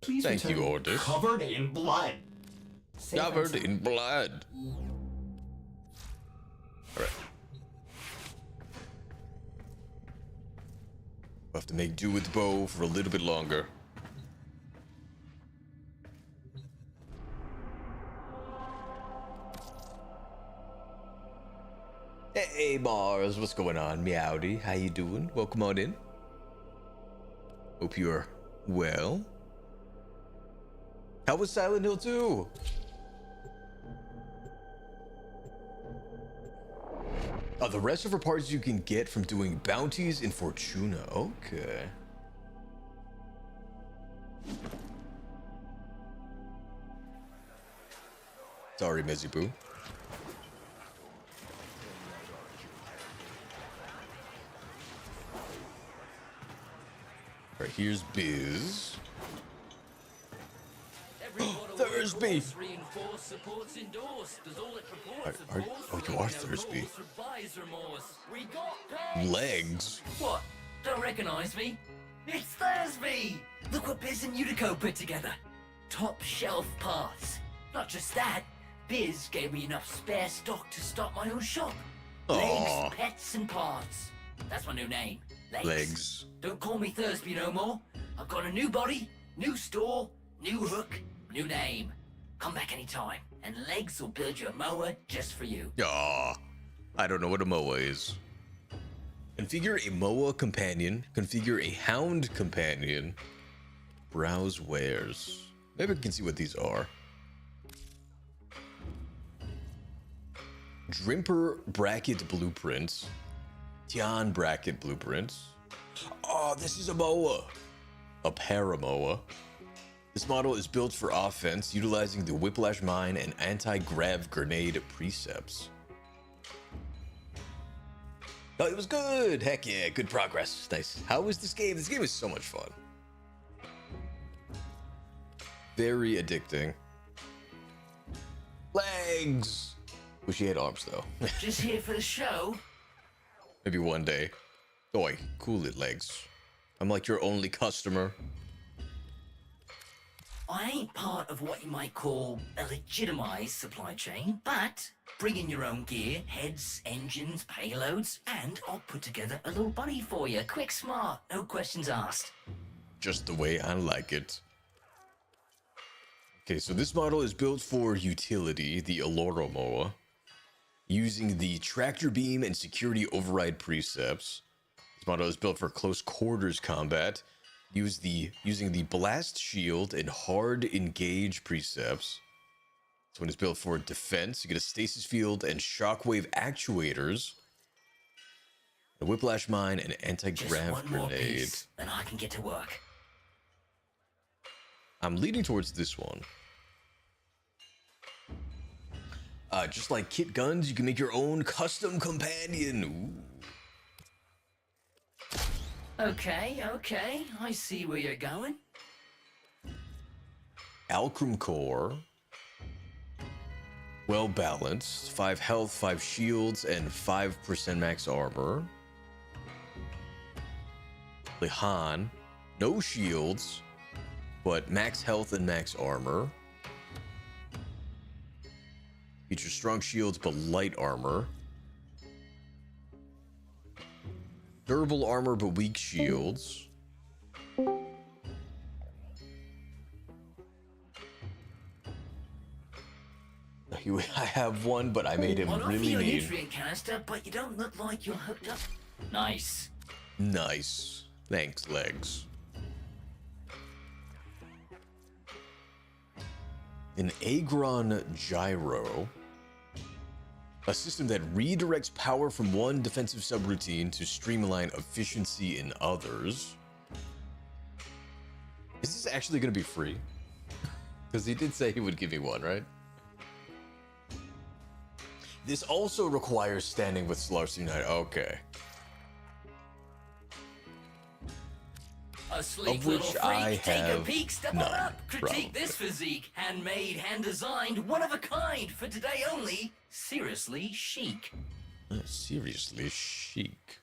Please Thank return you, Orders. covered in blood. Safe and Covered sound. in blood. Alright. We'll have to make do with the bow for a little bit longer. Hey Mars, what's going on? Meowdy, how you doing? Welcome on in. Hope you're well. How was Silent Hill 2? The rest of her parts you can get from doing bounties in Fortuna. Okay. Sorry, Mezibu. Alright, here's Biz. Thursby! Oh, you are Thursby. Legs? What? Don't recognize me? It's Thursby! Look what Biz and Yuriko put together. Top shelf parts. Not just that, Biz gave me enough spare stock to start my own shop. Aww. Legs, pets, and parts. That's my new name. Legs. Don't call me Thursby no more. I've got a new body, new store, new hook, new name. Come back anytime, and Legs will build you a mower just for you. Aw, I don't know what a MOA is. Configure a MOA companion. Configure a hound companion. Browse wares. Maybe we can see what these are. Drimper bracket blueprints. Tian bracket blueprints. Oh, this is a MOA. A paramoa. This model is built for offense, utilizing the whiplash mine and anti-grav grenade precepts. Oh, it was good! Heck yeah, good progress. Nice. How was this game? This game is so much fun. Very addicting. Legs! Wish he had arms, though. Just here for the show? Maybe one day. Oi, cool it, Legs. I'm like your only customer. I ain't part of what you might call a legitimized supply chain, but bring in your own gear, heads, engines, payloads, and I'll put together a little buddy for you. Quick, smart, no questions asked. Just the way I like it. Okay, so this model is built for utility, the Aloro Moa, using the tractor beam and security override precepts. This model is built for close quarters combat, using the blast shield and hard engage precepts. This one is built for defense. You get a stasis field and shockwave actuators, a whiplash mine, and anti-grav Just one more grenade. piece, then I can get to work. I'm leaning towards this one. Just like kit guns, you can make your own custom companion. Ooh. Okay, I see where you're going. Alchemy core. Well balanced. 5 health, 5 shields, and 5% max armor. Lihan. No shields, but max health and max armor. Features strong shields, but light armor. Durable armor, but weak shields. I have one, but I made him really your mean. nutrient canister, but you don't look like you're hooked up. Nice. Nice. Thanks, legs. An Agron Gyro. A system that redirects power from one defensive subroutine to streamline efficiency in others. Is this actually going to be free? Because he did say he would give me one, right? This also requires standing with Solaris Unite. Okay. A sleek Of little which freak. I Take a have peek, step on none, up. Critique probably. this physique. Handmade, hand designed, one of a kind. For today only. Seriously chic. Seriously chic.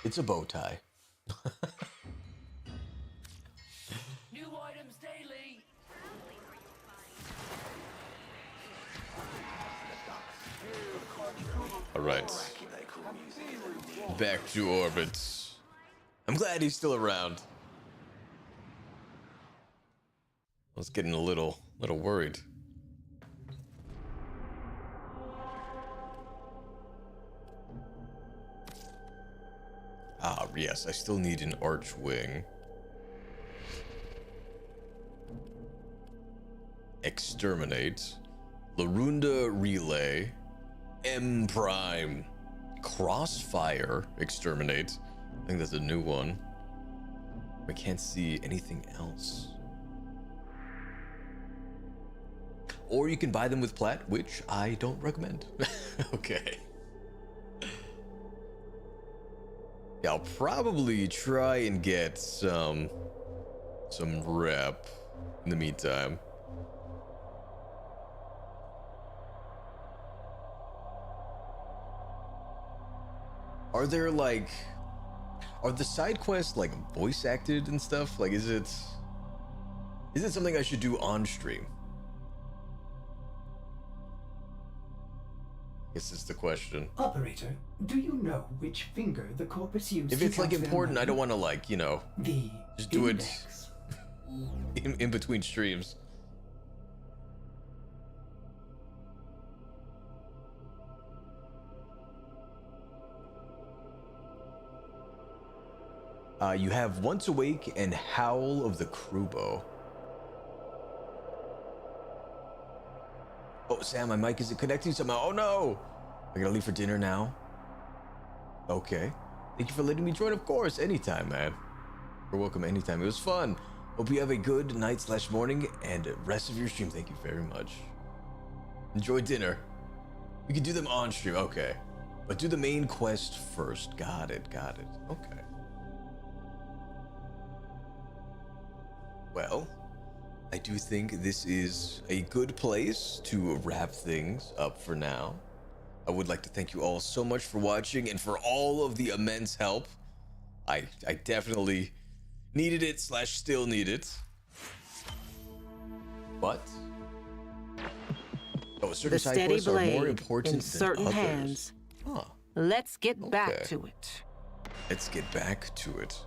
It's a bow tie. New items daily. All right. Back to orbit. I'm glad he's still around. I was getting a little worried. Ah, yes, I still need an archwing. Exterminate. Larunda Relay. M Prime. Crossfire. Exterminate. I think that's a new one. I can't see anything else. Or you can buy them with plat, which I don't recommend. Okay. Yeah, I'll probably try and get some rep in the meantime. Are there are the side quests like voice acted and stuff? Like, is it something I should do on stream? This is the question. Operator, do you know which finger the corpus used If to it's like count their important, I money? don't want to The just do index. it in between streams. You have Once Awake and Howl of the Crewbow. Oh, Sam, my mic isn't connecting somehow. Oh no! I gotta leave for dinner now. Okay. Thank you for letting me join, of course. Anytime, man. You're welcome anytime. It was fun. Hope you have a good night/morning and rest of your stream. Thank you very much. Enjoy dinner. We can do them on stream. Okay. But do the main quest first. Got it. Okay. Well, I do think this is a good place to wrap things up for now. I would like to thank you all so much for watching and for all of the immense help. I definitely needed it / still need it. But certain The side steady quests are more blade important in than certain others. hands. Huh. Let's get back Okay. to it. Let's get back to it.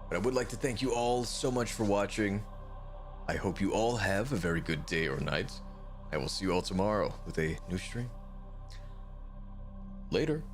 But I would like to thank you all so much for watching. I hope you all have a very good day or night. I will see you all tomorrow with a new stream. Later.